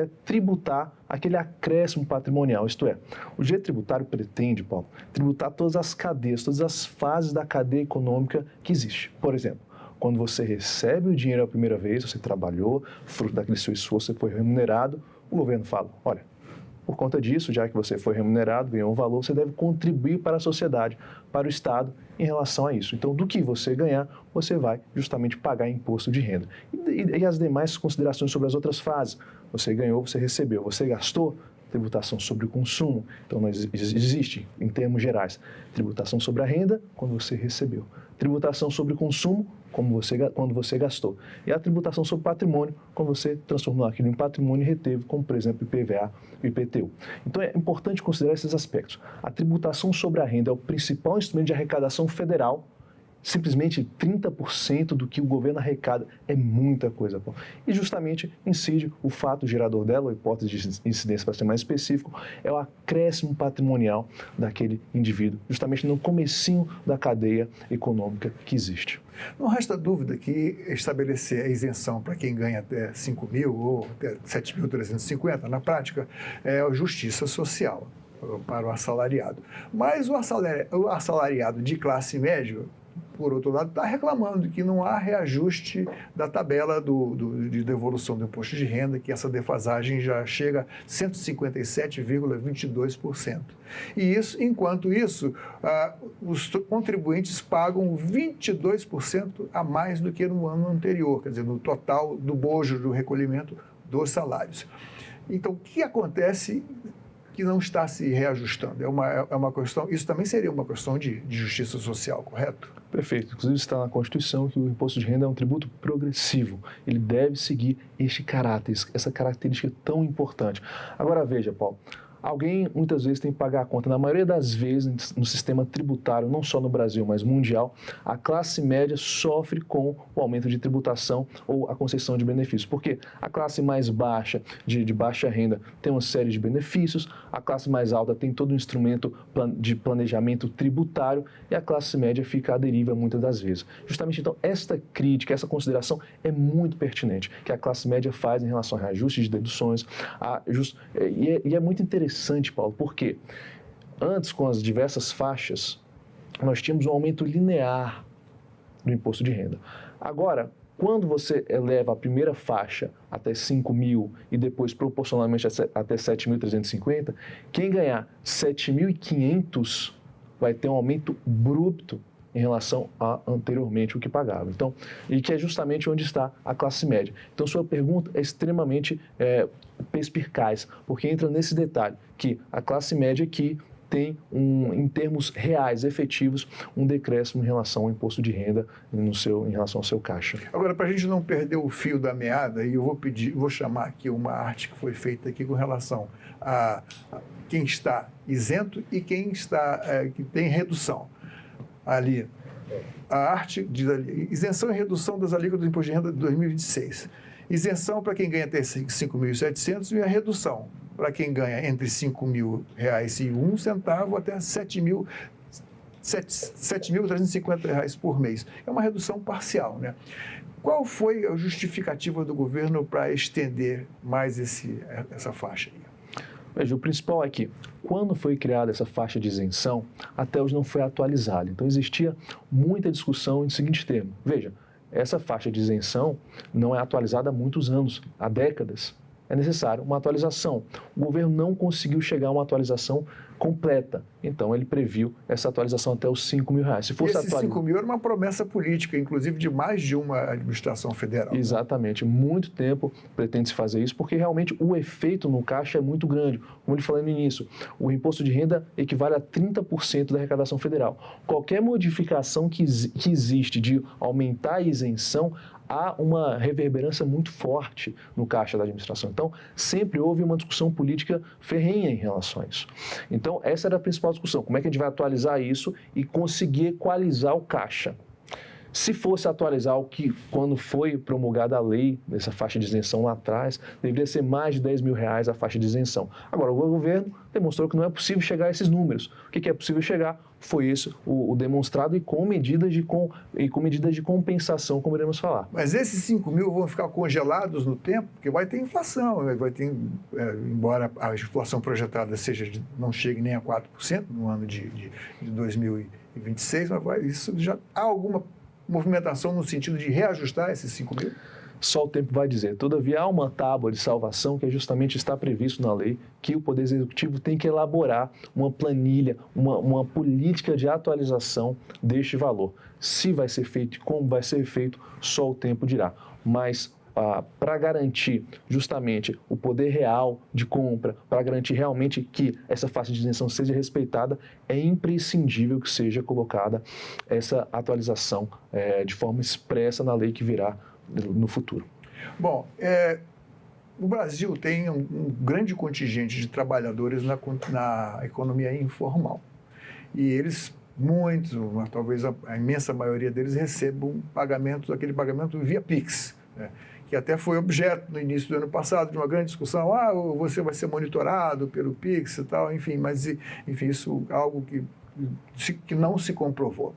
tributar aquele acréscimo patrimonial, isto é, o direito tributário pretende, Paulo, tributar todas as cadeias, todas as fases da cadeia econômica que existe. Por exemplo, quando você recebe o dinheiro a primeira vez, você trabalhou, fruto daquele seu esforço, você foi remunerado, o governo fala, olha, por conta disso, já que você foi remunerado, ganhou um valor, você deve contribuir para a sociedade, para o Estado, em relação a isso. Então, do que você ganhar, você vai justamente pagar imposto de renda. E as demais considerações sobre as outras fases. Você ganhou, você recebeu, você gastou, tributação sobre o consumo. Então, existe, em termos gerais, tributação sobre a renda, quando você recebeu. Tributação sobre o consumo, quando você gastou. E a tributação sobre patrimônio, quando você transformou aquilo em patrimônio e reteve, como, por exemplo, IPVA e IPTU. Então, é importante considerar esses aspectos. A tributação sobre a renda é o principal instrumento de arrecadação federal. Simplesmente 30% do que o governo arrecada é muita coisa. Pô. E justamente incide o fato gerador dela, a hipótese de incidência para ser mais específico, é o acréscimo patrimonial daquele indivíduo, justamente no comecinho da cadeia econômica que existe. Não resta dúvida que estabelecer a isenção para quem ganha até 5 mil ou até 7.350, na prática, é a justiça social para o assalariado. Mas o assalariado de classe média, por outro lado, está reclamando que não há reajuste da tabela de devolução do imposto de renda, que essa defasagem já chega a 157,22%. E isso, enquanto isso, os contribuintes pagam 22% a mais do que no ano anterior, quer dizer, no total do bojo do recolhimento dos salários. Então, o que acontece que não está se reajustando? É uma questão, isso também seria uma questão de justiça social, correto? Perfeito. Inclusive está na Constituição que o imposto de renda é um tributo progressivo. Ele deve seguir este caráter, essa característica tão importante. Agora veja, Paulo, alguém muitas vezes tem que pagar a conta. Na maioria das vezes, no sistema tributário, não só no Brasil, mas mundial, a classe média sofre com o aumento de tributação ou a concessão de benefícios. Porque a classe mais baixa, de baixa renda, tem uma série de benefícios, a classe mais alta tem todo um instrumento de planejamento tributário e a classe média fica à deriva muitas das vezes. Justamente, então, esta crítica, essa consideração é muito pertinente, que a classe média faz em relação a reajuste de deduções, e é muito interessante, Paulo, porque antes, com as diversas faixas, nós tínhamos um aumento linear do imposto de renda. Agora, quando você eleva a primeira faixa até 5 mil e depois proporcionalmente até 7.350, quem ganhar 7.500 vai ter um aumento bruto em relação a anteriormente o que pagava. Então, e que é justamente onde está a classe média. Então, sua pergunta é extremamente perspicaz, porque entra nesse detalhe, que a classe média aqui tem, em termos reais, efetivos, um decréscimo em relação ao imposto de renda em relação ao seu caixa. Agora, para a gente não perder o fio da meada, eu vou chamar aqui uma arte que foi feita aqui com relação a quem está isento e quem que tem redução. Ali, a arte diz ali, isenção e redução das alíquotas do imposto de renda de 2026. Isenção para quem ganha até 5.700 e a redução para quem ganha entre R$ 5.000 e até R$ 7.350 por mês. É uma redução parcial, né? Qual foi a justificativa do governo para estender mais essa faixa aí? Veja, o principal é que, quando foi criada essa faixa de isenção, até hoje não foi atualizada. Então, existia muita discussão em seguinte termo. Veja, essa faixa de isenção não é atualizada há muitos anos, há décadas. É necessário uma atualização. O governo não conseguiu chegar a uma atualização completa. Então, ele previu essa atualização até os R$ 5.000. Se fosse esse 5 mil era uma promessa política, inclusive de mais de uma administração federal. Exatamente. Muito tempo pretende-se fazer isso, porque realmente o efeito no caixa é muito grande. Como eu falei no início, o imposto de renda equivale a 30% da arrecadação federal. Qualquer modificação que existe de aumentar a isenção, há uma reverberância muito forte no caixa da administração. Então, sempre houve uma discussão política ferrenha em relação a isso. Então, essa era a principal discussão. Como é que a gente vai atualizar isso e conseguir equalizar o caixa? Se fosse atualizar o que, quando foi promulgada a lei, nessa faixa de isenção lá atrás, deveria ser mais de R$ 10.000 a faixa de isenção. Agora, o governo demonstrou que não é possível chegar a esses números. O que é possível chegar? Foi isso, o demonstrado e com medidas de compensação, como iremos falar. Mas esses 5 mil vão ficar congelados no tempo, porque vai ter inflação, vai ter, embora a inflação projetada não chegue nem a 4% no ano de 2026, mas isso já há alguma movimentação no sentido de reajustar esses 5 mil? Só o tempo vai dizer. Todavia, há uma tábua de salvação que justamente está previsto na lei, que o Poder Executivo tem que elaborar uma planilha, uma política de atualização deste valor. Se vai ser feito e como vai ser feito, só o tempo dirá. Mas para garantir justamente o poder real de compra, para garantir realmente que essa faixa de isenção seja respeitada, é imprescindível que seja colocada essa atualização de forma expressa na lei que virá no futuro. Bom, o Brasil tem um grande contingente de trabalhadores na economia informal. E eles, muitos, talvez a imensa maioria deles, recebam aquele pagamento via Pix, né? Que até foi objeto no início do ano passado de uma grande discussão, você vai ser monitorado pelo Pix e tal, enfim, mas isso é algo que não se comprovou.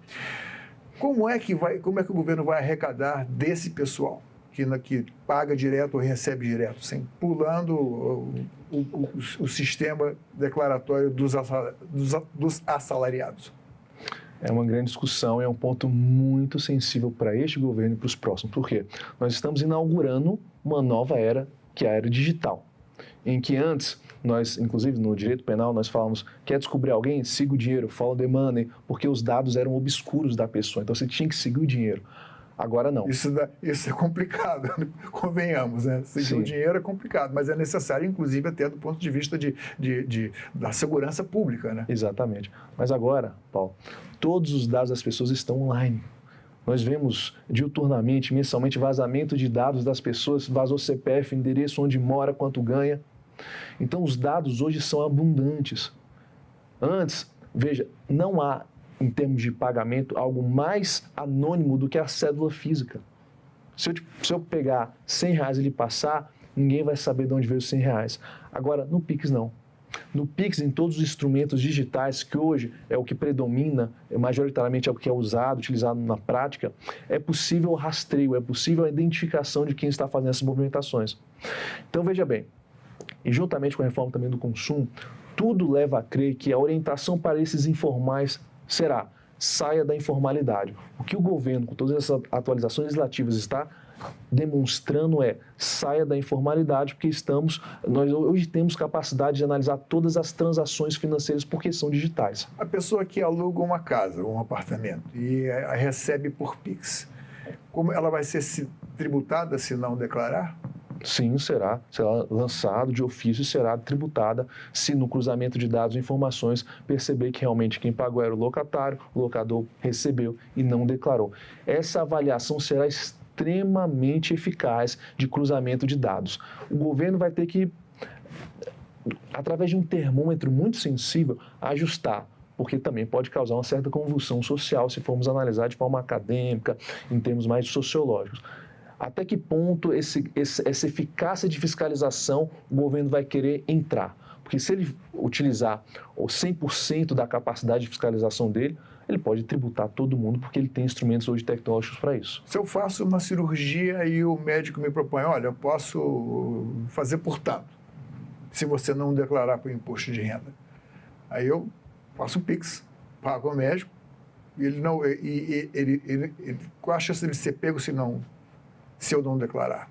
Como é que o governo vai arrecadar desse pessoal que paga direto ou recebe direto, pulando o sistema declaratório dos assalariados? É uma grande discussão e é um ponto muito sensível para este governo e para os próximos. Por quê? Nós estamos inaugurando uma nova era, que é a era digital, em que antes nós, inclusive no direito penal, nós falamos, quer descobrir alguém? Siga o dinheiro, follow the money, porque os dados eram obscuros da pessoa, então você tinha que seguir o dinheiro. Agora não. Isso é complicado, convenhamos, né? Seguir o dinheiro é complicado, mas é necessário, inclusive, até do ponto de vista da segurança pública, né? Exatamente. Mas agora, Paulo, todos os dados das pessoas estão online. Nós vemos diuturnamente, mensalmente, vazamento de dados das pessoas, vazou CPF, endereço, onde mora, quanto ganha. Então, os dados hoje são abundantes. Antes, veja, não há, em termos de pagamento, algo mais anônimo do que a cédula física. Se eu pegar R$100 e lhe passar, ninguém vai saber de onde veio os R$100. Agora, no Pix, não. No Pix, em todos os instrumentos digitais, que hoje é o que predomina, majoritariamente é o que é usado, utilizado na prática, é possível o rastreio, é possível a identificação de quem está fazendo essas movimentações. Então, veja bem, e juntamente com a reforma também do consumo, tudo leva a crer que a orientação para esses informais será: saia da informalidade. O que o governo, com todas essas atualizações legislativas, está demonstrando saia da informalidade, porque nós hoje temos capacidade de analisar todas as transações financeiras porque são digitais. A pessoa que aluga uma casa, um apartamento, e a recebe por Pix, como ela vai ser tributada se não declarar? Sim, será lançado de ofício e será tributada se no cruzamento de dados e informações perceber que realmente quem pagou era o locatário, o locador recebeu e não declarou. Essa avaliação será extremamente eficaz de cruzamento de dados. O governo vai ter que, através de um termômetro muito sensível, ajustar, porque também pode causar uma certa convulsão social se formos analisar de forma acadêmica, em termos mais sociológicos. Até que ponto essa eficácia de fiscalização o governo vai querer entrar? Porque se ele utilizar o 100% da capacidade de fiscalização dele, ele pode tributar todo mundo, porque ele tem instrumentos hoje tecnológicos para isso. Se eu faço uma cirurgia e o médico me propõe, olha, eu posso fazer por tanto, se você não declarar para o imposto de renda. Aí eu faço um Pix, pago ao médico, e qual a chance dele ser pego se eu não declarar?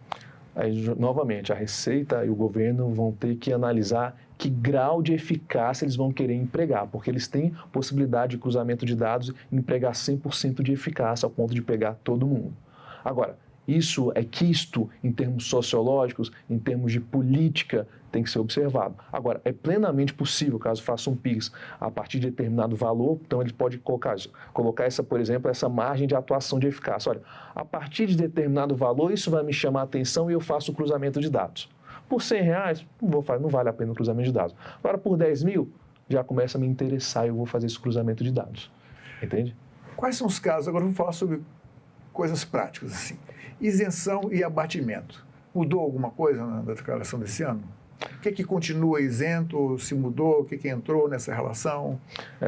Aí, novamente, a Receita e o governo vão ter que analisar que grau de eficácia eles vão querer empregar, porque eles têm possibilidade de cruzamento de dados e empregar 100% de eficácia ao ponto de pegar todo mundo. Agora, isso é quisto em termos sociológicos, em termos de política, tem que ser observado. Agora, é plenamente possível, caso faça um Pix a partir de determinado valor, então ele pode colocar por exemplo, essa margem de atuação de eficácia. Olha, a partir de determinado valor, isso vai me chamar a atenção e eu faço o cruzamento de dados. Por R$100, não vale a pena o cruzamento de dados. Agora, por 10 mil, já começa a me interessar e eu vou fazer esse cruzamento de dados. Entende? Quais são os casos? Agora vamos falar sobre coisas práticas, assim. Isenção e abatimento. Mudou alguma coisa na declaração desse ano? O que continua isento, se mudou, o que entrou nessa relação?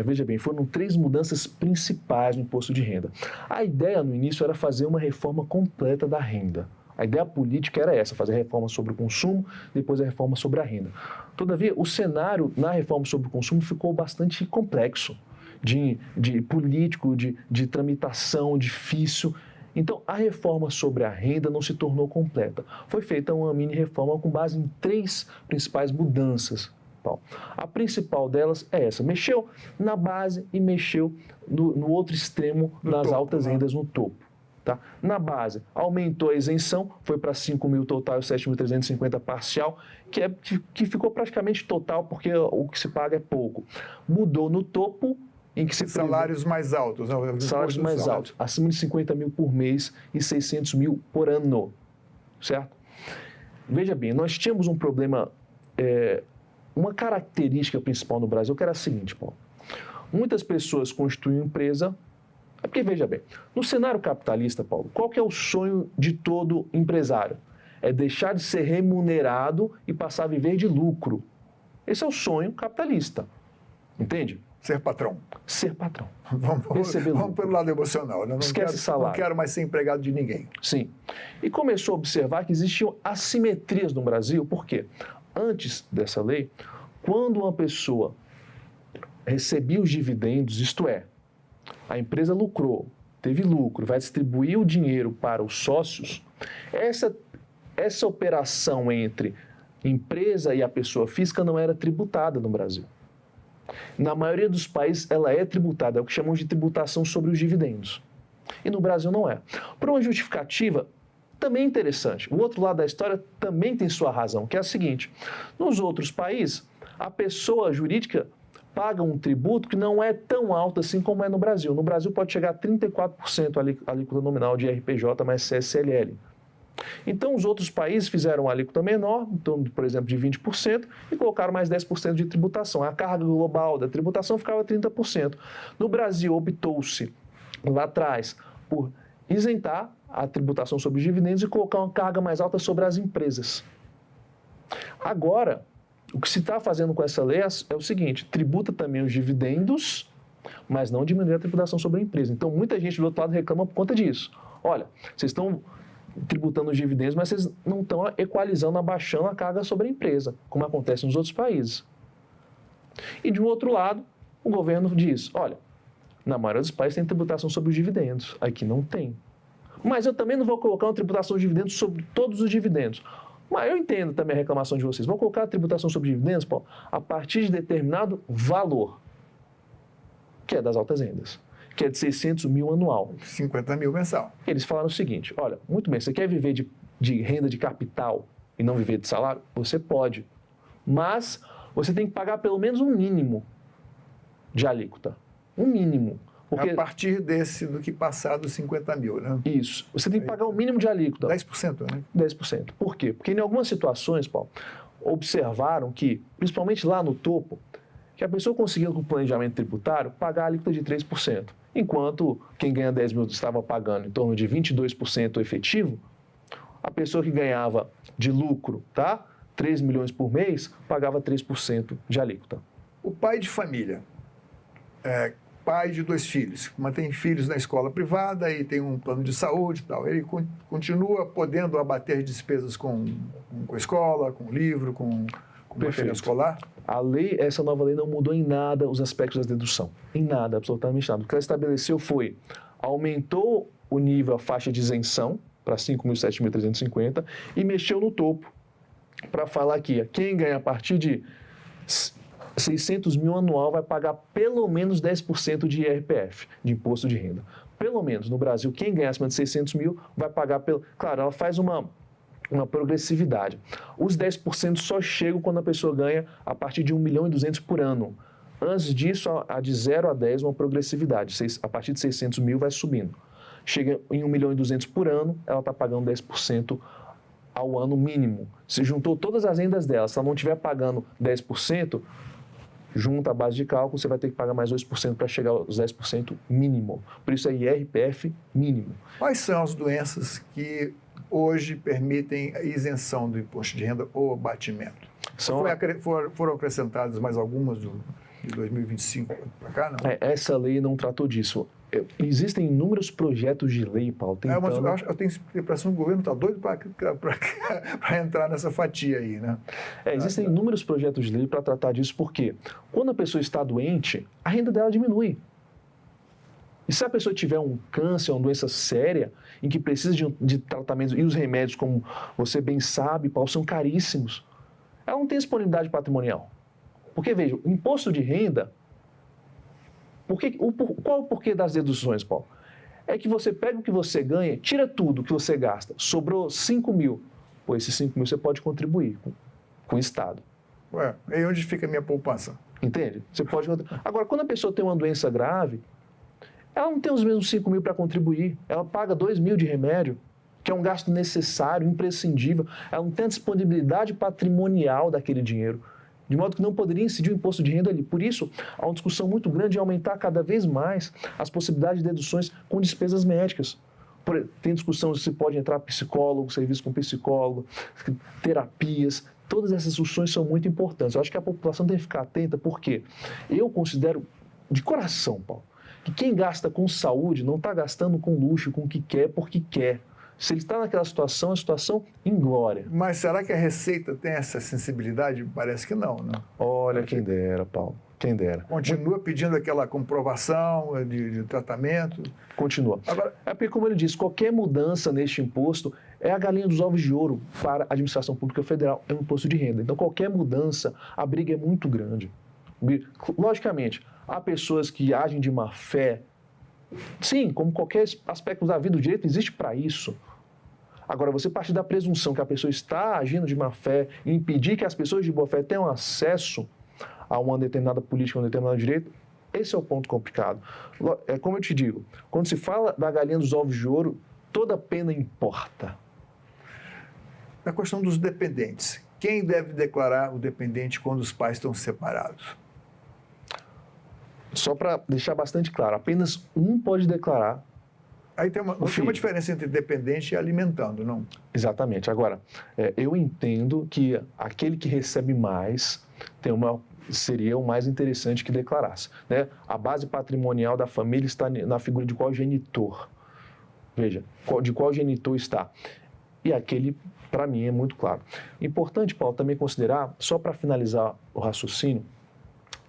Veja bem, foram 3 mudanças principais no imposto de renda. A ideia no início era fazer uma reforma completa da renda. A ideia política era essa, fazer a reforma sobre o consumo, depois a reforma sobre a renda. Todavia, o cenário na reforma sobre o consumo ficou bastante complexo, de político, de tramitação, difícil. Então, a reforma sobre a renda não se tornou completa. Foi feita uma mini-reforma com base em 3 principais mudanças. Bom, a principal delas é essa, mexeu na base e mexeu no outro extremo, nas altas rendas, no topo. Tá? Na base, aumentou a isenção, foi para 5 mil total e 7.350 parcial, que ficou praticamente total, porque o que se paga é pouco. Mudou no topo, em que se salários mais altos. Salários mais altos, acima de 50 mil por mês e 600 mil por ano, certo? Veja bem, nós tínhamos um problema, uma característica principal no Brasil, que era a seguinte, Paulo. Muitas pessoas constituem empresa, porque veja bem, no cenário capitalista, Paulo, qual que é o sonho de todo empresário? É deixar de ser remunerado e passar a viver de lucro. Esse é o sonho capitalista, entende? Ser patrão. Ser patrão. Vamos pelo lado emocional. Né? Esquece salário. Não quero mais ser empregado de ninguém. Sim. E começou a observar que existiam assimetrias no Brasil. Por quê? Antes dessa lei, quando uma pessoa recebia os dividendos, isto é, a empresa lucrou, teve lucro, vai distribuir o dinheiro para os sócios, essa operação entre empresa e a pessoa física não era tributada no Brasil. Na maioria dos países, ela é tributada, é o que chamamos de tributação sobre os dividendos. E no Brasil não é. Por uma justificativa também interessante. O outro lado da história também tem sua razão, que é a seguinte. Nos outros países, a pessoa jurídica paga um tributo que não é tão alto assim como é no Brasil. No Brasil pode chegar a 34% a alíquota nominal de RPJ mais CSLL. Então, os outros países fizeram uma alíquota menor, então, por exemplo, de 20%, e colocaram mais 10% de tributação. A carga global da tributação ficava 30%. No Brasil, optou-se, lá atrás, por isentar a tributação sobre os dividendos e colocar uma carga mais alta sobre as empresas. Agora, o que se está fazendo com essa lei é o seguinte, tributa também os dividendos, mas não diminui a tributação sobre a empresa. Então, muita gente do outro lado reclama por conta disso. Olha, vocês estão tributando os dividendos, mas vocês não estão equalizando, abaixando a carga sobre a empresa, como acontece nos outros países. E de um outro lado, o governo diz, olha, na maioria dos países tem tributação sobre os dividendos, aqui não tem. Mas eu também não vou colocar uma tributação de dividendos sobre todos os dividendos. Mas eu entendo também a reclamação de vocês. Vou colocar a tributação sobre dividendos, Paulo, a partir de determinado valor, que é das altas rendas, que é de 600 mil anual. 50 mil mensal. Eles falaram o seguinte, olha, muito bem, você quer viver de renda de capital e não viver de salário? Você pode, mas você tem que pagar pelo menos um mínimo de alíquota. Um mínimo. Porque, a partir do que passar dos 50 mil, né? Isso. Você tem que pagar o mínimo de alíquota. 10%, né? 10%. Por quê? Porque em algumas situações, Paulo, observaram que, principalmente lá no topo, que a pessoa conseguia, com o planejamento tributário, pagar a alíquota de 3%. Enquanto quem ganha 10 mil estava pagando em torno de 22% efetivo, a pessoa que ganhava de lucro, 3 milhões por mês, pagava 3% de alíquota. O pai de família, pai de 2 filhos, mantém filhos na escola privada e tem um plano de saúde e tal, ele continua podendo abater despesas com a escola, com livro, com material escolar? A lei, essa nova lei não mudou em nada os aspectos da dedução. Em nada, absolutamente nada. O que ela estabeleceu foi, aumentou o nível, a faixa de isenção para 5 mil, 7.350 e mexeu no topo para falar que quem ganha a partir de 600 mil anual vai pagar pelo menos 10% de IRPF, de imposto de renda. Pelo menos, no Brasil, quem ganha acima de 600 mil vai pagar pelo... Claro, ela faz uma progressividade. Os 10% só chegam quando a pessoa ganha a partir de 1 milhão e 200 por ano. Antes disso, a de 0 a 10, uma progressividade. A partir de 600 mil vai subindo. Chega em 1 milhão e 200 por ano, ela está pagando 10% ao ano mínimo. Se juntou todas as rendas dela, se ela não estiver pagando 10%, junta a base de cálculo, você vai ter que pagar mais 2% para chegar aos 10% mínimo. Por isso é IRPF mínimo. Quais são as doenças que hoje permitem a isenção do imposto de renda ou abatimento? Foram acrescentadas mais algumas de 2025 para cá, não? Essa lei não tratou disso. Existem inúmeros projetos de lei, Paulo, tentando... eu tenho a impressão que o governo está doido para entrar nessa fatia aí, né? Existem inúmeros projetos de lei para tratar disso, porque quando a pessoa está doente, a renda dela diminui. E se a pessoa tiver um câncer, uma doença séria, em que precisa de tratamentos, e os remédios, como você bem sabe, Paulo, são caríssimos, ela não tem disponibilidade patrimonial. Porque, veja, o imposto de renda... Qual o porquê das deduções, Paulo? É que você pega o que você ganha, tira tudo que você gasta, sobrou 5 mil. Pô, esses 5 mil você pode contribuir com o Estado. Ué, e onde fica a minha poupança? Entende? Você pode... Agora, quando a pessoa tem uma doença grave, ela não tem os mesmos 5 mil para contribuir. Ela paga 2 mil de remédio, que é um gasto necessário, imprescindível. Ela não tem a disponibilidade patrimonial daquele dinheiro, de modo que não poderia incidir o imposto de renda ali. Por isso, há uma discussão muito grande de aumentar cada vez mais as possibilidades de deduções com despesas médicas. Tem discussão se pode entrar psicólogo, serviço com psicólogo, terapias. Todas essas discussões são muito importantes. Eu acho que a população tem que ficar atenta, porque eu considero, de coração, Paulo, que quem gasta com saúde não está gastando com luxo, com o que quer, porque quer. Se ele está naquela situação, é uma situação inglória. Mas será que a Receita tem essa sensibilidade? Parece que não, né? Olha, quem dera, Paulo, quem dera. Continua pedindo aquela comprovação de tratamento? Continua. Agora, é porque, como ele disse, qualquer mudança neste imposto é a galinha dos ovos de ouro para a administração pública federal, é um imposto de renda. Então, qualquer mudança, a briga é muito grande. Logicamente, há pessoas que agem de má fé. Sim, como qualquer aspecto da vida, o direito existe para isso. Agora, você partir da presunção que a pessoa está agindo de má fé e impedir que as pessoas de boa fé tenham acesso a uma determinada política, a um determinado direito, esse é o ponto complicado. É como eu te digo, quando se fala da galinha dos ovos de ouro, toda pena importa. Na questão dos dependentes, quem deve declarar o dependente quando os pais estão separados? Só para deixar bastante claro, apenas um pode declarar. Aí tem uma diferença entre dependente e alimentando, não? Exatamente. Agora, eu entendo que aquele que recebe mais seria o mais interessante que declarasse, né? A base patrimonial da família está na figura de qual genitor. Veja, de qual genitor está. E aquele, para mim, é muito claro. Importante, Paulo, também considerar, só para finalizar o raciocínio,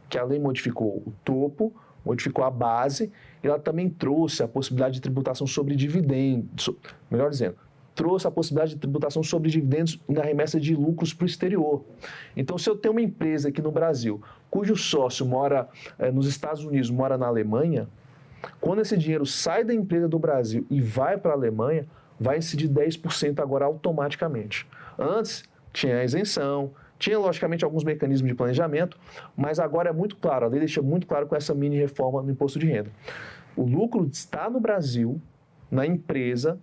que a lei modificou o topo, modificou a base, e ela também trouxe a possibilidade de tributação sobre dividendos, melhor dizendo, trouxe a possibilidade de tributação sobre dividendos na remessa de lucros para o exterior. Então, se eu tenho uma empresa aqui no Brasil, cujo sócio mora nos Estados Unidos, mora na Alemanha, quando esse dinheiro sai da empresa do Brasil e vai para a Alemanha, vai incidir 10% agora automaticamente. Antes, tinha a isenção, tinha, logicamente, alguns mecanismos de planejamento, mas agora é muito claro, a lei deixa muito claro com essa mini-reforma no imposto de renda. O lucro está no Brasil, na empresa,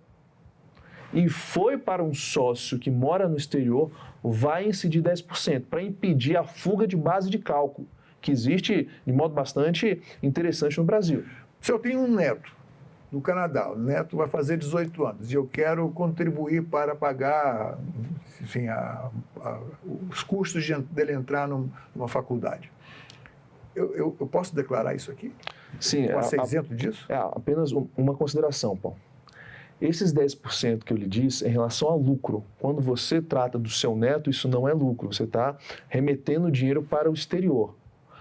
e foi para um sócio que mora no exterior, vai incidir 10%, para impedir a fuga de base de cálculo, que existe de modo bastante interessante no Brasil. Se eu tenho um neto no Canadá, o neto vai fazer 18 anos, e eu quero contribuir para pagar, enfim, os custos dele entrar numa faculdade. Eu posso declarar isso aqui? Sim. Posso ser isento disso? Apenas uma consideração, Paulo. Esses 10% que eu lhe disse, em relação ao lucro, quando você trata do seu neto, isso não é lucro, você está remetendo dinheiro para o exterior.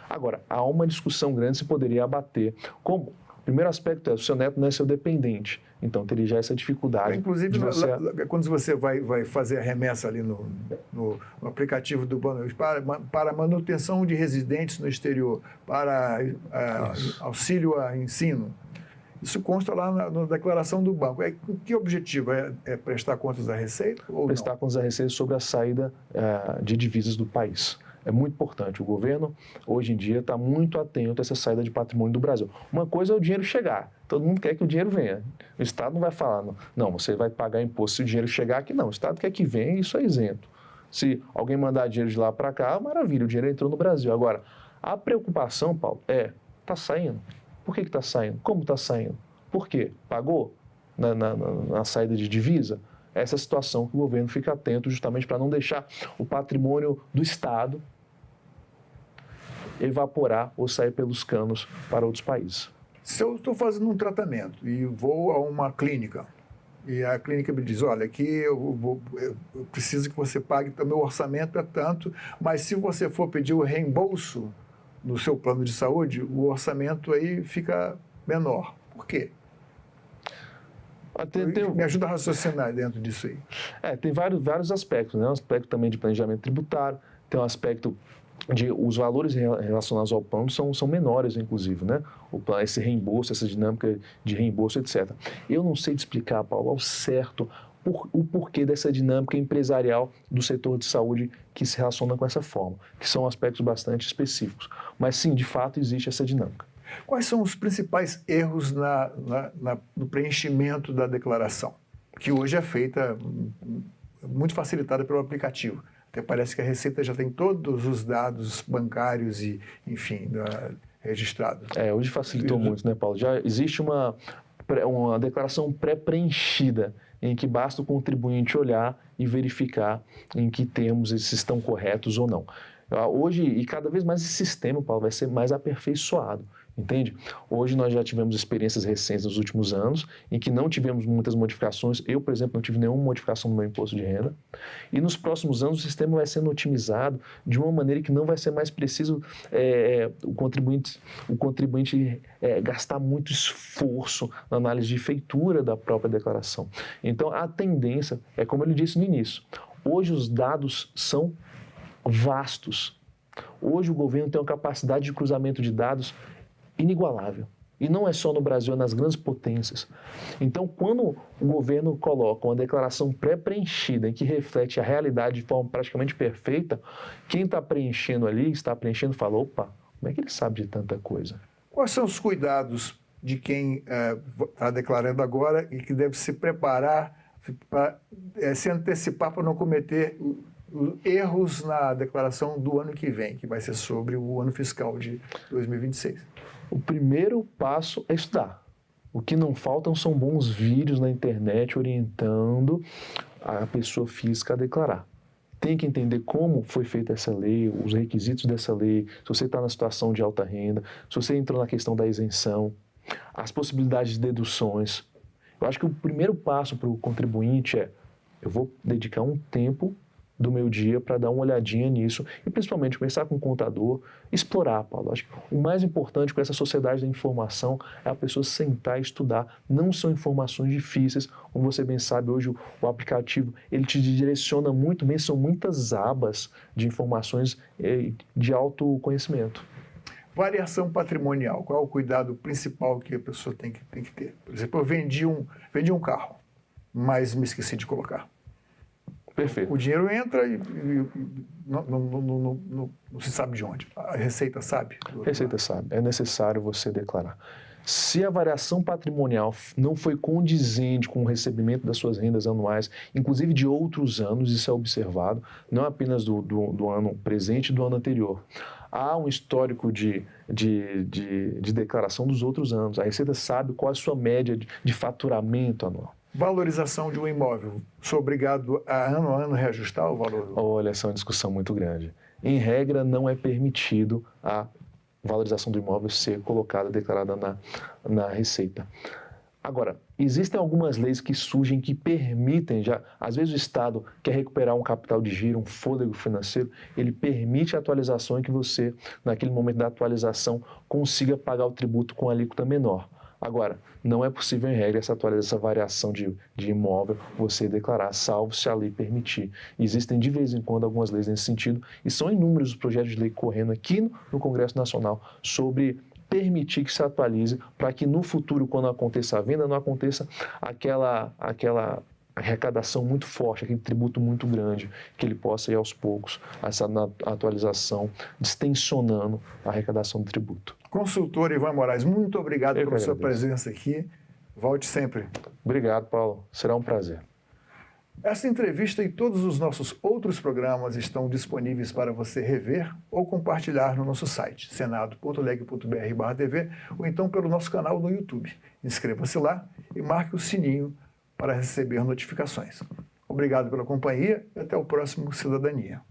Agora, há uma discussão grande se poderia abater. Como? O primeiro aspecto é, o seu neto não é seu dependente, então teria já essa dificuldade. Inclusive, quando você vai fazer a remessa ali no aplicativo do Banco, para manutenção de residentes no exterior, para auxílio a ensino, isso consta lá na declaração do banco. Que objetivo? É prestar contas à Receita ou prestar contas à Receita sobre a saída de divisas do país. É muito importante. O governo, hoje em dia, está muito atento a essa saída de patrimônio do Brasil. Uma coisa é o dinheiro chegar. Todo mundo quer que o dinheiro venha. O Estado não vai falar, não, você vai pagar imposto se o dinheiro chegar aqui. Não, o Estado quer que venha e isso é isento. Se alguém mandar dinheiro de lá para cá, maravilha, o dinheiro entrou no Brasil. Agora, A preocupação, Paulo, está saindo? Por que está saindo? Como está saindo? Por quê? Pagou na saída de divisa? Essa é a situação que o governo fica atento justamente para não deixar o patrimônio do Estado evaporar ou sair pelos canos para outros países. Se eu estou fazendo um tratamento e vou a uma clínica, e a clínica me diz, olha, aqui eu preciso que você pague, então meu orçamento é tanto, mas se você for pedir o reembolso no seu plano de saúde, o orçamento aí fica menor. Por quê? Me ajuda a raciocinar dentro disso aí. Tem vários aspectos, né? Um aspecto também de planejamento tributário, tem um aspecto de os valores relacionados ao plano são menores, inclusive, né? Esse reembolso, essa dinâmica de reembolso, etc. Eu não sei te explicar, Paulo, ao certo o porquê dessa dinâmica empresarial do setor de saúde que se relaciona com essa forma, que são aspectos bastante específicos. Mas sim, de fato, existe essa dinâmica. Quais são os principais erros no preenchimento da declaração, que hoje é feita muito facilitada pelo aplicativo? Até parece que a Receita já tem todos os dados bancários e, enfim, registrados. Hoje facilitou muito, né, Paulo? Já existe uma declaração pré-preenchida, em que basta o contribuinte olhar e verificar em que termos esses estão corretos ou não. Hoje, e cada vez mais esse sistema, Paulo, vai ser mais aperfeiçoado. Entende? Hoje nós já tivemos experiências recentes nos últimos anos em que não tivemos muitas modificações. Eu, por exemplo, não tive nenhuma modificação no meu imposto de renda. E nos próximos anos o sistema vai sendo otimizado de uma maneira que não vai ser mais preciso o contribuinte gastar muito esforço na análise de feitura da própria declaração. Então a tendência é, como ele disse no início, hoje os dados são vastos. Hoje o governo tem uma capacidade de cruzamento de dados inigualável. E não é só no Brasil, é nas grandes potências. Então, quando o governo coloca uma declaração pré-preenchida em que reflete a realidade de forma praticamente perfeita, quem está preenchendo ali, fala, opa, como é que ele sabe de tanta coisa? Quais são os cuidados de quem está declarando agora e que deve se preparar para se antecipar para não cometer erros na declaração do ano que vem, que vai ser sobre o ano fiscal de 2026? O primeiro passo é estudar. O que não faltam são bons vídeos na internet orientando a pessoa física a declarar. Tem que entender como foi feita essa lei, os requisitos dessa lei, se você está na situação de alta renda, se você entrou na questão da isenção, as possibilidades de deduções. Eu acho que o primeiro passo para o contribuinte eu vou dedicar um tempo do meu dia para dar uma olhadinha nisso e principalmente conversar com o contador, explorar, Paulo. Acho que o mais importante com essa sociedade da informação é a pessoa sentar e estudar. Não são informações difíceis, como você bem sabe, hoje o aplicativo ele te direciona muito bem, são muitas abas de informações de autoconhecimento. Variação patrimonial, qual é o cuidado principal que a pessoa tem que ter? Por exemplo, eu vendi um carro, mas me esqueci de colocar. Perfeito. O dinheiro entra e não se sabe de onde. A Receita sabe? A Receita sabe. É necessário você declarar. Se a variação patrimonial não foi condizente com o recebimento das suas rendas anuais, inclusive de outros anos, isso é observado, não apenas do ano presente e do ano anterior. Há um histórico de declaração dos outros anos. A Receita sabe qual é a sua média de faturamento anual. Valorização de um imóvel. Sou obrigado a ano reajustar o valor? Olha, essa é uma discussão muito grande. Em regra, não é permitido a valorização do imóvel ser colocada, declarada na Receita. Agora, existem algumas leis que surgem que permitem, às vezes o Estado quer recuperar um capital de giro, um fôlego financeiro, ele permite a atualização em que você, naquele momento da atualização, consiga pagar o tributo com alíquota menor. Agora, não é possível, em regra, essa variação de imóvel você declarar, salvo se a lei permitir. Existem, de vez em quando, algumas leis nesse sentido, e são inúmeros os projetos de lei correndo aqui no Congresso Nacional sobre permitir que se atualize para que no futuro, quando aconteça a venda, não aconteça aquela arrecadação muito forte, aquele tributo muito grande, que ele possa ir aos poucos, essa atualização, distensionando a arrecadação do tributo. Consultor Ivan Moraes, muito obrigado pela sua presença aqui. Volte sempre. Obrigado, Paulo. Será um prazer. Essa entrevista e todos os nossos outros programas estão disponíveis para você rever ou compartilhar no nosso site, senado.leg.br/tv, ou então pelo nosso canal no YouTube. Inscreva-se lá e marque o sininho para receber notificações. Obrigado pela companhia e até o próximo Cidadania.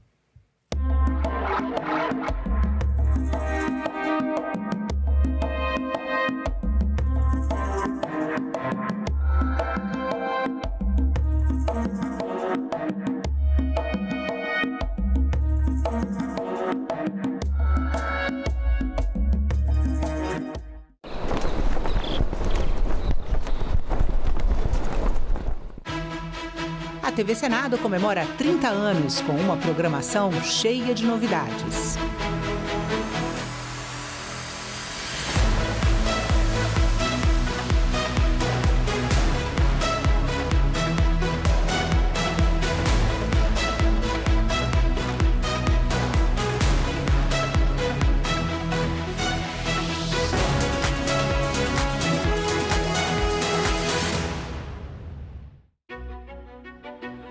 A TV Senado comemora 30 anos com uma programação cheia de novidades.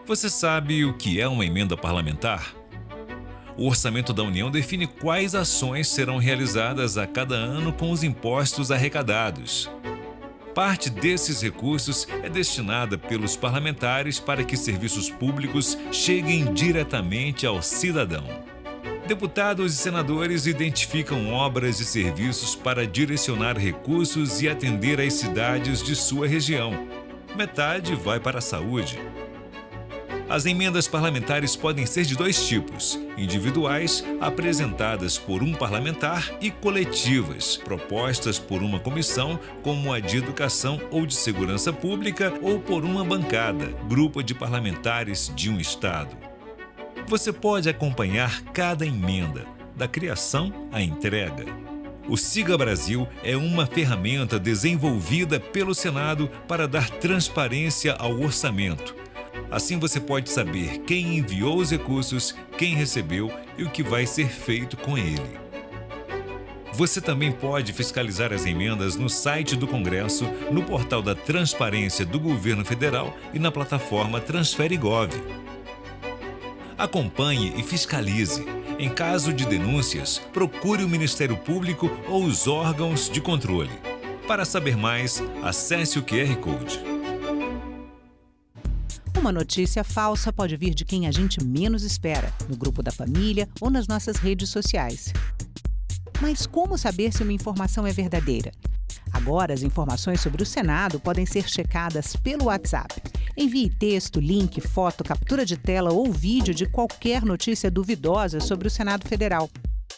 Você sabe o que é uma emenda parlamentar? O Orçamento da União define quais ações serão realizadas a cada ano com os impostos arrecadados. Parte desses recursos é destinada pelos parlamentares para que serviços públicos cheguem diretamente ao cidadão. Deputados e senadores identificam obras e serviços para direcionar recursos e atender às cidades de sua região. Metade vai para a saúde. As emendas parlamentares podem ser de dois tipos: individuais, apresentadas por um parlamentar, e coletivas, propostas por uma comissão, como a de Educação ou de Segurança Pública, ou por uma bancada, grupo de parlamentares de um estado. Você pode acompanhar cada emenda, da criação à entrega. O Siga Brasil é uma ferramenta desenvolvida pelo Senado para dar transparência ao orçamento. Assim você pode saber quem enviou os recursos, quem recebeu e o que vai ser feito com ele. Você também pode fiscalizar as emendas no site do Congresso, no portal da Transparência do Governo Federal e na plataforma TransfereGov. Acompanhe e fiscalize. Em caso de denúncias, procure o Ministério Público ou os órgãos de controle. Para saber mais, acesse o QR Code. Uma notícia falsa pode vir de quem a gente menos espera, no grupo da família ou nas nossas redes sociais. Mas como saber se uma informação é verdadeira? Agora, as informações sobre o Senado podem ser checadas pelo WhatsApp. Envie texto, link, foto, captura de tela ou vídeo de qualquer notícia duvidosa sobre o Senado Federal.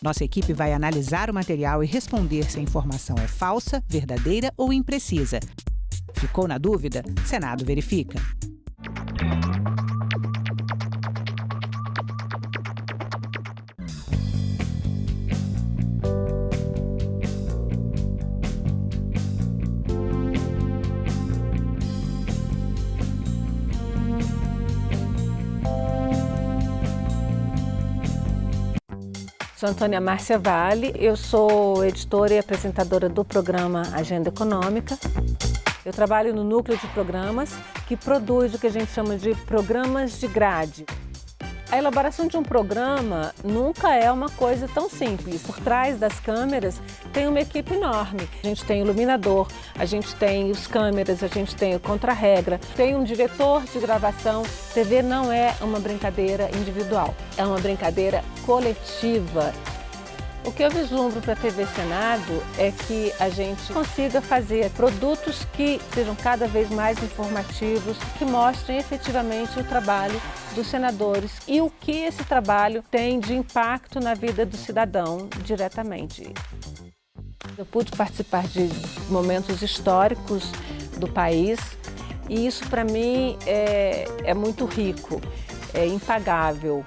Nossa equipe vai analisar o material e responder se a informação é falsa, verdadeira ou imprecisa. Ficou na dúvida? Senado verifica. Sou Antônia Márcia Vale, eu sou editora e apresentadora do programa Agenda Econômica. Eu trabalho no núcleo de programas que produz o que a gente chama de programas de grade. A elaboração de um programa nunca é uma coisa tão simples. Por trás das câmeras tem uma equipe enorme. A gente tem o iluminador, a gente tem os câmeras, a gente tem o contra-regra, tem um diretor de gravação. TV não é uma brincadeira individual, é uma brincadeira coletiva. O que eu vislumbro para a TV Senado é que a gente consiga fazer produtos que sejam cada vez mais informativos, que mostrem efetivamente o trabalho dos senadores e o que esse trabalho tem de impacto na vida do cidadão diretamente. Eu pude participar de momentos históricos do país e isso para mim é muito rico, é impagável.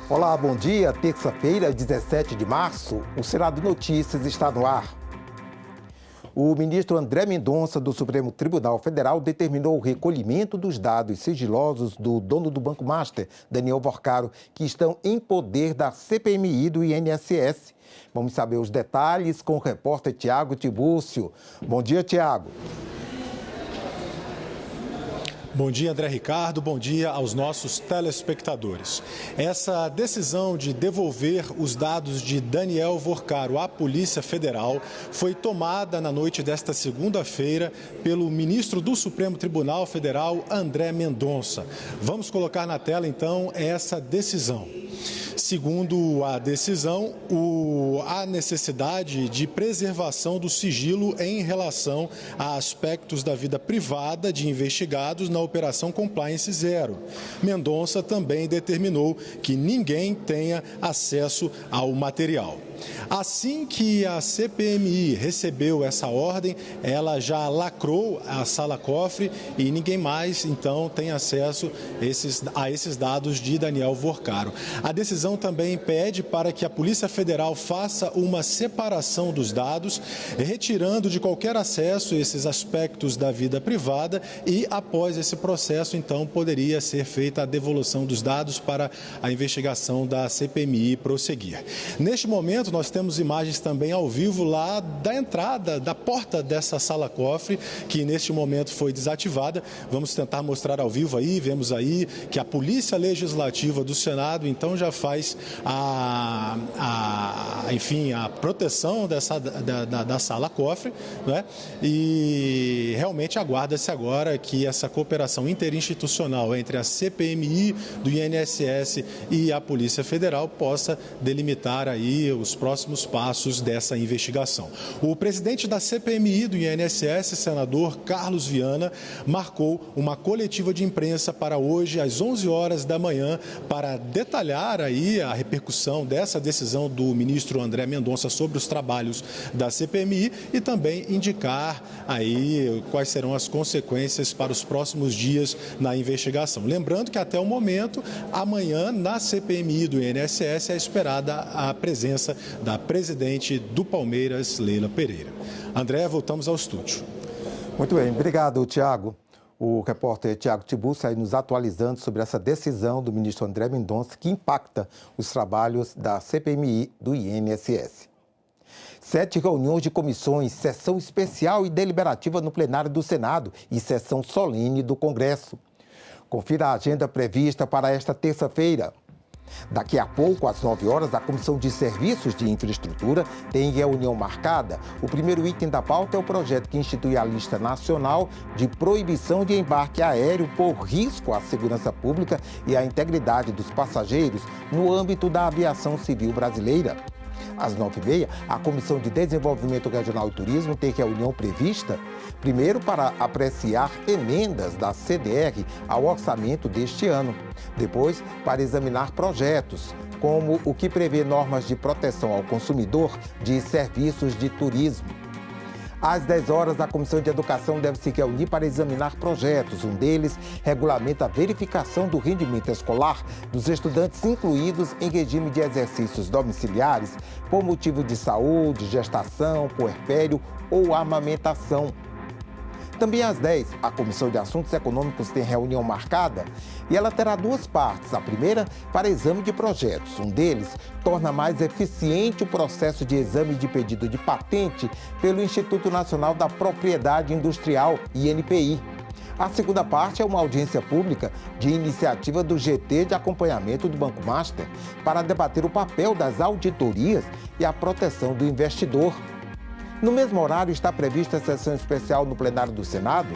Olá, bom dia. Terça-feira, 17 de março, o Senado Notícias está no ar. O ministro André Mendonça, do Supremo Tribunal Federal, determinou o recolhimento dos dados sigilosos do dono do Banco Master, Daniel Vorcaro, que estão em poder da CPMI do INSS. Vamos saber os detalhes com o repórter Tiago Tibúrcio. Bom dia, Tiago. Bom dia, André Ricardo. Bom dia aos nossos telespectadores. Essa decisão de devolver os dados de Daniel Vorcaro à Polícia Federal foi tomada na noite desta segunda-feira pelo ministro do Supremo Tribunal Federal, André Mendonça. Vamos colocar na tela, então, essa decisão. Segundo a decisão, há necessidade de preservação do sigilo em relação a aspectos da vida privada de investigados na Operação Compliance Zero. Mendonça também determinou que ninguém tenha acesso ao material. Assim que a CPMI recebeu essa ordem, ela já lacrou a sala cofre e ninguém mais, então, tem acesso a esses dados de Daniel Vorcaro. A decisão também pede para que a Polícia Federal faça uma separação dos dados, retirando de qualquer acesso esses aspectos da vida privada e, após esse processo, então, poderia ser feita a devolução dos dados para a investigação da CPMI prosseguir. Neste momento, nós temos imagens também ao vivo lá da entrada, da porta dessa sala cofre, que neste momento foi desativada. Vamos tentar mostrar ao vivo aí, vemos aí que a Polícia Legislativa do Senado, então, já faz a proteção da sala cofre, né? E realmente aguarda-se agora que essa cooperação interinstitucional entre a CPMI do INSS e a Polícia Federal possa delimitar aí os próximos passos dessa investigação. O presidente da CPMI do INSS, senador Carlos Viana, marcou uma coletiva de imprensa para hoje às 11 horas da manhã para detalhar aí a repercussão dessa decisão do ministro André Mendonça sobre os trabalhos da CPMI e também indicar aí quais serão as consequências para os próximos dias na investigação. Lembrando que até o momento, amanhã na CPMI do INSS é esperada a presença da presidente do Palmeiras, Leila Pereira. André, voltamos ao estúdio. Muito bem, obrigado, Tiago. O repórter Tiago Tibúrcio aí nos atualizando sobre essa decisão do ministro André Mendonça que impacta os trabalhos da CPMI do INSS. 7 reuniões de comissões, sessão especial e deliberativa no plenário do Senado e sessão solene do Congresso. Confira a agenda prevista para esta terça-feira. Daqui a pouco, às 9 horas, a Comissão de Serviços de Infraestrutura tem reunião marcada. O primeiro item da pauta é o projeto que institui a lista nacional de proibição de embarque aéreo por risco à segurança pública e à integridade dos passageiros no âmbito da aviação civil brasileira. Às 9h30, a Comissão de Desenvolvimento Regional e Turismo tem reunião prevista, primeiro para apreciar emendas da CDR ao orçamento deste ano, depois para examinar projetos, como o que prevê normas de proteção ao consumidor de serviços de turismo. Às 10 horas, a Comissão de Educação deve se reunir para examinar projetos. Um deles regulamenta a verificação do rendimento escolar dos estudantes incluídos em regime de exercícios domiciliares por motivo de saúde, gestação, puerpério ou amamentação. Também às 10, a Comissão de Assuntos Econômicos tem reunião marcada e ela terá duas partes. A primeira, para exame de projetos. Um deles torna mais eficiente o processo de exame de pedido de patente pelo Instituto Nacional da Propriedade Industrial, INPI. A segunda parte é uma audiência pública de iniciativa do GT de acompanhamento do Banco Master para debater o papel das auditorias e a proteção do investidor. No mesmo horário, está prevista a sessão especial no plenário do Senado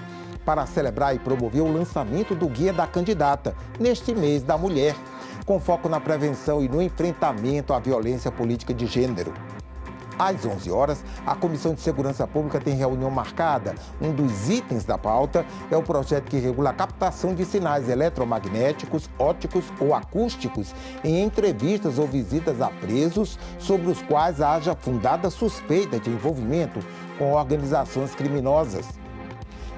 para celebrar e promover o lançamento do Guia da Candidata, neste mês da mulher, com foco na prevenção e no enfrentamento à violência política de gênero. Às 11 horas, a Comissão de Segurança Pública tem reunião marcada. Um dos itens da pauta é o projeto que regula a captação de sinais eletromagnéticos, ópticos ou acústicos em entrevistas ou visitas a presos sobre os quais haja fundada suspeita de envolvimento com organizações criminosas.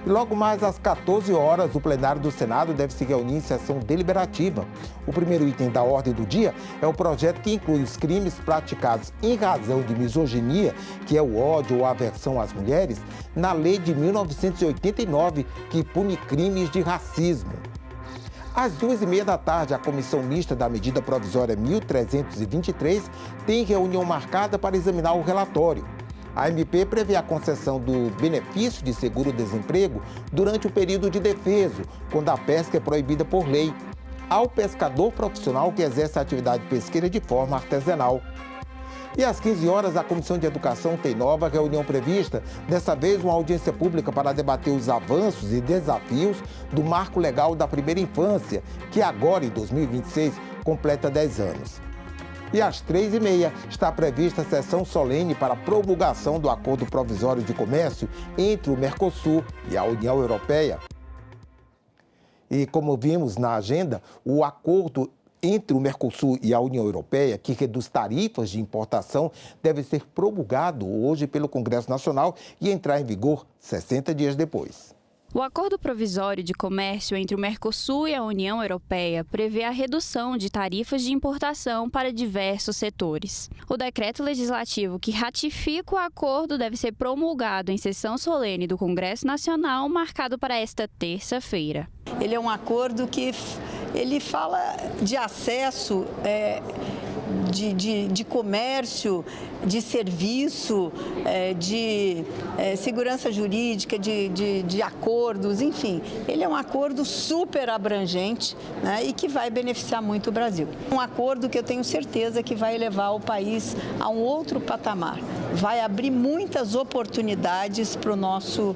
E logo mais às 14 horas, o plenário do Senado deve se reunir em sessão deliberativa. O primeiro item da ordem do dia é o projeto que inclui os crimes praticados em razão de misoginia, que é o ódio ou aversão às mulheres, na lei de 1989, que pune crimes de racismo. Às 2h30 da tarde, a Comissão Mista da Medida Provisória 1323 tem reunião marcada para examinar o relatório. A MP prevê a concessão do benefício de seguro-desemprego durante o período de defeso, quando a pesca é proibida por lei, ao pescador profissional que exerce a atividade pesqueira de forma artesanal. E às 15 horas, a Comissão de Educação tem nova reunião prevista, dessa vez uma audiência pública para debater os avanços e desafios do Marco Legal da Primeira Infância, que agora, em 2026, completa 10 anos. E às 3h30 está prevista a sessão solene para a promulgação do Acordo Provisório de Comércio entre o Mercosul e a União Europeia. E como vimos na agenda, o acordo entre o Mercosul e a União Europeia, que reduz tarifas de importação, deve ser promulgado hoje pelo Congresso Nacional e entrar em vigor 60 dias depois. O Acordo Provisório de Comércio entre o Mercosul e a União Europeia prevê a redução de tarifas de importação para diversos setores. O decreto legislativo que ratifica o acordo deve ser promulgado em sessão solene do Congresso Nacional, marcado para esta terça-feira. Ele é um acordo que ele fala de acesso de comércio, de serviço, de segurança jurídica, de acordos, enfim. Ele é um acordo super abrangente, né, e que vai beneficiar muito o Brasil. Um acordo que eu tenho certeza que vai levar o país a um outro patamar. Vai abrir muitas oportunidades para o nosso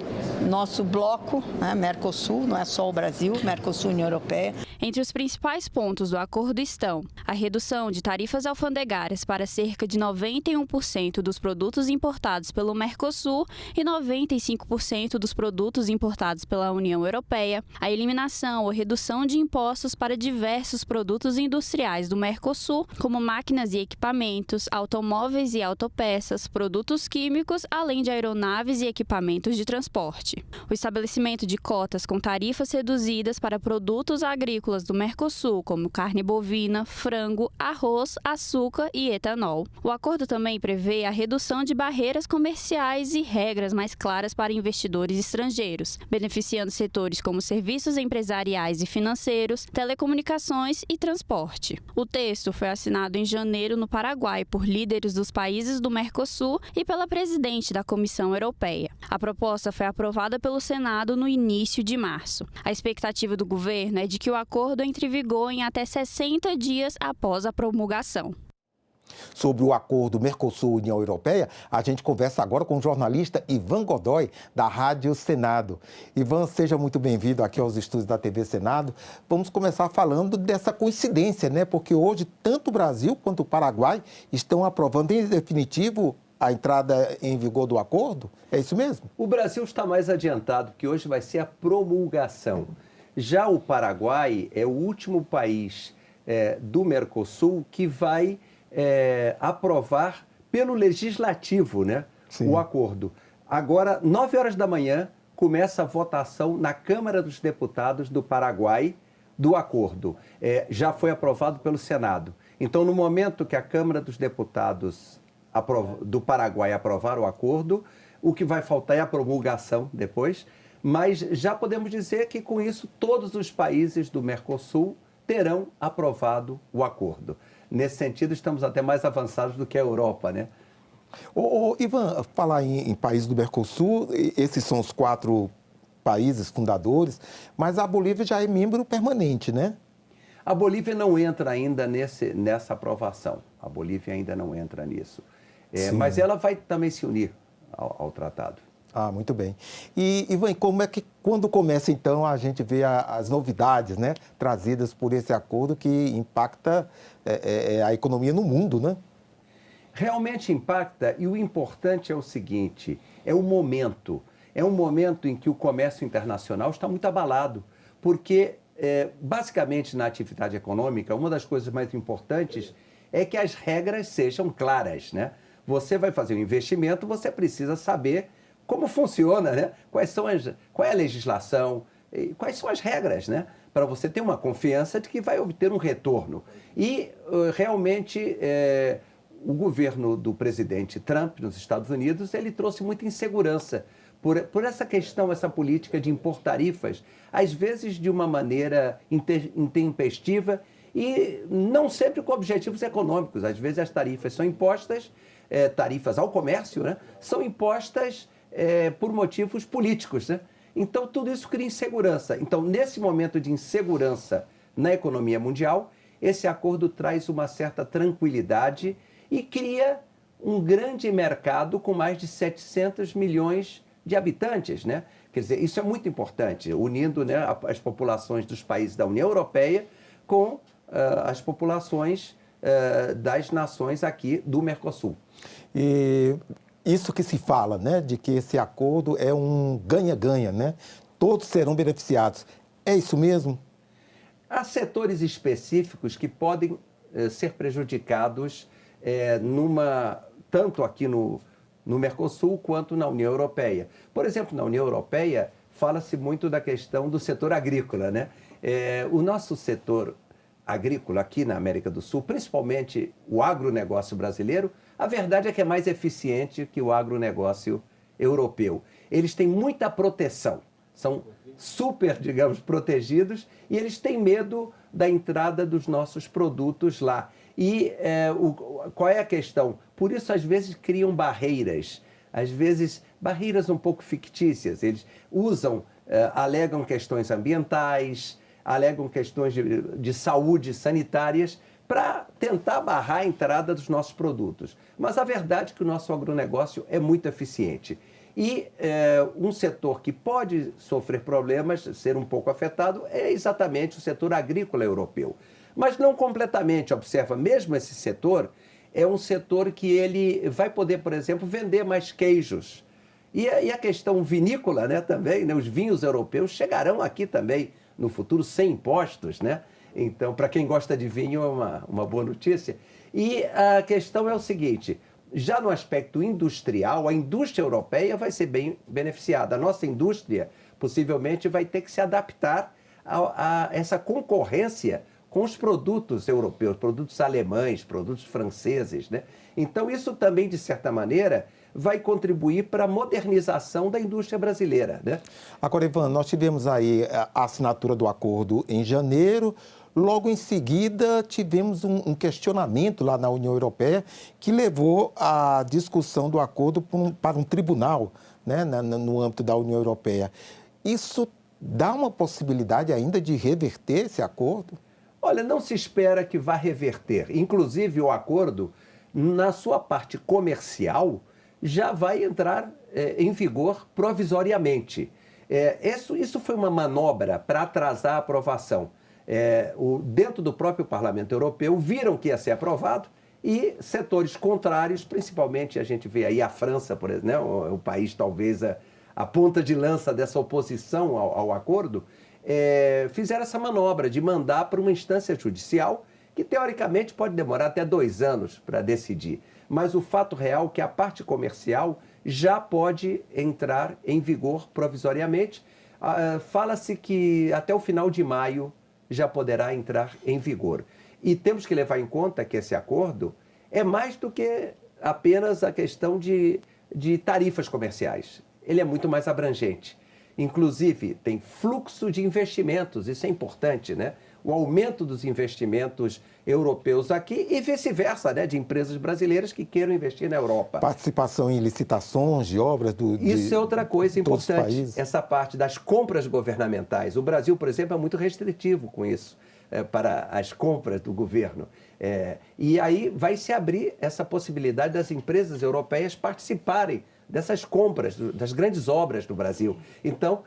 bloco, né, Mercosul, não é só o Brasil, Mercosul e União Europeia. Entre os principais pontos do acordo estão a redução de tarifas alfandegárias para cerca de 91% dos produtos importados pelo Mercosul e 95% dos produtos importados pela União Europeia, a eliminação ou redução de impostos para diversos produtos industriais do Mercosul, como máquinas e equipamentos, automóveis e autopeças, produtos químicos, além de aeronaves e equipamentos de transporte. O estabelecimento de cotas com tarifas reduzidas para produtos agrícolas do Mercosul, como carne bovina, frango, arroz, açúcar e etanol. O acordo também prevê a redução de barreiras comerciais e regras mais claras para investidores estrangeiros, beneficiando setores como serviços empresariais e financeiros, telecomunicações e transporte. O texto foi assinado em janeiro no Paraguai por líderes dos países do Mercosul e pela presidente da Comissão Europeia. A proposta foi aprovada pelo Senado no início de março. A expectativa do governo é de que o acordo entre em vigor em até 60 dias após a promulgação. Sobre o acordo Mercosul-União Europeia, a gente conversa agora com o jornalista Ivan Godoy, da Rádio Senado. Ivan, seja muito bem-vindo aqui aos estúdios da TV Senado. Vamos começar falando dessa coincidência, né? Porque hoje tanto o Brasil quanto o Paraguai estão aprovando em definitivo a entrada em vigor do acordo. É isso mesmo? O Brasil está mais adiantado, porque hoje vai ser a promulgação. Já o Paraguai é o último país do Mercosul que vai aprovar pelo legislativo, né, o acordo. Agora, 9 horas da manhã, começa a votação na Câmara dos Deputados do Paraguai do acordo. Já foi aprovado pelo Senado. Então, no momento que a Câmara dos Deputados do Paraguai aprovar o acordo, o que vai faltar é a promulgação depois. Mas já podemos dizer que, com isso, todos os países do Mercosul terão aprovado o acordo. Nesse sentido, estamos até mais avançados do que a Europa, né? Ivan, falar em países do Mercosul, esses são os 4 países fundadores, mas a Bolívia já é membro permanente, né? A Bolívia não entra ainda nessa aprovação. A Bolívia ainda não entra nisso. Mas ela vai também se unir ao tratado. Ah, muito bem. E, Ivan, como é que, quando começa, então, a gente vê as novidades, né, trazidas por esse acordo que impacta a economia no mundo, né? Realmente impacta, e o importante é o seguinte, é o momento. É um momento em que o comércio internacional está muito abalado, porque, basicamente, na atividade econômica, uma das coisas mais importantes é que as regras sejam claras, né? Você vai fazer um investimento, você precisa saber como funciona, né? Qual é a legislação, quais são as regras, né? Para você ter uma confiança de que vai obter um retorno. E realmente o governo do presidente Trump nos Estados Unidos, ele trouxe muita insegurança por essa questão, essa política de impor tarifas, às vezes de uma maneira intempestiva e não sempre com objetivos econômicos. Às vezes as tarifas são impostas, tarifas ao comércio, né? São impostas por motivos políticos, né? Então, tudo isso cria insegurança. Então, nesse momento de insegurança na economia mundial, esse acordo traz uma certa tranquilidade e cria um grande mercado com mais de 700 milhões de habitantes, né? Quer dizer, isso é muito importante, unindo, né, as populações dos países da União Europeia com as populações das nações aqui do Mercosul. E isso que se fala, né, de que esse acordo é um ganha-ganha, né? Todos serão beneficiados. É isso mesmo? Há setores específicos que podem ser prejudicados tanto aqui no Mercosul quanto na União Europeia. Por exemplo, na União Europeia, fala-se muito da questão do setor agrícola, né? O nosso setor agrícola aqui na América do Sul, principalmente o agronegócio brasileiro, a verdade é que é mais eficiente que o agronegócio europeu. Eles têm muita proteção, são super, digamos, protegidos e eles têm medo da entrada dos nossos produtos lá. E qual é a questão? Por isso, às vezes, criam barreiras, às vezes barreiras um pouco fictícias. Eles alegam questões ambientais, alegam questões de saúde sanitárias para tentar barrar a entrada dos nossos produtos. Mas a verdade é que o nosso agronegócio é muito eficiente. E um setor que pode sofrer problemas, ser um pouco afetado, é exatamente o setor agrícola europeu. Mas não completamente. Observa, mesmo esse setor é um setor que ele vai poder, por exemplo, vender mais queijos. E a questão vinícola, né, também, né, os vinhos europeus chegarão aqui também no futuro sem impostos, né? Então, para quem gosta de vinho, é uma boa notícia. E a questão é o seguinte, já no aspecto industrial, a indústria europeia vai ser bem beneficiada. A nossa indústria, possivelmente, vai ter que se adaptar a essa concorrência com os produtos europeus, produtos alemães, produtos franceses, né? Então, isso também, de certa maneira, vai contribuir para a modernização da indústria brasileira, né? Agora, Ivan, nós tivemos aí a assinatura do acordo em janeiro. Logo em seguida, tivemos um questionamento lá na União Europeia que levou a discussão do acordo para um tribunal, né, no âmbito da União Europeia. Isso dá uma possibilidade ainda de reverter esse acordo? Olha, não se espera que vá reverter. Inclusive, o acordo, na sua parte comercial, já vai entrar em vigor provisoriamente. Isso foi uma manobra para atrasar a aprovação. Dentro do próprio Parlamento Europeu, viram que ia ser aprovado e setores contrários, principalmente a gente vê aí a França, por exemplo, né, o país talvez a ponta de lança dessa oposição ao acordo, fizeram essa manobra de mandar para uma instância judicial que, teoricamente, pode demorar até 2 anos para decidir. Mas o fato real é que a parte comercial já pode entrar em vigor provisoriamente. Fala-se que até o final de maio já poderá entrar em vigor. E temos que levar em conta que esse acordo é mais do que apenas a questão de tarifas comerciais. Ele é muito mais abrangente. Inclusive, tem fluxo de investimentos, isso é importante, né? O aumento dos investimentos europeus aqui e vice-versa, né? De empresas brasileiras que queiram investir na Europa. Participação em licitações de obras Isso é outra coisa importante, essa parte das compras governamentais. O Brasil, por exemplo, é muito restritivo com isso, para as compras do governo. E aí vai se abrir essa possibilidade das empresas europeias participarem dessas compras, das grandes obras do Brasil. Então,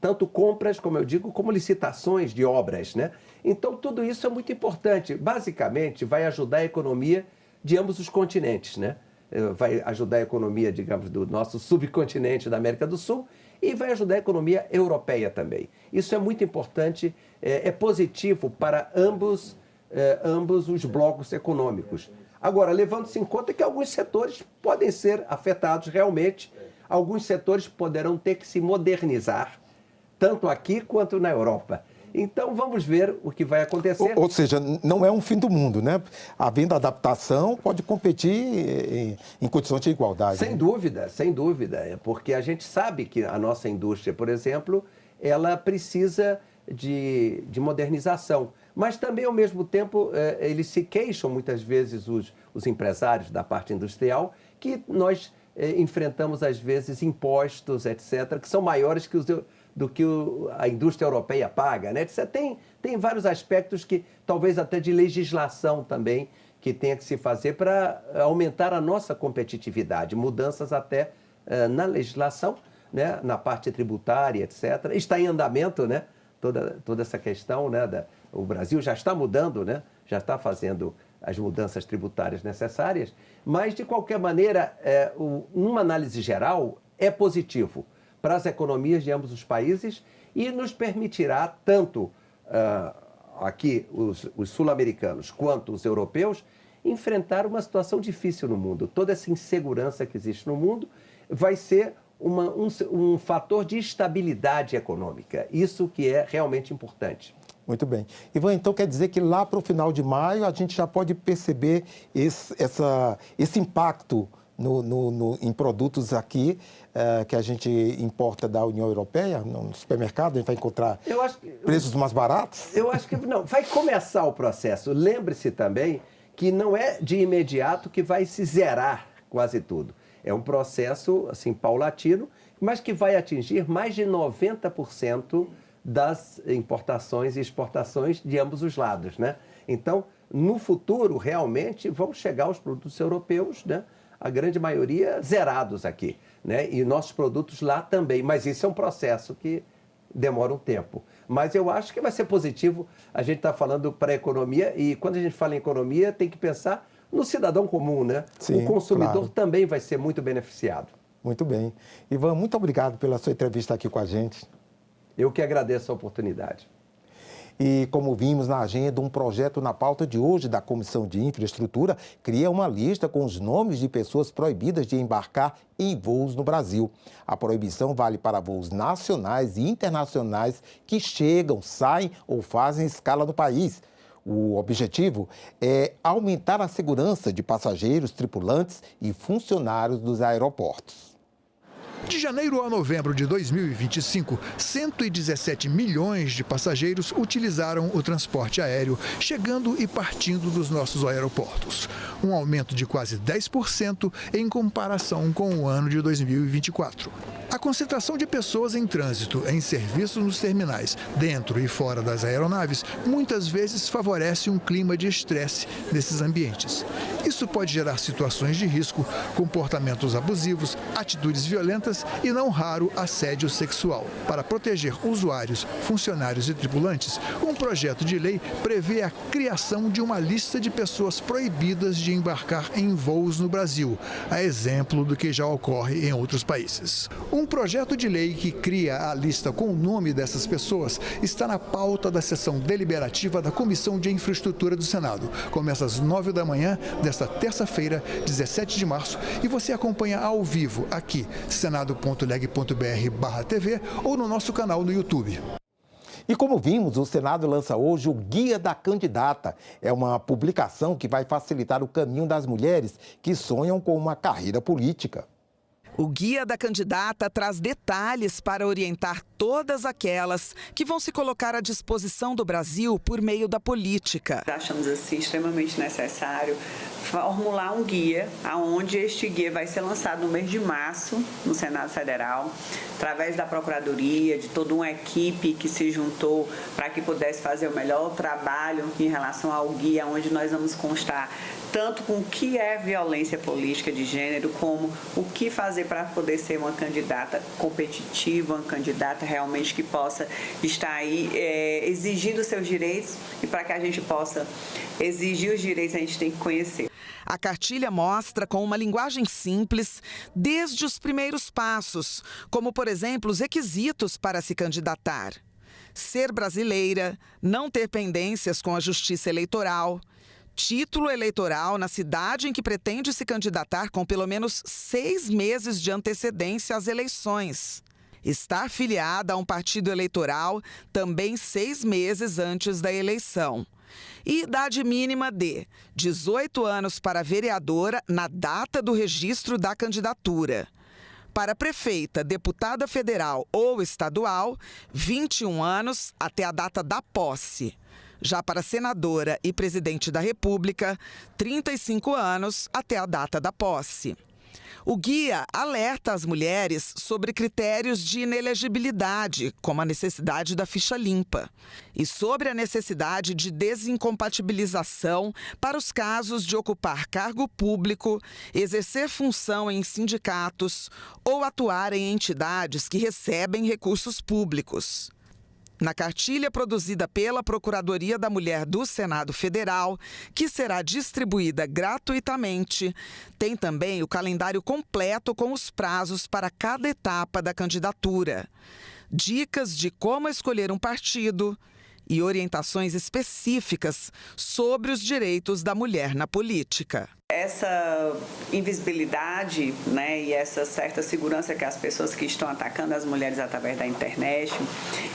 tanto compras, como eu digo, como licitações de obras, né? Então, tudo isso é muito importante. Basicamente, vai ajudar a economia de ambos os continentes, né? Vai ajudar a economia, digamos, do nosso subcontinente da América do Sul e vai ajudar a economia europeia também. Isso é muito importante, é positivo para ambos os blocos econômicos. Agora, levando-se em conta que alguns setores podem ser afetados realmente. alguns setores poderão ter que se modernizar, tanto aqui quanto na Europa. Então, vamos ver o que vai acontecer. Ou seja, não é um fim do mundo, né? Havendo adaptação, pode competir em condições de igualdade. Sem dúvida, sem dúvida. Porque a gente sabe que a nossa indústria, por exemplo, ela precisa de modernização. Mas também, ao mesmo tempo, eles se queixam, muitas vezes, os empresários da parte industrial, que nós enfrentamos, às vezes, impostos, etc., que são maiores do que a indústria europeia paga, né? Tem vários aspectos que, talvez até de legislação também, que tenha que se fazer para aumentar a nossa competitividade. Mudanças até na legislação, né? Na parte tributária, etc. Está em andamento, né? Toda essa questão, né? O Brasil já está mudando, né? Já está fazendo as mudanças tributárias necessárias, mas, de qualquer maneira, numa análise geral, é positivo para as economias de ambos os países e nos permitirá, tanto aqui os sul-americanos quanto os europeus, enfrentar uma situação difícil no mundo. Toda essa insegurança que existe no mundo vai ser um fator de estabilidade econômica. Isso que é realmente importante. Muito bem. Ivan, então quer dizer que lá para o final de maio a gente já pode perceber esse impacto em produtos aqui que a gente importa da União Europeia, no supermercado, a gente vai encontrar preços mais baratos? Eu acho que não. Vai começar o processo. Lembre-se também que não é de imediato que vai se zerar quase tudo. É um processo assim, paulatino, mas que vai atingir mais de 90% das importações e exportações de ambos os lados, né? Então, no futuro, realmente, vão chegar os produtos europeus, né? A grande maioria zerados aqui, né? E nossos produtos lá também. Mas isso é um processo que demora um tempo. Mas eu acho que vai ser positivo. A gente está falando para a economia e quando a gente fala em economia, tem que pensar no cidadão comum, né? Sim, o consumidor claro. Também vai ser muito beneficiado. Muito bem. Ivan, muito obrigado pela sua entrevista aqui com a gente. Eu que agradeço a oportunidade. E, como vimos na agenda, um projeto na pauta de hoje da Comissão de Infraestrutura cria uma lista com os nomes de pessoas proibidas de embarcar em voos no Brasil. A proibição vale para voos nacionais e internacionais que chegam, saem ou fazem escala no país. O objetivo é aumentar a segurança de passageiros, tripulantes e funcionários dos aeroportos. De janeiro a novembro de 2025, 117 milhões de passageiros utilizaram o transporte aéreo, chegando e partindo dos nossos aeroportos. Um aumento de quase 10% em comparação com o ano de 2024. A concentração de pessoas em trânsito, em serviço nos terminais, dentro e fora das aeronaves, muitas vezes favorece um clima de estresse nesses ambientes. Isso pode gerar situações de risco, comportamentos abusivos, atitudes violentas e, não raro, assédio sexual. Para proteger usuários, funcionários e tripulantes, um projeto de lei prevê a criação de uma lista de pessoas proibidas de embarcar em voos no Brasil, a exemplo do que já ocorre em outros países. Um projeto de lei que cria a lista com o nome dessas pessoas está na pauta da sessão deliberativa da Comissão de Infraestrutura do Senado. Começa às 9 da manhã desta terça-feira, 17 de março, e você acompanha ao vivo aqui, senado.leg.br/TV ou no nosso canal no YouTube. E como vimos, o Senado lança hoje o Guia da Candidata. É uma publicação que vai facilitar o caminho das mulheres que sonham com uma carreira política. O Guia da Candidata traz detalhes para orientar todas aquelas que vão se colocar à disposição do Brasil por meio da política. Achamos assim extremamente necessário formular um guia, onde este guia vai ser lançado no mês de março no Senado Federal, através da Procuradoria, de toda uma equipe que se juntou para que pudesse fazer o melhor trabalho em relação ao guia, onde nós vamos constar tanto com o que é violência política de gênero, como o que fazer para poder ser uma candidata competitiva, uma candidata realmente que possa estar aí exigindo seus direitos, e para que a gente possa exigir os direitos a gente tem que conhecer. A cartilha mostra com uma linguagem simples desde os primeiros passos, como, por exemplo, os requisitos para se candidatar. Ser brasileira, não ter pendências com a justiça eleitoral, título eleitoral na cidade em que pretende se candidatar com pelo menos 6 meses de antecedência às eleições. Estar filiada a um partido eleitoral também 6 meses antes da eleição. E idade mínima de 18 anos para vereadora na data do registro da candidatura. Para prefeita, deputada federal ou estadual, 21 anos até a data da posse. Já para senadora e presidente da República, 35 anos até a data da posse. O guia alerta as mulheres sobre critérios de inelegibilidade, como a necessidade da ficha limpa, e sobre a necessidade de desincompatibilização para os casos de ocupar cargo público, exercer função em sindicatos ou atuar em entidades que recebem recursos públicos. Na cartilha produzida pela Procuradoria da Mulher do Senado Federal, que será distribuída gratuitamente, tem também o calendário completo com os prazos para cada etapa da candidatura, dicas de como escolher um partido e orientações específicas sobre os direitos da mulher na política. Essa invisibilidade, né, e essa certa segurança que as pessoas que estão atacando as mulheres através da internet,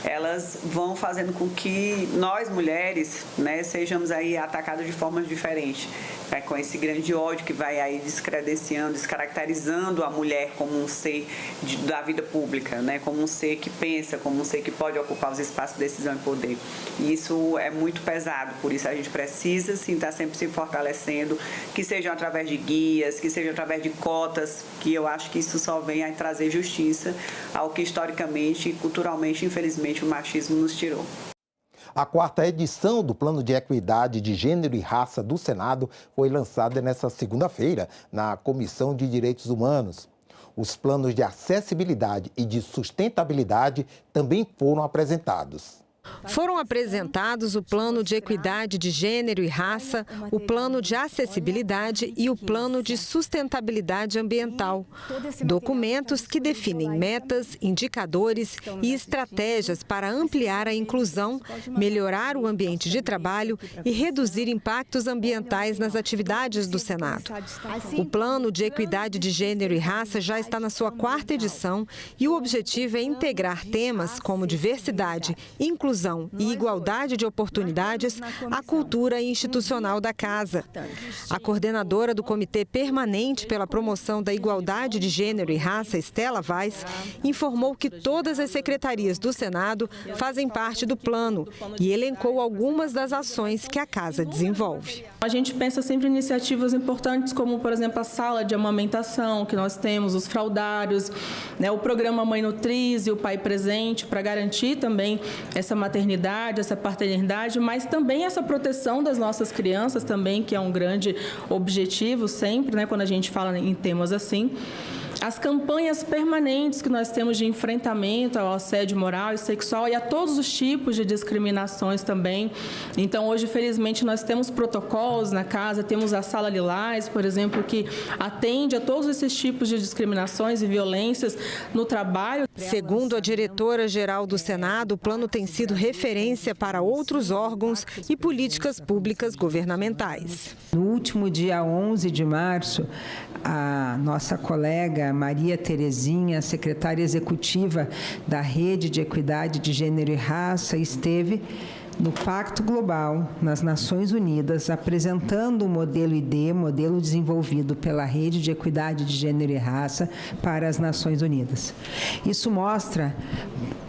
elas vão fazendo com que nós mulheres, né, sejamos aí atacadas de formas diferentes, né, com esse grande ódio que vai aí descredenciando, descaracterizando a mulher como um ser da vida pública, né, como um ser que pensa, como um ser que pode ocupar os espaços de decisão e poder. E isso é muito pesado, por isso a gente precisa sim estar sempre se fortalecendo, que seja através de guias, que seja através de cotas, que eu acho que isso só vem a trazer justiça ao que historicamente e culturalmente, infelizmente, o machismo nos tirou. A 4ª edição do Plano de Equidade de Gênero e Raça do Senado foi lançada nesta segunda-feira na Comissão de Direitos Humanos. Os planos de acessibilidade e de sustentabilidade também foram apresentados. Foram apresentados o Plano de Equidade de Gênero e Raça, o Plano de Acessibilidade e o Plano de Sustentabilidade Ambiental. Documentos que definem metas, indicadores e estratégias para ampliar a inclusão, melhorar o ambiente de trabalho e reduzir impactos ambientais nas atividades do Senado. O Plano de Equidade de Gênero e Raça já está na sua 4ª edição e o objetivo é integrar temas como diversidade, inclusão e igualdade de oportunidades à cultura institucional da Casa. A coordenadora do Comitê Permanente pela Promoção da Igualdade de Gênero e Raça, Estela Vaz, informou que todas as secretarias do Senado fazem parte do plano e elencou algumas das ações que a Casa desenvolve. A gente pensa sempre em iniciativas importantes como, por exemplo, a sala de amamentação que nós temos, os fraldários, né, o programa Mãe Nutriz e o Pai Presente, para garantir também essa maternidade, essa paternidade, mas também essa proteção das nossas crianças também, que é um grande objetivo sempre, né, quando a gente fala em temas assim. As campanhas permanentes que nós temos de enfrentamento ao assédio moral e sexual e a todos os tipos de discriminações também. Então, hoje, felizmente, nós temos protocolos na casa, temos a Sala Lilás, por exemplo, que atende a todos esses tipos de discriminações e violências no trabalho. Segundo a diretora-geral do Senado, o plano tem sido referência para outros órgãos e políticas públicas governamentais. No último dia 11 de março, a nossa colega Maria Terezinha, secretária executiva da Rede de Equidade de Gênero e Raça, esteve no Pacto Global, nas Nações Unidas, apresentando o modelo ID, modelo desenvolvido pela Rede de Equidade de Gênero e Raça para as Nações Unidas. Isso mostra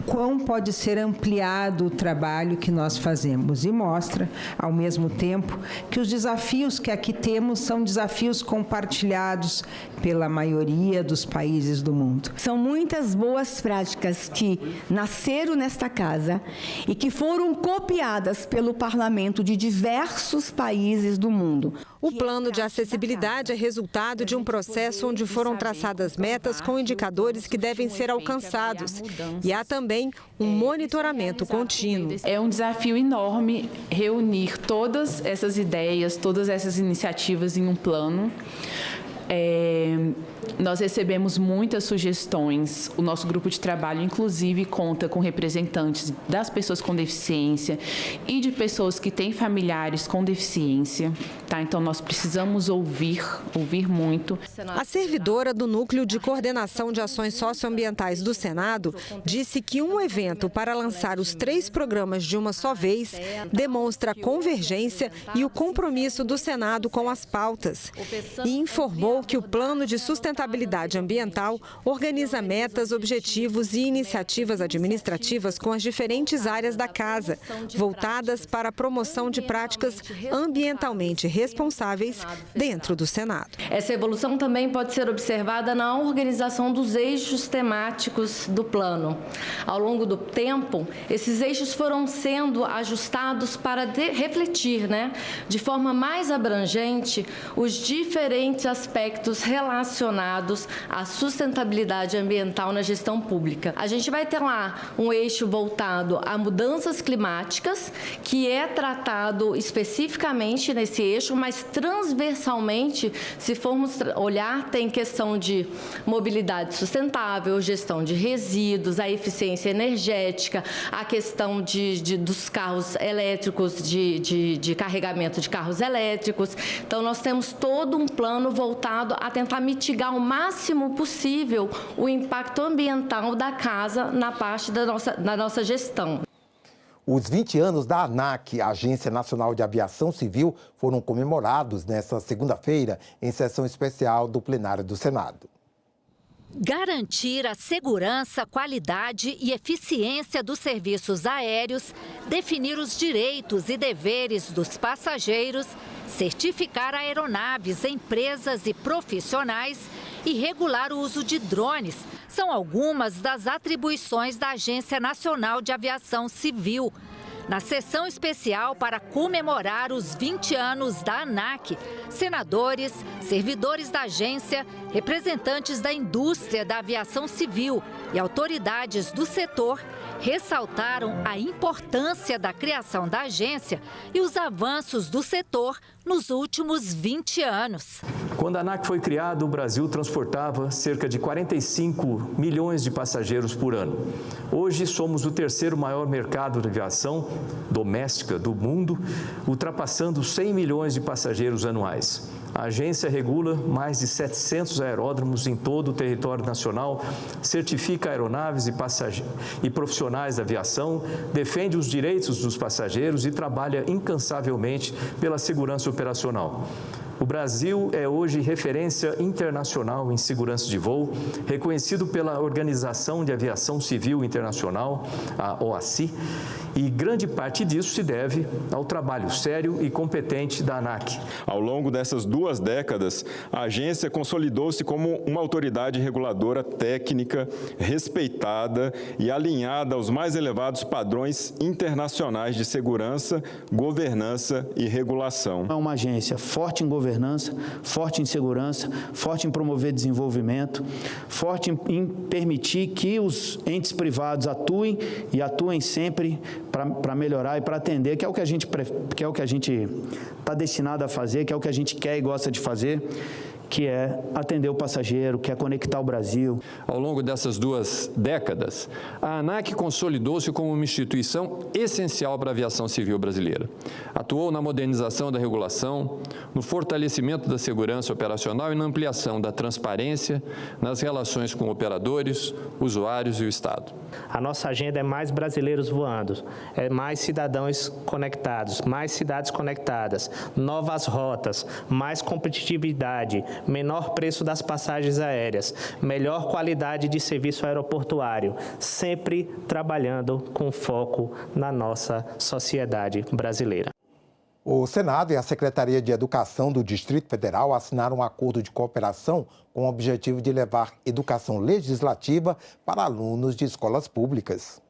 quão pode ser ampliado o trabalho que nós fazemos e mostra, ao mesmo tempo, que os desafios que aqui temos são desafios compartilhados pela maioria dos países do mundo. São muitas boas práticas que nasceram nesta casa e que foram copiadas pelo parlamento de diversos países do mundo. O plano de acessibilidade é resultado de um processo onde foram traçadas metas com indicadores que devem ser alcançados. E há também um monitoramento contínuo. É um desafio enorme reunir todas essas ideias, todas essas iniciativas em um plano. Nós recebemos muitas sugestões. O nosso grupo de trabalho, inclusive, conta com representantes das pessoas com deficiência e de pessoas que têm familiares com deficiência. Tá? Então, nós precisamos ouvir muito. A servidora do Núcleo de Coordenação de Ações Socioambientais do Senado disse que um evento para lançar os 3 programas de uma só vez demonstra a convergência e o compromisso do Senado com as pautas. E informou que o Plano de Sustentabilidade Ambiental organiza metas, objetivos e iniciativas administrativas com as diferentes áreas da Casa, voltadas para a promoção de práticas ambientalmente responsáveis dentro do Senado. Essa evolução também pode ser observada na organização dos eixos temáticos do plano. Ao longo do tempo, esses eixos foram sendo ajustados para refletir, de forma mais abrangente, os diferentes aspectos relacionados à sustentabilidade ambiental na gestão pública. A gente vai ter lá um eixo voltado a mudanças climáticas, que é tratado especificamente nesse eixo, mas transversalmente, se formos olhar, tem questão de mobilidade sustentável, gestão de resíduos, a eficiência energética, a questão dos carros elétricos, de carregamento de carros elétricos. Então, nós temos todo um plano voltado a tentar mitigar o máximo possível o impacto ambiental da casa na parte da nossa gestão. Os 20 anos da ANAC, Agência Nacional de Aviação Civil, foram comemorados nesta segunda-feira em sessão especial do plenário do Senado. Garantir a segurança, qualidade e eficiência dos serviços aéreos, definir os direitos e deveres dos passageiros, certificar aeronaves, empresas e profissionais e regular o uso de drones são algumas das atribuições da Agência Nacional de Aviação Civil. Na sessão especial para comemorar os 20 anos da ANAC, senadores, servidores da agência, representantes da indústria da aviação civil e autoridades do setor ressaltaram a importância da criação da agência e os avanços do setor nos últimos 20 anos. Quando a ANAC foi criada, o Brasil transportava cerca de 45 milhões de passageiros por ano. Hoje somos o 3º maior mercado de aviação doméstica do mundo, ultrapassando 100 milhões de passageiros anuais. A agência regula mais de 700 aeródromos em todo o território nacional, certifica aeronaves e profissionais da aviação, defende os direitos dos passageiros e trabalha incansavelmente pela segurança operacional. O Brasil é hoje referência internacional em segurança de voo, reconhecido pela Organização de Aviação Civil Internacional, a OACI, e grande parte disso se deve ao trabalho sério e competente da ANAC. Ao longo dessas 2 décadas, a agência consolidou-se como uma autoridade reguladora técnica, respeitada e alinhada aos mais elevados padrões internacionais de segurança, governança e regulação. É uma agência forte em governança, forte em segurança, forte em promover desenvolvimento, forte em permitir que os entes privados atuem sempre para melhorar e para atender, que é o que a gente está destinado a fazer, que é o que a gente quer e gosta de fazer, que é atender o passageiro, que é conectar o Brasil. Ao longo dessas 2 décadas, a ANAC consolidou-se como uma instituição essencial para a aviação civil brasileira. Atuou na modernização da regulação, no fortalecimento da segurança operacional e na ampliação da transparência nas relações com operadores, usuários e o Estado. A nossa agenda é mais brasileiros voando, é mais cidadãos conectados, mais cidades conectadas, novas rotas, mais competitividade, menor preço das passagens aéreas, melhor qualidade de serviço aeroportuário, sempre trabalhando com foco na nossa sociedade brasileira. O Senado e a Secretaria de Educação do Distrito Federal assinaram um acordo de cooperação com o objetivo de levar educação legislativa para alunos de escolas públicas.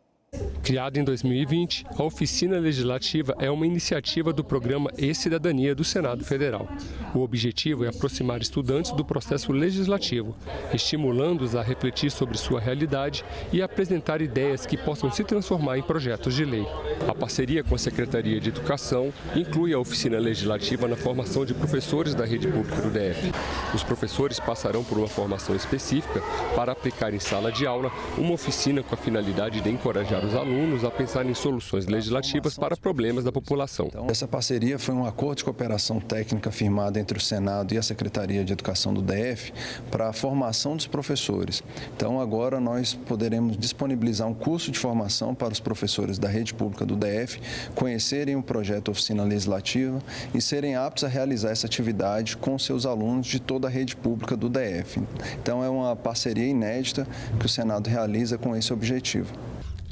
Criada em 2020, a Oficina Legislativa é uma iniciativa do programa E-Cidadania do Senado Federal. O objetivo é aproximar estudantes do processo legislativo, estimulando-os a refletir sobre sua realidade e apresentar ideias que possam se transformar em projetos de lei. A parceria com a Secretaria de Educação inclui a Oficina Legislativa na formação de professores da rede pública do DF. Os professores passarão por uma formação específica para aplicar em sala de aula uma oficina com a finalidade de encorajar os alunos a pensar em soluções legislativas para problemas da população. Essa parceria foi um acordo de cooperação técnica firmado entre o Senado e a Secretaria de Educação do DF para a formação dos professores. Então, agora nós poderemos disponibilizar um curso de formação para os professores da rede pública do DF conhecerem o projeto Oficina Legislativa e serem aptos a realizar essa atividade com seus alunos de toda a rede pública do DF. Então, é uma parceria inédita que o Senado realiza com esse objetivo.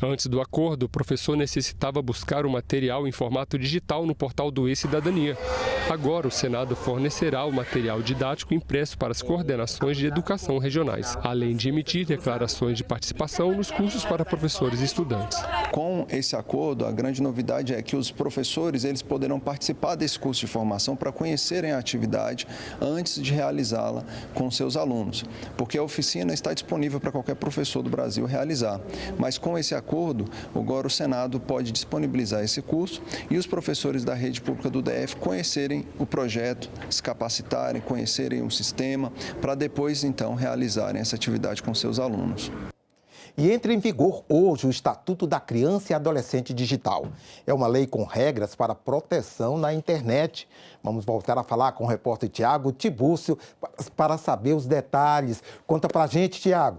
Antes do acordo, o professor necessitava buscar o material em formato digital no portal do E-Cidadania. Agora, o Senado fornecerá o material didático impresso para as coordenações de educação regionais, além de emitir declarações de participação nos cursos para professores e estudantes. Com esse acordo, a grande novidade é que os professores eles poderão participar desse curso de formação para conhecerem a atividade antes de realizá-la com seus alunos, porque a oficina está disponível para qualquer professor do Brasil realizar. Mas com esse acordo, agora o Senado pode disponibilizar esse curso e os professores da rede pública do DF conhecerem o projeto, se capacitarem, conhecerem o sistema, para depois, então, realizarem essa atividade com seus alunos. E entra em vigor hoje o Estatuto da Criança e Adolescente Digital. É uma lei com regras para proteção na internet. Vamos voltar a falar com o repórter Tiago Tibúcio para saber os detalhes. Conta pra gente, Tiago.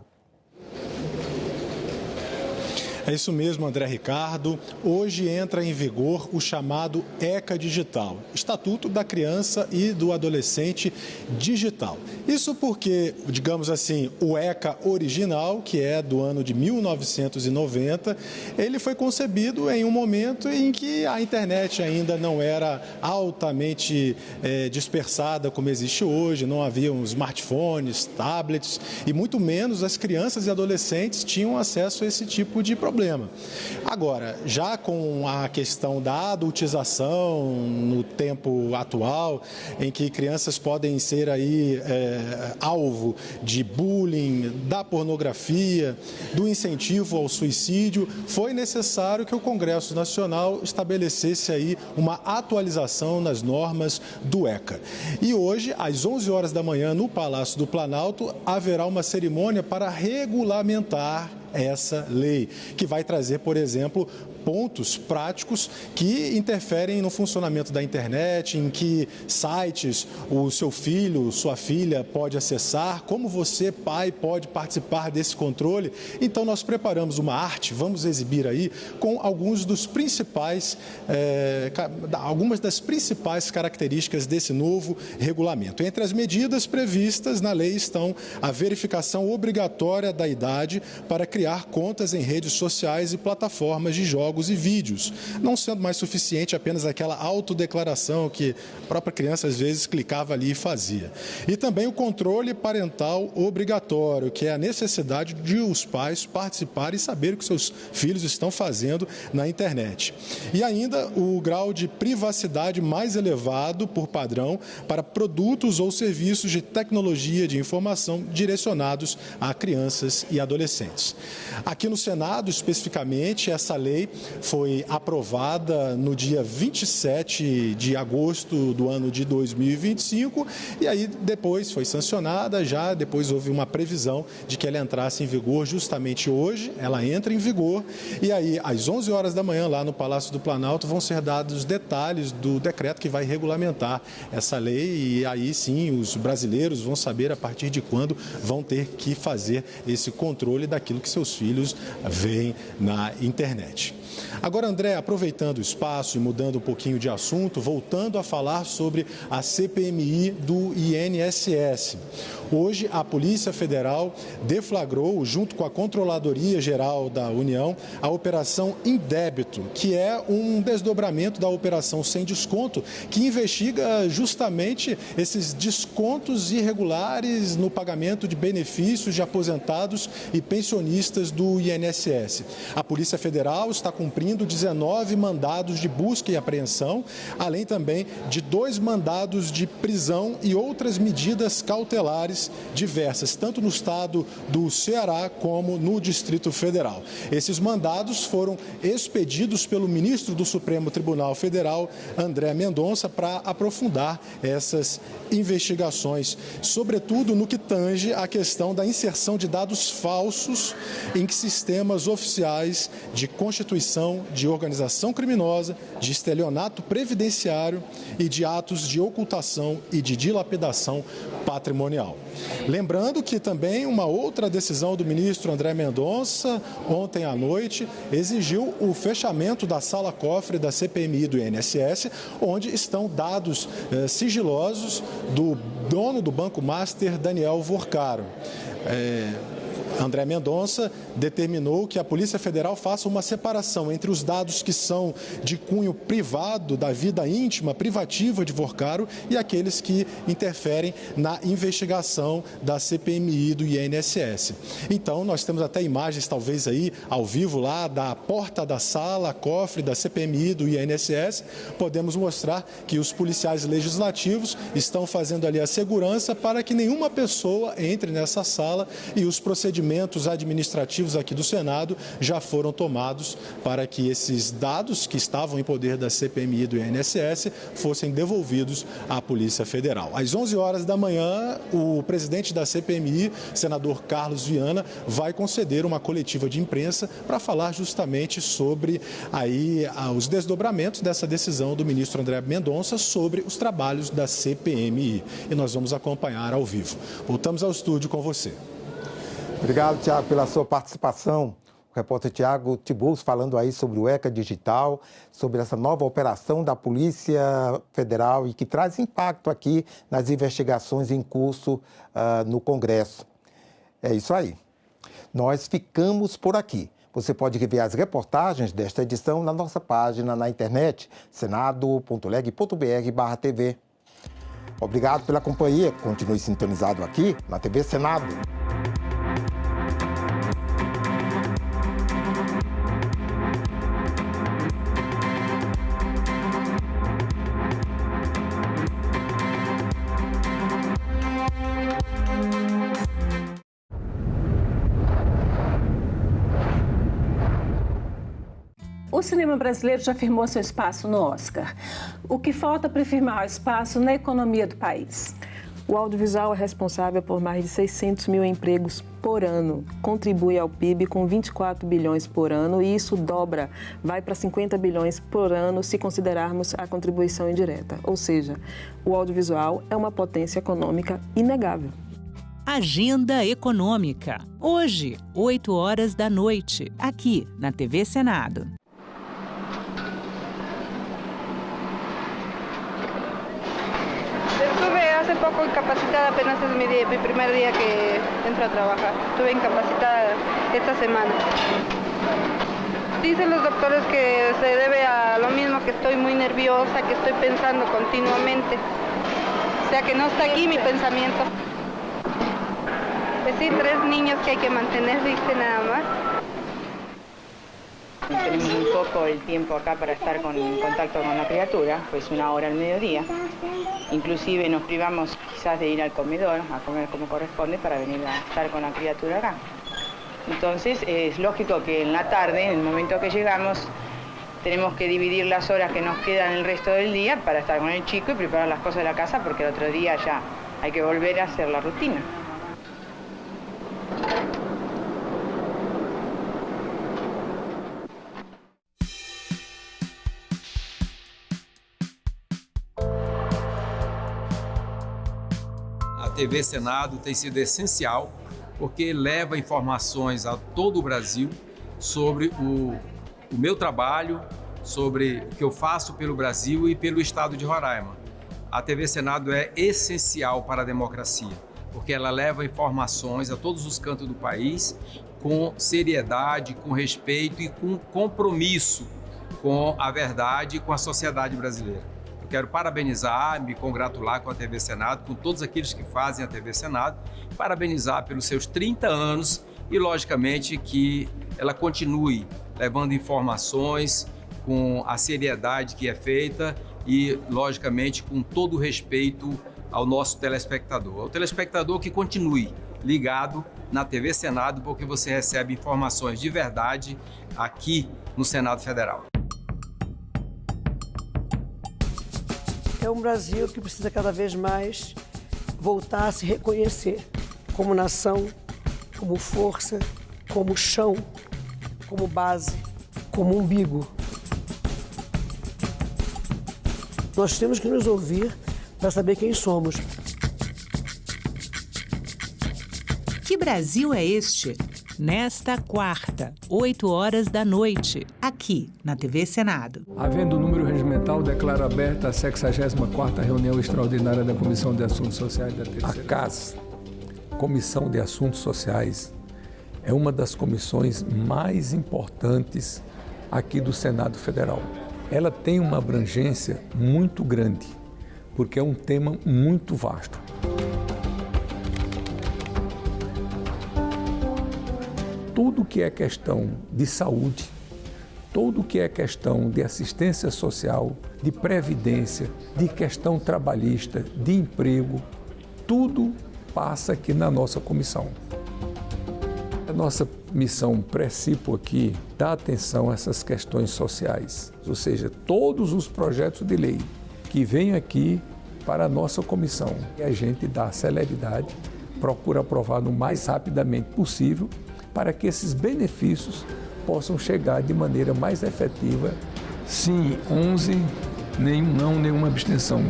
É isso mesmo, André Ricardo. Hoje entra em vigor o chamado ECA Digital, Estatuto da Criança e do Adolescente Digital. Isso porque, digamos assim, o ECA original, que é do ano de 1990, ele foi concebido em um momento em que a internet ainda não era altamente dispersada como existe hoje, não haviam smartphones, tablets e muito menos as crianças e adolescentes tinham acesso a esse tipo de problema. Agora, já com a questão da adultização no tempo atual, em que crianças podem ser aí alvo de bullying, da pornografia, do incentivo ao suicídio, foi necessário que o Congresso Nacional estabelecesse aí uma atualização nas normas do ECA. E hoje, às 11 horas da manhã, no Palácio do Planalto, haverá uma cerimônia para regulamentar essa lei, que vai trazer, por exemplo, pontos práticos que interferem no funcionamento da internet, em que sites o seu filho, sua filha pode acessar, como você, pai, pode participar desse controle. Então, nós preparamos uma arte, vamos exibir aí, com algumas das principais características desse novo regulamento. Entre as medidas previstas na lei estão a verificação obrigatória da idade para criar contas em redes sociais e plataformas de jogos e vídeos, não sendo mais suficiente apenas aquela autodeclaração que a própria criança às vezes clicava ali e fazia. E também o controle parental obrigatório, que é a necessidade de os pais participarem e saber o que seus filhos estão fazendo na internet. E ainda o grau de privacidade mais elevado por padrão para produtos ou serviços de tecnologia de informação direcionados a crianças e adolescentes. Aqui no Senado, especificamente, essa lei foi aprovada no dia 27 de agosto do ano de 2025 e aí depois foi sancionada, depois houve uma previsão de que ela entrasse em vigor justamente hoje, ela entra em vigor e aí às 11 horas da manhã lá no Palácio do Planalto vão ser dados os detalhes do decreto que vai regulamentar essa lei e aí sim os brasileiros vão saber a partir de quando vão ter que fazer esse controle daquilo que seus filhos veem na internet. Agora, André, aproveitando o espaço e mudando um pouquinho de assunto, voltando a falar sobre a CPMI do INSS. Hoje, a Polícia Federal deflagrou, junto com a Controladoria Geral da União, a Operação Indébito, que é um desdobramento da Operação Sem Desconto, que investiga justamente esses descontos irregulares no pagamento de benefícios de aposentados e pensionistas do INSS. A Polícia Federal está cumprindo 19 mandados de busca e apreensão, além também de 2 mandados de prisão e outras medidas cautelares diversas, tanto no estado do Ceará como no Distrito Federal. Esses mandados foram expedidos pelo ministro do Supremo Tribunal Federal, André Mendonça, para aprofundar essas investigações, sobretudo no que tange à questão da inserção de dados falsos em sistemas oficiais de constituição de organização criminosa, de estelionato previdenciário e de atos de ocultação e de dilapidação patrimonial. Lembrando que também uma outra decisão do ministro André Mendonça, ontem à noite, exigiu o fechamento da sala cofre da CPMI do INSS, onde estão dados sigilosos do dono do Banco Master, Daniel Vorcaro. André Mendonça determinou que a Polícia Federal faça uma separação entre os dados que são de cunho privado, da vida íntima, privativa de Vorcaro, e aqueles que interferem na investigação da CPMI do INSS. Então, nós temos até imagens, talvez aí, ao vivo lá, da porta da sala, cofre da CPMI do INSS. Podemos mostrar que os policiais legislativos estão fazendo ali a segurança para que nenhuma pessoa entre nessa sala, e os procedimentos administrativos aqui do Senado já foram tomados para que esses dados que estavam em poder da CPMI do INSS fossem devolvidos à Polícia Federal. Às 11 horas da manhã, o presidente da CPMI, senador Carlos Viana, vai conceder uma coletiva de imprensa para falar justamente sobre aí os desdobramentos dessa decisão do ministro André Mendonça sobre os trabalhos da CPMI. E nós vamos acompanhar ao vivo. Voltamos ao estúdio com você. Obrigado, Tiago, pela sua participação. O repórter Tiago Tiburcio falando aí sobre o ECA Digital, sobre essa nova operação da Polícia Federal e que traz impacto aqui nas investigações em curso no Congresso. É isso aí. Nós ficamos por aqui. Você pode rever as reportagens desta edição na nossa página na internet, senado.leg.br/TV. Obrigado pela companhia. Continue sintonizado aqui na TV Senado. O cinema brasileiro já firmou seu espaço no Oscar. O que falta para firmar o espaço na economia do país? O audiovisual é responsável por mais de 600 mil empregos por ano, contribui ao PIB com 24 bilhões por ano e isso dobra, vai para 50 bilhões por ano se considerarmos a contribuição indireta. Ou seja, o audiovisual é uma potência econômica inegável. Agenda Econômica. Hoje, 8 horas da noite, aqui na TV Senado. Hace poco incapacitada, apenas es mi primer día que entro a trabajar. Estuve incapacitada esta semana. Dicen los doctores que se debe a lo mismo, que estoy muy nerviosa, que estoy pensando continuamente. O sea que no está aquí mi pensamiento. Pues sí, 3 niños que hay que mantener, dice nada más. Tenemos muy poco el tiempo acá para estar en contacto con la criatura, pues 1 hora al mediodía. Inclusive nos privamos quizás de ir al comedor a comer como corresponde para venir a estar con la criatura acá. Entonces es lógico que en la tarde, en el momento que llegamos, tenemos que dividir las horas que nos quedan el resto del día para estar con el chico y preparar las cosas de la casa porque el otro día ya hay que volver a hacer la rutina. A TV Senado tem sido essencial porque leva informações a todo o Brasil sobre o o meu trabalho, sobre o que eu faço pelo Brasil e pelo estado de Roraima. A TV Senado é essencial para a democracia, porque ela leva informações a todos os cantos do país com seriedade, com respeito e com compromisso com a verdade e com a sociedade brasileira. Eu quero parabenizar, me congratular com a TV Senado, com todos aqueles que fazem a TV Senado, parabenizar pelos seus 30 anos e, logicamente, que ela continue levando informações com a seriedade que é feita e, logicamente, com todo o respeito ao nosso telespectador. Ao telespectador que continue ligado na TV Senado, porque você recebe informações de verdade aqui no Senado Federal. É um Brasil que precisa cada vez mais voltar a se reconhecer como nação, como força, como chão, como base, como umbigo. Nós temos que nos ouvir para saber quem somos. Que Brasil é este? Nesta quarta, 8 horas da noite, aqui na TV Senado. Havendo o número regimental, declaro aberta a 64ª reunião extraordinária da Comissão de Assuntos Sociais da Terceira. A CAS, Comissão de Assuntos Sociais, é uma das comissões mais importantes aqui do Senado Federal. Ela tem uma abrangência muito grande, porque é um tema muito vasto. Tudo que é questão de saúde, tudo que é questão de assistência social, de previdência, de questão trabalhista, de emprego, tudo passa aqui na nossa comissão. A nossa missão Precipo aqui dá atenção a essas questões sociais, ou seja, todos os projetos de lei que vêm aqui para a nossa comissão. E a gente dá celeridade, procura aprovar no mais rapidamente possível, para que esses benefícios possam chegar de maneira mais efetiva. Sim, 11, nenhum não, nenhuma abstenção.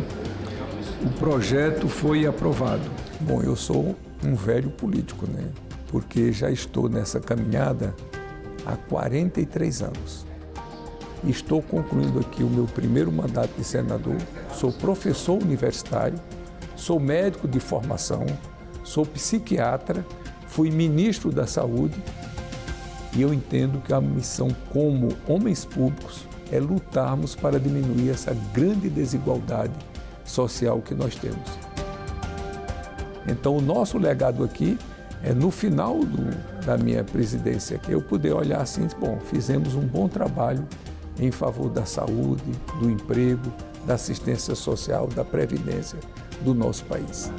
O projeto foi aprovado. Bom, eu sou um velho político, né? Porque já estou nessa caminhada há 43 anos. Estou concluindo aqui o meu primeiro mandato de senador, sou professor universitário, sou médico de formação, sou psiquiatra, fui ministro da Saúde e eu entendo que a missão como homens públicos é lutarmos para diminuir essa grande desigualdade social que nós temos. Então, o nosso legado aqui é no final da minha presidência, que eu poder olhar assim, bom, fizemos um bom trabalho em favor da saúde, do emprego, da assistência social, da previdência do nosso país.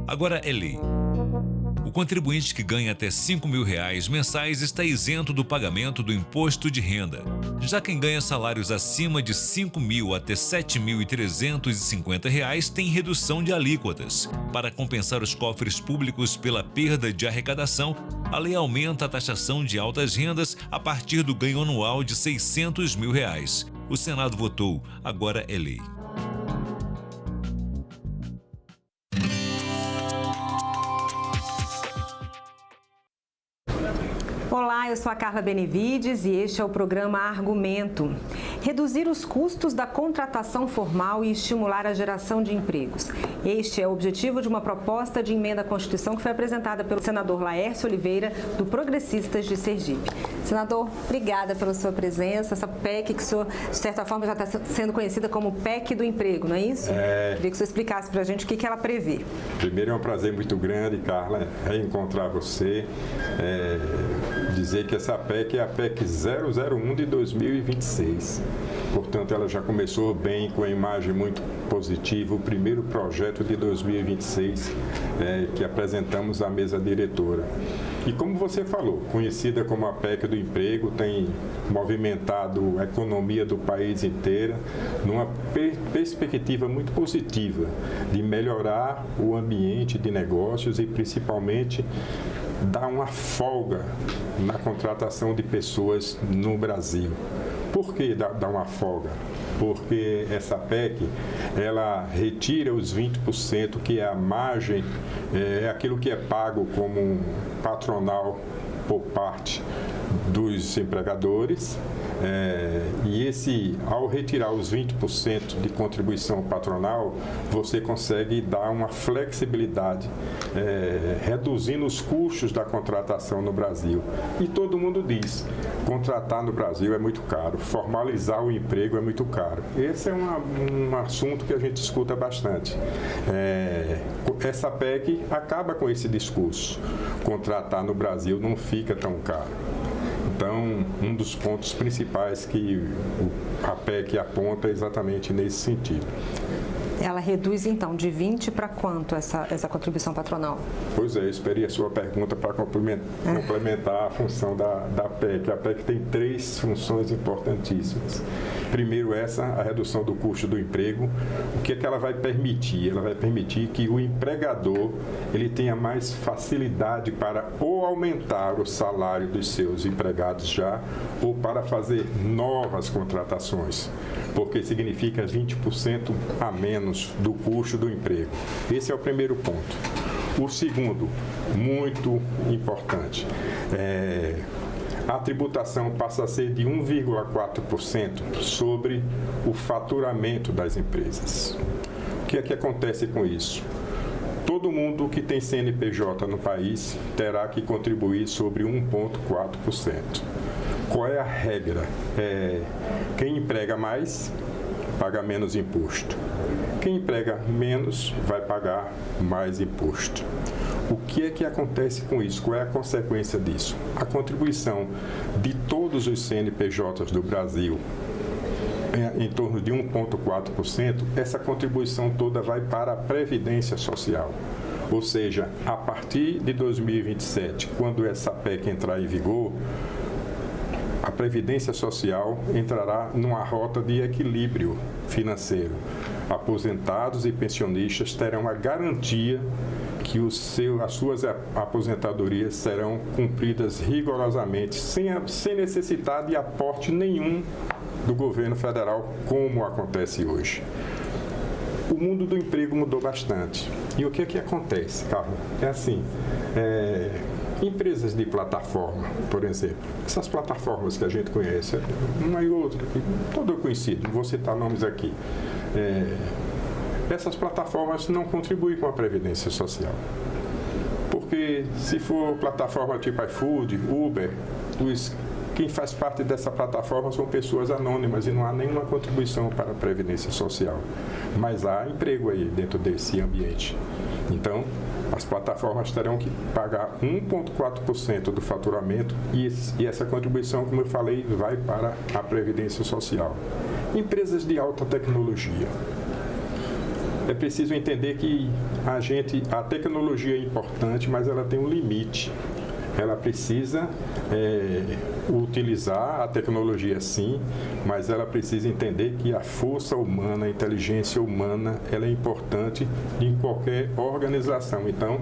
Agora é lei. O contribuinte que ganha até R$ 5.000 mensais está isento do pagamento do imposto de renda. Já quem ganha salários acima de R$ 5.000 até R$ 7.350 tem redução de alíquotas. Para compensar os cofres públicos pela perda de arrecadação, a lei aumenta a taxação de altas rendas a partir do ganho anual de R$ 600 mil. O Senado votou, agora é lei. Olá, eu sou a Carla Benevides e este é o programa Argumento. Reduzir os custos da contratação formal e estimular a geração de empregos. Este é o objetivo de uma proposta de emenda à Constituição que foi apresentada pelo senador Laércio Oliveira, do Progressistas de Sergipe. Senador, obrigada pela sua presença. Essa PEC que o senhor, de certa forma, já está sendo conhecida como PEC do emprego, não é isso? Queria que o senhor explicasse para a gente o que ela prevê. Primeiro, é um prazer muito grande, Carla, reencontrar você. Dizer que essa PEC é a PEC 001 de 2026. Portanto, ela já começou bem, com a imagem muito positiva, o primeiro projeto de 2026 que apresentamos à mesa diretora. E como você falou, conhecida como a PEC do emprego, tem movimentado a economia do país inteira numa perspectiva muito positiva de melhorar o ambiente de negócios e principalmente dar uma folga na contratação de pessoas no Brasil. Por que dá uma folga? Porque essa PEC, ela retira os 20%, que é a margem, é aquilo que é pago como patronal por parte dos empregadores, e ao retirar os 20% de contribuição patronal, você consegue dar uma flexibilidade, reduzindo os custos da contratação no Brasil. E todo mundo diz, contratar no Brasil é muito caro, formalizar o emprego é muito caro. Esse é um assunto que a gente escuta bastante. Essa PEC acaba com esse discurso. Contratar no Brasil não fica tão caro. Então, um dos pontos principais que a PEC aponta é exatamente nesse sentido. Ela reduz, então, de 20 para quanto essa contribuição patronal? Pois é, eu esperei a sua pergunta para complementar a função da PEC. A PEC tem 3 funções importantíssimas. Primeiro, a redução do custo do emprego. O que é que ela vai permitir? Ela vai permitir que o empregador ele tenha mais facilidade para ou aumentar o salário dos seus empregados já, ou para fazer novas contratações, porque significa 20% a menos do custo do emprego. Esse é o primeiro ponto. O segundo, muito importante, a tributação passa a ser de 1,4% sobre o faturamento das empresas. O que é que acontece com isso? Todo mundo que tem CNPJ no país terá que contribuir sobre 1,4%. Qual é a regra? Quem emprega mais, paga menos imposto. Quem emprega menos, vai pagar mais imposto. O que é que acontece com isso? Qual é a consequência disso? A contribuição de todos os CNPJs do Brasil, em torno de 1,4%, essa contribuição toda vai para a Previdência Social. Ou seja, a partir de 2027, quando essa PEC entrar em vigor, a Previdência Social entrará numa rota de equilíbrio financeiro. Aposentados e pensionistas terão a garantia que as suas aposentadorias serão cumpridas rigorosamente, sem necessidade de aporte nenhum do governo federal, como acontece hoje. O mundo do emprego mudou bastante. E o que é que acontece, Carlos? É assim, empresas de plataforma, por exemplo, essas plataformas que a gente conhece, uma e outra, todo conhecido, não vou citar nomes aqui. Essas plataformas não contribuem com a Previdência Social. Porque se for plataforma tipo iFood, Uber, quem faz parte dessa plataforma são pessoas anônimas e não há nenhuma contribuição para a Previdência Social. Mas há emprego aí dentro desse ambiente. Então, as plataformas terão que pagar 1,4% do faturamento e essa contribuição, como eu falei, vai para a Previdência Social. Empresas de alta tecnologia. É preciso entender que a tecnologia é importante, mas ela tem um limite. Ela precisa utilizar a tecnologia sim, mas ela precisa entender que a força humana, a inteligência humana, ela é importante em qualquer organização. Então,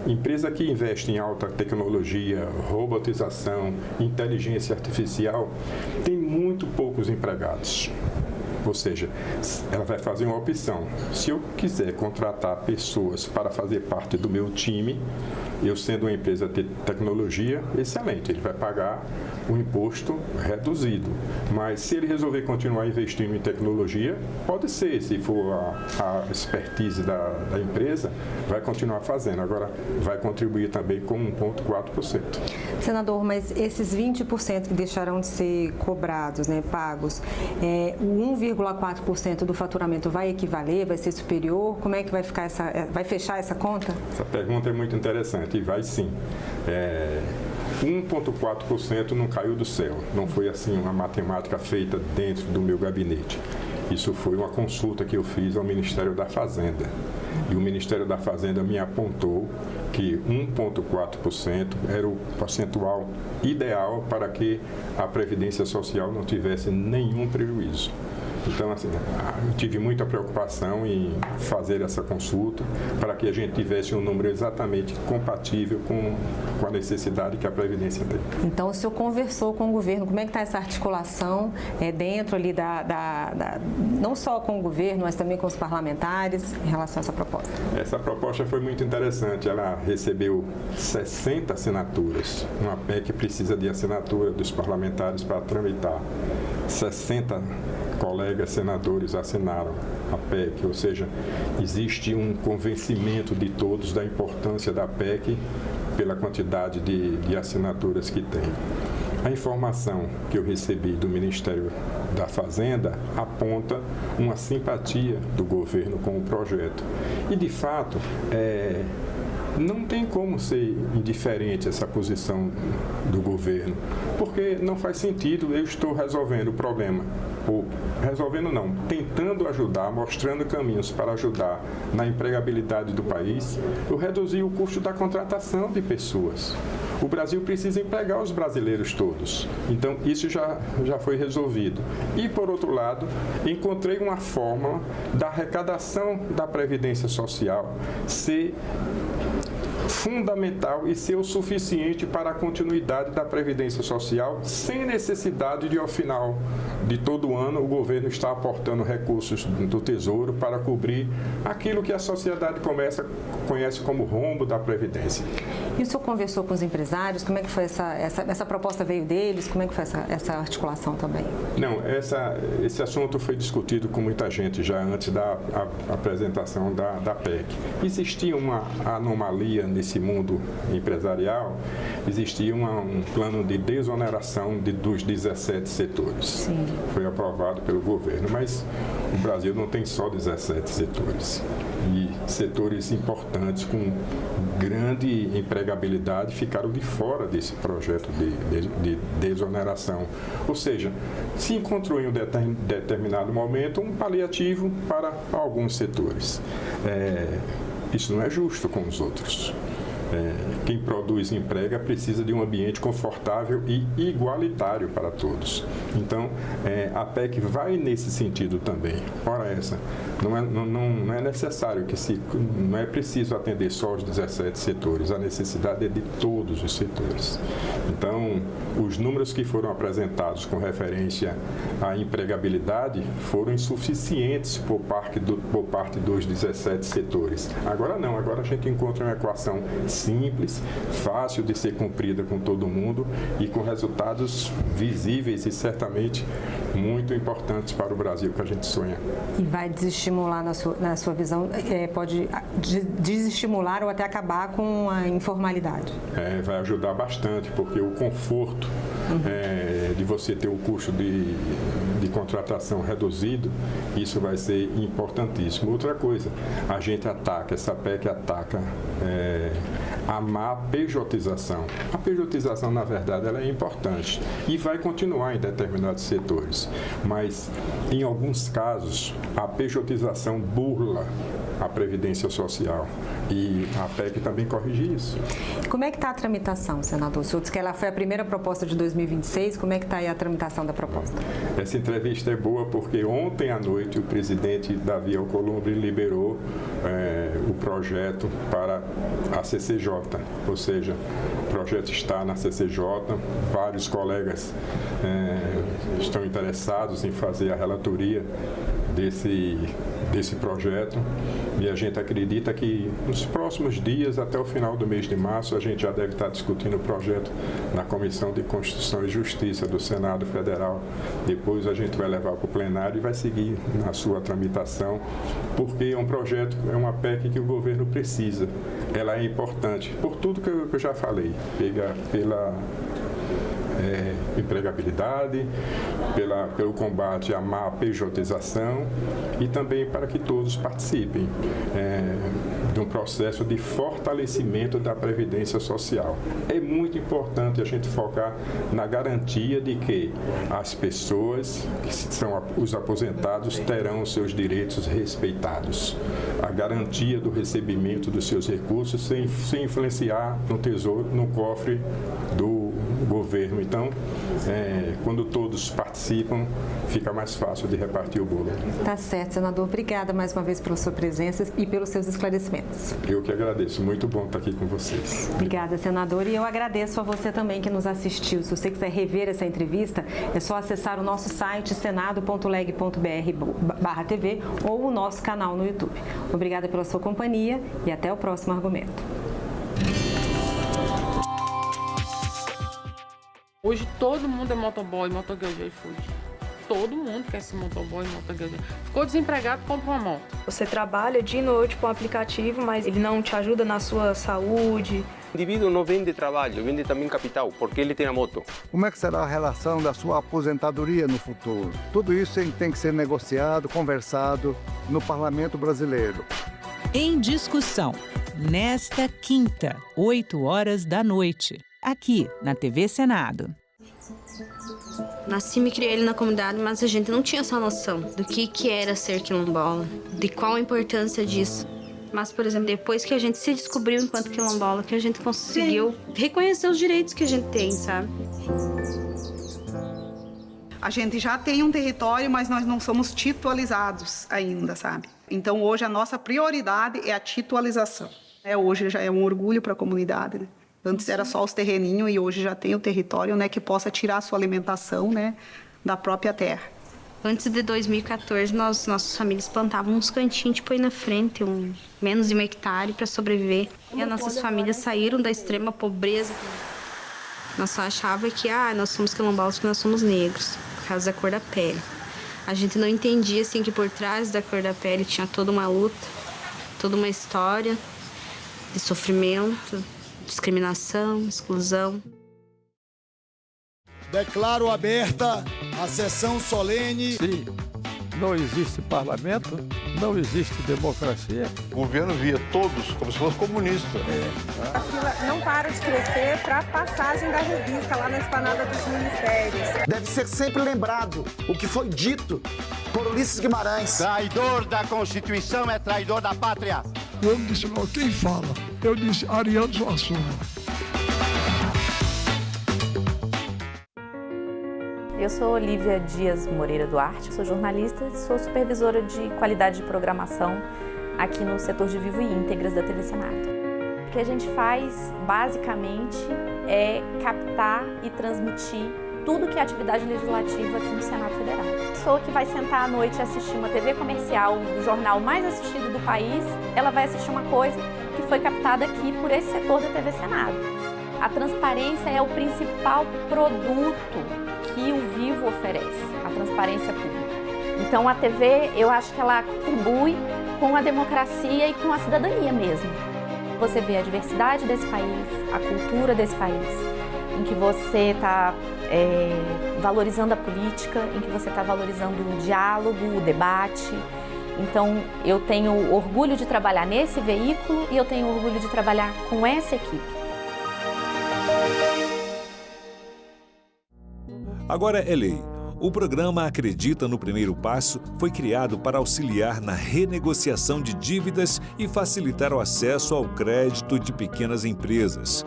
empresa que investe em alta tecnologia, robotização, inteligência artificial, tem muito poucos empregados. Ou seja, ela vai fazer uma opção. Se eu quiser contratar pessoas para fazer parte do meu time, eu sendo uma empresa de tecnologia, excelente, ele vai pagar um imposto reduzido. Mas se ele resolver continuar investindo em tecnologia, pode ser, se for a expertise da empresa, vai continuar fazendo. Agora, vai contribuir também com 1,4%. Senador, mas esses 20% que deixarão de ser cobrados, pagos, o 1,4% do faturamento vai equivaler, vai ser superior? Como é que vai ficar vai fechar essa conta? Essa pergunta é muito interessante e vai sim. 1,4% não caiu do céu, não foi assim uma matemática feita dentro do meu gabinete. Isso foi uma consulta que eu fiz ao Ministério da Fazenda. E o Ministério da Fazenda me apontou que 1,4% era o percentual ideal para que a Previdência Social não tivesse nenhum prejuízo. Então, assim, eu tive muita preocupação em fazer essa consulta para que a gente tivesse um número exatamente compatível com a necessidade que a Previdência tem. Então, o senhor conversou com o governo, como é que está essa articulação dentro ali não só com o governo, mas também com os parlamentares em relação a essa proposta? Essa proposta foi muito interessante, ela recebeu 60 assinaturas, uma PEC que precisa de assinatura dos parlamentares para tramitar. 60 colegas senadores assinaram a PEC, ou seja, existe um convencimento de todos da importância da PEC pela quantidade de assinaturas que tem. A informação que eu recebi do Ministério da Fazenda aponta uma simpatia do governo com o projeto. E, de fato, não tem como ser indiferente essa posição do governo, porque não faz sentido eu estou resolvendo o problema, ou resolvendo não, tentando ajudar, mostrando caminhos para ajudar na empregabilidade do país, eu reduzir o custo da contratação de pessoas. O Brasil precisa empregar os brasileiros todos. Então, isso já foi resolvido. E, por outro lado, encontrei uma fórmula da arrecadação da Previdência Social ser fundamental e ser o suficiente para a continuidade da Previdência Social, sem necessidade de, ao final de todo ano, o governo estar aportando recursos do Tesouro para cobrir aquilo que a sociedade conhece como rombo da Previdência. E o senhor conversou com os empresários? Como é que foi essa proposta veio deles? Como é que foi essa articulação também? Não, esse assunto foi discutido com muita gente já antes da apresentação da PEC. Existia uma anomalia nesse mundo empresarial, existia um plano de desoneração dos 17 setores. Sim. Foi aprovado pelo governo, mas o Brasil não tem só 17 setores. E setores importantes com grande empregabilidade ficaram de fora desse projeto de desoneração. Ou seja, se encontrou em um determinado momento um paliativo para alguns setores. Isso não é justo com os outros. Quem produz e emprega precisa de um ambiente confortável e igualitário para todos. Então, a PEC vai nesse sentido também. Ora essa, não é necessário não é preciso atender só os 17 setores, a necessidade é de todos os setores. Então, os números que foram apresentados com referência à empregabilidade foram insuficientes por parte dos 17 setores. Agora não, agora a gente encontra uma equação simples, fácil de ser cumprida com todo mundo e com resultados visíveis e certamente muito importantes para o Brasil que a gente sonha. E vai desestimular, na sua visão, pode desestimular ou até acabar com a informalidade? Vai ajudar bastante, porque o conforto de você ter o custo de contratação reduzido, isso vai ser importantíssimo. Outra coisa, essa PEC ataca a má pejotização. A pejotização, na verdade, ela é importante e vai continuar em determinados setores, mas em alguns casos a pejotização burla a Previdência Social e a PEC também corrige isso. Como é que está a tramitação, senador? O senhor disse que ela foi a primeira proposta de 2026, como é que está aí a tramitação da proposta? Essa entrevista é boa porque ontem à noite o presidente Davi Alcolumbre liberou o projeto para a CCJ, ou seja, o projeto está na CCJ, vários colegas estão interessados em fazer a relatoria desse projeto e a gente acredita que nos próximos dias, até o final do mês de março, a gente já deve estar discutindo o projeto na Comissão de Constituição e Justiça do Senado Federal. Depois a gente vai levar para o plenário e vai seguir na sua tramitação, porque é um projeto, é uma PEC que o governo precisa. Ela é importante por tudo que eu já falei, pela empregabilidade, pelo combate à má pejotização e também para que todos participem de um processo de fortalecimento da Previdência Social. É muito importante a gente focar na garantia de que as pessoas, que são os aposentados, terão os seus direitos respeitados. A garantia do recebimento dos seus recursos sem influenciar no tesouro, no cofre do governo. Então, quando todos participam, fica mais fácil de repartir o bolo. Tá certo, senador. Obrigada mais uma vez pela sua presença e pelos seus esclarecimentos. Eu que agradeço. Muito bom estar aqui com vocês. Obrigada, senador. E eu agradeço a você também que nos assistiu. Se você quiser rever essa entrevista, é só acessar o nosso site senado.leg.br/TV ou o nosso canal no YouTube. Obrigada pela sua companhia e até o próximo argumento. Hoje todo mundo é motoboy, motogueiro de iFood. Todo mundo quer ser motoboy, motogueiro. Ficou desempregado, compra uma moto. Você trabalha de noite com o aplicativo, mas ele não te ajuda na sua saúde. O indivíduo não vende trabalho, vende também capital, porque ele tem a moto. Como é que será a relação da sua aposentadoria no futuro? Tudo isso tem que ser negociado, conversado no Parlamento Brasileiro. Em discussão, nesta quinta, 20h, aqui na TV Senado. Nasci e me criei ali na comunidade, mas a gente não tinha essa noção do que era ser quilombola, de qual a importância disso. Mas, por exemplo, depois que a gente se descobriu enquanto quilombola, que a gente conseguiu reconhecer os direitos que a gente tem, sabe? A gente já tem um território, mas nós não somos titularizados ainda, sabe? Então, hoje, a nossa prioridade é a titularização. Hoje já é um orgulho para a comunidade, né? Antes era só os terreninhos e hoje já tem o território, né, que possa tirar a sua alimentação, né, da própria terra. Antes de 2014, nossas famílias plantavam uns cantinhos, tipo, aí na frente, menos de 1 hectare para sobreviver. E as nossas famílias saíram da extrema pobreza. Nós só achávamos que, nós somos quilombolas porque nós somos negros, por causa da cor da pele. A gente não entendia, assim, que por trás da cor da pele tinha toda uma luta, toda uma história de sofrimento, discriminação, exclusão. Declaro aberta a sessão solene. Se não existe parlamento, não existe democracia. O governo via todos como se fosse comunista. A fila não para de crescer para a passagem da revista lá na esplanada dos ministérios. Deve ser sempre lembrado o que foi dito por Ulisses Guimarães. Traidor da Constituição é traidor da pátria. Eu disse, quem fala? Eu disse, Ariano Suassuna. Eu sou Olívia Dias Moreira Duarte, sou jornalista e sou supervisora de qualidade de programação aqui no setor de Vivo e Íntegras da TV Senado. O que a gente faz, basicamente, é captar e transmitir tudo que é atividade legislativa aqui no Senado Federal. A pessoa que vai sentar à noite e assistir uma TV comercial, o jornal mais assistido do país, ela vai assistir uma coisa que foi captada aqui por esse setor da TV Senado. A transparência é o principal produto que o Vivo oferece, a transparência pública. Então a TV, eu acho que ela contribui com a democracia e com a cidadania mesmo. Você vê a diversidade desse país, a cultura desse país, em que você está valorizando a política, em que você está valorizando o diálogo, o debate. Então eu tenho orgulho de trabalhar nesse veículo e eu tenho orgulho de trabalhar com essa equipe. Agora é lei. O programa Acredita no Primeiro Passo foi criado para auxiliar na renegociação de dívidas e facilitar o acesso ao crédito de pequenas empresas.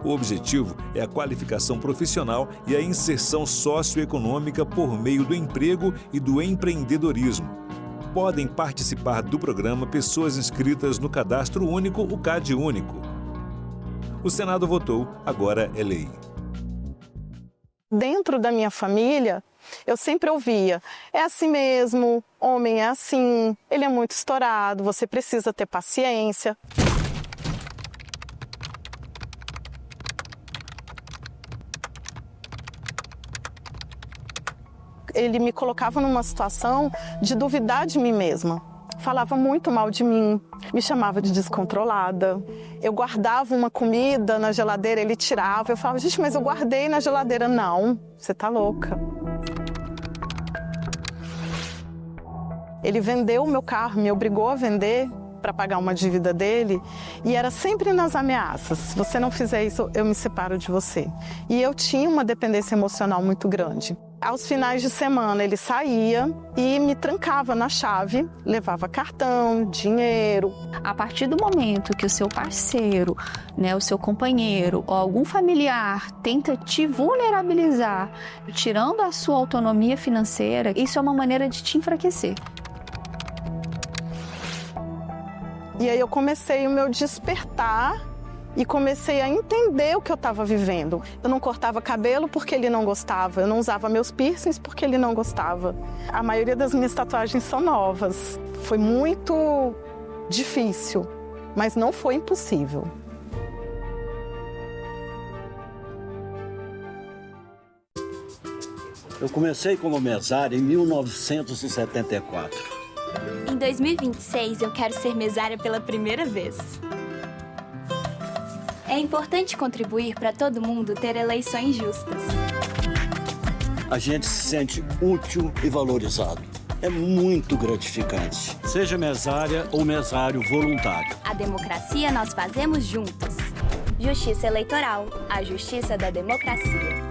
O objetivo é a qualificação profissional e a inserção socioeconômica por meio do emprego e do empreendedorismo. Podem participar do programa pessoas inscritas no Cadastro Único, o CAD Único. O Senado votou, agora é lei. Dentro da minha família, eu sempre ouvia, é assim mesmo, homem é assim, ele é muito estourado, você precisa ter paciência. Ele me colocava numa situação de duvidar de mim mesma. Falava muito mal de mim, me chamava de descontrolada. Eu guardava uma comida na geladeira, ele tirava. Eu falava, gente, mas eu guardei na geladeira. Não, você tá louca. Ele vendeu o meu carro, me obrigou a vender para pagar uma dívida dele. E era sempre nas ameaças. Se você não fizer isso, eu me separo de você. E eu tinha uma dependência emocional muito grande. Aos finais de semana ele saía e me trancava na chave, levava cartão, dinheiro. A partir do momento que o seu parceiro, o seu companheiro ou algum familiar tenta te vulnerabilizar, tirando a sua autonomia financeira, isso é uma maneira de te enfraquecer. E aí eu comecei o meu despertar e comecei a entender o que eu estava vivendo. Eu não cortava cabelo porque ele não gostava, eu não usava meus piercings porque ele não gostava. A maioria das minhas tatuagens são novas. Foi muito difícil, mas não foi impossível. Eu comecei como mesária em 1974. Em 2026, eu quero ser mesária pela primeira vez. É importante contribuir para todo mundo ter eleições justas. A gente se sente útil e valorizado. É muito gratificante. Seja mesária ou mesário voluntário. A democracia nós fazemos juntos. Justiça Eleitoral, a justiça da democracia.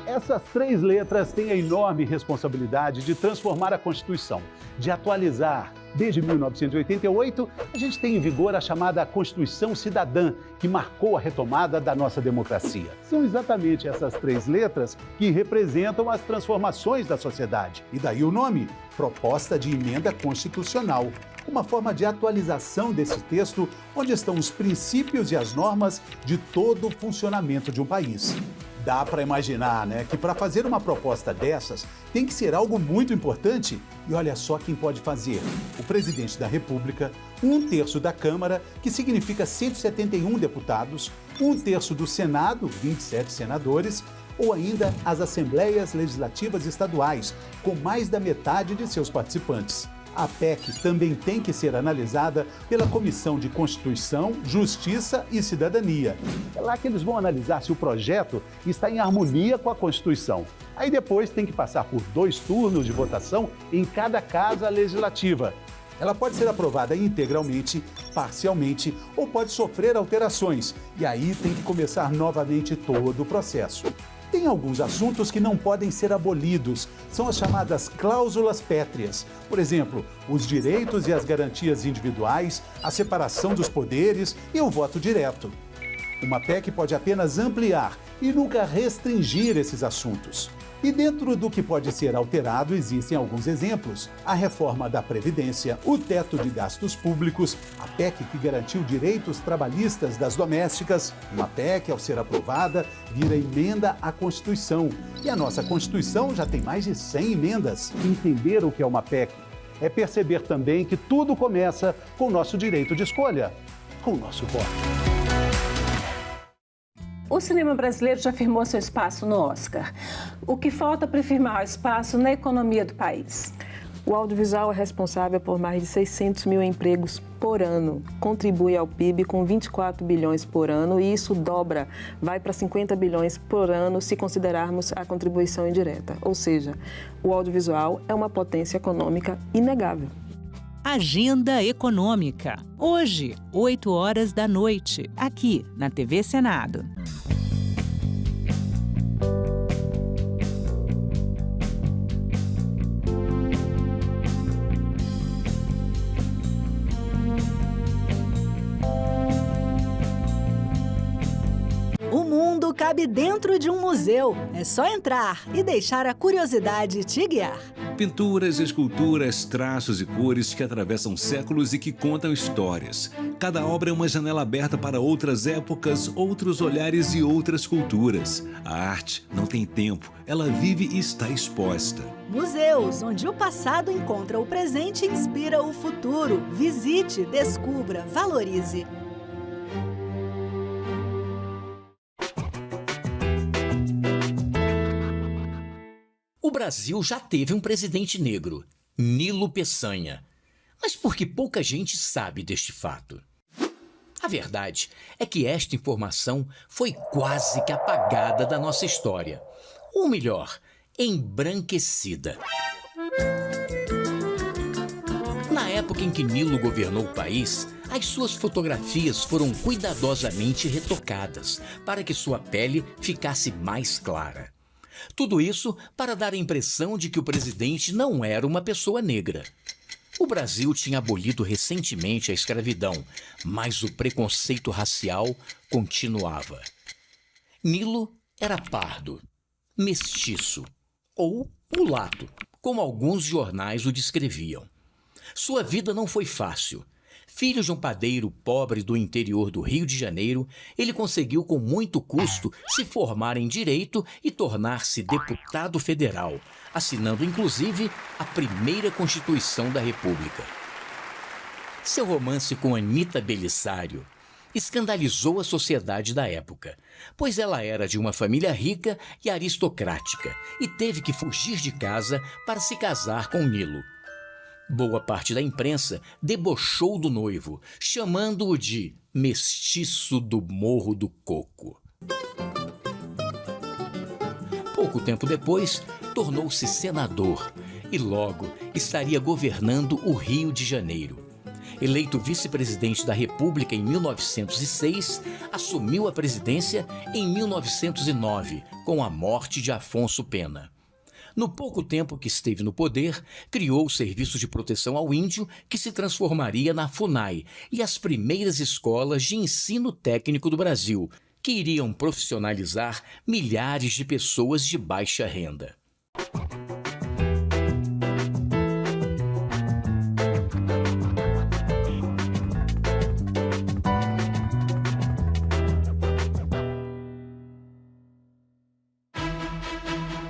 Essas 3 letras têm a enorme responsabilidade de transformar a Constituição, de atualizar. Desde 1988, a gente tem em vigor a chamada Constituição Cidadã, que marcou a retomada da nossa democracia. São exatamente essas 3 letras que representam as transformações da sociedade. E daí o nome, Proposta de Emenda Constitucional. Uma forma de atualização desse texto, onde estão os princípios e as normas de todo o funcionamento de um país. Dá para imaginar, que para fazer uma proposta dessas tem que ser algo muito importante. E olha só quem pode fazer. O presidente da República, 1/3 da Câmara, que significa 171 deputados, 1/3 do Senado, 27 senadores, ou ainda as Assembleias Legislativas Estaduais, com mais da metade de seus participantes. A PEC também tem que ser analisada pela Comissão de Constituição, Justiça e Cidadania. É lá que eles vão analisar se o projeto está em harmonia com a Constituição. Aí depois tem que passar por 2 turnos de votação em cada casa legislativa. Ela pode ser aprovada integralmente, parcialmente ou pode sofrer alterações. E aí tem que começar novamente todo o processo. Tem alguns assuntos que não podem ser abolidos, são as chamadas cláusulas pétreas. Por exemplo, os direitos e as garantias individuais, a separação dos poderes e o voto direto. Uma PEC pode apenas ampliar e nunca restringir esses assuntos. E dentro do que pode ser alterado existem alguns exemplos. A reforma da Previdência, o teto de gastos públicos, a PEC que garantiu direitos trabalhistas das domésticas. Uma PEC, ao ser aprovada, vira emenda à Constituição. E a nossa Constituição já tem mais de 100 emendas. Entender o que é uma PEC é perceber também que tudo começa com o nosso direito de escolha, com o nosso voto. O cinema brasileiro já firmou seu espaço no Oscar. O que falta para firmar o espaço na economia do país? O audiovisual é responsável por mais de 600 mil empregos por ano, contribui ao PIB com 24 bilhões por ano e isso dobra, vai para 50 bilhões por ano se considerarmos a contribuição indireta. Ou seja, o audiovisual é uma potência econômica inegável. Agenda Econômica. Hoje, 20h, aqui na TV Senado. O mundo cabe dentro de um museu. É só entrar e deixar a curiosidade te guiar. Pinturas, esculturas, traços e cores que atravessam séculos e que contam histórias. Cada obra é uma janela aberta para outras épocas, outros olhares e outras culturas. A arte não tem tempo, ela vive e está exposta. Museus, onde o passado encontra o presente e inspira o futuro. Visite, descubra, valorize. O Brasil já teve um presidente negro, Nilo Peçanha. Mas por que pouca gente sabe deste fato? A verdade é que esta informação foi quase que apagada da nossa história. Ou melhor, embranquecida. Na época em que Nilo governou o país, As suas fotografias foram cuidadosamente retocadas para que sua pele ficasse mais clara. Tudo isso para dar a impressão de que o presidente não era uma pessoa negra. O Brasil tinha abolido recentemente a escravidão, mas o preconceito racial continuava. Nilo era pardo, mestiço ou mulato, como alguns jornais o descreviam. Sua vida não foi fácil. Filho de um padeiro pobre do interior do Rio de Janeiro, ele conseguiu com muito custo se formar em Direito e tornar-se deputado federal, assinando inclusive a primeira Constituição da República. Seu romance com Anita Belisário escandalizou a sociedade da época, pois ela era de uma família rica e aristocrática e teve que fugir de casa para se casar com Nilo. Boa parte da imprensa debochou do noivo, chamando-o de mestiço do Morro do Coco. Pouco tempo depois, tornou-se senador e logo estaria governando o Rio de Janeiro. Eleito vice-presidente da República em 1906, assumiu a presidência em 1909, com a morte de Afonso Pena. No pouco tempo que esteve no poder, criou o Serviço de Proteção ao Índio, que se transformaria na FUNAI, e as primeiras escolas de ensino técnico do Brasil, que iriam profissionalizar milhares de pessoas de baixa renda.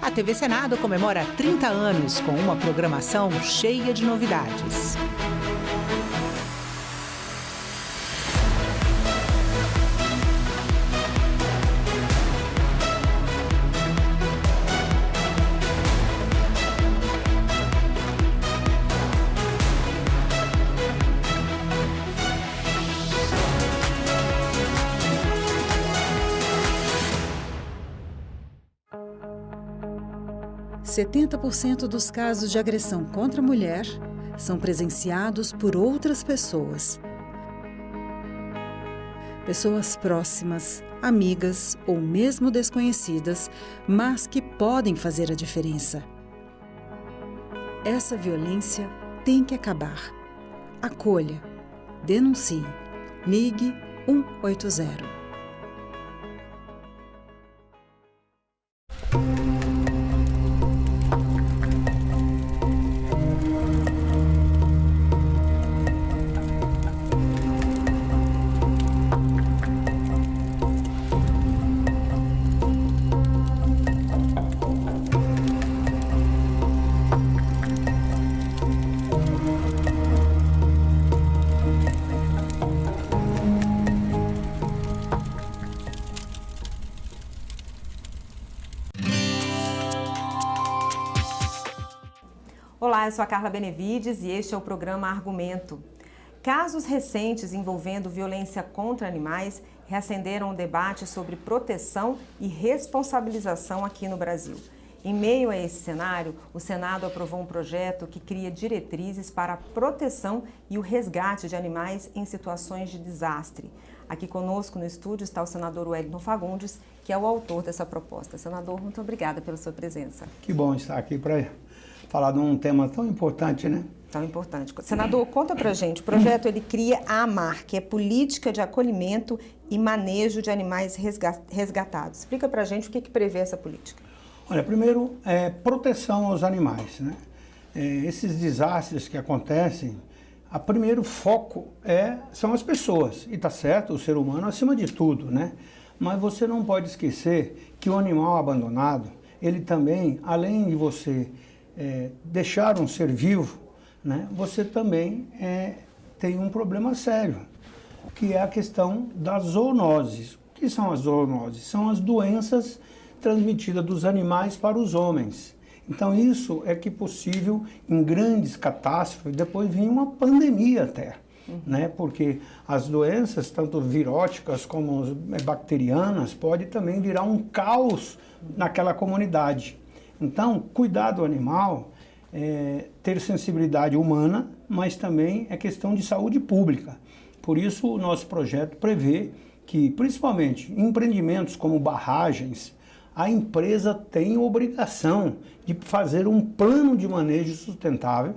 A TV Senado comemora 30 anos com uma programação cheia de novidades. %70 dos casos de agressão contra a mulher são presenciados por outras pessoas. Pessoas próximas, amigas ou mesmo desconhecidas, mas que podem fazer a diferença. Essa violência tem que acabar. Acolha, denuncie, ligue 180. Olá, eu sou a Carla Benevides e este é o programa Argumento. Casos recentes envolvendo violência contra animais reacenderam o debate sobre proteção e responsabilização aqui no Brasil. Em meio a esse cenário, o Senado aprovou um projeto que cria diretrizes para a proteção e o resgate de animais em situações de desastre. Aqui conosco no estúdio está o senador Wellington Fagundes, que é o autor dessa proposta. Senador, muito obrigada pela sua presença. Que bom estar aqui para falar de um tema tão importante, né? Tão importante. Senador, conta pra gente, o projeto ele cria a AMAR, que é Política de Acolhimento e Manejo de Animais Resgatados. Explica pra gente o que prevê essa política. Olha, primeiro, proteção aos animais, né? Esses desastres que acontecem, o primeiro foco são as pessoas, e tá certo, o ser humano acima de tudo, né? Mas você não pode esquecer que o animal abandonado, ele também, além de você deixar um ser vivo, né, você também tem um problema sério, que é a questão das zoonoses. O que são as zoonoses? São as doenças transmitidas dos animais para os homens. Então isso é que é possível em grandes catástrofes, depois vir uma pandemia até, né, porque as doenças, tanto viróticas como bacterianas, pode também virar um caos naquela comunidade. Então, cuidar do animal, ter sensibilidade humana, mas também é questão de saúde pública. Por isso, o nosso projeto prevê que, principalmente, empreendimentos como barragens, a empresa tem obrigação de fazer um plano de manejo sustentável,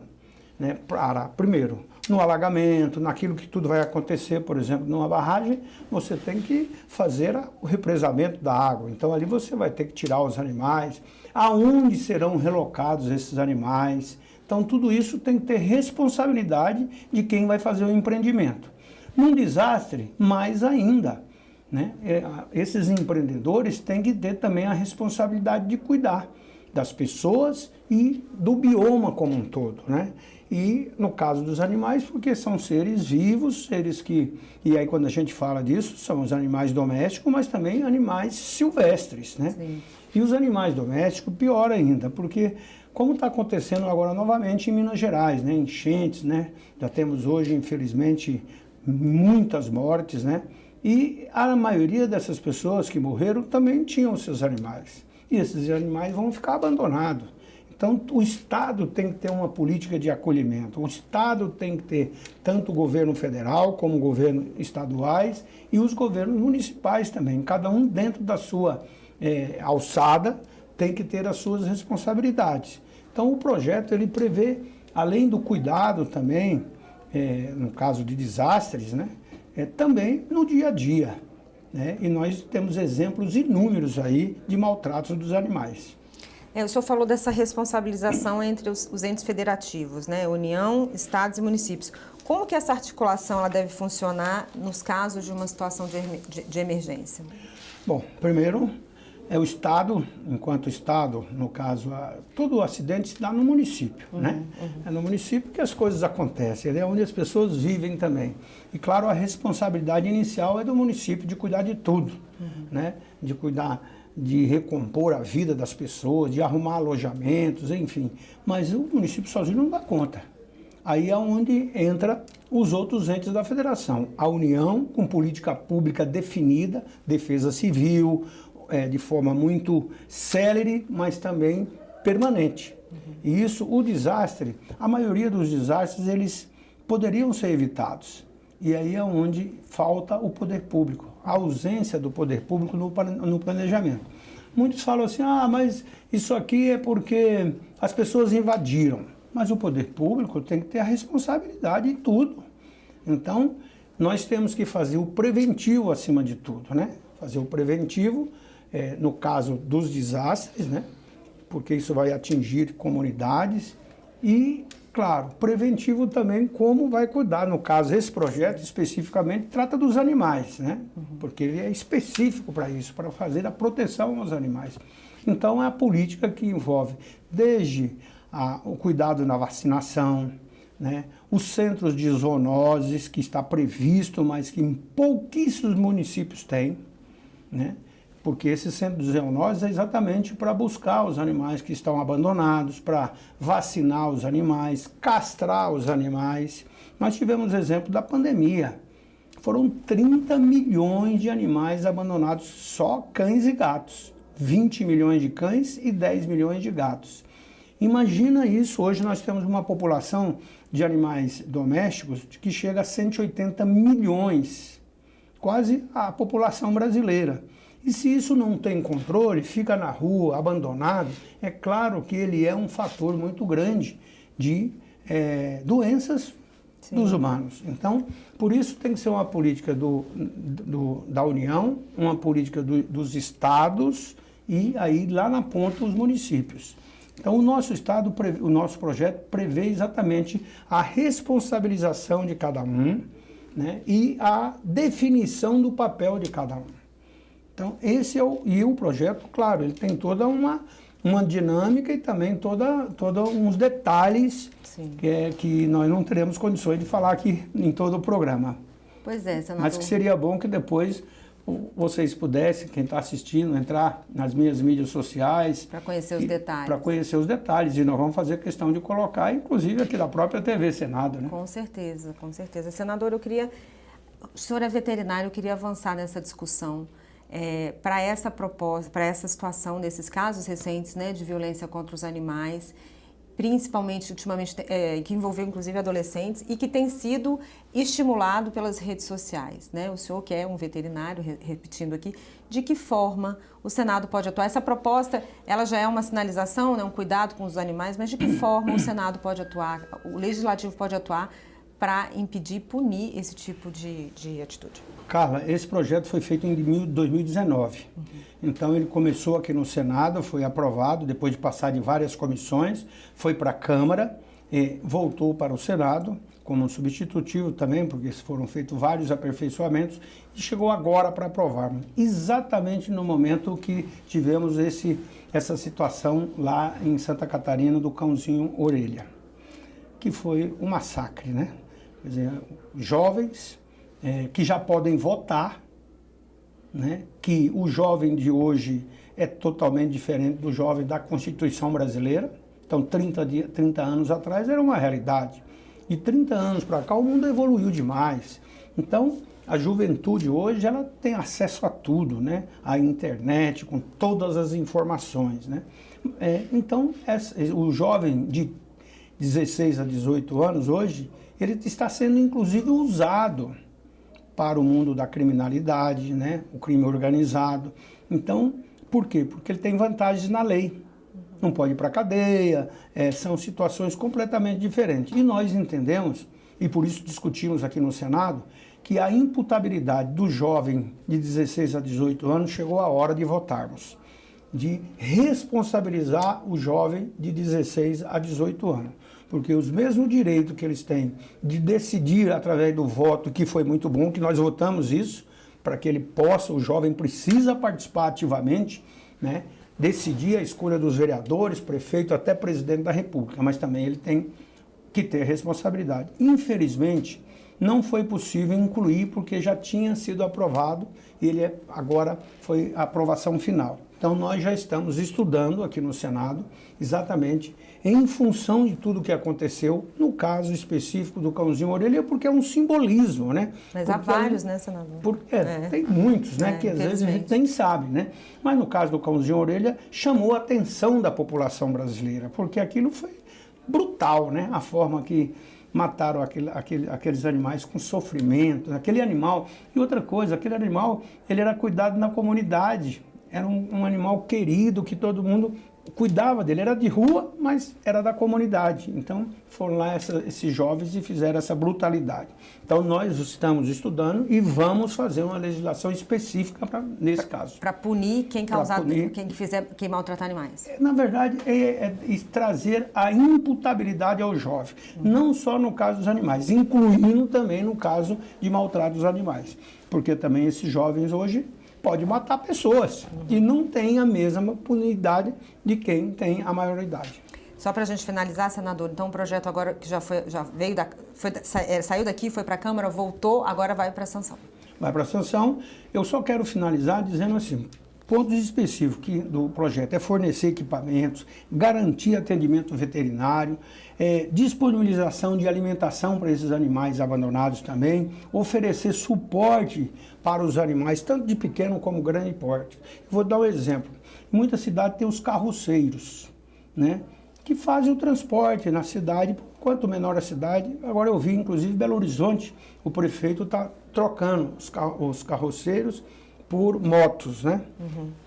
né, para, primeiro, no alagamento, naquilo que tudo vai acontecer, por exemplo, numa barragem, você tem que fazer o represamento da água. Então, ali você vai ter que tirar os animais, aonde serão relocados esses animais. Então, tudo isso tem que ter responsabilidade de quem vai fazer o empreendimento. Num desastre, mais ainda, né? Esses empreendedores têm que ter também a responsabilidade de cuidar das pessoas e do bioma como um todo, né? E no caso dos animais, porque são seres vivos, seres que... E aí quando a gente fala disso, são os animais domésticos, mas também animais silvestres, né? Sim. E os animais domésticos, pior ainda, porque como está acontecendo agora novamente em Minas Gerais, né? Enchentes, né? Já temos hoje, infelizmente, muitas mortes, né? E a maioria dessas pessoas que morreram também tinham seus animais. E esses animais vão ficar abandonados. Então, o Estado tem que ter uma política de acolhimento. O Estado tem que ter tanto o governo federal como o governo estaduais e os governos municipais também. Cada um dentro da sua alçada tem que ter as suas responsabilidades. Então, o projeto ele prevê, além do cuidado também, no caso de desastres, né? Também no dia a dia, né? E nós temos exemplos inúmeros aí de maltratos dos animais. O senhor falou dessa responsabilização entre os entes federativos, né? União, estados e municípios. Como que essa articulação ela deve funcionar nos casos de uma situação de emergência? Bom, primeiro é o Estado, enquanto Estado, no caso, todo o acidente se dá no município, né? É no município que as coisas acontecem, é onde as pessoas vivem também. E claro, a responsabilidade inicial é do município de cuidar de tudo, né? De cuidar, de recompor a vida das pessoas, de arrumar alojamentos, enfim. Mas o município sozinho não dá conta. Aí é onde entra os outros entes da federação. A União, com política pública definida, defesa civil, de forma muito célere, mas também permanente. E isso, o desastre, a maioria dos desastres, eles poderiam ser evitados. E aí é onde falta o poder público, a ausência do poder público no planejamento. Muitos falam assim, mas isso aqui é porque as pessoas invadiram. Mas o poder público tem que ter a responsabilidade em tudo. Então, nós temos que fazer o preventivo acima de tudo, né? Fazer o preventivo, no caso dos desastres, né? Porque isso vai atingir comunidades e, claro, preventivo também como vai cuidar. No caso, esse projeto especificamente trata dos animais, né? Porque ele é específico para isso, para fazer a proteção aos animais. Então, é a política que envolve desde o cuidado na vacinação, né? Os centros de zoonoses, que está previsto, mas que em pouquíssimos municípios tem, né? Porque esse centro de zoonoses é exatamente para buscar os animais que estão abandonados, para vacinar os animais, castrar os animais. Nós tivemos exemplo da pandemia. Foram 30 milhões de animais abandonados, só cães e gatos. 20 milhões de cães e 10 milhões de gatos. Imagina isso, hoje nós temos uma população de animais domésticos que chega a 180 milhões, quase a população brasileira. E se isso não tem controle, fica na rua, abandonado, é claro que ele é um fator muito grande de doenças dos humanos. Então, por isso tem que ser uma política da União, uma política dos estados e aí lá na ponta os municípios. Então, o nosso projeto prevê exatamente a responsabilização de cada um, né, e a definição do papel de cada um. Então, esse é o projeto, claro, ele tem toda uma dinâmica e também toda uns detalhes que nós não teremos condições de falar aqui em todo o programa. Pois é, senador. Mas que seria bom que depois vocês pudessem, quem está assistindo, entrar nas minhas mídias sociais. Para conhecer os detalhes. Para conhecer os detalhes. E nós vamos fazer questão de colocar, inclusive aqui da própria TV Senado, né? Com certeza, com certeza. Senador, o senhor é veterinário, eu queria avançar nessa discussão. Para essa proposta, para essa situação desses casos recentes, né, de violência contra os animais, principalmente ultimamente, que envolveu inclusive adolescentes e que tem sido estimulado pelas redes sociais, né? O senhor que é um veterinário, repetindo aqui, de que forma o Senado pode atuar? Essa proposta, ela já é uma sinalização, né? Um cuidado com os animais, mas de que forma o Senado pode atuar, o Legislativo pode atuar para impedir, punir esse tipo de atitude? Carla, esse projeto foi feito em 2019. Então ele começou aqui no Senado, foi aprovado, depois de passar de várias comissões, foi para a Câmara, voltou para o Senado, como um substitutivo também, porque foram feitos vários aperfeiçoamentos, e chegou agora para aprovar. Exatamente no momento que tivemos essa situação lá em Santa Catarina do cãozinho orelha, que foi um massacre, né? Quer dizer, jovens que já podem votar, né? Que o jovem de hoje é totalmente diferente do jovem da Constituição brasileira. Então, 30 anos atrás era uma realidade. De 30 anos para cá, o mundo evoluiu demais. Então, a juventude hoje, ela tem acesso a tudo, né? A internet, com todas as informações, né? Então, o jovem de 16 a 18 anos hoje, ele está sendo inclusive usado para o mundo da criminalidade, né? O crime organizado. Então, por quê? Porque ele tem vantagens na lei. Não pode ir para a cadeia, são situações completamente diferentes. E nós entendemos, e por isso discutimos aqui no Senado, que a imputabilidade do jovem de 16 a 18 anos chegou a hora de votarmos, de responsabilizar o jovem de 16 a 18 anos. Porque os mesmos direitos que eles têm de decidir através do voto, que foi muito bom, que nós votamos isso, para que ele possa, o jovem precisa participar ativamente, né? Decidir a escolha dos vereadores, prefeito, até presidente da República, mas também ele tem que ter responsabilidade. Infelizmente, não foi possível incluir porque já tinha sido aprovado e ele agora foi a aprovação final. Então nós já estamos estudando aqui no Senado exatamente em função de tudo que aconteceu, no caso específico do cãozinho orelha, porque é um simbolismo, né? Mas há vários, né, senador? Tem muitos, né, que às vezes a gente nem sabe, né? Mas no caso do cãozinho orelha, chamou a atenção da população brasileira, porque aquilo foi brutal, né? A forma que mataram aqueles animais com sofrimento, aquele animal. E outra coisa, aquele animal, ele era cuidado na comunidade, era um animal querido, que todo mundo cuidava dele, era de rua, mas era da comunidade. Então foram lá esses jovens e fizeram essa brutalidade. Então nós estamos estudando e vamos fazer uma legislação específica nesse caso. Para punir quem quem maltratar animais. Na verdade, é trazer a imputabilidade ao jovem, não só no caso dos animais, incluindo também no caso de maltrato dos animais. Porque também esses jovens hoje pode matar pessoas e não tem a mesma punidade de quem tem a maioridade. Só para a gente finalizar, senador, então o projeto agora que saiu daqui, foi para a Câmara, voltou, agora vai para a sanção. Vai para a sanção. Eu só quero finalizar dizendo assim, pontos específicos do projeto é fornecer equipamentos, garantir atendimento veterinário, disponibilização de alimentação para esses animais abandonados também, oferecer suporte para os animais, tanto de pequeno como grande porte. Vou dar um exemplo. Em muita cidade tem os carroceiros, né, que fazem o transporte na cidade, quanto menor a cidade. Agora eu vi, inclusive, Belo Horizonte, o prefeito está trocando os carroceiros por motos, né?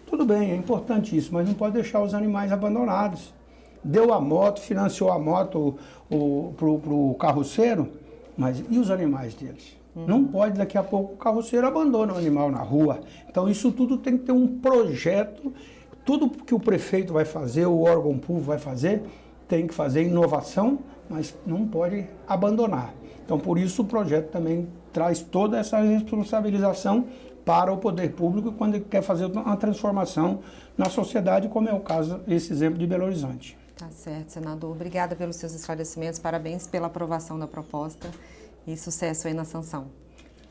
Tudo bem, é importante isso, mas não pode deixar os animais abandonados. Deu a moto, financiou a moto para o carroceiro, mas e os animais deles? Não pode, daqui a pouco, o carroceiro abandona o animal na rua. Então isso tudo tem que ter um projeto, tudo que o prefeito vai fazer, o órgão público vai fazer, tem que fazer inovação, mas não pode abandonar. Então por isso o projeto também traz toda essa responsabilização para o poder público quando ele quer fazer uma transformação na sociedade, como é o caso, esse exemplo de Belo Horizonte. Tá certo, senador. Obrigada pelos seus esclarecimentos, parabéns pela aprovação da proposta e sucesso aí na sanção.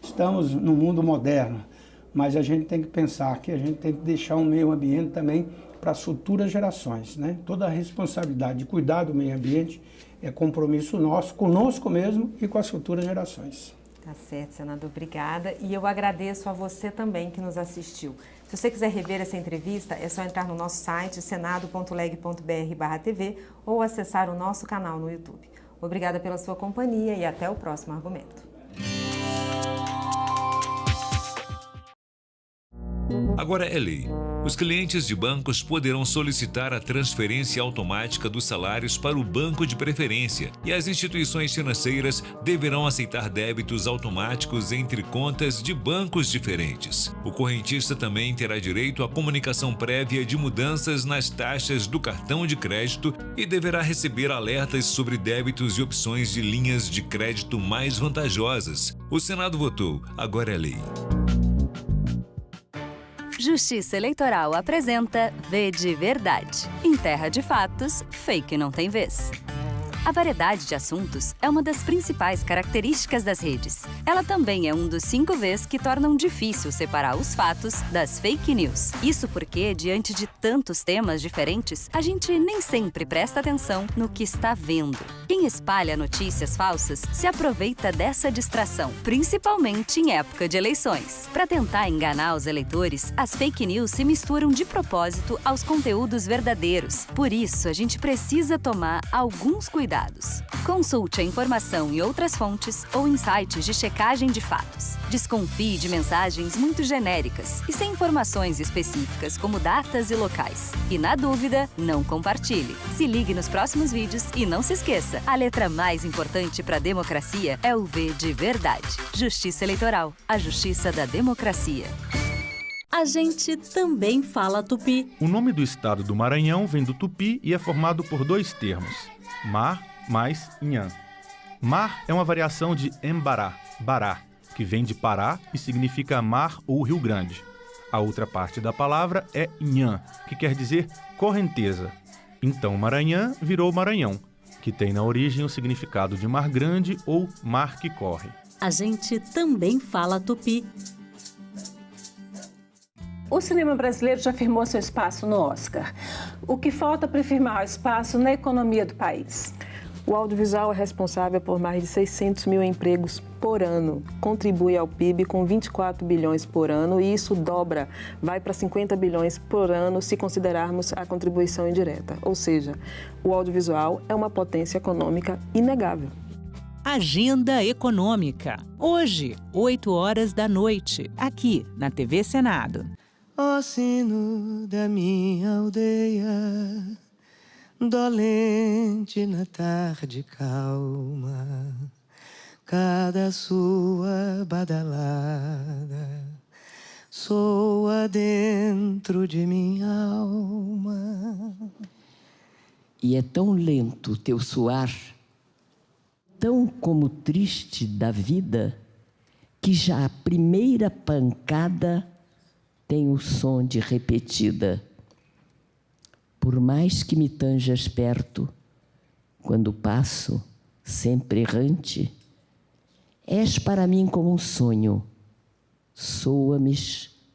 Estamos no mundo moderno, mas a gente tem que pensar que a gente tem que deixar um meio ambiente também para as futuras gerações, né? Toda a responsabilidade de cuidar do meio ambiente é compromisso nosso, conosco mesmo e com as futuras gerações. Tá certo, senador, obrigada. E eu agradeço a você também que nos assistiu. Se você quiser rever essa entrevista, é só entrar no nosso site senado.leg.br/tv ou acessar o nosso canal no YouTube. Obrigada pela sua companhia e até o próximo argumento. Agora é lei. Os clientes de bancos poderão solicitar a transferência automática dos salários para o banco de preferência e as instituições financeiras deverão aceitar débitos automáticos entre contas de bancos diferentes. O correntista também terá direito à comunicação prévia de mudanças nas taxas do cartão de crédito e deverá receber alertas sobre débitos e opções de linhas de crédito mais vantajosas. O Senado votou, agora é lei. Justiça Eleitoral apresenta V de Verdade. Em terra de fatos, fake não tem vez. A variedade de assuntos é uma das principais características das redes. Ela também é um dos 5 Vs que tornam difícil separar os fatos das fake news. Isso porque, diante de tantos temas diferentes, a gente nem sempre presta atenção no que está vendo. Quem espalha notícias falsas se aproveita dessa distração, principalmente em época de eleições. Para tentar enganar os eleitores, as fake news se misturam de propósito aos conteúdos verdadeiros. Por isso, a gente precisa tomar alguns cuidados. Consulte a informação em outras fontes ou em sites de checagem de fatos. Desconfie de mensagens muito genéricas e sem informações específicas como datas e locais. E, na dúvida, não compartilhe. Se ligue nos próximos vídeos e não se esqueça, a letra mais importante para a democracia é o V de Verdade. Justiça Eleitoral, a justiça da democracia. A gente também fala tupi. O nome do estado do Maranhão vem do tupi e é formado por 2 termos: mar mais nhan. Mar é uma variação de embará, bará, que vem de Pará e significa mar ou Rio Grande. A outra parte da palavra é nhan, que quer dizer correnteza. Então Maranhão virou Maranhão, que tem na origem o significado de mar grande ou mar que corre. A gente também fala tupi. O cinema brasileiro já firmou seu espaço no Oscar. O que falta para firmar o espaço na economia do país? O audiovisual é responsável por mais de 600 mil empregos por ano, contribui ao PIB com 24 bilhões por ano e isso dobra, vai para 50 bilhões por ano se considerarmos a contribuição indireta. Ou seja, o audiovisual é uma potência econômica inegável. Agenda Econômica. Hoje, 8 horas da noite, aqui na TV Senado. Ó sino da minha aldeia, dolente na tarde calma, cada sua badalada soa dentro de minha alma. E é tão lento o teu suar, tão como triste da vida, que já a primeira pancada tem o som de repetida. Por mais que me tanjas perto, quando passo, sempre errante, és para mim como um sonho, soa-me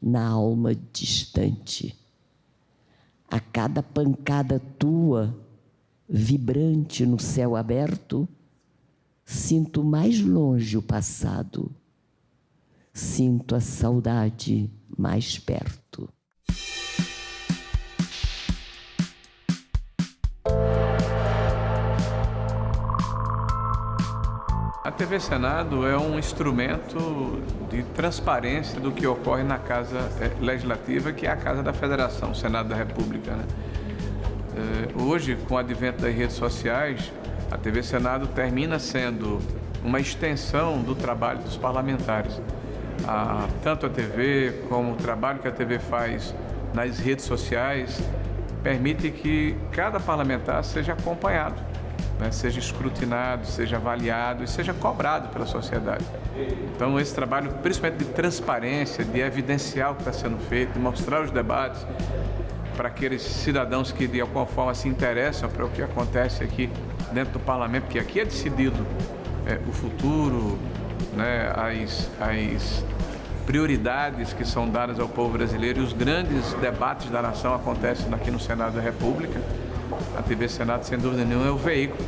na alma distante. A cada pancada tua, vibrante no céu aberto, sinto mais longe o passado, sinto a saudade mais perto. A TV Senado é um instrumento de transparência do que ocorre na Casa Legislativa, que é a Casa da Federação, o Senado da República, né? Hoje, com o advento das redes sociais, a TV Senado termina sendo uma extensão do trabalho dos parlamentares. Tanto a TV como o trabalho que a TV faz nas redes sociais permite que cada parlamentar seja acompanhado, né? Seja escrutinado, seja avaliado e seja cobrado pela sociedade. Então esse trabalho, principalmente de transparência, de evidenciar o que está sendo feito, de mostrar os debates para aqueles cidadãos que de alguma forma se interessam para o que acontece aqui dentro do parlamento, porque aqui é decidido o futuro, né, as prioridades que são dadas ao povo brasileiro e os grandes debates da nação acontecem aqui no Senado da República. A TV Senado, sem dúvida nenhuma, é o veículo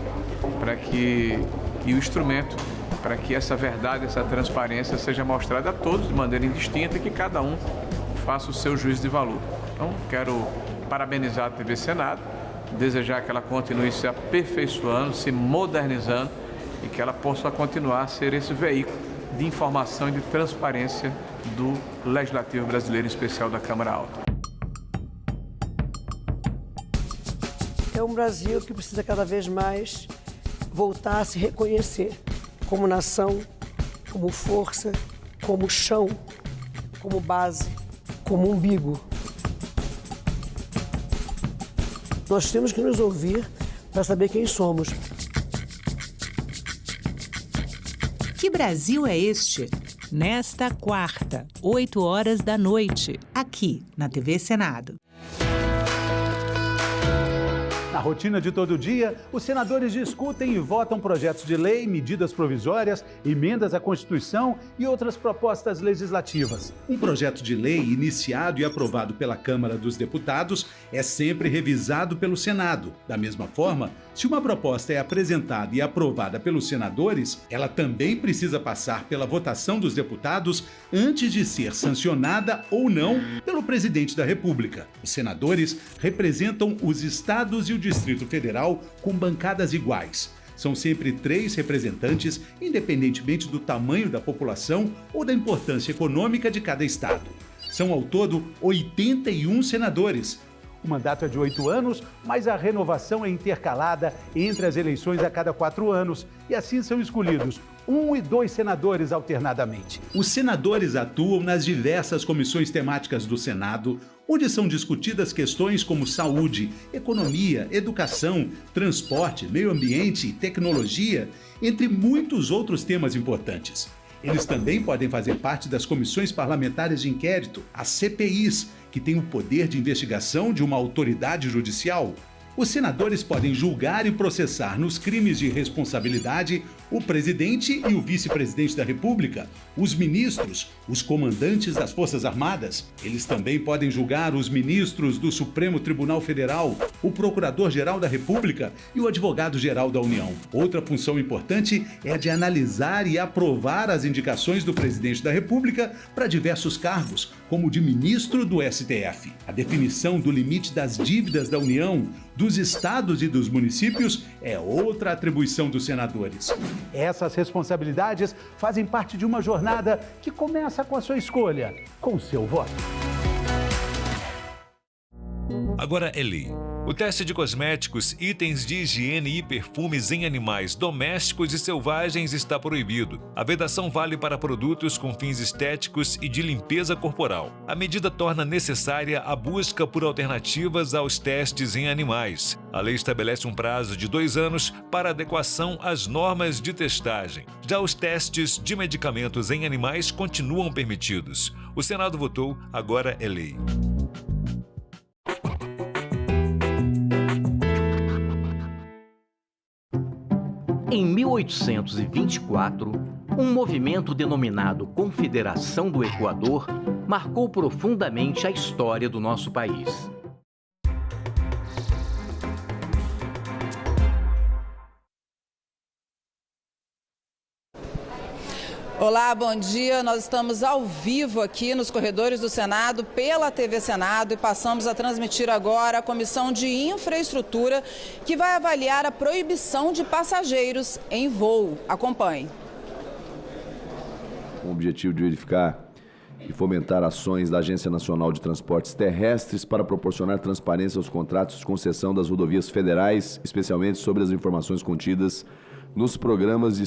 para que, e o instrumento para que essa verdade, essa transparência seja mostrada a todos de maneira indistinta e que cada um faça o seu juízo de valor. Então, quero parabenizar a TV Senado, desejar que ela continue se aperfeiçoando, se modernizando e que ela possa continuar a ser esse veículo de informação e de transparência do Legislativo brasileiro, em especial da Câmara Alta. É um Brasil que precisa cada vez mais voltar a se reconhecer como nação, como força, como chão, como base, como umbigo. Nós temos que nos ouvir para saber quem somos. Que Brasil é este? Nesta quarta, 8 horas da noite, aqui na TV Senado. Na rotina de todo dia, os senadores discutem e votam projetos de lei, medidas provisórias, emendas à Constituição e outras propostas legislativas. Um projeto de lei iniciado e aprovado pela Câmara dos Deputados é sempre revisado pelo Senado. Da mesma forma, se uma proposta é apresentada e aprovada pelos senadores, ela também precisa passar pela votação dos deputados antes de ser sancionada ou não pelo presidente da República. Os senadores representam os estados e o Distrito Federal com bancadas iguais. São sempre 3 representantes, independentemente do tamanho da população ou da importância econômica de cada estado. São ao todo 81 senadores. O mandato é de 8 anos, mas a renovação é intercalada entre as eleições a cada 4 anos e assim são escolhidos 1 e 2 senadores alternadamente. Os senadores atuam nas diversas comissões temáticas do Senado, onde são discutidas questões como saúde, economia, educação, transporte, meio ambiente e tecnologia, entre muitos outros temas importantes. Eles também podem fazer parte das comissões parlamentares de inquérito, as CPIs, que têm o poder de investigação de uma autoridade judicial. Os senadores podem julgar e processar nos crimes de responsabilidade o presidente e o vice-presidente da República, os ministros, os comandantes das Forças Armadas. Eles também podem julgar os ministros do Supremo Tribunal Federal, o Procurador-Geral da República e o Advogado-Geral da União. Outra função importante é a de analisar e aprovar as indicações do presidente da República para diversos cargos, como o de ministro do STF. A definição do limite das dívidas da União, dos estados e dos municípios é outra atribuição dos senadores. Essas responsabilidades fazem parte de uma jornada que começa com a sua escolha, com o seu voto. Agora é lei. O teste de cosméticos, itens de higiene e perfumes em animais domésticos e selvagens está proibido. A vedação vale para produtos com fins estéticos e de limpeza corporal. A medida torna necessária a busca por alternativas aos testes em animais. A lei estabelece um prazo de 2 anos para adequação às normas de testagem. Já os testes de medicamentos em animais continuam permitidos. O Senado votou, agora é lei. Em 1824, um movimento denominado Confederação do Equador marcou profundamente a história do nosso país. Olá, bom dia. Nós estamos ao vivo aqui nos corredores do Senado, pela TV Senado, e passamos a transmitir agora a Comissão de Infraestrutura, que vai avaliar a proibição de passageiros em voo. Acompanhe. Com o objetivo de verificar e fomentar ações da Agência Nacional de Transportes Terrestres para proporcionar transparência aos contratos de concessão das rodovias federais, especialmente sobre as informações contidas nos programas de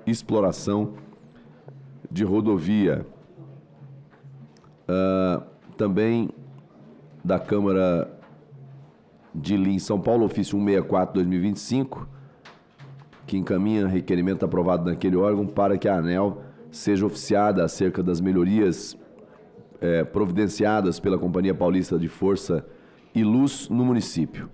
exploração de rodovia. Também da Câmara de Lins, São Paulo, ofício 164/2025, que encaminha requerimento aprovado naquele órgão para que a ANEEL seja oficiada acerca das melhorias providenciadas pela Companhia Paulista de Força e Luz no município.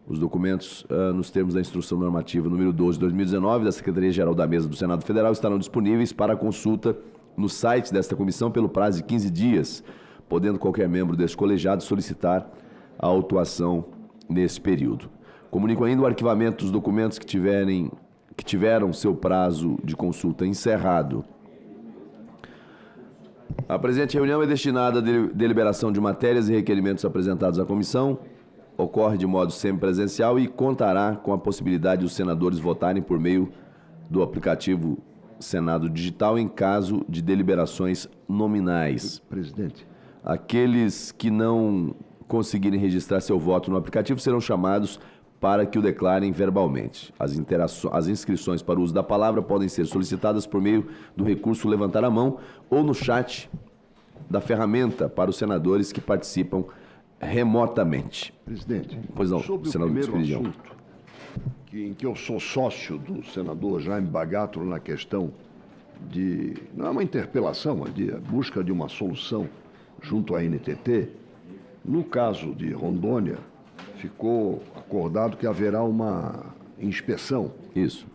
Os documentos, nos termos da Instrução Normativa número 12/2019 da Secretaria-Geral da Mesa do Senado Federal, estarão disponíveis para consulta no site desta comissão pelo prazo de 15 dias, podendo qualquer membro deste colegiado solicitar a autuação nesse período. Comunico ainda o arquivamento dos documentos que tiverem que tiveram seu prazo de consulta encerrado. A presente reunião é destinada à deliberação de matérias e requerimentos apresentados à comissão, ocorre de modo semipresencial e contará com a possibilidade dos senadores votarem por meio do aplicativo Senado Digital em caso de deliberações nominais. Presidente. Aqueles que não conseguirem registrar seu voto no aplicativo serão chamados para que o declarem verbalmente. As inscrições para o uso da palavra podem ser solicitadas por meio do recurso levantar a mão ou no chat da ferramenta para os senadores que participam remotamente. Presidente, pois não, sobre o senador primeiro Espiridião. assunto, em que eu sou sócio do senador Jaime Bagatro na questão de, não é uma interpelação, é de busca de uma solução junto à NTT, no caso de Rondônia, ficou acordado que haverá uma inspeção. Isso.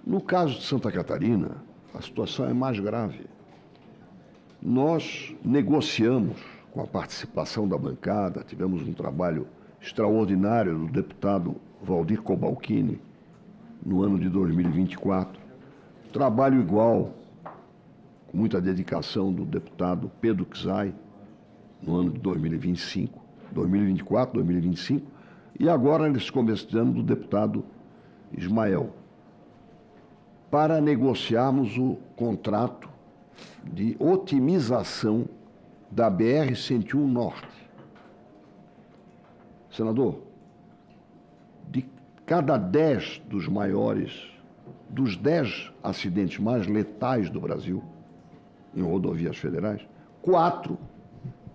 No caso de Santa Catarina, a situação é mais grave. Nós negociamos com a participação da bancada, tivemos um trabalho extraordinário do deputado Valdir Cobalcini no ano de 2024. Trabalho igual, com muita dedicação do deputado Pedro Czai no ano de 2025, 2024, 2025, e agora, nesse começo de ano, do deputado Ismael, para negociarmos o contrato de otimização da BR-101 Norte. Senador, de cada 10 dos maiores, dos 10 acidentes mais letais do Brasil, em rodovias federais, 4,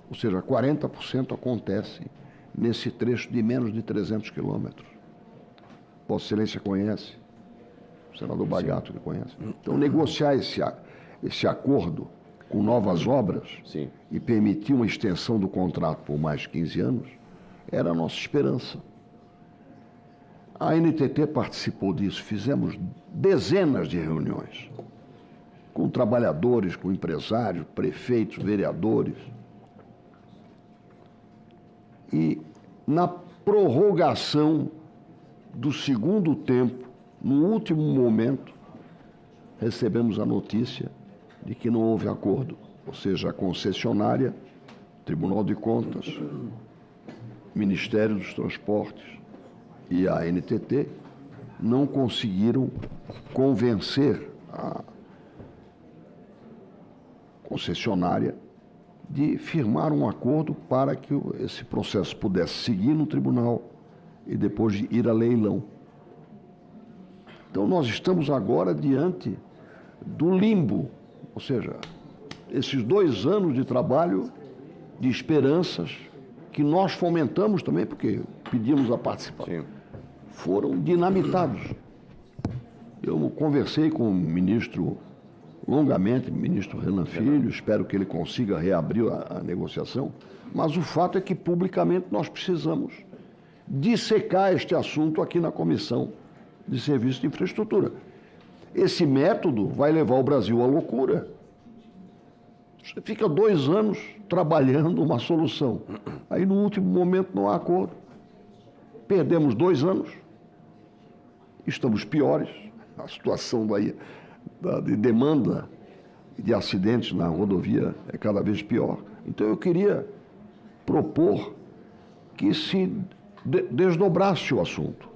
ou seja, 40% acontecem nesse trecho de menos de 300 quilômetros. Vossa Excelência conhece, o senador Bagatro conhece. Então, negociar esse acordo com novas obras e permitir uma extensão do contrato por mais 15 anos era a nossa esperança. A NTT participou disso, fizemos dezenas de reuniões com trabalhadores, com empresários, prefeitos, vereadores. E na prorrogação do segundo tempo, no último momento, recebemos a notícia de que não houve acordo. Ou seja, a concessionária, Tribunal de Contas, Ministério dos Transportes e a NTT não conseguiram convencer a concessionária de firmar um acordo para que esse processo pudesse seguir no tribunal e depois de ir a leilão. Então, nós estamos agora diante do limbo, ou seja, esses 2 anos de trabalho, de esperanças, que nós fomentamos também, porque pedimos a participação, foram dinamitados. Eu conversei com o ministro longamente, ministro Renan Filho, espero que ele consiga reabrir a negociação, mas o fato é que publicamente nós precisamos dissecar este assunto aqui na Comissão de Serviços de Infraestrutura. Esse método vai levar o Brasil à loucura. Você fica 2 anos trabalhando uma solução, aí no último momento não há acordo. Perdemos 2 anos, estamos piores, a situação daí de demanda de acidentes na rodovia é cada vez pior. Então eu queria propor que se desdobrasse o assunto.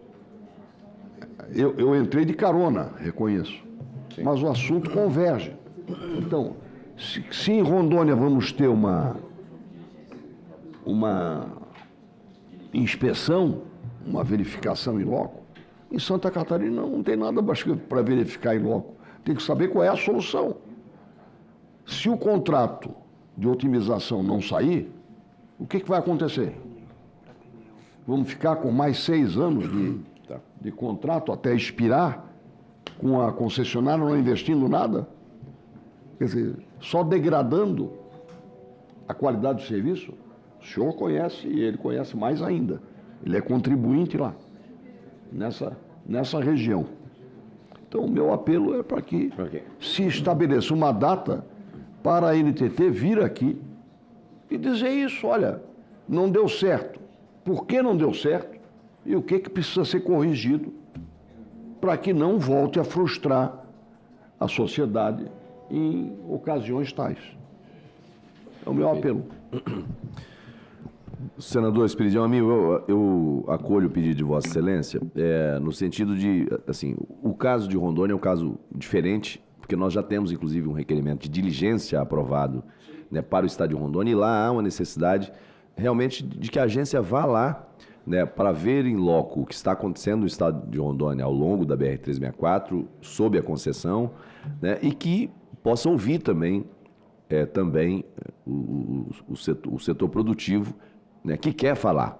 Eu entrei de carona, reconheço, mas o assunto converge. Então, se em Rondônia vamos ter uma inspeção, uma verificação em loco, em Santa Catarina não tem nada para verificar em loco. Tem que saber qual é a solução. Se o contrato de otimização não sair, o que vai acontecer? Vamos ficar com mais 6 anos de contrato até expirar, com a concessionária não investindo nada? Quer dizer, só degradando a qualidade do serviço? O senhor conhece e ele conhece mais ainda. Ele é contribuinte lá, nessa região. Então, o meu apelo é para que se estabeleça uma data para a NTT vir aqui e dizer isso, olha, não deu certo. Por que não deu certo? E o que precisa ser corrigido para que não volte a frustrar a sociedade em ocasiões tais. É o meu apelo. Senador Espiridião, amigo, eu acolho o pedido de Vossa Excelência, no sentido de, assim, o caso de Rondônia é um caso diferente, porque nós já temos, inclusive, um requerimento de diligência aprovado, né, para o estado de Rondônia, e lá há uma necessidade realmente de que a agência vá lá, né, para ver em loco o que está acontecendo no estado de Rondônia ao longo da BR-364, sob a concessão, né, e que possa ouvir também, o setor produtivo, né, que quer falar,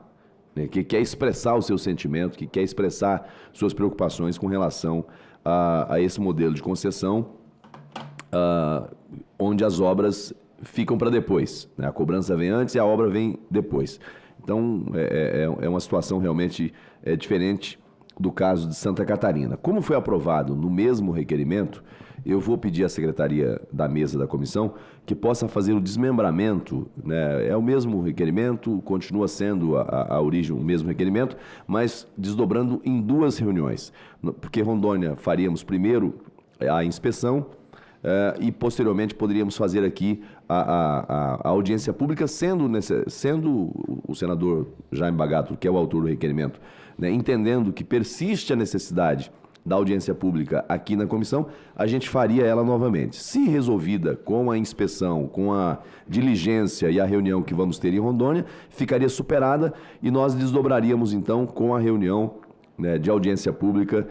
né, que quer expressar o seu sentimento, que quer expressar suas preocupações com relação a esse modelo de concessão, onde as obras ficam para depois, né? A cobrança vem antes e a obra vem depois. Então, é uma situação realmente diferente do caso de Santa Catarina. Como foi aprovado no mesmo requerimento, eu vou pedir à secretaria da mesa da comissão que possa fazer o desmembramento, né? É o mesmo requerimento, continua sendo a origem o mesmo requerimento, mas desdobrando em 2 reuniões. Porque Rondônia faríamos primeiro a inspeção e posteriormente poderíamos fazer aqui a audiência pública, sendo o senador Jaime Bagatoli, que é o autor do requerimento, né, entendendo que persiste a necessidade da audiência pública aqui na comissão, a gente faria ela novamente. Se resolvida com a inspeção, com a diligência e a reunião que vamos ter em Rondônia, ficaria superada e nós desdobraríamos então com a reunião, né, de audiência pública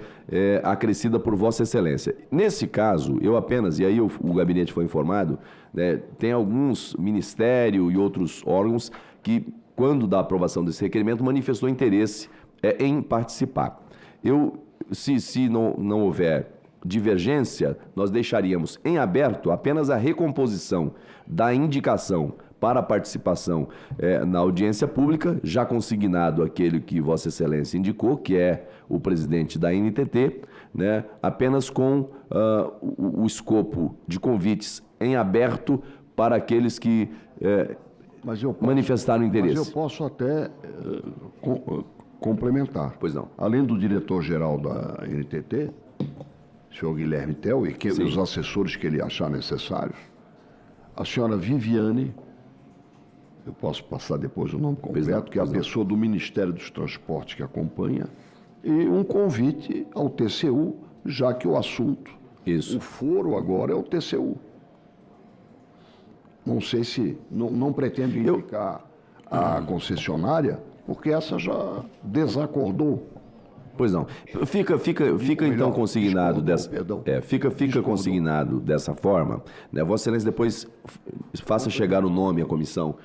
acrescida por Vossa Excelência. Nesse caso, eu apenas, e aí o gabinete foi informado, né, tem alguns ministérios e outros órgãos que, quando da aprovação desse requerimento, manifestou interesse em participar. Se não houver divergência, nós deixaríamos em aberto apenas a recomposição da indicação para a participação na audiência pública, já consignado aquele que Vossa Excelência indicou, que é o presidente da NTT, né, apenas com o escopo de convites em aberto para aqueles que manifestaram interesse. Mas eu posso até complementar. Pois não. Além do diretor-geral da NTT, senhor Guilherme Tel, e os assessores que ele achar necessários, a senhora Viviane, eu posso passar depois o nome completo, que é a pessoa do Ministério dos Transportes que acompanha, e um convite ao TCU, já que o assunto, o foro agora é o TCU. Não sei se, não pretendo indicar a concessionária, porque essa já desacordou. Pois não. Fica então consignado consignado dessa forma, né? Vossa Excelência depois faça chegar o nome à comissão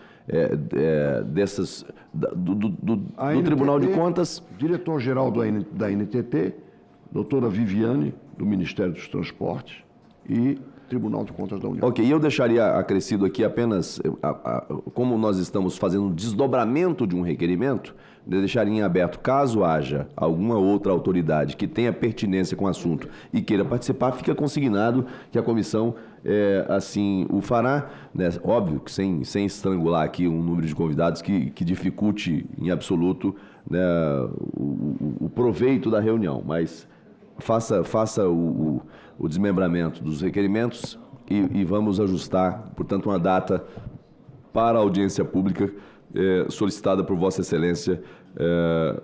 do Tribunal de Contas. Diretor-geral da NTT, doutora Viviane, do Ministério dos Transportes, e Tribunal de Contas da União. Ok, e eu deixaria acrescido aqui apenas, como nós estamos fazendo um desdobramento de um requerimento, eu deixaria em aberto, caso haja alguma outra autoridade que tenha pertinência com o assunto e queira participar, fica consignado que a comissão assim o fará, né? Óbvio que sem estrangular aqui um número de convidados que dificulte em absoluto, né, o proveito da reunião, mas faça o desmembramento dos requerimentos e vamos ajustar, portanto, uma data para a audiência pública solicitada por Vossa Excelência,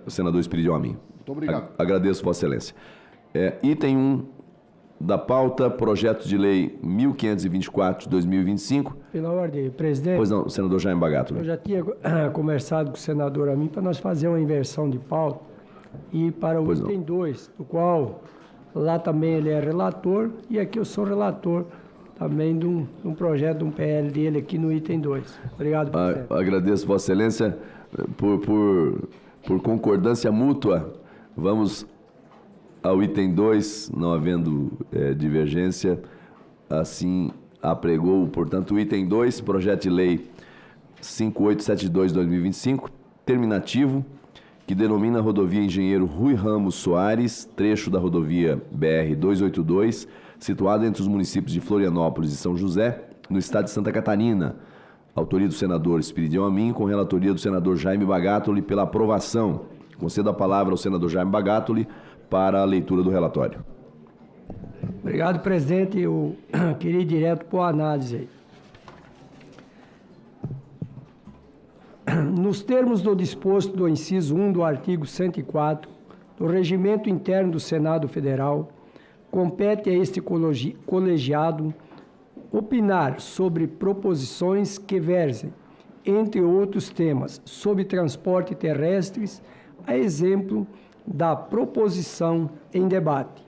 senador Espiridião Amin. Muito obrigado. Agradeço, Vossa Excelência. Item 1 da pauta, projeto de lei 1524 de 2025. Pela ordem, presidente. Pois não, senador Jaime Bagatoli. Eu já tinha conversado com o senador Amin para nós fazer uma inversão de pauta e para o item 2, do qual lá também ele é relator e aqui eu sou relator também de um projeto, de um PL dele aqui no item 2. Obrigado, presidente. Agradeço, Vossa Excelência, por concordância mútua. Vamos ao item 2, não havendo divergência, assim apregou, portanto, o item 2, projeto de lei 5872/2025, terminativo, que denomina a rodovia Engenheiro Rui Ramos Soares, trecho da rodovia BR-282, situado entre os municípios de Florianópolis e São José, no estado de Santa Catarina. Autoria do senador Espiridião Amin, com relatoria do senador Jaime Bagatoli, pela aprovação. Concedo a palavra ao senador Jaime Bagatoli para a leitura do relatório. Obrigado, presidente. Eu queria ir direto para a análise aí. Nos termos do disposto do inciso 1 do artigo 104 do Regimento Interno do Senado Federal, compete a este colegiado opinar sobre proposições que versem, entre outros temas, sobre transporte terrestres, a exemplo da proposição em debate.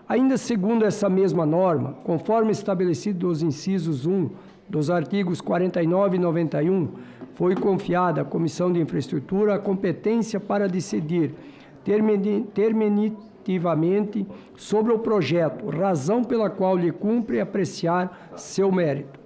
Ainda segundo essa mesma norma, conforme estabelecido nos incisos 1 dos artigos 49 e 91, foi confiada à Comissão de Infraestrutura a competência para decidir terminativamente sobre o projeto, razão pela qual lhe cumpre apreciar seu mérito.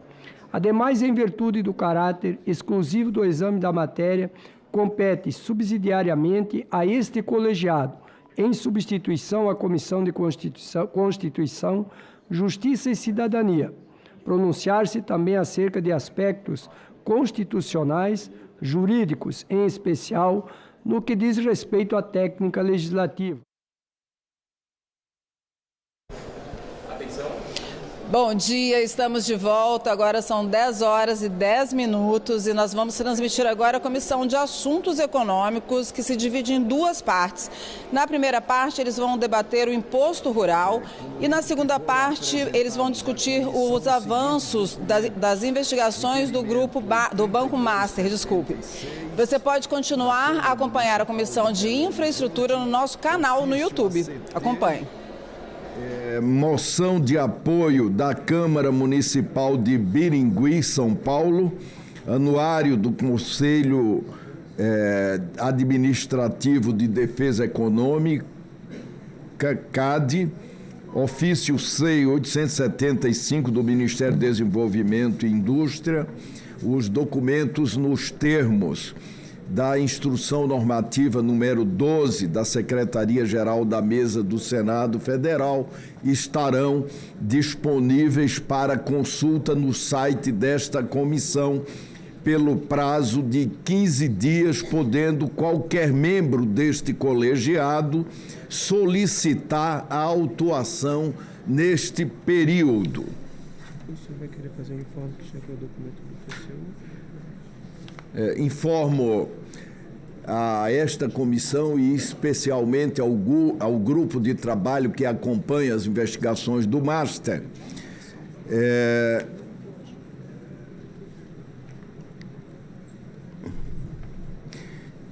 Ademais, em virtude do caráter exclusivo do exame da matéria, compete subsidiariamente a este colegiado, em substituição à Comissão de Constituição, Justiça e Cidadania, pronunciar-se também acerca de aspectos constitucionais, jurídicos, em especial, no que diz respeito à técnica legislativa. Bom dia, estamos de volta. Agora são 10 horas e 10 minutos e nós vamos transmitir agora a Comissão de Assuntos Econômicos, que se divide em duas partes. Na primeira parte, eles vão debater o imposto rural e na segunda parte, eles vão discutir os avanços das investigações do do Banco Master. Você pode continuar a acompanhar a Comissão de Infraestrutura no nosso canal no YouTube. Acompanhe. Moção de apoio da Câmara Municipal de Biringui, São Paulo, anuário do Conselho Administrativo de Defesa Econômica, CAD, ofício C 875 do Ministério do Desenvolvimento e Indústria, os documentos nos termos da Instrução Normativa número 12 da Secretaria-Geral da Mesa do Senado Federal estarão disponíveis para consulta no site desta comissão pelo prazo de 15 dias, podendo qualquer membro deste colegiado solicitar a autuação neste período. O senhor vai querer fazer um informe que chegou o documento do TCU? Informo a esta comissão e especialmente ao grupo de trabalho que acompanha as investigações do Master,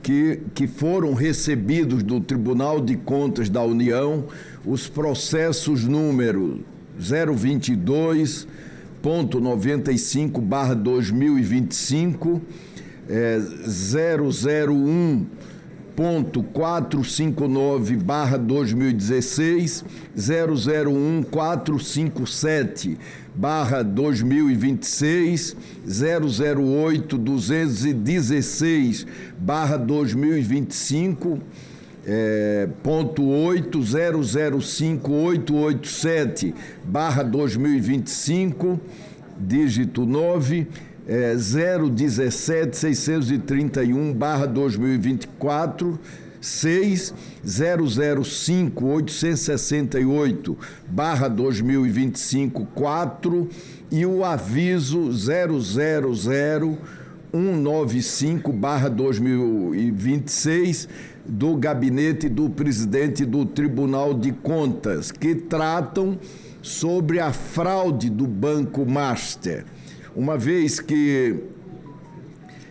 que foram recebidos do Tribunal de Contas da União os processos número 022.95/2025, 001.459/2016, 001.457/2026, 008.216/2025, ponto 8, 005.887/2025, dígito 9, 017.631/2024, 6, 005.868/2025, 4, e o aviso 000.195/2026 do Gabinete do Presidente do Tribunal de Contas, que tratam sobre a fraude do Banco Master. Uma vez que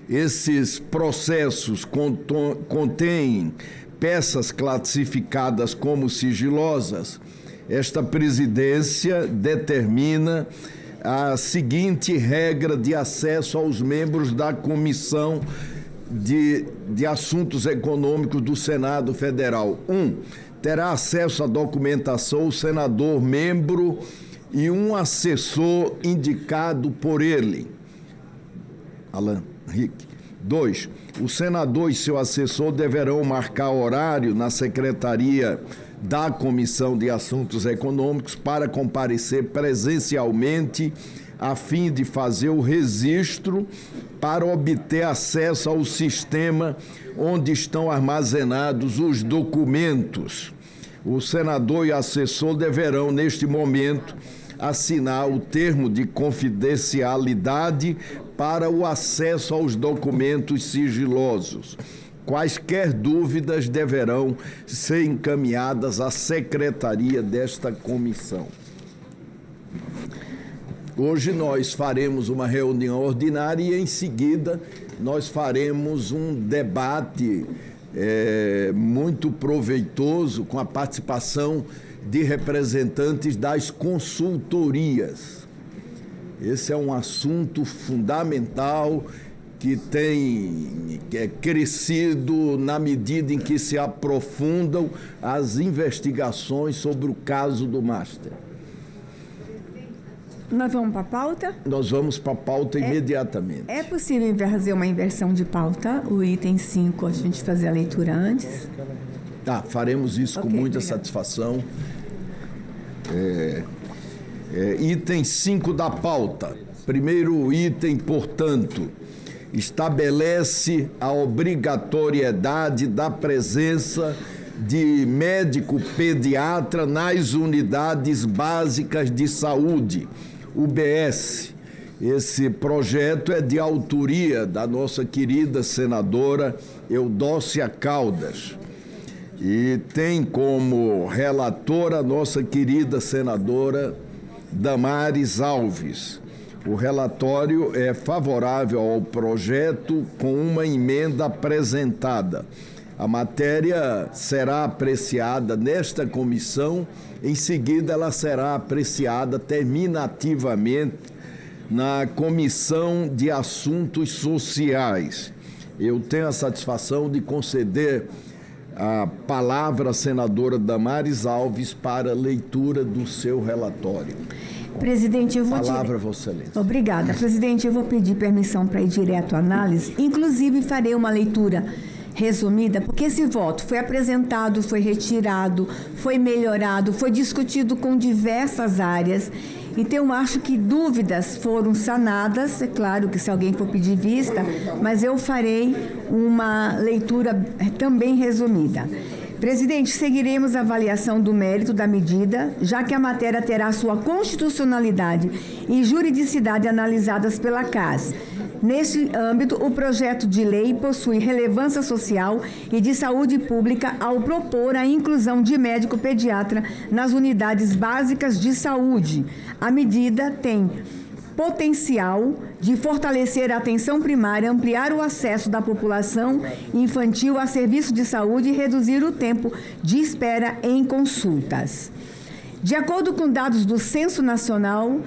esses processos contêm peças classificadas como sigilosas, esta presidência determina a seguinte regra de acesso aos membros da Comissão de Assuntos Econômicos do Senado Federal. 1. Terá acesso à documentação o senador membro e um assessor indicado por ele. Alan Rick. 2. O senador e seu assessor deverão marcar horário na Secretaria da Comissão de Assuntos Econômicos para comparecer presencialmente a fim de fazer o registro para obter acesso ao sistema onde estão armazenados os documentos. O senador e assessor deverão, neste momento, assinar o termo de confidencialidade para o acesso aos documentos sigilosos. Quaisquer dúvidas deverão ser encaminhadas à secretaria desta comissão. Hoje nós faremos uma reunião ordinária e, em seguida, nós faremos um debate muito proveitoso com a participação de representantes das consultorias. Esse é um assunto fundamental que tem crescido na medida em que se aprofundam as investigações sobre o caso do Master. Nós vamos para a pauta? Nós vamos para a pauta imediatamente. É possível fazer uma inversão de pauta? O item 5, a gente fazer a leitura antes? Faremos isso com muita satisfação. Item 5 da pauta. Primeiro item, portanto, estabelece a obrigatoriedade da presença de médico pediatra nas unidades básicas de saúde, UBS. Esse projeto é de autoria da nossa querida senadora Eudócia Caldas e tem como relatora a nossa querida senadora Damares Alves. O relatório é favorável ao projeto com uma emenda apresentada. A matéria será apreciada nesta comissão, em seguida ela será apreciada terminativamente na Comissão de Assuntos Sociais. Eu tenho a satisfação de conceder a palavra à senadora Damares Alves para a leitura do seu relatório. Presidente, eu vou... Palavra, Vossa Excelência. Obrigada. Presidente, eu vou pedir permissão para ir direto à análise. Inclusive, farei uma leitura resumida, porque esse voto foi apresentado, foi retirado, foi melhorado, foi discutido com diversas áreas. Então, eu acho que dúvidas foram sanadas. É claro que se alguém for pedir vista, mas eu farei uma leitura também resumida. Presidente, seguiremos a avaliação do mérito da medida, já que a matéria terá sua constitucionalidade e juridicidade analisadas pela CAS. Neste âmbito, o projeto de lei possui relevância social e de saúde pública ao propor a inclusão de médico pediatra nas unidades básicas de saúde. A medida tem potencial de fortalecer a atenção primária, ampliar o acesso da população infantil a serviços de saúde e reduzir o tempo de espera em consultas. De acordo com dados do Censo Nacional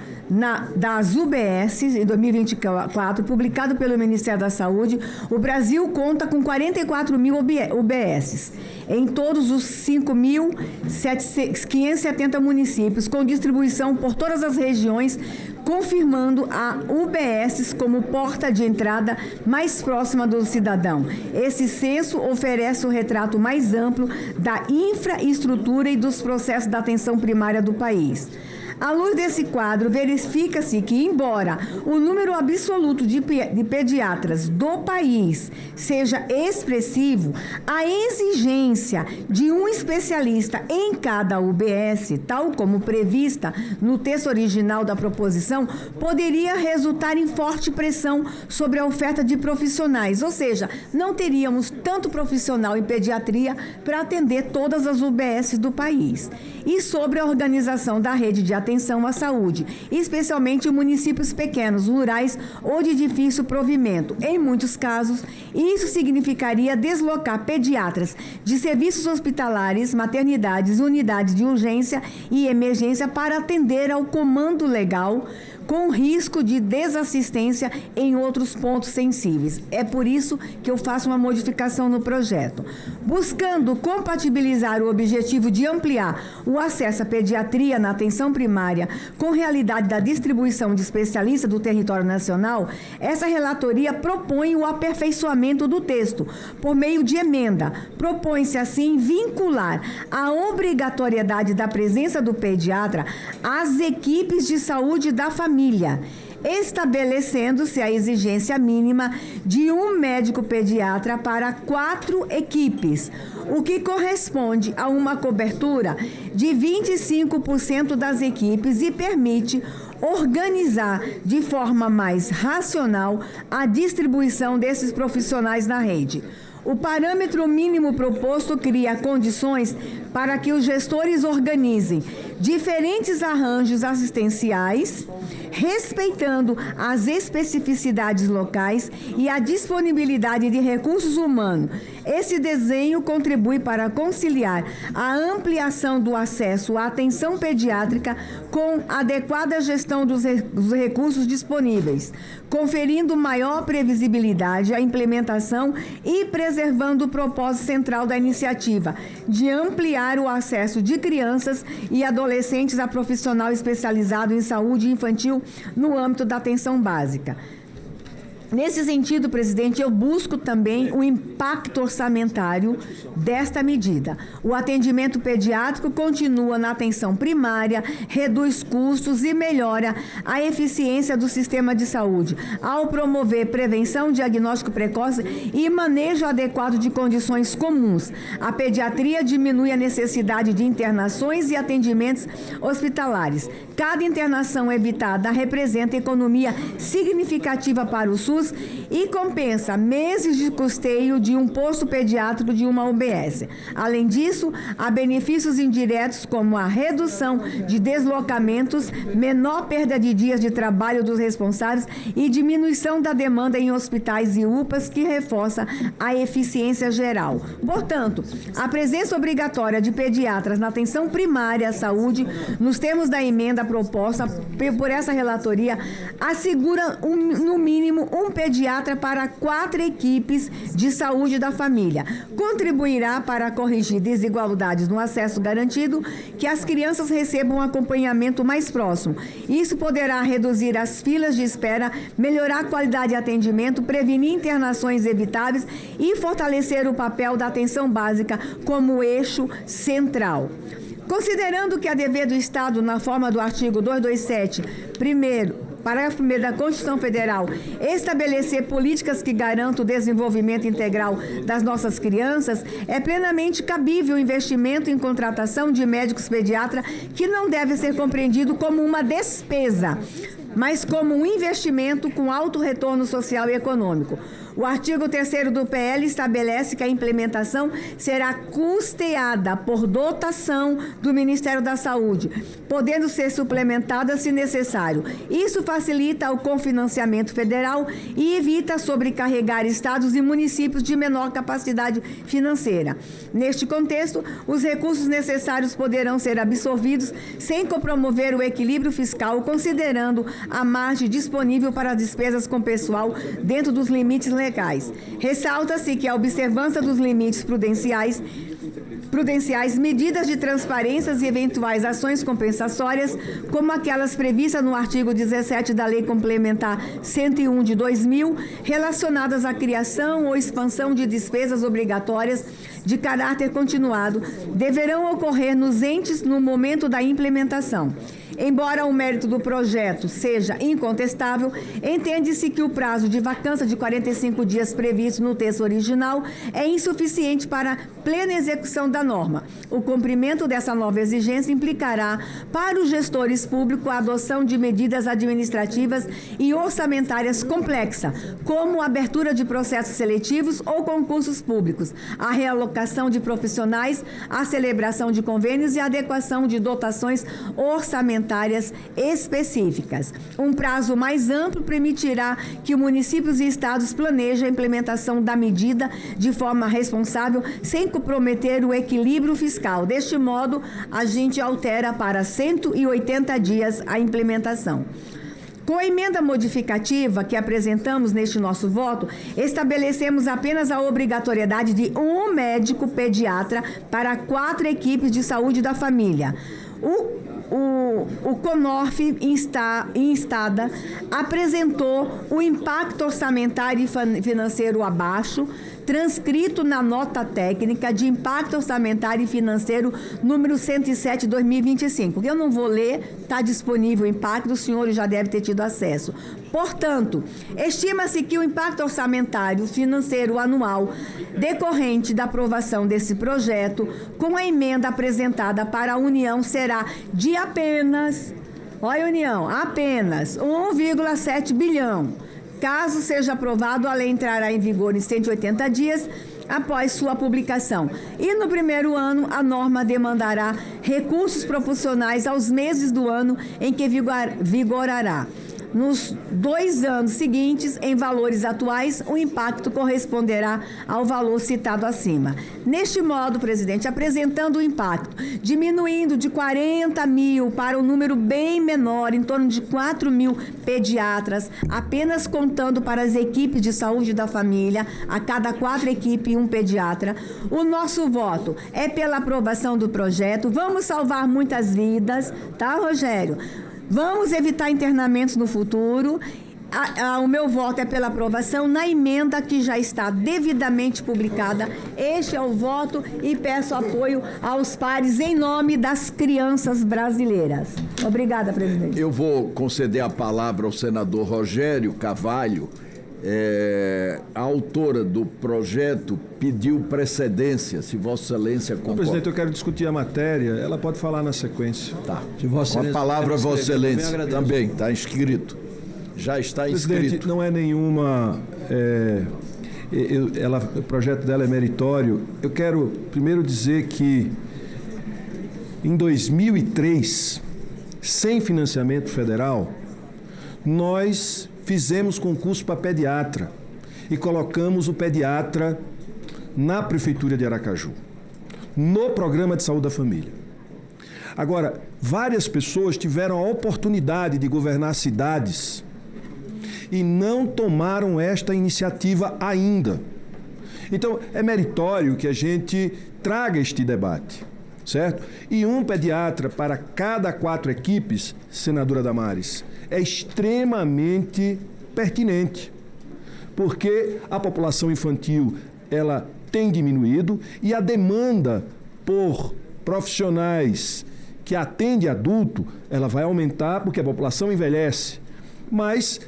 das UBS, em 2024, publicado pelo Ministério da Saúde, o Brasil conta com 44 mil UBSs, em todos os 5.570 municípios, com distribuição por todas as regiões, confirmando a UBS como porta de entrada mais próxima do cidadão. Esse censo oferece o retrato mais amplo da infraestrutura e dos processos da atenção primária do país. À luz desse quadro, verifica-se que, embora o número absoluto de pediatras do país seja expressivo, a exigência de um especialista em cada UBS, tal como prevista no texto original da proposição, poderia resultar em forte pressão sobre a oferta de profissionais, ou seja, não teríamos tanto profissional em pediatria para atender todas as UBS do país. E sobre a organização da rede de atenção à saúde, especialmente em municípios pequenos, rurais ou de difícil provimento. Em muitos casos, isso significaria deslocar pediatras de serviços hospitalares, maternidades, unidades de urgência e emergência para atender ao comando legal, com risco de desassistência em outros pontos sensíveis. É por isso que eu faço uma modificação no projeto. Buscando compatibilizar o objetivo de ampliar o acesso à pediatria na atenção primária com a realidade da distribuição de especialistas do território nacional, essa relatoria propõe o aperfeiçoamento do texto por meio de emenda. Propõe-se, assim, vincular a obrigatoriedade da presença do pediatra às equipes de saúde da família. estabelecendo-se a exigência mínima de um médico pediatra para 4 equipes, o que corresponde a uma cobertura de 25% das equipes e permite organizar de forma mais racional a distribuição desses profissionais na rede. O parâmetro mínimo proposto cria condições para que os gestores organizem diferentes arranjos assistenciais, respeitando as especificidades locais e a disponibilidade de recursos humanos. Esse desenho contribui para conciliar a ampliação do acesso à atenção pediátrica com adequada gestão dos recursos disponíveis, conferindo maior previsibilidade à implementação e preservando o propósito central da iniciativa, de ampliar o acesso de crianças e adolescentes a profissional especializado em saúde infantil no âmbito da atenção básica. Nesse sentido, presidente, eu busco também o impacto orçamentário desta medida. O atendimento pediátrico continua na atenção primária, reduz custos e melhora a eficiência do sistema de saúde, ao promover prevenção, diagnóstico precoce e manejo adequado de condições comuns. A pediatria diminui a necessidade de internações e atendimentos hospitalares. Cada internação evitada representa economia significativa para o SUS e compensa meses de custeio de um posto pediátrico de uma UBS. Além disso, há benefícios indiretos como a redução de deslocamentos, menor perda de dias de trabalho dos responsáveis e diminuição da demanda em hospitais e UPAs, que reforça a eficiência geral. Portanto, a presença obrigatória de pediatras na atenção primária à saúde, nos termos da emenda proposta por essa relatoria, assegura no mínimo um pediatra para 4 equipes de saúde da família. Contribuirá para corrigir desigualdades no acesso garantido, que as crianças recebam um acompanhamento mais próximo. Isso poderá reduzir as filas de espera, melhorar a qualidade de atendimento, prevenir internações evitáveis e fortalecer o papel da atenção básica como eixo central. Considerando que é dever do Estado, na forma do artigo 227, parágrafo 1º da Constituição Federal, estabelecer políticas que garantam o desenvolvimento integral das nossas crianças, é plenamente cabível o investimento em contratação de médicos pediatras, que não deve ser compreendido como uma despesa, mas como um investimento com alto retorno social e econômico. O artigo 3º do PL estabelece que a implementação será custeada por dotação do Ministério da Saúde, podendo ser suplementada se necessário. Isso facilita o cofinanciamento federal e evita sobrecarregar estados e municípios de menor capacidade financeira. Neste contexto, os recursos necessários poderão ser absorvidos sem compromover o equilíbrio fiscal, considerando a margem disponível para despesas com pessoal dentro dos limites legais. Ressalta-se que a observância dos limites prudenciais, medidas de transparência e eventuais ações compensatórias, como aquelas previstas no artigo 17 da Lei Complementar 101 de 2000, relacionadas à criação ou expansão de despesas obrigatórias de caráter continuado, deverão ocorrer nos entes no momento da implementação. Embora o mérito do projeto seja incontestável, entende-se que o prazo de vacância de 45 dias previsto no texto original é insuficiente para a plena execução da norma. O cumprimento dessa nova exigência implicará para os gestores públicos a adoção de medidas administrativas e orçamentárias complexas, como a abertura de processos seletivos ou concursos públicos, a realocação de profissionais, a celebração de convênios e a adequação de dotações orçamentárias específicas. Um prazo mais amplo permitirá que municípios e estados planejem a implementação da medida de forma responsável, sem comprometer o equilíbrio fiscal. Deste modo, a gente altera para 180 dias a implementação. Com a emenda modificativa que apresentamos neste nosso voto, estabelecemos apenas a obrigatoriedade de um médico pediatra para 4 equipes de saúde da família. O CONORF, em estada, apresentou o impacto orçamentário e financeiro abaixo, transcrito na nota técnica de impacto orçamentário e financeiro número 107/2025. Que eu não vou ler, está disponível o impacto, os senhores já devem ter tido acesso. Portanto, estima-se que o impacto orçamentário financeiro anual decorrente da aprovação desse projeto, com a emenda apresentada para a União, será de apenas, olha, União, apenas 1,7 bilhão. Caso seja aprovado, a lei entrará em vigor em 180 dias após sua publicação. E no primeiro ano, a norma demandará recursos proporcionais aos meses do ano em que vigorará. Nos 2 anos seguintes, em valores atuais, o impacto corresponderá ao valor citado acima. Neste modo, presidente, apresentando o impacto, diminuindo de 40 mil para um número bem menor, em torno de 4 mil pediatras, apenas contando para as equipes de saúde da família, a cada 4 equipes, um pediatra. O nosso voto é pela aprovação do projeto. Vamos salvar muitas vidas, tá, Rogério? Vamos evitar internamentos no futuro. O meu voto é pela aprovação na emenda que já está devidamente publicada. Este é o voto e peço apoio aos pares em nome das crianças brasileiras. Obrigada, presidente. Eu vou conceder a palavra ao senador Rogério Carvalho. A autora do projeto pediu precedência, se Vossa Excelência concorda. Presidente, eu quero discutir a matéria, ela pode falar na sequência. Tá. Com a palavra, Vossa Excelência. Também, está inscrito. Já está inscrito. Presidente, não é nenhuma... o projeto dela é meritório. Eu quero primeiro dizer que em 2003, sem financiamento federal, nós fizemos concurso para pediatra e colocamos o pediatra na Prefeitura de Aracaju, no Programa de Saúde da Família. Agora, várias pessoas tiveram a oportunidade de governar cidades e não tomaram esta iniciativa ainda. Então, é meritório que a gente traga este debate, certo? E um pediatra para cada 4 equipes, senadora Damares, é extremamente pertinente, porque a população infantil ela tem diminuído e a demanda por profissionais que atendem adulto ela vai aumentar porque a população envelhece. Mas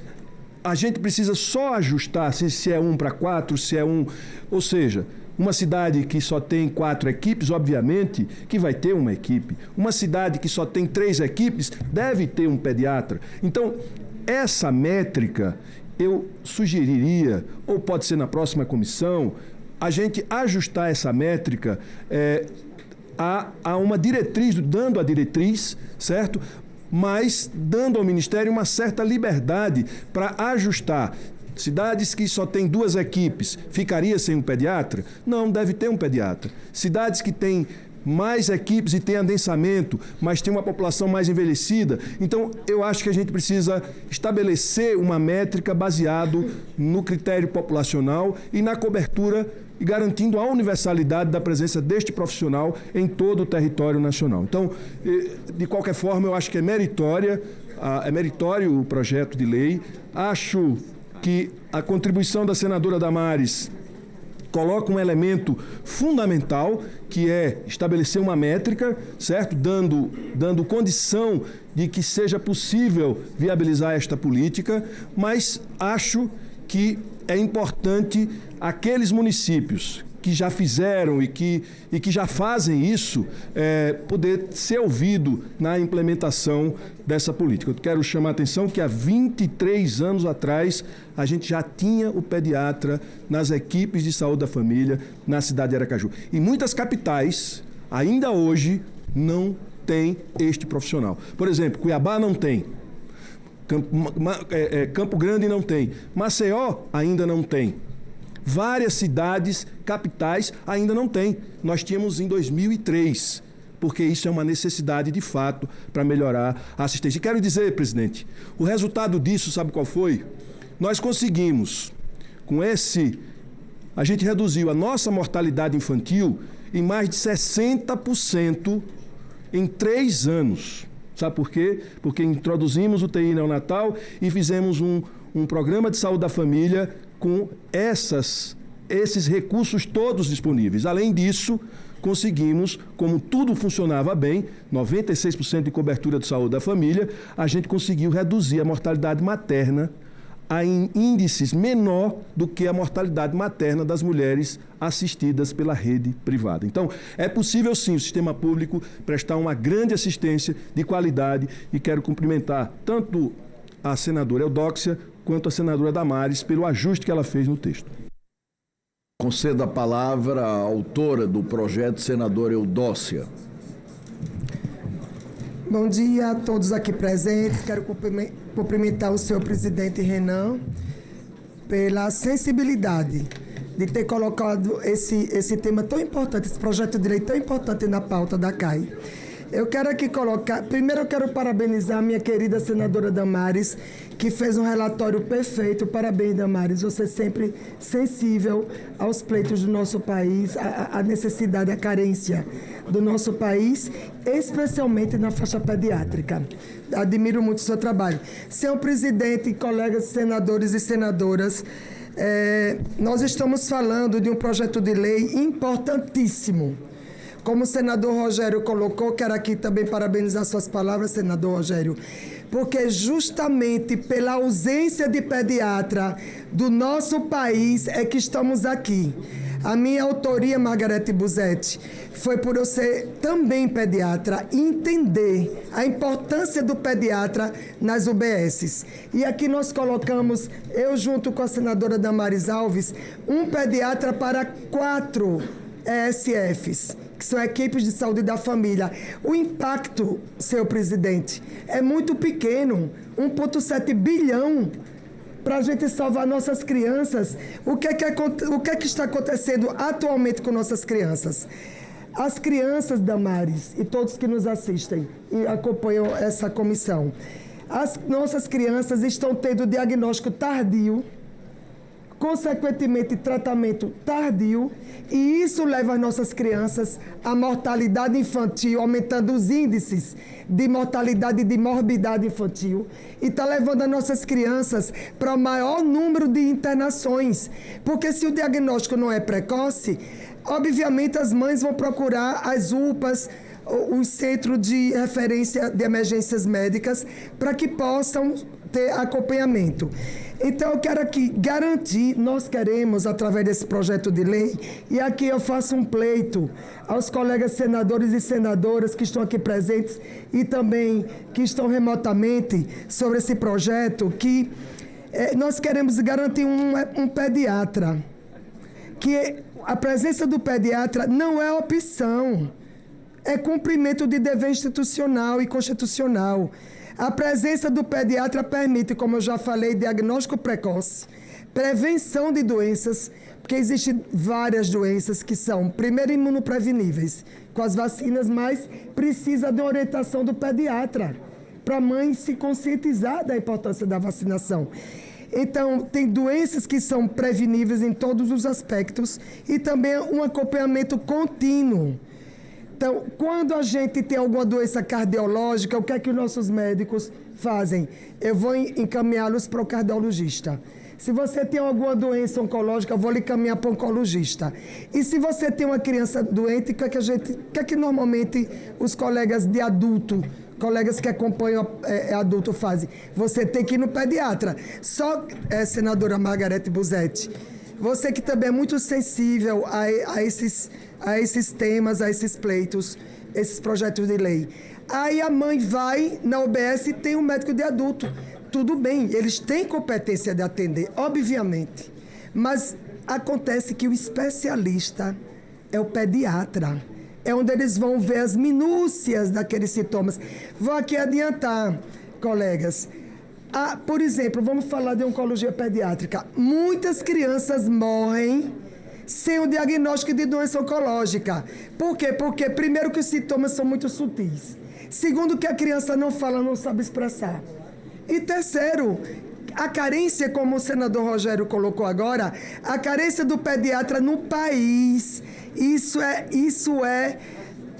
a gente precisa só ajustar se é 1 para 4, se é 1... Ou seja, uma cidade que só tem 4 equipes, obviamente, que vai ter uma equipe. Uma cidade que só tem 3 equipes, deve ter um pediatra. Então, essa métrica, eu sugeriria, ou pode ser na próxima comissão, a gente ajustar essa métrica a uma diretriz, dando a diretriz, certo? Mas dando ao Ministério uma certa liberdade para ajustar. Cidades que só tem 2 equipes, ficaria sem um pediatra? Não, deve ter um pediatra. Cidades que têm mais equipes e tem adensamento, mas tem uma população mais envelhecida. Então, eu acho que a gente precisa estabelecer uma métrica baseado no critério populacional e na cobertura e garantindo a universalidade da presença deste profissional em todo o território nacional. Então, de qualquer forma, eu acho que é meritório o projeto de lei. Acho que a contribuição da senadora Damares coloca um elemento fundamental, que é estabelecer uma métrica, certo? Dando condição de que seja possível viabilizar esta política, mas acho que é importante aqueles municípios que já fizeram e que já fazem isso, poder ser ouvido na implementação dessa política. Eu quero chamar a atenção que há 23 anos atrás a gente já tinha o pediatra nas equipes de saúde da família na cidade de Aracaju. E muitas capitais, ainda hoje, não têm este profissional. Por exemplo, Cuiabá não tem. Campo Grande não tem. Maceió ainda não tem. Várias cidades, capitais, ainda não tem. Nós tínhamos em 2003, porque isso é uma necessidade de fato para melhorar a assistência. E quero dizer, presidente, o resultado disso, sabe qual foi? Nós conseguimos, a gente reduziu a nossa mortalidade infantil em mais de 60% em 3 anos. Sabe por quê? Porque introduzimos o UTI neonatal e fizemos um programa de saúde da família com essas esses recursos todos disponíveis. Além disso, conseguimos, como tudo funcionava bem, 96% de cobertura de saúde da família, a gente conseguiu reduzir a mortalidade materna a índices menor do que a mortalidade materna das mulheres assistidas pela rede privada. Então, é possível sim o sistema público prestar uma grande assistência de qualidade e quero cumprimentar tanto a senadora Eudóxia quanto a senadora Damares pelo ajuste que ela fez no texto. Conceda a palavra à autora do projeto, senadora Eudóxia. Bom dia a todos aqui presentes. Quero cumprimentar o senhor presidente Renan pela sensibilidade de ter colocado esse tema tão importante, esse projeto de lei tão importante na pauta da CAI. Eu quero aqui colocar... Primeiro eu quero parabenizar a minha querida senadora Damares, que fez um relatório perfeito. Parabéns, Damares. Você sempre sensível aos pleitos do nosso país, à necessidade, à carência do nosso país, especialmente na faixa pediátrica. Admiro muito o seu trabalho. Senhor presidente, colegas senadores e senadoras, nós estamos falando de um projeto de lei importantíssimo. Como o senador Rogério colocou, quero aqui também parabenizar suas palavras, senador Rogério, porque justamente pela ausência de pediatra do nosso país é que estamos aqui. A minha autoria, Margarete Busetti, foi por eu ser também pediatra e entender a importância do pediatra nas UBSs. E aqui nós colocamos, eu junto com a senadora Damares Alves, um pediatra para 4 ESFs, que são equipes de saúde da família. O impacto, senhor presidente, é muito pequeno, 1,7 bilhão para a gente salvar nossas crianças. O que é que está acontecendo atualmente com nossas crianças? As crianças, Damares, e todos que nos assistem e acompanham essa comissão, as nossas crianças estão tendo diagnóstico tardio, consequentemente tratamento tardio, e isso leva as nossas crianças à mortalidade infantil, aumentando os índices de mortalidade e de morbidade infantil, e está levando as nossas crianças para o maior número de internações, porque se o diagnóstico não é precoce, obviamente as mães vão procurar as UPAs, os centros de referência de emergências médicas, para que possam ter acompanhamento. Então, eu quero aqui garantir, nós queremos, através desse projeto de lei, e aqui eu faço um pleito aos colegas senadores e senadoras que estão aqui presentes e também que estão remotamente sobre esse projeto, que nós queremos garantir um pediatra, que a presença do pediatra não é opção, é cumprimento de dever institucional e constitucional. A presença do pediatra permite, como eu já falei, diagnóstico precoce, prevenção de doenças, porque existem várias doenças que são, primeiro, imunopreveníveis com as vacinas, mas precisa de orientação do pediatra, para a mãe se conscientizar da importância da vacinação. Então, tem doenças que são preveníveis em todos os aspectos e também um acompanhamento contínuo. Então, quando a gente tem alguma doença cardiológica, o que é que os nossos médicos fazem? Eu vou encaminhá-los para o cardiologista. Se você tem alguma doença oncológica, eu vou lhe encaminhar para o oncologista. E se você tem uma criança doente, o que é que normalmente os colegas de adulto, colegas que acompanham adulto fazem? Você tem que ir no pediatra. Só, senadora Margarete Busetti, você que também é muito sensível a esses temas, a esses pleitos, esses projetos de lei. Aí a mãe vai na UBS e tem um médico de adulto. Tudo bem, eles têm competência de atender, obviamente. Mas acontece que o especialista é o pediatra. É onde eles vão ver as minúcias daqueles sintomas. Vou aqui adiantar, colegas. Por exemplo, vamos falar de oncologia pediátrica. Muitas crianças morrem sem o diagnóstico de doença oncológica. Por quê? Porque, primeiro, que os sintomas são muito sutis. Segundo, que a criança não fala, não sabe expressar. E terceiro, a carência, como o senador Rogério colocou agora, a carência do pediatra no país, isso é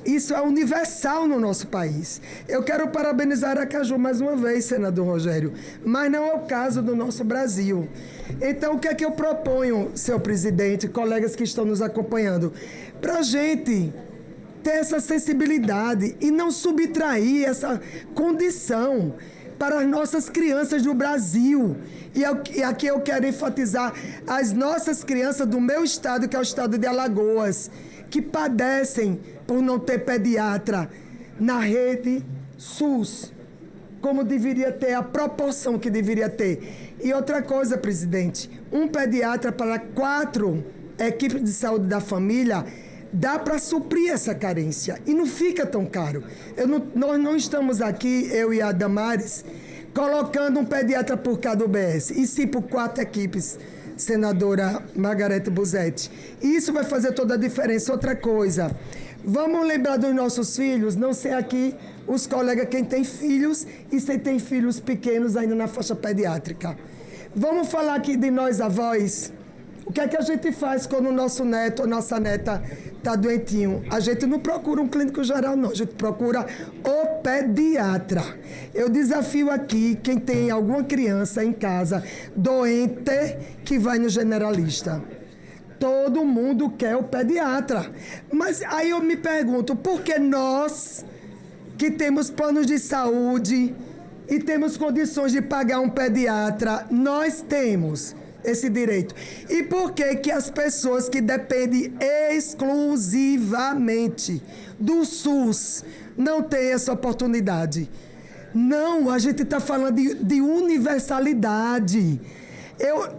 Isso é universal no nosso país. Eu quero parabenizar Aracaju mais uma vez, senador Rogério, mas não é o caso do nosso Brasil. Então, o que é que eu proponho, senhor presidente, colegas que estão nos acompanhando? Para a gente ter essa sensibilidade e não subtrair essa condição para as nossas crianças do Brasil. E aqui eu quero enfatizar as nossas crianças do meu estado, que é o estado de Alagoas, que padecem por não ter pediatra na rede SUS, como deveria ter, a proporção que deveria ter. E outra coisa, presidente, um pediatra para 4 equipes de saúde da família dá para suprir essa carência e não fica tão caro. Nós não estamos aqui, eu e a Damares, colocando um pediatra por cada UBS, e sim por 4 equipes, senadora Margarete Busetti. E isso vai fazer toda a diferença. Outra coisa, vamos lembrar dos nossos filhos, não sei aqui os colegas quem tem filhos e se tem filhos pequenos ainda na faixa pediátrica. Vamos falar aqui de nós avós. O que é que a gente faz quando o nosso neto ou nossa neta está doentinho? A gente não procura um clínico geral, não. A gente procura o pediatra. Eu desafio aqui quem tem alguma criança em casa doente que vai no generalista. Todo mundo quer o pediatra. Mas aí eu me pergunto, por que nós, que temos planos de saúde e temos condições de pagar um pediatra, nós temos esse direito? E por que que as pessoas que dependem exclusivamente do SUS não têm essa oportunidade? Não, a gente está falando de universalidade.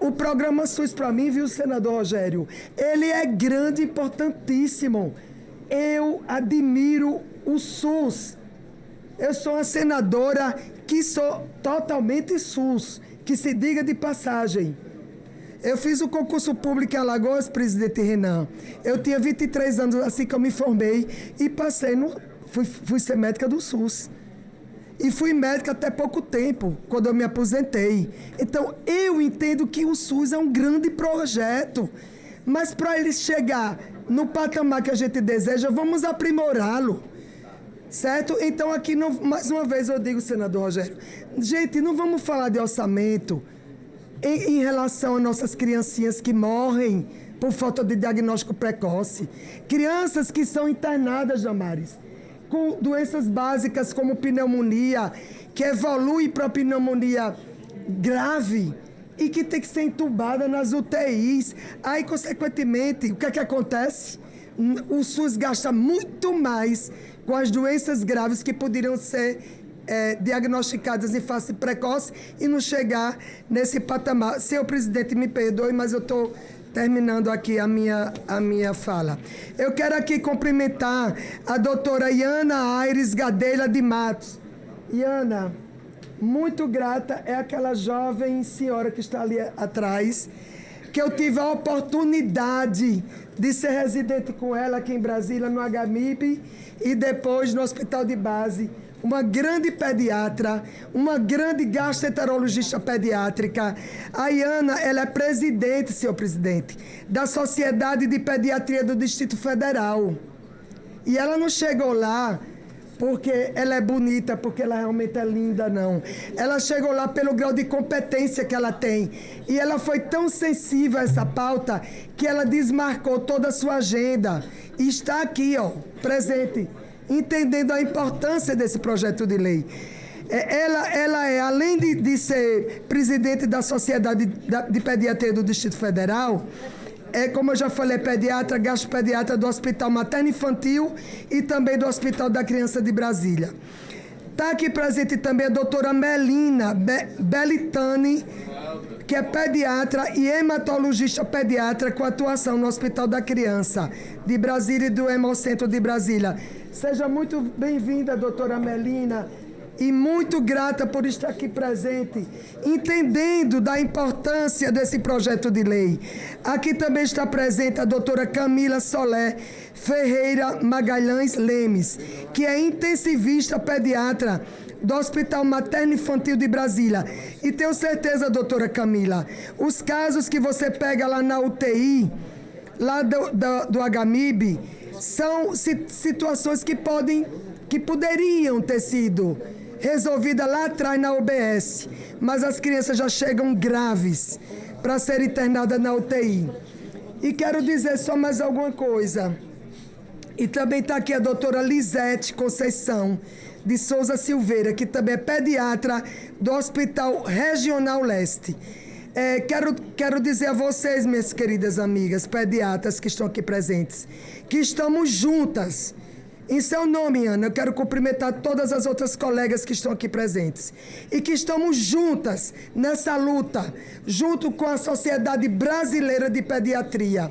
O programa SUS, para mim, viu, senador Rogério, ele é grande e importantíssimo. Eu admiro o SUS. Eu sou uma senadora que sou totalmente SUS, que se diga de passagem. Eu fiz o concurso público em Alagoas, presidente Renan. Eu tinha 23 anos assim que eu me formei e passei fui ser médica do SUS. E fui médica até pouco tempo, quando eu me aposentei. Então, eu entendo que o SUS é um grande projeto. Mas para ele chegar no patamar que a gente deseja, vamos aprimorá-lo. Certo? Então, aqui, mais uma vez, eu digo, senador Rogério, gente, não vamos falar de orçamento em relação a nossas criancinhas que morrem por falta de diagnóstico precoce. Crianças que são internadas, Damares, com doenças básicas como pneumonia, que evolui para pneumonia grave e que tem que ser entubada nas UTIs. Aí, consequentemente, o que é que acontece? O SUS gasta muito mais com as doenças graves que poderiam ser diagnosticadas em fase precoce e não chegar nesse patamar. Senhor presidente, me perdoe, mas eu estou terminando aqui a minha fala. Eu quero aqui cumprimentar a doutora Iana Aires Gadelha de Matos. Iana, muito grata, é aquela jovem senhora que está ali atrás, que eu tive a oportunidade de ser residente com ela aqui em Brasília, no HMIB, e depois no Hospital de Base. Uma grande pediatra, uma grande gastroenterologista pediátrica. A Iana, ela é presidente, senhor presidente, da Sociedade de Pediatria do Distrito Federal. E ela não chegou lá porque ela é bonita, porque ela realmente é linda, não. Ela chegou lá pelo grau de competência que ela tem. E ela foi tão sensível a essa pauta que ela desmarcou toda a sua agenda. E está aqui, ó, presente, entendendo a importância desse projeto de lei. Ela é, além de ser presidente da Sociedade de Pediatria do Distrito Federal, como eu já falei, pediatra, gastropediatra do Hospital Materno Infantil e também do Hospital da Criança de Brasília. Está aqui presente também a doutora Melina Belitani, que é pediatra e hematologista pediatra com atuação no Hospital da Criança de Brasília e do Hemocentro de Brasília. Seja muito bem-vinda, doutora Melina, e muito grata por estar aqui presente, entendendo da importância desse projeto de lei. Aqui também está presente a doutora Camila Solé Ferreira Magalhães Lemes, que é intensivista pediatra do Hospital Materno Infantil de Brasília. E tenho certeza, doutora Camila, os casos que você pega lá na UTI, lá do HMIB, São situações que poderiam ter sido resolvidas lá atrás na UBS, mas as crianças já chegam graves para serem internadas na UTI. E quero dizer só mais alguma coisa. E também está aqui a doutora Lisete Conceição de Souza Silveira, que também é pediatra do Hospital Regional Leste. Quero dizer a vocês, minhas queridas amigas pediatras que estão aqui presentes, que estamos juntas. Em seu nome, Ana, eu quero cumprimentar todas as outras colegas que estão aqui presentes. E que estamos juntas nessa luta, junto com a Sociedade Brasileira de Pediatria.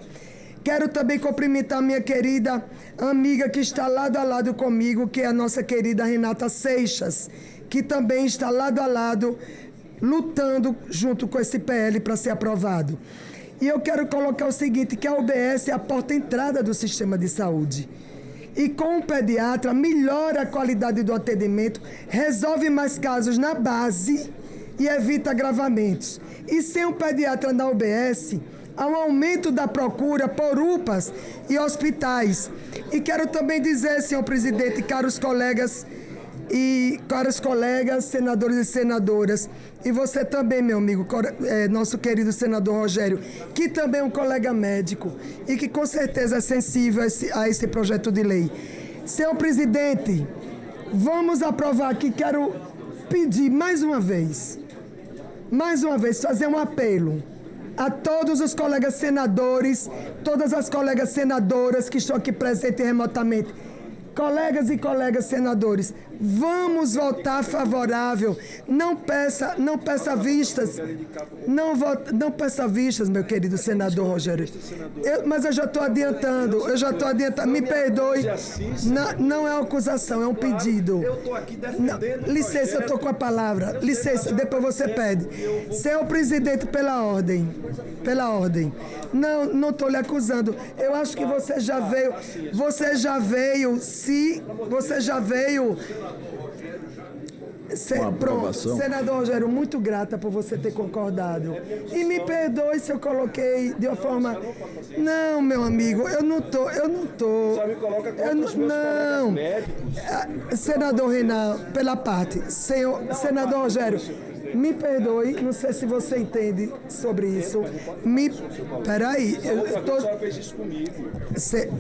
Quero também cumprimentar minha querida amiga que está lado a lado comigo, que é a nossa querida Renata Seixas, que também está lado a lado, lutando junto com esse PL para ser aprovado. E eu quero colocar o seguinte, que a UBS é a porta-entrada do sistema de saúde. E com o pediatra, melhora a qualidade do atendimento, resolve mais casos na base e evita agravamentos. E sem o pediatra na UBS, há um aumento da procura por UPAs e hospitais. E quero também dizer, senhor presidente, caros colegas, senadores e senadoras, e você também, meu amigo, nosso querido senador Rogério, que também é um colega médico e que com certeza é sensível a esse projeto de lei. Senhor presidente, vamos aprovar aqui. Quero pedir mais uma vez, fazer um apelo a todos os colegas senadores, todas as colegas senadoras que estão aqui presentes remotamente. Colegas e colegas senadores, vamos votar favorável. Não peça vistas. Não peça vistas, meu querido senador Rogério. Mas eu já estou adiantando. Me perdoe. Não é uma acusação, é um pedido. Eu estou aqui defendendo. Licença, eu estou com a palavra. Licença, depois você pede. Senhor presidente, pela ordem. Não estou lhe acusando. Eu acho que você já veio. Pronto, senador Rogério, muito grata por você ter concordado. E me perdoe se eu coloquei de uma forma... Não, meu amigo, eu não tô. Não. Senador Renan, pela parte. Senador Rogério, me perdoe, não sei se você entende sobre isso. Peraí,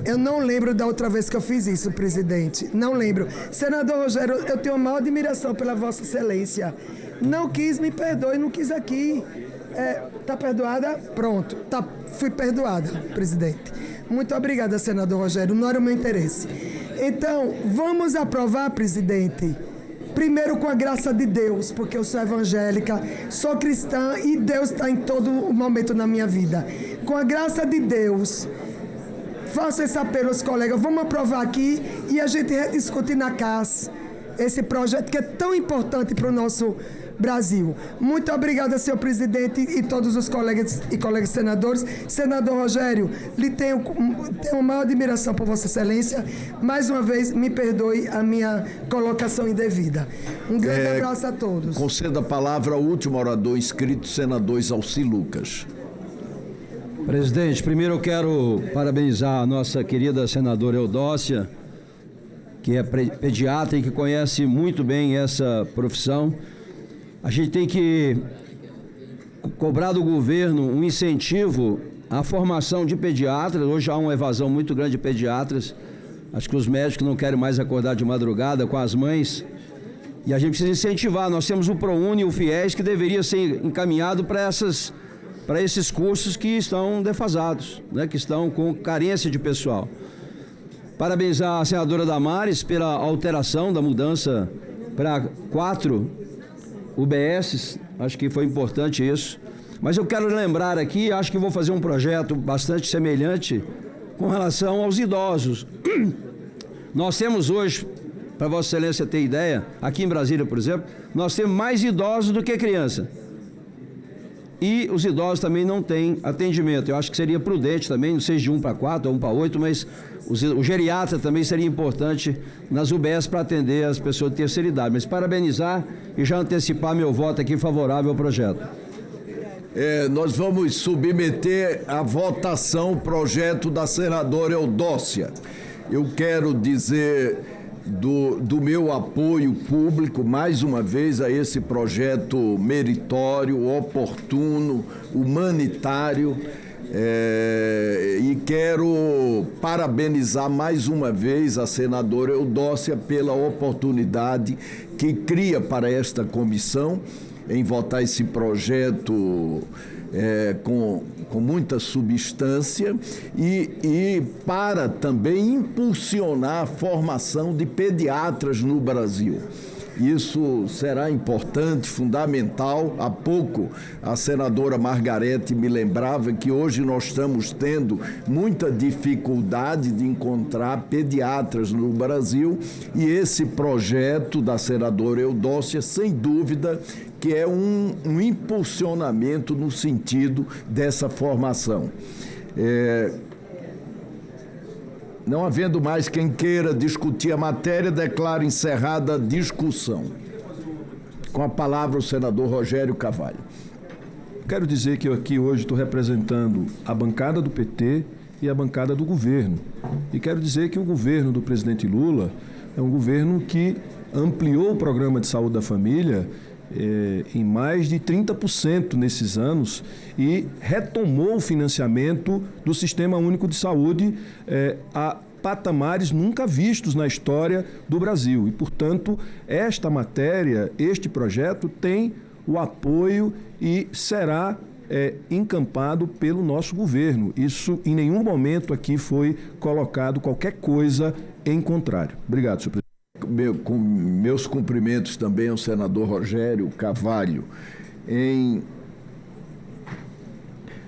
eu não lembro da outra vez que eu fiz isso, presidente. Não lembro. Senador Rogério, eu tenho a maior admiração pela Vossa Excelência. Não quis, me perdoe, não quis aqui. Tá perdoada? Pronto, fui perdoada, presidente. Muito obrigada, senador Rogério, não era o meu interesse. Então, vamos aprovar, presidente. Primeiro, com a graça de Deus, porque eu sou evangélica, sou cristã e Deus está em todo momento na minha vida. Com a graça de Deus, faço esse apelo aos colegas, vamos aprovar aqui e a gente rediscute na CAS esse projeto que é tão importante para o nosso Brasil. Muito obrigada, senhor presidente e todos os colegas e colegas senadores. Senador Rogério, lhe tenho uma maior admiração por Vossa Excelência. Mais uma vez, me perdoe a minha colocação indevida. Um grande abraço a todos. Conceda a palavra ao último orador inscrito, senador Exalci Lucas. Presidente, primeiro eu quero parabenizar a nossa querida senadora Eudócia, que é pediatra e que conhece muito bem essa profissão. A gente tem que cobrar do governo um incentivo à formação de pediatras. Hoje há uma evasão muito grande de pediatras. Acho que os médicos não querem mais acordar de madrugada com as mães. E a gente precisa incentivar. Nós temos o ProUni e o FIES que deveria ser encaminhado para esses cursos que estão defasados, né, que estão com carência de pessoal. Parabenizar a senadora Damares pela alteração da mudança para 4 UBSs, acho que foi importante isso. Mas eu quero lembrar aqui, acho que vou fazer um projeto bastante semelhante com relação aos idosos. Nós temos hoje, para Vossa Excelência ter ideia, aqui em Brasília, por exemplo, nós temos mais idosos do que criança. E os idosos também não têm atendimento. Eu acho que seria prudente também, não seja de 1 para 4 ou 1 para 8, mas o geriatra também seria importante nas UBS para atender as pessoas de terceira idade. Mas parabenizar e já antecipar meu voto aqui favorável ao projeto. Nós vamos submeter à votação o projeto da senadora Eudócia. Eu quero dizer do meu apoio público, mais uma vez, a esse projeto meritório, oportuno, humanitário. E quero parabenizar mais uma vez a senadora Eudócia pela oportunidade que cria para esta comissão em votar esse projeto com muita substância e para também impulsionar a formação de pediatras no Brasil. Isso será importante, fundamental. Há pouco a senadora Margarete me lembrava que hoje nós estamos tendo muita dificuldade de encontrar pediatras no Brasil e esse projeto da senadora Eudócia, sem dúvida, que é um impulsionamento no sentido dessa formação. Não havendo mais quem queira discutir a matéria, declaro encerrada a discussão. Com a palavra o senador Rogério Carvalho. Quero dizer que eu aqui hoje estou representando a bancada do PT e a bancada do governo. E quero dizer que o governo do presidente Lula é um governo que ampliou o programa de saúde da família em mais de 30% nesses anos e retomou o financiamento do Sistema Único de Saúde a patamares nunca vistos na história do Brasil. E, portanto, esta matéria, este projeto tem o apoio e será encampado pelo nosso governo. Isso, em nenhum momento aqui foi colocado qualquer coisa em contrário. Obrigado, senhor presidente. Com meus cumprimentos também ao senador Rogério Carvalho.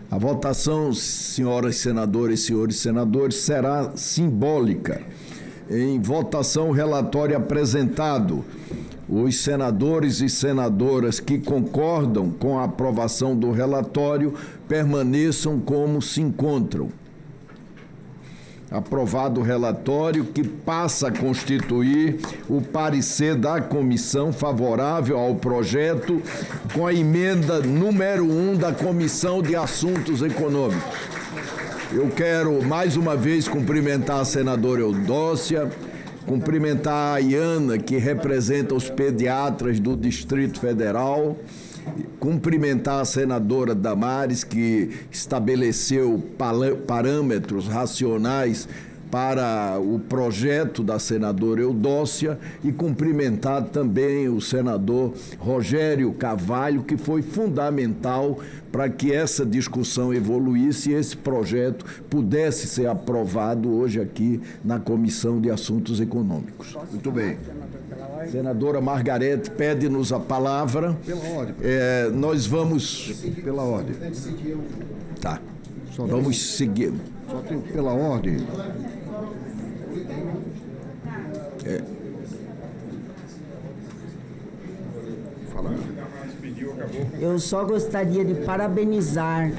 A votação, senhoras senadoras e senhores senadores, será simbólica. Em votação, o relatório apresentado. Os senadores e senadoras que concordam com a aprovação do relatório permaneçam como se encontram. Aprovado o relatório, que passa a constituir o parecer da comissão favorável ao projeto com a emenda número 1 da Comissão de Assuntos Econômicos. Eu quero mais uma vez cumprimentar a senadora Eudócia, cumprimentar a Iana, que representa os pediatras do Distrito Federal, cumprimentar a senadora Damares, que estabeleceu parâmetros racionais para o projeto da senadora Eudócia, e cumprimentar também o senador Rogério Carvalho, que foi fundamental para que essa discussão evoluísse e esse projeto pudesse ser aprovado hoje aqui na Comissão de Assuntos Econômicos. Muito bem. Senadora Margarete pede-nos a palavra. Pela ordem. Nós vamos... Pela ordem. Tá. Vamos seguir. Só tem pela ordem. Fala. Eu só gostaria de parabenizar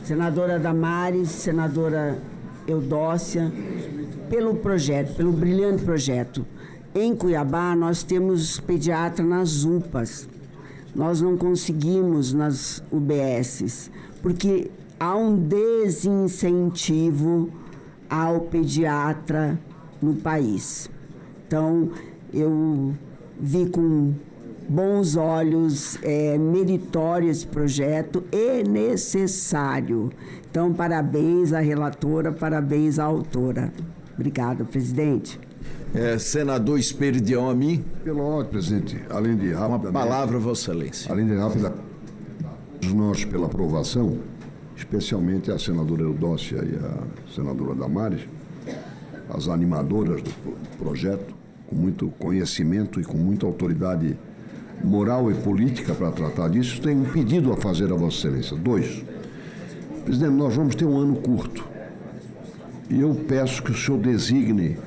senadora Damares, senadora Eudócia, pelo projeto, pelo brilhante projeto. Em Cuiabá, nós temos pediatra nas UPAs. Nós não conseguimos nas UBSs, porque há um desincentivo ao pediatra no país. Então, eu vi com bons olhos, meritório esse projeto e necessário. Então, parabéns à relatora, parabéns à autora. Obrigada, presidente. Senador Esperidião Amin. Pela ordem, presidente, além de rápida... Uma palavra, Vossa Excelência. Além de rápida, nós pela aprovação, especialmente a senadora Eudócia e a senadora Damares, as animadoras do projeto, com muito conhecimento e com muita autoridade moral e política para tratar disso, tem um pedido a fazer a Vossa Excelência. 2. Presidente, nós vamos ter um ano curto. E eu peço que o senhor designe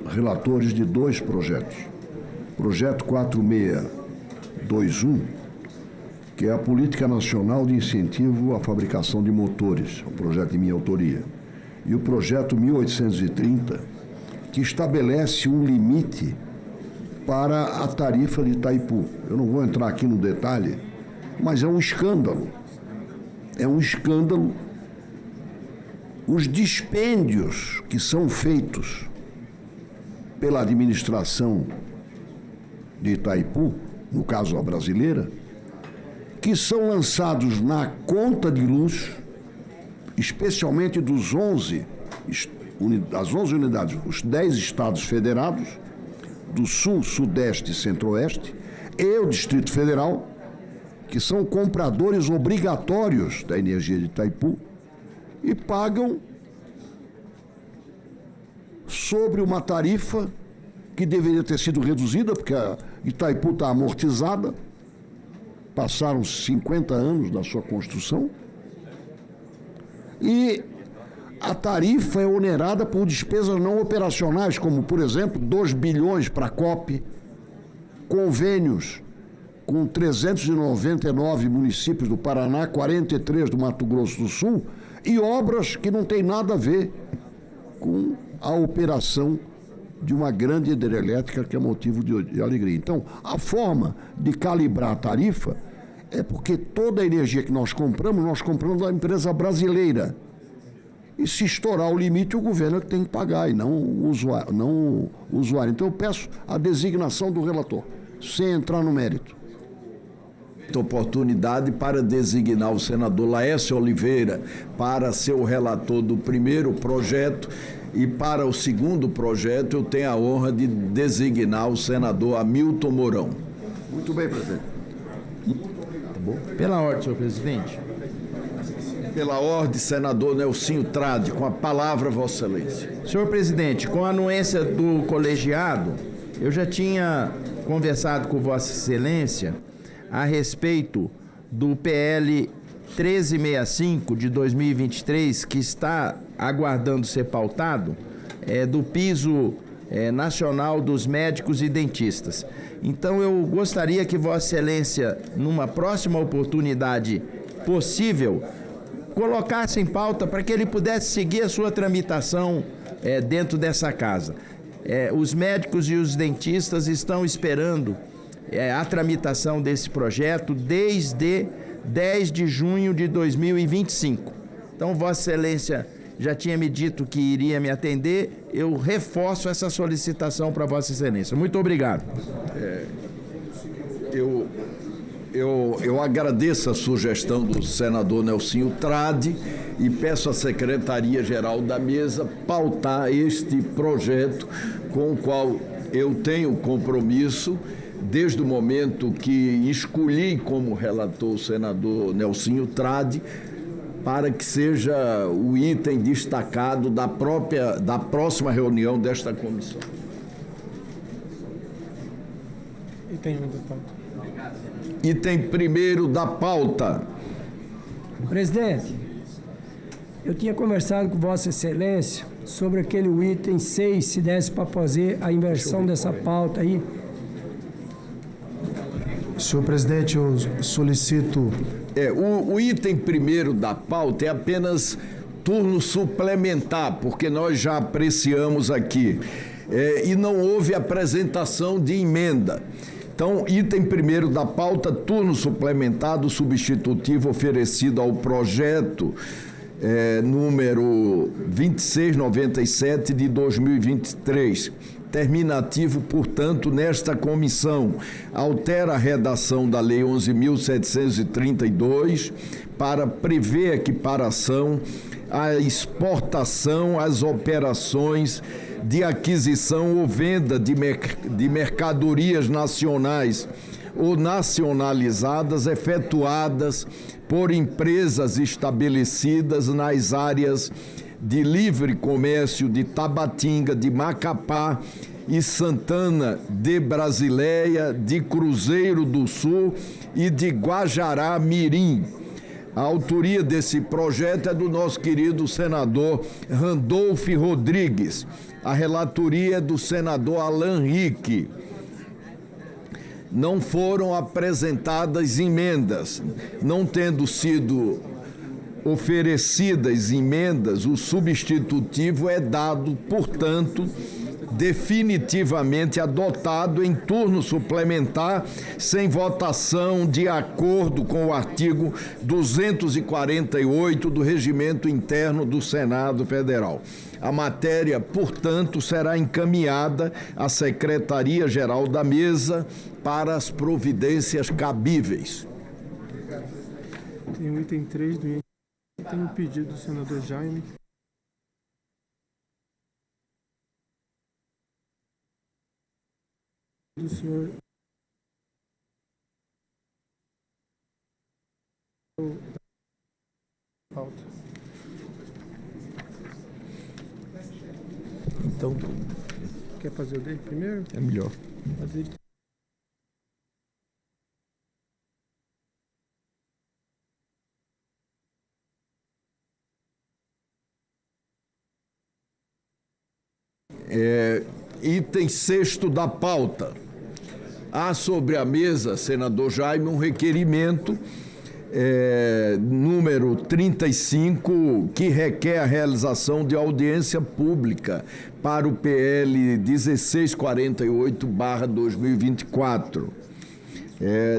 relatores de 2 projetos. Projeto 4621, que é a Política Nacional de Incentivo à Fabricação de Motores, um projeto de minha autoria. E o projeto 1830, que estabelece um limite para a tarifa de Itaipu. Eu não vou entrar aqui no detalhe, mas é um escândalo. É um escândalo os dispêndios que são feitos pela administração de Itaipu, no caso a brasileira, que são lançados na conta de luz, especialmente das 11 unidades, os 10 estados federados, do Sul, Sudeste e Centro-Oeste, e o Distrito Federal, que são compradores obrigatórios da energia de Itaipu, e pagam sobre uma tarifa que deveria ter sido reduzida, porque a Itaipu está amortizada, passaram 50 anos da sua construção, e a tarifa é onerada por despesas não operacionais, como, por exemplo, 2 bilhões para a COP, convênios com 399 municípios do Paraná, 43 do Mato Grosso do Sul, e obras que não têm nada a ver com a operação de uma grande hidrelétrica que é motivo de alegria. Então, a forma de calibrar a tarifa é porque toda a energia que nós compramos da empresa brasileira. E se estourar o limite, o governo é que tem que pagar, e não o usuário. Então, eu peço a designação do relator, sem entrar no mérito. Oportunidade para designar o senador Laércio Oliveira para ser o relator do primeiro projeto, e para o segundo projeto eu tenho a honra de designar o senador Hamilton Mourão. Muito bem, presidente. Tá bom? Pela ordem, senhor presidente. Pela ordem, senador Nelsinho Trade, com a palavra, Vossa Excelência. Senhor presidente, com a anuência do colegiado, eu já tinha conversado com Vossa Excelência a respeito do PL 1365 de 2023, que está aguardando ser pautado, do piso nacional dos médicos e dentistas. Então eu gostaria que Vossa Excelência, numa próxima oportunidade possível, colocasse em pauta para que ele pudesse seguir a sua tramitação dentro dessa casa. Os médicos e os dentistas estão esperando a tramitação desse projeto desde 10 de junho de 2025. Então, Vossa Excelência já tinha me dito que iria me atender, eu reforço essa solicitação para Vossa Excelência. Muito obrigado. Eu agradeço a sugestão do senador Nelsinho Trade e peço à Secretaria-Geral da Mesa pautar este projeto, com o qual eu tenho compromisso desde o momento que escolhi como relator o senador Nelsinho Trade, para que seja o item destacado da próxima reunião desta comissão. Item 1 da pauta. Item 1º da pauta. Presidente, eu tinha conversado com Vossa Excelência sobre aquele item 6, se desse para fazer a inversão dessa pauta aí. Senhor presidente, eu solicito... O item 1º da pauta é apenas turno suplementar, porque nós já apreciamos aqui. E não houve apresentação de emenda. Então, item 1º da pauta, turno suplementar do substitutivo oferecido ao projeto número 2697 de 2023. Terminativo, portanto, nesta comissão, altera a redação da Lei 11.732 para prever equiparação à exportação, às operações de aquisição ou venda de mercadorias nacionais ou nacionalizadas efetuadas por empresas estabelecidas nas áreas de livre comércio de Tabatinga, de Macapá e Santana de Brasileia, de Cruzeiro do Sul e de Guajará Mirim. A autoria desse projeto é do nosso querido senador Randolfo Rodrigues. A relatoria é do senador Alan Rick. Não foram apresentadas emendas, não tendo sido oferecidas emendas, o substitutivo é dado, portanto, definitivamente adotado em turno suplementar, sem votação, de acordo com o artigo 248 do Regimento Interno do Senado Federal. A matéria, portanto, será encaminhada à Secretaria-Geral da Mesa para as providências cabíveis. Tem o item 3 do item. Tem um pedido do senador Jaime. Do senhor... Pauta. Então, Quer fazer o dele primeiro? é melhor. Fazer ele. Item 6º da pauta. Há sobre a mesa, senador Jaime, um requerimento número 35, que requer a realização de audiência pública para o PL 1648/2024,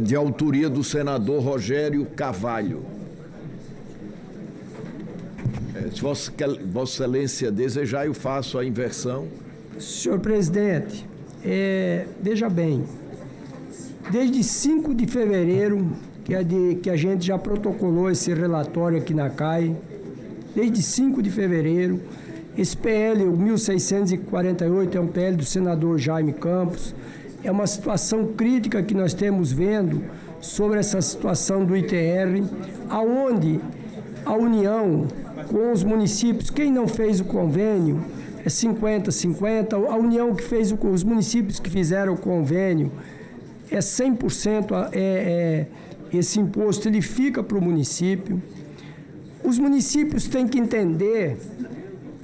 de autoria do senador Rogério Carvalho. Se Vossa Excelência desejar, eu faço a inversão. Senhor presidente, veja bem, desde 5 de fevereiro que a gente já protocolou esse relatório aqui na CAI, desde 5 de fevereiro, esse PL, o 1648, é um PL do senador Jaime Campos, é uma situação crítica que nós temos vendo sobre essa situação do ITR, aonde a União com os municípios, quem não fez o convênio, é 50-50, a União que fez, os municípios que fizeram o convênio, é 100%, esse imposto ele fica para o município. Os municípios têm que entender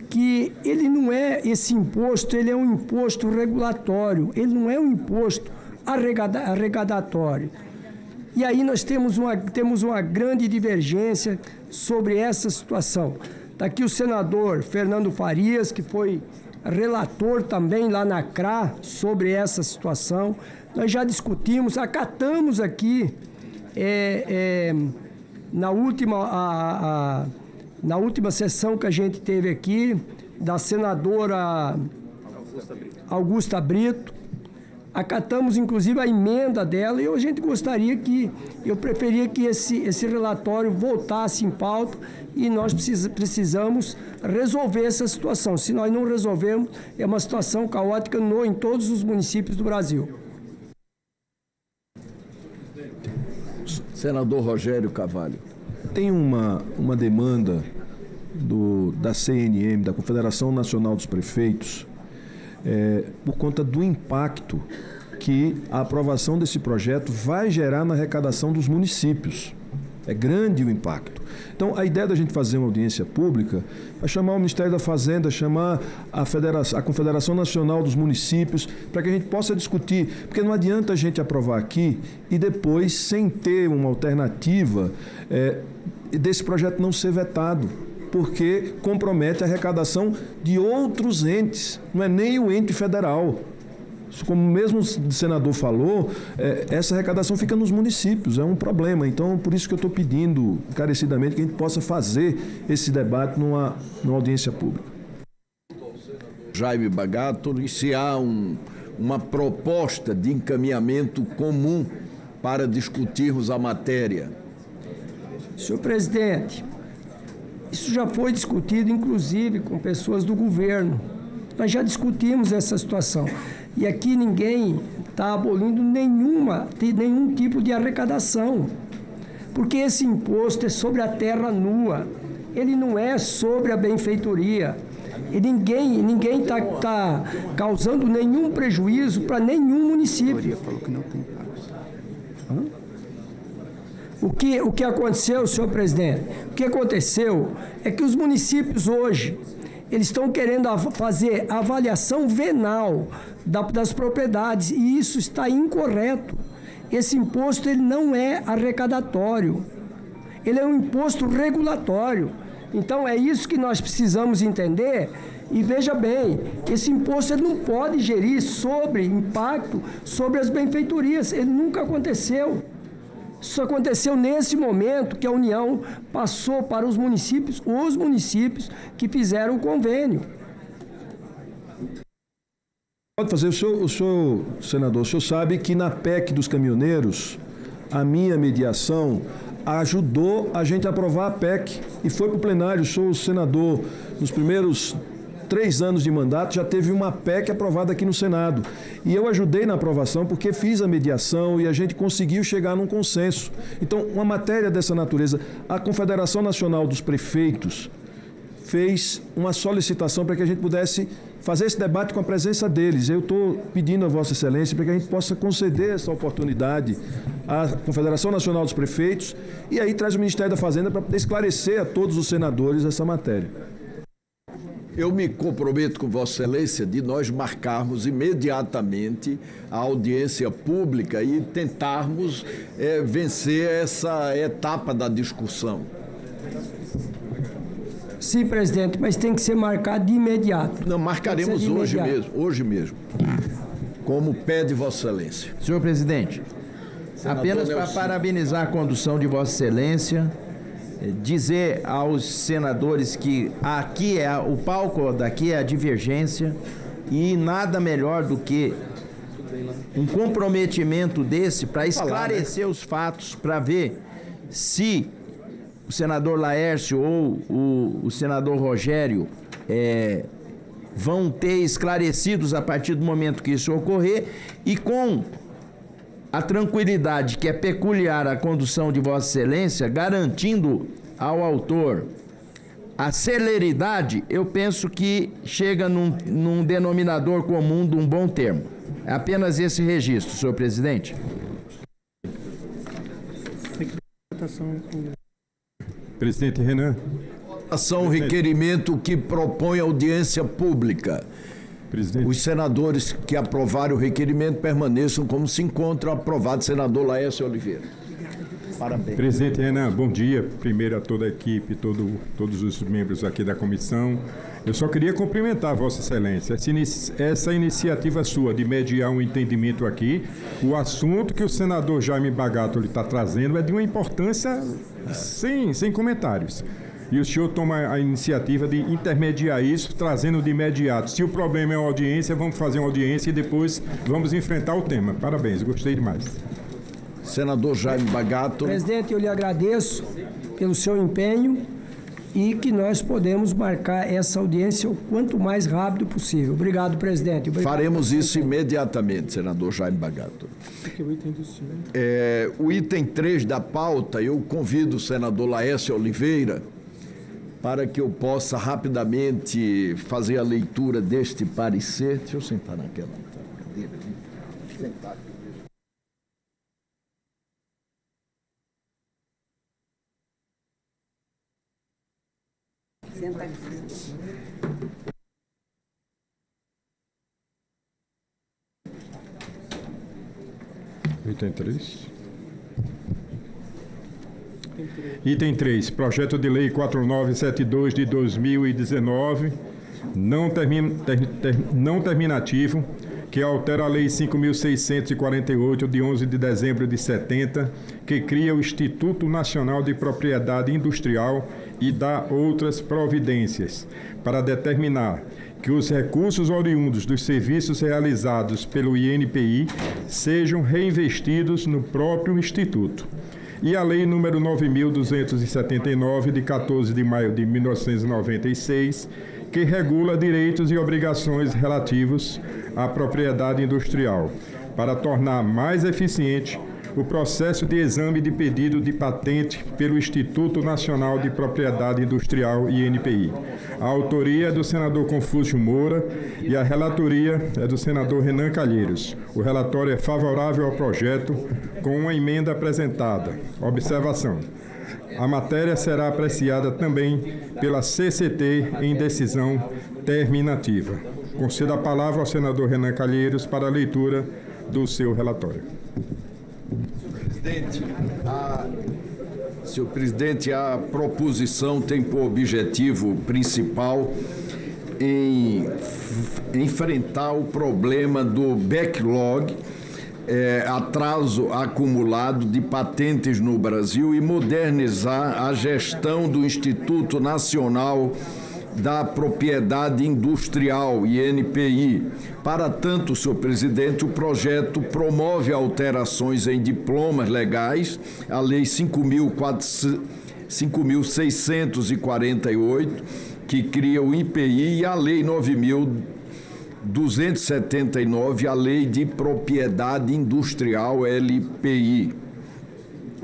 que ele não é, esse imposto, ele é um imposto regulatório, ele não é um imposto arrecadatório. E aí nós temos uma grande divergência sobre essa situação. Está aqui o senador Fernando Farias, que foi relator também lá na CRA sobre essa situação. Nós já discutimos, acatamos aqui na última sessão que a gente teve aqui, da senadora Augusta Brito, acatamos inclusive a emenda dela, e a gente eu preferia que esse relatório voltasse em pauta, e nós precisamos resolver essa situação. Se nós não resolvermos, é uma situação caótica em todos os municípios do Brasil. Senador Rogério Carvalho. Tem uma demanda da CNM, da Confederação Nacional dos Prefeitos, por conta do impacto que a aprovação desse projeto vai gerar na arrecadação dos municípios. É grande o impacto. Então, a ideia da gente fazer uma audiência pública é chamar o Ministério da Fazenda, chamar a Confederação Nacional dos Municípios, para que a gente possa discutir, porque não adianta a gente aprovar aqui e depois, sem ter uma alternativa, desse projeto não ser vetado, porque compromete a arrecadação de outros entes, não é nem o ente federal. Como mesmo o senador falou, essa arrecadação fica nos municípios, é um problema. Então, por isso que eu estou pedindo encarecidamente que a gente possa fazer esse debate numa audiência pública. Jaime Bagato, se há uma proposta de encaminhamento comum para discutirmos a matéria. Senhor presidente, isso já foi discutido, inclusive, com pessoas do governo. Nós já discutimos essa situação. E aqui ninguém está abolindo nenhum tipo de arrecadação. Porque esse imposto é sobre a terra nua. Ele não é sobre a benfeitoria. E ninguém está causando nenhum prejuízo para nenhum município. O que aconteceu, senhor presidente? O que aconteceu é que os municípios hoje, eles estão querendo fazer avaliação venal das propriedades, e isso está incorreto. Esse imposto ele não é arrecadatório, ele é um imposto regulatório. Então é isso que nós precisamos entender, E veja bem, esse imposto ele não pode gerir impacto sobre as benfeitorias. Ele nunca aconteceu. Isso aconteceu nesse momento que a União passou para os municípios que fizeram o convênio. Pode fazer, o senhor, senador, o senhor sabe que na PEC dos caminhoneiros, a minha mediação ajudou a gente a aprovar a PEC e foi para o plenário. Sou senador nos primeiros 3 anos de mandato, já teve uma PEC aprovada aqui no Senado. E eu ajudei na aprovação porque fiz a mediação e a gente conseguiu chegar num consenso. Então, uma matéria dessa natureza, a Confederação Nacional dos Prefeitos fez uma solicitação para que a gente pudesse fazer esse debate com a presença deles. Eu estou pedindo a Vossa Excelência para que a gente possa conceder essa oportunidade à Confederação Nacional dos Prefeitos e aí traz o Ministério da Fazenda para poder esclarecer a todos os senadores essa matéria. Eu me comprometo com Vossa Excelência de nós marcarmos imediatamente a audiência pública e tentarmos vencer essa etapa da discussão. Sim, presidente, mas tem que ser marcado de imediato. Não, marcaremos hoje mesmo, como pede Vossa Excelência. Senhor presidente, apenas para parabenizar a condução de Vossa Excelência, dizer aos senadores que aqui o palco daqui é a divergência e nada melhor do que um comprometimento desse para esclarecer os fatos, para ver se o senador Laércio ou o senador Rogério vão ter esclarecidos a partir do momento que isso ocorrer e com a tranquilidade que é peculiar à condução de Vossa Excelência, garantindo ao autor a celeridade, eu penso que chega num denominador comum de um bom termo. É apenas esse registro, senhor presidente. Presidente Renan. Um requerimento que propõe audiência pública. Presidente. Os senadores que aprovarem o requerimento permaneçam como se encontra aprovado senador Laércio Oliveira. Parabéns. Presidente Renan, bom dia. Primeiro a toda a equipe, todos os membros aqui da comissão. Eu só queria cumprimentar Vossa Excelência. Essa iniciativa sua de mediar um entendimento aqui, o assunto que o senador Jaime Bagato está trazendo é de uma importância sem comentários. E o senhor toma a iniciativa de intermediar isso, trazendo de imediato. Se o problema é uma audiência, vamos fazer uma audiência e depois vamos enfrentar o tema. Parabéns, gostei demais. Senador Jaime Bagato. Presidente, eu lhe agradeço pelo seu empenho e que nós podemos marcar essa audiência o quanto mais rápido possível. Obrigado, presidente. Obrigado. Faremos isso imediatamente, senador Jaime Bagato. O item 3 da pauta, eu convido o senador Laércio Oliveira para que eu possa rapidamente fazer a leitura deste parecer. Deixa eu sentar naquela cadeira ali. Sentar. Senta aqui. Item 3. Item 3. Projeto de Lei 4972 de 2019, não terminativo, que altera a Lei 5.648 de 11 de dezembro de 70, que cria o Instituto Nacional de Propriedade Industrial e dá outras providências para determinar que os recursos oriundos dos serviços realizados pelo INPI sejam reinvestidos no próprio Instituto. E a Lei número 9.279, de 14 de maio de 1996, que regula direitos e obrigações relativos à propriedade industrial, para tornar mais eficiente o processo de exame de pedido de patente pelo Instituto Nacional de Propriedade Industrial, INPI. A autoria é do senador Confúcio Moura e a relatoria é do senador Renan Calheiros. O relatório é favorável ao projeto, com uma emenda apresentada. Observação: a matéria será apreciada também pela CCT em decisão terminativa. Concedo a palavra ao senador Renan Calheiros para a leitura do seu relatório. Senhor presidente, a proposição tem por objetivo principal em enfrentar o problema do backlog, atraso acumulado de patentes no Brasil, e modernizar a gestão do Instituto Nacional da Propriedade Industrial, INPI. Para tanto, senhor presidente, o projeto promove alterações em diplomas legais, a Lei 5.648, que cria o INPI, e a Lei 9.279, a Lei de Propriedade Industrial, LPI.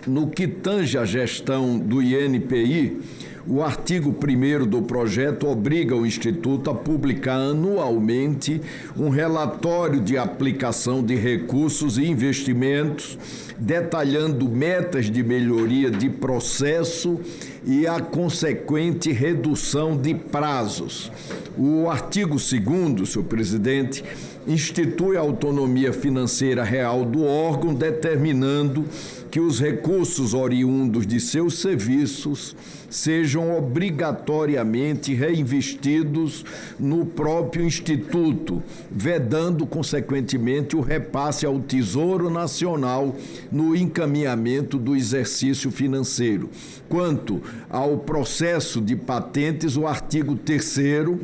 No que tange à gestão do INPI, o artigo 1º do projeto obriga o Instituto a publicar anualmente um relatório de aplicação de recursos e investimentos, detalhando metas de melhoria de processo e a consequente redução de prazos. O artigo 2º, senhor presidente, institui a autonomia financeira real do órgão, determinando que os recursos oriundos de seus serviços sejam obrigatoriamente reinvestidos no próprio Instituto, vedando, consequentemente, o repasse ao Tesouro Nacional no encaminhamento do exercício financeiro. Quanto ao processo de patentes, o artigo 3º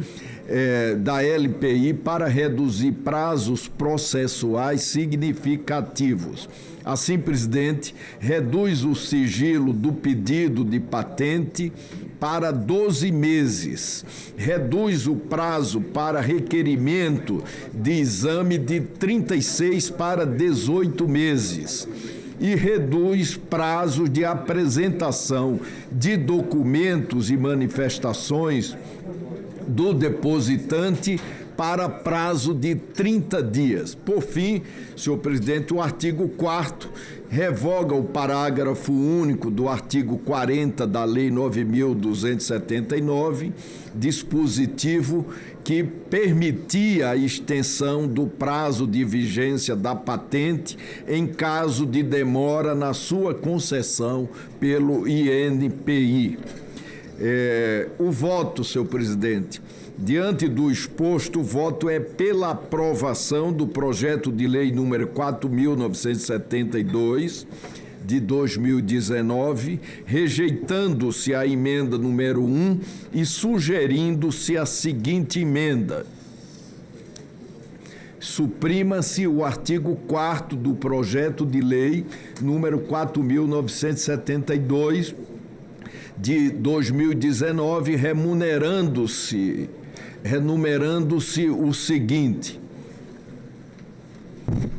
da LPI para reduzir prazos processuais significativos. Assim, presidente, reduz o sigilo do pedido de patente para 12 meses, reduz o prazo para requerimento de exame de 36 para 18 meses e reduz prazos de apresentação de documentos e manifestações do depositante para prazo de 30 dias. Por fim, senhor presidente, o artigo 4º revoga o parágrafo único do artigo 40 da Lei 9.279, dispositivo que permitia a extensão do prazo de vigência da patente em caso de demora na sua concessão pelo INPI. O voto, senhor presidente, diante do exposto, o voto é pela aprovação do projeto de lei número 4.972 de 2019, rejeitando-se a emenda número 1 e sugerindo-se a seguinte emenda: suprima-se o artigo 4º do projeto de lei número 4.972 de 2019, renumerando-se o seguinte.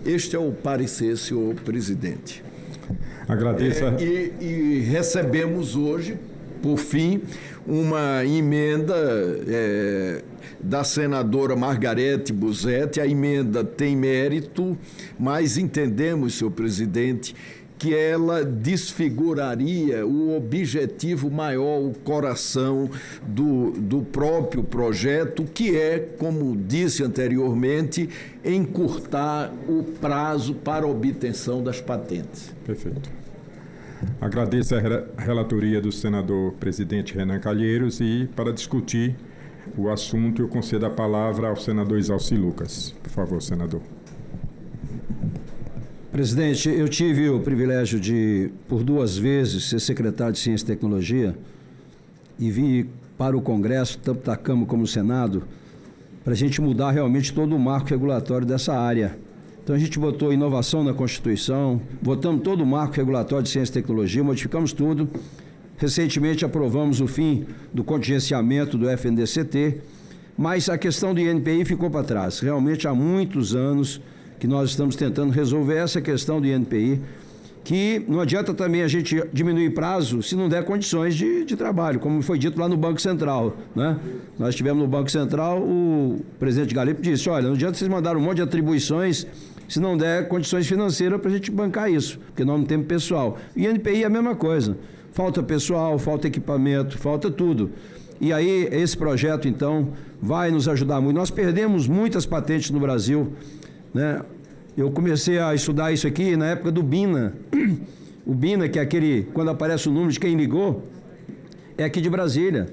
Este é o parecer, senhor presidente. Agradeço. E recebemos hoje, por fim, uma emenda da senadora Margarete Busetti. A emenda tem mérito, mas entendemos, senhor presidente, que ela desfiguraria o objetivo maior, o coração do próprio projeto, que é, como disse anteriormente, encurtar o prazo para a obtenção das patentes. Perfeito. Agradeço a relatoria do senador presidente Renan Calheiros e, para discutir o assunto, eu concedo a palavra ao senador Exalci Lucas. Por favor, senador. Presidente, eu tive o privilégio de, por 2 vezes, ser secretário de Ciência e Tecnologia e vim para o Congresso, tanto da Câmara como do Senado, para a gente mudar realmente todo o marco regulatório dessa área. Então, a gente botou inovação na Constituição, votamos todo o marco regulatório de Ciência e Tecnologia, modificamos tudo. Recentemente, aprovamos o fim do contingenciamento do FNDCT, mas a questão do INPI ficou para trás. Realmente, há muitos anos que nós estamos tentando resolver essa questão do INPI, que não adianta também a gente diminuir prazo se não der condições de trabalho, como foi dito lá no Banco Central, né? Nós estivemos no Banco Central, o presidente Galipo disse, olha, não adianta vocês mandarem um monte de atribuições se não der condições financeiras para a gente bancar isso, porque nós não temos pessoal. E INPI é a mesma coisa, falta pessoal, falta equipamento, falta tudo. E aí esse projeto, então, vai nos ajudar muito. Nós perdemos muitas patentes no Brasil, né? Eu comecei a estudar isso aqui na época do BINA. O BINA, que é aquele, quando aparece o número de quem ligou, é aqui de Brasília.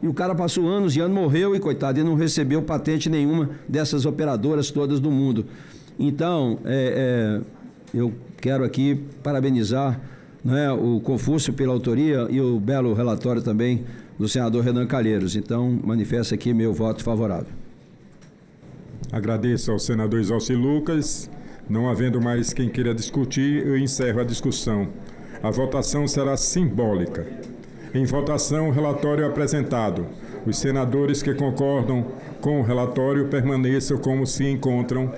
e o cara passou anos e anos, morreu e, coitado, ele não recebeu patente nenhuma dessas operadoras todas do mundo. Então, eu quero aqui parabenizar, né, o Confúcio pela autoria e o belo relatório também do senador Renan Calheiros. Então, manifesto aqui meu voto favorável. Agradeço ao senador Exalci Lucas. Não havendo mais quem queira discutir, eu encerro a discussão. A votação será simbólica. Em votação, o relatório apresentado. Os senadores que concordam com o relatório permaneçam como se encontram.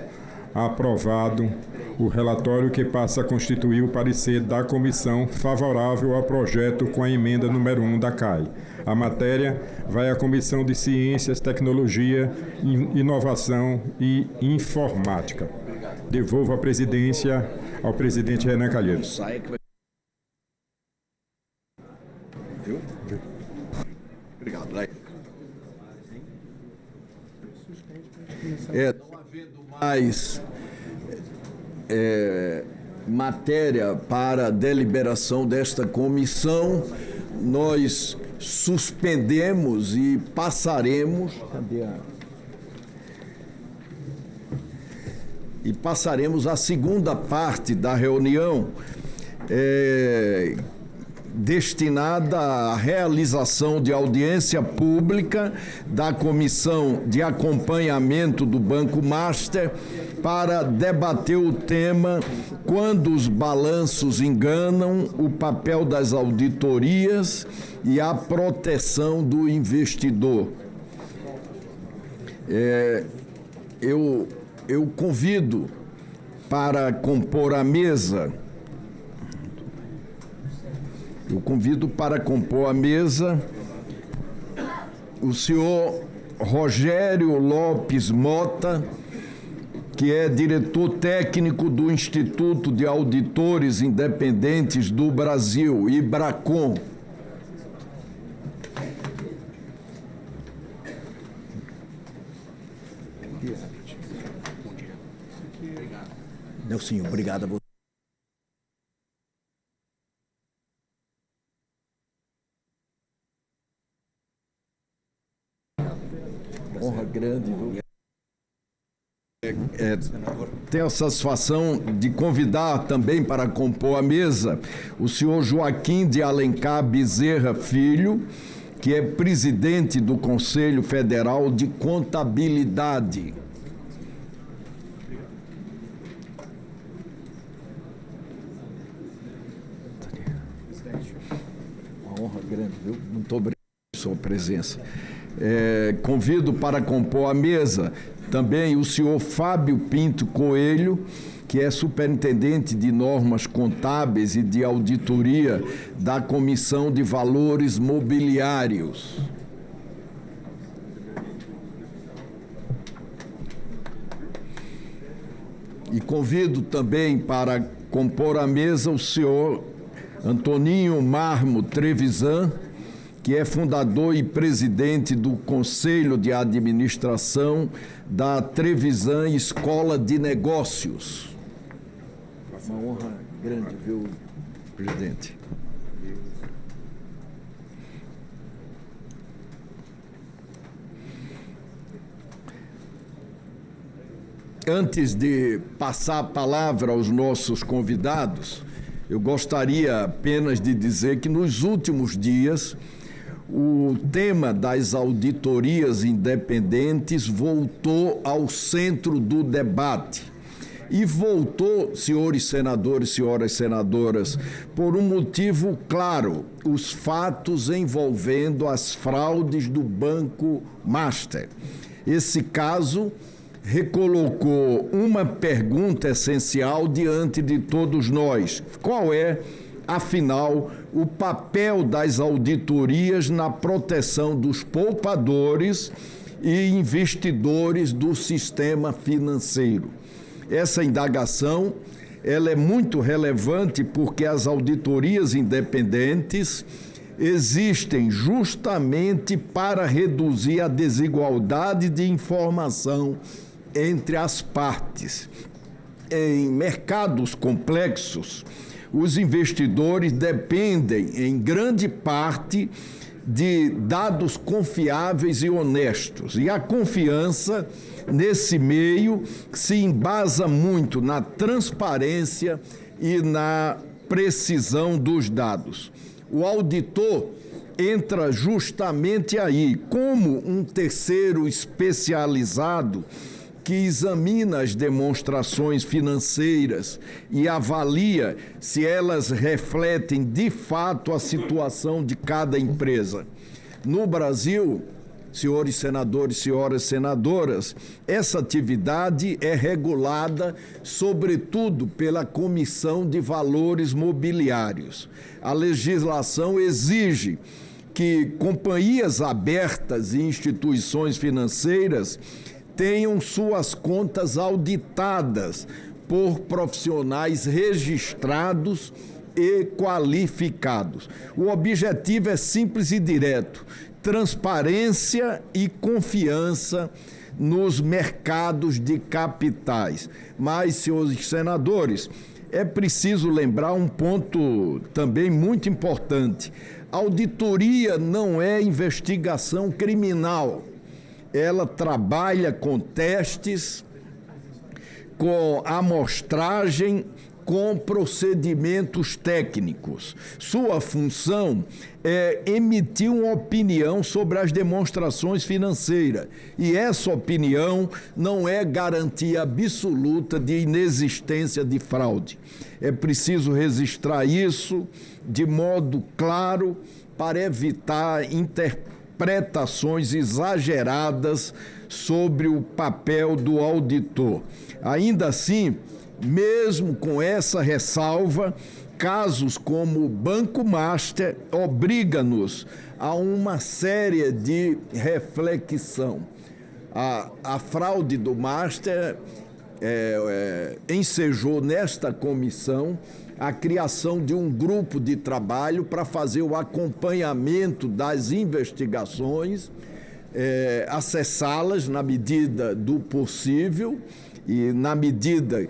Aprovado o relatório, que passa a constituir o parecer da comissão favorável ao projeto com a emenda número 1 da CAI. A matéria vai à Comissão de Ciências, Tecnologia, Inovação e Informática. Devolvo a presidência ao presidente Renan Calheiros. Obrigado. Não havendo mais matéria para deliberação desta comissão, nós suspendemos e passaremos. E passaremos à segunda parte da reunião, destinada à realização de audiência pública da Comissão de Acompanhamento do Banco Master, para debater o tema "Quando os balanços enganam, o papel das auditorias e a proteção do investidor". Eu convido para compor a mesa. O senhor Rogério Lopes Mota, que é diretor técnico do Instituto de Auditores Independentes do Brasil, IBRACON. Nelson, obrigado a você. Honra grande, viu? Tenho a satisfação de convidar também para compor a mesa o senhor Joaquim de Alencar Bezerra Filho, que é presidente do Conselho Federal de Contabilidade. Uma honra grande, viu? Muito obrigado pela sua presença. Convido para compor a mesa também o senhor Fábio Pinto Coelho, que é superintendente de normas contábeis e de auditoria da Comissão de Valores Mobiliários. E convido também para compor a mesa o senhor Antoninho Marmo Trevisan, que é fundador e presidente do Conselho de Administração da Trevisan Escola de Negócios. Uma honra grande, viu, presidente? Antes de passar a palavra aos nossos convidados, eu gostaria apenas de dizer que nos últimos dias o tema das auditorias independentes voltou ao centro do debate. E voltou, senhores senadores, senhoras senadoras, por um motivo claro: os fatos envolvendo as fraudes do Banco Master. Esse caso recolocou uma pergunta essencial diante de todos nós: qual é, afinal, o papel das auditorias na proteção dos poupadores e investidores do sistema financeiro? Essa indagação, ela é muito relevante porque as auditorias independentes existem justamente para reduzir a desigualdade de informação entre as partes. Em mercados complexos, os investidores dependem, em grande parte, de dados confiáveis e honestos. E a confiança nesse meio se embasa muito na transparência e na precisão dos dados. O auditor entra justamente aí, como um terceiro especializado que examina as demonstrações financeiras e avalia se elas refletem de fato a situação de cada empresa. No Brasil, senhores senadores, senhoras senadoras, essa atividade é regulada, sobretudo, pela Comissão de Valores Mobiliários. A legislação exige que companhias abertas e instituições financeiras tenham suas contas auditadas por profissionais registrados e qualificados. O objetivo é simples e direto: transparência e confiança nos mercados de capitais. Mas, senhores senadores, é preciso lembrar um ponto também muito importante. Auditoria não é investigação criminal. Ela trabalha com testes, com amostragem, com procedimentos técnicos. Sua função é emitir uma opinião sobre as demonstrações financeiras. E essa opinião não é garantia absoluta de inexistência de fraude. É preciso registrar isso de modo claro para evitar interpretações exageradas sobre o papel do auditor. Ainda assim, mesmo com essa ressalva, casos como o Banco Master obrigam-nos a uma série de reflexão. A fraude do Master ensejou nesta comissão a criação de um grupo de trabalho para fazer o acompanhamento das investigações, acessá-las na medida do possível e na medida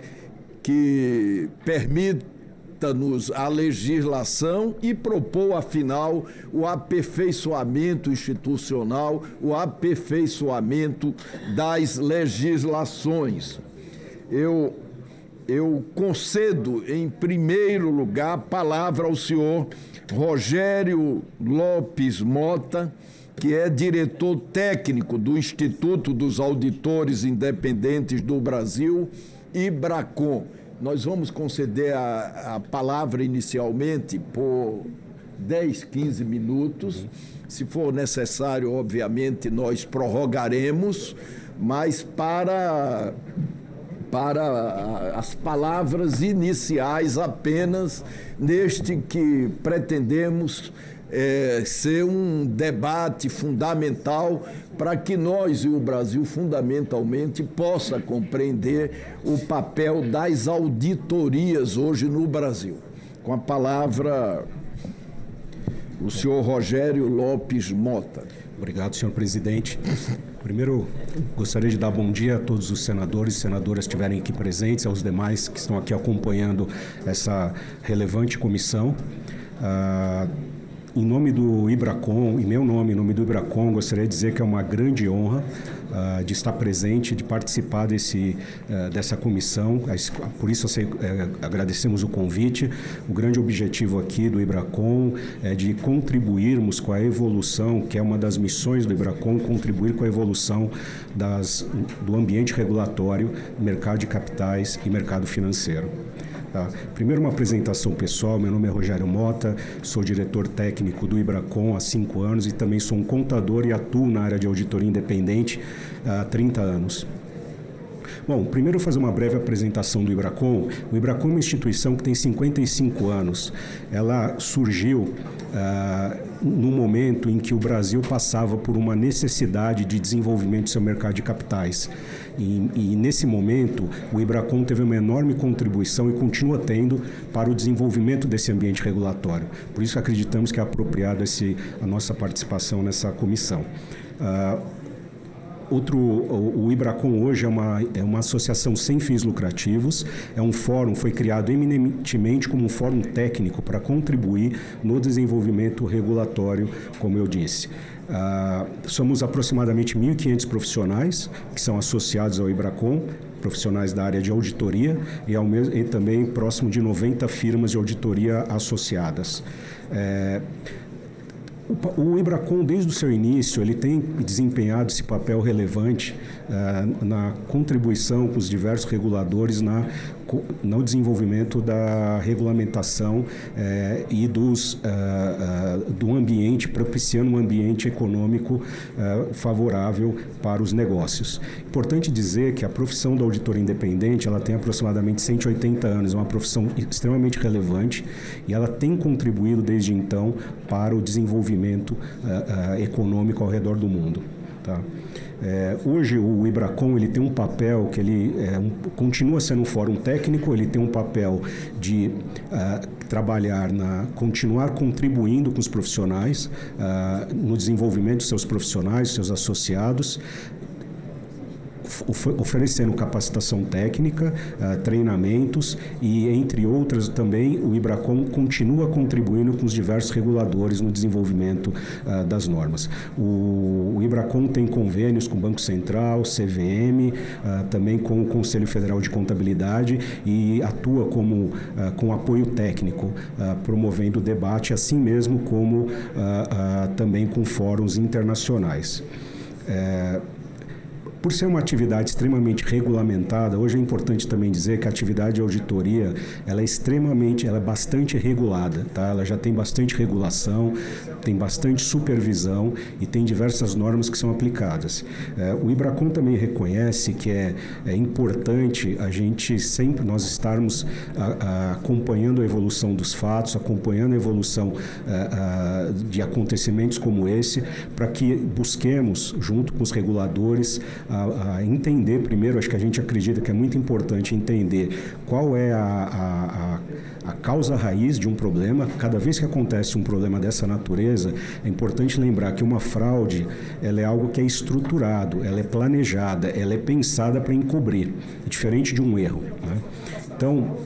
que permita-nos a legislação e propor, afinal, o aperfeiçoamento institucional, o aperfeiçoamento das legislações. Eu concedo, em primeiro lugar, a palavra ao senhor Rogério Lopes Mota, que é diretor técnico do Instituto dos Auditores Independentes do Brasil, IBRACON. Nós vamos conceder a palavra inicialmente por 10, 15 minutos. Se for necessário, obviamente, nós prorrogaremos, mas para as palavras iniciais apenas, neste que pretendemos ser um debate fundamental para que nós e o Brasil, fundamentalmente, possa compreender o papel das auditorias hoje no Brasil. Com a palavra, o senhor Rogério Lopes Mota. Obrigado, senhor presidente. Primeiro, gostaria de dar bom dia a todos os senadores e senadoras que estiverem aqui presentes, aos demais que estão aqui acompanhando essa relevante comissão. Em nome do IBRACON, em meu nome, em nome do IBRACON, gostaria de dizer que é uma grande honra de estar presente, de participar dessa comissão. Por isso, agradecemos o convite. O grande objetivo aqui do IBRACON é de contribuirmos com a evolução, que é uma das missões do IBRACON, contribuir com a evolução do ambiente regulatório, mercado de capitais e mercado financeiro. Primeiro, uma apresentação pessoal. Meu nome é Rogério Mota, sou diretor técnico do IBRACON há 5 anos e também sou um contador e atuo na área de auditoria independente há 30 anos. Bom, primeiro fazer uma breve apresentação do IBRACON. O IBRACON é uma instituição que tem 55 anos. Ela surgiu no momento em que o Brasil passava por uma necessidade de desenvolvimento do seu mercado de capitais. E nesse momento, o IBRACON teve uma enorme contribuição e continua tendo para o desenvolvimento desse ambiente regulatório. Por isso acreditamos que é apropriado a nossa participação nessa comissão. O IBRACON hoje é uma associação sem fins lucrativos, é um fórum, foi criado eminentemente como um fórum técnico para contribuir no desenvolvimento regulatório, como eu disse. Somos aproximadamente 1.500 profissionais que são associados ao IBRACON, profissionais da área de auditoria e também próximo de 90 firmas de auditoria associadas. O IBRACON, desde o seu início, ele tem desempenhado esse papel relevante na contribuição com os diversos reguladores no desenvolvimento da regulamentação e do ambiente, propiciando um ambiente econômico favorável para os negócios. Importante dizer que a profissão do auditor independente, ela tem aproximadamente 180 anos, é uma profissão extremamente relevante e ela tem contribuído desde então para o desenvolvimento econômico ao redor do mundo. Tá? Hoje o IBRACON ele tem um papel que ele continua sendo um fórum técnico, ele tem um papel de trabalhar continuar contribuindo com os profissionais no desenvolvimento dos seus profissionais, seus associados, oferecendo capacitação técnica, treinamentos e, entre outras, também o IBRACON continua contribuindo com os diversos reguladores no desenvolvimento das normas. O IBRACON tem convênios com o Banco Central, CVM, também com o Conselho Federal de Contabilidade e atua com apoio técnico, promovendo o debate, assim mesmo como também com fóruns internacionais. Por ser uma atividade extremamente regulamentada, hoje é importante também dizer que a atividade de auditoria ela é bastante regulada, tá? Ela já tem bastante regulação, tem bastante supervisão e tem diversas normas que são aplicadas. O IBRACON também reconhece que é importante nós estarmos acompanhando a evolução dos fatos, acompanhando a evolução de acontecimentos como esse, para que busquemos, junto com os reguladores, a entender primeiro, acho que a gente acredita que é muito importante entender qual é a causa raiz de um problema. Cada vez que acontece um problema dessa natureza, é importante lembrar que uma fraude ela é algo que é estruturado, ela é planejada, ela é pensada para encobrir, diferente de um erro, né? Então,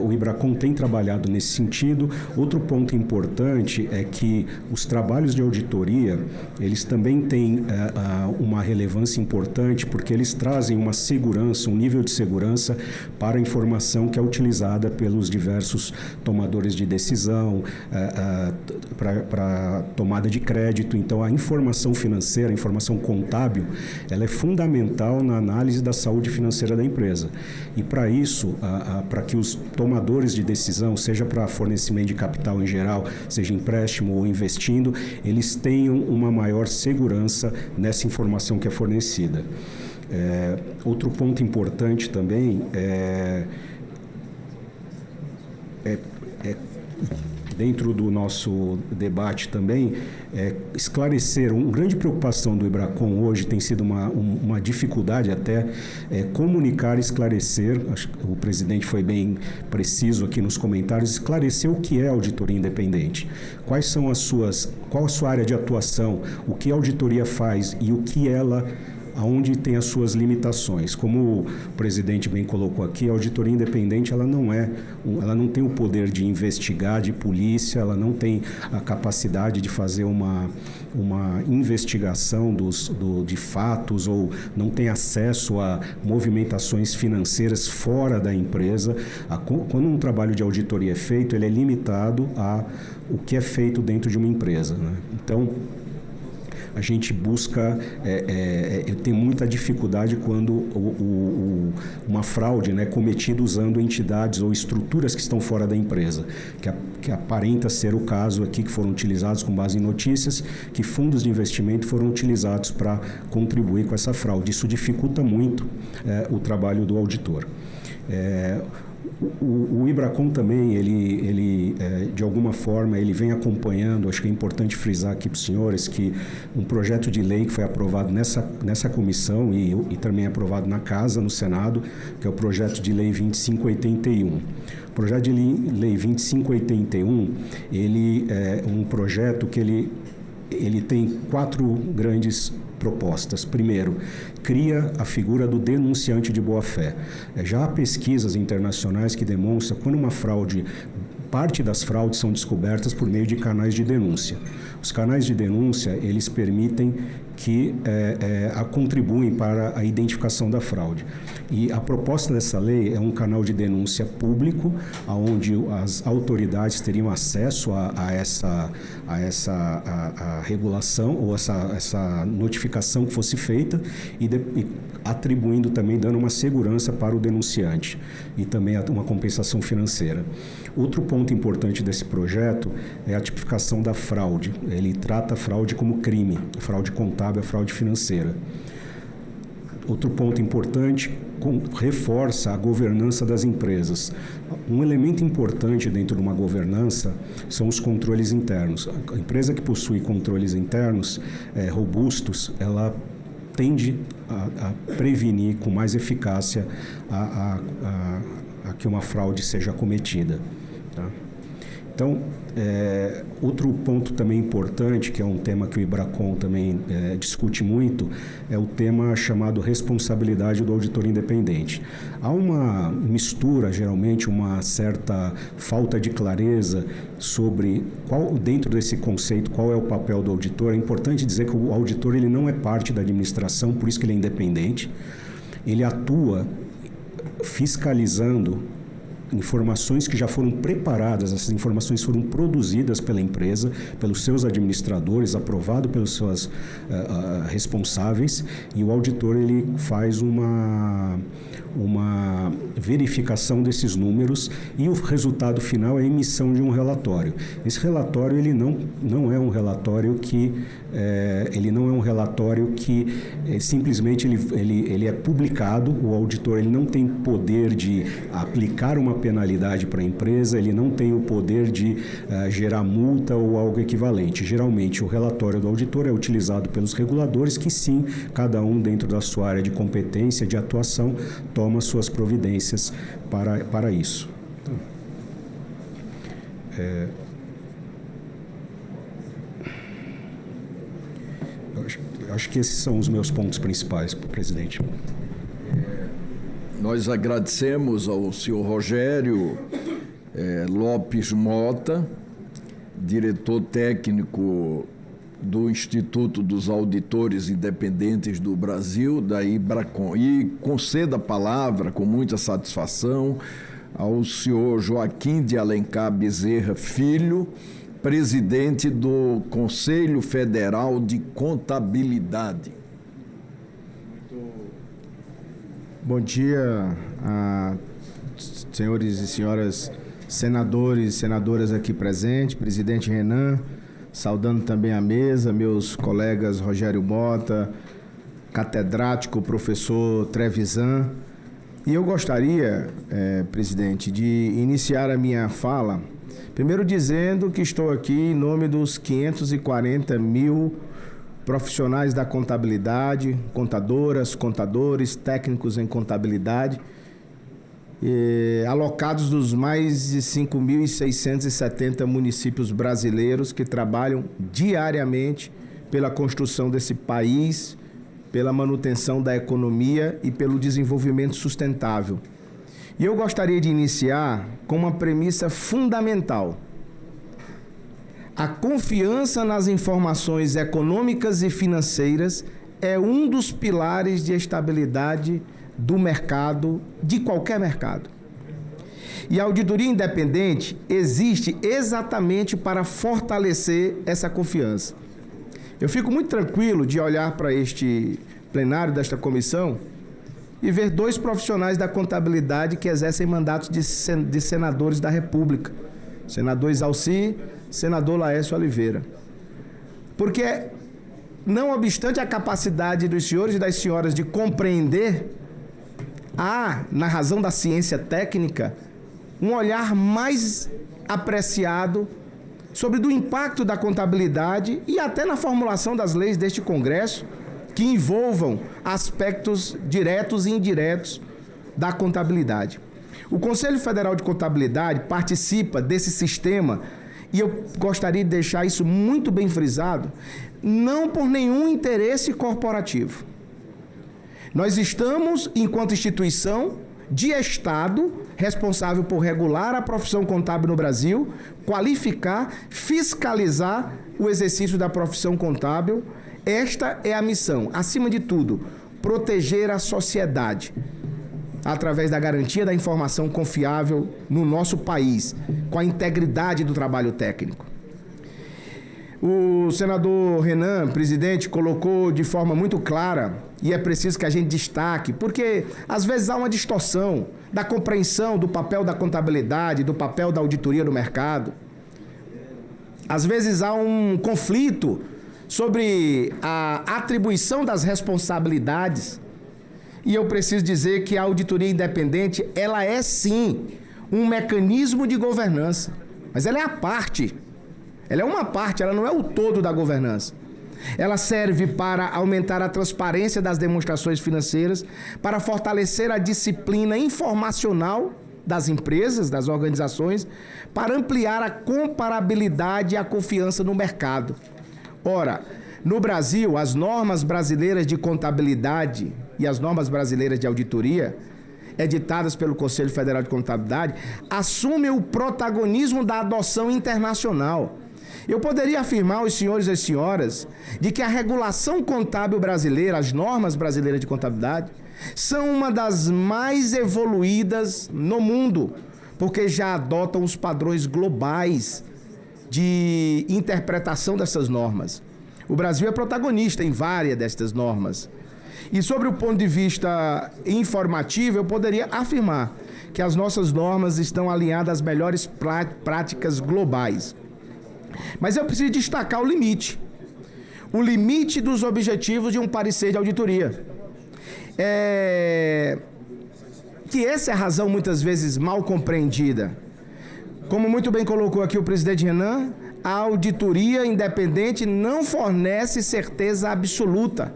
o IBRACON tem trabalhado nesse sentido. Outro ponto importante é que os trabalhos de auditoria, eles também têm uma relevância importante porque eles trazem uma segurança, um nível de segurança para a informação que é utilizada pelos diversos tomadores de decisão, para tomada de crédito. Então, a informação financeira, a informação contábil, ela é fundamental na análise da saúde financeira da empresa. E para isso, para que os tomadores de decisão, seja para fornecimento de capital em geral, seja empréstimo ou investindo, eles tenham uma maior segurança nessa informação que é fornecida. Outro ponto importante também dentro do nosso debate também, esclarecer, uma grande preocupação do IBRACON hoje tem sido uma dificuldade até comunicar e esclarecer, acho que o presidente foi bem preciso aqui nos comentários, esclarecer o que é auditoria independente, qual a sua área de atuação, o que a auditoria faz e o que aonde tem as suas limitações. Como o presidente bem colocou aqui, a auditoria independente ela não tem o poder de investigar, de polícia, ela não tem a capacidade de fazer uma investigação de fatos ou não tem acesso a movimentações financeiras fora da empresa. Quando um trabalho de auditoria é feito, ele é limitado a o que é feito dentro de uma empresa, né? Então, a gente busca, tem muita dificuldade quando uma fraude é cometida usando entidades ou estruturas que estão fora da empresa, que aparenta ser o caso aqui, que foram utilizados com base em notícias, que fundos de investimento foram utilizados para contribuir com essa fraude. Isso dificulta muito o trabalho do auditor. O IBRACON também, ele de alguma forma, ele vem acompanhando, acho que é importante frisar aqui para os senhores, que um projeto de lei que foi aprovado nessa comissão e também aprovado na Casa, no Senado, que é o projeto de lei 2581. O projeto de lei 2581, ele é um projeto que ele tem 4 grandes propostas. Primeiro, cria a figura do denunciante de boa-fé. Já há pesquisas internacionais que demonstram quando uma fraude, parte das fraudes são descobertas por meio de canais de denúncia. Os canais de denúncia, eles permitem que contribuem para a identificação da fraude. E a proposta dessa lei é um canal de denúncia público, onde as autoridades teriam acesso a essa regulação ou essa notificação que fosse feita e atribuindo também, dando uma segurança para o denunciante e também uma compensação financeira. Outro ponto importante desse projeto é a tipificação da fraude. Ele trata a fraude como crime, a fraude contábil, a fraude financeira. Outro ponto importante, reforça a governança das empresas. Um elemento importante dentro de uma governança são os controles internos. A empresa que possui controles internos robustos, ela tende a prevenir com mais eficácia a que uma fraude seja cometida. Tá? Então, outro ponto também importante, que é um tema que o IBRACON também discute muito, é o tema chamado responsabilidade do auditor independente. Há uma mistura, geralmente, uma certa falta de clareza sobre dentro desse conceito, qual é o papel do auditor. É importante dizer que o auditor ele não é parte da administração, por isso que ele é independente. Ele atua fiscalizando informações que já foram preparadas, essas informações foram produzidas pela empresa, pelos seus administradores, aprovado pelos seus responsáveis, e o auditor ele faz uma verificação desses números e o resultado final é a emissão de um relatório. Esse relatório ele não é um relatório que simplesmente ele é publicado. O auditor ele não tem poder de aplicar uma penalidade para a empresa, ele não tem o poder de gerar multa ou algo equivalente. Geralmente, o relatório do auditor é utilizado pelos reguladores, que sim, cada um dentro da sua área de competência, de atuação, toma suas providências para isso. Eu acho que esses são os meus pontos principais, presidente. Nós agradecemos ao senhor Rogério Lopes Mota, diretor técnico do Instituto dos Auditores Independentes do Brasil, da IBRACON, e concedo a palavra com muita satisfação ao senhor Joaquim de Alencar Bezerra Filho, presidente do Conselho Federal de Contabilidade. Bom dia a senhores e senhoras senadores e senadoras aqui presentes, presidente Renan, saudando também a mesa, meus colegas Rogério Mota, catedrático, professor Trevisan. E eu gostaria, presidente, de iniciar a minha fala, primeiro dizendo que estou aqui em nome dos 540 mil profissionais da contabilidade, contadoras, contadores, técnicos em contabilidade, alocados dos mais de 5.670 municípios brasileiros que trabalham diariamente pela construção desse país, pela manutenção da economia e pelo desenvolvimento sustentável. E eu gostaria de iniciar com uma premissa fundamental. A confiança nas informações econômicas e financeiras é um dos pilares de estabilidade do mercado, de qualquer mercado. E a auditoria independente existe exatamente para fortalecer essa confiança. Eu fico muito tranquilo de olhar para este plenário desta comissão e ver dois profissionais da contabilidade que exercem mandatos de senadores da República, senador Isalci, senador Laércio Oliveira. Porque, não obstante a capacidade dos senhores e das senhoras de compreender, há, na razão da ciência técnica, um olhar mais apreciado sobre o impacto da contabilidade e até na formulação das leis deste Congresso que envolvam aspectos diretos e indiretos da contabilidade. O Conselho Federal de Contabilidade participa desse sistema e eu gostaria de deixar isso muito bem frisado, não por nenhum interesse corporativo. Nós estamos, enquanto instituição de Estado, responsável por regular a profissão contábil no Brasil, qualificar, fiscalizar o exercício da profissão contábil. Esta é a missão. Acima de tudo, proteger a sociedade através da garantia da informação confiável no nosso país, com a integridade do trabalho técnico. O senador Renan, presidente, colocou de forma muito clara, e é preciso que a gente destaque, porque às vezes há uma distorção da compreensão do papel da contabilidade, do papel da auditoria no mercado. Às vezes há um conflito sobre a atribuição das responsabilidades. E eu preciso dizer que a auditoria independente, ela é sim um mecanismo de governança, mas ela é a parte. Ela é uma parte, ela não é o todo da governança. Ela serve para aumentar a transparência das demonstrações financeiras, para fortalecer a disciplina informacional das empresas, das organizações, para ampliar a comparabilidade e a confiança no mercado. Ora, no Brasil, as normas brasileiras de contabilidade e as normas brasileiras de auditoria, editadas pelo Conselho Federal de Contabilidade, assumem o protagonismo da adoção internacional. Eu poderia afirmar aos senhores e às senhoras de que a regulação contábil brasileira, as normas brasileiras de contabilidade, são uma das mais evoluídas no mundo, porque já adotam os padrões globais de interpretação dessas normas. O Brasil é protagonista em várias destas normas. E sobre o ponto de vista informativo, eu poderia afirmar que as nossas normas estão alinhadas às melhores práticas globais. Mas eu preciso destacar o limite dos objetivos de um parecer de auditoria. Que essa é a razão muitas vezes mal compreendida. Como muito bem colocou aqui o presidente Renan, a auditoria independente não fornece certeza absoluta.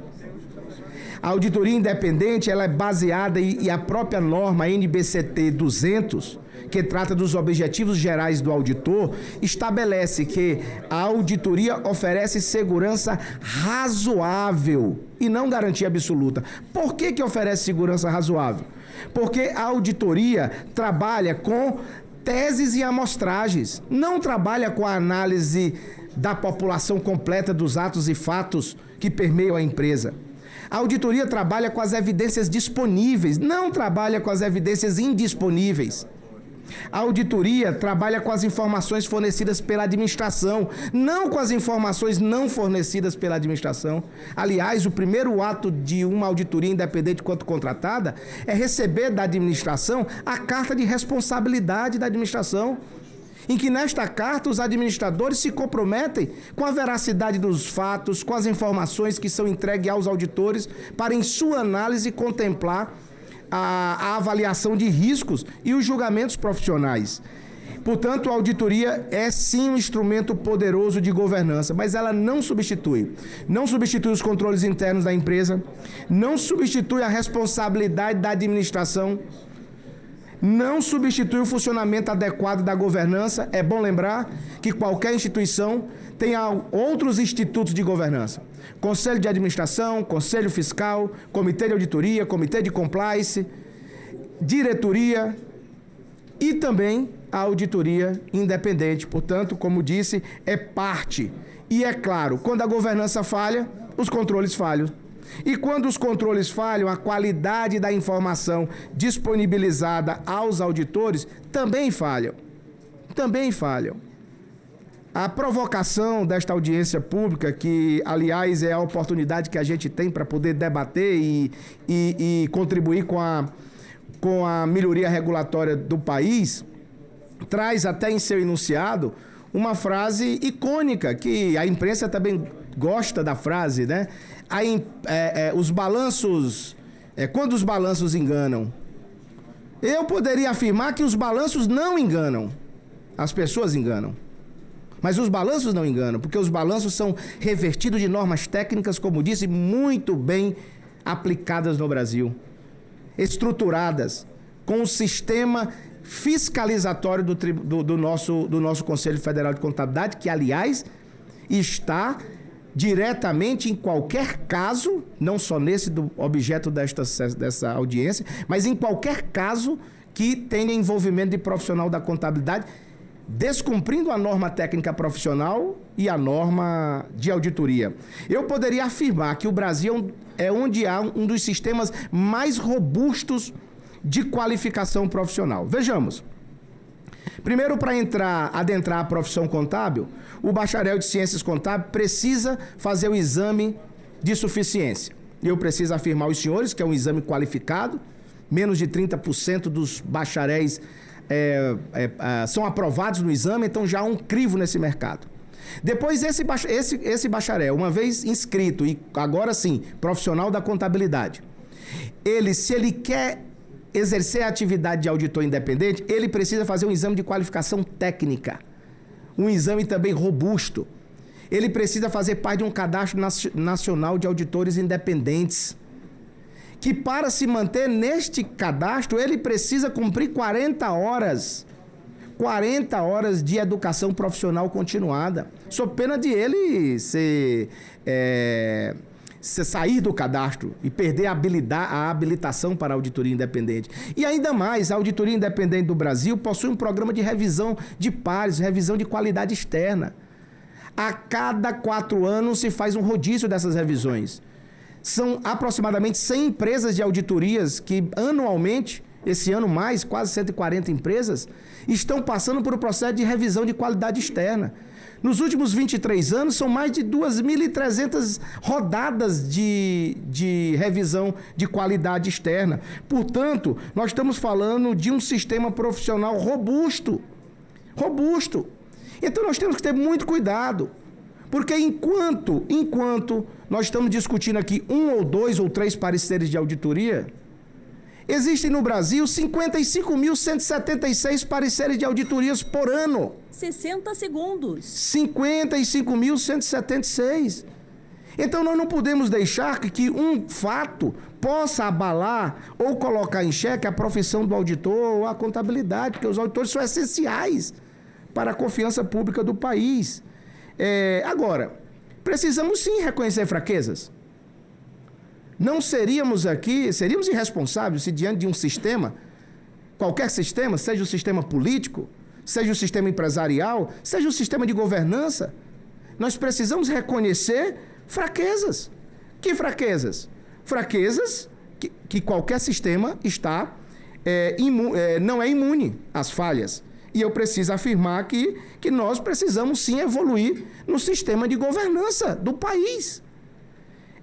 A auditoria independente, ela é baseada e a própria norma NBCT 200, que trata dos objetivos gerais do auditor, estabelece que a auditoria oferece segurança razoável e não garantia absoluta. Por que oferece segurança razoável? Porque a auditoria trabalha com teses e amostragens, não trabalha com a análise da população completa dos atos e fatos que permeiam a empresa. A auditoria trabalha com as evidências disponíveis, não trabalha com as evidências indisponíveis. A auditoria trabalha com as informações fornecidas pela administração, não com as informações não fornecidas pela administração. Aliás, o primeiro ato de uma auditoria independente quanto contratada é receber da administração a carta de responsabilidade da administração, em que nesta carta os administradores se comprometem com a veracidade dos fatos, com as informações que são entregues aos auditores, para em sua análise contemplar a avaliação de riscos e os julgamentos profissionais. Portanto, a auditoria é sim um instrumento poderoso de governança, mas ela não substitui os controles internos da empresa, não substitui a responsabilidade da administração, não substitui o funcionamento adequado da governança. É bom lembrar que qualquer instituição tem outros institutos de governança: Conselho de Administração, Conselho Fiscal, Comitê de Auditoria, Comitê de Compliance, Diretoria e também a auditoria independente. Portanto, como disse, é parte. E é claro, quando a governança falha, os controles falham. E quando os controles falham, a qualidade da informação disponibilizada aos auditores também falham. Também falham. A provocação desta audiência pública, que, aliás, é a oportunidade que a gente tem para poder debater e contribuir com a melhoria regulatória do país, traz até em seu enunciado uma frase icônica, que a imprensa também gosta da frase, né? Os balanços, quando os balanços enganam. Eu poderia afirmar que os balanços não enganam, as pessoas enganam. Mas os balanços não enganam, porque os balanços são revertidos de normas técnicas, como disse, muito bem aplicadas no Brasil, estruturadas, com um sistema fiscalizatório do nosso Conselho Federal de Contabilidade, que, aliás, está diretamente em qualquer caso, não só nesse do objeto dessa audiência, mas em qualquer caso que tenha envolvimento de profissional da contabilidade, descumprindo a norma técnica profissional e a norma de auditoria. Eu poderia afirmar que o Brasil é onde há um dos sistemas mais robustos de qualificação profissional. Vejamos. Primeiro, para adentrar a profissão contábil, o bacharel de ciências contábeis precisa fazer o exame de suficiência. Eu preciso afirmar aos senhores que é um exame qualificado, menos de 30% dos bacharéis são aprovados no exame, então já há um crivo nesse mercado. Depois, esse bacharel, uma vez inscrito e agora sim, profissional da contabilidade, se ele quer exercer a atividade de auditor independente, ele precisa fazer um exame de qualificação técnica, um exame também robusto. Ele precisa fazer parte de um cadastro nacional de auditores independentes, que para se manter neste cadastro, ele precisa cumprir 40 horas de educação profissional continuada, sob pena de ele sair do cadastro e perder a habilitação para a auditoria independente. E ainda mais, a auditoria independente do Brasil possui um programa de revisão de pares, revisão de qualidade externa. A cada 4 anos se faz um rodízio dessas revisões. São aproximadamente 100 empresas de auditorias que anualmente, esse ano mais, quase 140 empresas, estão passando por um processo de revisão de qualidade externa. Nos últimos 23 anos, são mais de 2.300 rodadas de revisão de qualidade externa. Portanto, nós estamos falando de um sistema profissional robusto. Robusto. Então, nós temos que ter muito cuidado. Porque enquanto nós estamos discutindo aqui 1 ou 2 ou 3 pareceres de auditoria, existem no Brasil 55.176 pareceres de auditorias por ano. 60 segundos. 55.176. Então nós não podemos deixar que um fato possa abalar ou colocar em xeque a profissão do auditor ou a contabilidade, porque os auditores são essenciais para a confiança pública do país. Agora, precisamos sim reconhecer fraquezas. Não seríamos irresponsáveis se diante de um sistema, qualquer sistema, seja o sistema político, seja o sistema empresarial, seja o sistema de governança, nós precisamos reconhecer fraquezas. Que fraquezas? Fraquezas que qualquer sistema não é imune às falhas. E eu preciso afirmar que nós precisamos sim evoluir no sistema de governança do país.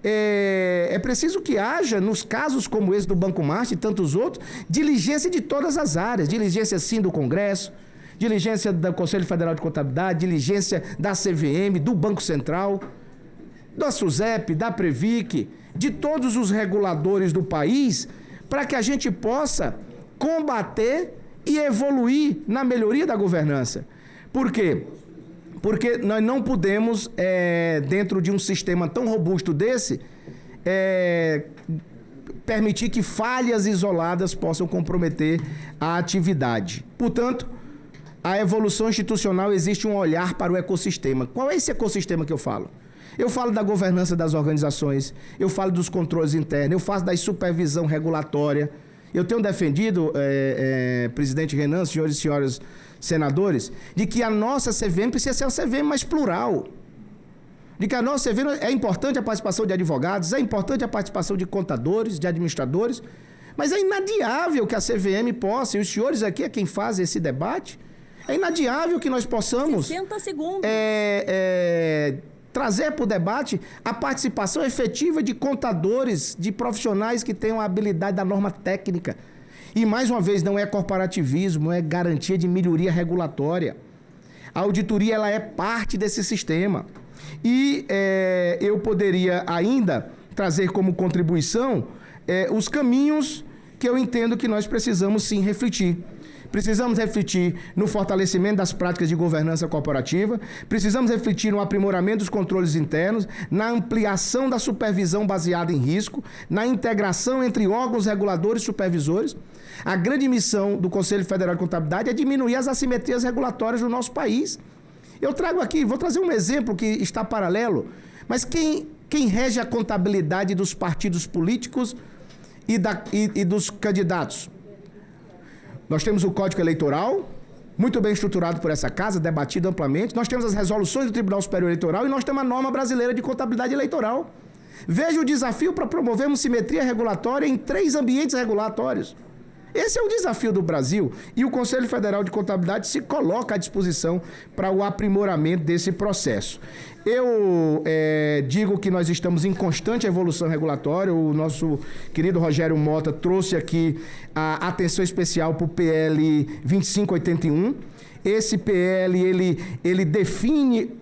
É preciso que haja, nos casos como esse do Banco Master e tantos outros, diligência de todas as áreas. Diligência sim do Congresso, diligência do Conselho Federal de Contabilidade, diligência da CVM, do Banco Central, da SUSEP, da Previc, de todos os reguladores do país, para que a gente possa combater e evoluir na melhoria da governança. Por quê? Porque nós não podemos, dentro de um sistema tão robusto desse, permitir que falhas isoladas possam comprometer a atividade. Portanto, a evolução institucional existe um olhar para o ecossistema. Qual é esse ecossistema que eu falo? Eu falo da governança das organizações, eu falo dos controles internos, eu falo da supervisão regulatória. Eu tenho defendido, presidente Renan, senhores e senhoras senadores, de que a nossa CVM precisa ser uma CVM mais plural. De que a nossa CVM é importante a participação de advogados, é importante a participação de contadores, de administradores, mas é inadiável que a CVM possa, e os senhores aqui é quem faz esse debate, é inadiável que nós possamos 60 segundos. Trazer para o debate a participação efetiva de contadores, de profissionais que tenham a habilidade da norma técnica. E, mais uma vez, não é corporativismo, é garantia de melhoria regulatória. A auditoria ela é parte desse sistema. E eu poderia ainda trazer como contribuição os caminhos que eu entendo que nós precisamos sim refletir. Precisamos refletir no fortalecimento das práticas de governança corporativa, precisamos refletir no aprimoramento dos controles internos, na ampliação da supervisão baseada em risco, na integração entre órgãos reguladores e supervisores. A grande missão do Conselho Federal de Contabilidade é diminuir as assimetrias regulatórias do nosso país. Eu trago aqui, vou trazer um exemplo que está paralelo, mas quem rege a contabilidade dos partidos políticos e dos candidatos? Nós temos o Código Eleitoral, muito bem estruturado por essa casa, debatido amplamente. Nós temos as resoluções do Tribunal Superior Eleitoral e nós temos a norma brasileira de contabilidade eleitoral. Veja o desafio para promovermos simetria regulatória em 3 ambientes regulatórios. Esse é o desafio do Brasil e o Conselho Federal de Contabilidade se coloca à disposição para o aprimoramento desse processo. Eu digo que nós estamos em constante evolução regulatória. O nosso querido Rogério Mota trouxe aqui a atenção especial para o PL 2581. Esse PL, ele define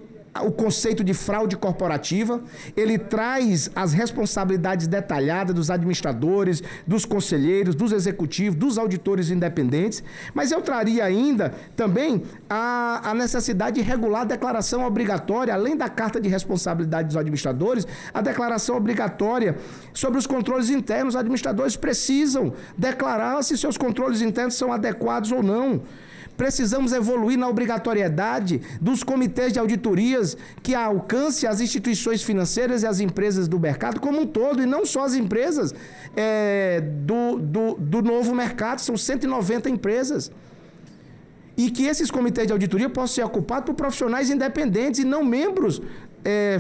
o conceito de fraude corporativa, ele traz as responsabilidades detalhadas dos administradores, dos conselheiros, dos executivos, dos auditores independentes, mas eu traria ainda também a necessidade de regular a declaração obrigatória, além da carta de responsabilidade dos administradores, a declaração obrigatória sobre os controles internos. Os administradores precisam declarar se seus controles internos são adequados ou não. Precisamos evoluir na obrigatoriedade dos comitês de auditorias que alcance as instituições financeiras e as empresas do mercado como um todo, e não só as empresas do novo mercado, são 190 empresas. E que esses comitês de auditoria possam ser ocupados por profissionais independentes e não membros,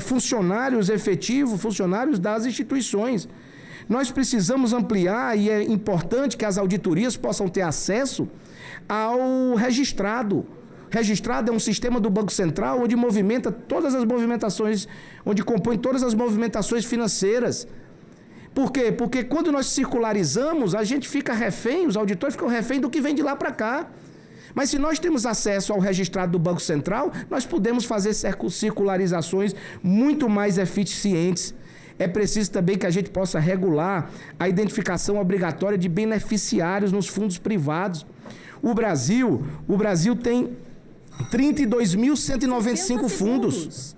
funcionários efetivos, funcionários das instituições. Nós precisamos ampliar, e é importante que as auditorias possam ter acesso ao registrado. Registrado é um sistema do Banco Central onde movimenta todas as movimentações, onde compõe todas as movimentações financeiras. Por quê? Porque quando nós circularizamos, a gente fica refém, os auditores ficam refém do que vem de lá para cá. Mas se nós temos acesso ao registrado do Banco Central, nós podemos fazer circularizações muito mais eficientes. É preciso também que a gente possa regular a identificação obrigatória de beneficiários nos fundos privados. O Brasil tem 32.195 fundos.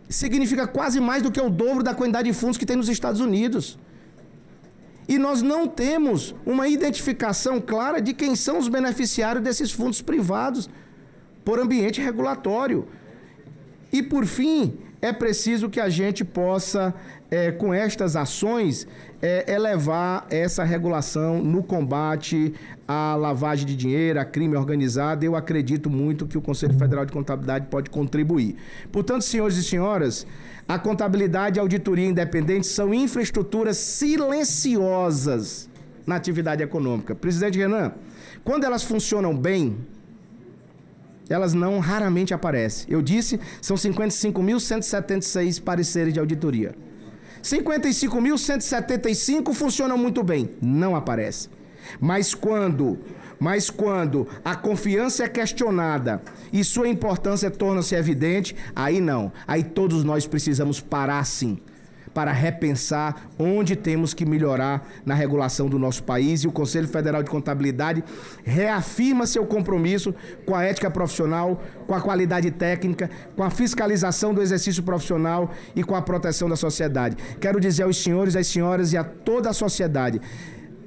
Significa quase mais do que o dobro da quantidade de fundos que tem nos Estados Unidos. E nós não temos uma identificação clara de quem são os beneficiários desses fundos privados por ambiente regulatório. E, por fim, é preciso que a gente possa, com estas ações, elevar essa regulação no combate à lavagem de dinheiro, a crime organizado. Eu acredito muito que o Conselho Federal de Contabilidade pode contribuir. Portanto, senhores e senhoras, a contabilidade e a auditoria independente são infraestruturas silenciosas na atividade econômica. Presidente Renan, quando elas funcionam bem, elas não raramente aparecem. Eu disse, são 55.176 pareceres de auditoria. 55.175 funcionam muito bem, não aparece. Mas quando a confiança é questionada e sua importância torna-se evidente, aí não. Aí todos nós precisamos parar sim, para repensar onde temos que melhorar na regulação do nosso país, e o Conselho Federal de Contabilidade reafirma seu compromisso com a ética profissional, com a qualidade técnica, com a fiscalização do exercício profissional e com a proteção da sociedade. Quero dizer aos senhores, às senhoras e a toda a sociedade,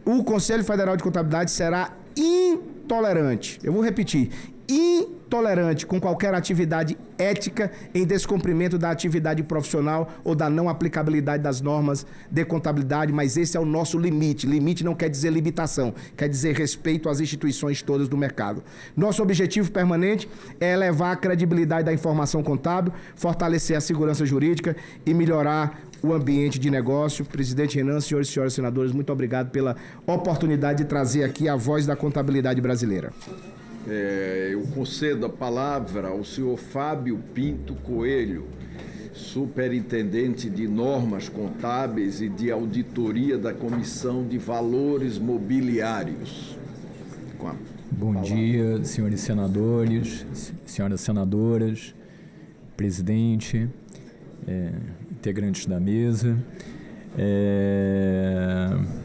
o Conselho Federal de Contabilidade será intolerante. Eu vou repetir, intolerante com qualquer atividade ética em descumprimento da atividade profissional ou da não aplicabilidade das normas de contabilidade, mas esse é o nosso limite. Limite não quer dizer limitação, quer dizer respeito às instituições todas do mercado. Nosso objetivo permanente é elevar a credibilidade da informação contábil, fortalecer a segurança jurídica e melhorar o ambiente de negócio. Presidente Renan, senhores e senhoras senadores, muito obrigado pela oportunidade de trazer aqui a voz da contabilidade brasileira. Eu concedo a palavra ao senhor Fábio Pinto Coelho, superintendente de normas contábeis e de auditoria da Comissão de Valores Mobiliários. Bom dia, senhores senadores, senhoras senadoras, presidente, integrantes da mesa.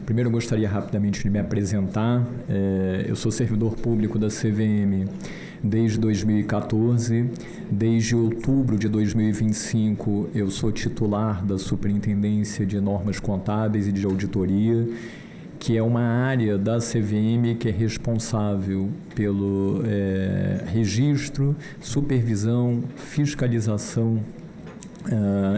Primeiro eu gostaria rapidamente de me apresentar. Eu sou servidor público da CVM desde 2014. Desde outubro de 2025 eu sou titular da Superintendência de Normas Contábeis e de Auditoria, que é uma área da CVM que é responsável pelo registro, supervisão, fiscalização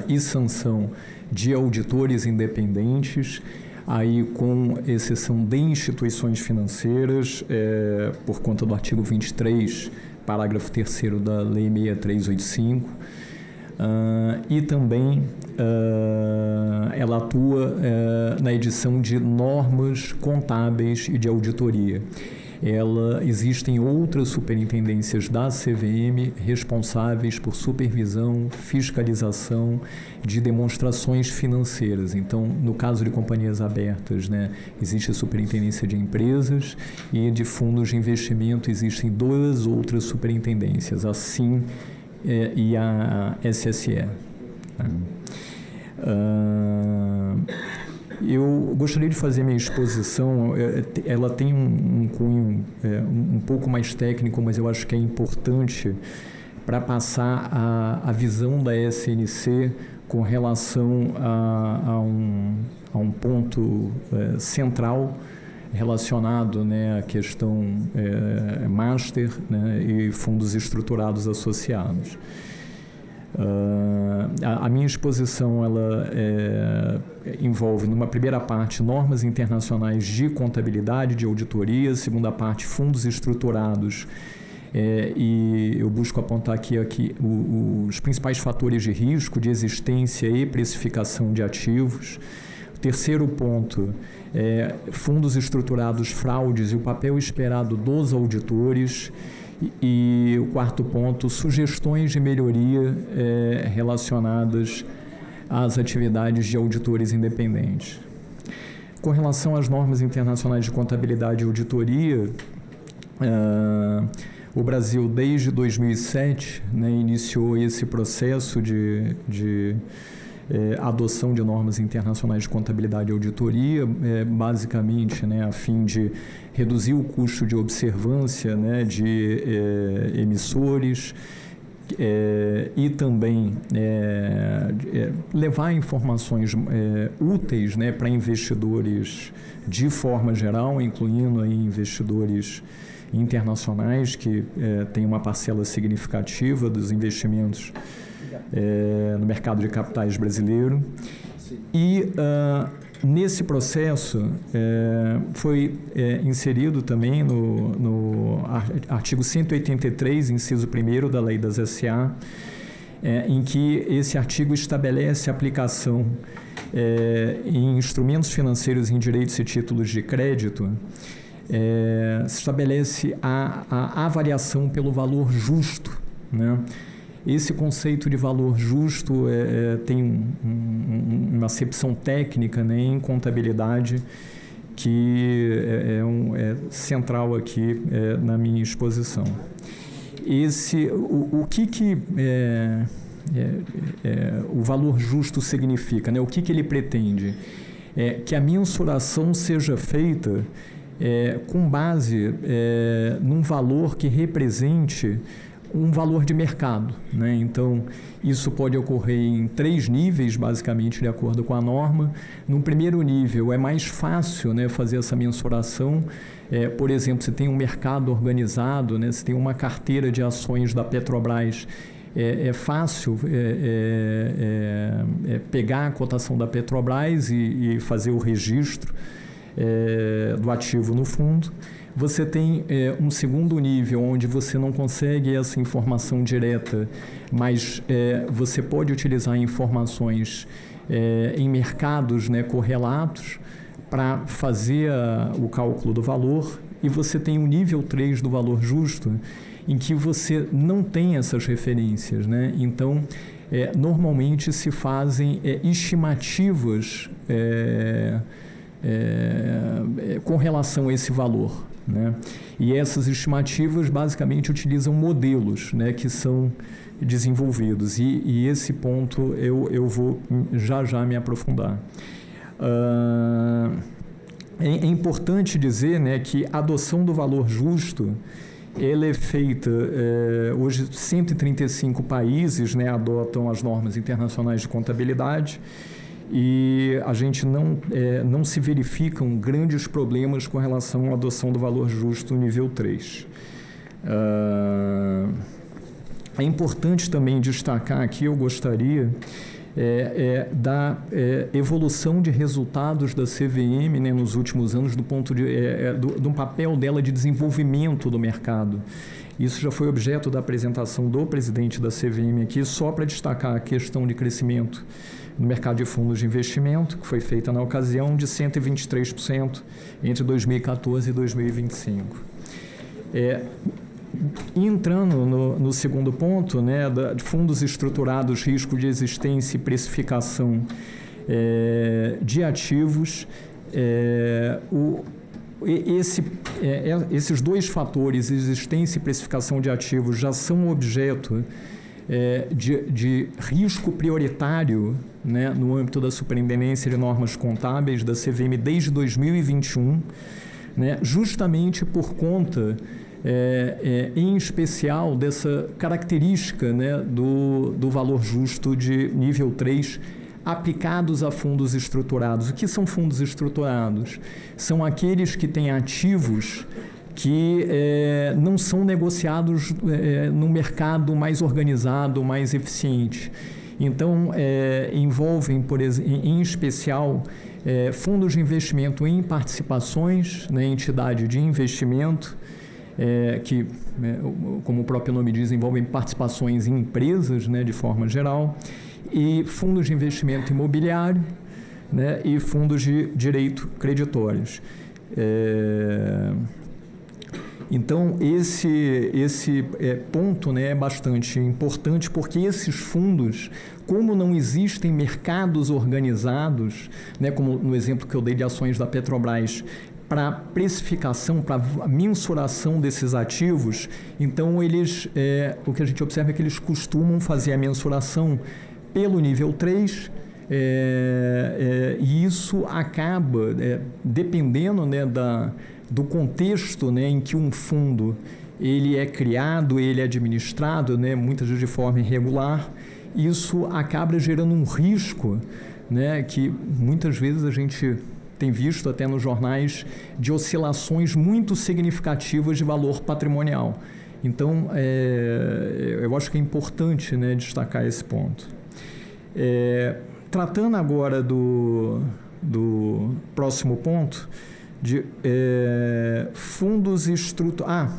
e sanção de auditores independentes, aí com exceção de instituições financeiras, por conta do artigo 23, parágrafo 3º da Lei 6385, e também ela atua na edição de normas contábeis e de auditoria. Existem outras superintendências da CVM responsáveis por supervisão, fiscalização de demonstrações financeiras. Então, no caso de companhias abertas, né, existe a superintendência de empresas, e de fundos de investimento existem 2 outras superintendências, a SIM e a SSE. Eu gostaria de fazer minha exposição, ela tem um cunho um pouco mais técnico, mas eu acho que é importante para passar a visão da SNC com relação a um ponto central relacionado, né, à questão master, né, e fundos estruturados associados. A minha exposição ela envolve, numa primeira parte, normas internacionais de contabilidade, de auditoria, segunda parte, fundos estruturados, e eu busco apontar aqui os principais fatores de risco, de existência e precificação de ativos. O terceiro ponto, fundos estruturados, fraudes e o papel esperado dos auditores. E o quarto ponto, sugestões de melhoria relacionadas às atividades de auditores independentes. Com relação às normas internacionais de contabilidade e auditoria, o Brasil, desde 2007, né, iniciou esse processo de adoção de normas internacionais de contabilidade e auditoria, basicamente, né, a fim de reduzir o custo de observância, né, de emissores, e também levar informações úteis, né, para investidores de forma geral, incluindo aí investidores internacionais que têm uma parcela significativa dos investimentos no mercado de capitais brasileiro. E nesse processo foi inserido também no artigo 183, inciso 1º da Lei das SA, em que esse artigo estabelece a aplicação em instrumentos financeiros, em direitos e títulos de crédito, se estabelece a avaliação pelo valor justo, né? Esse conceito de valor justo tem uma acepção técnica, né, em contabilidade, que é central aqui na minha exposição. O que o valor justo significa, né? O que ele pretende? Que a mensuração seja feita com base num valor que represente um valor de mercado, né? Então, isso pode ocorrer em 3 níveis, basicamente, de acordo com a norma. No primeiro nível, é mais fácil, né, fazer essa mensuração. Por exemplo, se tem um mercado organizado, né, se tem uma carteira de ações da Petrobras, é fácil pegar a cotação da Petrobras e fazer o registro do ativo no fundo. Você tem um segundo nível, onde você não consegue essa informação direta, mas você pode utilizar informações em mercados, né, correlatos, para fazer o cálculo do valor. E você tem o nível 3 do valor justo, em que você não tem essas referências, né? Então, normalmente se fazem estimativas com relação a esse valor, né? E essas estimativas basicamente utilizam modelos, né, que são desenvolvidos, e esse ponto eu vou já me aprofundar. É importante dizer, né, que a adoção do valor justo ela é feita, hoje 135 países, né, adotam as normas internacionais de contabilidade e a gente não se verificam grandes problemas com relação à adoção do valor justo nível 3. É importante também destacar aqui, eu gostaria, da evolução de resultados da CVM, né, nos últimos anos do ponto do papel dela de desenvolvimento do mercado. Isso já foi objeto da apresentação do presidente da CVM aqui, só para destacar a questão de crescimento no mercado de fundos de investimento, que foi feita na ocasião de 123% entre 2014 e 2025. Entrando no segundo ponto, né, de fundos estruturados, risco de existência e precificação de ativos, esses dois fatores, existência e precificação de ativos, já são objeto de risco prioritário, né, no âmbito da Superintendência de Normas Contábeis da CVM desde 2021, né, justamente por conta em especial dessa característica, né, do valor justo de nível 3 aplicados a fundos estruturados. O que são fundos estruturados? São aqueles que têm ativos que não são negociados num mercado mais organizado, mais eficiente. Então, envolvem, em especial, fundos de investimento em participações, né, entidade de investimento, que, como o próprio nome diz, envolvem participações em empresas, né, de forma geral, e fundos de investimento imobiliário, né, e fundos de direito creditórios. Então, esse ponto, né, é bastante importante, porque esses fundos, como não existem mercados organizados, né, como no exemplo que eu dei de ações da Petrobras, para precificação, para mensuração desses ativos, então eles, o que a gente observa é que eles costumam fazer a mensuração pelo nível 3, e isso acaba, dependendo, né, do contexto, né, em que um fundo ele é criado, ele é administrado, né, muitas vezes de forma irregular, isso acaba gerando um risco, né, que muitas vezes a gente tem visto até nos jornais de oscilações muito significativas de valor patrimonial. Então, eu acho que é importante, né, destacar esse ponto. Tratando agora do próximo ponto, de fundos estruturados.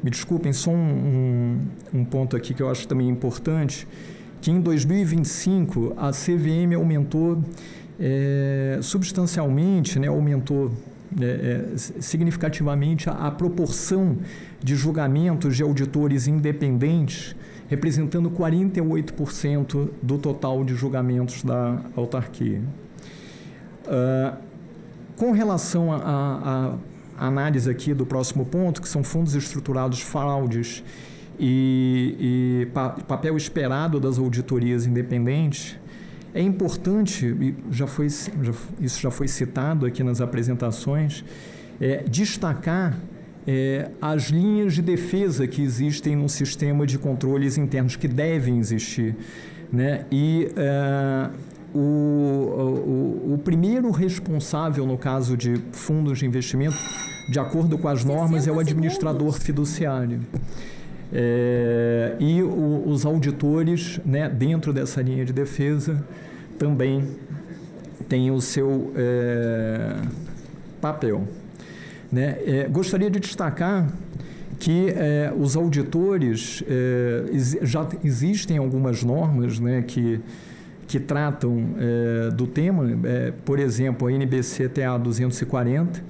Me desculpem, só um ponto aqui que eu acho também importante, que em 2025 a CVM aumentou substancialmente, né, aumentou significativamente a proporção de julgamentos de auditores independentes, representando 48% do total de julgamentos da autarquia. Com relação à análise aqui do próximo ponto, que são fundos estruturados fraudes e papel esperado das auditorias independentes, é importante, e isso já foi citado aqui nas apresentações, destacar as linhas de defesa que existem no sistema de controles internos, que devem existir, né? E o primeiro responsável, no caso de fundos de investimento, de acordo com as normas, é o administrador fiduciário. E os auditores, né, dentro dessa linha de defesa, também têm o seu papel, né? Gostaria de destacar que os auditores, já existem algumas normas, né, que tratam do tema, por exemplo, a NBC-TA 240,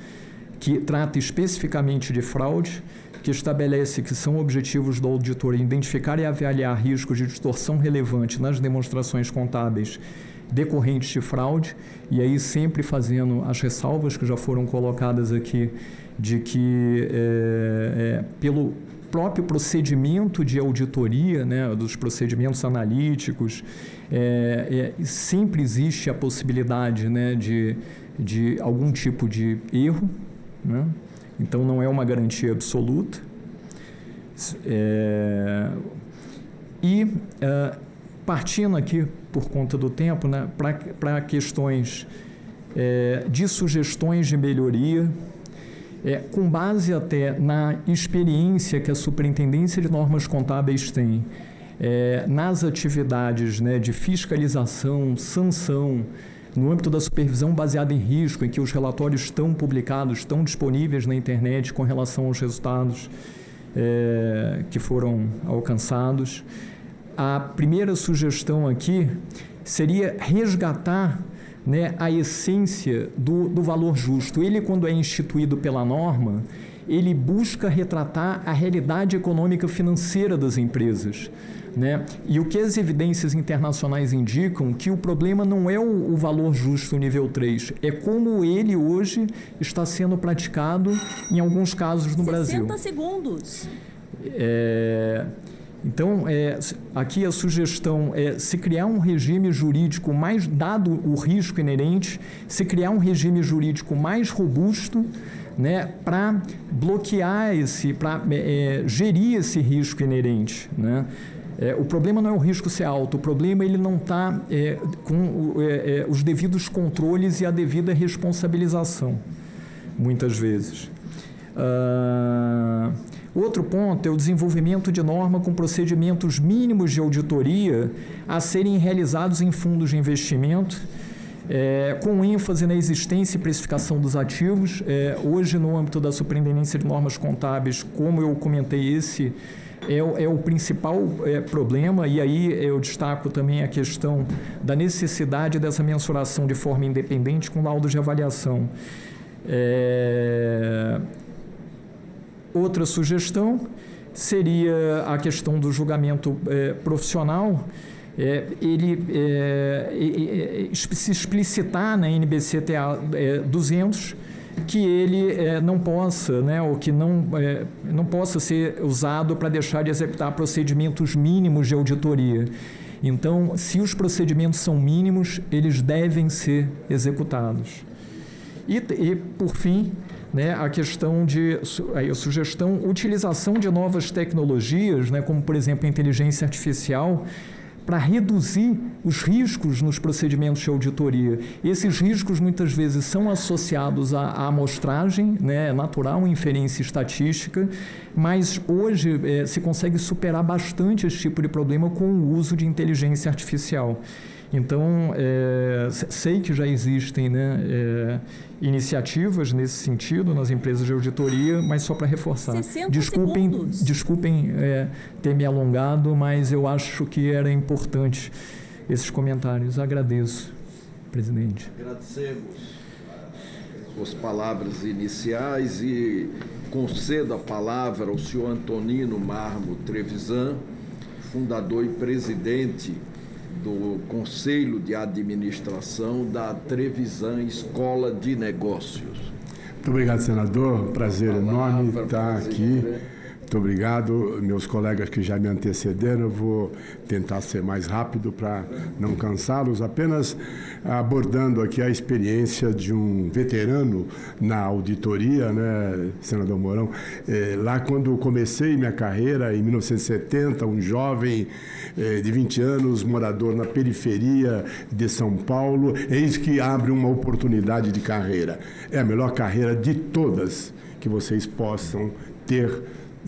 que trata especificamente de fraude, que estabelece que são objetivos do auditor identificar e avaliar riscos de distorção relevante nas demonstrações contábeis decorrentes de fraude, e aí sempre fazendo as ressalvas que já foram colocadas aqui, de que próprio procedimento de auditoria, né, dos procedimentos analíticos, sempre existe a possibilidade, né, de algum tipo de erro, né? Então não é uma garantia absoluta. Partindo aqui, por conta do tempo, né, para questões de sugestões de melhoria, com base até na experiência que a Superintendência de Normas Contábeis tem nas atividades, né, de fiscalização, sanção, no âmbito da supervisão baseada em risco, em que os relatórios estão publicados, estão disponíveis na internet com relação aos resultados que foram alcançados. A primeira sugestão aqui seria resgatar, né, a essência do valor justo. Ele, quando é instituído pela norma, ele busca retratar a realidade econômica financeira das empresas, né? E o que as evidências internacionais indicam que o problema não é o valor justo nível 3, é como ele hoje está sendo praticado em alguns casos no Brasil. 60 segundos. Então, aqui a sugestão é se criar um regime jurídico mais, dado o risco inerente, se criar um regime jurídico mais robusto, né, para bloquear para gerir esse risco inerente, né? O problema não é o risco ser alto, o problema ele não está com os devidos controles e a devida responsabilização, muitas vezes. Outro ponto é o desenvolvimento de norma com procedimentos mínimos de auditoria a serem realizados em fundos de investimento, com ênfase na existência e precificação dos ativos. Hoje, no âmbito da Superintendência de Normas Contábeis, como eu comentei, esse é o principal problema, e aí eu destaco também a questão da necessidade dessa mensuração de forma independente com laudos de avaliação. Outra sugestão seria a questão do julgamento profissional, se explicitar na NBC-TA 200 que ele não possa, né, ou que não possa ser usado para deixar de executar procedimentos mínimos de auditoria. Então, se os procedimentos são mínimos, eles devem ser executados. E por fim, né, a questão a sugestão, utilização de novas tecnologias, né, como, por exemplo, a inteligência artificial, para reduzir os riscos nos procedimentos de auditoria. Esses riscos, muitas vezes, são associados à amostragem, né, natural, inferência estatística, mas hoje se consegue superar bastante esse tipo de problema com o uso de inteligência artificial. Então, sei que já existem, né, iniciativas nesse sentido nas empresas de auditoria, mas só para reforçar. Desculpem ter me alongado, mas eu acho que era importante esses comentários. Agradeço, presidente. Agradecemos as palavras iniciais e concedo a palavra ao senhor Antonino Marmo Trevisan, fundador e presidente do Conselho de Administração da Trevisan Escola de Negócios. Muito obrigado, senador. Prazer enorme estar aqui. Muito obrigado, meus colegas que já me antecederam. Eu vou tentar ser mais rápido para não cansá-los, apenas abordando aqui a experiência de um veterano na auditoria, né, senador Mourão. Lá quando comecei minha carreira, em 1970, um jovem de 20 anos, morador na periferia de São Paulo, eis que abre uma oportunidade de carreira. É a melhor carreira de todas que vocês possam ter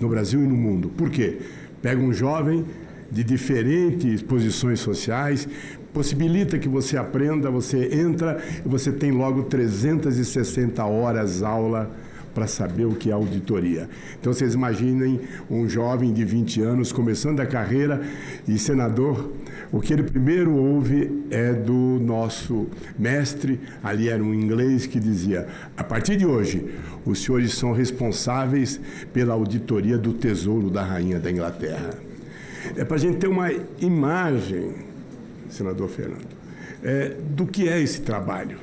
no Brasil e no mundo. Por quê? Pega um jovem de diferentes posições sociais, possibilita que você aprenda, você entra e você tem logo 360 horas aula para saber o que é auditoria. Então, vocês imaginem um jovem de 20 anos começando a carreira e, senador, o que ele primeiro ouve é do nosso mestre, ali era um inglês que dizia: a partir de hoje, os senhores são responsáveis pela auditoria do Tesouro da Rainha da Inglaterra. É para a gente ter uma imagem, senador Fernando, do que é esse trabalho.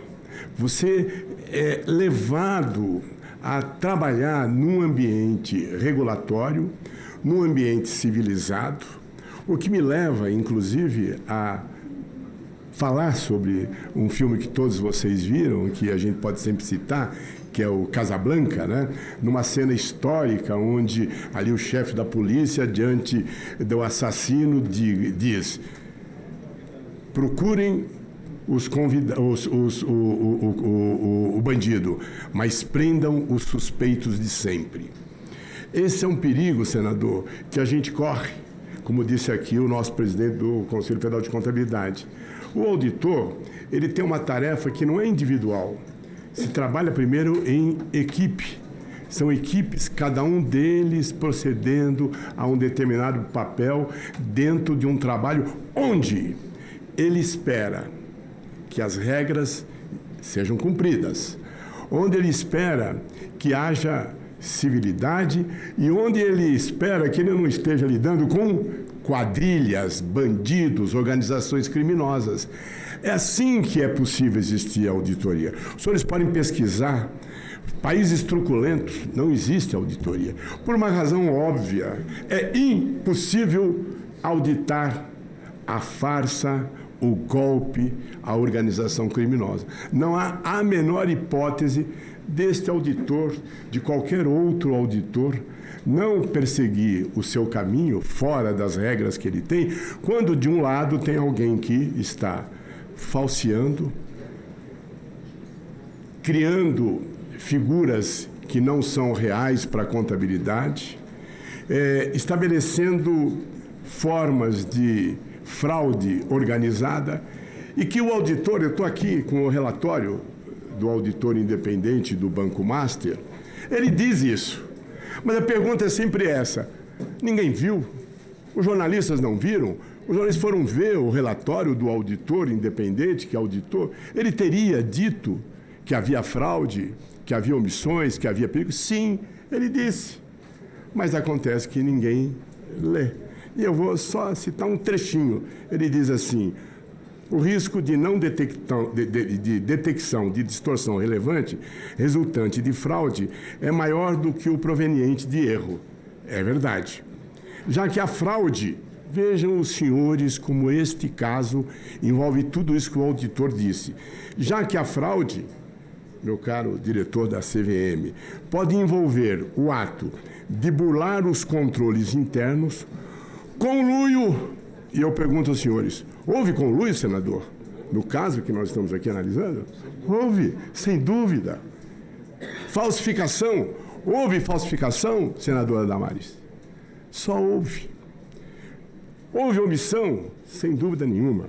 Você é levado a trabalhar num ambiente regulatório, num ambiente civilizado, o que me leva, inclusive, a falar sobre um filme que todos vocês viram, que a gente pode sempre citar, que é o Casablanca, né? Numa cena histórica onde ali o chefe da polícia, diante do assassino, diz: procurem o bandido, mas prendam os suspeitos de sempre. Esse é um perigo, senador, que a gente corre, como disse aqui o nosso presidente do Conselho Federal de Contabilidade. O auditor, ele tem uma tarefa que não é individual. Se trabalha primeiro em equipe. São equipes, cada um deles procedendo a um determinado papel dentro de um trabalho onde ele espera que as regras sejam cumpridas, onde ele espera que haja civilidade e onde ele espera que ele não esteja lidando com quadrilhas, bandidos, organizações criminosas. É assim que é possível existir a auditoria. Os senhores podem pesquisar. Países truculentos, não existe auditoria. Por uma razão óbvia, é impossível auditar a farsa, o golpe, a organização criminosa. Não há a menor hipótese deste auditor, de qualquer outro auditor, não perseguir o seu caminho fora das regras que ele tem, quando de um lado tem alguém que está falseando, criando figuras que não são reais para a contabilidade, estabelecendo formas de fraude organizada, e que o auditor, eu estou aqui com o relatório do auditor independente do Banco Master, ele diz isso. Mas a pergunta é sempre essa: ninguém viu? Os jornalistas não viram? Os jornalistas foram ver o relatório do auditor independente, que auditou? Ele teria dito que havia fraude, que havia omissões, que havia perigo? Sim, ele disse. Mas acontece que ninguém lê. E eu vou só citar um trechinho. Ele diz assim: o risco de não detecção de distorção relevante resultante de fraude é maior do que o proveniente de erro. É verdade. Já que a fraude, vejam os senhores como este caso envolve tudo isso que o auditor disse. Já que a fraude, meu caro diretor da CVM, pode envolver o ato de burlar os controles internos, conluio, e eu pergunto aos senhores, houve conluio, senador? No caso que nós estamos aqui analisando? Houve, sem dúvida. Falsificação? Houve falsificação, senadora Damares? Só houve. Houve omissão? Sem dúvida nenhuma.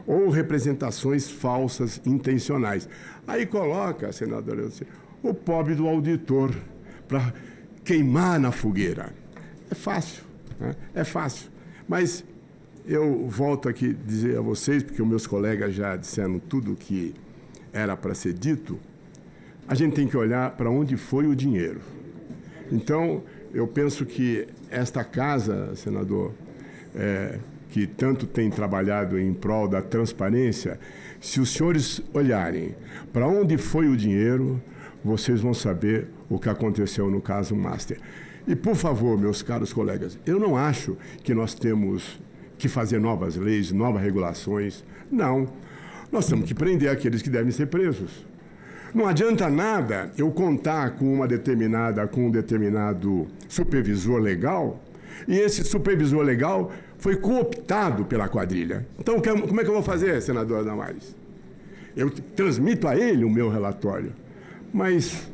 Ou representações falsas intencionais. Aí coloca, senadora, o pobre do auditor para queimar na fogueira. É fácil, né? É fácil. Mas eu volto aqui a dizer a vocês, porque os meus colegas já disseram tudo o que era para ser dito, a gente tem que olhar para onde foi o dinheiro. Então, eu penso que esta casa, senador, que tanto tem trabalhado em prol da transparência, se os senhores olharem para onde foi o dinheiro, vocês vão saber o que aconteceu no caso Master. E, por favor, meus caros colegas, eu não acho que nós temos que fazer novas leis, novas regulações. Não. Nós temos que prender aqueles que devem ser presos. Não adianta nada eu contar com um determinado supervisor legal, e esse supervisor legal foi cooptado pela quadrilha. Então, como é que eu vou fazer, senadora Damares? Eu transmito a ele o meu relatório. Mas,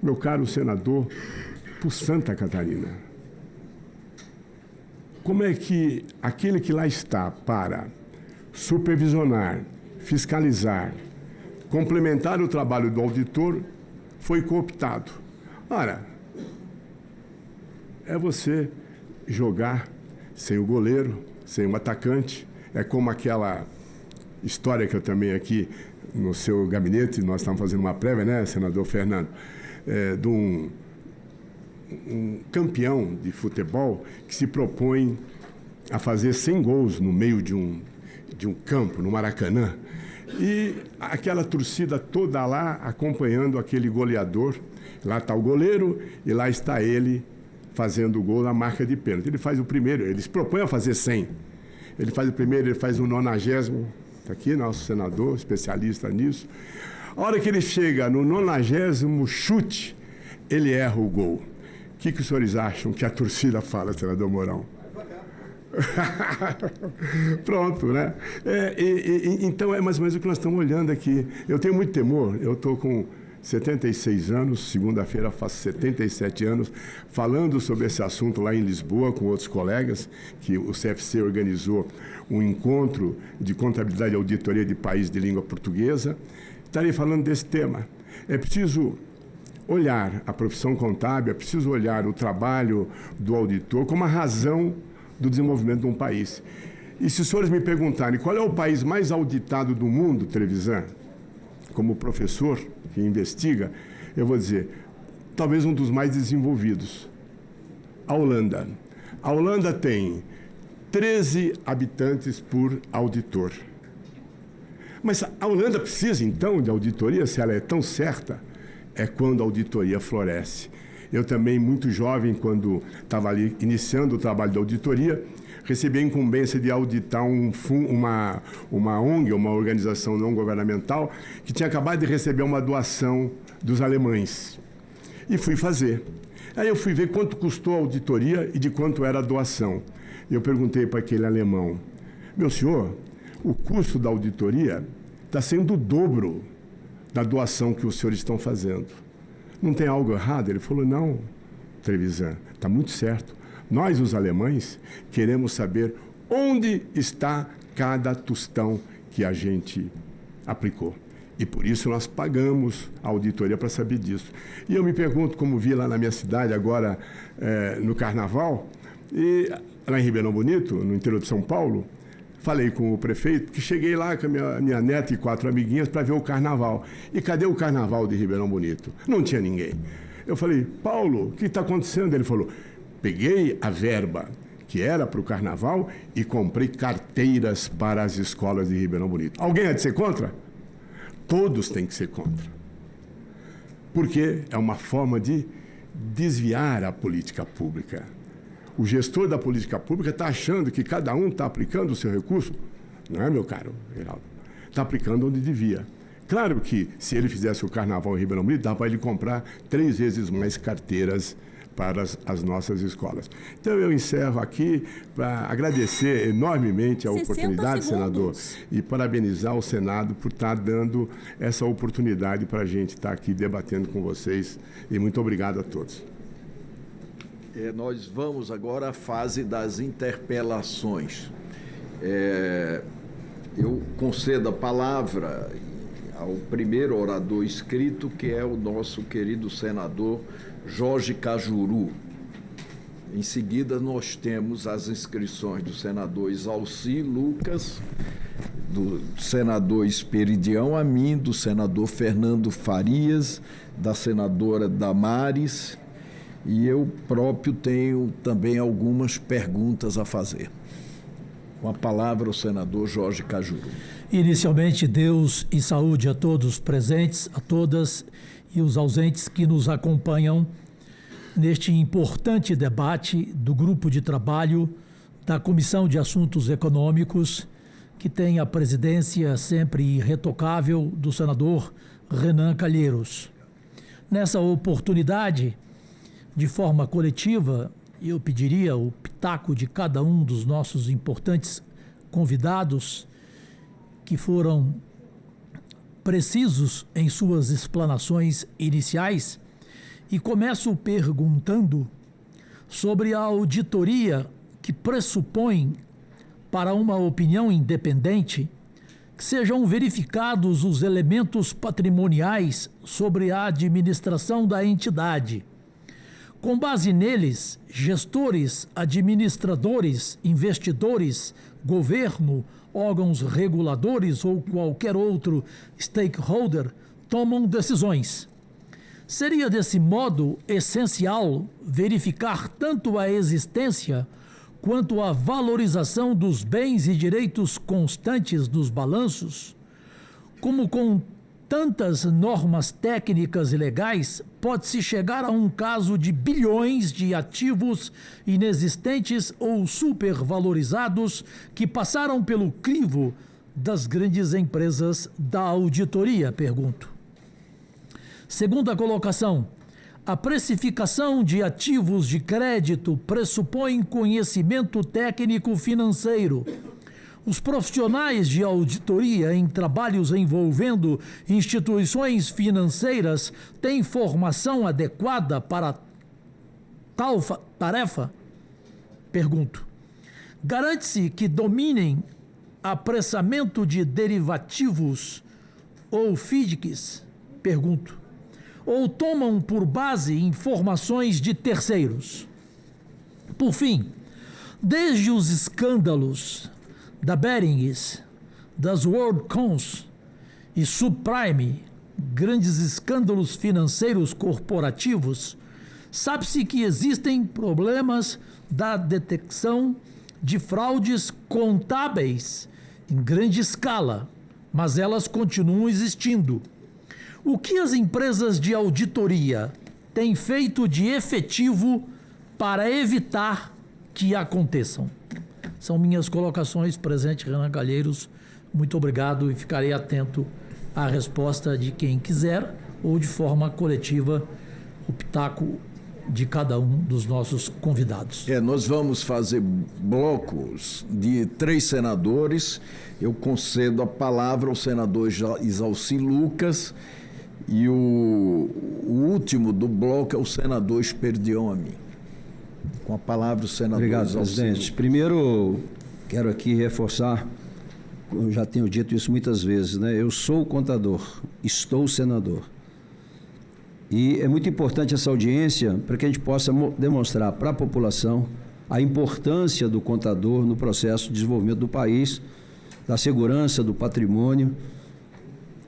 meu caro senador, por Santa Catarina, como é que aquele que lá está para supervisionar, fiscalizar, complementar o trabalho do auditor foi cooptado? Ora, é você jogar sem o goleiro, sem o atacante. É como aquela história que eu também aqui no seu gabinete, nós estamos fazendo uma prévia, né, senador Fernando, de um campeão de futebol que se propõe a fazer 100 gols no meio de um campo, no Maracanã. E aquela torcida toda lá acompanhando aquele goleador Lá está o goleiro e lá está ele fazendo o gol na marca de pênalti. Ele faz o primeiro, ele se propõe a fazer 100. Ele faz o primeiro, ele faz o 90º. Está aqui nosso senador, especialista nisso. A hora que ele chega no 90º chute, ele erra o gol. O que os senhores acham que a torcida fala, senador Mourão? Pronto, né? Então é mais ou menos o que nós estamos olhando aqui. Eu tenho muito temor, eu estou com 76 anos, segunda-feira faço 77 anos, falando sobre esse assunto lá em Lisboa com outros colegas, que o CFC organizou um encontro de contabilidade e auditoria de país de língua portuguesa. Estarei falando desse tema. É preciso olhar a profissão contábil, é preciso olhar o trabalho do auditor como a razão do desenvolvimento de um país. E se os senhores me perguntarem qual é o país mais auditado do mundo, Trevisan, como professor que investiga, eu vou dizer, talvez um dos mais desenvolvidos, a Holanda. A Holanda tem 13 habitantes por auditor. Mas a Holanda precisa, então, de auditoria, se ela é tão certa, é quando a auditoria floresce. Eu também, muito jovem, quando estava ali iniciando o trabalho de auditoria, recebi a incumbência de auditar uma ONG, uma organização não governamental, que tinha acabado de receber uma doação dos alemães. E fui fazer. Aí eu fui ver quanto custou a auditoria e de quanto era a doação. Eu perguntei para aquele alemão, meu senhor, o custo da auditoria está sendo o dobro da doação que os senhores estão fazendo. Não tem algo errado? Ele falou, não, Trevisan, está muito certo. Nós, os alemães, queremos saber onde está cada tostão que a gente aplicou. E por isso nós pagamos a auditoria para saber disso. E eu me pergunto, como vi lá na minha cidade agora, no Carnaval, e lá em Ribeirão Bonito, no interior de São Paulo, falei com o prefeito que cheguei lá com a minha neta e 4 amiguinhas para ver o Carnaval. E cadê o Carnaval de Ribeirão Bonito? Não tinha ninguém. Eu falei, Paulo, o que está acontecendo? Ele falou, peguei a verba que era para o Carnaval e comprei carteiras para as escolas de Ribeirão Bonito. Alguém há de ser contra? Todos têm que ser contra. Porque é uma forma de desviar a política pública. O gestor da política pública está achando que cada um está aplicando o seu recurso. Não é, meu caro Geraldo? Está aplicando onde devia. Claro que, se ele fizesse o Carnaval em Ribeirão Bonito, dava para ele comprar 3 vezes mais carteiras para as nossas escolas. Então, eu encerro aqui para agradecer enormemente a oportunidade, senador, e parabenizar o Senado por estar dando essa oportunidade para a gente estar aqui debatendo com vocês. E muito obrigado a todos. Nós vamos agora à fase das interpelações. Eu concedo a palavra ao primeiro orador inscrito, que é o nosso querido senador Jorge Cajuru. Em seguida, nós temos as inscrições do senador Isalci Lucas, do senador Esperidião Amin, do senador Fernando Farias, da senadora Damares, e eu próprio tenho também algumas perguntas a fazer. Com a palavra, o senador Jorge Cajuru. Inicialmente, Deus e saúde a todos os presentes, a todas e os ausentes que nos acompanham neste importante debate do grupo de trabalho da Comissão de Assuntos Econômicos, que tem a presidência sempre irretocável do senador Renan Calheiros. Nessa oportunidade, de forma coletiva, eu pediria o pitaco de cada um dos nossos importantes convidados, que foram precisos em suas explanações iniciais, e começo perguntando sobre a auditoria que pressupõe, para uma opinião independente, que sejam verificados os elementos patrimoniais sobre a administração da entidade. Com base neles, gestores, administradores, investidores, governo, órgãos reguladores ou qualquer outro stakeholder tomam decisões. Seria desse modo essencial verificar tanto a existência quanto a valorização dos bens e direitos constantes dos balanços, como com tantas normas técnicas e legais, pode-se chegar a um caso de bilhões de ativos inexistentes ou supervalorizados que passaram pelo crivo das grandes empresas da auditoria, pergunto. Segunda colocação. A precificação de ativos de crédito pressupõe conhecimento técnico financeiro. Os profissionais de auditoria em trabalhos envolvendo instituições financeiras têm formação adequada para tal tarefa? Pergunto. Garante-se que dominem apressamento de derivativos ou FDICs? Pergunto. Ou tomam por base informações de terceiros? Por fim, desde os escândalos da Barings, das WorldCons e Subprime, grandes escândalos financeiros corporativos, sabe-se que existem problemas da detecção de fraudes contábeis em grande escala, mas elas continuam existindo. O que as empresas de auditoria têm feito de efetivo para evitar que aconteçam? São minhas colocações, presidente Renan Calheiros. Muito obrigado e ficarei atento à resposta de quem quiser ou de forma coletiva o pitaco de cada um dos nossos convidados. Nós vamos fazer blocos de 3 senadores. Eu concedo a palavra ao senador Isalci Lucas e o último do bloco é o senador Sperdione. Com a palavra o senador Obrigado, Isalci presidente. Lucas. Primeiro, quero aqui reforçar, eu já tenho dito isso muitas vezes, né? Eu sou contador, estou senador. E é muito importante essa audiência para que a gente possa demonstrar para a população a importância do contador no processo de desenvolvimento do país, da segurança do patrimônio.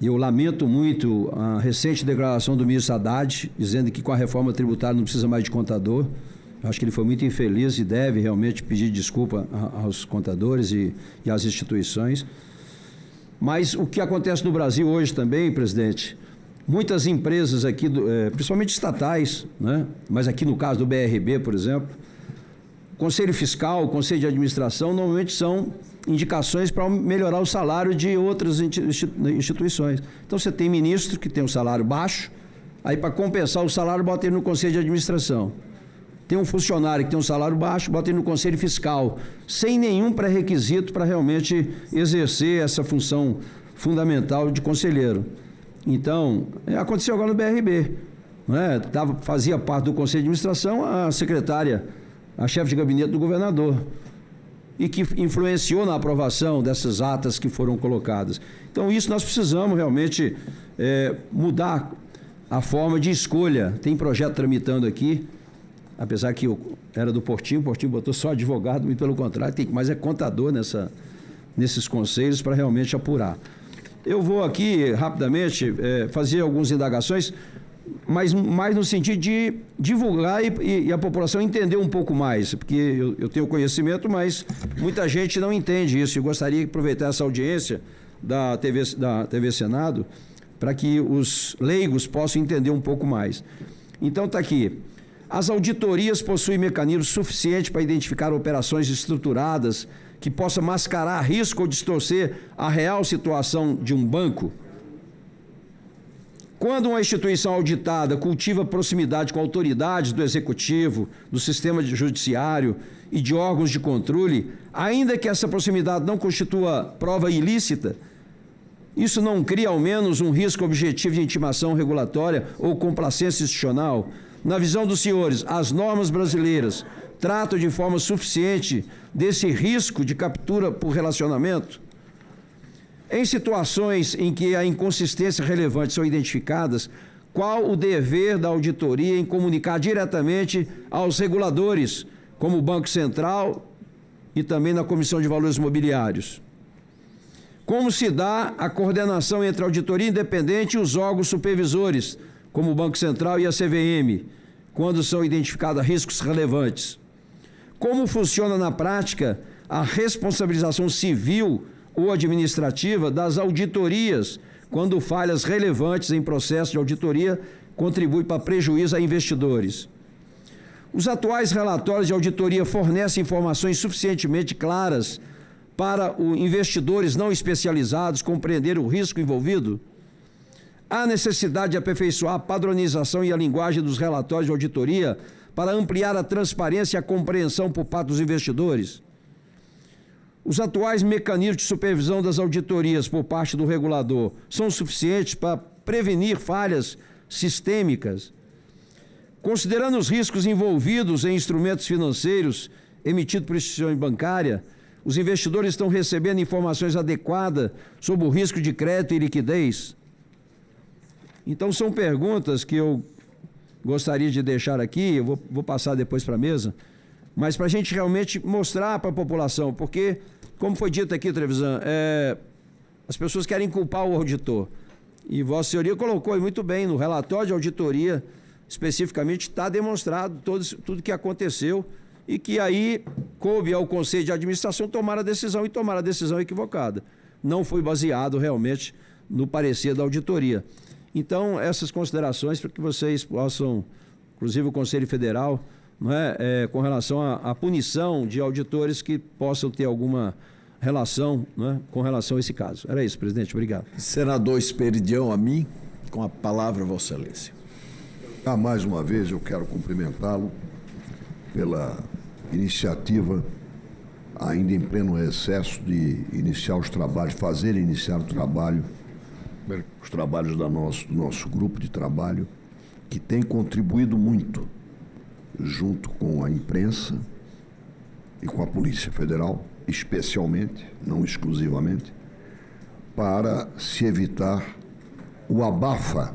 E eu lamento muito a recente declaração do ministro Haddad, dizendo que com a reforma tributária não precisa mais de contador. Eu acho que ele foi muito infeliz e deve realmente pedir desculpa aos contadores e às instituições. Mas o que acontece no Brasil hoje também, presidente, muitas empresas aqui, principalmente estatais, né? Mas aqui no caso do BRB, por exemplo, Conselho Fiscal, Conselho de Administração, normalmente são indicações para melhorar o salário de outras instituições. Então você tem ministro que tem um salário baixo, aí para compensar o salário bota ele no Conselho de Administração. Tem um funcionário que tem um salário baixo, bota ele no Conselho Fiscal, sem nenhum pré-requisito para realmente exercer essa função fundamental de conselheiro. Então, aconteceu agora no BRB. Né? Fazia parte do Conselho de Administração a secretária, a chefe de gabinete do governador, e que influenciou na aprovação dessas atas que foram colocadas. Então, isso nós precisamos realmente mudar a forma de escolha. Tem projeto tramitando aqui, apesar que eu era do Portinho, o Portinho botou só advogado, e pelo contrário, tem mais contador nesses conselhos para realmente apurar. Eu vou aqui, rapidamente, fazer algumas indagações, mas mais no sentido de divulgar e a população entender um pouco mais, porque eu tenho conhecimento, mas muita gente não entende isso. Eu gostaria de aproveitar essa audiência da TV Senado para que os leigos possam entender um pouco mais. Então está aqui. As auditorias possuem mecanismos suficientes para identificar operações estruturadas que possam mascarar risco ou distorcer a real situação de um banco? Quando uma instituição auditada cultiva proximidade com autoridades do executivo, do sistema judiciário e de órgãos de controle, ainda que essa proximidade não constitua prova ilícita, isso não cria ao menos um risco objetivo de intimação regulatória ou complacência institucional? Na visão dos senhores, as normas brasileiras tratam de forma suficiente desse risco de captura por relacionamento? Em situações em que a inconsistência relevante são identificadas, qual o dever da auditoria em comunicar diretamente aos reguladores, como o Banco Central e também na Comissão de Valores Mobiliários? Como se dá a coordenação entre a auditoria independente e os órgãos supervisores, como o Banco Central e a CVM, quando são identificados riscos relevantes? Como funciona na prática a responsabilização civil ou administrativa das auditorias quando falhas relevantes em processo de auditoria contribuem para prejuízo a investidores. Os atuais relatórios de auditoria fornecem informações suficientemente claras para os investidores não especializados compreender o risco envolvido? Há necessidade de aperfeiçoar a padronização e a linguagem dos relatórios de auditoria para ampliar a transparência e a compreensão por parte dos investidores? Os atuais mecanismos de supervisão das auditorias por parte do regulador são suficientes para prevenir falhas sistêmicas? Considerando os riscos envolvidos em instrumentos financeiros emitidos por instituição bancária, os investidores estão recebendo informações adequadas sobre o risco de crédito e liquidez? Então, são perguntas que eu gostaria de deixar aqui, eu vou passar depois para a mesa, mas para a gente realmente mostrar para a população, porque, como foi dito aqui, Trevisan, as pessoas querem culpar o auditor. E Vossa Senhoria colocou muito bem, no relatório de auditoria, especificamente, está demonstrado tudo que aconteceu e que aí coube ao Conselho de Administração tomar a decisão e tomar a decisão equivocada. Não foi baseado realmente no parecer da auditoria. Então, essas considerações para que vocês possam, inclusive o Conselho Federal, não é, com relação à punição de auditores que possam ter alguma relação, não é, com relação a esse caso. Era isso, presidente. Obrigado. Senador Esperidião, a mim, com a palavra, Vossa Excelência. Mais uma vez eu quero cumprimentá-lo pela iniciativa, ainda em pleno recesso, de iniciar os trabalhos, iniciar o trabalho, os trabalhos do nosso grupo de trabalho, que tem contribuído muito, junto com a imprensa e com a Polícia Federal, especialmente, não exclusivamente, para se evitar o abafa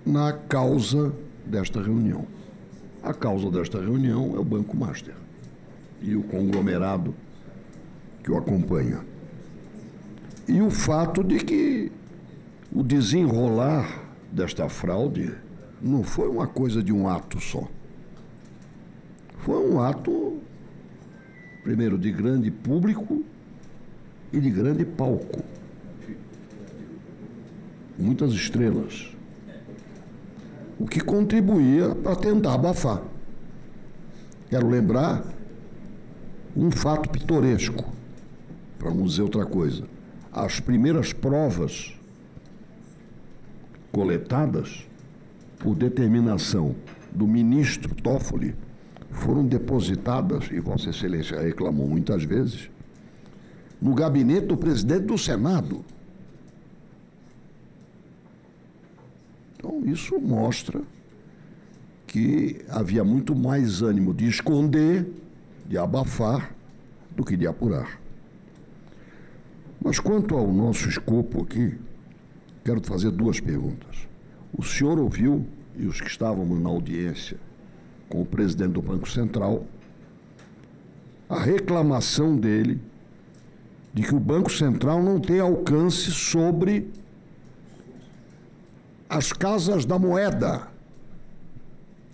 na causa desta reunião. A causa desta reunião é o Banco Master e o conglomerado que o acompanha. E o fato de que o desenrolar desta fraude não foi uma coisa de um ato só. Foi um ato, primeiro, de grande público e de grande palco. Muitas estrelas. O que contribuía para tentar abafar. Quero lembrar um fato pitoresco, para não dizer outra coisa. As primeiras provas coletadas por determinação do ministro Toffoli foram depositadas, e Vossa Excelência reclamou muitas vezes, no gabinete do presidente do Senado. Então, isso mostra que havia muito mais ânimo de esconder, de abafar, do que de apurar. Mas quanto ao nosso escopo aqui, quero fazer duas perguntas. O senhor ouviu, e os que estávamos na audiência com o presidente do Banco Central, a reclamação dele de que o Banco Central não tem alcance sobre as casas da moeda.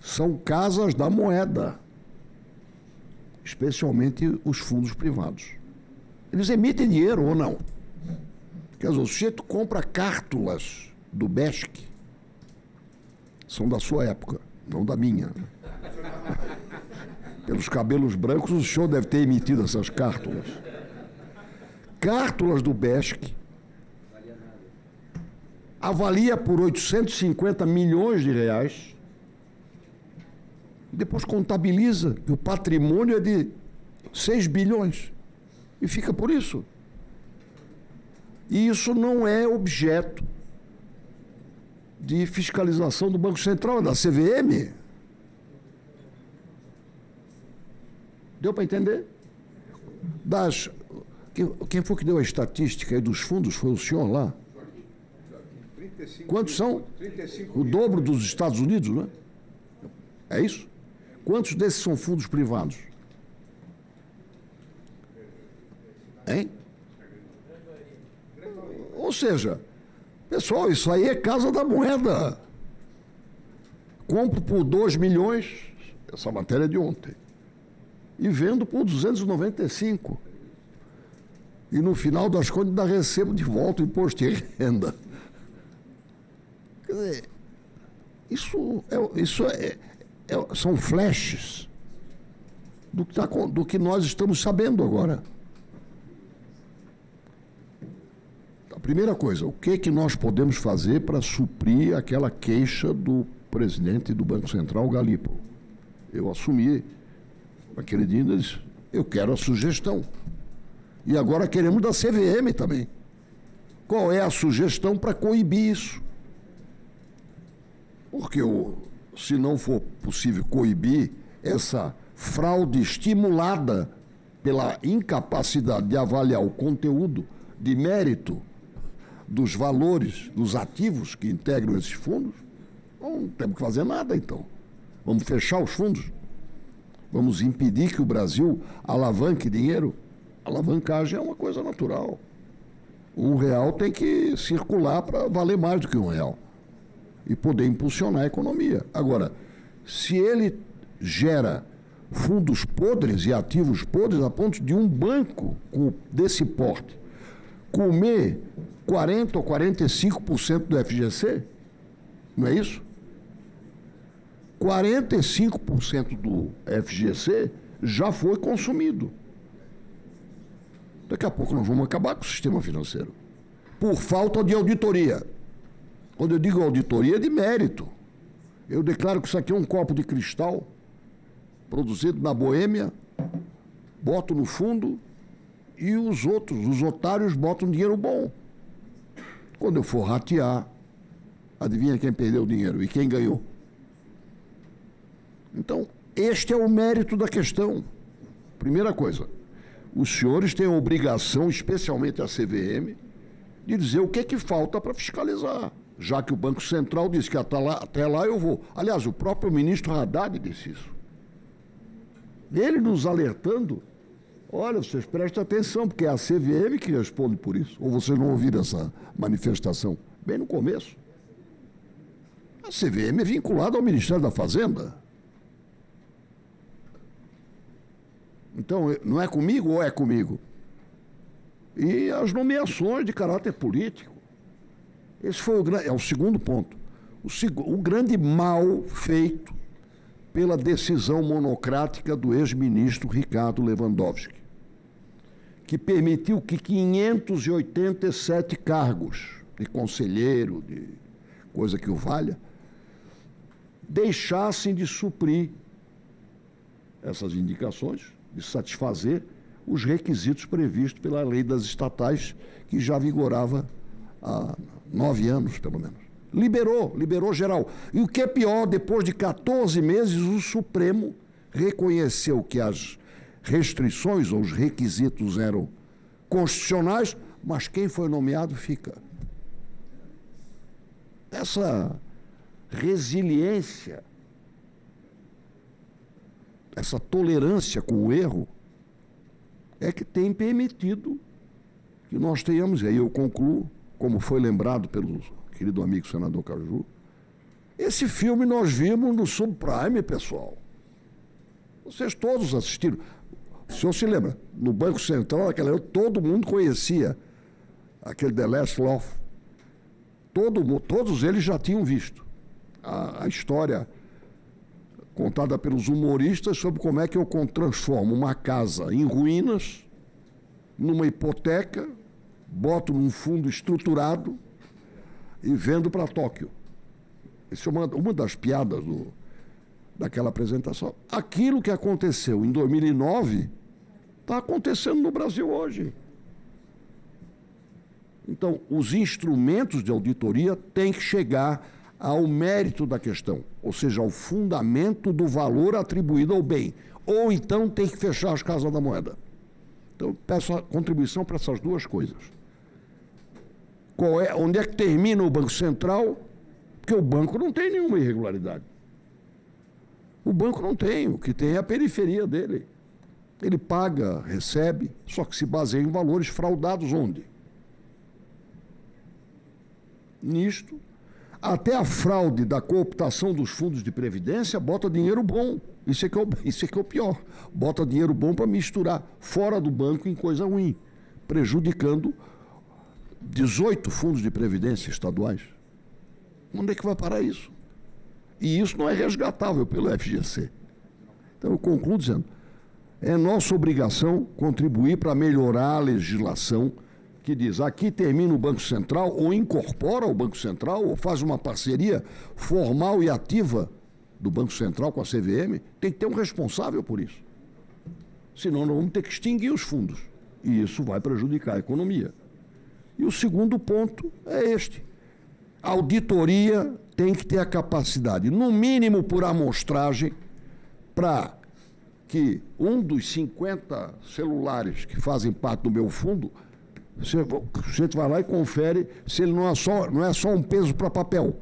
São casas da moeda, especialmente os fundos privados. Eles emitem dinheiro ou não? Quer dizer, o sujeito compra cártulas do BESC, são da sua época, não da minha. Pelos cabelos brancos, o senhor deve ter emitido essas cártulas. Cártulas do BESC avalia por 850 milhões de reais, depois contabiliza que o patrimônio é de 6 bilhões e fica por isso. E isso não é objeto de fiscalização do Banco Central, é da CVM. Deu para entender? Quem foi que deu a estatística aí dos fundos? Foi o senhor lá? Quantos são? O dobro dos Estados Unidos, não é? É isso? Quantos desses são fundos privados? Hein? Ou seja, pessoal, isso aí é casa da moeda. Compro por 2 milhões, essa matéria é de ontem, e vendo por 295. E no final das contas ainda recebo de volta o imposto de renda. Quer dizer, são flashes do que nós estamos sabendo agora. A primeira coisa, o que nós podemos fazer para suprir aquela queixa do presidente do Banco Central, Galípolo? Eu assumi, aquele dia, ele disse, eu quero a sugestão. E agora queremos da CVM também. Qual é a sugestão para coibir isso? Porque se não for possível coibir essa fraude estimulada pela incapacidade de avaliar o conteúdo de mérito dos valores, dos ativos que integram esses fundos, não temos que fazer nada, então. Vamos fechar os fundos. Vamos impedir que o Brasil alavanque dinheiro. Alavancagem é uma coisa natural. R$1 tem que circular para valer mais do que R$1 e poder impulsionar a economia. Agora, se ele gera fundos podres e ativos podres a ponto de um banco desse porte comer 40% ou 45% do FGC, não é isso? 45% do FGC já foi consumido. Daqui a pouco nós vamos acabar com o sistema financeiro. Por falta de auditoria. Quando eu digo auditoria, é de mérito. Eu declaro que isso aqui é um copo de cristal produzido na Boêmia, boto no fundo e os outros, os otários, botam dinheiro bom. Quando eu for ratear, adivinha quem perdeu o dinheiro e quem ganhou? Então, este é o mérito da questão. Primeira coisa, os senhores têm a obrigação, especialmente a CVM, de dizer o que é que falta para fiscalizar, já que o Banco Central disse que até lá eu vou. Aliás, o próprio ministro Haddad disse isso. Ele nos alertando, olha, vocês prestem atenção, porque é a CVM que responde por isso. Ou vocês não ouviram essa manifestação? Bem no começo. A CVM é vinculada ao Ministério da Fazenda. Então, não é comigo ou é comigo? E as nomeações de caráter político. Esse foi o segundo ponto. O grande mal feito pela decisão monocrática do ex-ministro Ricardo Lewandowski, que permitiu que 587 cargos de conselheiro, de coisa que o valha, deixassem de suprir essas indicações, de satisfazer os requisitos previstos pela lei das estatais, que já vigorava há 9 anos, pelo menos. Liberou geral. E o que é pior, depois de 14 meses, o Supremo reconheceu que as restrições ou os requisitos eram constitucionais, mas quem foi nomeado fica. Essa resiliência, essa tolerância com o erro, é que tem permitido que nós tenhamos, e aí eu concluo, como foi lembrado pelo querido amigo senador Caju, esse filme nós vimos no Subprime, pessoal. Vocês todos assistiram. O senhor se lembra, no Banco Central, naquela época, todo mundo conhecia aquele The Last Laugh. Todos eles já tinham visto a história contada pelos humoristas sobre como é que eu transformo uma casa em ruínas numa hipoteca, boto num fundo estruturado e vendo para Tóquio. Isso é uma das piadas daquela apresentação. Aquilo que aconteceu em 2009 está acontecendo no Brasil hoje. Então, os instrumentos de auditoria têm que chegar ao mérito da questão, ou seja, ao fundamento do valor atribuído ao bem. Ou então tem que fechar as casas da moeda. Então, peço a contribuição para essas duas coisas. Onde é que termina o Banco Central? Porque o banco não tem nenhuma irregularidade. O banco não tem, o que tem é a periferia dele. Ele paga, recebe, só que se baseia em valores fraudados onde? Nisto, até a fraude da cooptação dos fundos de previdência bota dinheiro bom. Isso é que é o pior. Bota dinheiro bom para misturar fora do banco em coisa ruim. prejudicando 18 fundos de previdência estaduais. Onde é que vai parar isso? E isso não é resgatável pelo FGC. Então eu concluo dizendo, é nossa obrigação contribuir para melhorar a legislação que diz, aqui termina o Banco Central, ou incorpora o Banco Central, ou faz uma parceria formal e ativa do Banco Central com a CVM, tem que ter um responsável por isso. Senão nós vamos ter que extinguir os fundos. E isso vai prejudicar a economia. E o segundo ponto é este. A auditoria tem que ter a capacidade, no mínimo por amostragem, para que um dos 50 celulares que fazem parte do meu fundo, você vai lá e confere se ele não é só um peso para papel.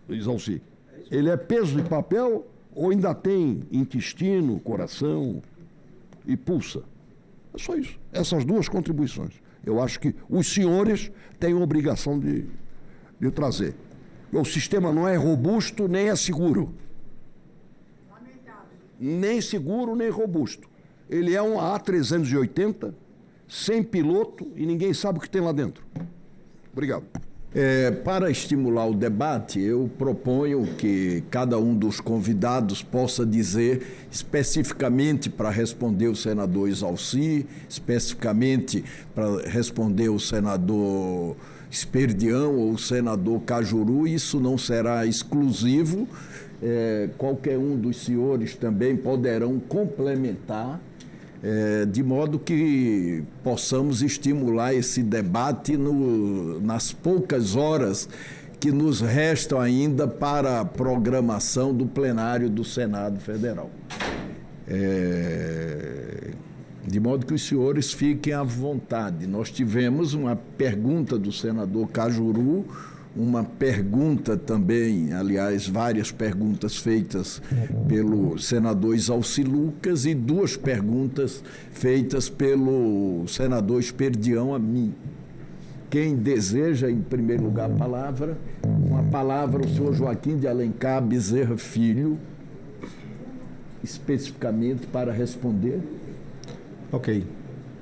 Isalci. Ele é peso de papel ou ainda tem intestino, coração e pulsa? É só isso. Essas duas contribuições. Eu acho que os senhores têm a obrigação de trazer. O sistema não é robusto nem é seguro. Nem seguro, nem robusto. Ele é um A380, sem piloto, e ninguém sabe o que tem lá dentro. Obrigado. Para estimular o debate, eu proponho que cada um dos convidados possa dizer especificamente para responder o senador Isalci, especificamente para responder o senador Esperdião ou o senador Cajuru. Isso não será exclusivo. Qualquer um dos senhores também poderão complementar, de modo que possamos estimular esse debate nas poucas horas que nos restam ainda para a programação do plenário do Senado Federal. De modo que os senhores fiquem à vontade. Nós tivemos uma pergunta do senador Cajuru, uma pergunta também, aliás, várias perguntas feitas pelo senador Isalci Lucas e 2 perguntas feitas pelo senador Esperdião a mim. Quem deseja, em primeiro lugar, a palavra? Uma palavra, o senhor Joaquim de Alencar Bezerra Filho, especificamente para responder. Ok.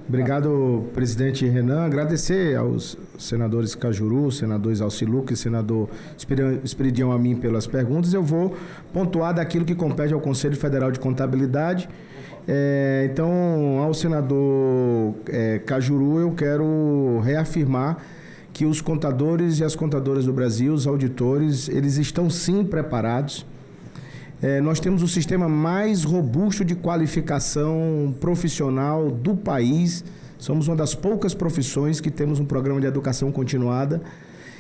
Obrigado, presidente Renan. Agradecer aos senadores Cajuru, senador Isalci Lucas e senador Esperidião a mim pelas perguntas. Eu vou pontuar daquilo que compete ao Conselho Federal de Contabilidade. Então, ao senador Cajuru, eu quero reafirmar que os contadores e as contadoras do Brasil, os auditores, eles estão sim preparados. Nós temos o sistema mais robusto de qualificação profissional do país. Somos uma das poucas profissões que temos um programa de educação continuada.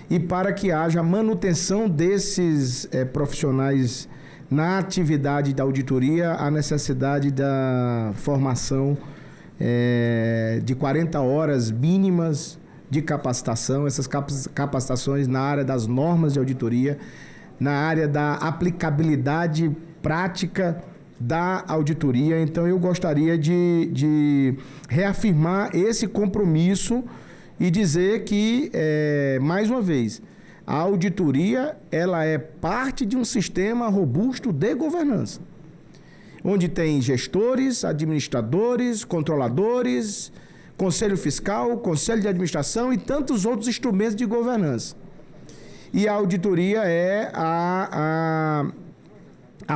E para que haja manutenção desses profissionais na atividade da auditoria, a necessidade da formação de 40 horas mínimas de capacitação, essas capacitações na área das normas de auditoria, na área da aplicabilidade prática da auditoria. Então, eu gostaria de reafirmar esse compromisso e dizer que, mais uma vez, a auditoria ela é parte de um sistema robusto de governança, onde tem gestores, administradores, controladores, conselho fiscal, conselho de administração e tantos outros instrumentos de governança. E a auditoria é a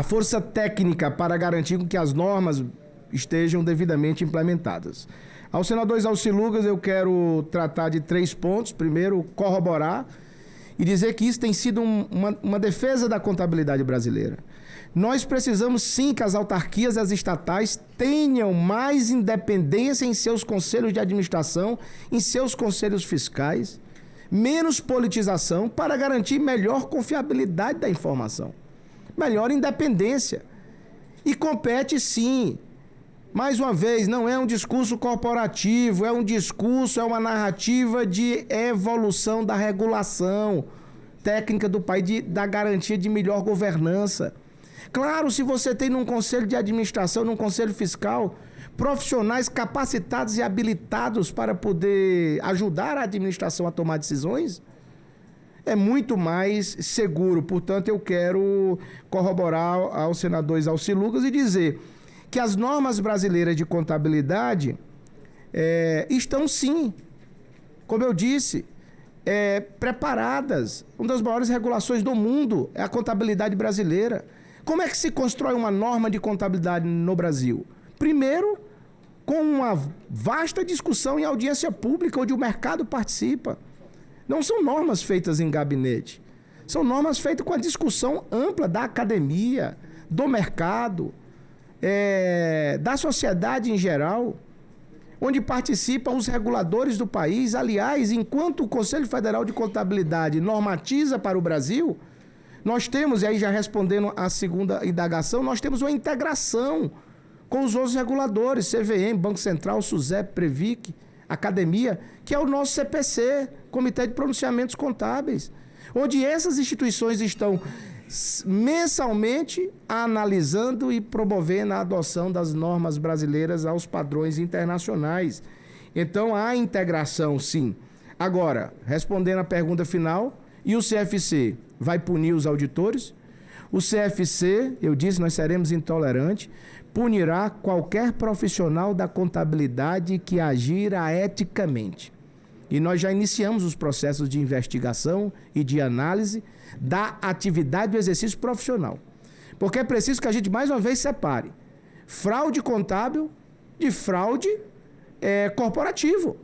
força técnica para garantir que as normas estejam devidamente implementadas. Ao senador Isalci Lucas, eu quero tratar de 3 pontos. Primeiro, corroborar e dizer que isso tem sido uma defesa da contabilidade brasileira. Nós precisamos sim que as autarquias e as estatais tenham mais independência em seus conselhos de administração, em seus conselhos fiscais, menos politização para garantir melhor confiabilidade da informação, melhor independência. E compete sim, mais uma vez, não é um discurso corporativo, é uma narrativa de evolução da regulação técnica do país, da garantia de melhor governança. Claro, se você tem num conselho de administração, num conselho fiscal, profissionais capacitados e habilitados para poder ajudar a administração a tomar decisões, é muito mais seguro. Portanto, eu quero corroborar ao senador Isalci Lucas e dizer que as normas brasileiras de contabilidade, estão sim, como eu disse, preparadas. Uma das maiores regulações do mundo é a contabilidade brasileira. Como é que se constrói uma norma de contabilidade no Brasil? Primeiro, com uma vasta discussão em audiência pública, onde o mercado participa. Não são normas feitas em gabinete. São normas feitas com a discussão ampla da academia, do mercado, da sociedade em geral, onde participam os reguladores do país. Aliás, enquanto o Conselho Federal de Contabilidade normatiza para o Brasil, nós temos, e aí já respondendo a segunda indagação, nós temos uma integração com os outros reguladores, CVM, Banco Central, SUSEP, Previc, Academia, que é o nosso CPC, Comitê de Pronunciamentos Contábeis, onde essas instituições estão mensalmente analisando e promovendo a adoção das normas brasileiras aos padrões internacionais. Então, há integração, sim. Agora, respondendo à pergunta final, e o CFC vai punir os auditores? O CFC, eu disse, nós seremos intolerantes, punirá qualquer profissional da contabilidade que agir aeticamente. E nós já iniciamos os processos de investigação e de análise da atividade do exercício profissional. Porque é preciso que a gente, mais uma vez, separe fraude contábil de fraude corporativo.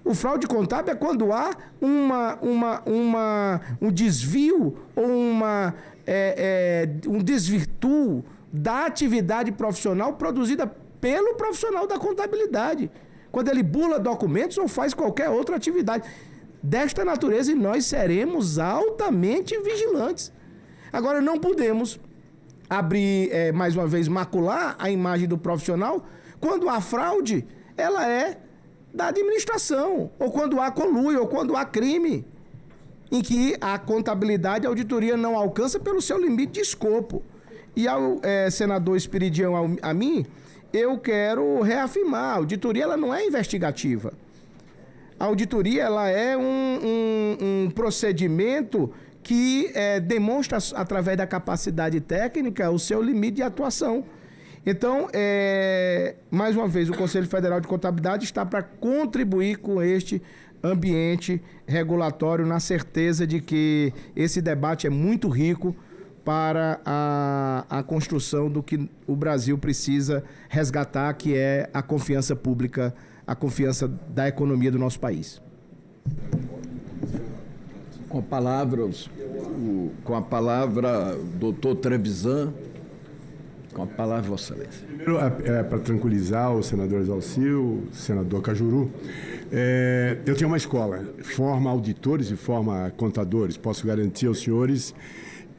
O fraude contábil é quando há um desvio ou um desvirtuo da atividade profissional produzida pelo profissional da contabilidade, quando ele bula documentos ou faz qualquer outra atividade desta natureza, e nós seremos altamente vigilantes. Agora, não podemos abrir, mais uma vez, macular a imagem do profissional quando a fraude, ela é da administração, ou quando há conluio, ou quando há crime, em que a contabilidade e a auditoria não alcança pelo seu limite de escopo. E ao senador Esperidião, a mim, eu quero reafirmar, a auditoria ela não é investigativa. A auditoria ela é um procedimento que demonstra, através da capacidade técnica, o seu limite de atuação. Então, mais uma vez, o Conselho Federal de Contabilidade está para contribuir com este ambiente regulatório, na certeza de que esse debate é muito rico para a construção do que o Brasil precisa resgatar, que é a confiança pública, a confiança da economia do nosso país. Com a palavra, doutor Trevisan, com a palavra, Vossa Excelência. Primeiro, para tranquilizar o senador Exalcil, o senador Cajuru, eu tenho uma escola, forma auditores e forma contadores. Posso garantir aos senhores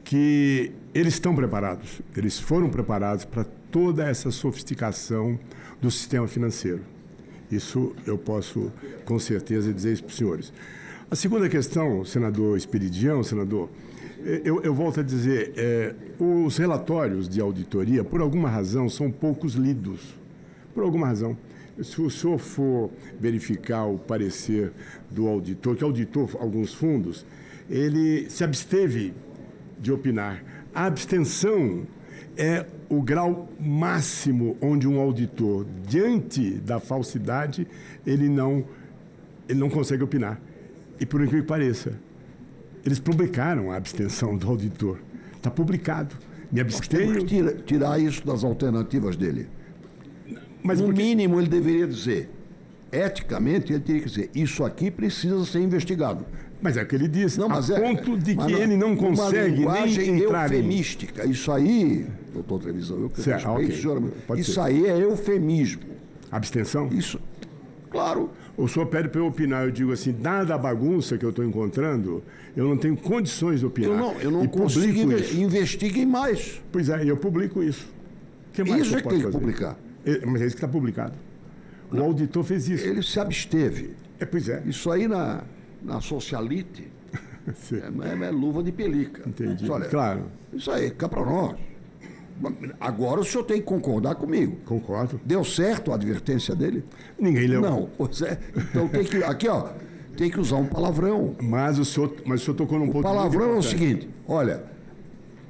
que eles estão preparados, eles foram preparados para toda essa sofisticação do sistema financeiro. Isso eu posso, com certeza, dizer isso para os senhores. A segunda questão, senador Esperidião, senador, eu volto a dizer, os relatórios de auditoria, por alguma razão, são poucos lidos. Por alguma razão. Se o senhor for verificar o parecer do auditor, que auditou alguns fundos, ele se absteve de opinar. A abstenção é o grau máximo onde um auditor, diante da falsidade, ele não consegue opinar. E por incrível que pareça, eles publicaram a abstenção do auditor. Está publicado. Me abstenho. Nós temos que tirar isso das alternativas dele. Mas no mínimo ele deveria dizer, eticamente ele teria que dizer, isso aqui precisa ser investigado. Mas é o que ele disse, não, mas ponto de que ele não consegue nem entrar eufemística. Isso aí, doutor Trevisan, isso aí é eufemismo. Abstenção? Isso, claro. O senhor pede para eu opinar, eu digo assim, dada a bagunça que eu estou encontrando, eu não tenho condições de opinar. Eu não consigo, investiguem mais. Pois é, eu publico isso. O que mais isso eu posso tem que fazer? publicar. Mas é isso que está publicado. O auditor fez isso. Ele se absteve. Pois é. Isso aí na socialite é luva de pelica. Entendi. Olha, claro. Isso aí, cá para nós. Agora o senhor tem que concordar comigo. Concordo. Deu certo a advertência dele? Ninguém leu. Não, pois é. Então tem que, aqui ó, tem que usar um palavrão. Mas o senhor tocou num ponto. O palavrão é o seguinte, olha,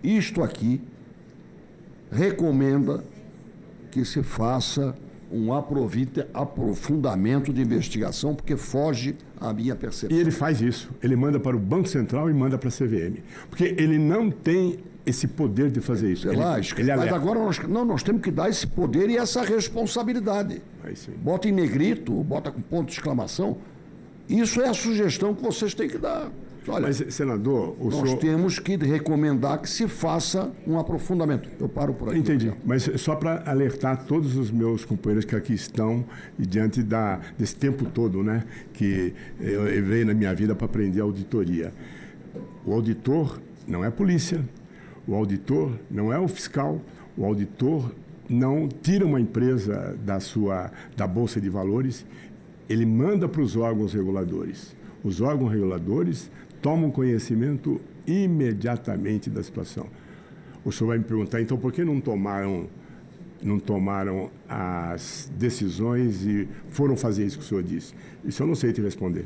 isto aqui recomenda que se faça um aprofundamento de investigação, porque foge à minha percepção. E ele faz isso. Ele manda para o Banco Central e manda para a CVM. Porque ele não tem esse poder de fazer isso. Mas agora nós temos que dar esse poder e essa responsabilidade. Bota em negrito, bota com ponto de exclamação. Isso é a sugestão que vocês têm que dar. Olha, mas, senador, nós temos que recomendar que se faça um aprofundamento. Eu paro por aqui. Entendi. Mas só para alertar todos os meus companheiros que aqui estão e diante desse tempo todo, né, que eu veio na minha vida para aprender auditoria. O auditor não é a polícia, o auditor não é o fiscal, o auditor não tira uma empresa da Bolsa de Valores, ele manda para os órgãos reguladores. Os órgãos reguladores tomam conhecimento imediatamente da situação. O senhor vai me perguntar, então, por que não tomaram as decisões e foram fazer isso que o senhor disse? Isso eu não sei te responder.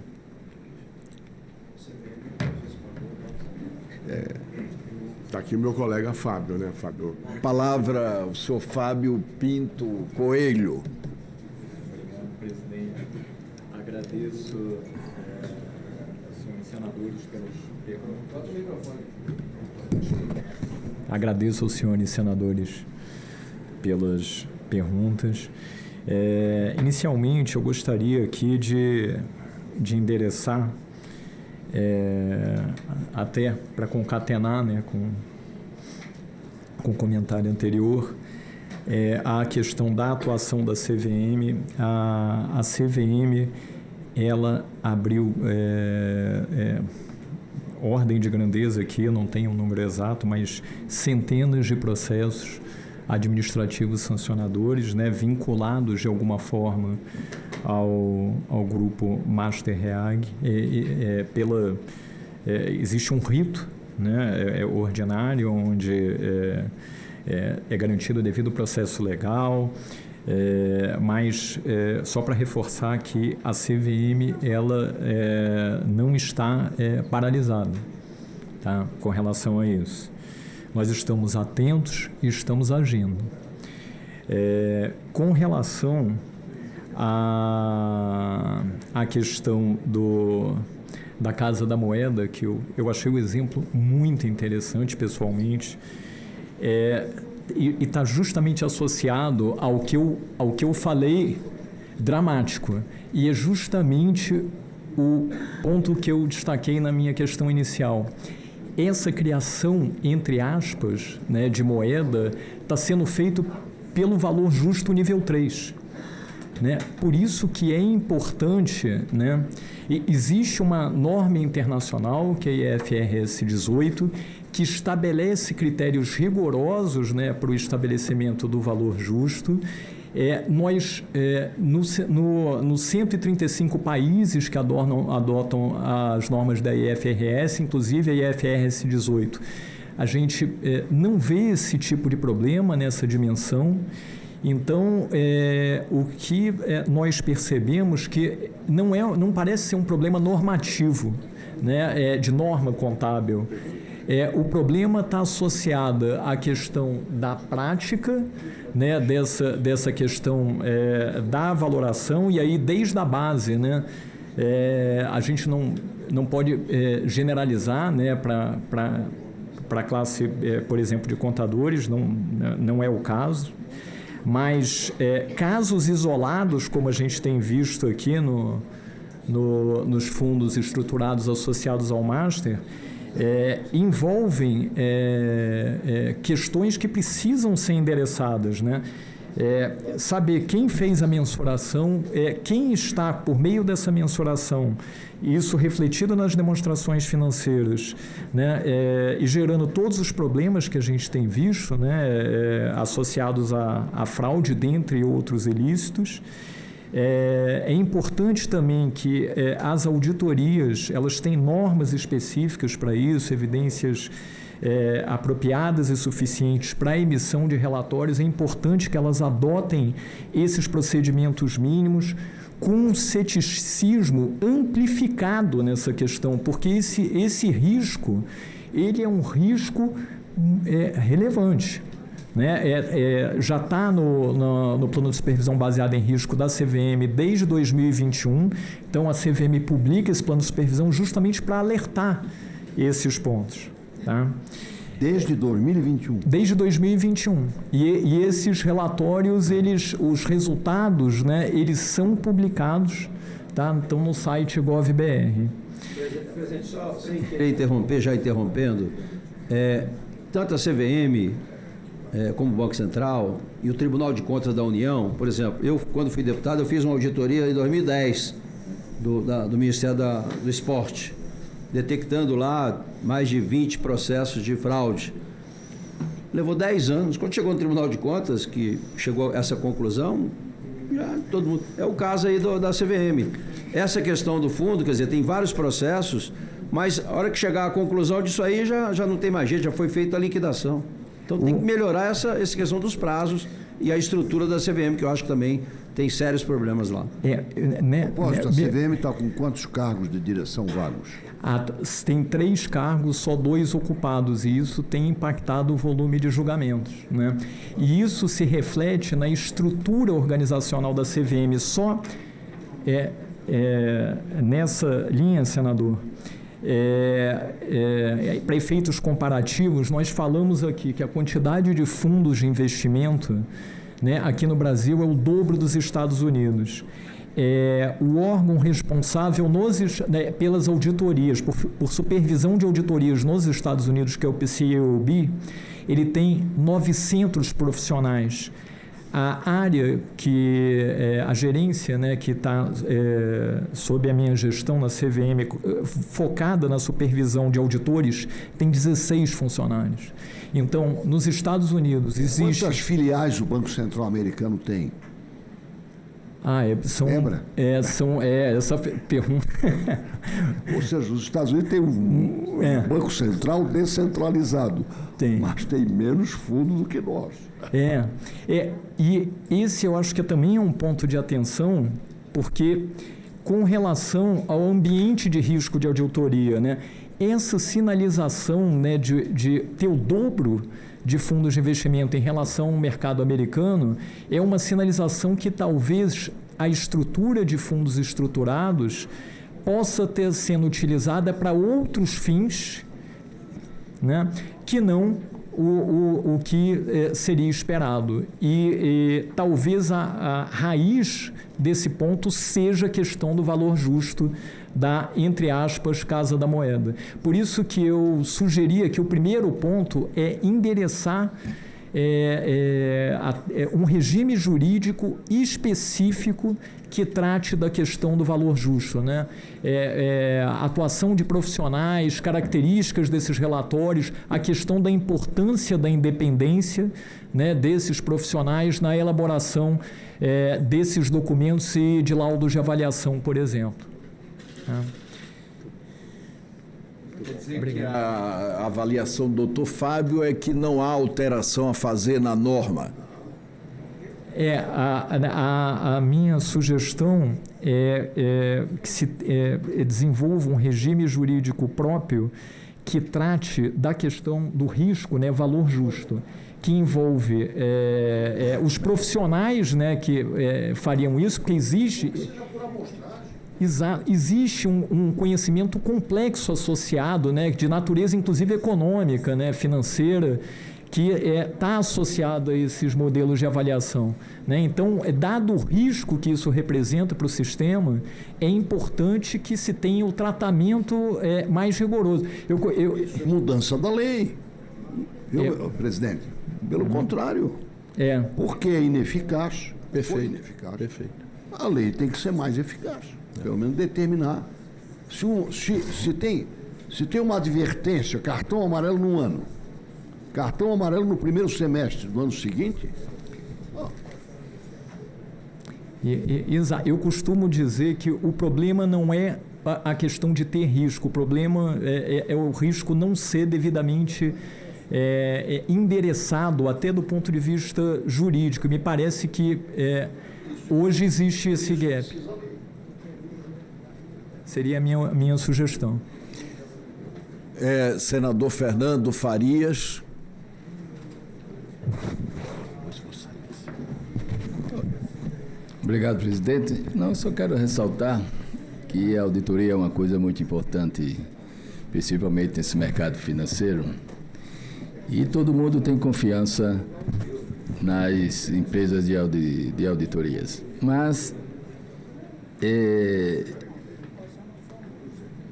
Está aqui o meu colega Fábio, né, Fábio? Palavra, o senhor Fábio Pinto Coelho. Obrigado, presidente. Agradeço senadores pelas perguntas. Agradeço aos senhores senadores pelas perguntas. Inicialmente, eu gostaria aqui de endereçar, até para concatenar, né, com o comentário anterior, a questão da atuação da CVM. A CVM, ela abriu ordem de grandeza aqui, eu não tenho um número exato, mas centenas de processos administrativos sancionadores, né, vinculados de alguma forma ao grupo Master Reag. Existe um rito, né, ordinário, onde é garantido o devido processo legal. Mas só para reforçar que a CVM ela não está paralisada, tá, com relação a isso. Nós estamos atentos e estamos agindo. Com relação à questão da Casa da Moeda, que eu achei o exemplo muito interessante pessoalmente, e está justamente associado ao que eu falei dramático. E é justamente o ponto que eu destaquei na minha questão inicial. Essa criação, entre aspas, né, de moeda, está sendo feito pelo valor justo nível 3. Né? Por isso que é importante, né? Existe uma norma internacional, que é a IFRS 18, que estabelece critérios rigorosos, né, para o estabelecimento do valor justo. Nos 135 países que adotam as normas da IFRS, inclusive a IFRS 18, a gente não vê esse tipo de problema nessa dimensão. Então, o que nós percebemos que não parece ser um problema normativo, né, de norma contábil. O problema está associado à questão da prática, né, dessa questão da valoração, e aí desde a base, né, a gente não pode generalizar, né, para a classe, por exemplo, de contadores, não é o caso. Mas casos isolados, como a gente tem visto aqui nos fundos estruturados associados ao Master, envolvem questões que precisam ser endereçadas, né? Saber quem fez a mensuração, quem está por meio dessa mensuração, isso refletido nas demonstrações financeiras, né, e gerando todos os problemas que a gente tem visto, né, associados à fraude, dentre outros ilícitos. É importante também que as auditorias, elas têm normas específicas para isso, evidências apropriadas e suficientes para a emissão de relatórios. É importante que elas adotem esses procedimentos mínimos com um ceticismo amplificado nessa questão, porque esse risco, ele é um risco relevante, né? Já está no plano de supervisão baseado em risco da CVM desde 2021. Então, a CVM publica esse plano de supervisão justamente para alertar esses pontos. Tá? Desde 2021? Desde 2021. E esses relatórios, os resultados, né, eles são publicados, tá? Então, no site GovBR. Presidente, só sem querer interromper, já interrompendo, tanto a CVM como o Banco Central e o Tribunal de Contas da União, por exemplo, eu, quando fui deputado, eu fiz uma auditoria em 2010 do Ministério do Esporte, detectando lá mais de 20 processos de fraude. Levou 10 anos. Quando chegou no Tribunal de Contas, que chegou a essa conclusão, já todo mundo... É o caso aí da CVM. Essa questão do fundo, quer dizer, tem vários processos, mas a hora que chegar à conclusão disso aí, já não tem mais jeito, já foi feita a liquidação. Então tem que melhorar essa questão dos prazos e a estrutura da CVM, que eu acho que também tem sérios problemas lá. A CVM está com quantos cargos de direção vagos? Tem 3 cargos, só 2 ocupados, e isso tem impactado o volume de julgamentos, né? E isso se reflete na estrutura organizacional da CVM. Só nessa linha, senador, para efeitos comparativos, nós falamos aqui que a quantidade de fundos de investimento, né, aqui no Brasil é o dobro dos Estados Unidos. O órgão responsável pelas auditorias, por supervisão de auditorias nos Estados Unidos, que é o PCAOB, ele tem 900 profissionais. A área a gerência, né, que está sob a minha gestão na CVM, focada na supervisão de auditores, tem 16 funcionários. Então, nos Estados Unidos existe... Quantas filiais o Banco Central americano tem? Lembra? Essa pergunta... Ou seja, os Estados Unidos têm um Banco Central descentralizado, mas tem menos fundo do que nós. E esse eu acho que também é um ponto de atenção, porque com relação ao ambiente de risco de auditoria, né, essa sinalização, né, de ter o dobro de fundos de investimento em relação ao mercado americano é uma sinalização que talvez a estrutura de fundos estruturados possa ter sendo utilizada para outros fins, né, que não o que seria esperado. E talvez a raiz desse ponto seja a questão do valor justo da, entre aspas, Casa da Moeda. Por isso que eu sugeria que o primeiro ponto é endereçar um regime jurídico específico que trate da questão do valor justo, né? Atuação de profissionais, características desses relatórios, a questão da importância da independência, né, desses profissionais na elaboração desses documentos e de laudos de avaliação, por exemplo. Quer dizer que a avaliação do Dr. Fábio é que não há alteração a fazer na norma. A minha sugestão é que se desenvolva um regime jurídico próprio que trate da questão do risco, né, valor justo, que envolve os profissionais, né, que fariam isso, porque existe um conhecimento complexo associado, né, de natureza inclusive econômica, né, financeira, que está associado a esses modelos de avaliação, né? Então, dado o risco que isso representa para o sistema, é importante que se tenha o tratamento mais rigoroso. Mudança da lei, presidente. Pelo contrário. Porque é ineficaz. Perfeito. Ineficaz. Perfeito. A lei tem que ser mais eficaz. Pelo menos determinar. Se tem uma advertência, cartão amarelo no ano, cartão amarelo no primeiro semestre do ano seguinte. Eu costumo dizer que o problema não é a questão de ter risco, o problema é o risco não ser devidamente endereçado, até do ponto de vista jurídico. Me parece que hoje existe esse gap. Seria a minha sugestão. Senador Fernando Farias. Obrigado, presidente. Não, eu só quero ressaltar que a auditoria é uma coisa muito importante, principalmente nesse mercado financeiro. E todo mundo tem confiança nas empresas de auditorias. Mas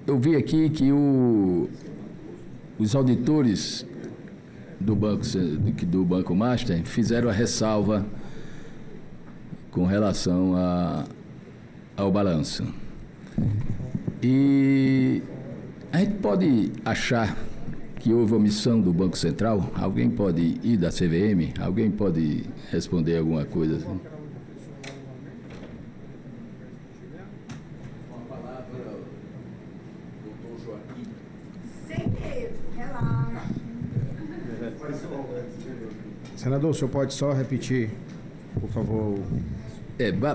eu vi aqui que os auditores do Banco Master fizeram a ressalva com relação ao balanço. E a gente pode achar que houve omissão do Banco Central? Alguém pode ir da CVM? Alguém pode responder alguma coisa assim? Senador, o senhor pode só repetir, por favor?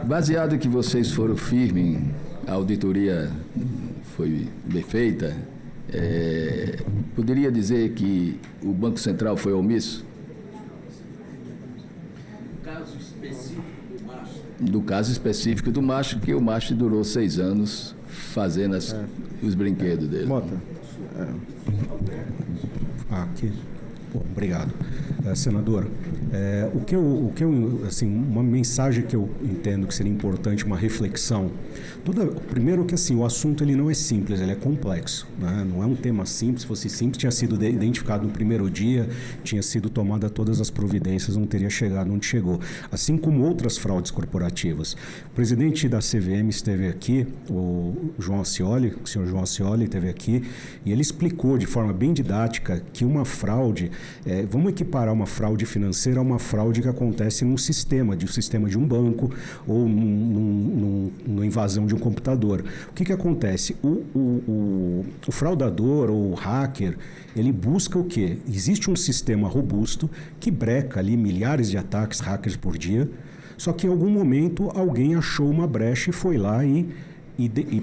Baseado que vocês foram firmes, a auditoria foi bem feita, poderia dizer que o Banco Central foi omisso? Do caso específico do Master, porque o Master durou 6 anos fazendo os brinquedos dele. Mota. Aqui. Obrigado. Senadora, uma mensagem que eu entendo que seria importante, uma reflexão. Primeiro que o assunto ele não é simples, ele é complexo, né? Não é um tema simples. Se fosse simples, tinha sido identificado no primeiro dia, tinha sido tomada todas as providências, não teria chegado onde chegou. Assim como outras fraudes corporativas. O presidente da CVM esteve aqui, o senhor João Ascioli esteve aqui, e ele explicou de forma bem didática que uma fraude, vamos equiparar uma fraude financeira a uma fraude que acontece num sistema de um banco ou numa invasão de um computador. O que acontece? O fraudador ou o hacker, ele busca o quê? Existe um sistema robusto que breca ali milhares de ataques hackers por dia, só que em algum momento alguém achou uma brecha e foi lá e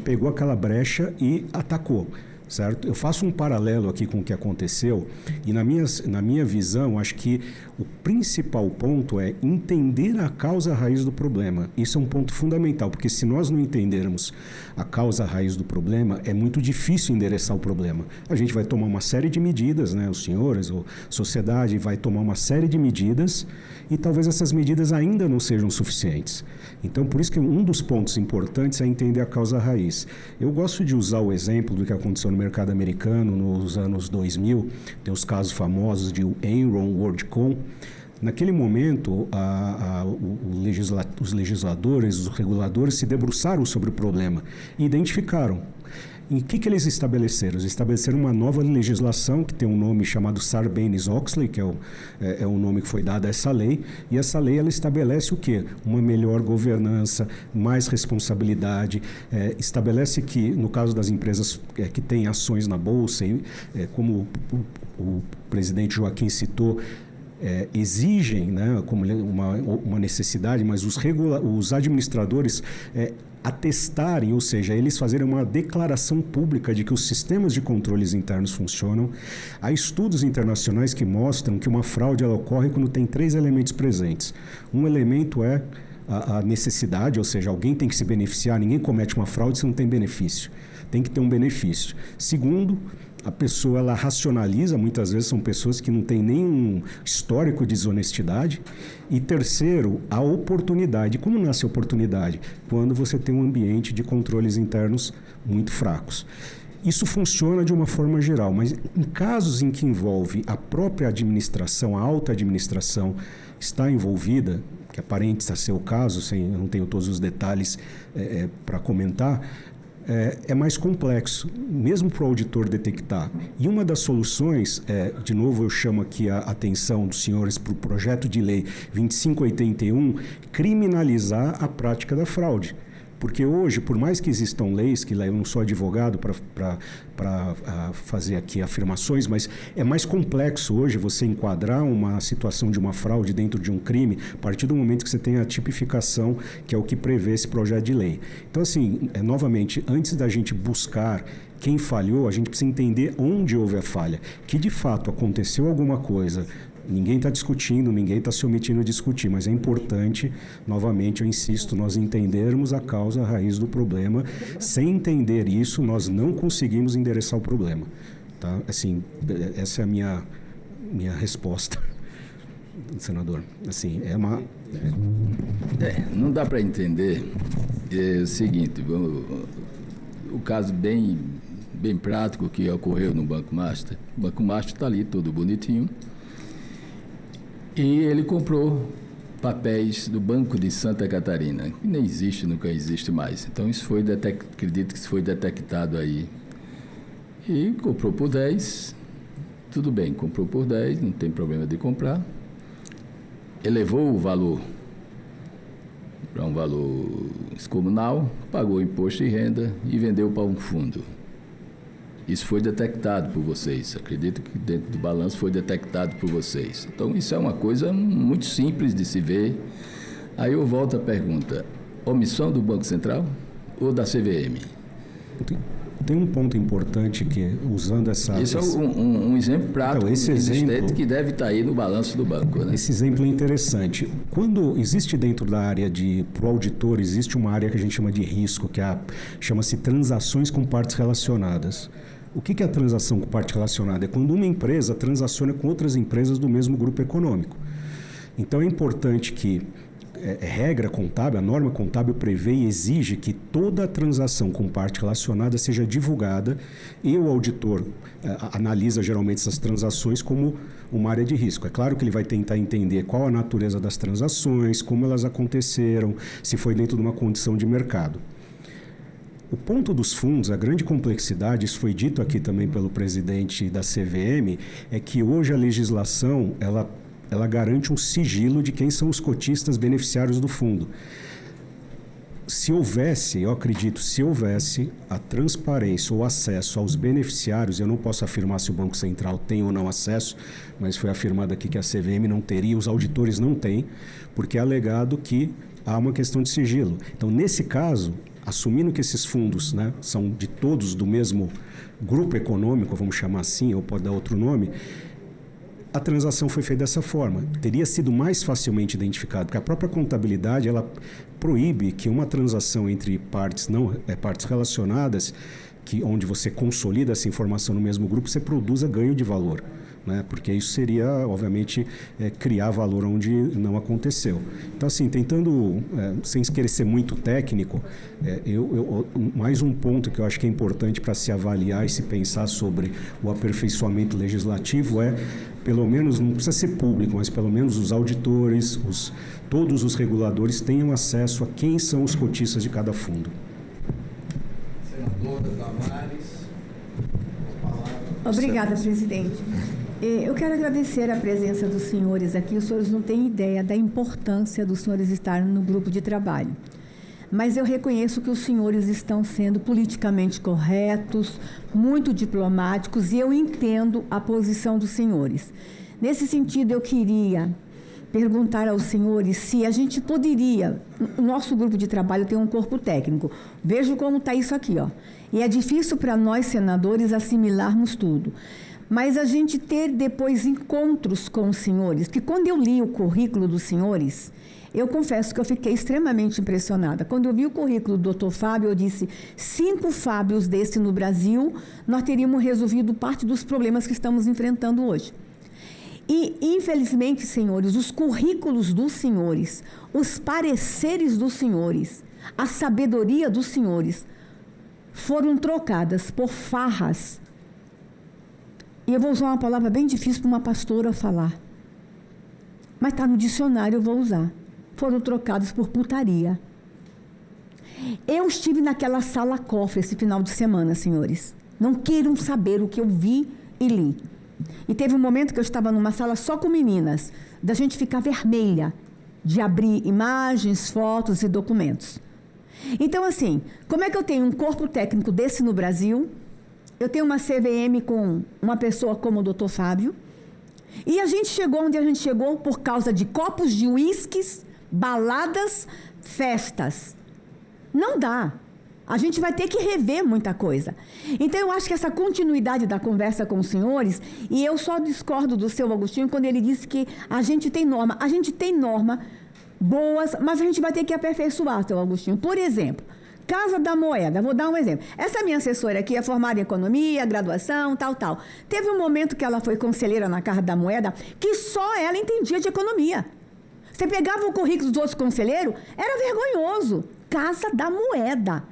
pegou aquela brecha e atacou. Certo? Eu faço um paralelo aqui com o que aconteceu e na minha visão, acho que o principal ponto é entender a causa raiz do problema. Isso é um ponto fundamental, porque se nós não entendermos a causa raiz do problema, é muito difícil endereçar o problema. A gente vai tomar uma série de medidas, né? Os senhores, a sociedade vai tomar uma série de medidas e talvez essas medidas ainda não sejam suficientes. Então, por isso que um dos pontos importantes é entender a causa raiz. Eu gosto de usar o exemplo do que aconteceu no mercado americano nos anos 2000, tem os casos famosos de Enron, WorldCom. Naquele momento, os legisladores, os reguladores se debruçaram sobre o problema e identificaram. E o que eles estabeleceram? Eles estabeleceram uma nova legislação que tem um nome chamado Sarbanes-Oxley, que é o nome que foi dado a essa lei, e essa lei ela estabelece o quê? Uma melhor governança, mais responsabilidade, estabelece que, no caso das empresas que têm ações na Bolsa, como o presidente Joaquim citou, exigem, né, como uma necessidade, mas os administradores atestarem, ou seja, eles fazerem uma declaração pública de que os sistemas de controles internos funcionam. Há estudos internacionais que mostram que uma fraude ela ocorre quando tem 3 elementos presentes. Um elemento é a necessidade, ou seja, alguém tem que se beneficiar, ninguém comete uma fraude se não tem benefício. Tem que ter um benefício. Segundo, a pessoa ela racionaliza, muitas vezes são pessoas que não têm nenhum histórico de desonestidade. E terceiro, a oportunidade. Como nasce a oportunidade? Quando você tem um ambiente de controles internos muito fracos. Isso funciona de uma forma geral, mas em casos em que envolve a própria administração, a alta administração está envolvida, que aparente ser o caso, eu não tenho todos os detalhes para comentar, é mais complexo, mesmo para o auditor detectar. E uma das soluções, de novo eu chamo aqui a atenção dos senhores para o projeto de lei 2581, criminalizar a prática da fraude. Porque hoje, por mais que existam leis, que eu não sou advogado para fazer aqui afirmações, mas é mais complexo hoje você enquadrar uma situação de uma fraude dentro de um crime a partir do momento que você tem a tipificação, que é o que prevê esse projeto de lei. Então, assim, novamente, antes da gente buscar quem falhou, a gente precisa entender onde houve a falha. Que, de fato, aconteceu alguma coisa ninguém está discutindo, ninguém está se omitindo de discutir, mas é importante, novamente eu insisto, nós entendermos a causa, a raiz do problema. Sem entender isso, nós não conseguimos endereçar o problema. Tá? Assim, essa é a minha resposta, senador. Assim, não dá para entender. É o seguinte, o caso bem prático que ocorreu no Banco Master. O Banco Master está ali, todo bonitinho. E ele comprou papéis do Banco de Santa Catarina, que nem existe, nunca existe mais. Então, isso foi acredito que isso foi detectado aí. E comprou por 10, tudo bem, comprou por 10, não tem problema de comprar. Elevou o valor para um valor descomunal, pagou imposto de renda e vendeu para um fundo. Isso foi detectado por vocês. Acredito que dentro do balanço foi detectado por vocês. Então, isso é uma coisa muito simples de se ver. Aí eu volto à pergunta: omissão do Banco Central ou da CVM? Tem um ponto importante que, usando essa... Esse é um exemplo prático existente que deve estar aí no balanço do banco, né? Esse exemplo é interessante. Quando existe dentro da área pro auditor, existe uma área que a gente chama de risco, que chama-se transações com partes relacionadas. O que é a transação com parte relacionada? É quando uma empresa transaciona com outras empresas do mesmo grupo econômico. Então é importante que regra contábil, a norma contábil prevê e exige que toda transação com parte relacionada seja divulgada e o auditor analisa geralmente essas transações como uma área de risco. É claro que ele vai tentar entender qual a natureza das transações, como elas aconteceram, se foi dentro de uma condição de mercado. O ponto dos fundos, a grande complexidade, isso foi dito aqui também pelo presidente da CVM, é que hoje a legislação, ela garante um sigilo de quem são os cotistas beneficiários do fundo. Se houvesse, eu acredito, se houvesse a transparência ou acesso aos beneficiários, eu não posso afirmar se o Banco Central tem ou não acesso, mas foi afirmado aqui que a CVM não teria, os auditores não têm, porque é alegado que há uma questão de sigilo. Então, nesse caso, assumindo que esses fundos, né, são de todos do mesmo grupo econômico, vamos chamar assim, ou pode dar outro nome, a transação foi feita dessa forma. Teria sido mais facilmente identificado, porque a própria contabilidade, ela proíbe que uma transação entre partes relacionadas, onde você consolida essa informação no mesmo grupo, você produza ganho de valor, né? Porque isso seria, obviamente, criar valor onde não aconteceu. Então, assim, tentando, sem querer ser muito técnico, mais um ponto que eu acho que é importante para se avaliar e se pensar sobre o aperfeiçoamento legislativo pelo menos, não precisa ser público, mas pelo menos os auditores, todos os reguladores tenham acesso a quem são os cotistas de cada fundo. Senadora Damares. Obrigada, presidente. Eu quero agradecer a presença dos senhores aqui. Os senhores não têm ideia da importância dos senhores estarem no grupo de trabalho. Mas eu reconheço que os senhores estão sendo politicamente corretos, muito diplomáticos, e eu entendo a posição dos senhores. Nesse sentido, eu queria perguntar aos senhores se a gente poderia... O nosso grupo de trabalho tem um corpo técnico. Vejo como está isso aqui, ó. E é difícil para nós, senadores, assimilarmos tudo. Mas a gente ter depois encontros com os senhores, que quando eu li o currículo dos senhores... Eu confesso que eu fiquei extremamente impressionada. Quando eu vi o currículo do Dr. Fábio, eu disse, 5 Fábios desse no Brasil, nós teríamos resolvido parte dos problemas que estamos enfrentando hoje. E, infelizmente, senhores, os currículos dos senhores, os pareceres dos senhores, a sabedoria dos senhores, foram trocadas por farras. E eu vou usar uma palavra bem difícil para uma pastora falar. Mas está no dicionário, eu vou usar. Foram trocados por putaria. Eu estive naquela sala cofre esse final de semana, senhores. Não queiram saber o que eu vi e li. E teve um momento que eu estava numa sala só com meninas, da gente ficar vermelha, de abrir imagens, fotos e documentos. Então, assim, como é que eu tenho um corpo técnico desse no Brasil? Eu tenho uma CVM com uma pessoa como o Dr. Fábio. E a gente chegou onde a gente chegou por causa de copos de uísques, baladas, festas. Não dá. A gente vai ter que rever muita coisa. Então, eu acho que essa continuidade da conversa com os senhores, e eu só discordo do seu Agostinho quando ele disse que a gente tem norma. A gente tem norma boas, mas a gente vai ter que aperfeiçoar, seu Agostinho. Por exemplo, Casa da Moeda, vou dar um exemplo. Essa minha assessora aqui é formada em economia, graduação, tal. Teve um momento que ela foi conselheira na Casa da Moeda que só ela entendia de economia. Você pegava o currículo dos outros conselheiros, era vergonhoso. Casa da Moeda.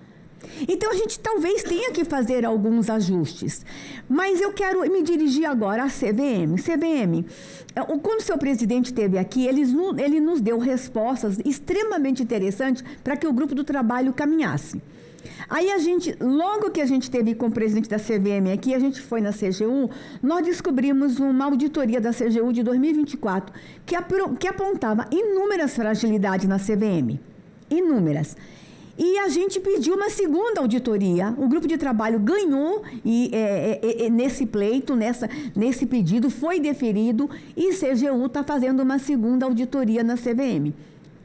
Então, a gente talvez tenha que fazer alguns ajustes. Mas eu quero me dirigir agora à CVM. CVM, quando o seu presidente esteve aqui, ele nos deu respostas extremamente interessantes para que o grupo do trabalho caminhasse. Aí logo que a gente esteve com o presidente da CVM aqui, a gente foi na CGU, nós descobrimos uma auditoria da CGU de 2024 que apontava inúmeras fragilidades na CVM. Inúmeras. E a gente pediu uma segunda auditoria. O grupo de trabalho ganhou nesse pleito, nesse pedido, foi deferido e CGU está fazendo uma segunda auditoria na CVM,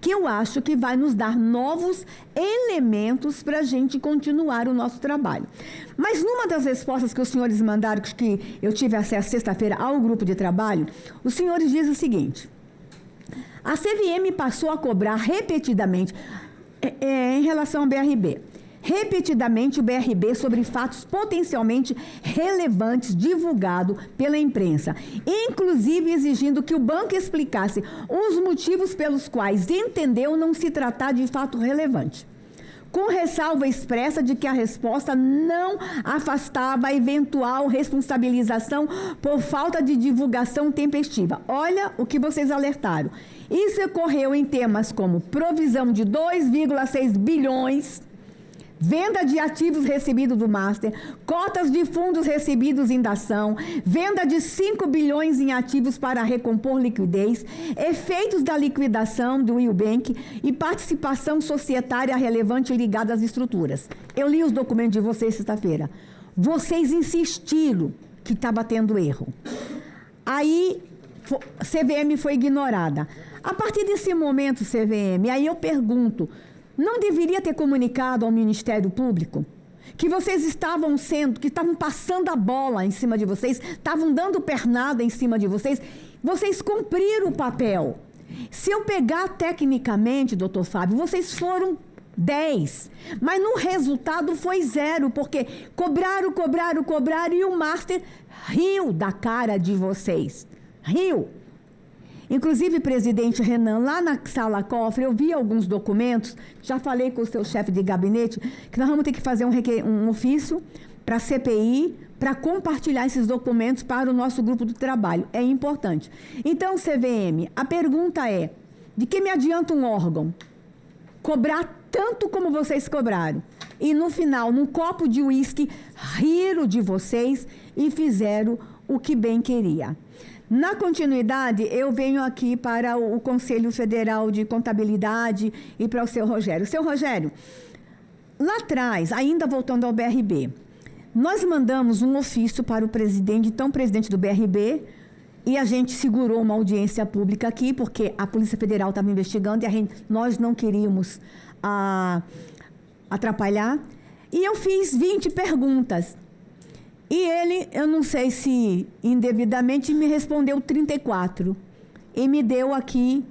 que eu acho que vai nos dar novos elementos para a gente continuar o nosso trabalho. Mas numa das respostas que os senhores mandaram, que eu tive acesso sexta-feira ao grupo de trabalho, os senhores dizem o seguinte: a CVM passou a cobrar repetidamente, em relação ao BRB, repetidamente o BRB sobre fatos potencialmente relevantes divulgados pela imprensa, inclusive exigindo que o banco explicasse os motivos pelos quais entendeu não se tratar de fato relevante, com ressalva expressa de que a resposta não afastava a eventual responsabilização por falta de divulgação tempestiva. Olha o que vocês alertaram. Isso ocorreu em temas como provisão de 2,6 bilhões, venda de ativos recebidos do Master, cotas de fundos recebidos em dação, venda de 5 bilhões em ativos para recompor liquidez, efeitos da liquidação do Eubank e participação societária relevante ligada às estruturas. Eu li os documentos de vocês sexta-feira. Vocês insistiram que estava tendo erro. Aí, CVM foi ignorada. A partir desse momento, CVM, aí eu pergunto, não deveria ter comunicado ao Ministério Público que vocês que estavam passando a bola em cima de vocês, estavam dando pernada em cima de vocês, vocês cumpriram o papel. Se eu pegar tecnicamente, doutor Fábio, vocês foram 10, mas no resultado foi 0, porque cobraram e o Master riu da cara de vocês. Riu. Inclusive, presidente Renan, lá na sala cofre, eu vi alguns documentos, já falei com o seu chefe de gabinete, que nós vamos ter que fazer um ofício para a CPI, para compartilhar esses documentos para o nosso grupo de trabalho. É importante. Então, CVM, a pergunta é, de que me adianta um órgão cobrar tanto como vocês cobraram? E no final, num copo de uísque, riram de vocês e fizeram o que bem queria. Na continuidade, eu venho aqui para o Conselho Federal de Contabilidade e para o seu Rogério. Seu Rogério, lá atrás, ainda voltando ao BRB, nós mandamos um ofício para o presidente, então presidente do BRB, e a gente segurou uma audiência pública aqui, porque a Polícia Federal estava investigando e nós não queríamos atrapalhar. E eu fiz 20 perguntas. E ele, eu não sei se indevidamente, me respondeu 34. E me deu aqui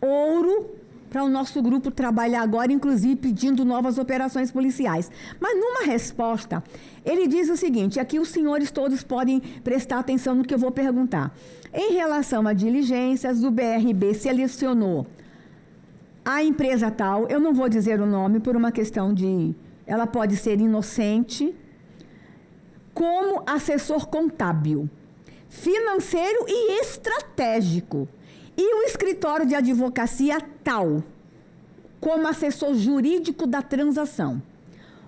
ouro para o nosso grupo trabalhar agora, inclusive pedindo novas operações policiais. Mas numa resposta, ele diz o seguinte, aqui os senhores todos podem prestar atenção no que eu vou perguntar. Em relação a diligências, o BRB selecionou a empresa tal, eu não vou dizer o nome por uma questão de... Ela pode ser inocente, como assessor contábil, financeiro e estratégico, e o escritório de advocacia tal, como assessor jurídico da transação.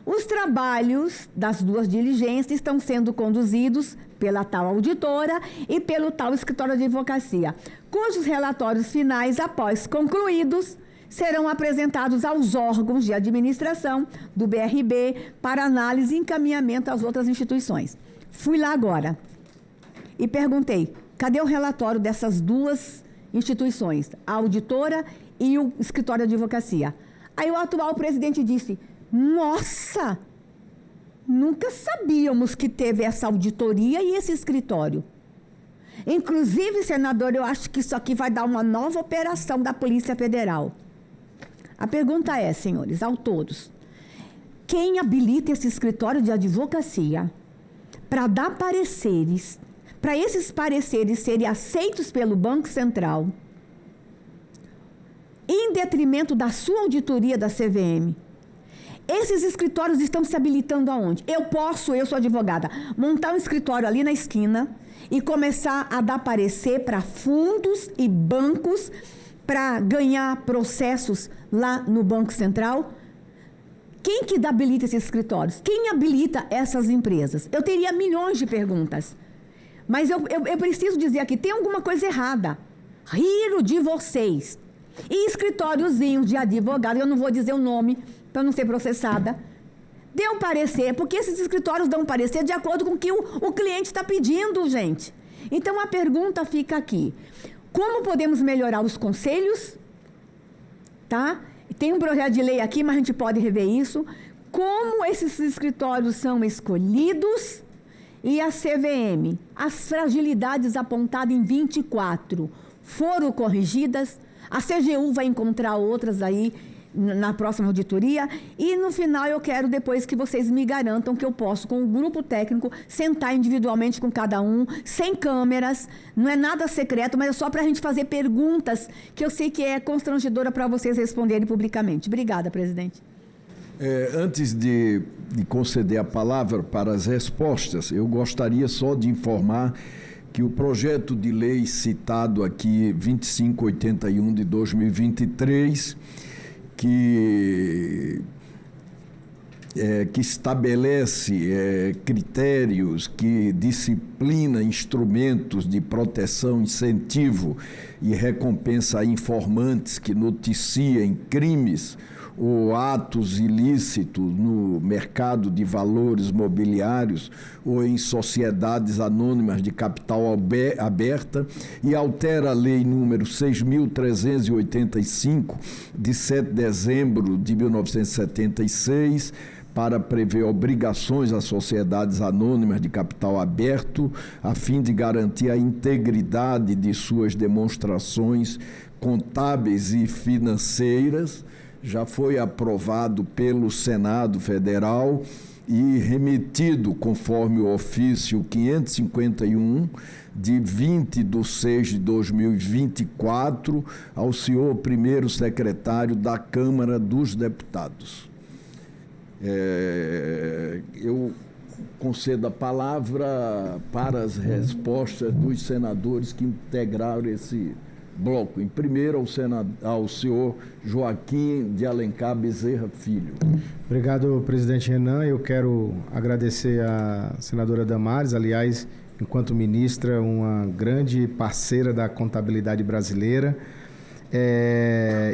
Os trabalhos das duas diligências estão sendo conduzidos pela tal auditora e pelo tal escritório de advocacia, cujos relatórios finais, após concluídos, serão apresentados aos órgãos de administração do BRB para análise e encaminhamento às outras instituições. Fui lá agora e perguntei, cadê o relatório dessas duas instituições, a auditora e o escritório de advocacia? Aí o atual presidente disse, Nossa! Nunca sabíamos que teve essa auditoria e esse escritório. Inclusive, senador, eu acho que isso aqui vai dar uma nova operação da Polícia Federal. A pergunta é, senhores, ao todos, quem habilita esse escritório de advocacia para dar pareceres, para esses pareceres serem aceitos pelo Banco Central, em detrimento da sua auditoria da CVM? Esses escritórios estão se habilitando aonde? Eu sou advogada, montar um escritório ali na esquina e começar a dar parecer para fundos e bancos para ganhar processos lá no Banco Central? Quem que habilita esses escritórios? Quem habilita essas empresas? Eu teria milhões de perguntas. Mas eu preciso dizer aqui, tem alguma coisa errada. Riram de vocês. E escritóriozinhos de advogado, eu não vou dizer o nome para não ser processada, deu parecer, porque esses escritórios dão parecer de acordo com o que o cliente está pedindo, gente. Então, a pergunta fica aqui. Como podemos melhorar os conselhos? Tá? Tem um projeto de lei aqui, mas a gente pode rever isso. Como esses escritórios são escolhidos? E a CVM, as fragilidades apontadas em 24 foram corrigidas? A CGU vai encontrar outras aí na próxima auditoria. E no final eu quero depois que vocês me garantam que eu posso, com o grupo técnico, sentar individualmente com cada um, sem câmeras, não é nada secreto, mas é só para a gente fazer perguntas que eu sei que é constrangedora para vocês responderem publicamente. Obrigada, presidente. Antes de conceder a palavra para as respostas, eu gostaria só de informar que o projeto de lei citado aqui, 2581 de 2023, que estabelece critérios, que disciplina instrumentos de proteção, incentivo e recompensa a informantes que noticiam crimes ou atos ilícitos no mercado de valores mobiliários ou em sociedades anônimas de capital aberta, e altera a lei número 6.385, de 7 de dezembro de 1976, para prever obrigações às sociedades anônimas de capital aberto, a fim de garantir a integridade de suas demonstrações contábeis e financeiras. Já foi aprovado pelo Senado Federal e remetido conforme o ofício 551, de 20 de 6 de 2024, ao senhor primeiro secretário da Câmara dos Deputados. Eu concedo a palavra para as respostas dos senadores que integraram esse bloco. Em primeiro, ao senhor Joaquim de Alencar Bezerra Filho. Obrigado, presidente Renan. Eu quero agradecer à senadora Damares, aliás, enquanto ministra, uma grande parceira da contabilidade brasileira.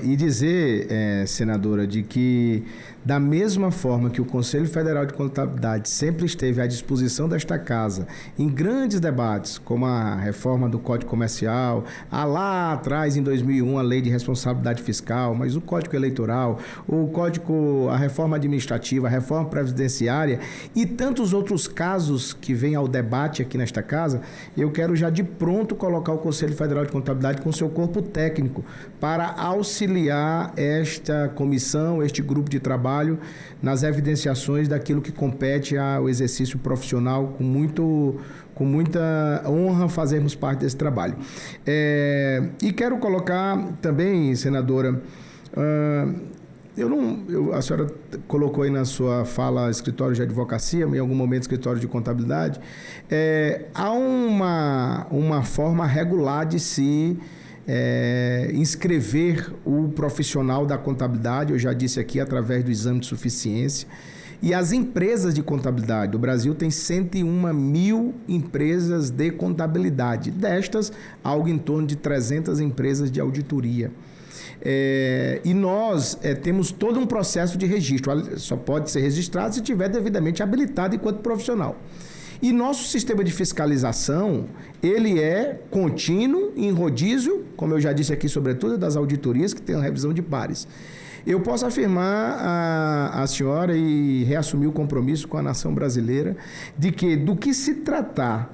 E dizer, senadora, de que da mesma forma que o Conselho Federal de Contabilidade sempre esteve à disposição desta casa em grandes debates, como a reforma do Código Comercial, lá atrás, em 2001, a Lei de Responsabilidade Fiscal, mas o Código Eleitoral, a reforma administrativa, a reforma previdenciária e tantos outros casos que vêm ao debate aqui nesta casa, eu quero já de pronto colocar o Conselho Federal de Contabilidade com seu corpo técnico para auxiliar esta comissão, este grupo de trabalho, nas evidenciações daquilo que compete ao exercício profissional, com muita honra fazermos parte desse trabalho. E quero colocar também, senadora, a senhora colocou aí na sua fala escritório de advocacia, em algum momento escritório de contabilidade. Há uma forma regular de se inscrever o profissional da contabilidade, eu já disse aqui, através do exame de suficiência. E as empresas de contabilidade, o Brasil tem 101 mil empresas de contabilidade. Destas, algo em torno de 300 empresas de auditoria. E nós temos todo um processo de registro. Só pode ser registrado se estiver devidamente habilitado enquanto profissional. E nosso sistema de fiscalização, ele é contínuo, em rodízio, como eu já disse aqui, sobretudo das auditorias, que tem a revisão de pares. eu posso afirmar a senhora e reassumir o compromisso com a nação brasileira de que, do que se tratar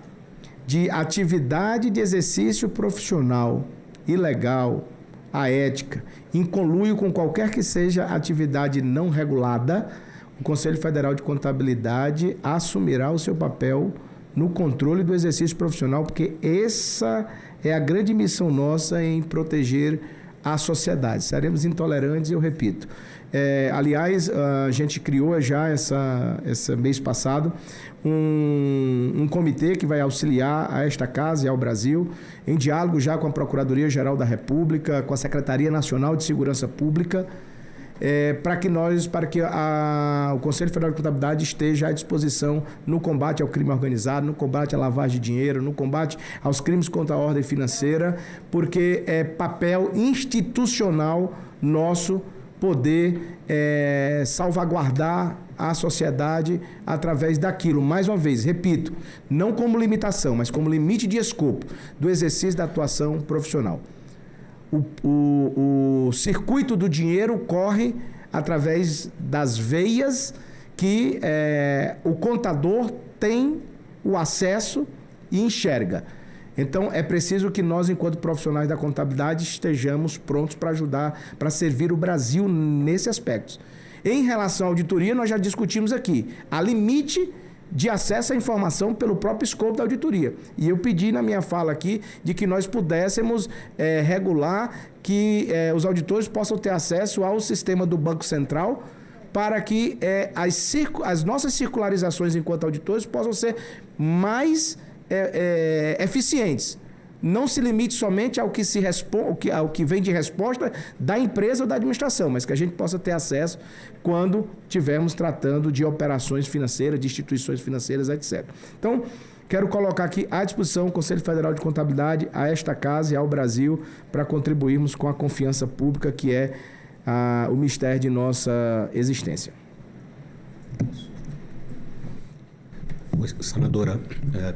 de atividade de exercício profissional ilegal, a ética, em conluio com qualquer que seja atividade não regulada, o Conselho Federal de Contabilidade assumirá o seu papel no controle do exercício profissional, porque essa é a grande missão nossa em proteger a sociedade. Seremos intolerantes, eu repito. Aliás, a gente criou já esse mês passado um comitê que vai auxiliar a esta casa e ao Brasil, em diálogo já com a Procuradoria-Geral da República, com a Secretaria Nacional de Segurança Pública, para que o Conselho Federal de Contabilidade esteja à disposição no combate ao crime organizado, no combate à lavagem de dinheiro, no combate aos crimes contra a ordem financeira, porque é papel institucional nosso poder salvaguardar a sociedade através daquilo. Mais uma vez, repito, não como limitação, mas como limite de escopo do exercício da atuação profissional. O circuito do dinheiro corre através das veias que o contador tem o acesso e enxerga. Então, é preciso que nós, enquanto profissionais da contabilidade, estejamos prontos para ajudar, para servir o Brasil nesse aspecto. Em relação à auditoria, nós já discutimos aqui. Há limite de acesso à informação pelo próprio escopo da auditoria. E eu pedi na minha fala aqui de que nós pudéssemos regular que os auditores possam ter acesso ao sistema do Banco Central para que as nossas circularizações enquanto auditores possam ser mais eficientes. Não se limite somente ao que vem de resposta da empresa ou da administração, mas que a gente possa ter acesso quando estivermos tratando de operações financeiras, de instituições financeiras, etc. Então, quero colocar aqui à disposição o Conselho Federal de Contabilidade, a esta casa e ao Brasil, para contribuirmos com a confiança pública que é o mistério de nossa existência. Senadora,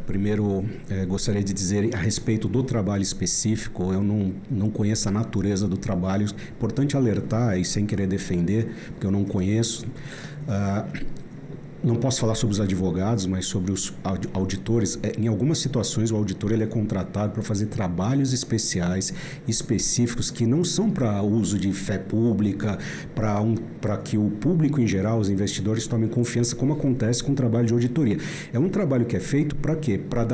primeiro gostaria de dizer a respeito do trabalho específico, eu não conheço a natureza do trabalho, é importante alertar e sem querer defender, porque eu não conheço. Não posso falar sobre os advogados, mas sobre os auditores. Em algumas situações, o auditor ele é contratado para fazer trabalhos especiais, específicos, que não são para uso de fé pública, para que o público em geral, os investidores, tomem confiança, como acontece com o trabalho de auditoria. É um trabalho que é feito para quê? Para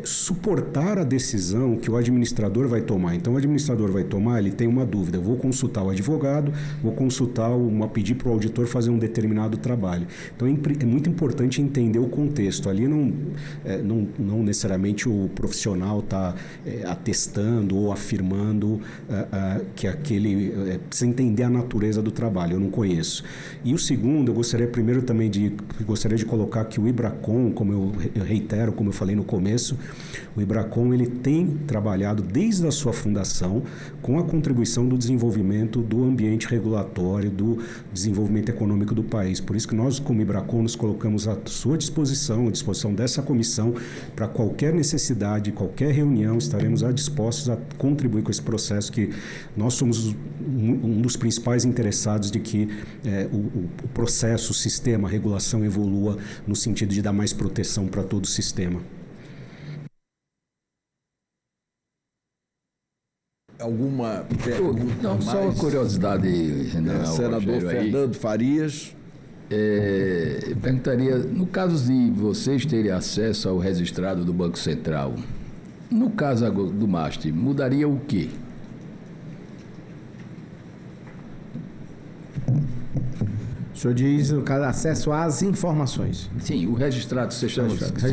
suportar a decisão que o administrador vai tomar. Então, o administrador vai tomar, ele tem uma dúvida, vou consultar o advogado, vou pedir para o auditor fazer um determinado trabalho. Então, é muito importante entender o contexto. Ali não necessariamente o profissional está atestando ou afirmando que aquele... precisa entender a natureza do trabalho, eu não conheço. E o segundo, eu gostaria de colocar que o IBRACON, como eu reitero, como eu falei no começo, o IBRACON ele tem trabalhado desde a sua fundação com a contribuição do desenvolvimento do ambiente regulatório, do desenvolvimento econômico do país. Por isso que nós, como IBRACON, nos colocamos à sua disposição, à disposição dessa comissão, para qualquer necessidade, qualquer reunião, estaremos dispostos a contribuir com esse processo, que nós somos um dos principais interessados de que o processo, o sistema, a regulação evolua no sentido de dar mais proteção para todo o sistema. Alguma pergunta? Não, só uma curiosidade, Renan. Senador Fernando Farias. Eu perguntaria, no caso de vocês terem acesso ao registrado do Banco Central, no caso do MAST, mudaria o quê? O senhor diz, no caso, acesso às informações. Sim, o registrado, você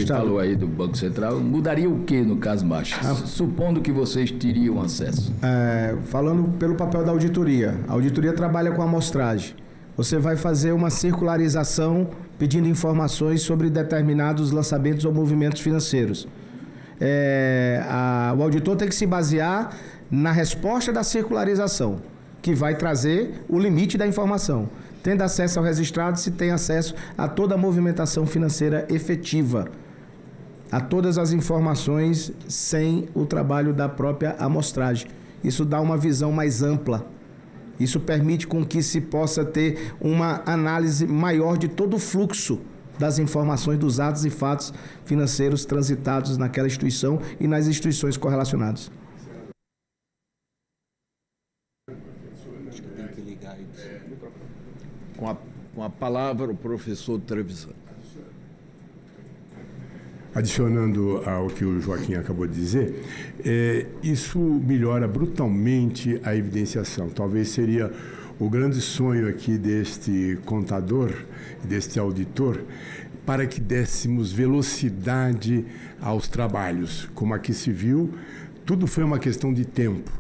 falou aí do Banco Central, mudaria o quê no caso MAST? Supondo que vocês teriam acesso. Falando pelo papel da auditoria, a auditoria trabalha com amostragem. Você vai fazer uma circularização pedindo informações sobre determinados lançamentos ou movimentos financeiros. O auditor tem que se basear na resposta da circularização, que vai trazer o limite da informação. Tendo acesso ao registrado, se tem acesso a toda a movimentação financeira efetiva, a todas as informações sem o trabalho da própria amostragem. Isso dá uma visão mais ampla Isso permite com que se possa ter uma análise maior de todo o fluxo das informações dos atos e fatos financeiros transitados naquela instituição e nas instituições correlacionadas. Com a palavra, o professor Trevisan. Adicionando ao que o Joaquim acabou de dizer, isso melhora brutalmente a evidenciação. Talvez seria o grande sonho aqui deste contador, deste auditor, para que dessemos velocidade aos trabalhos. Como aqui se viu, tudo foi uma questão de tempo.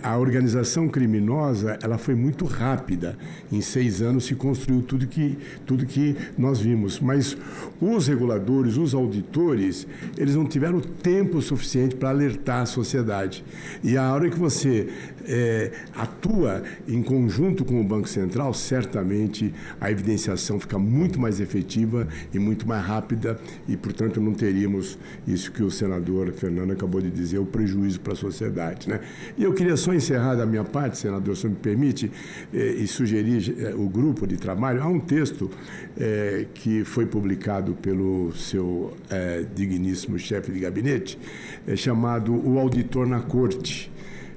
A organização criminosa, ela foi muito rápida. Em 6 anos se construiu tudo que nós vimos. Mas os reguladores, os auditores, eles não tiveram tempo suficiente para alertar a sociedade. E a hora que você atua em conjunto com o Banco Central, certamente a evidenciação fica muito mais efetiva e muito mais rápida e, portanto, não teríamos isso que o senador Fernando acabou de dizer, o prejuízo para a sociedade, né? E eu queria só encerrar da minha parte, senador, se me permite, e sugerir o grupo de trabalho. Há um texto que foi publicado pelo seu digníssimo chefe de gabinete, chamado O Auditor na Corte.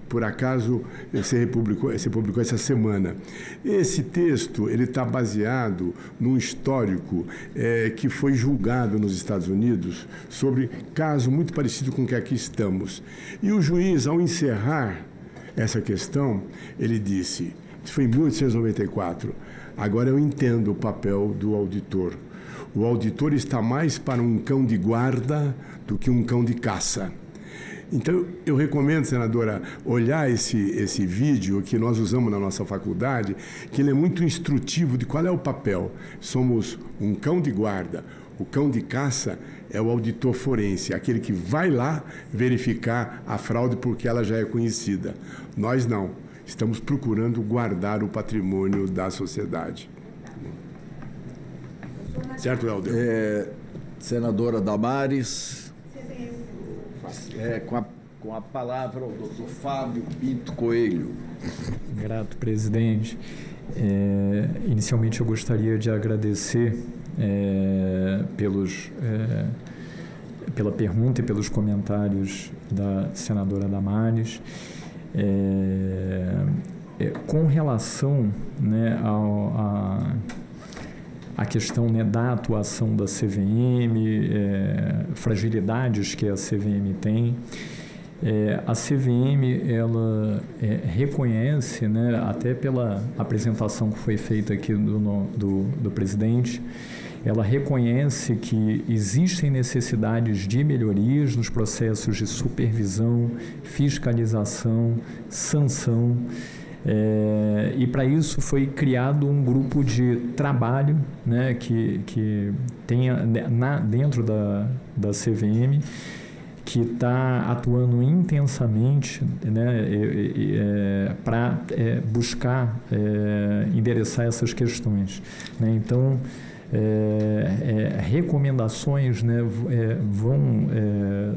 Por acaso, você publicou essa semana. Esse texto ele está baseado num histórico que foi julgado nos Estados Unidos sobre caso muito parecido com o que aqui estamos. E o juiz, ao encerrar essa questão, ele disse, isso foi em 1894, agora eu entendo o papel do auditor. O auditor está mais para um cão de guarda do que um cão de caça. Então, eu recomendo, senadora, olhar esse vídeo que nós usamos na nossa faculdade, que ele é muito instrutivo de qual é o papel. Somos um cão de guarda. O cão de caça é o auditor forense, aquele que vai lá verificar a fraude porque ela já é conhecida. Nós não. Estamos procurando guardar o patrimônio da sociedade. Certo, Helder? Senadora Damares... com a palavra o doutor Fábio Pinto Coelho. Grato, presidente. Inicialmente eu gostaria de agradecer pela pergunta e pelos comentários da senadora Damares. Com relação, né, a questão, né, da atuação da CVM, fragilidades que a CVM tem. A CVM, ela reconhece, né, até pela apresentação que foi feita aqui do presidente, ela reconhece que existem necessidades de melhorias nos processos de supervisão, fiscalização, sanção. E para isso foi criado um grupo de trabalho, né, que tem dentro da CVM, que está atuando intensamente, né, para buscar endereçar essas questões, né? Então, recomendações, né, vão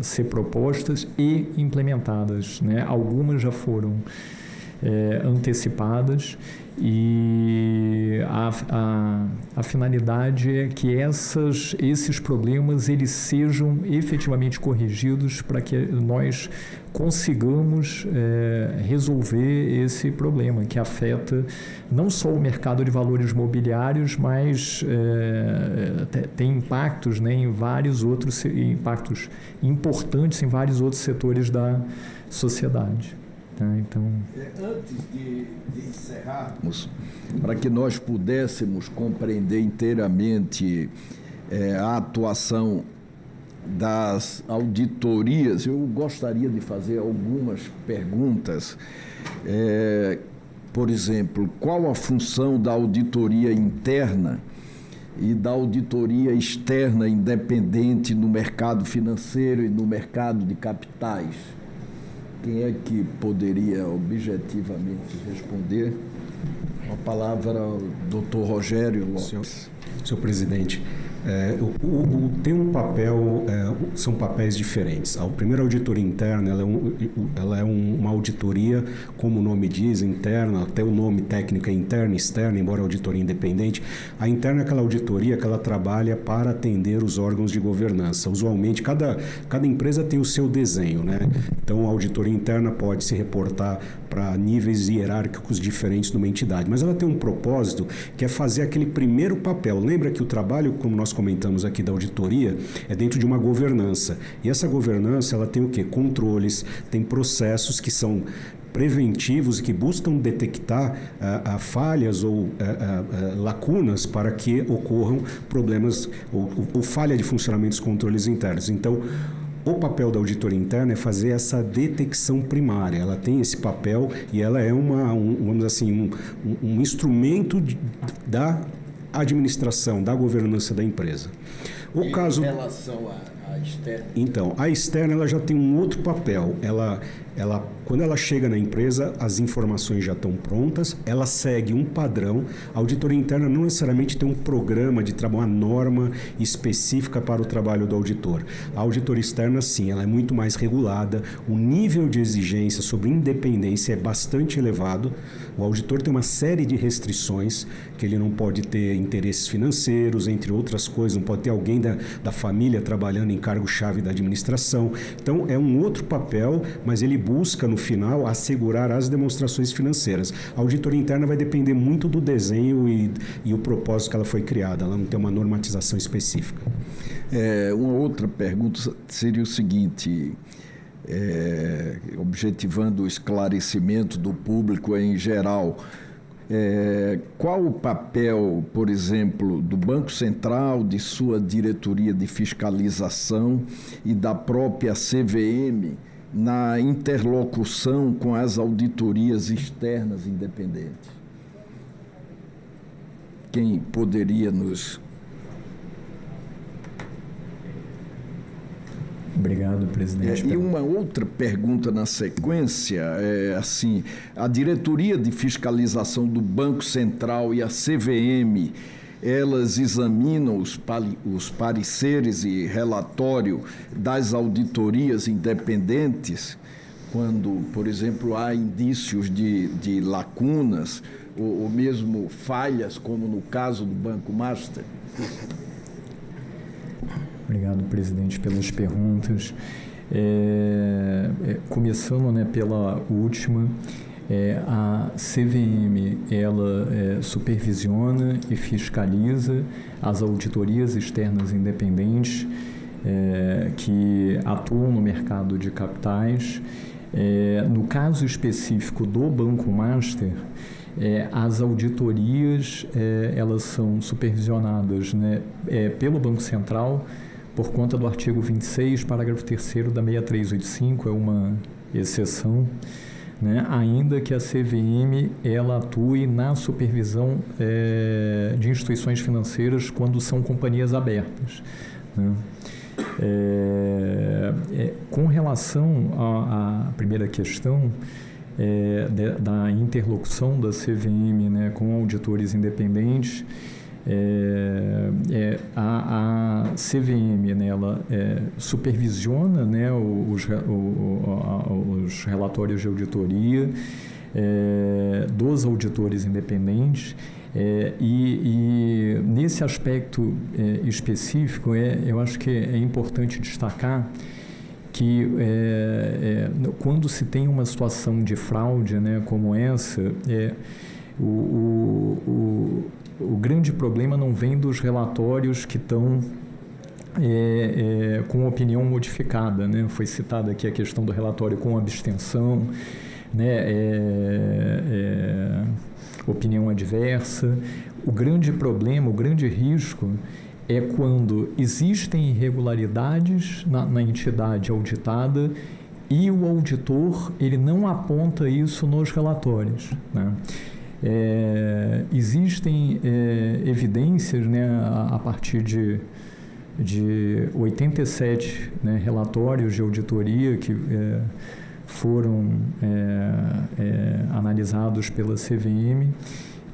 ser propostas e implementadas, né? Algumas já foram antecipadas e a finalidade é que esses problemas eles sejam efetivamente corrigidos para que nós consigamos resolver esse problema que afeta não só o mercado de valores mobiliários, mas tem impactos, né, em vários outros impactos importantes em vários outros setores da sociedade. Então... Antes de encerrarmos, para que nós pudéssemos compreender inteiramente a atuação das auditorias, eu gostaria de fazer algumas perguntas. Por exemplo, qual a função da auditoria interna e da auditoria externa independente no mercado financeiro e no mercado de capitais? Quem é que poderia objetivamente responder? A palavra ao doutor Rogério Lopes. Senhor presidente, Tem um papel, são papéis diferentes. A primeira auditoria interna, ela é uma auditoria, como o nome diz, interna, até o nome técnico é interna e externa, embora a auditoria independente. A interna é aquela auditoria que ela trabalha para atender os órgãos de governança. Usualmente, cada empresa tem o seu desenho, né? Então, a auditoria interna pode se reportar para níveis hierárquicos diferentes de uma entidade, mas ela tem um propósito que é fazer aquele primeiro papel. Lembra que o trabalho, como nós comentamos aqui da auditoria, é dentro de uma governança. E essa governança, ela tem o quê? Controles, tem processos que são preventivos e que buscam detectar falhas ou lacunas para que ocorram problemas ou falha de funcionamento dos controles internos. Então, o papel da auditoria interna é fazer essa detecção primária. Ela tem esse papel e ela é vamos dizer assim, um instrumento da administração, da governança da empresa. Em relação à externa? Então, a externa ela já tem um outro papel. Quando ela chega na empresa, as informações já estão prontas, ela segue um padrão. A auditoria interna não necessariamente tem um programa de trabalho, uma norma específica para o trabalho do auditor. A auditoria externa, sim, ela é muito mais regulada, o nível de exigência sobre independência é bastante elevado. O auditor tem uma série de restrições, que ele não pode ter interesses financeiros, entre outras coisas, não pode ter alguém da família trabalhando em cargo-chave da administração. Então, é um outro papel, mas ele busca, no final, assegurar as demonstrações financeiras. A auditoria interna vai depender muito do desenho e o propósito que ela foi criada. Ela não tem uma normatização específica. Uma outra pergunta seria o seguinte, objetivando o esclarecimento do público em geral, qual o papel, por exemplo, do Banco Central, de sua diretoria de fiscalização e da própria CVM na interlocução com as auditorias externas independentes? Quem poderia nos... Obrigado, presidente. E uma outra pergunta na sequência é assim, a diretoria de fiscalização do Banco Central e a CVM, elas examinam os pareceres e relatório das auditorias independentes quando, por exemplo, há indícios de lacunas ou mesmo falhas, como no caso do Banco Master? Obrigado, presidente, pelas perguntas. Começando pela última, a CVM ela supervisiona e fiscaliza as auditorias externas independentes que atuam no mercado de capitais. No caso específico do Banco Master, as auditorias elas são supervisionadas pelo Banco Central por conta do artigo 26, parágrafo 3º da 6385, é uma exceção, ainda que a CVM ela atue na supervisão de instituições financeiras quando são companhias abertas. Com relação à primeira questão da interlocução da CVM com auditores independentes, a CVM ela supervisiona os relatórios de auditoria dos auditores independentes e nesse aspecto específico eu acho que é importante destacar que quando se tem uma situação de fraude como essa, o grande problema não vem dos relatórios que estão com opinião modificada, foi citada aqui a questão do relatório com abstenção, opinião adversa. O grande problema, o grande risco é quando existem irregularidades na entidade auditada e o auditor ele não aponta isso nos relatórios. Existem evidências a partir de 87 relatórios de auditoria que foram analisados pela CVM,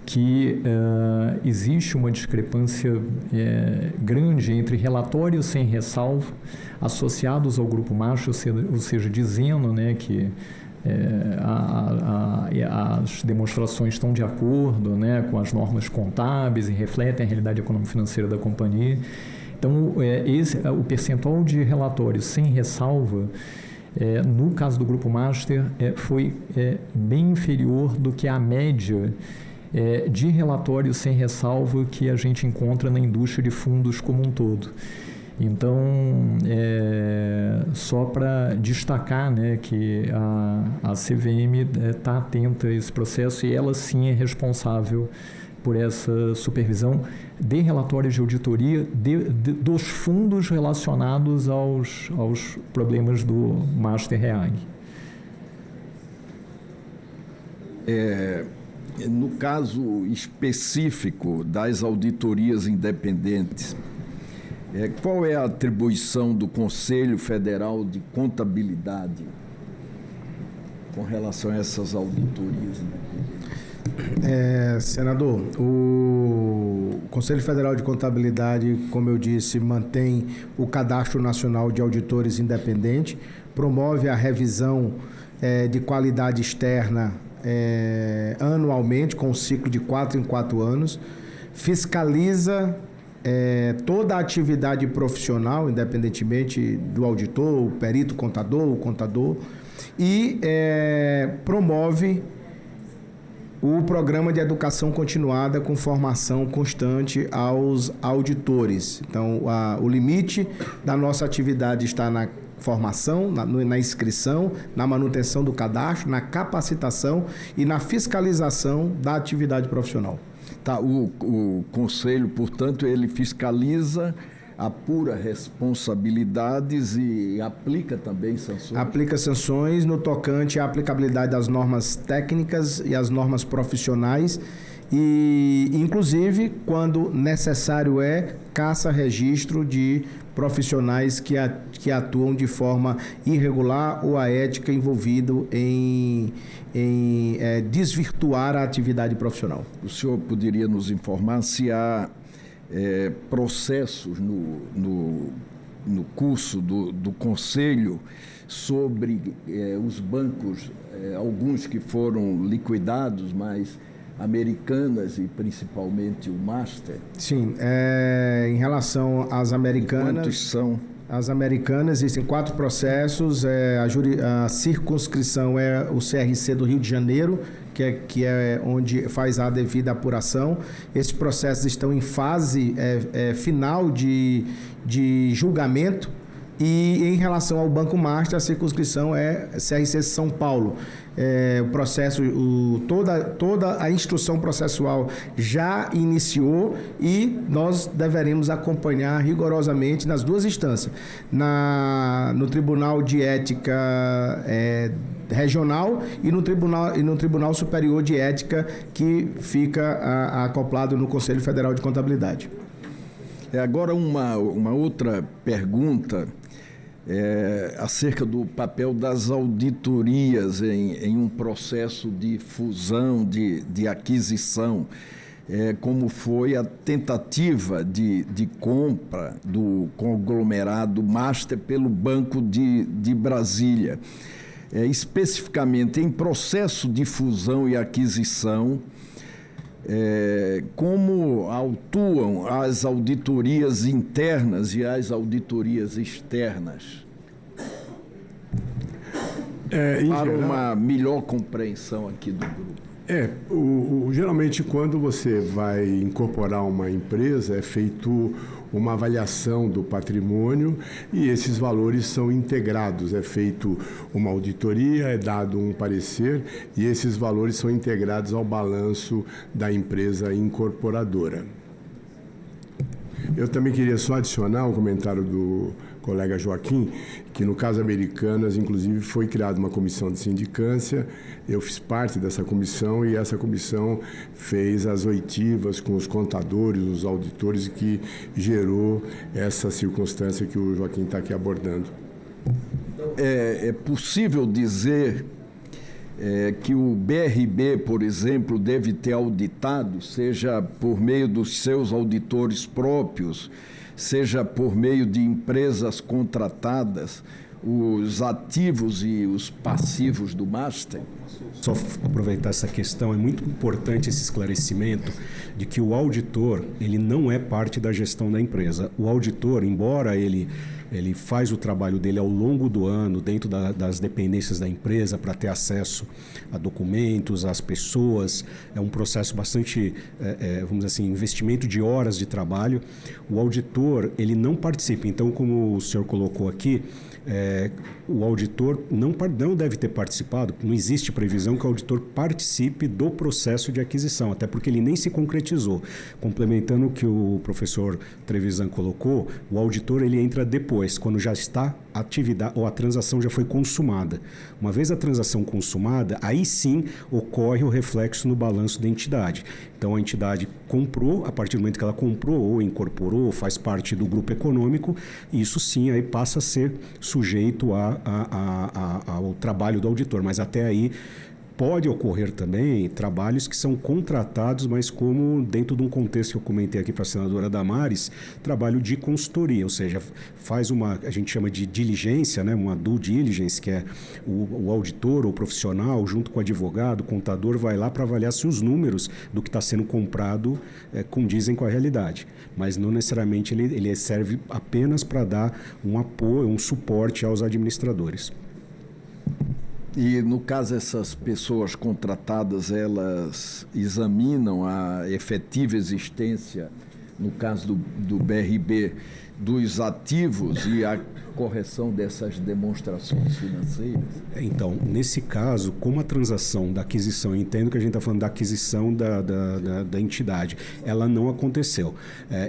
que existe uma discrepância grande entre relatórios sem ressalva associados ao Grupo Master, ou seja, dizendo, né, que as demonstrações estão de acordo, né, com as normas contábeis e refletem a realidade econômico-financeira da companhia. Então, o percentual de relatórios sem ressalva, no caso do Grupo Master, foi bem inferior do que a média de relatórios sem ressalva que a gente encontra na indústria de fundos como um todo. Então, só para destacar, né, que a CVM está atenta a esse processo e ela sim é responsável por essa supervisão de relatórios de auditoria dos fundos relacionados aos problemas do Master Reag. No caso específico das auditorias independentes, qual é a atribuição do Conselho Federal de Contabilidade com relação a essas auditorias independentes? Senador, o Conselho Federal de Contabilidade, como eu disse, mantém o Cadastro Nacional de Auditores Independente, promove a revisão de qualidade externa anualmente, com um ciclo de 4 em 4 anos, fiscaliza toda a atividade profissional, independentemente do auditor, o perito contador, o contador, e promove o programa de educação continuada com formação constante aos auditores. Então, o limite da nossa atividade está na formação, na inscrição, na manutenção do cadastro, na capacitação e na fiscalização da atividade profissional. Tá, o Conselho, portanto, ele fiscaliza, apura responsabilidades e aplica também sanções? Aplica sanções no tocante à aplicabilidade das normas técnicas e as normas profissionais e, inclusive, quando necessário caça registro de profissionais que atuam de forma irregular ou aética envolvido em desvirtuar a atividade profissional. O senhor poderia nos informar se há processos no curso do Conselho sobre os bancos, alguns que foram liquidados, mas Americanas e principalmente o Master? Sim, em relação às Americanas... Quantos são? As Americanas, existem 4 processos, a circunscrição é o CRC do Rio de Janeiro, que é onde faz a devida apuração. Esses processos estão em fase final de julgamento. E em relação ao Banco Master, a circunscrição é CRC São Paulo. O processo, toda a instrução processual já iniciou e nós deveremos acompanhar rigorosamente nas 2 instâncias. No Tribunal de Ética Regional e no Tribunal Superior de Ética, que fica acoplado no Conselho Federal de Contabilidade. Agora uma outra pergunta acerca do papel das auditorias em um processo de fusão, de aquisição, como foi a tentativa de compra do conglomerado Master pelo Banco de Brasília. Especificamente em processo de fusão e aquisição, como atuam as auditorias internas e as auditorias externas? Para uma melhor compreensão aqui do grupo. Geralmente, quando você vai incorporar uma empresa, é feito uma avaliação do patrimônio e esses valores são integrados. É feito uma auditoria, é dado um parecer e esses valores são integrados ao balanço da empresa incorporadora. Eu também queria só adicionar um comentário do colega Joaquim, que no caso Americanas, inclusive, foi criada uma comissão de sindicância. Eu fiz parte dessa comissão e essa comissão fez as oitivas com os contadores, os auditores, que gerou essa circunstância que o Joaquim está aqui abordando. É possível dizer que o BRB, por exemplo, deve ter auditado, seja por meio dos seus auditores próprios, seja por meio de empresas contratadas, os ativos e os passivos do Master? Só aproveitar essa questão, é muito importante esse esclarecimento de que o auditor, ele não é parte da gestão da empresa. O auditor, embora ele faz o trabalho dele ao longo do ano, dentro das dependências da empresa, para ter acesso a documentos, às pessoas, é um processo bastante, vamos dizer assim, investimento de horas de trabalho. O auditor, ele não participa. Então, como o senhor colocou aqui, o auditor não deve ter participado, não existe previsão que o auditor participe do processo de aquisição, até porque ele nem se concretizou. Complementando o que o professor Trevisan colocou, o auditor ele entra depois, quando já está a atividade ou a transação já foi consumada. Uma vez a transação consumada, aí sim ocorre o reflexo no balanço da entidade. Então a entidade comprou, a partir do momento que ela comprou ou incorporou, faz parte do grupo econômico, isso sim aí passa a ser sujeito ao trabalho do auditor, mas até aí pode ocorrer também trabalhos que são contratados, mas como dentro de um contexto que eu comentei aqui para a senadora Damares, trabalho de consultoria, ou seja, faz a gente chama de diligência, né, uma due diligence, que é o auditor ou o profissional, junto com o advogado, o contador, vai lá para avaliar se os números do que está sendo comprado condizem com a realidade. Mas não necessariamente ele serve apenas para dar um apoio, um suporte aos administradores. E, no caso, essas pessoas contratadas, elas examinam a efetiva existência, no caso do BRB, dos ativos e a correção dessas demonstrações financeiras? Então, nesse caso, como a transação da aquisição, eu entendo que a gente está falando da aquisição da entidade, ela não aconteceu.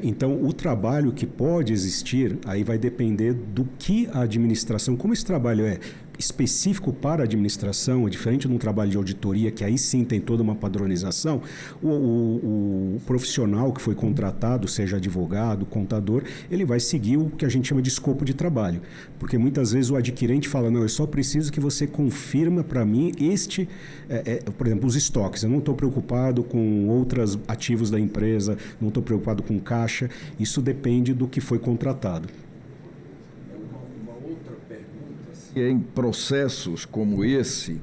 Então, o trabalho que pode existir, aí vai depender do que a administração, como esse trabalho é específico para a administração, é diferente de um trabalho de auditoria, que aí sim tem toda uma padronização, o profissional que foi contratado, seja advogado, contador, ele vai seguir o que a gente chama de escopo de trabalho. Porque muitas vezes o adquirente fala, não, eu só preciso que você confirma para mim por exemplo, os estoques. Eu não estou preocupado com outros ativos da empresa, não estou preocupado com caixa. Isso depende do que foi contratado. Em processos como esse,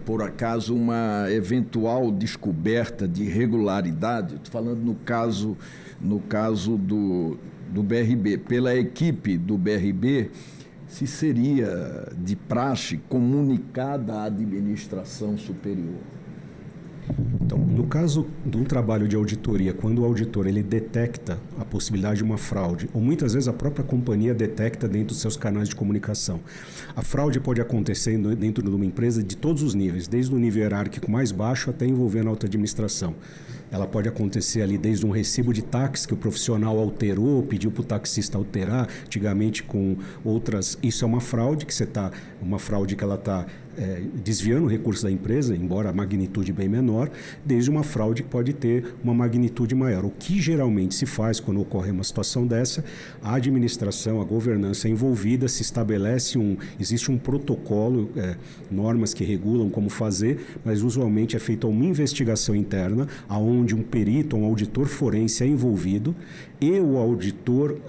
por acaso uma eventual descoberta de irregularidade, estou falando no caso do BRB, pela equipe do BRB, se seria de praxe comunicada à administração superior? Então, no caso de um trabalho de auditoria, quando o auditor ele detecta a possibilidade de uma fraude, ou muitas vezes a própria companhia detecta dentro dos seus canais de comunicação. A fraude pode acontecer dentro de uma empresa de todos os níveis, desde o nível hierárquico mais baixo até envolvendo a alta administração. Ela pode acontecer ali desde um recibo de táxi que o profissional alterou, pediu para o taxista alterar, antigamente com outras. Isso é uma fraude que ela está desviando o recurso da empresa, embora a magnitude bem menor, desde uma fraude que pode ter uma magnitude maior. O que geralmente se faz quando ocorre uma situação dessa, a administração, a governança é envolvida, se estabelece existe um protocolo, normas que regulam como fazer, mas usualmente é feita uma investigação interna, onde um perito, um auditor forense é envolvido, e o auditor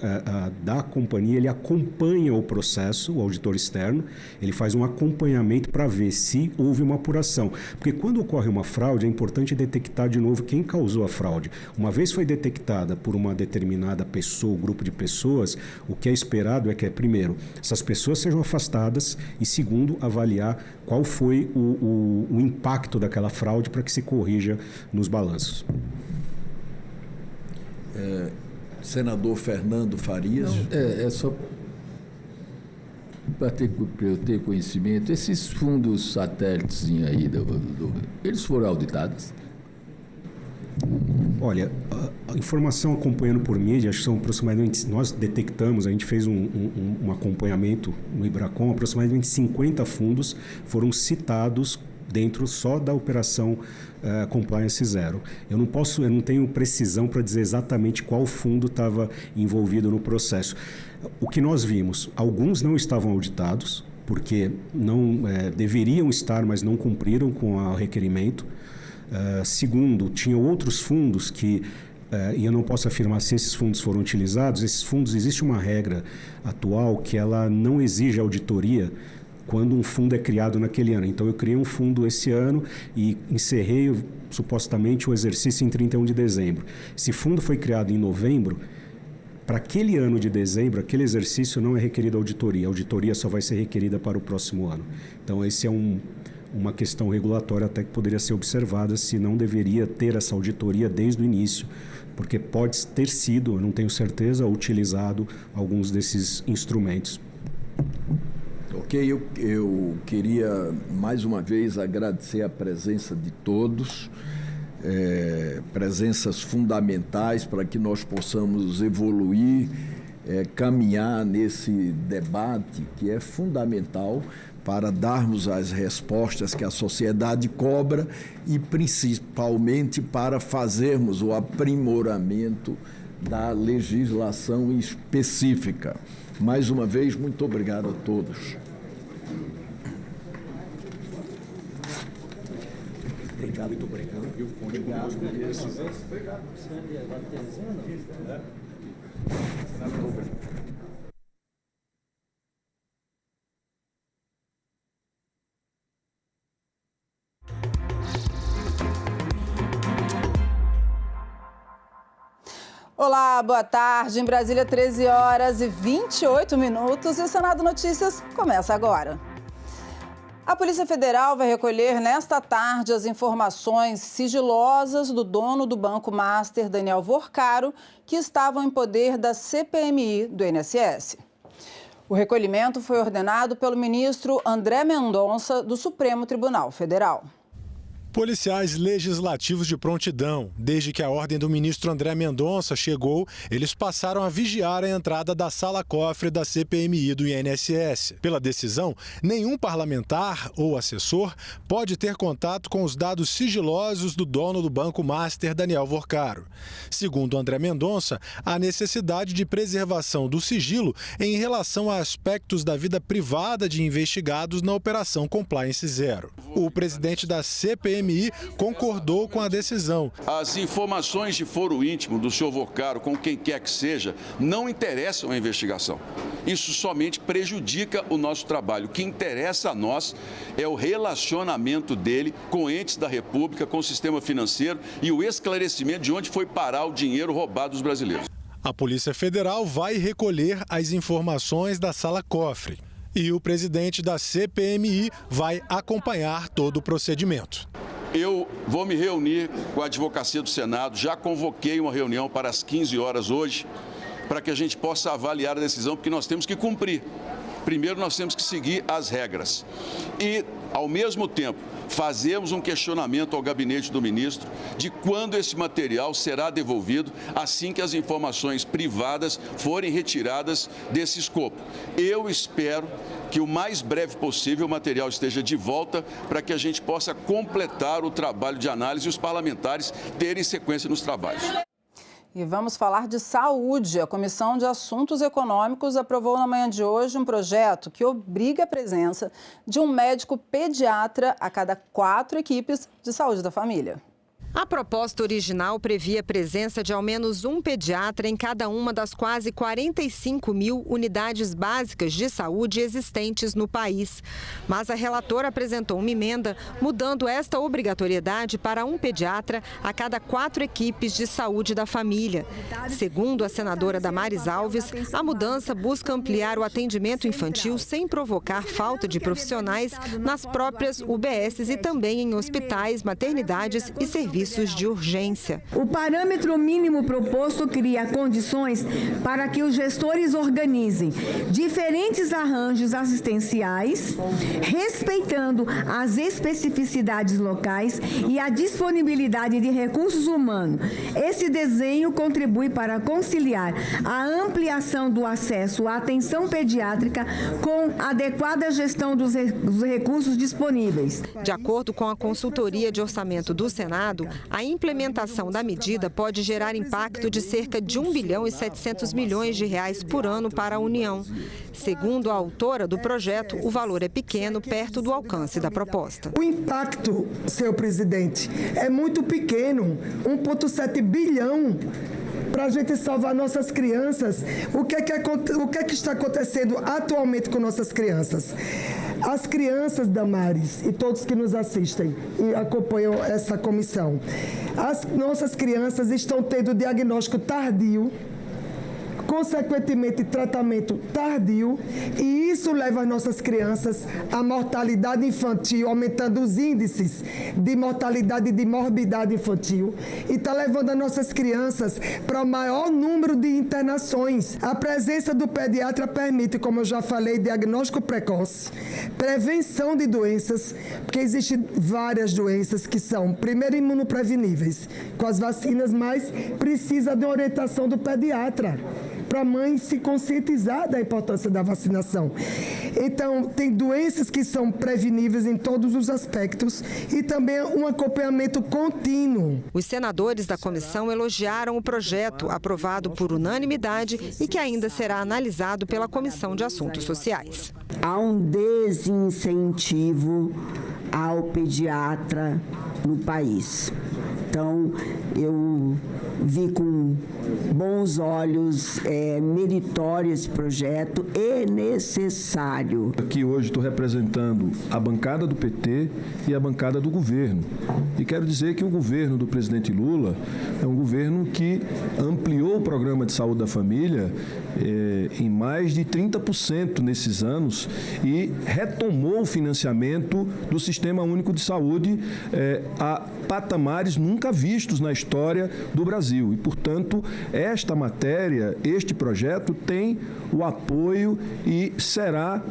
da companhia, ele acompanha o processo, o auditor externo, ele faz um acompanhamento para ver se houve uma apuração. Porque quando ocorre uma fraude, é importante detectar de novo quem causou a fraude. Uma vez foi detectada por uma determinada pessoa, grupo de pessoas, o que é esperado é que, primeiro, essas pessoas sejam afastadas e, segundo, avaliar qual foi o impacto daquela fraude para que se corrija nos balanços. Senador Fernando Farias. É só para eu ter conhecimento, esses fundos satélites aí, eles foram auditados? Olha, a informação acompanhando por mídia, acho que são aproximadamente, nós detectamos, a gente fez um acompanhamento no IBRACON, aproximadamente 50 fundos foram citados dentro só da operação Compliance Zero. Eu não tenho precisão para dizer exatamente qual fundo estava envolvido no processo. O que nós vimos, alguns não estavam auditados, porque não deveriam estar, mas não cumpriram com o requerimento. Segundo, tinham outros fundos que, e eu não posso afirmar se esses fundos foram utilizados. Esses fundos, existe uma regra atual que ela não exige auditoria quando um fundo é criado naquele ano. Então, eu criei um fundo esse ano e encerrei, supostamente, o exercício em 31 de dezembro. Esse fundo foi criado em novembro. Para aquele ano de dezembro, aquele exercício não é requerida auditoria. A auditoria só vai ser requerida para o próximo ano. Então, esse é uma questão regulatória até que poderia ser observada se não deveria ter essa auditoria desde o início, porque pode ter sido, eu não tenho certeza, utilizado alguns desses instrumentos. Ok, eu queria mais uma vez agradecer a presença de todos, presenças fundamentais para que nós possamos evoluir, caminhar nesse debate que é fundamental para darmos as respostas que a sociedade cobra e principalmente para fazermos o aprimoramento da legislação específica. Mais uma vez, muito obrigado a todos. Muito obrigado. Olá, boa tarde. Em Brasília, 13 horas e 28 minutos e o Senado Notícias começa agora. A Polícia Federal vai recolher nesta tarde as informações sigilosas do dono do Banco Master, Daniel Vorcaro, que estavam em poder da CPMI do INSS. O recolhimento foi ordenado pelo ministro André Mendonça, do Supremo Tribunal Federal. Policiais legislativos de prontidão. Desde que a ordem do ministro André Mendonça chegou, eles passaram a vigiar a entrada da sala-cofre da CPMI do INSS. Pela decisão, nenhum parlamentar ou assessor pode ter contato com os dados sigilosos do dono do Banco Master, Daniel Vorcaro. Segundo André Mendonça, há necessidade de preservação do sigilo em relação a aspectos da vida privada de investigados na Operação Compliance Zero. O presidente da CPMI concordou com a decisão. As informações de foro íntimo do senhor Vorcaro, com quem quer que seja, não interessam a investigação. Isso somente prejudica o nosso trabalho. O que interessa a nós é o relacionamento dele com entes da República, com o sistema financeiro e o esclarecimento de onde foi parar o dinheiro roubado dos brasileiros. A Polícia Federal vai recolher as informações da sala-cofre. E o presidente da CPMI vai acompanhar todo o procedimento. Eu vou me reunir com a Advocacia do Senado, já convoquei uma reunião para as 15 horas hoje, para que a gente possa avaliar a decisão, porque nós temos que cumprir. Primeiro, nós temos que seguir as regras. E, ao mesmo tempo, fazemos um questionamento ao gabinete do ministro de quando esse material será devolvido assim que as informações privadas forem retiradas desse escopo. Eu espero que o mais breve possível o material esteja de volta para que a gente possa completar o trabalho de análise e os parlamentares terem sequência nos trabalhos. E vamos falar de saúde. A Comissão de Assuntos Econômicos aprovou na manhã de hoje um projeto que obriga a presença de um médico pediatra a cada 4 equipes de saúde da família. A proposta original previa a presença de ao menos um pediatra em cada uma das quase 45 mil unidades básicas de saúde existentes no país. Mas a relatora apresentou uma emenda mudando esta obrigatoriedade para um pediatra a cada 4 equipes de saúde da família. Segundo a senadora Damares Alves, a mudança busca ampliar o atendimento infantil sem provocar falta de profissionais nas próprias UBSs e também em hospitais, maternidades e serviços de urgência. O parâmetro mínimo proposto cria condições para que os gestores organizem diferentes arranjos assistenciais, respeitando as especificidades locais e a disponibilidade de recursos humanos. Esse desenho contribui para conciliar a ampliação do acesso à atenção pediátrica com adequada gestão dos recursos disponíveis. De acordo com a consultoria de orçamento do Senado, A implementação da medida pode gerar impacto de cerca de 1 bilhão e 700 milhões de reais por ano para a União. Segundo a autora do projeto, o valor é pequeno, perto do alcance da proposta. O impacto, senhor presidente, é muito pequeno, 1,7 bilhão para a gente salvar nossas crianças. O que é que está acontecendo atualmente com nossas crianças? As crianças, Damares, e todos que nos assistem e acompanham essa comissão, as nossas crianças estão tendo diagnóstico tardio, consequentemente tratamento tardio, e isso leva as nossas crianças à mortalidade infantil, aumentando os índices de mortalidade e de morbidade infantil, e está levando as nossas crianças para o maior número de internações. A presença do pediatra permite, como eu já falei, diagnóstico precoce, prevenção de doenças, porque existem várias doenças que são, primeiro, imunopreveníveis com as vacinas, mas precisa de orientação do pediatra, para a mãe se conscientizar da importância da vacinação. Então, tem doenças que são preveníveis em todos os aspectos e também um acompanhamento contínuo. Os senadores da comissão elogiaram o projeto, aprovado por unanimidade e que ainda será analisado pela Comissão de Assuntos Sociais. Há um desincentivo ao pediatra no país. Então, eu vi com bons olhos, meritório esse projeto e necessário. Aqui hoje estou representando a bancada do PT e a bancada do governo. E quero dizer que o governo do presidente Lula é um governo que ampliou o programa de saúde da família em mais de 30% nesses anos e retomou o financiamento do Sistema Único de Saúde a patamares nunca vistos na história do Brasil. E, portanto, esta matéria, este projeto tem o apoio e será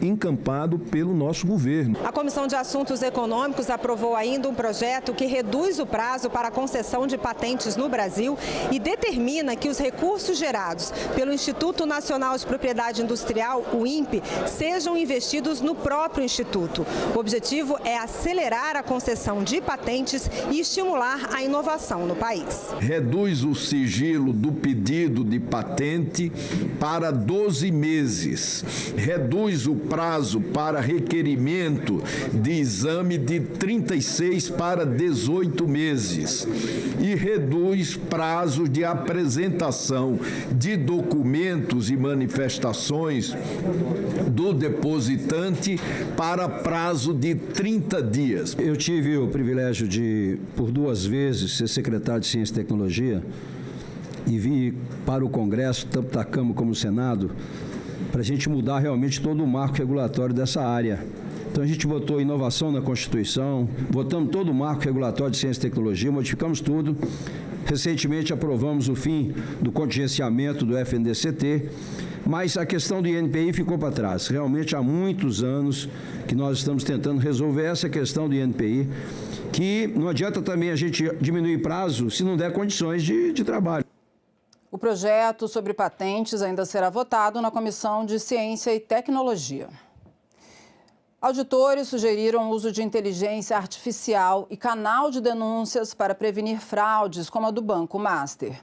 encampado pelo nosso governo. A Comissão de Assuntos Econômicos aprovou ainda um projeto que reduz o prazo para a concessão de patentes no Brasil e determina que os recursos gerados pelo Instituto Nacional de Propriedade Industrial, o INPE, sejam investidos no próprio Instituto. O objetivo é acelerar a concessão de patentes e estimular a inovação no país. Reduz o sigilo do pedido de patente para 12 meses. Reduz o prazo para requerimento de exame de 36 para 18 meses. E reduz prazos de apresentação de documentos e manifestações do depositante para prazo de 30 dias. Eu tive o privilégio de, por 2 vezes, ser secretário de Ciência e Tecnologia e vir para o Congresso, tanto da Câmara como do Senado, para a gente mudar realmente todo o marco regulatório dessa área. Então, a gente botou inovação na Constituição, botamos todo o marco regulatório de Ciência e Tecnologia, modificamos tudo. Recentemente, aprovamos o fim do contingenciamento do FNDCT, mas a questão do INPI ficou para trás. Realmente, há muitos anos que nós estamos tentando resolver essa questão do INPI, que não adianta também a gente diminuir prazo se não der condições de trabalho. O projeto sobre patentes ainda será votado na Comissão de Ciência e Tecnologia. Auditores sugeriram o uso de inteligência artificial e canal de denúncias para prevenir fraudes, como a do Banco Master.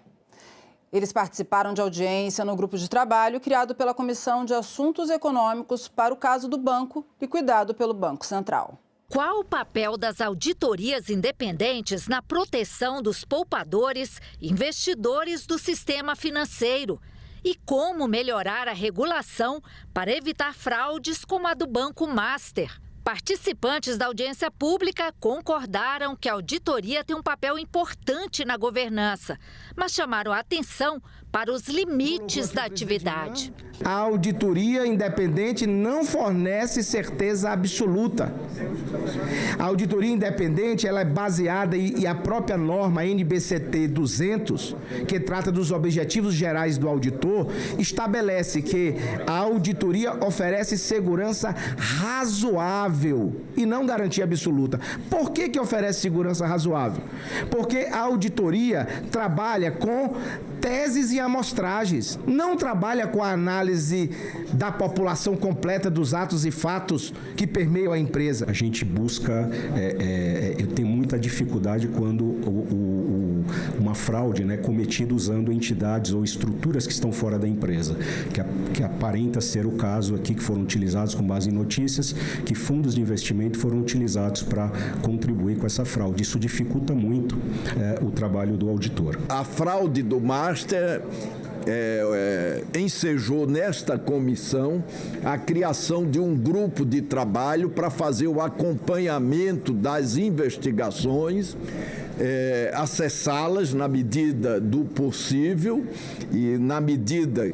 Eles participaram de audiência no grupo de trabalho criado pela Comissão de Assuntos Econômicos para o caso do banco, liquidado pelo Banco Central. Qual o papel das auditorias independentes na proteção dos poupadores, investidores do sistema financeiro? E como melhorar a regulação para evitar fraudes como a do Banco Master? Participantes da audiência pública concordaram que a auditoria tem um papel importante na governança, mas chamaram a atenção para os limites da atividade. A auditoria independente não fornece certeza absoluta. A auditoria independente ela é baseada e a própria norma NBCT 200, que trata dos objetivos gerais do auditor, estabelece que a auditoria oferece segurança razoável e não garantia absoluta. Por que oferece segurança razoável? Porque a auditoria trabalha com teses e amostragens, não trabalha com a análise da população completa dos atos e fatos que permeiam a empresa. A gente busca, eu tenho muita dificuldade quando uma fraude, né, cometida usando entidades ou estruturas que estão fora da empresa, que aparenta ser o caso aqui, que foram utilizados com base em notícias, que fundos de investimento foram utilizados para contribuir com essa fraude. Isso dificulta muito o trabalho do auditor. A fraude do Master ensejou nesta comissão a criação de um grupo de trabalho para fazer o acompanhamento das investigações, acessá-las na medida do possível e na medida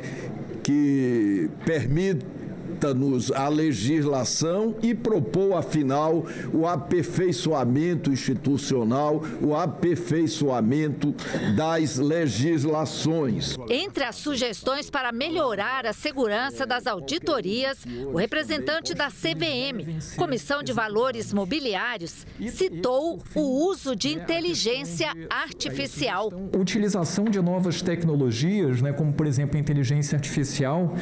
que permita-nos a legislação e propor, afinal, o aperfeiçoamento institucional, o aperfeiçoamento das legislações. Entre as sugestões para melhorar a segurança das auditorias, o representante da CVM, Comissão de Valores Mobiliários, citou o uso de inteligência artificial. A utilização de novas tecnologias, né, como, por exemplo, a inteligência artificial,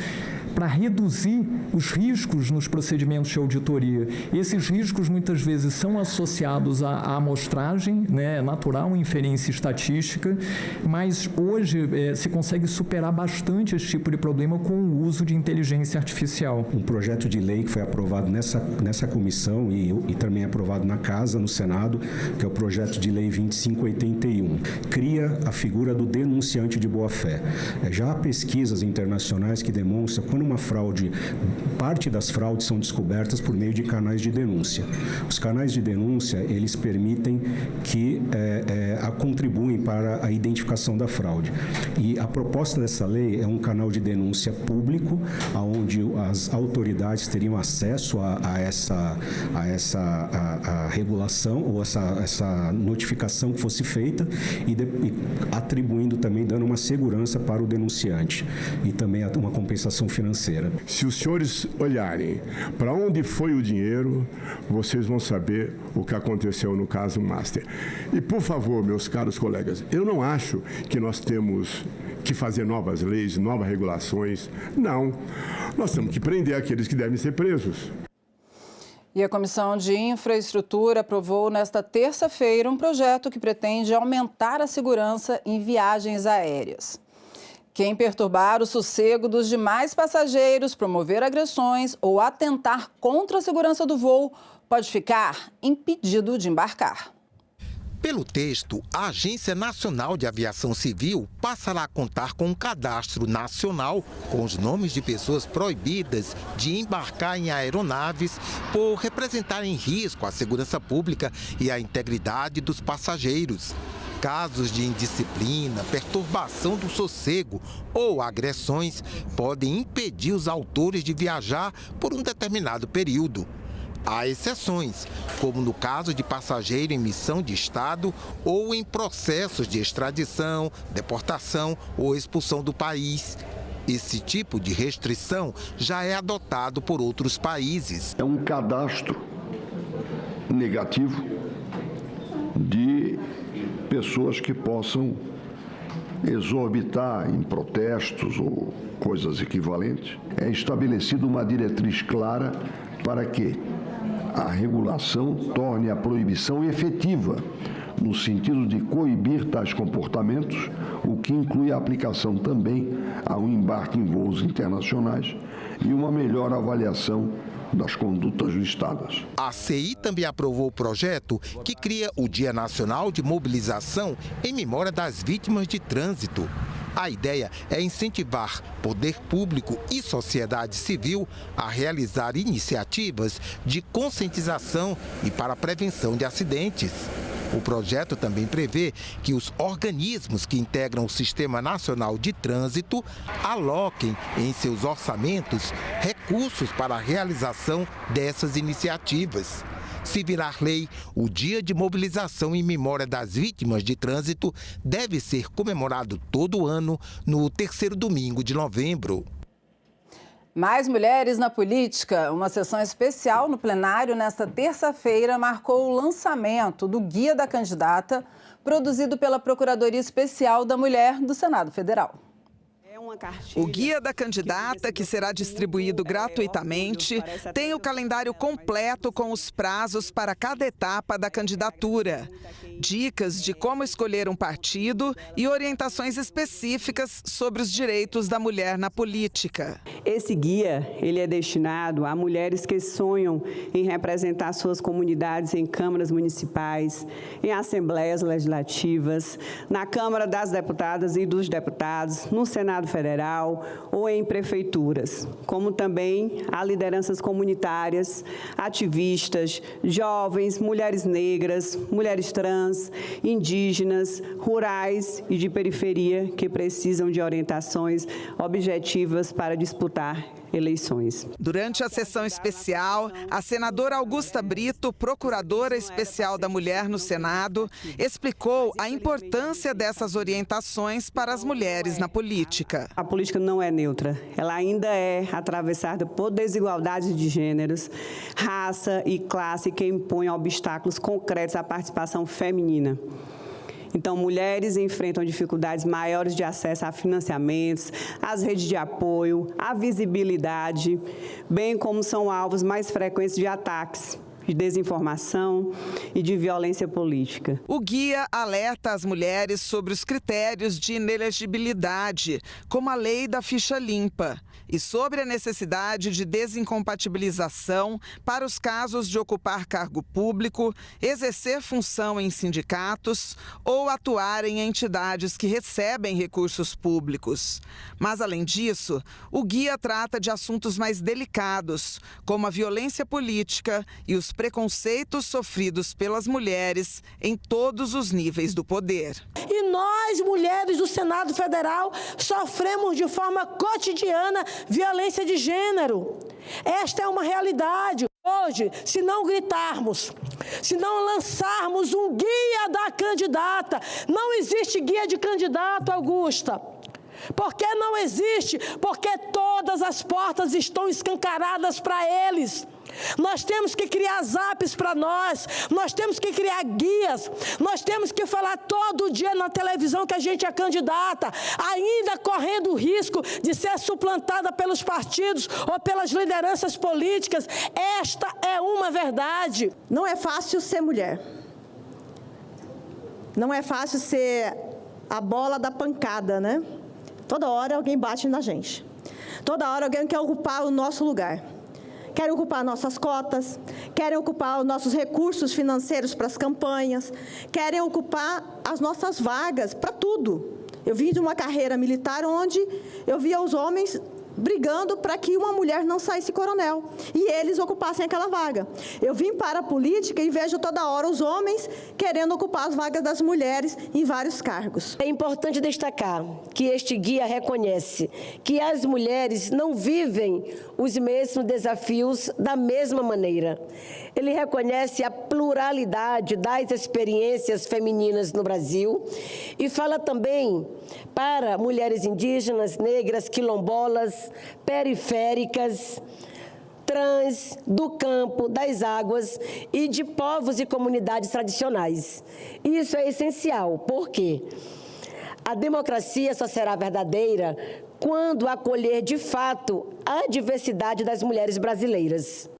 para reduzir os riscos nos procedimentos de auditoria. Esses riscos muitas vezes são associados à amostragem, né, natural, inferência estatística, mas hoje se consegue superar bastante esse tipo de problema com o uso de inteligência artificial. Um projeto de lei que foi aprovado nessa comissão e também aprovado na Casa, no Senado, que é o projeto de lei 2581, cria a figura do denunciante de boa-fé. Já há pesquisas internacionais que demonstram quando uma fraude, parte das fraudes são descobertas por meio de canais de denúncia. Os canais de denúncia, eles permitem que contribuem para a identificação da fraude. E a proposta dessa lei é um canal de denúncia público, onde as autoridades teriam acesso a essa regulação ou essa notificação que fosse feita e atribuindo também, dando uma segurança para o denunciante e também uma compensação financeira. Se os senhores olharem para onde foi o dinheiro, vocês vão saber o que aconteceu no caso Master. E, por favor, meus caros colegas, eu não acho que nós temos que fazer novas leis, novas regulações. Não. Nós temos que prender aqueles que devem ser presos. E a Comissão de Infraestrutura aprovou nesta terça-feira um projeto que pretende aumentar a segurança em viagens aéreas. Quem perturbar o sossego dos demais passageiros, promover agressões ou atentar contra a segurança do voo pode ficar impedido de embarcar. Pelo texto, a Agência Nacional de Aviação Civil passará a contar com um cadastro nacional com os nomes de pessoas proibidas de embarcar em aeronaves por representarem risco à segurança pública e à integridade dos passageiros. Casos de indisciplina, perturbação do sossego ou agressões podem impedir os autores de viajar por um determinado período. Há exceções, como no caso de passageiro em missão de Estado ou em processos de extradição, deportação ou expulsão do país. Esse tipo de restrição já é adotado por outros países. É um cadastro negativo de pessoas que possam exorbitar em protestos ou coisas equivalentes. É estabelecida uma diretriz clara para que a regulação torne a proibição efetiva, no sentido de coibir tais comportamentos, o que inclui a aplicação também ao embarque em voos internacionais e uma melhor avaliação das condutas listadas. A CI também aprovou o projeto que cria o Dia Nacional de Mobilização em memória das vítimas de trânsito. A ideia é incentivar poder público e sociedade civil a realizar iniciativas de conscientização e para a prevenção de acidentes. O projeto também prevê que os organismos que integram o Sistema Nacional de Trânsito aloquem em seus orçamentos recursos para a realização dessas iniciativas. Se virar lei, o Dia de Mobilização em Memória das Vítimas de Trânsito deve ser comemorado todo ano no terceiro domingo de novembro. Mais mulheres na política. Uma sessão especial no plenário nesta terça-feira marcou o lançamento do Guia da Candidata, produzido pela Procuradoria Especial da Mulher do Senado Federal. O guia da candidata, que será distribuído gratuitamente, tem o calendário completo com os prazos para cada etapa da candidatura, dicas de como escolher um partido e orientações específicas sobre os direitos da mulher na política. Esse guia, ele é destinado a mulheres que sonham em representar suas comunidades em câmaras municipais, em assembleias legislativas, na Câmara das Deputadas e dos Deputados, no Senado Federal ou em prefeituras, como também a lideranças comunitárias, ativistas, jovens, mulheres negras, mulheres trans, indígenas, rurais e de periferia que precisam de orientações objetivas para disputar eleições. Durante a sessão especial, a senadora Augusta Brito, procuradora especial da mulher no Senado, explicou a importância dessas orientações para as mulheres na política. A política não é neutra, ela ainda é atravessada por desigualdades de gêneros, raça e classe que impõem obstáculos concretos à participação feminina. Então, mulheres enfrentam dificuldades maiores de acesso a financiamentos, às redes de apoio, à visibilidade, bem como são alvos mais frequentes de ataques, de desinformação e de violência política. O guia alerta as mulheres sobre os critérios de inelegibilidade, como a lei da ficha limpa, e sobre a necessidade de desincompatibilização para os casos de ocupar cargo público, exercer função em sindicatos ou atuar em entidades que recebem recursos públicos. Mas, além disso, o guia trata de assuntos mais delicados, como a violência política e os preconceitos sofridos pelas mulheres em todos os níveis do poder. E nós, mulheres do Senado Federal, sofremos de forma cotidiana violência de gênero. Esta é uma realidade. Hoje, se não gritarmos, se não lançarmos um guia da candidata, não existe guia de candidato, Augusta. Por que não existe? Porque todas as portas estão escancaradas para eles. Nós temos que criar zaps para nós temos que criar guias, nós temos que falar todo dia na televisão que a gente é candidata, ainda correndo o risco de ser suplantada pelos partidos ou pelas lideranças políticas. Esta é uma verdade. Não é fácil ser mulher. Não é fácil ser a bola da pancada, né? Toda hora alguém bate na gente. Toda hora alguém quer ocupar o nosso lugar. Querem ocupar nossas cotas, querem ocupar os nossos recursos financeiros para as campanhas, querem ocupar as nossas vagas para tudo. Eu vim de uma carreira militar onde eu via os homens brigando para que uma mulher não saísse coronel e eles ocupassem aquela vaga. Eu vim para a política e vejo toda hora os homens querendo ocupar as vagas das mulheres em vários cargos. É importante destacar que este guia reconhece que as mulheres não vivem os mesmos desafios da mesma maneira. Ele reconhece a pluralidade das experiências femininas no Brasil e fala também para mulheres indígenas, negras, quilombolas, periféricas, trans, do campo, das águas e de povos e comunidades tradicionais. Isso é essencial, porque a democracia só será verdadeira quando acolher de fato a diversidade das mulheres brasileiras.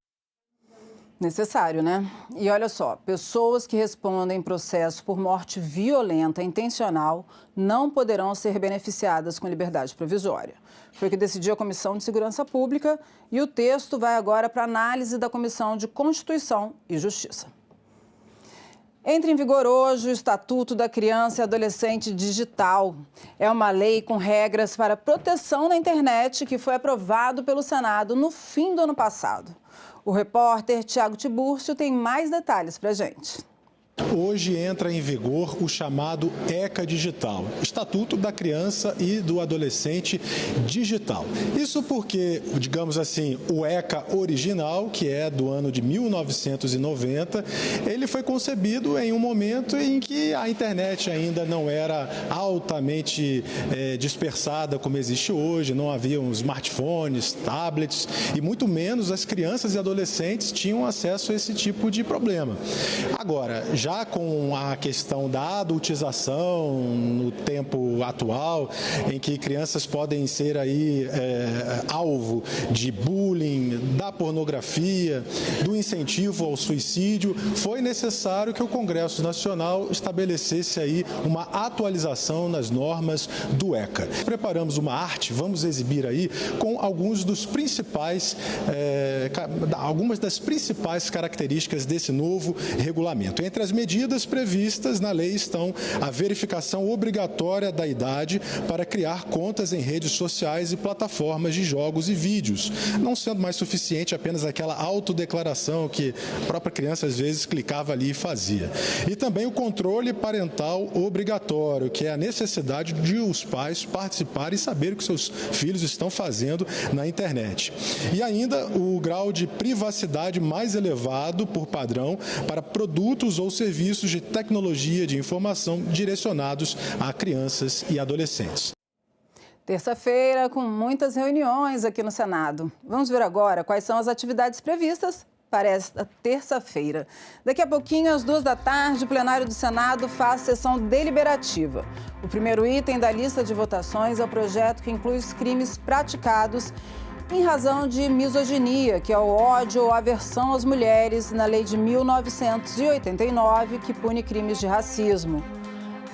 Necessário, né? E olha só, pessoas que respondem processo por morte violenta intencional não poderão ser beneficiadas com liberdade provisória. Foi o que decidiu a Comissão de Segurança Pública e o texto vai agora para análise da Comissão de Constituição e Justiça. Entra em vigor hoje o Estatuto da Criança e Adolescente Digital. É uma lei com regras para proteção na internet que foi aprovado pelo Senado no fim do ano passado. O repórter Tiago Tibúrcio tem mais detalhes para a gente. Hoje entra em vigor o chamado ECA Digital, Estatuto da Criança e do Adolescente Digital. Isso porque, digamos assim, o ECA original, que é do ano de 1990, ele foi concebido em um momento em que a internet ainda não era altamente dispersada como existe hoje, não haviam smartphones, tablets e muito menos as crianças e adolescentes tinham acesso a esse tipo de problema. Agora, já já com a questão da adultização no tempo atual, em que crianças podem ser aí alvo de bullying, da pornografia, do incentivo ao suicídio, foi necessário que o Congresso Nacional estabelecesse aí uma atualização nas normas do ECA. Preparamos uma arte, vamos exibir aí com algumas das principais características desse novo regulamento. Entre as medidas previstas na lei estão a verificação obrigatória da idade para criar contas em redes sociais e plataformas de jogos e vídeos, não sendo mais suficiente apenas aquela autodeclaração que a própria criança às vezes clicava ali e fazia. E também o controle parental obrigatório, que é a necessidade de os pais participarem e saber o que seus filhos estão fazendo na internet. E ainda o grau de privacidade mais elevado por padrão para produtos ou serviços de tecnologia de informação direcionados a crianças e adolescentes. Terça-feira, com muitas reuniões aqui no Senado. Vamos ver agora quais são as atividades previstas para esta terça-feira. Daqui a pouquinho, às 14h, o plenário do Senado faz sessão deliberativa. O primeiro item da lista de votações é o projeto que inclui os crimes praticados em razão de misoginia, que é o ódio ou aversão às mulheres, na lei de 1989, que pune crimes de racismo.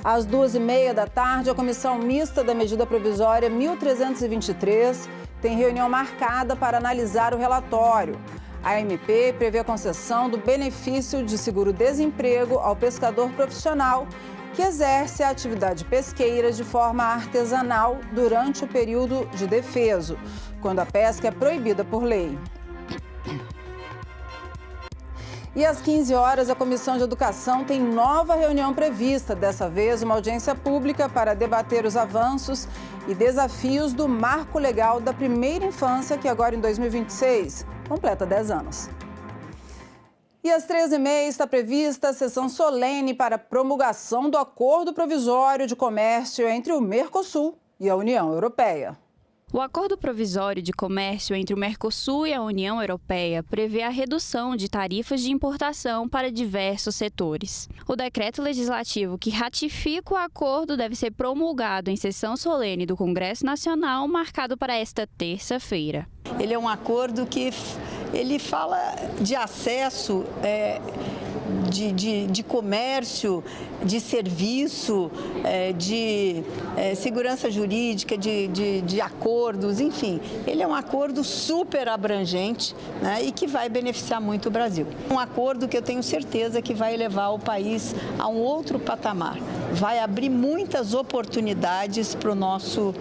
Às 14h30, a Comissão Mista da Medida Provisória 1323 tem reunião marcada para analisar o relatório. A MP prevê a concessão do benefício de seguro-desemprego ao pescador profissional que exerce a atividade pesqueira de forma artesanal durante o período de defeso, quando a pesca é proibida por lei. E às 15h, a Comissão de Educação tem nova reunião prevista, dessa vez uma audiência pública para debater os avanços e desafios do Marco Legal da Primeira Infância, que agora em 2026 completa 10 anos. E às 13h30 está prevista a sessão solene para a promulgação do Acordo Provisório de Comércio entre o Mercosul e a União Europeia. O Acordo Provisório de Comércio entre o Mercosul e a União Europeia prevê a redução de tarifas de importação para diversos setores. O decreto legislativo que ratifica o acordo deve ser promulgado em sessão solene do Congresso Nacional, marcado para esta terça-feira. Ele é um acordo que ele fala de acesso de comércio, de serviço, de segurança jurídica, de acordos, enfim. Ele é um acordo super abrangente, né, e que vai beneficiar muito o Brasil. Um acordo que eu tenho certeza que vai levar o país a um outro patamar. Vai abrir muitas oportunidades para o nosso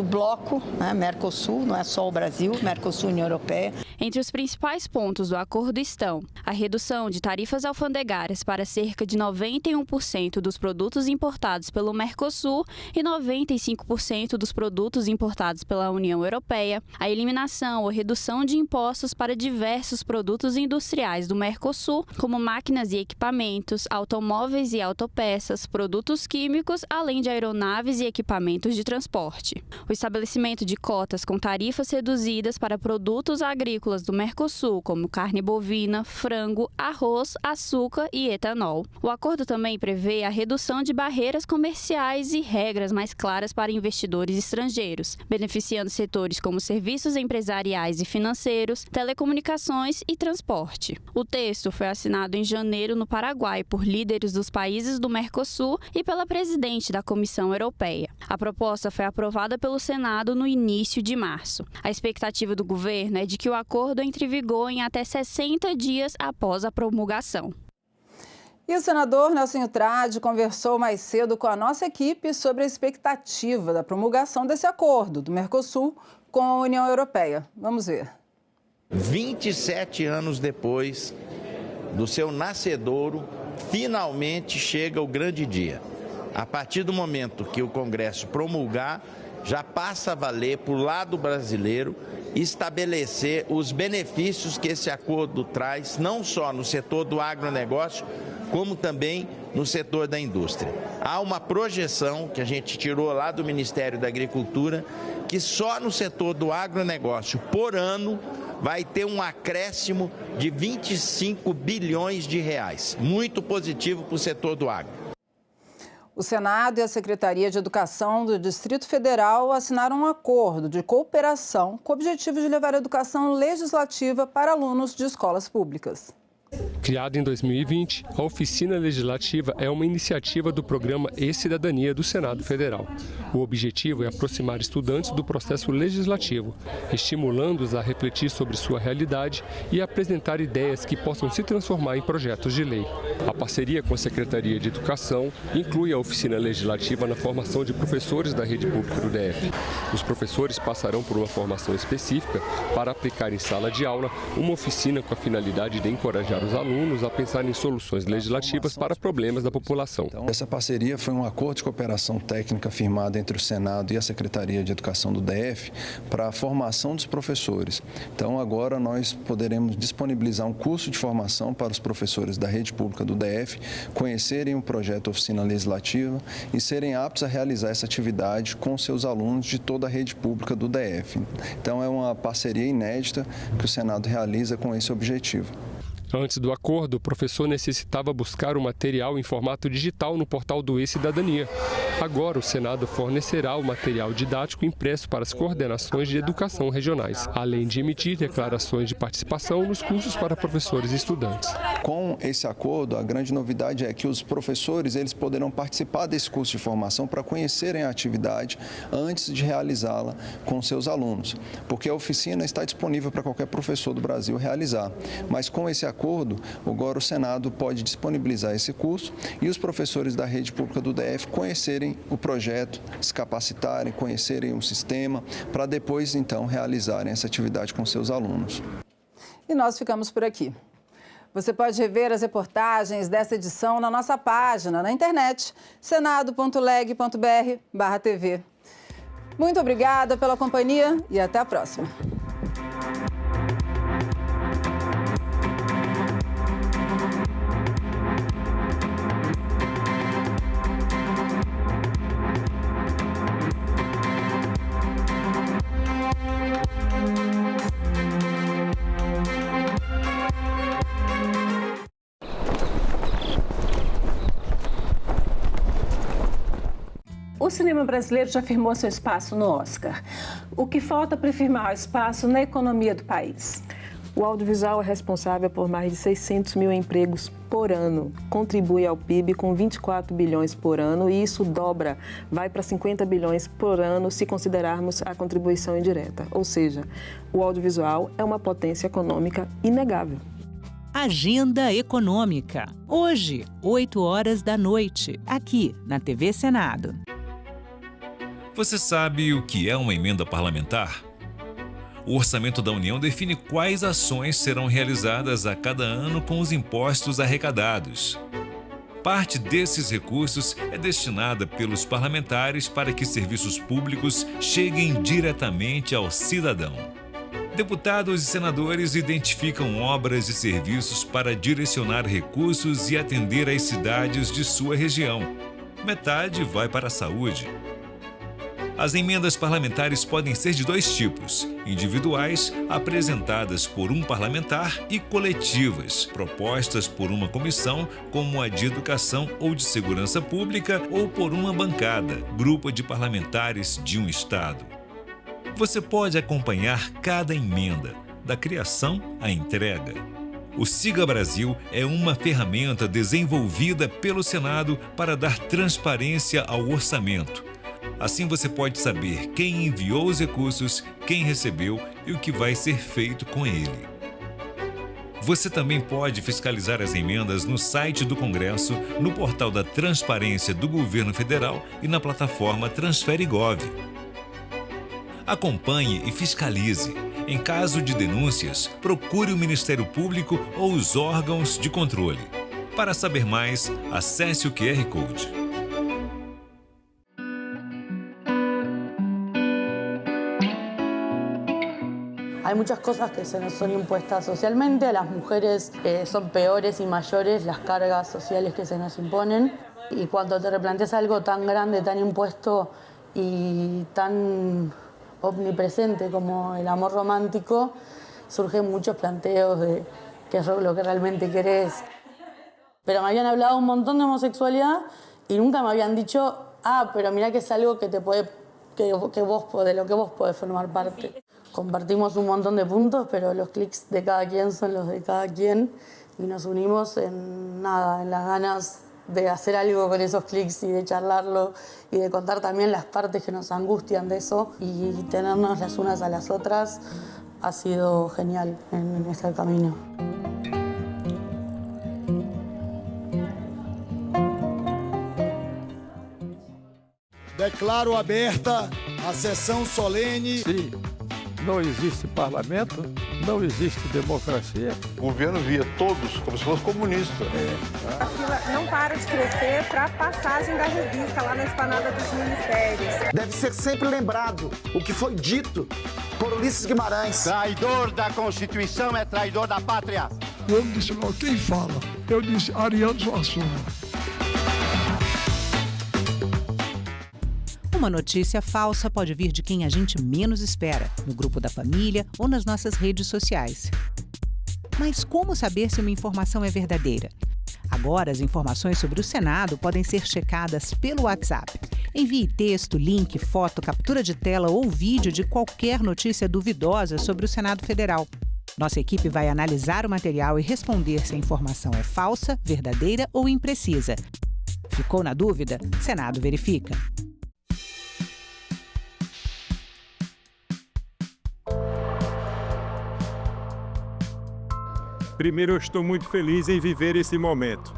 bloco, né, Mercosul, não é só o Brasil, Mercosul e União Europeia. Entre os principais pontos do acordo estão a redução de tarifas alfandegárias para cerca de 91% dos produtos importados pelo Mercosul e 95% dos produtos importados pela União Europeia, a eliminação ou redução de impostos para diversos produtos industriais do Mercosul, como máquinas e equipamentos, automóveis e autopeças, produtos químicos, além de aeronaves e equipamentos de transporte. O estabelecimento de cotas com tarifas reduzidas para produtos agrícolas do Mercosul, como carne bovina, frango, arroz, açúcar e etanol. O acordo também prevê a redução de barreiras comerciais e regras mais claras para investidores estrangeiros, beneficiando setores como serviços empresariais e financeiros, telecomunicações e transporte. O texto foi assinado em janeiro no Paraguai por líderes dos países do Mercosul e pela presidente da Comissão Europeia. A proposta foi aprovada pelo Senado no início de março. A expectativa do governo é de que o acordo entre em vigor em até 60 dias após a promulgação. E o senador Nelson Trade conversou mais cedo com a nossa equipe sobre a expectativa da promulgação desse acordo do Mercosul com a União Europeia. Vamos ver. 27 anos depois do seu nascedouro, finalmente chega o grande dia. A partir do momento que o Congresso promulgar, já passa a valer para o lado brasileiro estabelecer os benefícios que esse acordo traz, não só no setor do agronegócio, como também no setor da indústria. Há uma projeção que a gente tirou lá do Ministério da Agricultura, que só no setor do agronegócio, por ano, vai ter um acréscimo de 25 bilhões de reais. Muito positivo para o setor do agro. O Senado e a Secretaria de Educação do Distrito Federal assinaram um acordo de cooperação com o objetivo de levar a educação legislativa para alunos de escolas públicas. Criada em 2020, a Oficina Legislativa é uma iniciativa do programa E-Cidadania do Senado Federal. O objetivo é aproximar estudantes do processo legislativo, estimulando-os a refletir sobre sua realidade e apresentar ideias que possam se transformar em projetos de lei. A parceria com a Secretaria de Educação inclui a Oficina Legislativa na formação de professores da rede pública do DF. Os professores passarão por uma formação específica para aplicar em sala de aula uma oficina com a finalidade de encorajar os alunos a pensar em soluções legislativas para problemas da população. Essa parceria foi um acordo de cooperação técnica firmado entre o Senado e a Secretaria de Educação do DF para a formação dos professores. Então, agora nós poderemos disponibilizar um curso de formação para os professores da rede pública do DF conhecerem o projeto Oficina Legislativa e serem aptos a realizar essa atividade com seus alunos de toda a rede pública do DF. Então, é uma parceria inédita que o Senado realiza com esse objetivo. Antes do acordo, o professor necessitava buscar o material em formato digital no portal do E-Cidadania. Agora, o Senado fornecerá o material didático impresso para as coordenações de educação regionais, além de emitir declarações de participação nos cursos para professores e estudantes. Com esse acordo, a grande novidade é que os professores eles poderão participar desse curso de formação para conhecerem a atividade antes de realizá-la com seus alunos, porque a oficina está disponível para qualquer professor do Brasil realizar. Mas com esse acordo, agora o Senado pode disponibilizar esse curso e os professores da rede pública do DF conhecerem o projeto, se capacitarem, conhecerem o sistema, para depois, então, realizarem essa atividade com seus alunos. E nós ficamos por aqui. Você pode rever as reportagens dessa edição na nossa página na internet, senado.leg.br/TV. Muito obrigada pela companhia e até a próxima. O cinema brasileiro já firmou seu espaço no Oscar. O que falta para firmar o espaço na economia do país? O audiovisual é responsável por mais de 600 mil empregos por ano, contribui ao PIB com 24 bilhões por ano e isso dobra, vai para 50 bilhões por ano se considerarmos a contribuição indireta. Ou seja, o audiovisual é uma potência econômica inegável. Agenda Econômica. Hoje, 20h, aqui na TV Senado. Você sabe o que é uma emenda parlamentar? O Orçamento da União define quais ações serão realizadas a cada ano com os impostos arrecadados. Parte desses recursos é destinada pelos parlamentares para que serviços públicos cheguem diretamente ao cidadão. Deputados e senadores identificam obras e serviços para direcionar recursos e atender às cidades de sua região. Metade vai para a saúde. As emendas parlamentares podem ser de dois tipos: individuais, apresentadas por um parlamentar, e coletivas, propostas por uma comissão, como a de Educação ou de Segurança Pública, ou por uma bancada, grupo de parlamentares de um estado. Você pode acompanhar cada emenda, da criação à entrega. O Siga Brasil é uma ferramenta desenvolvida pelo Senado para dar transparência ao orçamento. Assim você pode saber quem enviou os recursos, quem recebeu e o que vai ser feito com ele. Você também pode fiscalizar as emendas no site do Congresso, no portal da Transparência do Governo Federal e na plataforma TransfereGov. Acompanhe e fiscalize. Em caso de denúncias, procure o Ministério Público ou os órgãos de controle. Para saber mais, acesse o QR Code. Hay muchas cosas que se nos son impuestas socialmente, a las mujeres son peores y mayores las cargas sociales que se nos imponen y cuando te replanteas algo tan grande, tan impuesto y tan omnipresente como el amor romántico, surgen muchos planteos de qué es lo que realmente querés. Pero me habían hablado un montón de homosexualidad y nunca me habían dicho, pero mirá que es algo que te puede, de lo que vos podés formar parte. Compartimos un montón de puntos, pero los clics de cada quien son los de cada quien y nos unimos en las ganas de hacer algo con esos clics y de charlarlo y de contar también las partes que nos angustian de eso y tenernos las unas a las otras ha sido genial en este camino. Declaro aberta a sessão solene. Se não existe parlamento, não existe democracia. O governo via todos como se fosse comunista. A fila não para de crescer para a passagem da revista lá na esplanada dos ministérios. Deve ser sempre lembrado o que foi dito por Ulisses Guimarães. Traidor da Constituição é traidor da pátria. Eu não disse não, quem fala? Eu disse Ariano Suassuna. Uma notícia falsa pode vir de quem a gente menos espera, no grupo da família ou nas nossas redes sociais. Mas como saber se uma informação é verdadeira? Agora, as informações sobre o Senado podem ser checadas pelo WhatsApp. Envie texto, link, foto, captura de tela ou vídeo de qualquer notícia duvidosa sobre o Senado Federal. Nossa equipe vai analisar o material e responder se a informação é falsa, verdadeira ou imprecisa. Ficou na dúvida? Senado verifica. Primeiro, eu estou muito feliz em viver esse momento.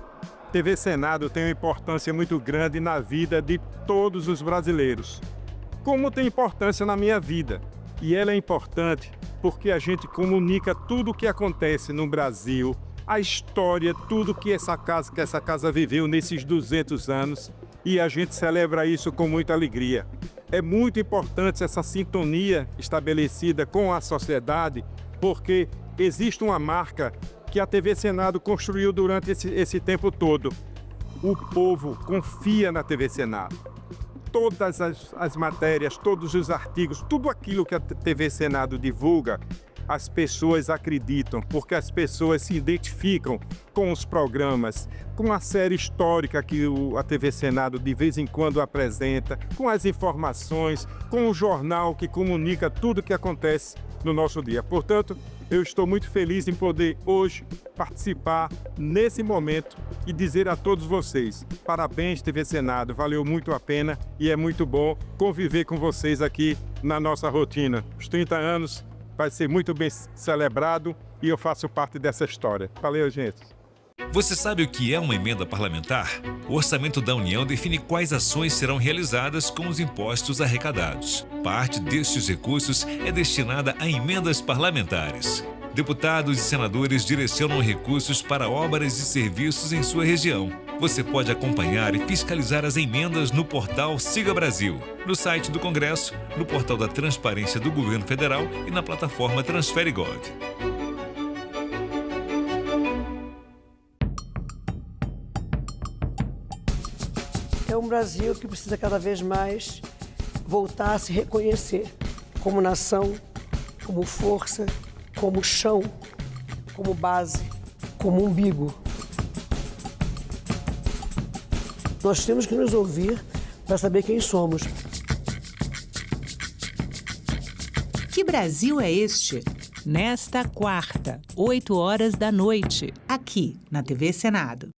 TV Senado tem uma importância muito grande na vida de todos os brasileiros. Como tem importância na minha vida. E ela é importante porque a gente comunica tudo o que acontece no Brasil, a história, tudo que essa casa viveu nesses 200 anos, e a gente celebra isso com muita alegria. É muito importante essa sintonia estabelecida com a sociedade, porque existe uma marca que a TV Senado construiu durante esse tempo todo. O povo confia na TV Senado. Todas as matérias, todos os artigos, tudo aquilo que a TV Senado divulga, as pessoas acreditam, porque as pessoas se identificam com os programas, com a série histórica que a TV Senado de vez em quando apresenta, com as informações, com o jornal que comunica tudo o que acontece no nosso dia. Portanto, eu estou muito feliz em poder hoje participar nesse momento e dizer a todos vocês, parabéns TV Senado, valeu muito a pena e é muito bom conviver com vocês aqui na nossa rotina. Os 30 anos vai ser muito bem celebrado e eu faço parte dessa história. Valeu, gente. Você sabe o que é uma emenda parlamentar? O Orçamento da União define quais ações serão realizadas com os impostos arrecadados. Parte destes recursos é destinada a emendas parlamentares. Deputados e senadores direcionam recursos para obras e serviços em sua região. Você pode acompanhar e fiscalizar as emendas no portal Siga Brasil, no site do Congresso, no portal da Transparência do Governo Federal e na plataforma TransfereGov. É um Brasil que precisa cada vez mais voltar a se reconhecer como nação, como força, como chão, como base, como umbigo. Nós temos que nos ouvir para saber quem somos. Que Brasil é este? Nesta quarta, 20h, aqui na TV Senado.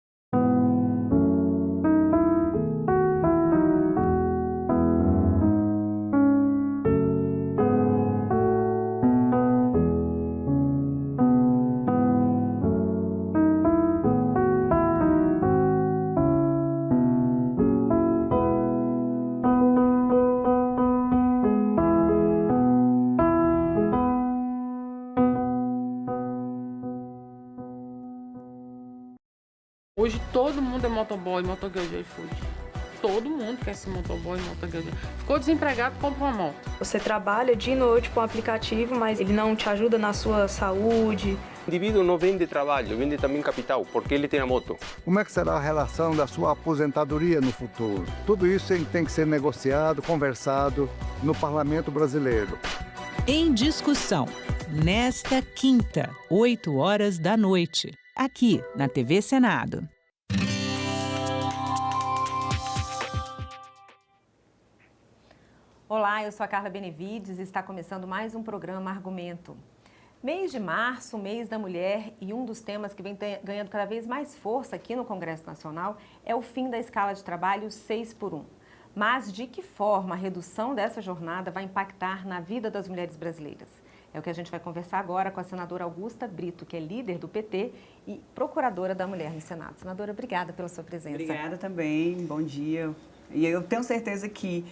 Hoje todo mundo é motoboy, motogirl de iFood. Todo mundo quer ser motoboy, motogirl. Ficou desempregado, compra uma moto. Você trabalha de noite com o aplicativo, mas ele não te ajuda na sua saúde. O indivíduo não vende trabalho, vende também capital, porque ele tem a moto. Como é que será a relação da sua aposentadoria no futuro? Tudo isso tem que ser negociado, conversado no Parlamento Brasileiro. Em discussão, nesta quinta, 8 horas da noite, aqui na TV Senado. Olá, eu sou a Carla Benevides e está começando mais um programa Argumento. Mês de março, mês da mulher, e um dos temas que vem ganhando cada vez mais força aqui no Congresso Nacional é o fim da escala de trabalho 6x1. Mas de que forma a redução dessa jornada vai impactar na vida das mulheres brasileiras? É o que a gente vai conversar agora com a senadora Augusta Brito, que é líder do PT e procuradora da mulher no Senado. Senadora, obrigada pela sua presença. Obrigada também, bom dia. E eu tenho certeza que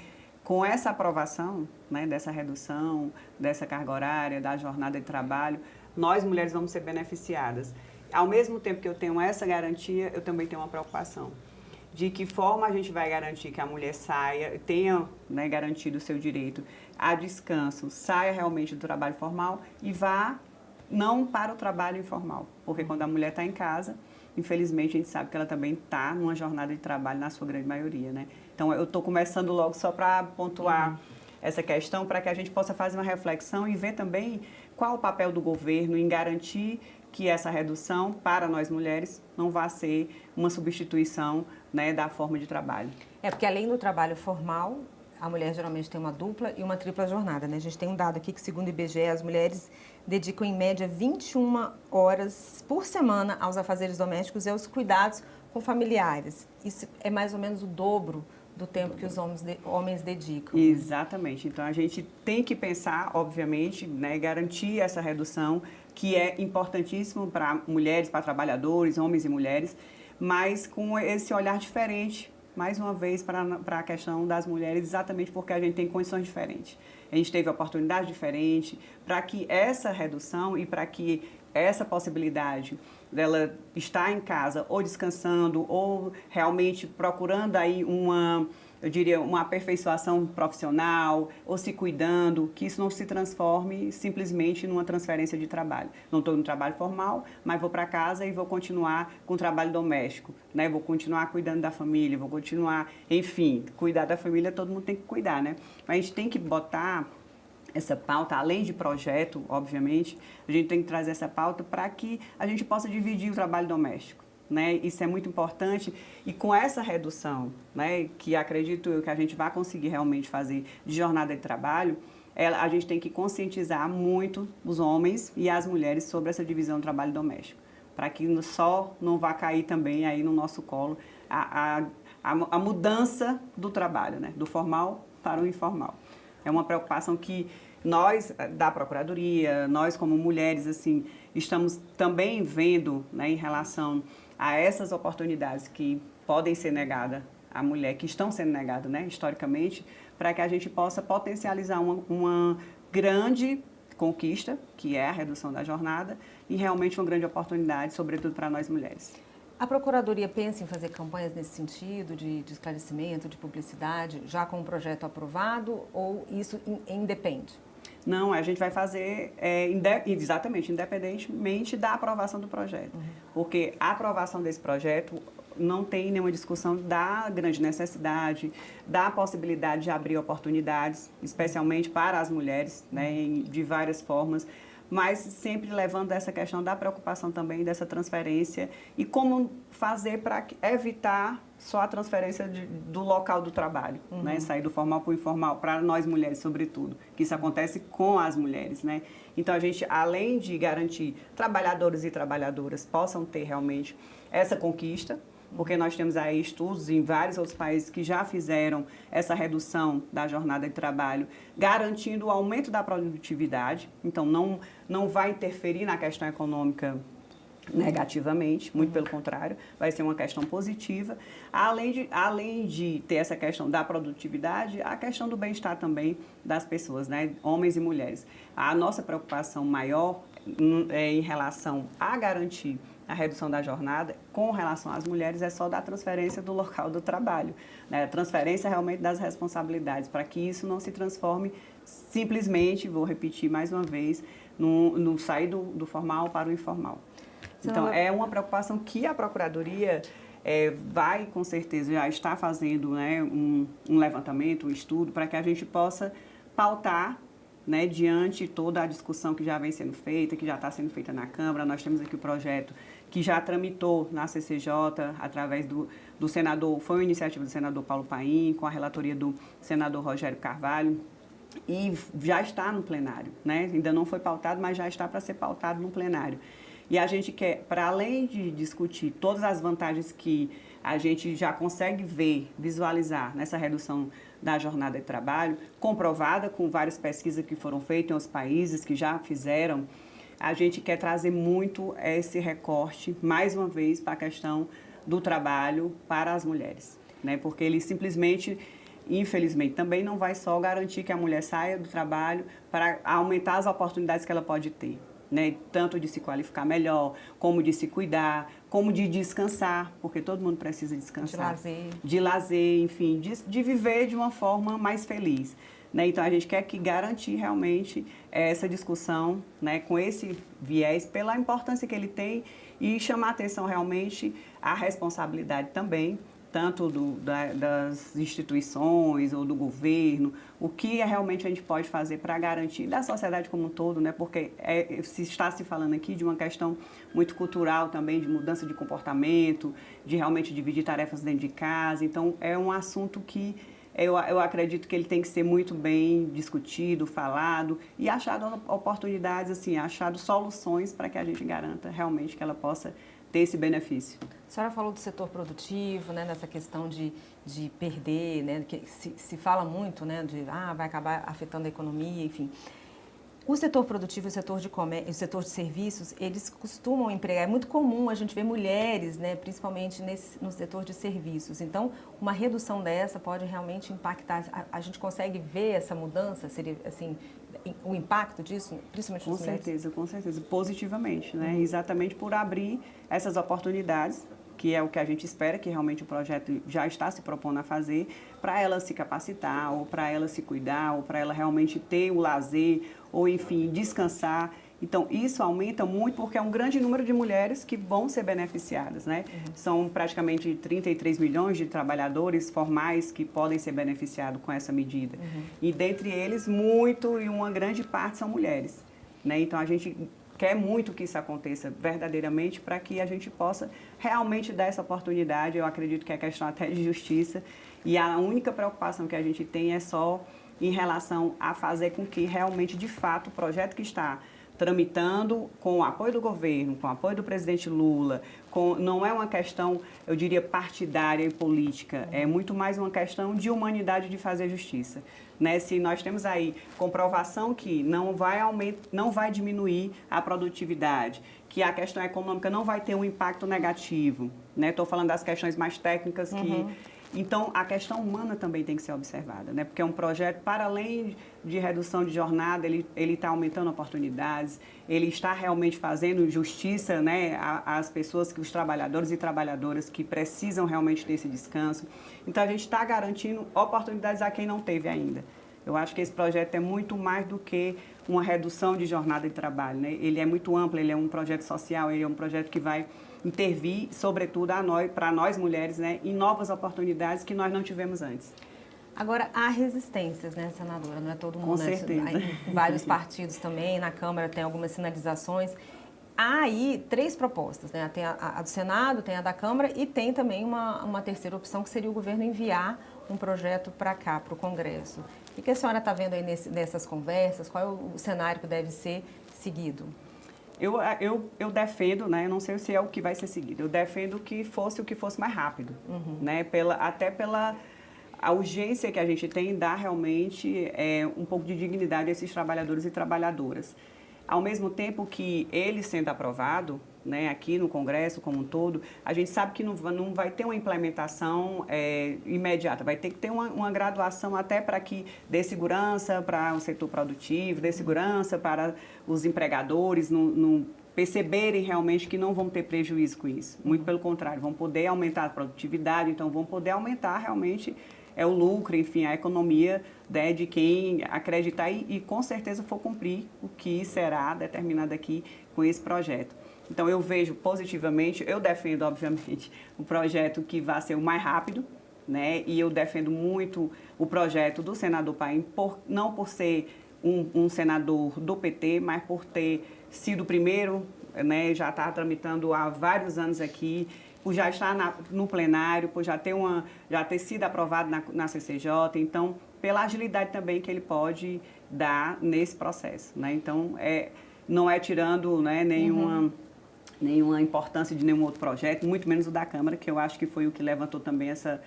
com essa aprovação, né, dessa redução, dessa carga horária, da jornada de trabalho, nós mulheres vamos ser beneficiadas. Ao mesmo tempo que eu tenho essa garantia, eu também tenho uma preocupação. De que forma a gente vai garantir que a mulher saia, tenha, né, garantido o seu direito a descanso, saia realmente do trabalho formal e vá não para o trabalho informal. Porque quando a mulher está em casa, infelizmente a gente sabe que ela também está numa jornada de trabalho na sua grande maioria, né? Então eu estou começando logo só para pontuar essa questão, para que a gente possa fazer uma reflexão e ver também qual o papel do governo em garantir que essa redução para nós mulheres não vá ser uma substituição, né, da forma de trabalho. É porque além do trabalho formal, a mulher geralmente tem uma dupla e uma tripla jornada, né? A gente tem um dado aqui que, segundo o IBGE, as mulheres dedicam em média 21 horas por semana aos afazeres domésticos e aos cuidados com familiares. Isso é mais ou menos o dobro do tempo que os homens dedicam. Exatamente. Então, a gente tem que pensar, obviamente, né, garantir essa redução, que é importantíssimo para mulheres, para trabalhadores, homens e mulheres, mas com esse olhar diferente, mais uma vez, para a questão das mulheres, exatamente porque a gente tem condições diferentes. A gente teve oportunidade diferente para que essa redução e para que essa possibilidade dela estar em casa ou descansando ou realmente procurando aí eu diria, uma aperfeiçoação profissional ou se cuidando, que isso não se transforme simplesmente numa transferência de trabalho. Não estou no trabalho formal, mas vou para casa e vou continuar com o trabalho doméstico, né? Vou continuar cuidando da família, vou continuar, enfim, cuidar da família, todo mundo tem que cuidar, né? Mas a gente tem que botar essa pauta, além de projeto, obviamente, a gente tem que trazer essa pauta para que a gente possa dividir o trabalho doméstico, né? Isso é muito importante e com essa redução, né, que acredito eu que a gente vai conseguir realmente fazer de jornada de trabalho, a gente tem que conscientizar muito os homens e as mulheres sobre essa divisão do trabalho doméstico, para que só não vá cair também aí no nosso colo a mudança do trabalho, né, do formal para o informal. É uma preocupação que nós, da Procuradoria, nós como mulheres, assim, estamos também vendo, né, em relação a essas oportunidades que podem ser negadas à mulher, que estão sendo negadas, né, historicamente, para que a gente possa potencializar uma grande conquista, que é a redução da jornada, e realmente uma grande oportunidade, sobretudo para nós mulheres. A Procuradoria pensa em fazer campanhas nesse sentido, de esclarecimento, de publicidade, já com o projeto aprovado, ou isso independe? Não, a gente vai fazer exatamente, independentemente da aprovação do projeto. Porque a aprovação desse projeto não tem nenhuma discussão da grande necessidade, da possibilidade de abrir oportunidades, especialmente para as mulheres, né, de várias formas, mas sempre levando essa questão da preocupação também dessa transferência e como fazer para evitar só a transferência do local do trabalho, né? Sair do formal para o informal, para nós mulheres, sobretudo, que isso acontece com as mulheres, né? Então, a gente, além de garantir trabalhadores e trabalhadoras possam ter realmente essa conquista, porque nós temos aí estudos em vários outros países que já fizeram essa redução da jornada de trabalho, garantindo o aumento da produtividade, então não vai interferir na questão econômica negativamente, muito pelo contrário, vai ser uma questão positiva. Além de ter essa questão da produtividade, a questão do bem-estar também das pessoas, né? Homens e mulheres. A nossa preocupação maior é em relação a garantir a redução da jornada com relação às mulheres é só da transferência do local do trabalho, né? A transferência realmente das responsabilidades, para que isso não se transforme simplesmente, vou repetir mais uma vez, no sair do formal para o informal. Então, é uma preocupação que a Procuradoria vai, com certeza, já está fazendo, né, um levantamento, um estudo, para que a gente possa pautar, né, diante toda a discussão que já vem sendo feita, que já está sendo feita na Câmara. Nós temos aqui o projeto que já tramitou na CCJ, através do senador, foi uma iniciativa do senador Paulo Paim, com a relatoria do senador Rogério Carvalho, e já está no plenário, né? Ainda não foi pautado, mas já está para ser pautado no plenário. E a gente quer, para além de discutir todas as vantagens que a gente já consegue ver, visualizar nessa redução da jornada de trabalho, comprovada com várias pesquisas que foram feitas em outros países que já fizeram, a gente quer trazer muito esse recorte, mais uma vez, para a questão do trabalho para as mulheres, né? Porque ele simplesmente, infelizmente, também não vai só garantir que a mulher saia do trabalho para aumentar as oportunidades que ela pode ter, né? Tanto de se qualificar melhor, como de se cuidar, como de descansar, porque todo mundo precisa descansar. De lazer, enfim, de viver de uma forma mais feliz, né? Então, a gente quer garantir realmente essa discussão, né, com esse viés, pela importância que ele tem e chamar atenção realmente à responsabilidade também, tanto das instituições ou do governo, o que realmente a gente pode fazer para garantir, da sociedade como um todo, né? Porque se está se falando aqui de uma questão muito cultural também, de mudança de comportamento, de realmente dividir tarefas dentro de casa. Então, é um assunto que eu acredito que ele tem que ser muito bem discutido, falado e achado oportunidades, assim, achado soluções para que a gente garanta realmente que ela possa ter esse benefício. A senhora falou do setor produtivo, né, nessa questão de perder, né, que se fala muito, né, de vai acabar afetando a economia, enfim. O setor produtivo, o setor de comércio, o setor de serviços, eles costumam empregar. É muito comum a gente ver mulheres, né, principalmente no setor de serviços. Então, uma redução dessa pode realmente impactar. A gente consegue ver essa mudança, seria assim, o impacto disso, principalmente nas mulheres? Com certeza, positivamente, né? Exatamente por abrir essas oportunidades, que é o que a gente espera, que realmente o projeto já está se propondo a fazer, para ela se capacitar, ou para ela se cuidar, ou para ela realmente ter o lazer, ou enfim, descansar. Então, isso aumenta muito porque é um grande número de mulheres que vão ser beneficiadas, né? São praticamente 33 milhões de trabalhadores formais que podem ser beneficiados com essa medida. E dentre eles, uma grande parte são mulheres, né? Então, a gente quer muito que isso aconteça verdadeiramente para que a gente possa realmente dar essa oportunidade. Eu acredito que é questão até de justiça e a única preocupação que a gente tem é só em relação a fazer com que realmente, de fato, o projeto que está tramitando com o apoio do governo, com o apoio do presidente Lula, não é uma questão, eu diria, partidária e política, é muito mais uma questão de humanidade de fazer justiça, né? Se nós temos aí comprovação que não vai diminuir a produtividade, que a questão econômica não vai ter um impacto negativo, né? Estou falando das questões mais técnicas que... Então, a questão humana também tem que ser observada, né? Porque é um projeto, para além de redução de jornada, ele está aumentando oportunidades, ele está realmente fazendo justiça, né, às pessoas, os trabalhadores e trabalhadoras que precisam realmente desse descanso. Então, a gente está garantindo oportunidades a quem não teve ainda. Eu acho que esse projeto é muito mais do que uma redução de jornada de trabalho, né? Ele é muito amplo, ele é um projeto social, ele é um projeto que vai intervir, sobretudo, para nós mulheres, né, em novas oportunidades que nós não tivemos antes. Agora, há resistências, né, senadora? Não é todo mundo. Com certeza. Em vários partidos também, na Câmara tem algumas sinalizações. Há aí 3 propostas, né? Tem a do Senado, tem a da Câmara e tem também uma terceira opção, que seria o governo enviar um projeto para cá, para o Congresso. O que a senhora está vendo aí nessas conversas? Qual é o cenário que deve ser seguido? Eu defendo, né, eu não sei se é o que vai ser seguido, eu defendo que fosse o que fosse mais rápido, né, até pela a urgência que a gente tem em dar realmente um pouco de dignidade a esses trabalhadores e trabalhadoras. Ao mesmo tempo que ele sendo aprovado, né, aqui no Congresso como um todo, a gente sabe que não vai ter uma implementação imediata, vai ter que ter uma graduação até para que dê segurança para o setor produtivo, dê segurança para os empregadores não perceberem realmente que não vão ter prejuízo com isso. Muito pelo contrário, vão poder aumentar a produtividade, então vão poder aumentar realmente o lucro, enfim, a economia, né, de quem acreditar e com certeza for cumprir o que será determinado aqui com esse projeto. Então, eu vejo positivamente, eu defendo, obviamente, o projeto que vai ser o mais rápido, né? E eu defendo muito o projeto do senador Paim, não por ser um senador do PT, mas por ter sido o primeiro, né, já está tramitando há vários anos aqui, por já estar no plenário, por já ter sido aprovado na CCJ, então, pela agilidade também que ele pode dar nesse processo, né? Então, não é tirando, né, nenhuma importância de nenhum outro projeto, muito menos o da Câmara, que eu acho que foi o que levantou também essa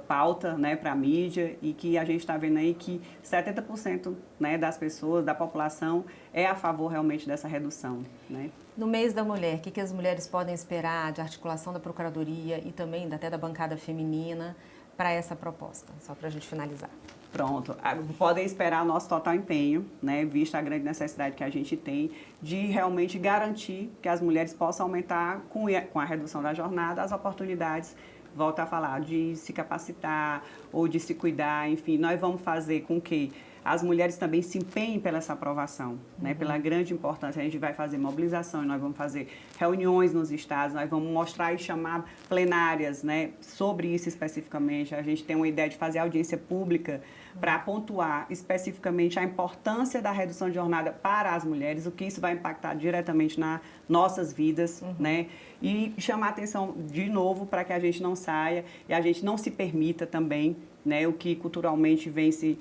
pauta, né, para a mídia, e que a gente está vendo aí que 70%, né, das pessoas, da população, é a favor realmente dessa redução, né? No mês da mulher, o que as mulheres podem esperar de articulação da Procuradoria e também até da bancada feminina para essa proposta? Só para a gente finalizar. Pronto. Podem esperar o nosso total empenho, né, vista a grande necessidade que a gente tem de realmente garantir que as mulheres possam aumentar, com a redução da jornada, as oportunidades, volto a falar, de se capacitar ou de se cuidar, enfim. Nós vamos fazer com que as mulheres também se empenhem pela essa aprovação, né, pela grande importância. A gente vai fazer mobilizações, nós vamos fazer reuniões nos estados, nós vamos mostrar e chamar plenárias, né, sobre isso especificamente. A gente tem uma ideia de fazer audiência pública para pontuar especificamente a importância da redução de jornada para as mulheres, o que isso vai impactar diretamente nas nossas vidas, né, e chamar atenção de novo para que a gente não saia e a gente não se permita também, né, o que culturalmente vem se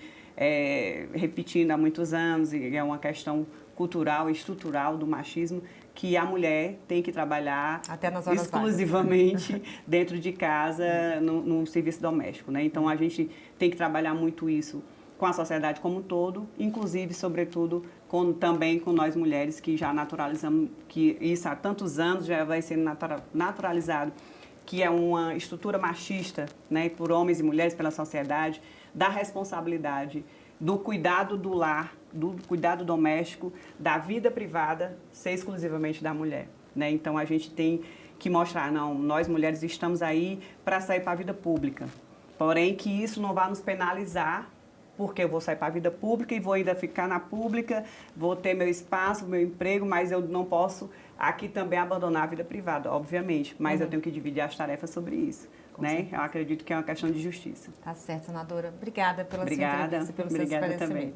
repetindo há muitos anos, e é uma questão cultural e estrutural do machismo, que a mulher tem que trabalhar até nas horas exclusivamente dentro de casa, no serviço doméstico, né? Então, a gente tem que trabalhar muito isso com a sociedade como um todo, inclusive, sobretudo, também com nós mulheres, que já naturalizamos, que isso há tantos anos já vai sendo naturalizado, que é uma estrutura machista, né, por homens e mulheres, pela sociedade, da responsabilidade, do cuidado do lar, do cuidado doméstico, da vida privada, ser exclusivamente da mulher, né? Então, a gente tem que mostrar, não, nós mulheres estamos aí para sair para a vida pública, porém que isso não vai nos penalizar, porque eu vou sair para a vida pública e vou ainda ficar na pública, vou ter meu espaço, meu emprego, mas eu não posso aqui também abandonar a vida privada, obviamente, mas eu tenho que dividir as tarefas sobre isso. Né? Eu acredito que é uma questão de justiça. Tá certo, senadora. Obrigada pela sua entrevista e pelos seus esclarecimentos. Também.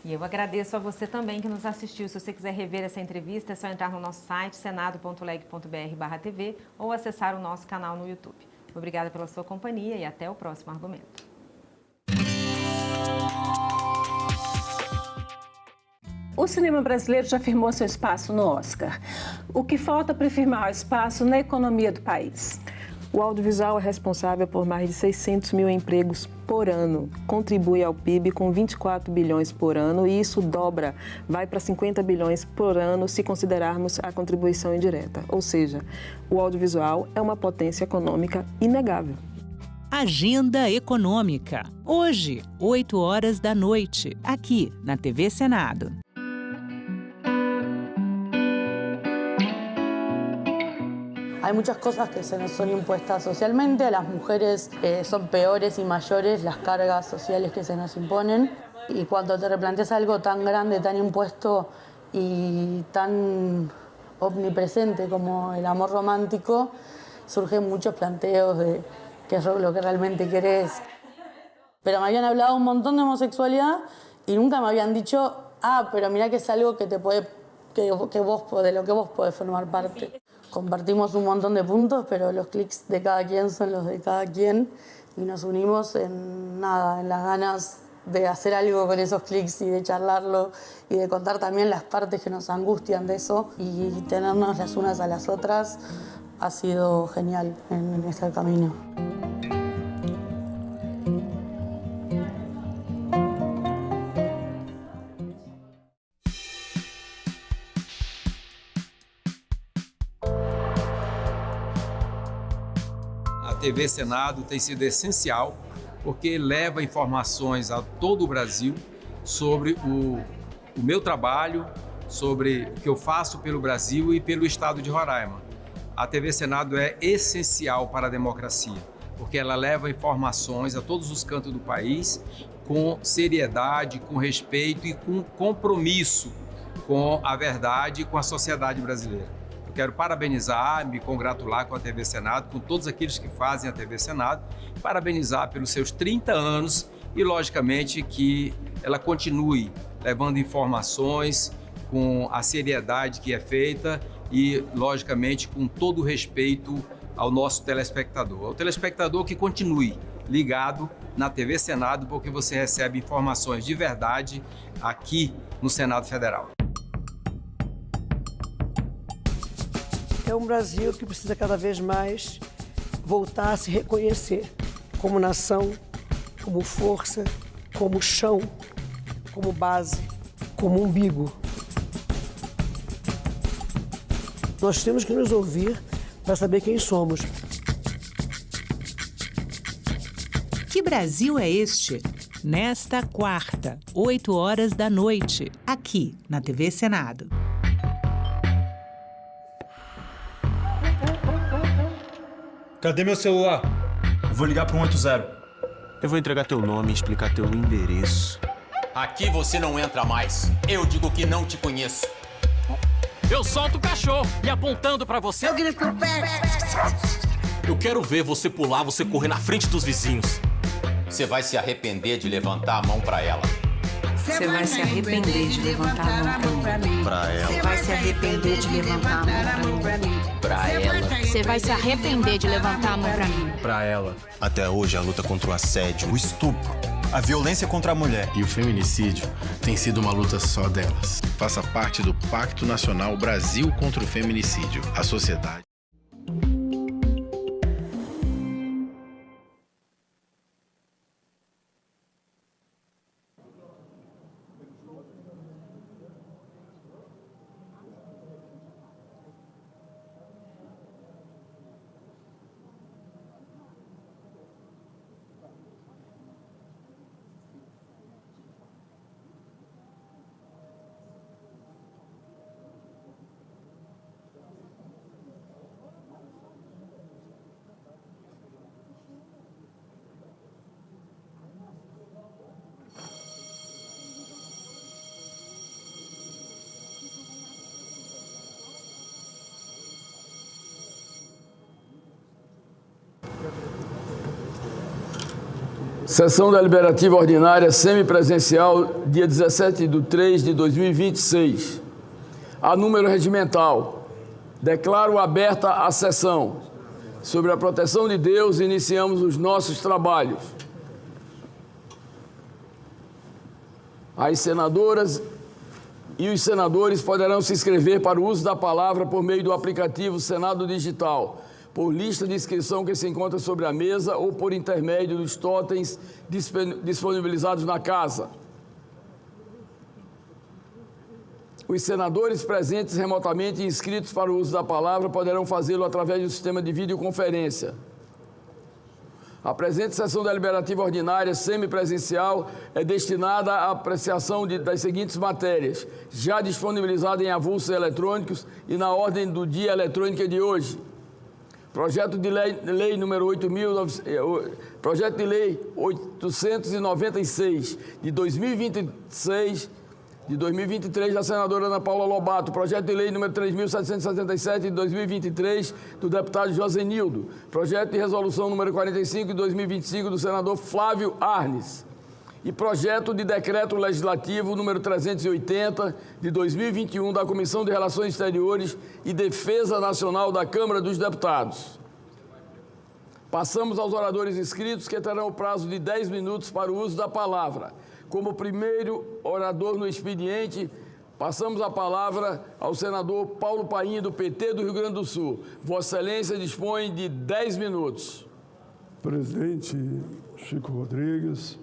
E eu agradeço a você também que nos assistiu. Se você quiser rever essa entrevista, é só entrar no nosso site, senado.leg.br/TV, ou acessar o nosso canal no YouTube. Obrigada pela sua companhia e até o próximo argumento. O cinema brasileiro já firmou seu espaço no Oscar. O que falta para firmar o espaço na economia do país? O audiovisual é responsável por mais de 600 mil empregos por ano, contribui ao PIB com 24 bilhões por ano e isso dobra, vai para 50 bilhões por ano se considerarmos a contribuição indireta. Ou seja, o audiovisual é uma potência econômica inegável. Agenda Econômica. Hoje, 20h, aqui na TV Senado. Hay muchas cosas que se nos son impuestas socialmente, a las mujeres son peores y mayores las cargas sociales que se nos imponen, y cuando te replanteas algo tan grande, tan impuesto y tan omnipresente como el amor romántico, surgen muchos planteos de qué es lo que realmente querés. Pero me habían hablado un montón de homosexualidad y nunca me habían dicho, pero mirá que es algo que te puede, de lo que vos podés formar parte. Compartimos un montón de puntos, pero los clics de cada quien son los de cada quien y nos unimos en las ganas de hacer algo con esos clics y de charlarlo y de contar también las partes que nos angustian de eso, y tenernos las unas a las otras ha sido genial en este camino. A TV Senado tem sido essencial porque leva informações a todo o Brasil sobre o meu trabalho, sobre o que eu faço pelo Brasil e pelo estado de Roraima. A TV Senado é essencial para a democracia, porque ela leva informações a todos os cantos do país com seriedade, com respeito e com compromisso com a verdade e com a sociedade brasileira. Eu quero parabenizar, me congratular com a TV Senado, com todos aqueles que fazem a TV Senado, parabenizar pelos seus 30 anos e, logicamente, que ela continue levando informações com a seriedade que é feita e, logicamente, com todo o respeito ao nosso telespectador. O telespectador que continue ligado na TV Senado, porque você recebe informações de verdade aqui no Senado Federal. É um Brasil que precisa cada vez mais voltar a se reconhecer como nação, como força, como chão, como base, como umbigo. Nós temos que nos ouvir para saber quem somos. Que Brasil é este? Nesta quarta, 20h, aqui na TV Senado. Cadê meu celular? Eu vou ligar pro 180. Eu vou entregar teu nome e explicar teu endereço. Aqui você não entra mais. Eu digo que não te conheço. Eu solto o cachorro e apontando pra você. Eu grito pro pé. Eu quero ver você pular, você correr na frente dos vizinhos. Você vai se arrepender de levantar a mão pra ela. Você vai se arrepender de levantar a mão pra mim. Pra ela. Você vai se arrepender de levantar a mão pra mim. Pra ela. Você vai se arrepender de levantar a mão pra mim. Pra ela. Até hoje, a luta contra o assédio, o estupro, a violência contra a mulher e o feminicídio tem sido uma luta só delas. Faça parte do Pacto Nacional Brasil contra o Feminicídio. A sociedade. Sessão deliberativa ordinária semipresencial, dia 17/3/2026. A número regimental. Declaro aberta a sessão. Sobre a proteção de Deus, iniciamos os nossos trabalhos. As senadoras e os senadores poderão se inscrever para o uso da palavra por meio do aplicativo Senado Digital, por lista de inscrição que se encontra sobre a mesa ou por intermédio dos totens disponibilizados na casa. Os senadores presentes remotamente e inscritos para o uso da palavra poderão fazê-lo através do sistema de videoconferência. A presente sessão deliberativa ordinária semipresencial é destinada à apreciação das seguintes matérias, já disponibilizadas em avulsos eletrônicos e na ordem do dia eletrônica de hoje. Projeto de lei número 896 de 2023 da senadora Ana Paula Lobato. Projeto de lei número 3.777 de 2023 do deputado Josenildo. Projeto de resolução número 45 de 2025 do senador Flávio Arnes. E projeto de decreto legislativo número 380 de 2021 da Comissão de Relações Exteriores e Defesa Nacional da Câmara dos Deputados. Passamos aos oradores inscritos, que terão o prazo de 10 minutos para o uso da palavra. Como primeiro orador no expediente, passamos a palavra ao senador Paulo Paim, do PT do Rio Grande do Sul. Vossa Excelência dispõe de 10 minutos. Presidente Chico Rodrigues,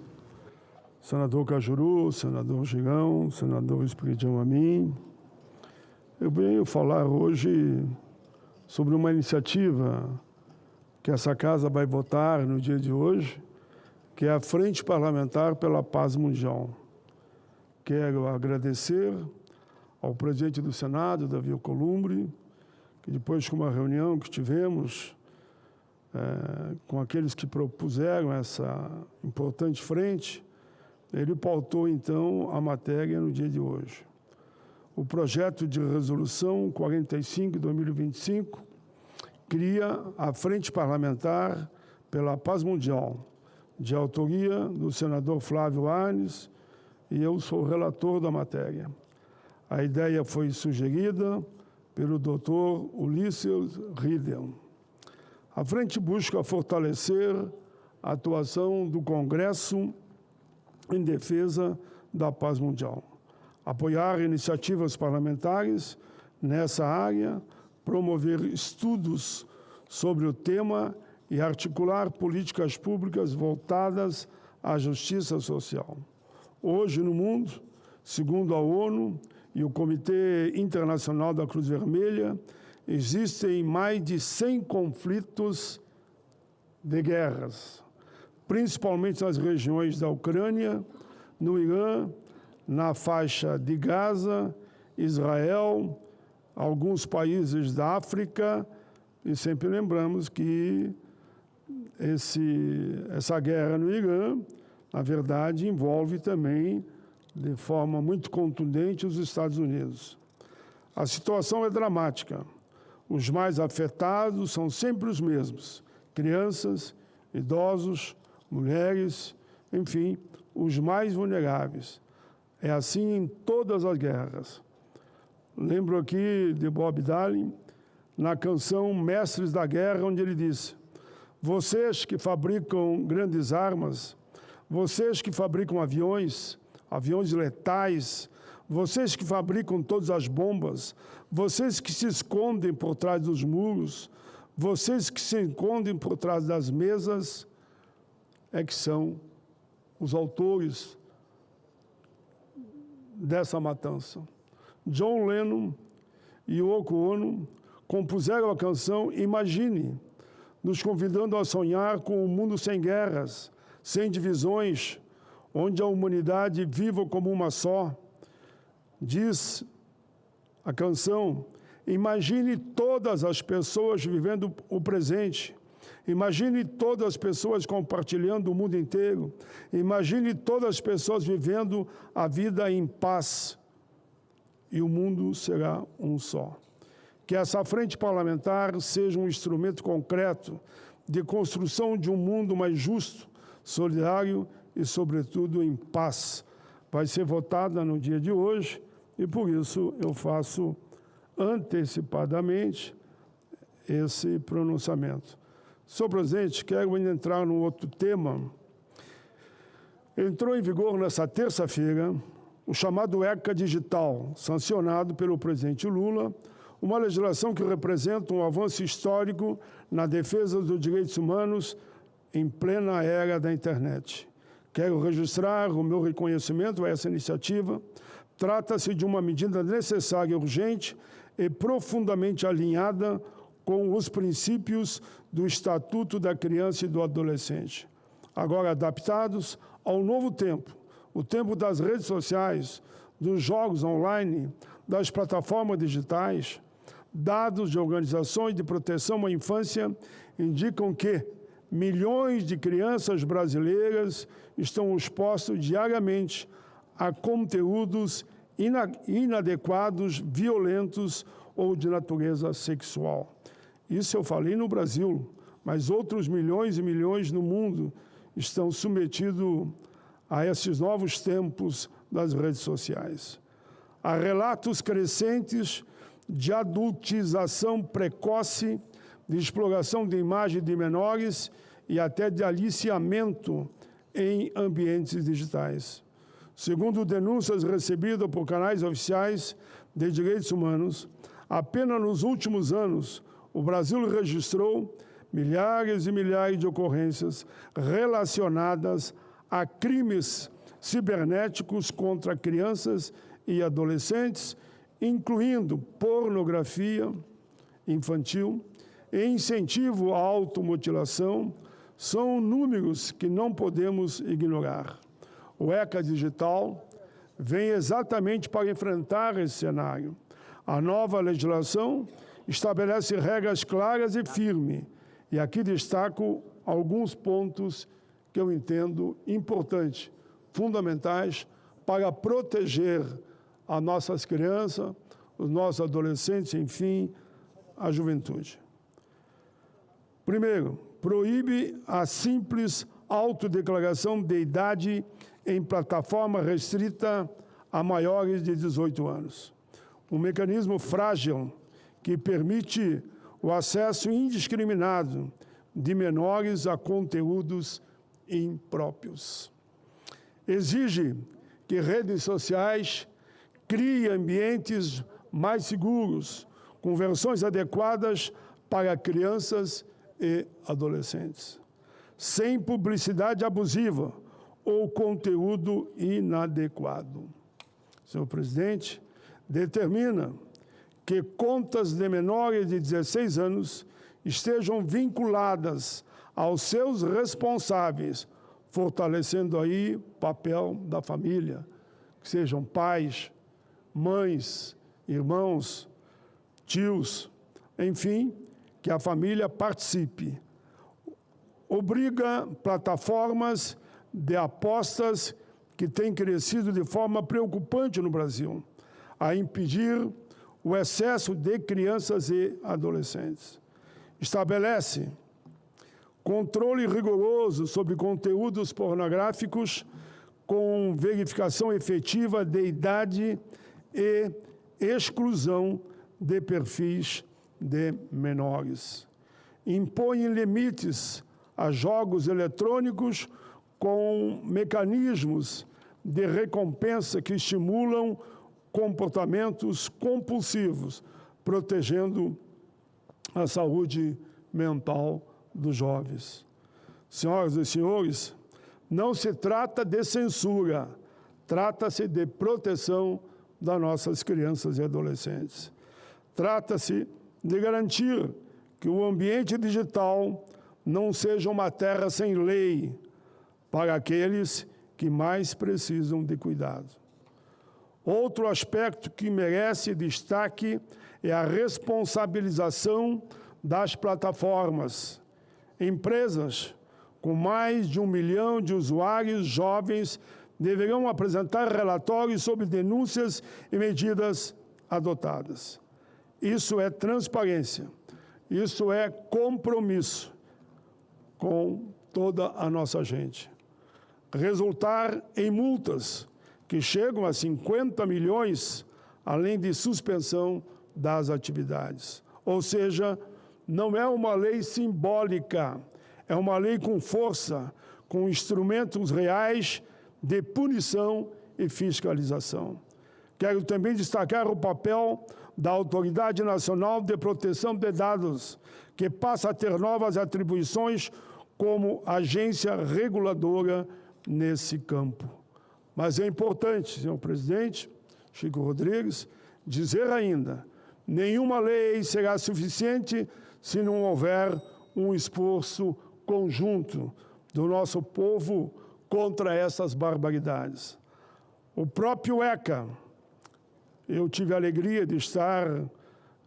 senador Cajuru, senador Girão, senador Espiridião Amin, eu venho falar hoje sobre uma iniciativa que essa casa vai votar no dia de hoje, que é a Frente Parlamentar pela Paz Mundial. Quero agradecer ao presidente do Senado, Davi Alcolumbre, que depois de uma reunião que tivemos com aqueles que propuseram essa importante frente, ele pautou, então, a matéria no dia de hoje. O projeto de resolução 45/2025 cria a Frente Parlamentar pela Paz Mundial, de autoria do senador Flávio Arnes e eu sou relator da matéria. A ideia foi sugerida pelo Dr. Ulisses Riedel. A frente busca fortalecer a atuação do Congresso em defesa da paz mundial, apoiar iniciativas parlamentares nessa área, promover estudos sobre o tema e articular políticas públicas voltadas à justiça social. Hoje, no mundo, segundo a ONU e o Comitê Internacional da Cruz Vermelha, existem mais de 100 conflitos de guerras, principalmente nas regiões da Ucrânia, no Irã, na faixa de Gaza, Israel, alguns países da África, e sempre lembramos que essa guerra no Irã, na verdade, envolve também, de forma muito contundente, os Estados Unidos. A situação é dramática. Os mais afetados são sempre os mesmos: crianças, idosos, mulheres, enfim, os mais vulneráveis. É assim em todas as guerras. Lembro aqui de Bob Dylan, na canção Mestres da Guerra, onde ele disse: vocês que fabricam grandes armas, vocês que fabricam aviões letais, vocês que fabricam todas as bombas, vocês que se escondem por trás dos muros, vocês que se escondem por trás das mesas, é que são os autores dessa matança. John Lennon e Yoko Ono compuseram a canção Imagine, nos convidando a sonhar com um mundo sem guerras, sem divisões, onde a humanidade viva como uma só. Diz a canção: imagine todas as pessoas vivendo o presente. Imagine todas as pessoas compartilhando o mundo inteiro. Imagine todas as pessoas vivendo a vida em paz. E o mundo será um só. Que essa frente parlamentar seja um instrumento concreto de construção de um mundo mais justo, solidário e, sobretudo, em paz. Vai ser votada no dia de hoje e, por isso, eu faço antecipadamente esse pronunciamento. Senhor presidente, quero ainda entrar num outro tema. Entrou em vigor nessa terça-feira o chamado ECA Digital, sancionado pelo presidente Lula, uma legislação que representa um avanço histórico na defesa dos direitos humanos em plena era da internet. Quero registrar o meu reconhecimento a essa iniciativa. Trata-se de uma medida necessária e urgente e profundamente alinhada com os princípios do Estatuto da Criança e do Adolescente, agora adaptados ao novo tempo, o tempo das redes sociais, dos jogos online, das plataformas digitais. Dados de organizações de proteção à infância indicam que milhões de crianças brasileiras estão expostas diariamente a conteúdos inadequados, violentos ou de natureza sexual. Isso eu falei no Brasil, mas outros milhões e milhões no mundo estão submetidos a esses novos tempos das redes sociais. Há relatos crescentes de adultização precoce, de exploração de imagem de menores e até de aliciamento em ambientes digitais. Segundo denúncias recebidas por canais oficiais de direitos humanos, apenas nos últimos anos, o Brasil registrou milhares e milhares de ocorrências relacionadas a crimes cibernéticos contra crianças e adolescentes, incluindo pornografia infantil e incentivo à automutilação, são números que não podemos ignorar. O ECA Digital vem exatamente para enfrentar esse cenário. A nova legislação estabelece regras claras e firmes, e aqui destaco alguns pontos que eu entendo importantes, fundamentais, para proteger as nossas crianças, os nossos adolescentes, enfim, a juventude. Primeiro, proíbe a simples autodeclaração de idade em plataforma restrita a maiores de 18 anos. Um mecanismo frágil que permite o acesso indiscriminado de menores a conteúdos impróprios. Exige que redes sociais criem ambientes mais seguros, com versões adequadas para crianças e adolescentes, sem publicidade abusiva ou conteúdo inadequado. Senhor presidente, determina que contas de menores de 16 anos estejam vinculadas aos seus responsáveis, fortalecendo aí o papel da família, que sejam pais, mães, irmãos, tios, enfim, que a família participe. Obriga plataformas de apostas que têm crescido de forma preocupante no Brasil a impedir o excesso de crianças e adolescentes. Estabelece controle rigoroso sobre conteúdos pornográficos com verificação efetiva de idade e exclusão de perfis de menores. Impõe limites a jogos eletrônicos com mecanismos de recompensa que estimulam comportamentos compulsivos, protegendo a saúde mental dos jovens. Senhoras e senhores, não se trata de censura, trata-se de proteção das nossas crianças e adolescentes. Trata-se de garantir que o ambiente digital não seja uma terra sem lei para aqueles que mais precisam de cuidado. Outro aspecto que merece destaque é a responsabilização das plataformas. Empresas com mais de 1 milhão de usuários jovens deverão apresentar relatórios sobre denúncias e medidas adotadas. Isso é transparência, isso é compromisso com toda a nossa gente. Resultar em multas que chegam a 50 milhões, além de suspensão das atividades. Ou seja, não é uma lei simbólica, é uma lei com força, com instrumentos reais de punição e fiscalização. Quero também destacar o papel da Autoridade Nacional de Proteção de Dados, que passa a ter novas atribuições como agência reguladora nesse campo. Mas é importante, senhor presidente, Chico Rodrigues, dizer ainda, nenhuma lei será suficiente se não houver um esforço conjunto do nosso povo contra essas barbaridades. O próprio ECA, eu tive a alegria de estar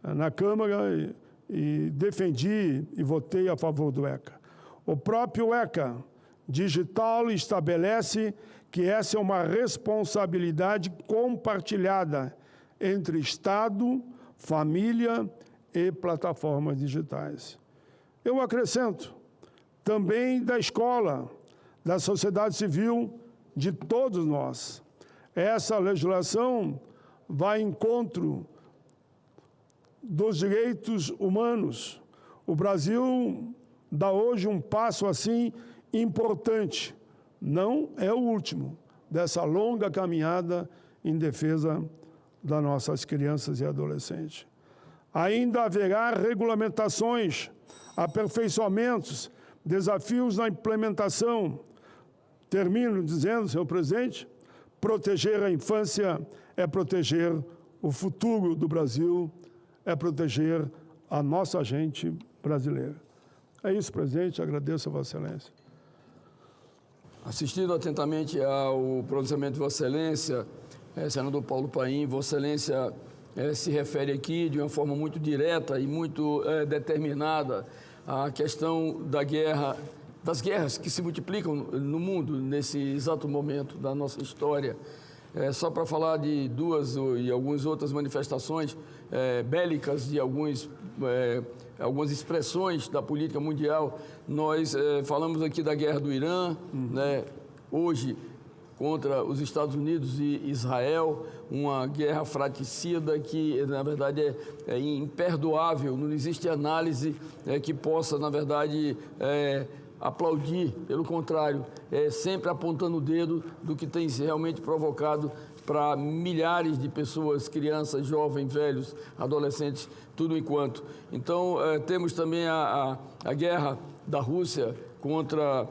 na Câmara e defendi e votei a favor do ECA. O próprio ECA digital estabelece que essa é uma responsabilidade compartilhada entre Estado, família e plataformas digitais. Eu acrescento, também da escola, da sociedade civil, de todos nós. Essa legislação vai em encontro dos direitos humanos. O Brasil dá hoje um passo assim importante, não é o último, dessa longa caminhada em defesa das nossas crianças e adolescentes. Ainda haverá regulamentações, aperfeiçoamentos, desafios na implementação. Termino dizendo, senhor presidente, proteger a infância é proteger o futuro do Brasil, é proteger a nossa gente brasileira. É isso, presidente, agradeço a Vossa Excelência. Assistindo atentamente ao pronunciamento de Vossa Excelência, senador Paulo Paim, Vossa Excelência se refere aqui de uma forma muito direta e muito determinada à questão da guerra, das guerras que se multiplicam no mundo nesse exato momento da nossa história. Só para falar de duas e algumas outras manifestações bélicas de algumas expressões da política mundial, nós falamos aqui da guerra do Irã, né? Hoje contra os Estados Unidos e Israel, uma guerra fratricida que, na verdade, é imperdoável. Não existe análise que possa, na verdade, aplaudir. Pelo contrário, sempre apontando o dedo do que tem realmente provocado para milhares de pessoas, crianças, jovens, velhos, adolescentes, tudo enquanto. Então, temos também a guerra da Rússia contra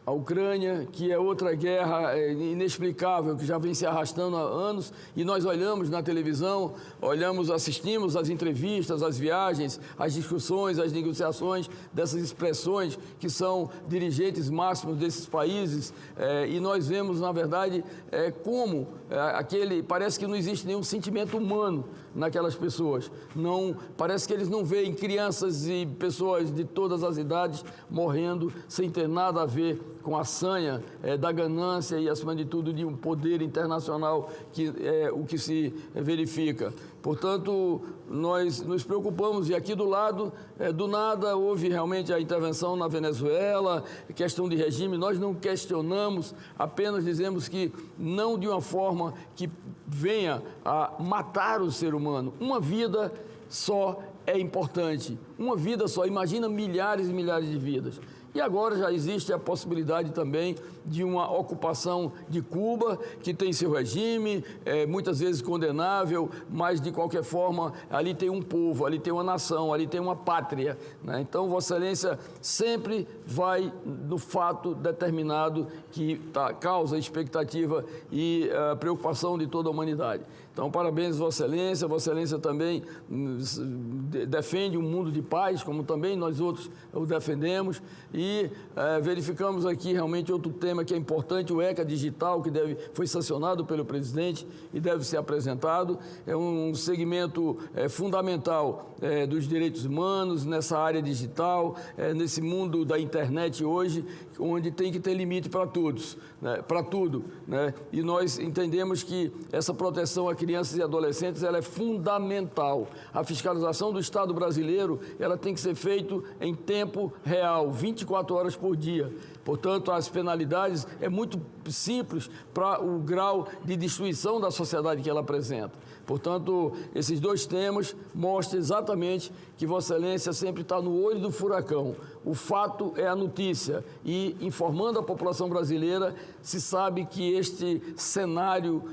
a Ucrânia, que é outra guerra inexplicável, que já vem se arrastando há anos, e nós olhamos na televisão, assistimos às entrevistas, às viagens, às discussões, às negociações dessas expressões que são dirigentes máximos desses países, e nós vemos, na verdade, como parece que não existe nenhum sentimento humano naquelas pessoas. Não, parece que eles não veem crianças e pessoas de todas as idades morrendo sem ter nada a ver com a sanha da ganância e, acima de tudo, de um poder internacional que é o que se verifica. Portanto, nós nos preocupamos, e aqui do lado, do nada, houve realmente a intervenção na Venezuela, questão de regime, nós não questionamos, apenas dizemos que não de uma forma que venha a matar o ser humano. Uma vida só é importante, uma vida só, imagina milhares e milhares de vidas. E agora já existe a possibilidade também de uma ocupação de Cuba, que tem seu regime, muitas vezes condenável, mas de qualquer forma ali tem um povo, ali tem uma nação, ali tem uma pátria, né? Então Vossa Excelência sempre vai no fato determinado que causa expectativa e preocupação de toda a humanidade. Então, parabéns, Vossa Excelência também defende um mundo de paz, como também nós outros o defendemos, e verificamos aqui realmente outro tema que é importante, o ECA Digital, que foi sancionado pelo presidente e deve ser apresentado. É um segmento fundamental dos direitos humanos, nessa área digital, nesse mundo da internet hoje, onde tem que ter limite para todos, né, para tudo, né? E nós entendemos que essa proteção a crianças e adolescentes ela é fundamental. A fiscalização do Estado brasileiro ela tem que ser feita em tempo real, 24 horas por dia. Portanto, as penalidades é muito simples para o grau de destruição da sociedade que ela apresenta. Portanto, esses dois temas mostram exatamente que Vossa Excelência sempre está no olho do furacão. O fato é a notícia e, informando a população brasileira, se sabe que este cenário,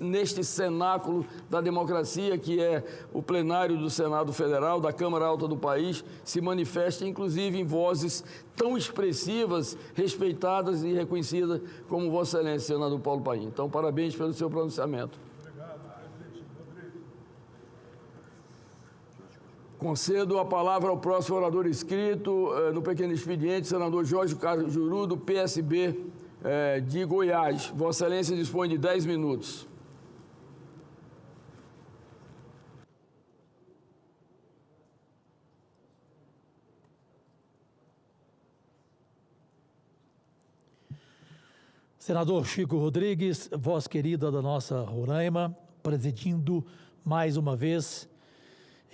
neste cenáculo da democracia, que é o plenário do Senado Federal, da Câmara Alta do país, se manifesta, inclusive, em vozes tão expressivas, respeitadas e reconhecidas como Vossa Excelência, senador Paulo Paim. Então, parabéns pelo seu pronunciamento. Concedo a palavra ao próximo orador inscrito no pequeno expediente, senador Jorge Cajuru, do PSB de Goiás. Vossa Excelência dispõe de 10 minutos. Senador Chico Rodrigues, voz querida da nossa Roraima, presidindo mais uma vez,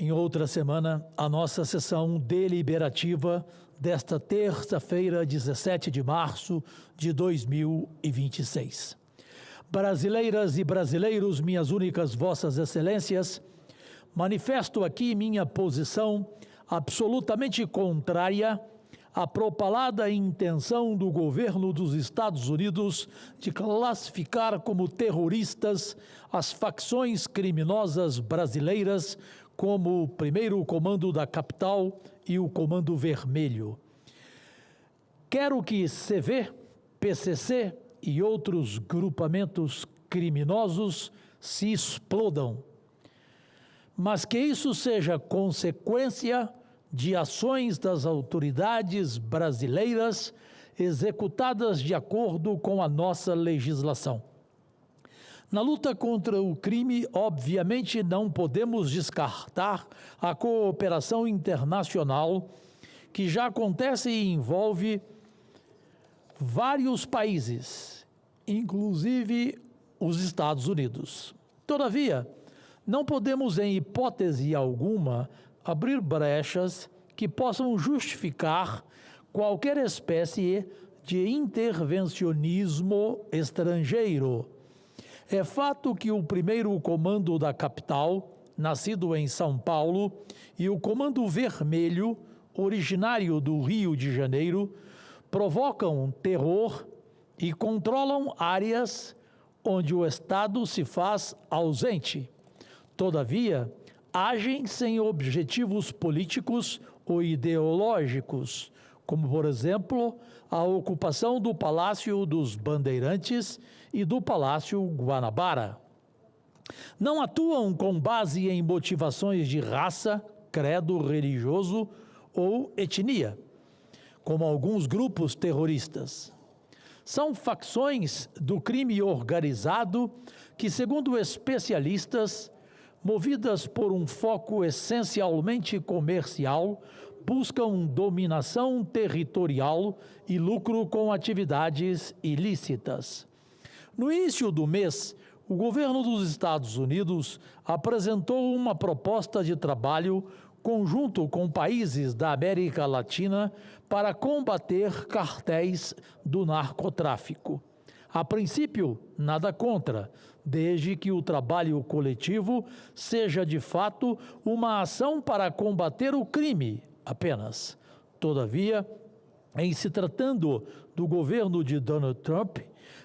em outra semana, a nossa sessão deliberativa desta terça-feira, 17 de março de 2026. Brasileiras e brasileiros, minhas únicas vossas excelências, manifesto aqui minha posição absolutamente contrária à propalada intenção do governo dos Estados Unidos de classificar como terroristas as facções criminosas brasileiras como o primeiro comando da capital e o comando vermelho. Quero que CV, PCC e outros grupamentos criminosos se explodam, mas que isso seja consequência de ações das autoridades brasileiras executadas de acordo com a nossa legislação. Na luta contra o crime, obviamente, não podemos descartar a cooperação internacional, que já acontece e envolve vários países, inclusive os Estados Unidos. Todavia, não podemos, em hipótese alguma, abrir brechas que possam justificar qualquer espécie de intervencionismo estrangeiro. É fato que o primeiro comando da capital, nascido em São Paulo, e o Comando Vermelho, originário do Rio de Janeiro, provocam terror e controlam áreas onde o Estado se faz ausente. Todavia, agem sem objetivos políticos ou ideológicos, como, por exemplo, a ocupação do Palácio dos Bandeirantes e do Palácio Guanabara. Não atuam com base em motivações de raça, credo religioso ou etnia, como alguns grupos terroristas. São facções do crime organizado que, segundo especialistas, movidas por um foco essencialmente comercial, buscam dominação territorial e lucro com atividades ilícitas. No início do mês, o governo dos Estados Unidos apresentou uma proposta de trabalho conjunto com países da América Latina para combater cartéis do narcotráfico. A princípio, nada contra, desde que o trabalho coletivo seja de fato uma ação para combater o crime apenas. Todavia, em se tratando do governo de Donald Trump,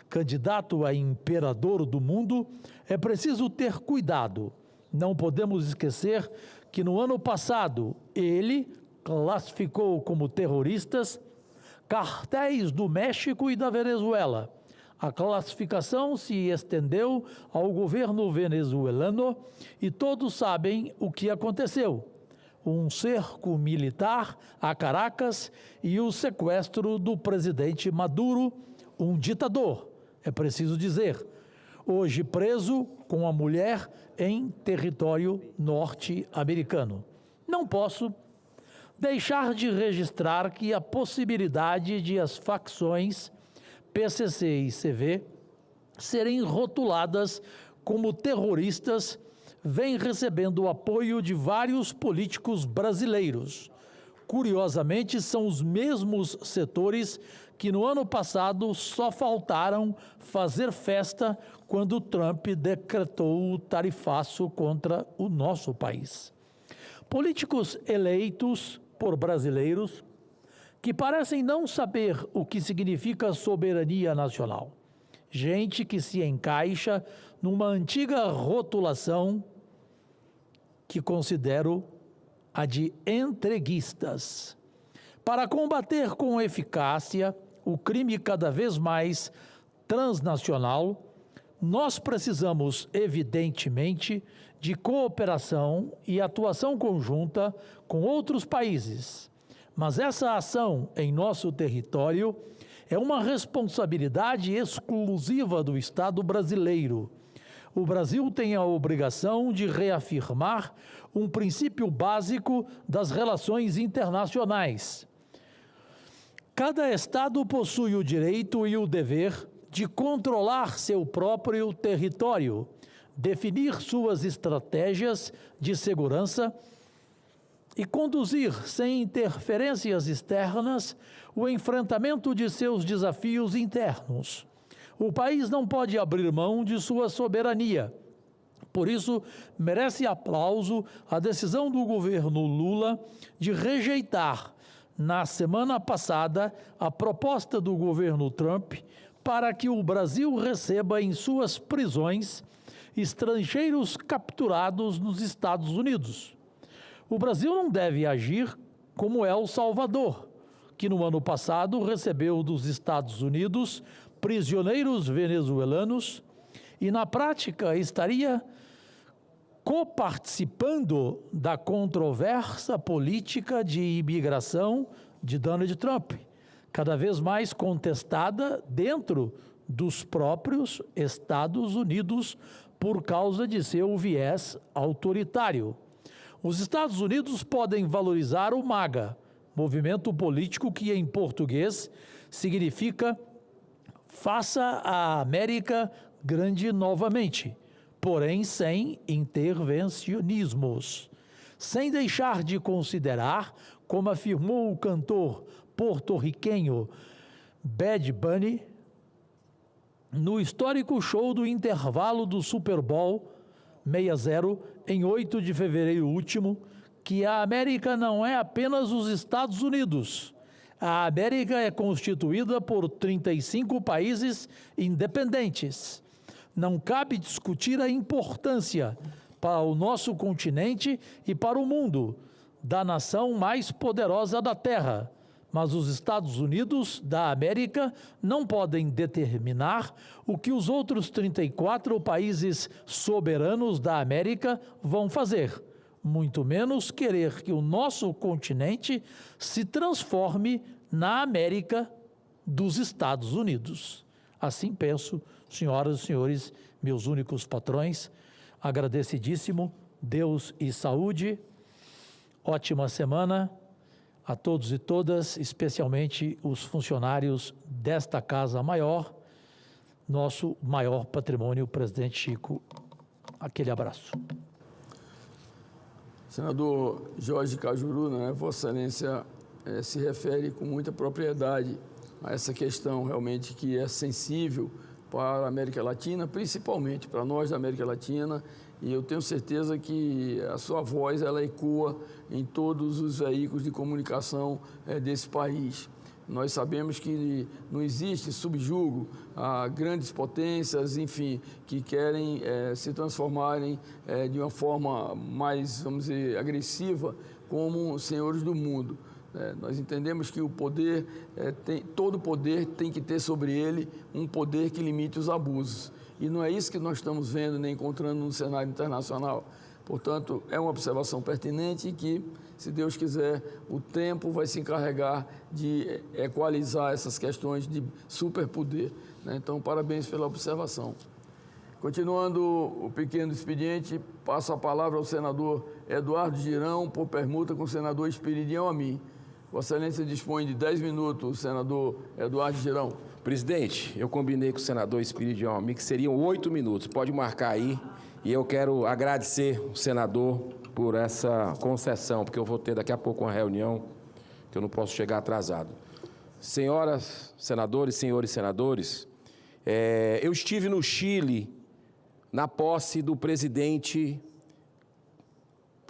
candidato a imperador do mundo, é preciso ter cuidado. Não podemos esquecer que no ano passado ele classificou como terroristas cartéis do México e da Venezuela. A classificação se estendeu ao governo venezuelano e todos sabem o que aconteceu. Um cerco militar a Caracas e o sequestro do presidente Maduro, um ditador, é preciso dizer, hoje preso com a mulher em território norte-americano. Não posso deixar de registrar que a possibilidade de as facções PCC e CV serem rotuladas como terroristas vem recebendo o apoio de vários políticos brasileiros. Curiosamente, são os mesmos setores que no ano passado só faltaram fazer festa quando Trump decretou o tarifaço contra o nosso país. Políticos eleitos por brasileiros que parecem não saber o que significa soberania nacional. Gente que se encaixa numa antiga rotulação que considero a de entreguistas. Para combater com eficácia o crime cada vez mais transnacional, nós precisamos, evidentemente, de cooperação e atuação conjunta com outros países. Mas essa ação em nosso território é uma responsabilidade exclusiva do Estado brasileiro. O Brasil tem a obrigação de reafirmar um princípio básico das relações internacionais. Cada Estado possui o direito e o dever de controlar seu próprio território, definir suas estratégias de segurança e conduzir, sem interferências externas, o enfrentamento de seus desafios internos. O país não pode abrir mão de sua soberania. Por isso, merece aplauso a decisão do governo Lula de rejeitar, na semana passada, a proposta do governo Trump para que o Brasil receba em suas prisões estrangeiros capturados nos Estados Unidos. O Brasil não deve agir como El Salvador, que no ano passado recebeu dos Estados Unidos prisioneiros venezuelanos e, na prática, estaria coparticipando da controversa política de imigração de Donald Trump, cada vez mais contestada dentro dos próprios Estados Unidos por causa de seu viés autoritário. Os Estados Unidos podem valorizar o MAGA, movimento político que em português significa Faça a América Grande Novamente, porém sem intervencionismos, sem deixar de considerar, como afirmou o cantor porto-riquenho Bad Bunny, no histórico show do intervalo do Super Bowl 60, em 8 de fevereiro último, que a América não é apenas os Estados Unidos. A América é constituída por 35 países independentes. Não cabe discutir a importância para o nosso continente e para o mundo da nação mais poderosa da Terra. Mas os Estados Unidos da América não podem determinar o que os outros 34 países soberanos da América vão fazer, muito menos querer que o nosso continente se transforme na América dos Estados Unidos. Assim penso, senhoras e senhores, meus únicos patrões, agradecidíssimo, Deus e saúde, ótima semana a todos e todas, especialmente os funcionários desta Casa Maior, nosso maior patrimônio, presidente Chico. Aquele abraço. Senador Jorge Cajuru, né, Vossa Excelência se refere com muita propriedade a essa questão realmente que é sensível para a América Latina, principalmente para nós da América Latina, e eu tenho certeza que a sua voz ela ecoa em todos os veículos de comunicação desse país. Nós sabemos que não existe subjugo a grandes potências, enfim, que querem se transformarem de uma forma mais, vamos dizer, agressiva como senhores do mundo. Nós entendemos que o poder, todo poder tem que ter sobre ele um poder que limite os abusos. E não é isso que nós estamos vendo nem encontrando no cenário internacional. Portanto, é uma observação pertinente e que, se Deus quiser, o tempo vai se encarregar de equalizar essas questões de superpoder. Então, parabéns pela observação. Continuando o pequeno expediente, passo a palavra ao senador Eduardo Girão, por permuta com o senador Esperidião Amin. Vossa Excelência dispõe de 10 minutos, senador Eduardo Girão. Presidente, eu combinei com o senador Esperidião Amin que seriam 8 minutos. Pode marcar aí. E eu quero agradecer o senador por essa concessão, porque eu vou ter daqui a pouco uma reunião que eu não posso chegar atrasado. Senhoras senadores, senhores senadores, eu estive no Chile na posse do presidente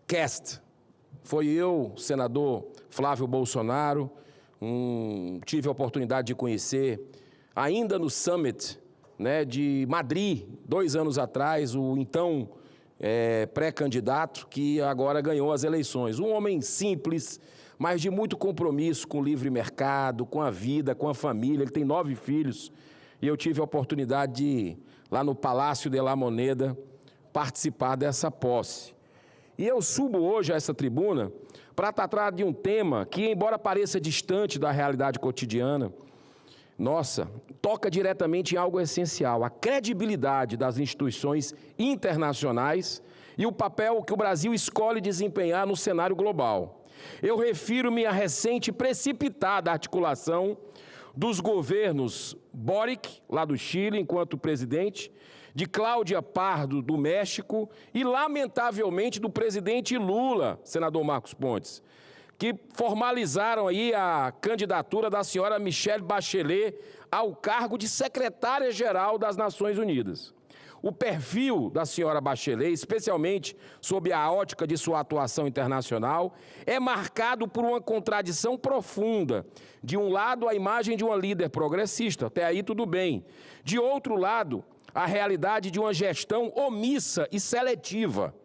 Kast. Foi eu, senador Flávio Bolsonaro, tive a oportunidade de conhecer, ainda no Summit, de Madrid, 2 anos atrás, o então pré-candidato que agora ganhou as eleições. Um homem simples, mas de muito compromisso com o livre mercado, com a vida, com a família. Ele tem 9 filhos e eu tive a oportunidade de, lá no Palácio de la Moneda, participar dessa posse. E eu subo hoje a essa tribuna para tratar de um tema que, embora pareça distante da realidade cotidiana, nossa, toca diretamente em algo essencial, a credibilidade das instituições internacionais e o papel que o Brasil escolhe desempenhar no cenário global. Eu refiro-me à recente e precipitada articulação dos governos Boric, lá do Chile, enquanto presidente, de Cláudia Pardo, do México, e, lamentavelmente, do presidente Lula, senador Marcos Pontes, que formalizaram aí a candidatura da senhora Michelle Bachelet ao cargo de secretária-geral das Nações Unidas. O perfil da senhora Bachelet, especialmente sob a ótica de sua atuação internacional, é marcado por uma contradição profunda. De um lado, a imagem de uma líder progressista, até aí tudo bem. De outro lado, a realidade de uma gestão omissa e seletiva.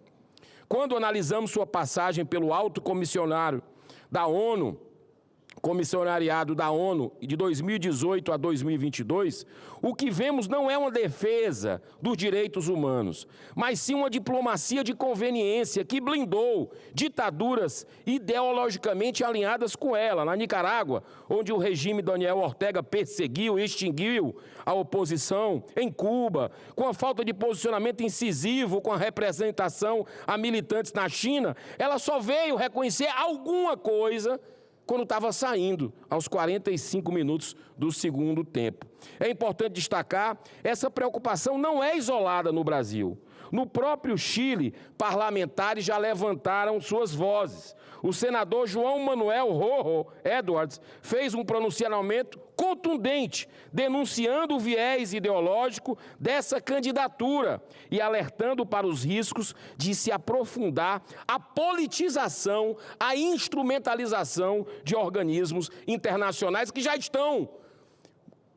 Quando analisamos sua passagem pelo Alto Comissionário da ONU, Comissariado da ONU de 2018 a 2022, o que vemos não é uma defesa dos direitos humanos, mas sim uma diplomacia de conveniência que blindou ditaduras ideologicamente alinhadas com ela. Na Nicarágua, onde o regime Daniel Ortega perseguiu e extinguiu a oposição, em Cuba, com a falta de posicionamento incisivo com a representação a militantes na China, ela só veio reconhecer alguma coisa quando estava saindo, aos 45 minutos do segundo tempo. É importante destacar, essa preocupação não é isolada no Brasil. No próprio Chile, parlamentares já levantaram suas vozes. O senador João Manuel Rojo Edwards fez um pronunciamento contundente, denunciando o viés ideológico dessa candidatura e alertando para os riscos de se aprofundar a politização, a instrumentalização de organismos internacionais que já estão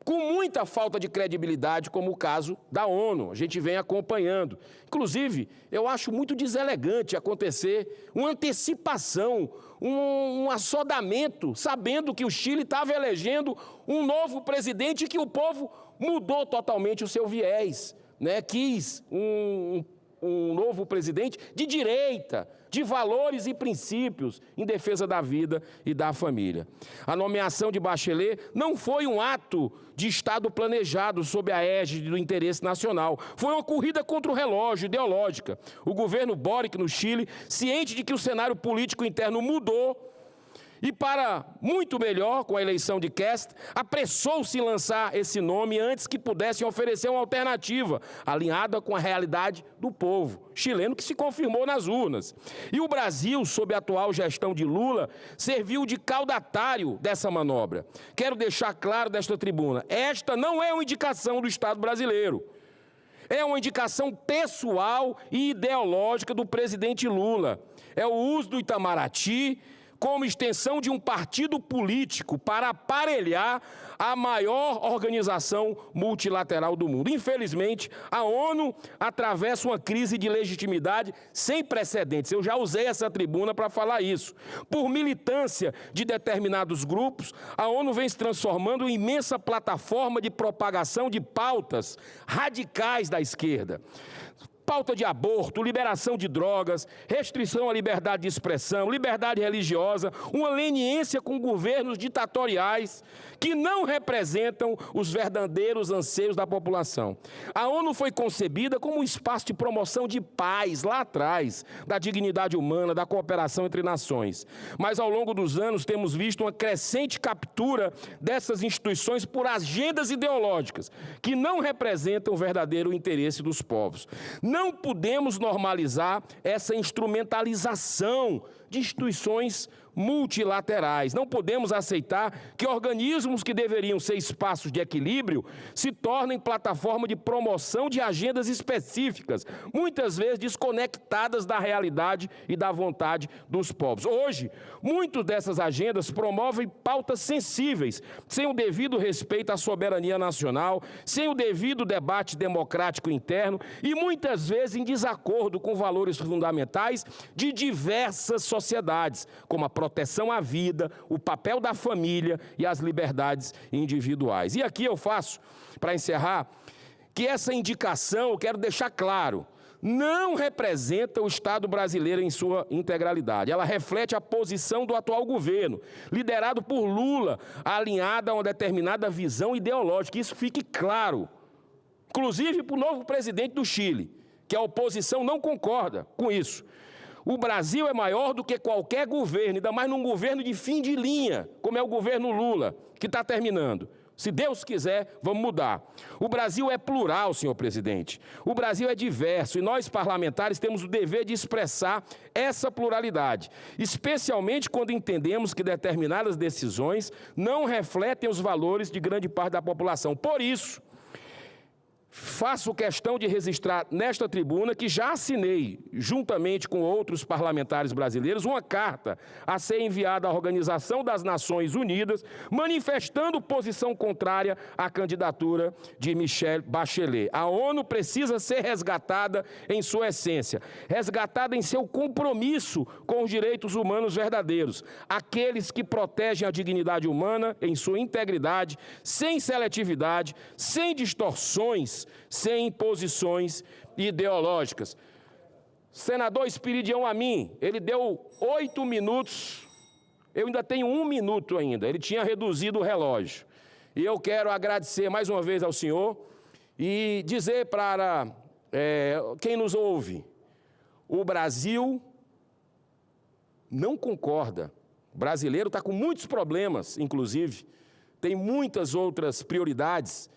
com muita falta de credibilidade, como o caso da ONU. A gente vem acompanhando. Inclusive, eu acho muito deselegante acontecer uma antecipação, um assodamento, sabendo que o Chile estava elegendo um novo presidente e que o povo mudou totalmente o seu viés, né? Quis um novo presidente de direita, de valores e princípios em defesa da vida e da família. A nomeação de Bachelet não foi um ato de Estado planejado sob a égide do interesse nacional. Foi uma corrida contra o relógio, ideológica. O governo Boric, no Chile, ciente de que o cenário político interno mudou, e para muito melhor, com a eleição de Kast, apressou-se em lançar esse nome antes que pudessem oferecer uma alternativa, alinhada com a realidade do povo chileno, que se confirmou nas urnas. E o Brasil, sob a atual gestão de Lula, serviu de caudatário dessa manobra. Quero deixar claro desta tribuna, esta não é uma indicação do Estado brasileiro. É uma indicação pessoal e ideológica do presidente Lula. É o uso do Itamaraty como extensão de um partido político para aparelhar a maior organização multilateral do mundo. Infelizmente, a ONU atravessa uma crise de legitimidade sem precedentes. Eu já usei essa tribuna para falar isso. Por militância de determinados grupos, a ONU vem se transformando em imensa plataforma de propagação de pautas radicais da esquerda. Pauta de aborto, liberação de drogas, restrição à liberdade de expressão, liberdade religiosa, uma leniência com governos ditatoriais que não representam os verdadeiros anseios da população. A ONU foi concebida como um espaço de promoção de paz, lá atrás, da dignidade humana, da cooperação entre nações. Mas, ao longo dos anos, temos visto uma crescente captura dessas instituições por agendas ideológicas que não representam o verdadeiro interesse dos povos. Não podemos normalizar essa instrumentalização de instituições multilaterais. Não podemos aceitar que organismos que deveriam ser espaços de equilíbrio se tornem plataforma de promoção de agendas específicas, muitas vezes desconectadas da realidade e da vontade dos povos. Hoje, muitas dessas agendas promovem pautas sensíveis, sem o devido respeito à soberania nacional, sem o devido debate democrático interno e muitas vezes em desacordo com valores fundamentais de diversas sociedades, como a proteção à vida, o papel da família e as liberdades individuais. E aqui eu faço, para encerrar, que essa indicação, eu quero deixar claro, não representa o Estado brasileiro em sua integralidade. Ela reflete a posição do atual governo, liderado por Lula, alinhada a uma determinada visão ideológica. Isso fique claro, inclusive para o novo presidente do Chile, que a oposição não concorda com isso. O Brasil é maior do que qualquer governo, ainda mais num governo de fim de linha, como é o governo Lula, que está terminando. Se Deus quiser, vamos mudar. O Brasil é plural, senhor presidente. O Brasil é diverso e nós, parlamentares, temos o dever de expressar essa pluralidade, especialmente quando entendemos que determinadas decisões não refletem os valores de grande parte da população. Por isso, faço questão de registrar nesta tribuna que já assinei, juntamente com outros parlamentares brasileiros, uma carta a ser enviada à Organização das Nações Unidas, manifestando posição contrária à candidatura de Michelle Bachelet. A ONU precisa ser resgatada em sua essência, resgatada em seu compromisso com os direitos humanos verdadeiros, aqueles que protegem a dignidade humana em sua integridade, sem seletividade, sem distorções, sem imposições ideológicas. Senador Espiridião Amin, ele deu 8 minutos, eu ainda tenho 1 minuto ainda, ele tinha reduzido o relógio. E eu quero agradecer mais uma vez ao senhor e dizer para quem nos ouve, o Brasil não concorda. O brasileiro está com muitos problemas, inclusive, tem muitas outras prioridades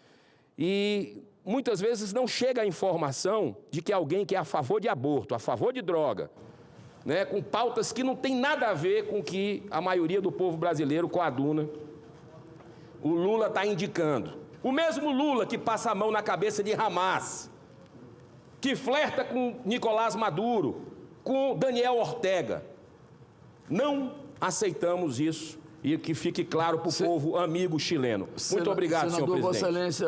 e muitas vezes não chega a informação de que alguém que é a favor de aborto, a favor de droga, né, com pautas que não tem nada a ver com o que a maioria do povo brasileiro coaduna, o Lula está indicando. O mesmo Lula que passa a mão na cabeça de Hamas, que flerta com Nicolás Maduro, com Daniel Ortega. Não aceitamos isso e que fique claro para o povo amigo chileno. Muito obrigado, senhor presidente. Vossa Excelência,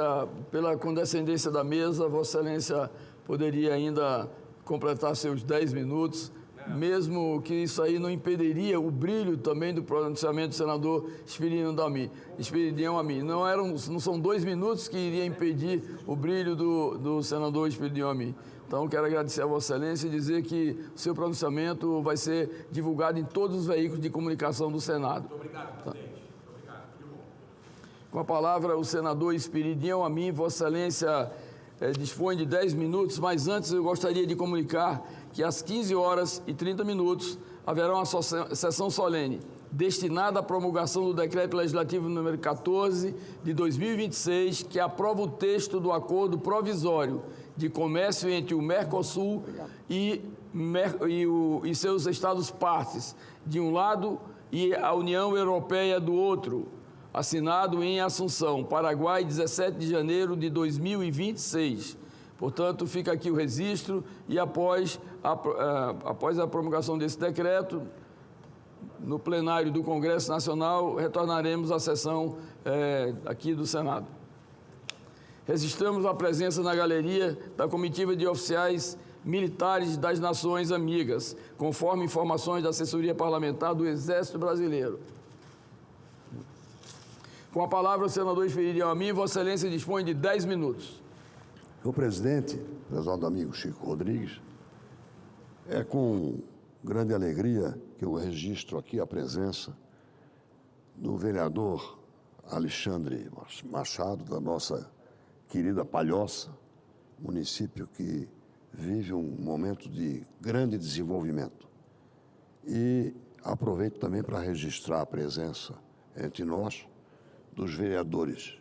pela condescendência da mesa, Vossa Excelência poderia ainda completar seus 10 minutos, mesmo que isso aí não impediria o brilho também do pronunciamento do senador Esperidião Amin. Não são 2 minutos que iria impedir o brilho do senador Esperidião Amin. Então, quero agradecer a Vossa Excelência e dizer que o seu pronunciamento vai ser divulgado em todos os veículos de comunicação do Senado. Muito obrigado, presidente. Obrigado. Com a palavra, o senador Esperidião Amin. Vossa Excelência dispõe de 10 minutos, mas antes eu gostaria de comunicar que às 15h30 haverá uma sessão solene destinada à promulgação do Decreto Legislativo número 14 de 2026, que aprova o texto do Acordo Provisório de Comércio entre o Mercosul e seus Estados partes, de um lado, e a União Europeia do outro, assinado em Assunção, Paraguai, 17 de janeiro de 2026. Portanto, fica aqui o registro e após a promulgação desse decreto, no plenário do Congresso Nacional, retornaremos à sessão aqui do Senado. Registramos a presença na galeria da comitiva de oficiais militares das Nações Amigas, conforme informações da assessoria parlamentar do Exército Brasileiro. Com a palavra, o senador Esperidião Amin. Vossa Excelência dispõe de 10 minutos. Senhor presidente, prezado amigo Chico Rodrigues, é com grande alegria que eu registro aqui a presença do vereador Alexandre Machado, da nossa querida Palhoça, município que vive um momento de grande desenvolvimento. E aproveito também para registrar a presença entre nós dos vereadores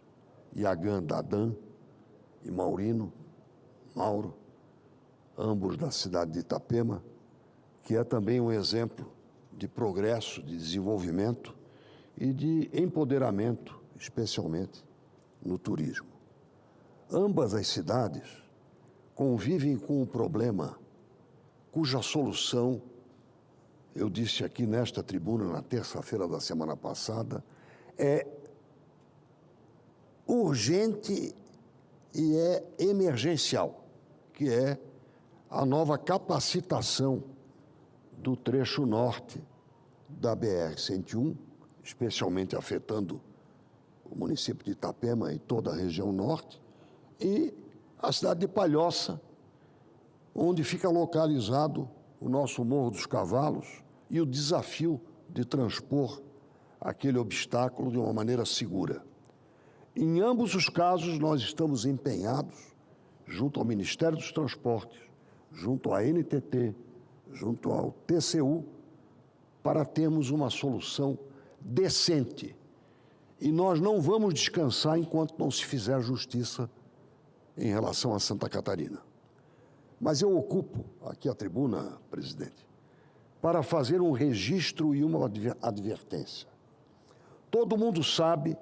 Iagan Dadan e Mauro, ambos da cidade de Itapema, que é também um exemplo de progresso, de desenvolvimento e de empoderamento, especialmente no turismo. Ambas as cidades convivem com um problema cuja solução, eu disse aqui nesta tribuna na terça-feira da semana passada, é urgente e é emergencial, que é a nova capacitação do trecho norte da BR-101, especialmente afetando o município de Itapema e toda a região norte, e a cidade de Palhoça, onde fica localizado o nosso Morro dos Cavalos e o desafio de transpor aquele obstáculo de uma maneira segura. Em ambos os casos, nós estamos empenhados, junto ao Ministério dos Transportes, junto à NTT, junto ao TCU, para termos uma solução decente. E nós não vamos descansar enquanto não se fizer justiça em relação a Santa Catarina. Mas eu ocupo aqui a tribuna, presidente, para fazer um registro e uma advertência. Todo mundo sabe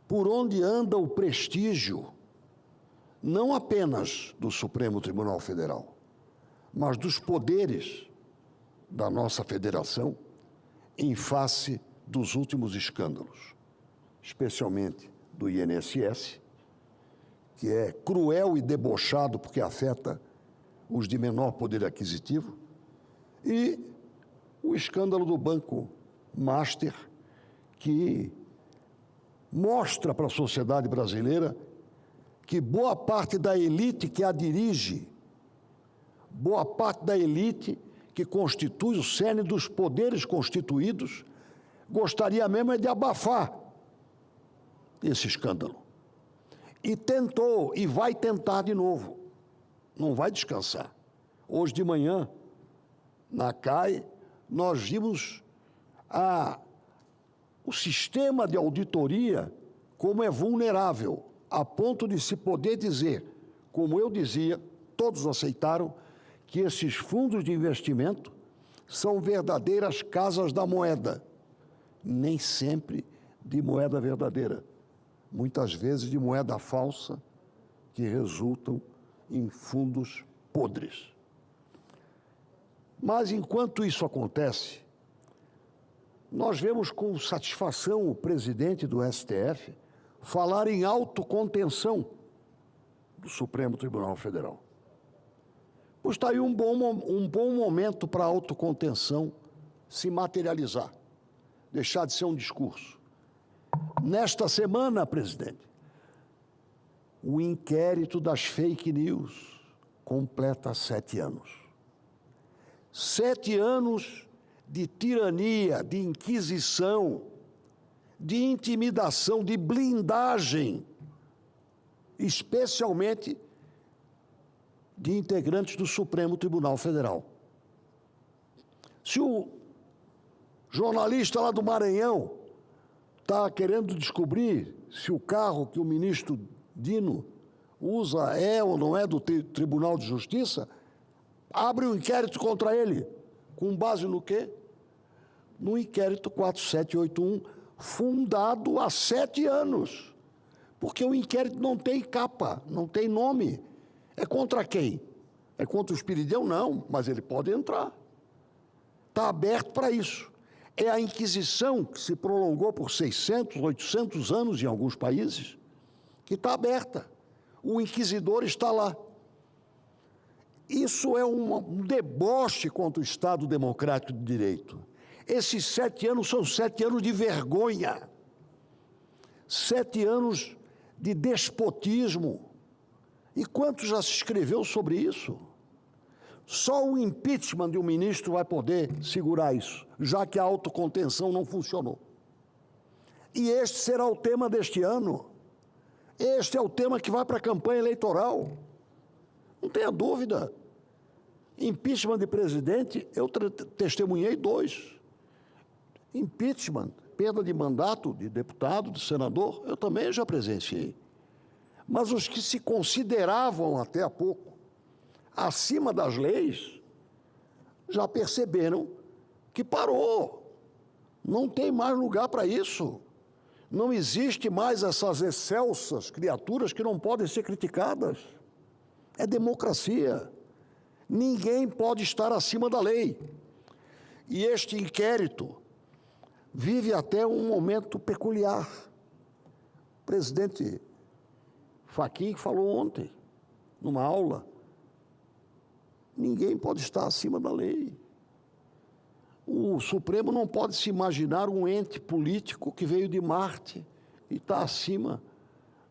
por onde anda o prestígio, não apenas do Supremo Tribunal Federal, mas dos poderes da nossa federação em face dos últimos escândalos, especialmente do INSS, que é cruel e debochado porque afeta os de menor poder aquisitivo, e o escândalo do Banco Master, que mostra para a sociedade brasileira que boa parte da elite que a dirige, boa parte da elite que constitui o cerne dos poderes constituídos, gostaria mesmo de abafar esse escândalo. E tentou, e vai tentar de novo. Não vai descansar. Hoje de manhã, na CAI, nós vimos o sistema de auditoria como é vulnerável. a ponto de se poder dizer, como eu dizia, todos aceitaram, que esses fundos de investimento são verdadeiras casas da moeda, nem sempre de moeda verdadeira, muitas vezes de moeda falsa, que resultam em fundos podres. Mas, enquanto isso acontece, nós vemos com satisfação o presidente do STF falar em autocontenção do Supremo Tribunal Federal. Pois está aí um bom momento para a autocontenção se materializar, deixar de ser um discurso. Nesta semana, presidente, o inquérito das fake news completa 7 anos. 7 anos de tirania, de inquisição, de intimidação, de blindagem, especialmente de integrantes do Supremo Tribunal Federal. Se o jornalista lá do Maranhão está querendo descobrir se o carro que o ministro Dino usa é ou não é do Tribunal de Justiça, abre um inquérito contra ele. Com base no quê? No inquérito 4781, fundado há 7 anos. Porque o inquérito não tem capa, não tem nome. É contra quem? É contra o Espiridão? Não, mas ele pode entrar. Está aberto para isso. É a Inquisição, que se prolongou por 600, 800 anos em alguns países, que está aberta. O inquisidor está lá. Isso é um deboche contra o Estado Democrático de Direito. Esses 7 anos são 7 anos de vergonha. 7 anos de despotismo. E quanto já se escreveu sobre isso? Só o impeachment de um ministro vai poder segurar isso, já que a autocontenção não funcionou. E este será o tema deste ano. Este é o tema que vai para a campanha eleitoral. Não tenha dúvida. Impeachment de presidente, eu testemunhei 2. Impeachment, perda de mandato de deputado, de senador, eu também já presenciei. Mas os que se consideravam até há pouco acima das leis, já perceberam que parou. Não tem mais lugar para isso. Não existe mais essas excelsas criaturas que não podem ser criticadas. É democracia. Ninguém pode estar acima da lei. E este inquérito vive até um momento peculiar. O presidente Fachin falou ontem, numa aula, ninguém pode estar acima da lei. O Supremo não pode se imaginar um ente político que veio de Marte e está acima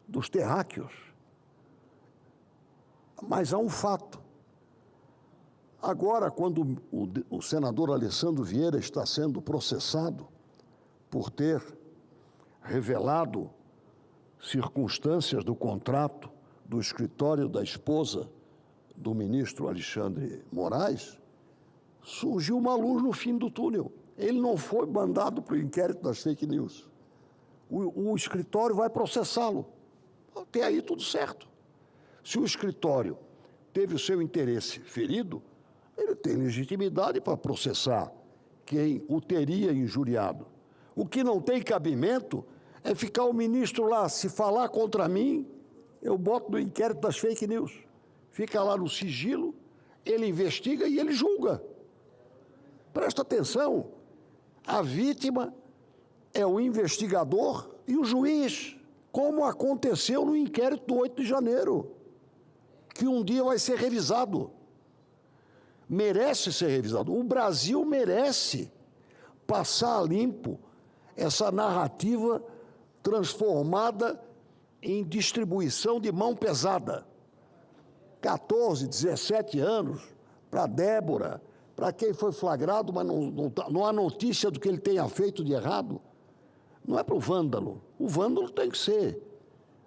dos terráqueos. Mas há um fato. Agora, quando o senador Alessandro Vieira está sendo processado por ter revelado circunstâncias do contrato do escritório da esposa do ministro Alexandre Moraes, surgiu uma luz no fim do túnel. Ele não foi mandado para o inquérito das fake news. O escritório vai processá-lo. Até aí tudo certo. Se o escritório teve o seu interesse ferido, ele tem legitimidade para processar quem o teria injuriado. O que não tem cabimento é ficar o ministro lá, se falar contra mim, eu boto no inquérito das fake news. Fica lá no sigilo, ele investiga e ele julga. Presta atenção, a vítima é o investigador e o juiz, como aconteceu no inquérito do 8 de janeiro, que um dia vai ser revisado. Merece ser revisado. O Brasil merece passar a limpo essa narrativa transformada em distribuição de mão pesada. 14, 17 anos para Débora, para quem foi flagrado, mas não há notícia do que ele tenha feito de errado. Não é para o vândalo. O vândalo tem que ser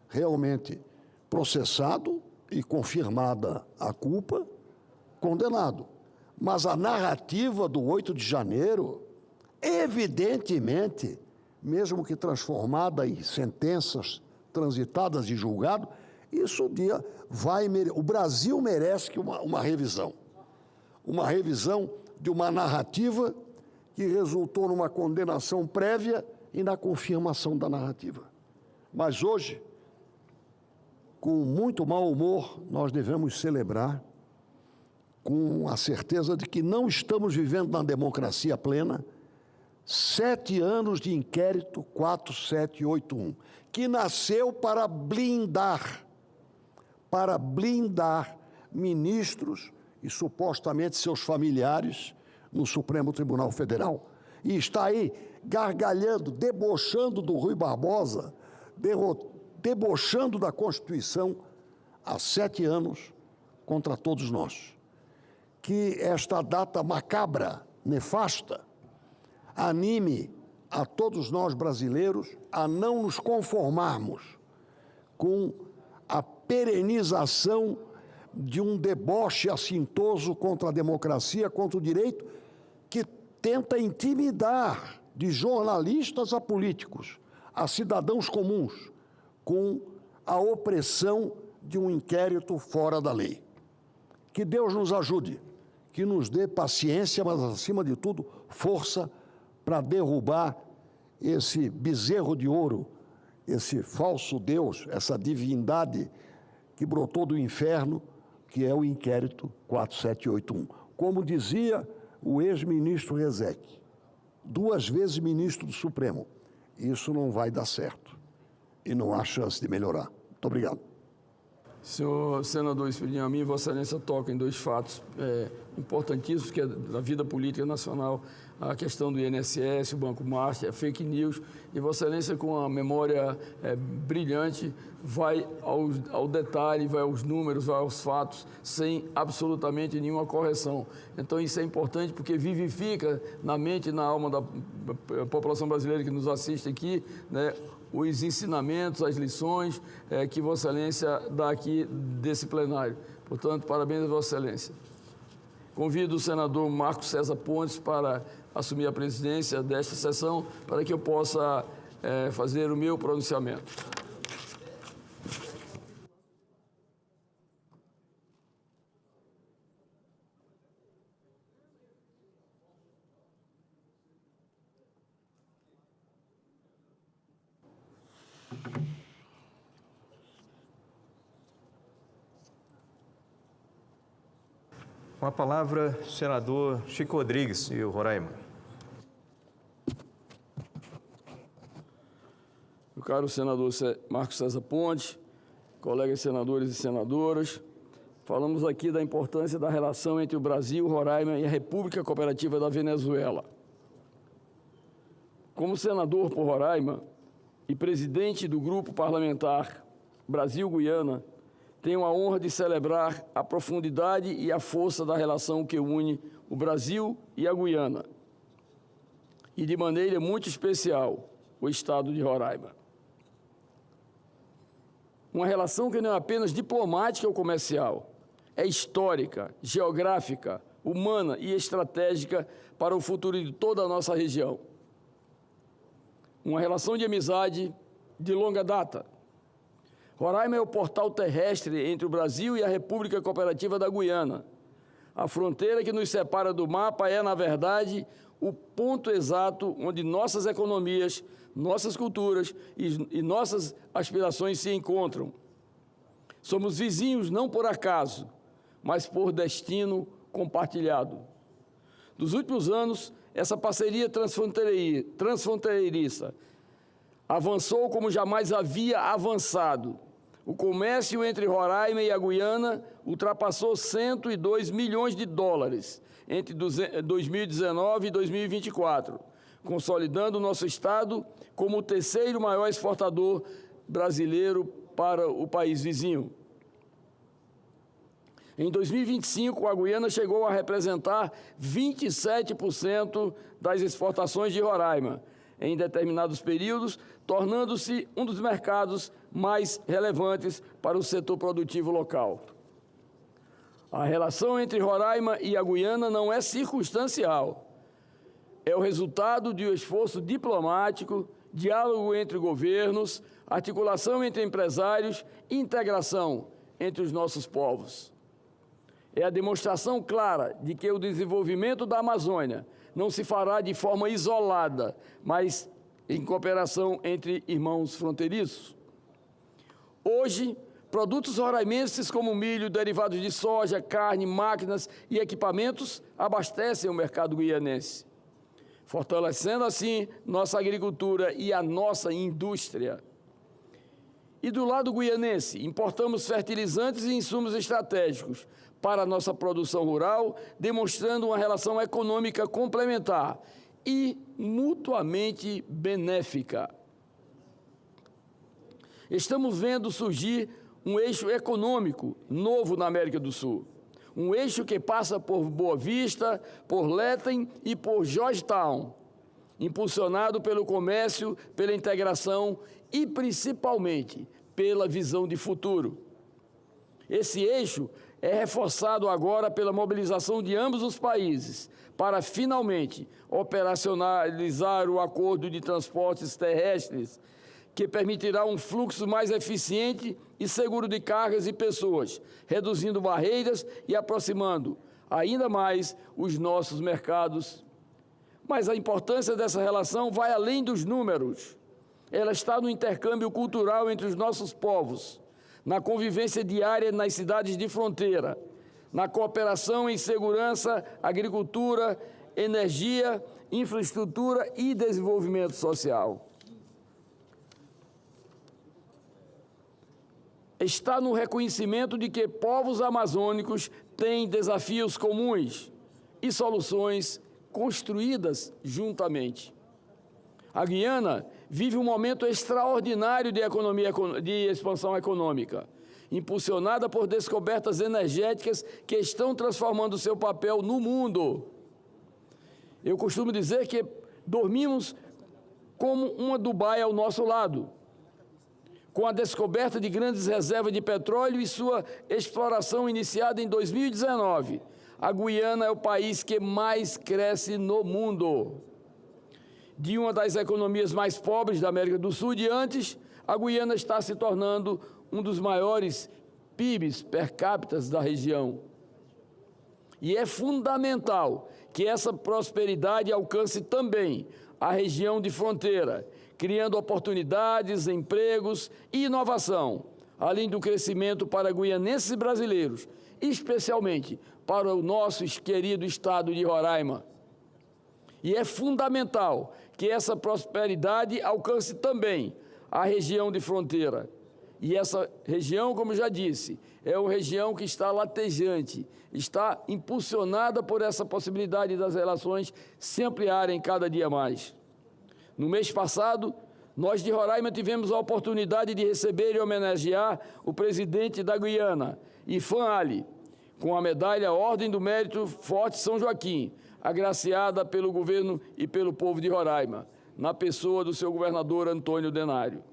realmente processado e confirmada a culpa, condenado. Mas a narrativa do 8 de janeiro, evidentemente, mesmo que transformada em sentenças transitadas e julgado, isso o Brasil merece uma revisão. Uma revisão de uma narrativa que resultou numa condenação prévia e na confirmação da narrativa. Mas hoje, com muito mau humor, nós devemos celebrar, com a certeza de que não estamos vivendo na democracia plena, 7 anos de inquérito 4781, que nasceu para blindar ministros e supostamente seus familiares no Supremo Tribunal Federal. E está aí gargalhando, debochando do Rui Barbosa, debochando da Constituição há 7 anos contra todos nós. Que esta data macabra, nefasta, anime a todos nós brasileiros a não nos conformarmos com a perenização de um deboche assintoso contra a democracia, contra o direito, que tenta intimidar de jornalistas a políticos, a cidadãos comuns, com a opressão de um inquérito fora da lei. Que Deus nos ajude, que nos dê paciência, mas, acima de tudo, força para derrubar esse bezerro de ouro, esse falso Deus, essa divindade que brotou do inferno, que é o inquérito 4781. Como dizia o ex-ministro Rezec, 2 vezes ministro do Supremo, isso não vai dar certo e não há chance de melhorar. Muito obrigado. Senhor senador Espírito Amin, Vossa Excelência toca em 2 fatos importantíssimos, que é da vida política nacional, a questão do INSS, o Banco Master, a fake news, e Vossa Excelência, com a memória brilhante, vai ao detalhe, vai aos números, vai aos fatos, sem absolutamente nenhuma correção. Então, isso é importante porque vivifica na mente e na alma da população brasileira que nos assiste aqui, né, os ensinamentos, as lições que Vossa Excelência dá aqui desse plenário. Portanto, parabéns a Vossa Excelência. Convido o senador Marcos César Pontes para assumir a presidência desta sessão, para que eu possa fazer o meu pronunciamento. Com a palavra, senador Chico Rodrigues, de Roraima. Meu caro senador Marcos César Pontes, colegas senadores e senadoras, falamos aqui da importância da relação entre o Brasil, Roraima e a República Cooperativa da Venezuela. Como senador por Roraima e presidente do Grupo Parlamentar Brasil-Guiana, tenho a honra de celebrar a profundidade e a força da relação que une o Brasil e a Guiana, e de maneira muito especial o estado de Roraima. Uma relação que não é apenas diplomática ou comercial, é histórica, geográfica, humana e estratégica para o futuro de toda a nossa região. Uma relação de amizade de longa data. Roraima é o portal terrestre entre o Brasil e a República Cooperativa da Guiana. A fronteira que nos separa do mapa é, na verdade, o ponto exato onde nossas economias, nossas culturas e nossas aspirações se encontram. Somos vizinhos não por acaso, mas por destino compartilhado. Nos últimos anos, essa parceria transfronteiriça avançou como jamais havia avançado. O comércio entre Roraima e a Guiana ultrapassou 102 milhões de dólares entre 2019 e 2024, consolidando o nosso estado como o 3º maior exportador brasileiro para o país vizinho. Em 2025, a Guiana chegou a representar 27% das exportações de Roraima, em determinados períodos, tornando-se um dos mercados mais relevantes para o setor produtivo local. A relação entre Roraima e a Guiana não é circunstancial. É o resultado de um esforço diplomático diálogo entre governos, articulação entre empresários e integração entre os nossos povos. É a demonstração clara de que o desenvolvimento da Amazônia não se fará de forma isolada, mas em cooperação entre irmãos fronteiriços. Hoje, produtos roraimenses como milho, derivados de soja, carne, máquinas e equipamentos abastecem o mercado guianense, fortalecendo assim nossa agricultura e a nossa indústria. E do lado guianense, importamos fertilizantes e insumos estratégicos para a nossa produção rural, demonstrando uma relação econômica complementar e mutuamente benéfica. Estamos vendo surgir um eixo econômico novo na América do Sul. Um eixo que passa por Boa Vista, por Lethem e por Georgetown, impulsionado pelo comércio, pela integração e, principalmente, pela visão de futuro. Esse eixo é reforçado agora pela mobilização de ambos os países para, finalmente, operacionalizar o acordo de transportes terrestres, que permitirá um fluxo mais eficiente e seguro de cargas e pessoas, reduzindo barreiras e aproximando ainda mais os nossos mercados. Mas a importância dessa relação vai além dos números. Ela está no intercâmbio cultural entre os nossos povos, na convivência diária nas cidades de fronteira, na cooperação em segurança, agricultura, energia, infraestrutura e desenvolvimento social. Está no reconhecimento de que povos amazônicos têm desafios comuns e soluções construídas juntamente. A Guiana vive um momento extraordinário de expansão econômica, impulsionada por descobertas energéticas que estão transformando seu papel no mundo. Eu costumo dizer que dormimos como uma Dubai ao nosso lado. Com a descoberta de grandes reservas de petróleo e sua exploração iniciada em 2019, a Guiana é o país que mais cresce no mundo. De uma das economias mais pobres da América do Sul de antes, a Guiana está se tornando um dos maiores PIBs per capita da região. E é fundamental que essa prosperidade alcance também a região de fronteira, criando oportunidades, empregos e inovação, além do crescimento para guianenses e brasileiros, especialmente para o nosso querido estado de Roraima. E é fundamental que essa prosperidade alcance também a região de fronteira. E essa região, como já disse, é uma região que está latejante, está impulsionada por essa possibilidade das relações se ampliarem cada dia mais. No mês passado, nós de Roraima tivemos a oportunidade de receber e homenagear o presidente da Guiana, Ifan Ali, com a medalha Ordem do Mérito Forte São Joaquim, agraciada pelo governo e pelo povo de Roraima, na pessoa do seu governador Antônio Denário.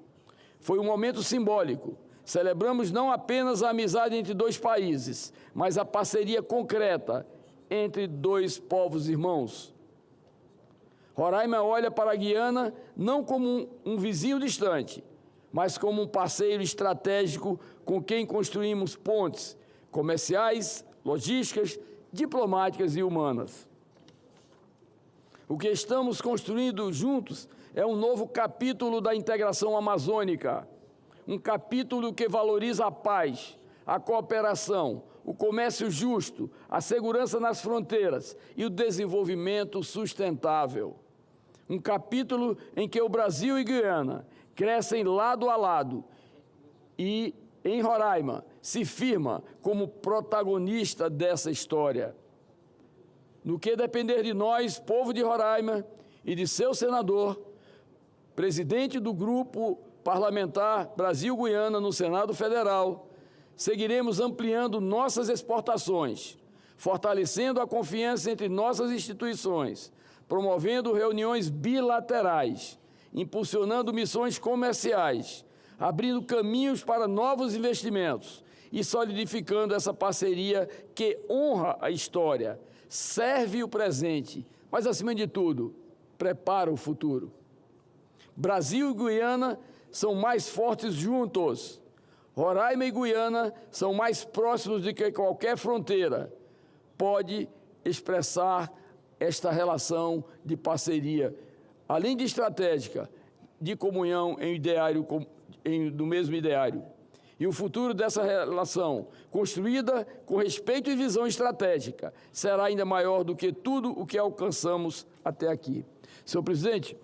Foi um momento simbólico. Celebramos não apenas a amizade entre dois países, mas a parceria concreta entre dois povos irmãos. Roraima olha para a Guiana não como um vizinho distante, mas como um parceiro estratégico com quem construímos pontes comerciais, logísticas, diplomáticas e humanas. O que estamos construindo juntos é um novo capítulo da integração amazônica, um capítulo que valoriza a paz, a cooperação, o comércio justo, a segurança nas fronteiras e o desenvolvimento sustentável. Um capítulo em que o Brasil e Guiana crescem lado a lado e, em Roraima, se firma como protagonista dessa história. No que depender de nós, povo de Roraima, e de seu senador, presidente do Grupo Parlamentar Brasil-Guiana no Senado Federal, seguiremos ampliando nossas exportações, fortalecendo a confiança entre nossas instituições, promovendo reuniões bilaterais, impulsionando missões comerciais, abrindo caminhos para novos investimentos e solidificando essa parceria que honra a história, serve o presente, mas, acima de tudo, prepara o futuro. Brasil e Guiana são mais fortes juntos. Roraima e Guiana são mais próximos do que qualquer fronteira. Pode expressar esta relação de parceria, além de estratégica, de comunhão do mesmo ideário. E o futuro dessa relação, construída com respeito e visão estratégica, será ainda maior do que tudo o que alcançamos até aqui. Senhor presidente,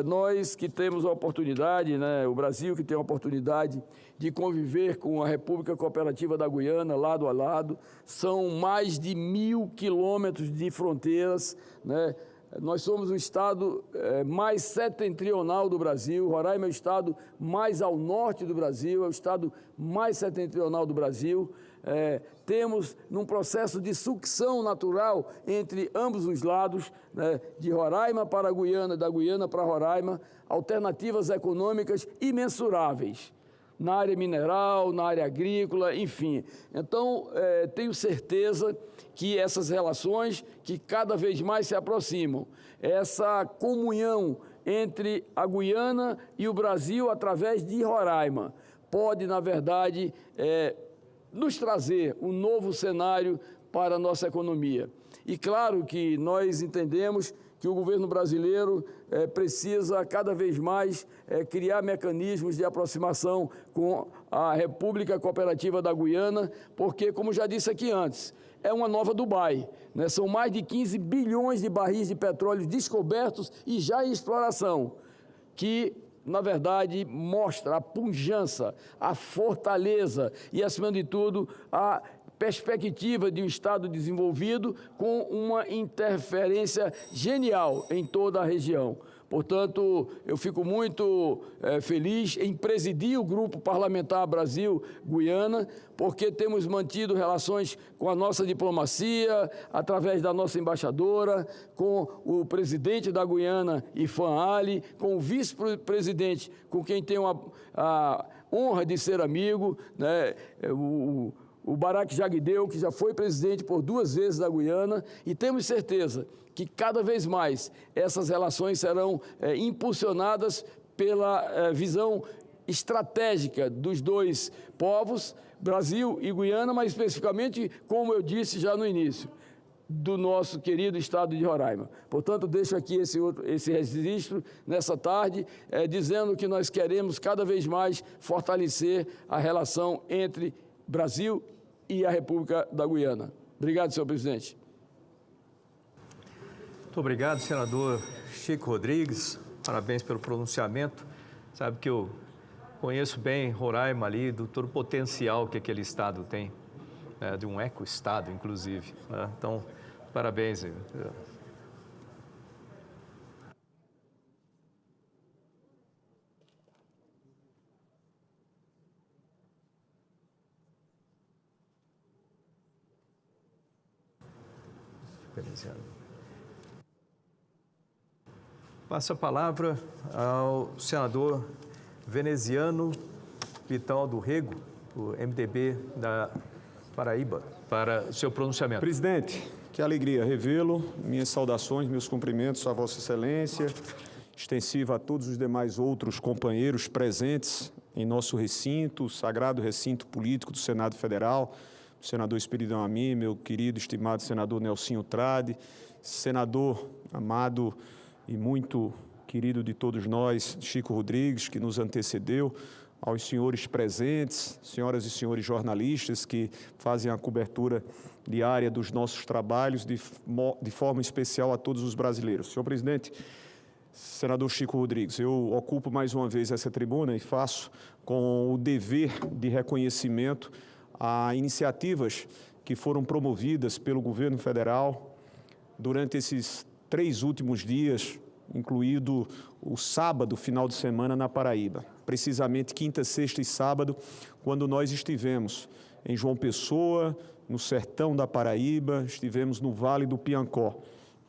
nós que temos a oportunidade, o Brasil que tem a oportunidade de conviver com a República Cooperativa da Guiana, lado a lado, são mais de 1.000 quilômetros de fronteiras, Nós somos o estado mais setentrional do Brasil. Roraima é o estado mais ao norte do Brasil, é o estado mais setentrional do Brasil. Temos, num processo de sucção natural entre ambos os lados, de Roraima para a Guiana, da Guiana para Roraima, alternativas econômicas imensuráveis, na área mineral, na área agrícola, enfim. Então, tenho certeza que essas relações, que cada vez mais se aproximam, essa comunhão entre a Guiana e o Brasil através de Roraima, pode, na verdade, nos trazer um novo cenário para a nossa economia. E claro que nós entendemos que o governo brasileiro precisa cada vez mais criar mecanismos de aproximação com a República Cooperativa da Guiana, porque, como já disse aqui antes, é uma nova Dubai, São mais de 15 bilhões de barris de petróleo descobertos e já em exploração, que, na verdade, mostra a pujança, a fortaleza e, acima de tudo, a perspectiva de um Estado desenvolvido com uma interferência genial em toda a região. Portanto, eu fico muito feliz em presidir o Grupo Parlamentar Brasil-Guiana, porque temos mantido relações com a nossa diplomacia, através da nossa embaixadora, com o presidente da Guiana, Ifan Ali, com o vice-presidente, com quem tenho a honra de ser amigo, o Barak Jagdeu, que já foi presidente por 2 vezes da Guiana, e temos certeza que cada vez mais essas relações serão impulsionadas pela visão estratégica dos dois povos, Brasil e Guiana, mas especificamente, como eu disse já no início, do nosso querido estado de Roraima. Portanto, deixo aqui esse registro nessa tarde, dizendo que nós queremos cada vez mais fortalecer a relação entre Brasil e a República da Guiana. Obrigado, senhor presidente. Muito obrigado, senador Chico Rodrigues. Parabéns pelo pronunciamento. Sabe que eu conheço bem Roraima ali, do todo o potencial que aquele estado tem, de um eco-estado, inclusive. Então, parabéns. Passa a palavra ao senador veneziano Vital do Rego, do MDB da Paraíba, para seu pronunciamento. Presidente, que alegria revê-lo. Minhas saudações, meus cumprimentos a Vossa Excelência, extensiva a todos os demais outros companheiros presentes em nosso recinto, o sagrado recinto político do Senado Federal, o senador Espiridão Amin, meu querido, estimado senador Nelsinho Trade, senador amado e muito querido de todos nós, Chico Rodrigues, que nos antecedeu, aos senhores presentes, senhoras e senhores jornalistas que fazem a cobertura diária dos nossos trabalhos, de forma especial a todos os brasileiros. Senhor presidente, senador Chico Rodrigues, eu ocupo mais uma vez essa tribuna e faço com o dever de reconhecimento a iniciativas que foram promovidas pelo governo federal durante esses 3 últimos dias, incluído o sábado, final de semana, na Paraíba. Precisamente quinta, sexta e sábado, quando nós estivemos em João Pessoa, no sertão da Paraíba, estivemos no Vale do Piancó.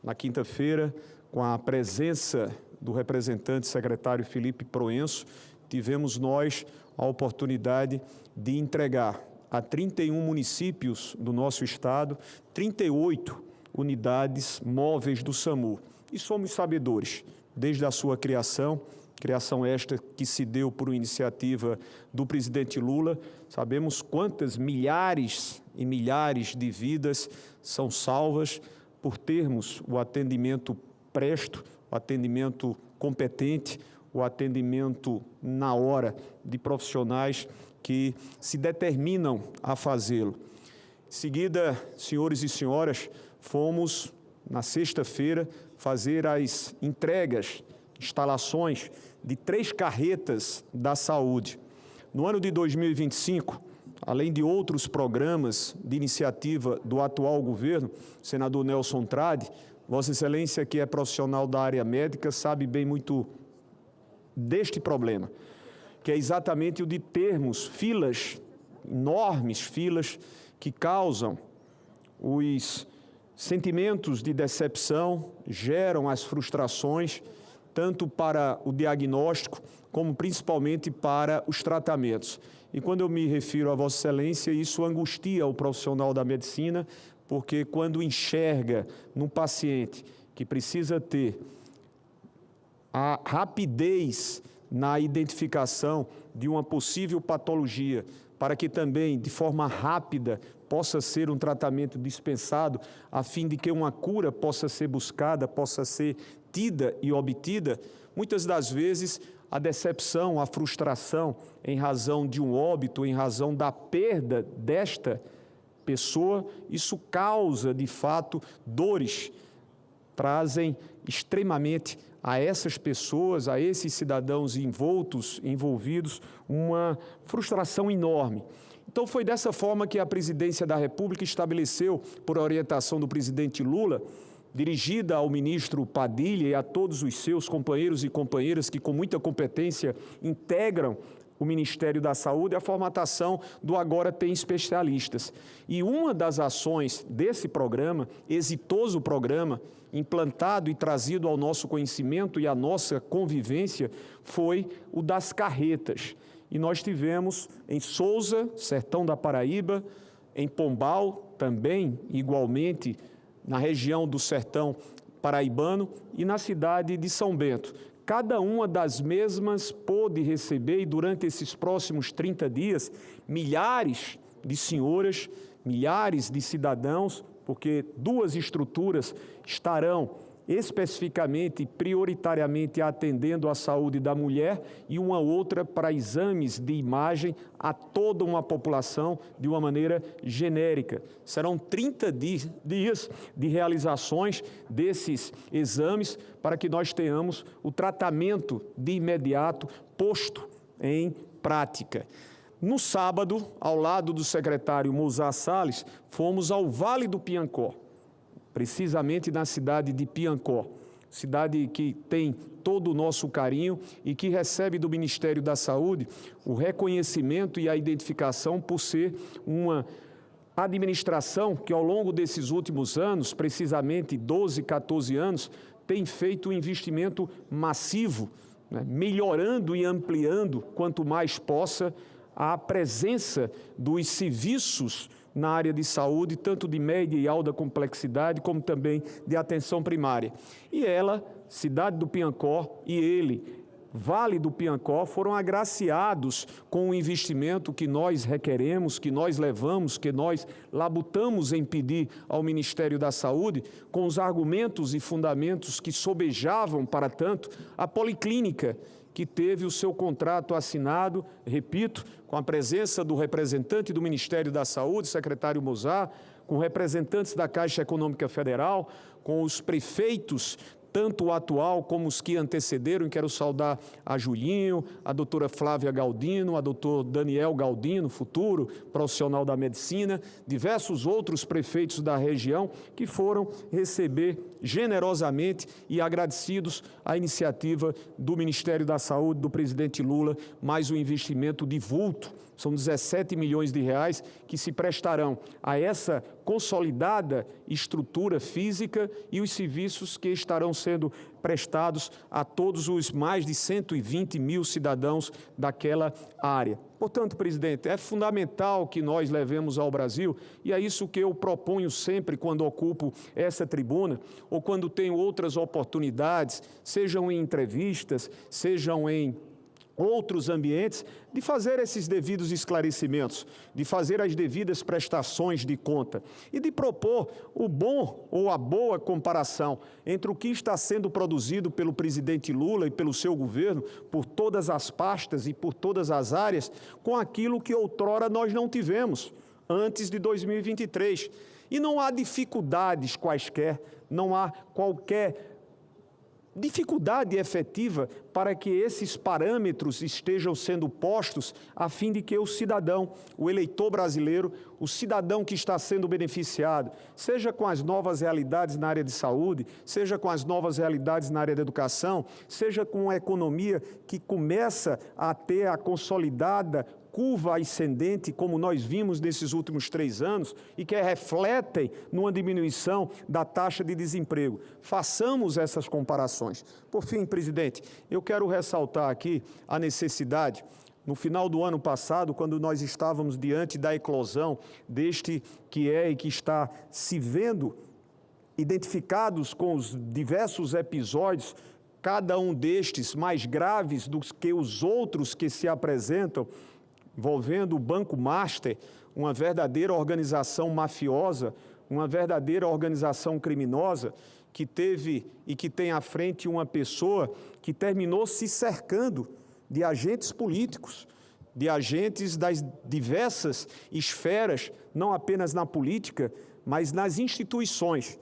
Na quinta-feira, com a presença do representante secretário Felipe Proenço, tivemos nós a oportunidade de entregar a 31 municípios do nosso estado 38 unidades móveis do SAMU. E somos sabedores, desde a sua criação, criação esta que se deu por iniciativa do presidente Lula. Sabemos quantas milhares e milhares de vidas são salvas por termos o atendimento presto, o atendimento competente, o atendimento na hora de profissionais que se determinam a fazê-lo. Em seguida, senhores e senhoras, fomos, na sexta-feira, fazer as entregas, instalações de 3 carretas da saúde. No ano de 2025, além de outros programas de iniciativa do atual governo, senador Nelson Trade, Vossa Excelência, que é profissional da área médica, sabe bem muito deste problema, que é exatamente o de termos filas, enormes filas, que causam os sentimentos de decepção, geram as frustrações, tanto para o diagnóstico, como principalmente para os tratamentos. E quando eu me refiro a Vossa Excelência, isso angustia o profissional da medicina, porque quando enxerga num paciente que precisa ter a rapidez na identificação de uma possível patologia, para que também, de forma rápida, possa ser um tratamento dispensado, a fim de que uma cura possa ser buscada, possa ser tida e obtida, muitas das vezes a decepção, a frustração em razão de um óbito, em razão da perda desta pessoa, isso causa, de fato, dores, trazem extremamente a essas pessoas, a esses cidadãos envolvidos, uma frustração enorme. Então, foi dessa forma que a Presidência da República estabeleceu, por orientação do presidente Lula, dirigida ao ministro Padilha e a todos os seus companheiros e companheiras que, com muita competência, integram o Ministério da Saúde, a formatação do Agora Tem Especialistas. E uma das ações desse programa, exitoso programa, implantado e trazido ao nosso conhecimento e à nossa convivência, foi o das carretas. E nós tivemos em Sousa, sertão da Paraíba, em Pombal, também, igualmente, na região do sertão paraibano e na cidade de São Bento. Cada uma das mesmas pôde receber, e durante esses próximos 30 dias, milhares de senhoras, milhares de cidadãos, porque 2 estruturas estarão especificamente, prioritariamente atendendo à saúde da mulher e uma outra para exames de imagem a toda uma população de uma maneira genérica. Serão 30 dias de realizações desses exames para que nós tenhamos o tratamento de imediato posto em prática. No sábado, ao lado do secretário Mozar Salles, fomos ao Vale do Piancó, precisamente na cidade de Piancó, cidade que tem todo o nosso carinho e que recebe do Ministério da Saúde o reconhecimento e a identificação por ser uma administração que, ao longo desses últimos anos, precisamente 12, 14 anos, tem feito um investimento massivo, né, melhorando e ampliando, quanto mais possa, a presença dos serviços na área de saúde, tanto de média e alta complexidade, como também de atenção primária. E ela, cidade do Piancó, e ele, Vale do Piancó, foram agraciados com o investimento que nós requeremos, que nós levamos, que nós labutamos em pedir ao Ministério da Saúde, com os argumentos e fundamentos que sobejavam, para tanto, a policlínica, que teve o seu contrato assinado, repito, com a presença do representante do Ministério da Saúde, secretário Mozar, com representantes da Caixa Econômica Federal, com os prefeitos, tanto o atual como os que antecederam. Quero saudar a Julinho, a doutora Flávia Galdino, a doutor Daniel Galdino, futuro profissional da medicina, diversos outros prefeitos da região que foram receber generosamente e agradecidos a iniciativa do Ministério da Saúde, do presidente Lula, mais um investimento de vulto, São 17 milhões de reais que se prestarão a essa consolidada estrutura física e os serviços que estarão sendo prestados a todos os mais de 120 mil cidadãos daquela área. Portanto, presidente, é fundamental que nós levemos ao Brasil, e é isso que eu proponho sempre quando ocupo essa tribuna, ou quando tenho outras oportunidades, sejam em entrevistas, sejam em outros ambientes, de fazer esses devidos esclarecimentos, de fazer as devidas prestações de conta e de propor o bom ou a boa comparação entre o que está sendo produzido pelo presidente Lula e pelo seu governo, por todas as pastas e por todas as áreas, com aquilo que outrora nós não tivemos, antes de 2023. E não há dificuldades quaisquer, não há qualquer dificuldade efetiva para que esses parâmetros estejam sendo postos a fim de que o cidadão, o eleitor brasileiro, o cidadão que está sendo beneficiado, seja com as novas realidades na área de saúde, seja com as novas realidades na área da educação, seja com a economia que começa a ter a consolidada curva ascendente, como nós vimos nesses últimos 3 anos, e que refletem numa diminuição da taxa de desemprego. Façamos essas comparações. Por fim, presidente, eu quero ressaltar aqui a necessidade, no final do ano passado, quando nós estávamos diante da eclosão deste que é e que está se vendo, identificados com os diversos episódios, cada um destes mais graves do que os outros que se apresentam, envolvendo o Banco Master, uma verdadeira organização mafiosa, uma verdadeira organização criminosa, que teve e que tem à frente uma pessoa que terminou se cercando de agentes políticos, de agentes das diversas esferas, não apenas na política, mas nas instituições.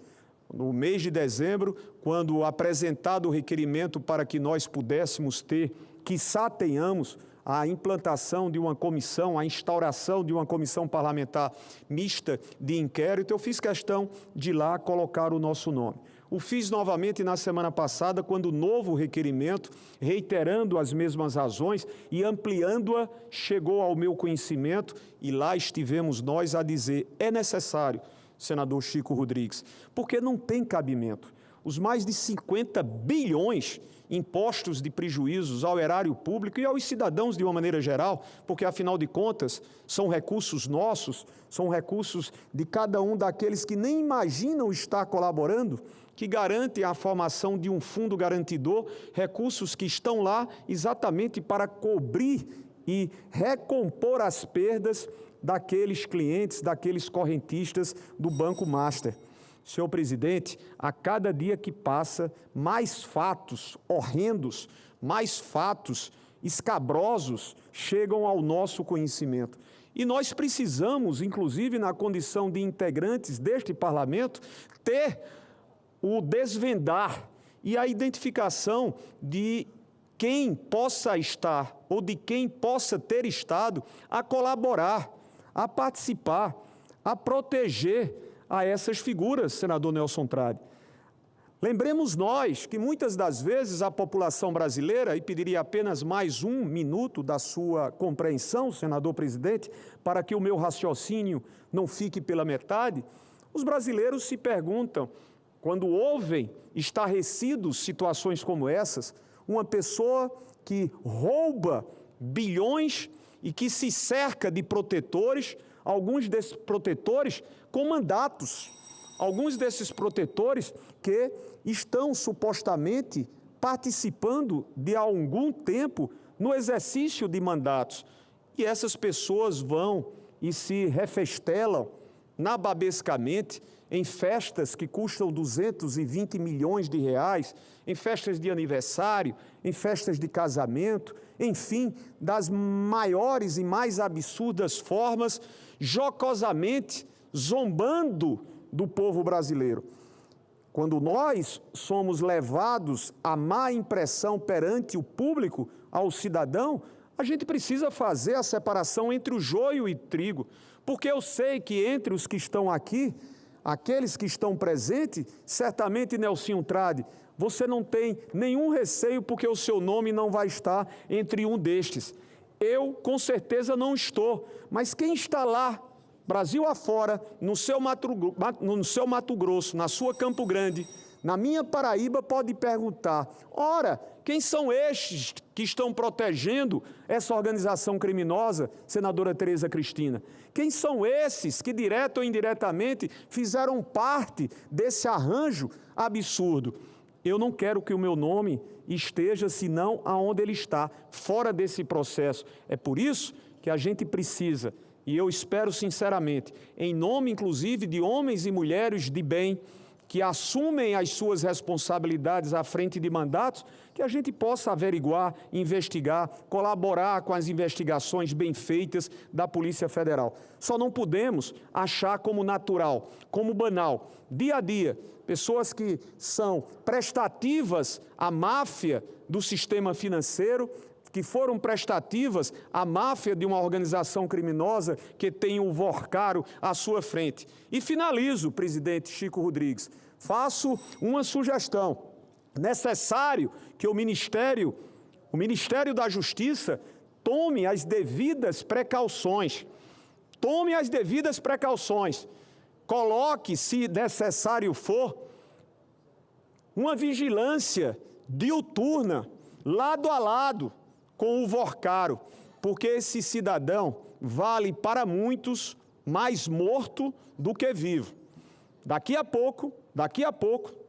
No mês de dezembro, quando apresentado o requerimento para que nós pudéssemos ter, quiçá tenhamos, a implantação de uma comissão, a instauração de uma comissão parlamentar mista de inquérito, eu fiz questão de lá colocar o nosso nome. O fiz novamente na semana passada, quando o novo requerimento, reiterando as mesmas razões e ampliando-a, chegou ao meu conhecimento e lá estivemos nós a dizer: é necessário, senador Chico Rodrigues, porque não tem cabimento. Os mais de 50 bilhões impostos de prejuízos ao erário público e aos cidadãos de uma maneira geral, porque, afinal de contas, são recursos nossos, são recursos de cada um daqueles que nem imaginam estar colaborando, que garantem a formação de um fundo garantidor, recursos que estão lá exatamente para cobrir e recompor as perdas daqueles clientes, daqueles correntistas do Banco Master. Senhor presidente, a cada dia que passa, mais fatos horrendos, mais fatos escabrosos chegam ao nosso conhecimento. E nós precisamos, inclusive na condição de integrantes deste parlamento, ter o desvendar e a identificação de quem possa estar ou de quem possa ter estado a colaborar, a participar, a proteger a essas figuras, senador Nelson Trade. Lembremos nós que muitas das vezes a população brasileira, e pediria apenas mais 1 minuto da sua compreensão, senador presidente, para que o meu raciocínio não fique pela metade, os brasileiros se perguntam, quando ouvem estarrecidos situações como essas, uma pessoa que rouba bilhões e que se cerca de protetores, alguns desses protetores com mandatos, alguns desses protetores que estão supostamente participando de algum tempo no exercício de mandatos. E essas pessoas vão e se refestelam nababescamente em festas que custam 220 milhões de reais, em festas de aniversário, em festas de casamento, enfim, das maiores e mais absurdas formas, jocosamente zombando do povo brasileiro. Quando nós somos levados à má impressão perante o público, ao cidadão, a gente precisa fazer a separação entre o joio e o trigo, porque eu sei que entre os que estão aqui, aqueles que estão presentes, certamente, Nelsinho Trade, você não tem nenhum receio porque o seu nome não vai estar entre um destes. Eu, com certeza, não estou. Mas quem está lá, Brasil afora, no seu Mato Grosso, na sua Campo Grande, na minha Paraíba, pode perguntar: ora, quem são estes que estão protegendo essa organização criminosa, senadora Tereza Cristina? Quem são esses que, direto ou indiretamente, fizeram parte desse arranjo absurdo? Eu não quero que o meu nome esteja, senão aonde ele está, fora desse processo. É por isso que a gente precisa, e eu espero sinceramente, em nome inclusive de homens e mulheres de bem, que assumem as suas responsabilidades à frente de mandatos, que a gente possa averiguar, investigar, colaborar com as investigações bem feitas da Polícia Federal. Só não podemos achar como natural, como banal, dia a dia, pessoas que são prestativas à máfia do sistema financeiro, que foram prestativas à máfia de uma organização criminosa que tem o Vorcaro à sua frente. E finalizo, presidente Chico Rodrigues, faço uma sugestão. Necessário que o Ministério da Justiça tome as devidas precauções. Tome as devidas precauções. Coloque, se necessário for, uma vigilância diuturna, lado a lado, com o Vorcaro, porque esse cidadão vale para muitos mais morto do que vivo. Daqui a pouco,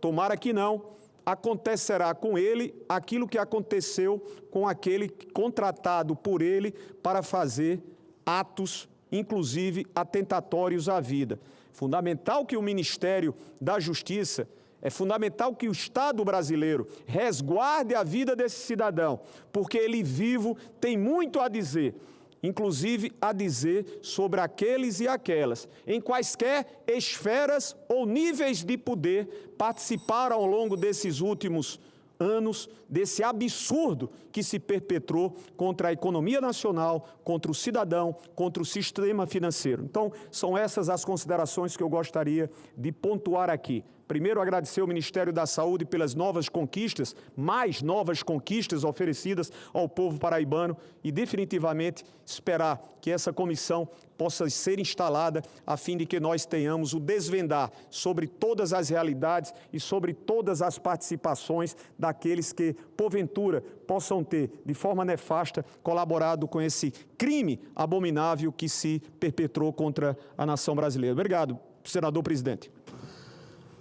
tomara que não, acontecerá com ele aquilo que aconteceu com aquele contratado por ele para fazer atos, inclusive atentatórios à vida. Fundamental que o Ministério da Justiça, é fundamental que o Estado brasileiro resguarde a vida desse cidadão, porque ele vivo tem muito a dizer, inclusive a dizer sobre aqueles e aquelas, em quaisquer esferas ou níveis de poder participaram ao longo desses últimos anos desse absurdo que se perpetrou contra a economia nacional, contra o cidadão, contra o sistema financeiro. Então, são essas as considerações que eu gostaria de pontuar aqui. Primeiro, agradecer ao Ministério da Saúde pelas novas conquistas, mais novas conquistas oferecidas ao povo paraibano e, definitivamente, esperar que essa comissão possa ser instalada a fim de que nós tenhamos o desvendar sobre todas as realidades e sobre todas as participações daqueles que, porventura, possam ter, de forma nefasta, colaborado com esse crime abominável que se perpetrou contra a nação brasileira. Obrigado, senador presidente.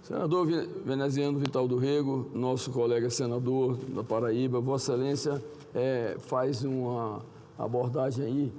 Senador veneziano Vital do Rego, nosso colega senador da Paraíba, Vossa Excelência faz uma abordagem aí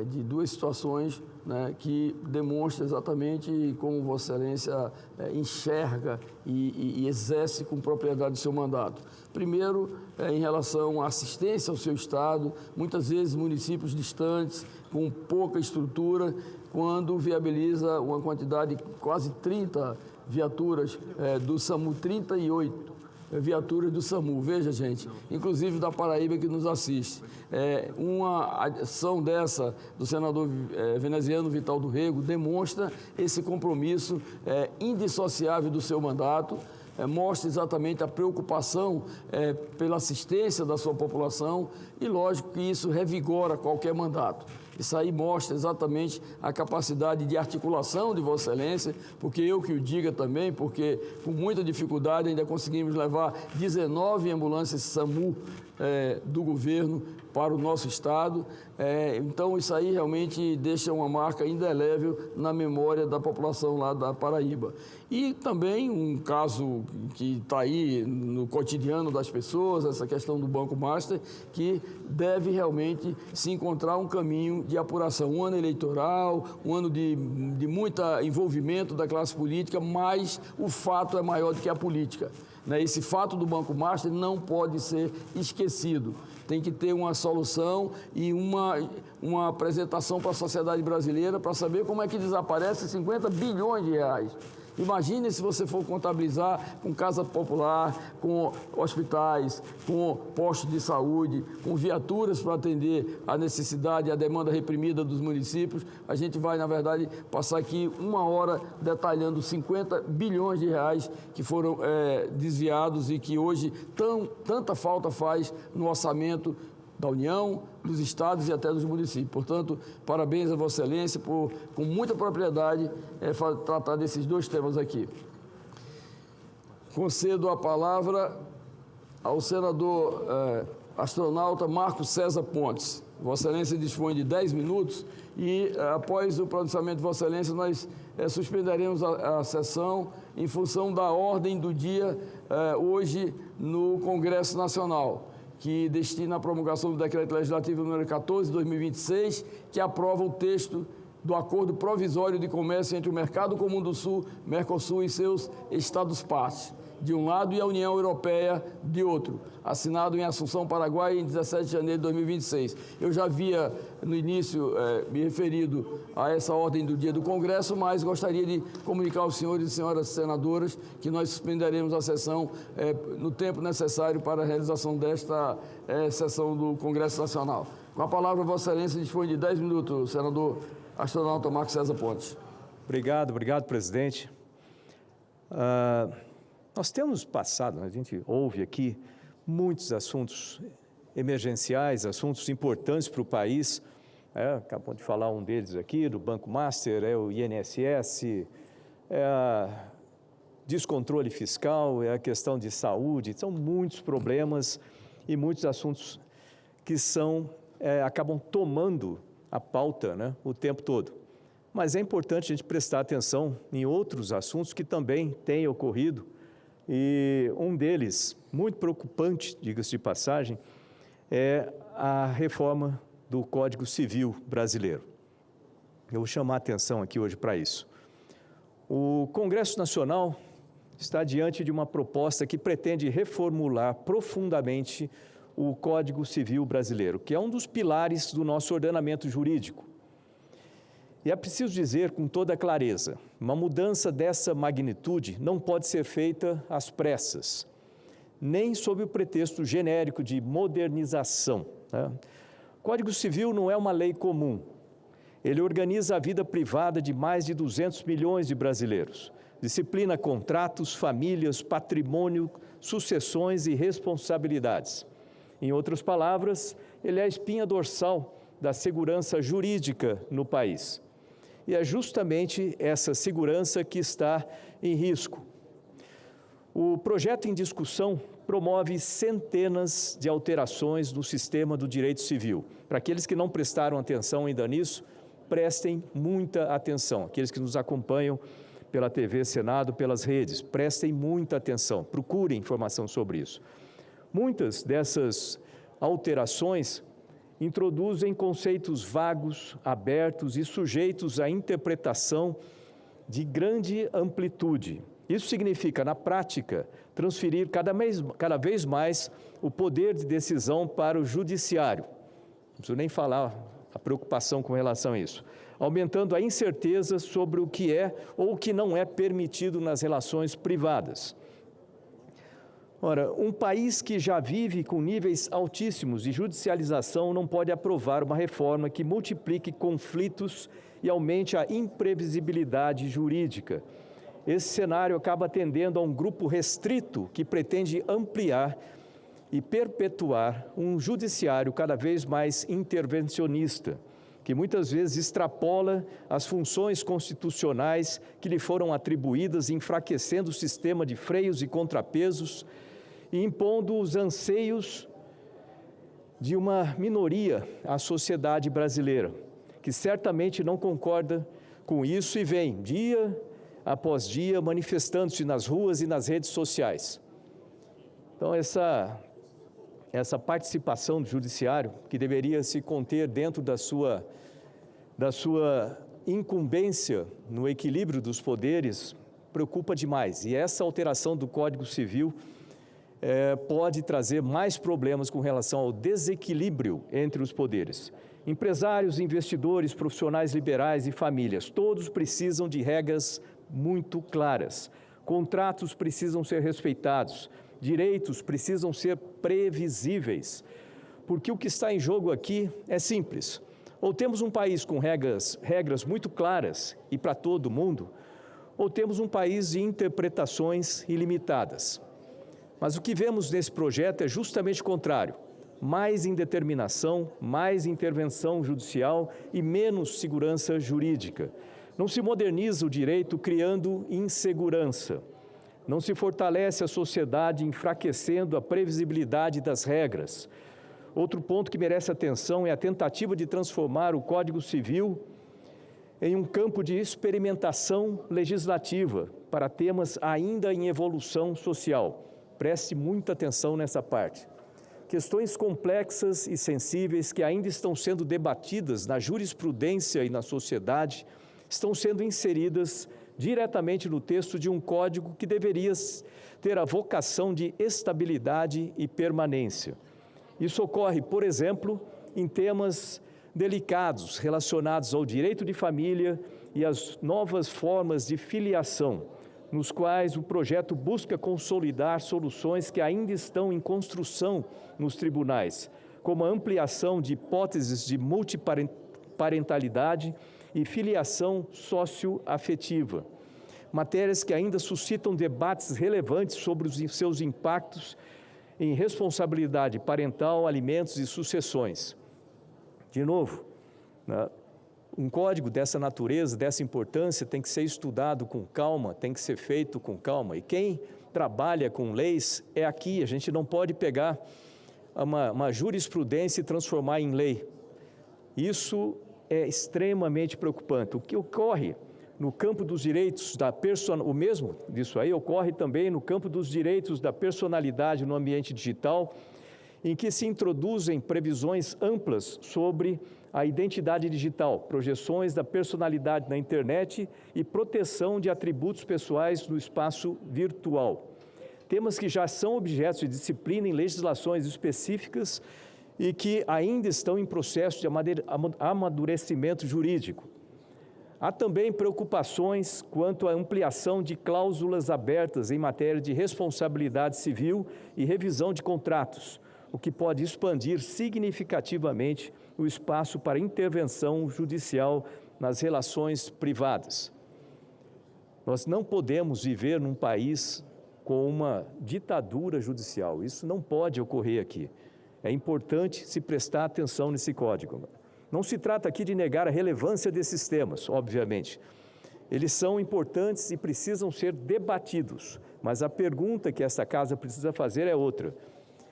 de duas situações, né, que demonstra exatamente como Vossa Excelência enxerga e exerce com propriedade o seu mandato. Primeiro, em relação à assistência ao seu Estado, muitas vezes municípios distantes, com pouca estrutura, quando viabiliza uma quantidade de quase 30 viaturas do SAMU, 38 viaturas do SAMU. Veja, gente, inclusive da Paraíba que nos assiste. Uma ação dessa do senador veneziano Vital do Rego demonstra esse compromisso indissociável do seu mandato, mostra exatamente a preocupação pela assistência da sua população e, lógico, que isso revigora qualquer mandato. Isso aí mostra exatamente a capacidade de articulação de Vossa Excelência, porque eu que o diga também, porque com muita dificuldade ainda conseguimos levar 19 ambulâncias SAMU do governo para o nosso estado. Então, isso aí realmente deixa uma marca indelével na memória da população lá da Paraíba. E também um caso que está aí no cotidiano das pessoas, essa questão do Banco Master, que deve realmente se encontrar um caminho de apuração. Um ano eleitoral, um ano de muito envolvimento da classe política, mas o fato é maior do que a política. Esse fato do Banco Master não pode ser esquecido. Tem que ter uma solução e uma apresentação para a sociedade brasileira para saber como é que desaparece 50 bilhões de reais. Imagine se você for contabilizar com casa popular, com hospitais, com postos de saúde, com viaturas para atender a necessidade e a demanda reprimida dos municípios. A gente vai, na verdade, passar aqui 1 hora detalhando 50 bilhões de reais que foram desviados e que hoje tanta falta faz no orçamento da União, dos estados e até dos municípios. Portanto, parabéns a Vossa Excelência por, com muita propriedade, tratar desses dois temas aqui. Concedo a palavra ao senador astronauta Marco César Pontes. Vossa Excelência dispõe de 10 minutos e, após o pronunciamento de Vossa Excelência, nós suspenderemos a sessão em função da ordem do dia hoje no Congresso Nacional, que destina a promulgação do Decreto Legislativo número 14/2026, que aprova o texto do Acordo Provisório de Comércio entre o Mercado Comum do Sul, Mercosul e seus Estados-partes, de um lado, e a União Europeia, de outro, assinado em Assunção, Paraguai, em 17 de janeiro de 2026. Eu já havia, no início, me referido a essa ordem do dia do Congresso, mas gostaria de comunicar aos senhores e senhoras senadoras que nós suspenderemos a sessão no tempo necessário para a realização desta sessão do Congresso Nacional. Com a palavra, Vossa Excelência dispõe de 10 minutos, senador astronauta Marco César Pontes. Obrigado, presidente. Nós temos passado, a gente ouve aqui muitos assuntos emergenciais, assuntos importantes para o país. Acabou de falar um deles aqui, do Banco Master, o INSS, descontrole fiscal, a questão de saúde. São muitos problemas e muitos assuntos que acabam tomando a pauta, né, o tempo todo. Mas é importante a gente prestar atenção em outros assuntos que também têm ocorrido. E um deles, muito preocupante, diga-se de passagem, é a reforma do Código Civil brasileiro. Eu vou chamar a atenção aqui hoje para isso. O Congresso Nacional está diante de uma proposta que pretende reformular profundamente o Código Civil brasileiro, que é um dos pilares do nosso ordenamento jurídico. E é preciso dizer com toda clareza, uma mudança dessa magnitude não pode ser feita às pressas, nem sob o pretexto genérico de modernização. O Código Civil não é uma lei comum. Ele organiza a vida privada de mais de 200 milhões de brasileiros. Disciplina contratos, famílias, patrimônio, sucessões e responsabilidades. Em outras palavras, ele é a espinha dorsal da segurança jurídica no país. E é justamente essa segurança que está em risco. O projeto em discussão promove centenas de alterações no sistema do direito civil. Para aqueles que não prestaram atenção ainda nisso, prestem muita atenção. Aqueles que nos acompanham pela TV Senado, pelas redes, prestem muita atenção, procurem informação sobre isso. Muitas dessas alterações introduzem conceitos vagos, abertos e sujeitos à interpretação de grande amplitude. Isso significa, na prática, transferir cada vez mais o poder de decisão para o judiciário. Não preciso nem falar a preocupação com relação a isso. Aumentando a incerteza sobre o que é ou o que não é permitido nas relações privadas. Ora, um país que já vive com níveis altíssimos de judicialização não pode aprovar uma reforma que multiplique conflitos e aumente a imprevisibilidade jurídica. Esse cenário acaba atendendo a um grupo restrito que pretende ampliar e perpetuar um judiciário cada vez mais intervencionista, que muitas vezes extrapola as funções constitucionais que lhe foram atribuídas, enfraquecendo o sistema de freios e contrapesos, e impondo os anseios de uma minoria à sociedade brasileira, que certamente não concorda com isso e vem, dia após dia, manifestando-se nas ruas e nas redes sociais. Então, essa participação do judiciário, que deveria se conter dentro da sua incumbência no equilíbrio dos poderes, preocupa demais. E essa alteração do Código Civil pode trazer mais problemas com relação ao desequilíbrio entre os poderes. Empresários, investidores, profissionais liberais e famílias, todos precisam de regras muito claras. Contratos precisam ser respeitados, direitos precisam ser previsíveis, porque o que está em jogo aqui é simples. Ou temos um país com regras muito claras e para todo mundo, ou temos um país de interpretações ilimitadas. Mas o que vemos nesse projeto é justamente o contrário. mais indeterminação, mais intervenção judicial e menos segurança jurídica. Não se moderniza o direito criando insegurança. Não se fortalece a sociedade enfraquecendo a previsibilidade das regras. Outro ponto que merece atenção é a tentativa de transformar o Código Civil em um campo de experimentação legislativa para temas ainda em evolução social. Preste muita atenção nessa parte. Questões complexas e sensíveis que ainda estão sendo debatidas na jurisprudência e na sociedade estão sendo inseridas diretamente no texto de um código que deveria ter a vocação de estabilidade e permanência. Isso ocorre, por exemplo, em temas delicados relacionados ao direito de família e às novas formas de filiação, nos quais o projeto busca consolidar soluções que ainda estão em construção nos tribunais, como a ampliação de hipóteses de multiparentalidade e filiação socioafetiva, matérias que ainda suscitam debates relevantes sobre os seus impactos em responsabilidade parental, alimentos e sucessões. De novo, um código dessa natureza, dessa importância, tem que ser estudado com calma, tem que ser feito com calma. E quem trabalha com leis é aqui. A gente não pode pegar uma jurisprudência e transformar em lei. Isso é extremamente preocupante. O que ocorre no campo dos direitos da o mesmo disso aí ocorre também no campo dos direitos da personalidade no ambiente digital, em que se introduzem previsões amplas sobre a identidade digital, projeções da personalidade na internet e proteção de atributos pessoais no espaço virtual. Temas que já são objetos de disciplina em legislações específicas e que ainda estão em processo de amadurecimento jurídico. Há também preocupações quanto à ampliação de cláusulas abertas em matéria de responsabilidade civil e revisão de contratos, o que pode expandir significativamente o espaço para intervenção judicial nas relações privadas. Nós não podemos viver num país com uma ditadura judicial. Isso não pode ocorrer aqui. É importante se prestar atenção nesse código. Não se trata aqui de negar a relevância desses temas, obviamente. Eles são importantes e precisam ser debatidos, mas a pergunta que essa casa precisa fazer é outra.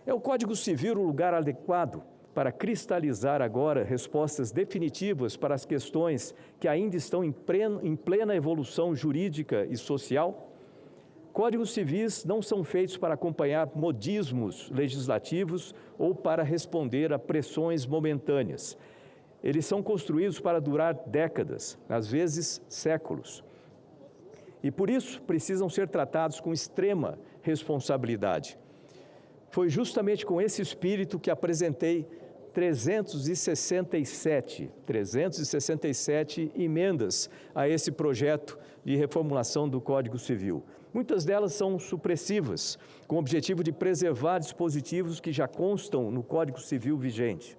É o Código Civil o lugar adequado para cristalizar agora respostas definitivas para as questões que ainda estão em plena evolução jurídica e social? Códigos civis não são feitos para acompanhar modismos legislativos ou para responder a pressões momentâneas. Eles são construídos para durar décadas, às vezes séculos. E por isso precisam ser tratados com extrema responsabilidade. Foi justamente com esse espírito que apresentei 367 emendas a esse projeto de reformulação do Código Civil. Muitas delas são supressivas, com o objetivo de preservar dispositivos que já constam no Código Civil vigente.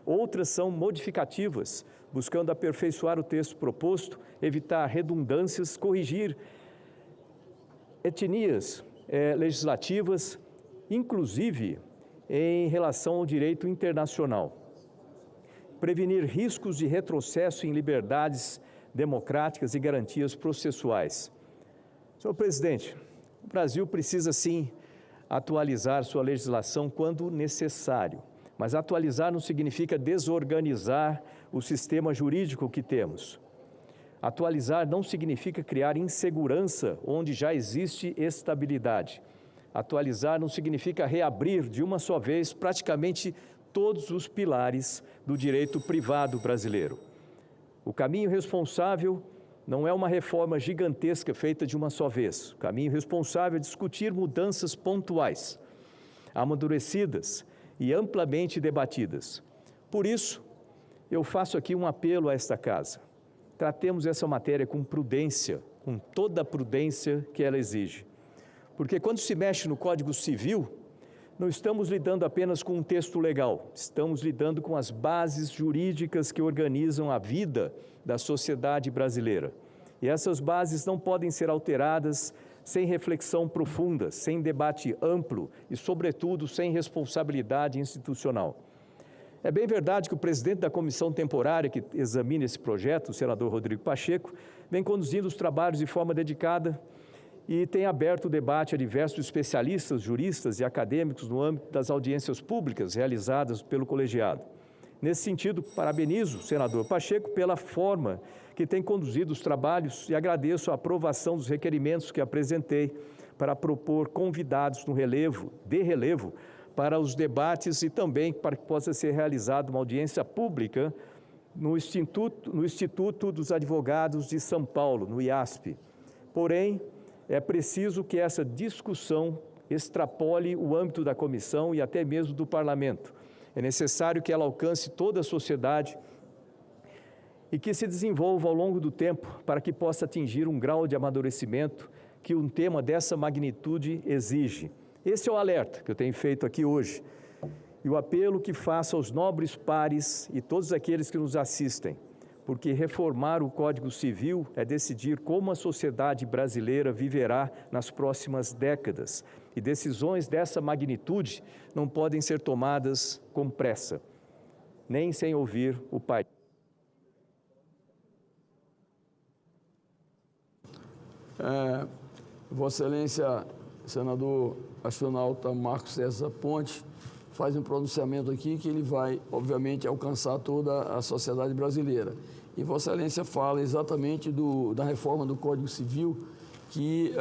Outras são modificativas, buscando aperfeiçoar o texto proposto, evitar redundâncias, corrigir etnias legislativas, inclusive em relação ao direito internacional. Prevenir riscos de retrocesso em liberdades democráticas e garantias processuais. Senhor presidente, o Brasil precisa sim atualizar sua legislação quando necessário, mas atualizar não significa desorganizar o sistema jurídico que temos. Atualizar não significa criar insegurança onde já existe estabilidade. Atualizar não significa reabrir de uma só vez praticamente todos os pilares do direito privado brasileiro. O caminho responsável não é uma reforma gigantesca feita de uma só vez. O caminho responsável é discutir mudanças pontuais, amadurecidas e amplamente debatidas. Por isso, eu faço aqui um apelo a esta casa. Tratemos essa matéria com prudência, com toda a prudência que ela exige. Porque quando se mexe no Código Civil, não estamos lidando apenas com um texto legal, estamos lidando com as bases jurídicas que organizam a vida da sociedade brasileira. E essas bases não podem ser alteradas sem reflexão profunda, sem debate amplo e, sobretudo, sem responsabilidade institucional. É bem verdade que o presidente da comissão temporária que examina esse projeto, o senador Rodrigo Pacheco, vem conduzindo os trabalhos de forma dedicada e tem aberto o debate a diversos especialistas, juristas e acadêmicos no âmbito das audiências públicas realizadas pelo colegiado. Nesse sentido, parabenizo o senador Pacheco pela forma que tem conduzido os trabalhos e agradeço a aprovação dos requerimentos que apresentei para propor convidados de relevo, para os debates e também para que possa ser realizada uma audiência pública no Instituto dos Advogados de São Paulo, no IASP. Porém, é preciso que essa discussão extrapole o âmbito da comissão e até mesmo do parlamento. É necessário que ela alcance toda a sociedade e que se desenvolva ao longo do tempo para que possa atingir um grau de amadurecimento que um tema dessa magnitude exige. Esse é o alerta que eu tenho feito aqui hoje e o apelo que faço aos nobres pares e todos aqueles que nos assistem, porque reformar o Código Civil é decidir como a sociedade brasileira viverá nas próximas décadas e decisões dessa magnitude não podem ser tomadas com pressa, nem sem ouvir o país. Vossa Excelência, senador astronauta Marcos César Pontes, faz um pronunciamento aqui que ele vai, obviamente, alcançar toda a sociedade brasileira. E Vossa Excelência fala exatamente da reforma do Código Civil, que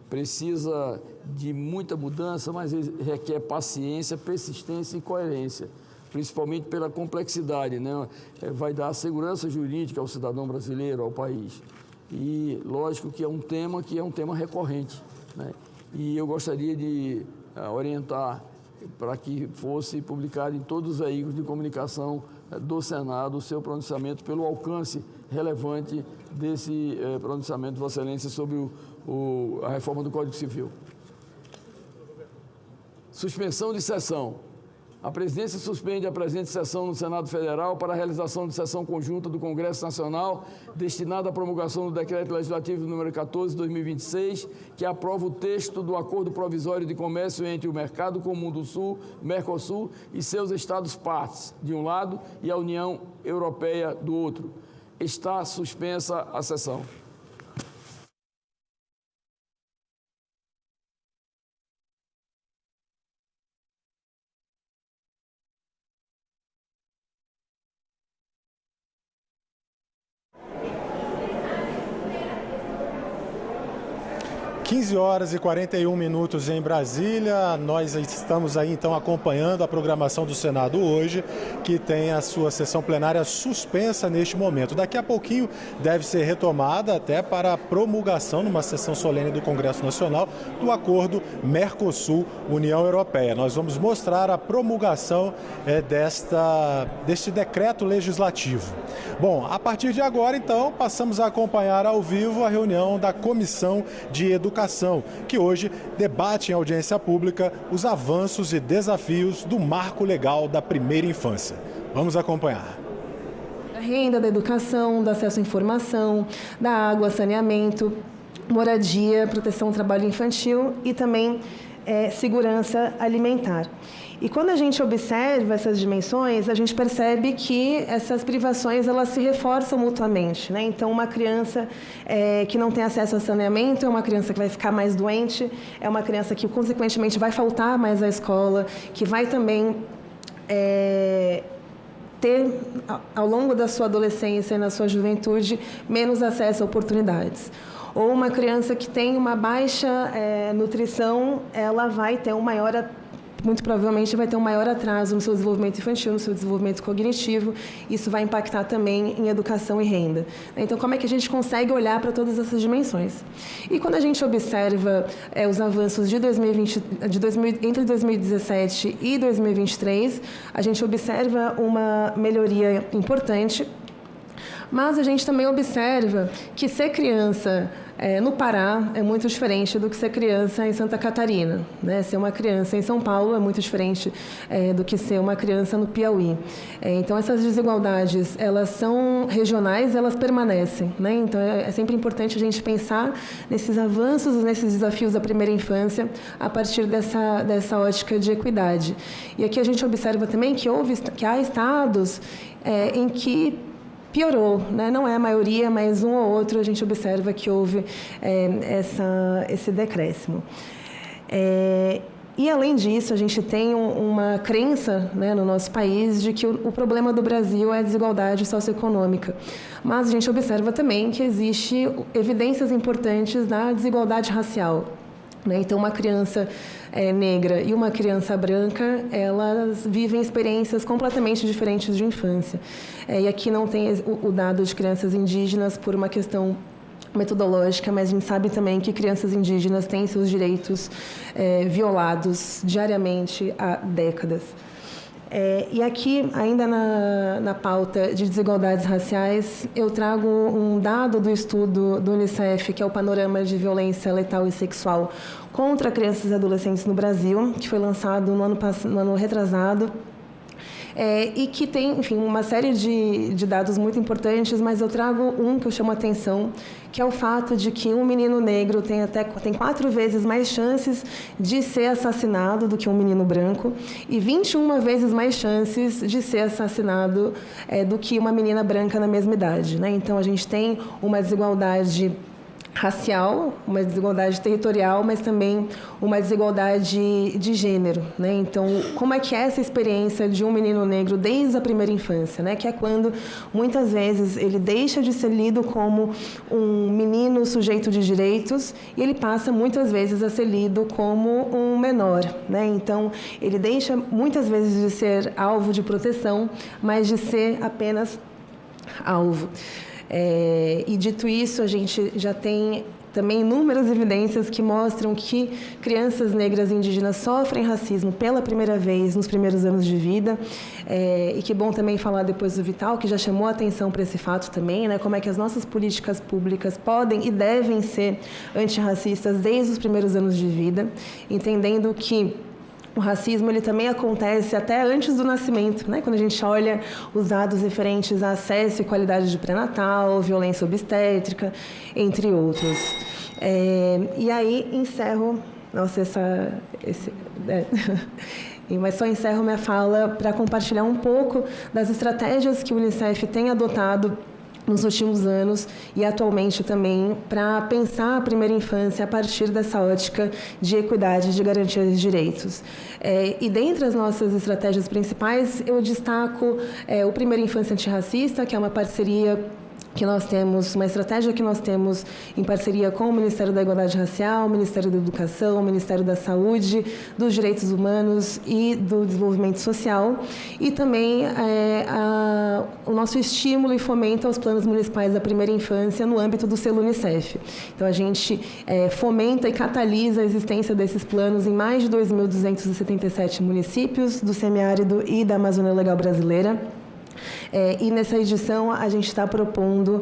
precisa de muita mudança, mas requer paciência, persistência e coerência, principalmente pela complexidade, né? Vai dar segurança jurídica ao cidadão brasileiro, ao país. E lógico que é um tema recorrente, né? E eu gostaria de orientar para que fosse publicado em todos os veículos de comunicação do Senado o seu pronunciamento pelo alcance relevante desse pronunciamento de Vossa Excelência sobre a reforma do Código Civil. Suspensão de sessão. A presidência suspende a presente sessão no Senado Federal para a realização de sessão conjunta do Congresso Nacional destinada à promulgação do Decreto Legislativo número 14, 2026, que aprova o texto do Acordo Provisório de Comércio entre o Mercado Comum do Sul, Mercosul, e seus Estados-partes, de um lado, e a União Europeia, do outro. Está suspensa a sessão. Horas e 41 minutos em Brasília. Nós estamos aí então acompanhando a programação do Senado hoje, que tem a sua sessão plenária suspensa neste momento. Daqui a pouquinho deve ser retomada até para a promulgação numa sessão solene do Congresso Nacional do Acordo Mercosul-União Europeia. Nós vamos mostrar a promulgação deste decreto legislativo. Bom, a partir de agora então passamos a acompanhar ao vivo a reunião da Comissão de Educação, que hoje debate em audiência pública os avanços e desafios do marco legal da primeira infância. Vamos acompanhar. Da renda, da educação, do acesso à informação, da água, saneamento, moradia, proteção ao trabalho infantil e também segurança alimentar. E quando a gente observa essas dimensões, a gente percebe que essas privações elas se reforçam mutuamente, né? Então, uma criança que não tem acesso a saneamento é uma criança que vai ficar mais doente, é uma criança que, consequentemente, vai faltar mais à escola, que vai também ter, ao longo da sua adolescência e na sua juventude, menos acesso a oportunidades. Ou uma criança que tem uma baixa nutrição, ela vai ter muito provavelmente vai ter um maior atraso no seu desenvolvimento infantil, no seu desenvolvimento cognitivo. Isso vai impactar também em educação e renda. Então, como é que a gente consegue olhar para todas essas dimensões? E quando a gente observa os avanços de entre 2017 e 2023, a gente observa uma melhoria importante, mas a gente também observa que ser criança no Pará é muito diferente do que ser criança em Santa Catarina, né? Ser uma criança em São Paulo é muito diferente do que ser uma criança no Piauí. Então, essas desigualdades, elas são regionais, elas permanecem, né? Então, é sempre importante a gente pensar nesses avanços, nesses desafios da primeira infância, a partir dessa ótica de equidade. E aqui a gente observa também que há estados em que piorou, né? Não é a maioria, mas um ou outro a gente observa que houve esse decréscimo. E, além disso, a gente tem uma crença, né, no nosso país de que o problema do Brasil é a desigualdade socioeconômica. Mas a gente observa também que existe evidências importantes da desigualdade racial. Então, uma criança negra e uma criança branca, elas vivem experiências completamente diferentes de infância. E aqui não tem o dado de crianças indígenas por uma questão metodológica, mas a gente sabe também que crianças indígenas têm seus direitos violados diariamente há décadas. E aqui, ainda na pauta de desigualdades raciais, eu trago um dado do estudo do Unicef, que é o Panorama de Violência Letal e Sexual contra Crianças e Adolescentes no Brasil, que foi lançado no ano retrasado, e que tem, enfim, uma série de dados muito importantes, mas eu trago um que eu chamo a atenção, que é o fato de que um menino negro tem 4 vezes mais chances de ser assassinado do que um menino branco e 21 vezes mais chances de ser assassinado do que uma menina branca na mesma idade, né? Então, a gente tem uma desigualdade racial, uma desigualdade territorial, mas também uma desigualdade de gênero, né? Então, como é que é essa experiência de um menino negro desde a primeira infância, né? Que é quando, muitas vezes, ele deixa de ser lido como um menino sujeito de direitos e ele passa, muitas vezes, a ser lido como um menor, né? Então, ele deixa, muitas vezes, de ser alvo de proteção, mas de ser apenas alvo. E, dito isso, a gente já tem também inúmeras evidências que mostram que crianças negras e indígenas sofrem racismo pela primeira vez nos primeiros anos de vida. E que bom também falar depois do Vital, que já chamou a atenção para esse fato também, né? Como é que as nossas políticas públicas podem e devem ser antirracistas desde os primeiros anos de vida, entendendo que o racismo, ele também acontece até antes do nascimento, né? Quando a gente olha os dados referentes a acesso e qualidade de pré-natal, violência obstétrica, entre outros. E aí, encerro... Nossa, mas só encerro minha fala para compartilhar um pouco das estratégias que o Unicef tem adotado nos últimos anos e atualmente também para pensar a primeira infância a partir dessa ótica de equidade e de garantia de direitos. E dentre as nossas estratégias principais, eu destaco o Primeira Infância Antirracista, que é uma parceria que nós temos, uma estratégia que nós temos em parceria com o Ministério da Igualdade Racial, o Ministério da Educação, o Ministério da Saúde, dos Direitos Humanos e do Desenvolvimento Social, e também o nosso estímulo e fomento aos planos municipais da primeira infância no âmbito do selo Unicef. Então, a gente fomenta e catalisa a existência desses planos em mais de 2.277 municípios do semiárido e da Amazônia Legal Brasileira. E nessa edição a gente está propondo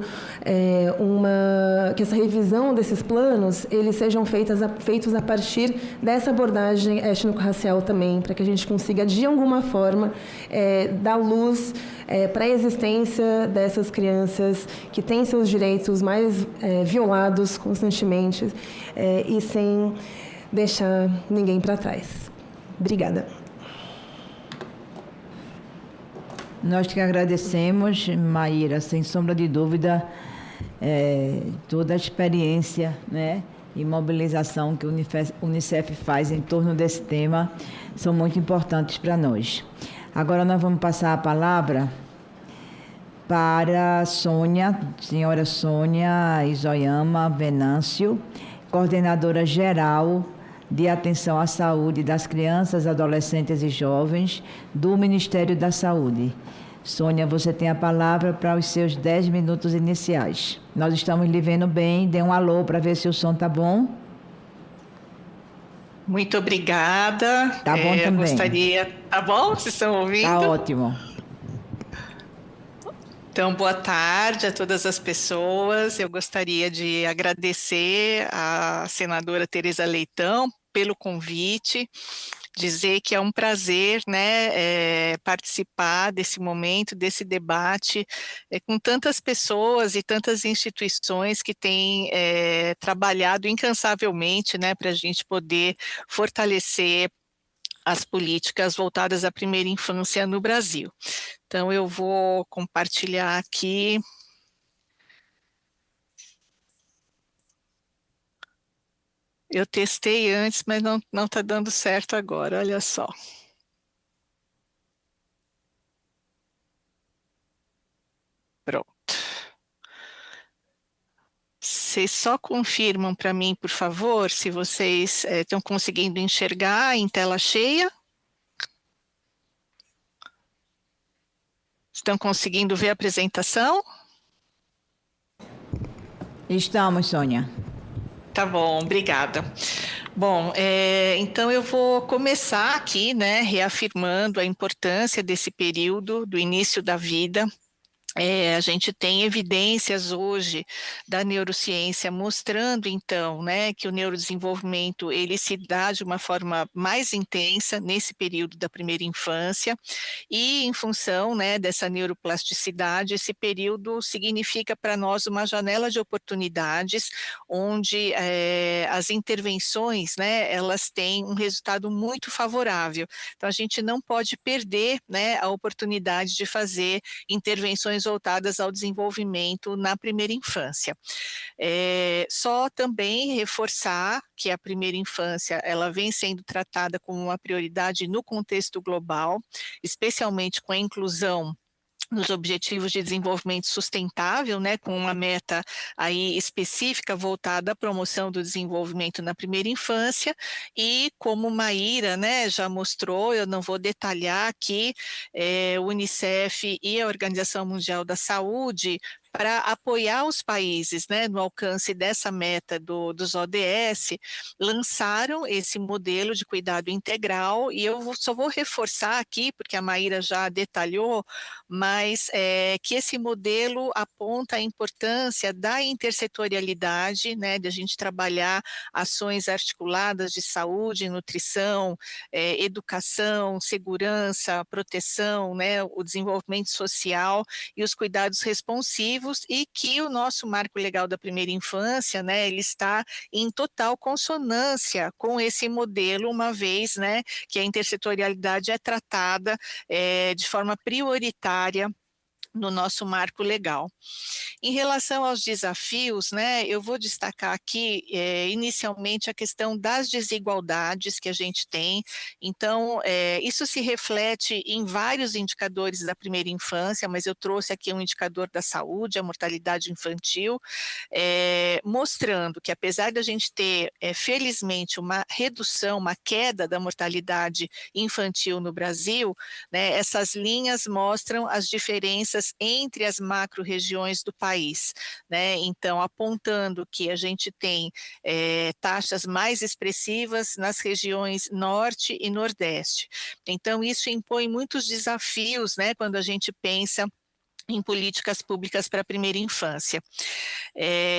que essa revisão desses planos eles sejam feitos a partir dessa abordagem étnico-racial também, para que a gente consiga, de alguma forma, dar luz para a existência dessas crianças que têm seus direitos mais violados constantemente e sem deixar ninguém para trás. Obrigada. Nós que agradecemos, Maíra, sem sombra de dúvida, toda a experiência, né, e mobilização que o Unicef faz em torno desse tema são muito importantes para nós. Agora nós vamos passar a palavra para senhora Sônia Isoyama Venâncio, coordenadora geral de Atenção à Saúde das Crianças, Adolescentes e Jovens do Ministério da Saúde. Sônia, você tem a palavra para os seus 10 minutos iniciais. Nós estamos lhe vendo bem, dê um alô para ver se o som está bom. Muito obrigada. Tá bom também. Gostaria... Tá bom? Vocês estão ouvindo? Tá ótimo. Então, boa tarde a todas as pessoas. Eu gostaria de agradecer à senadora Tereza Leitão pelo convite, dizer que é um prazer, né, participar desse momento, desse debate, com tantas pessoas e tantas instituições que têm trabalhado incansavelmente, né, para a gente poder fortalecer as políticas voltadas à primeira infância no Brasil. Então, eu vou compartilhar aqui. Eu testei antes, mas não está dando certo agora, olha só. Pronto. Vocês só confirmam para mim, por favor, se vocês estão conseguindo enxergar em tela cheia? Estão conseguindo ver a apresentação? Estamos, Sônia. Tá bom, obrigada. Bom, então eu vou começar aqui, né, reafirmando a importância desse período do início da vida. A gente tem evidências hoje da neurociência mostrando, então, né, que o neurodesenvolvimento ele se dá de uma forma mais intensa nesse período da primeira infância e, em função, né, dessa neuroplasticidade, esse período significa para nós uma janela de oportunidades onde as intervenções, né, elas têm um resultado muito favorável. Então, a gente não pode perder, né, a oportunidade de fazer intervenções voltadas ao desenvolvimento na primeira infância. Só também reforçar que a primeira infância ela vem sendo tratada como uma prioridade no contexto global, especialmente com a inclusão nos Objetivos de Desenvolvimento Sustentável, né, com uma meta aí específica voltada à promoção do desenvolvimento na primeira infância, e como Maíra, né, já mostrou, eu não vou detalhar aqui, o UNICEF e a Organização Mundial da Saúde para apoiar os países, né, no alcance dessa meta dos ODS, lançaram esse modelo de cuidado integral, e eu só vou reforçar aqui, porque a Maíra já detalhou, mas que esse modelo aponta a importância da intersetorialidade, né, de a gente trabalhar ações articuladas de saúde, nutrição, educação, segurança, proteção, né, o desenvolvimento social e os cuidados responsivos, e que o nosso marco legal da primeira infância, né, ele está em total consonância com esse modelo, uma vez, né, que a intersetorialidade é tratada de forma prioritária no nosso marco legal. Em relação aos desafios, né, eu vou destacar aqui, inicialmente, a questão das desigualdades que a gente tem. Então, isso se reflete em vários indicadores da primeira infância, mas eu trouxe aqui um indicador da saúde, a mortalidade infantil, mostrando que, apesar de a gente ter, felizmente, uma redução, uma queda da mortalidade infantil no Brasil, né, essas linhas mostram as diferenças entre as macro-regiões do país, né? Então, apontando que a gente tem taxas mais expressivas nas regiões norte e nordeste. Então, isso impõe muitos desafios, né, quando a gente pensa em políticas públicas para a primeira infância.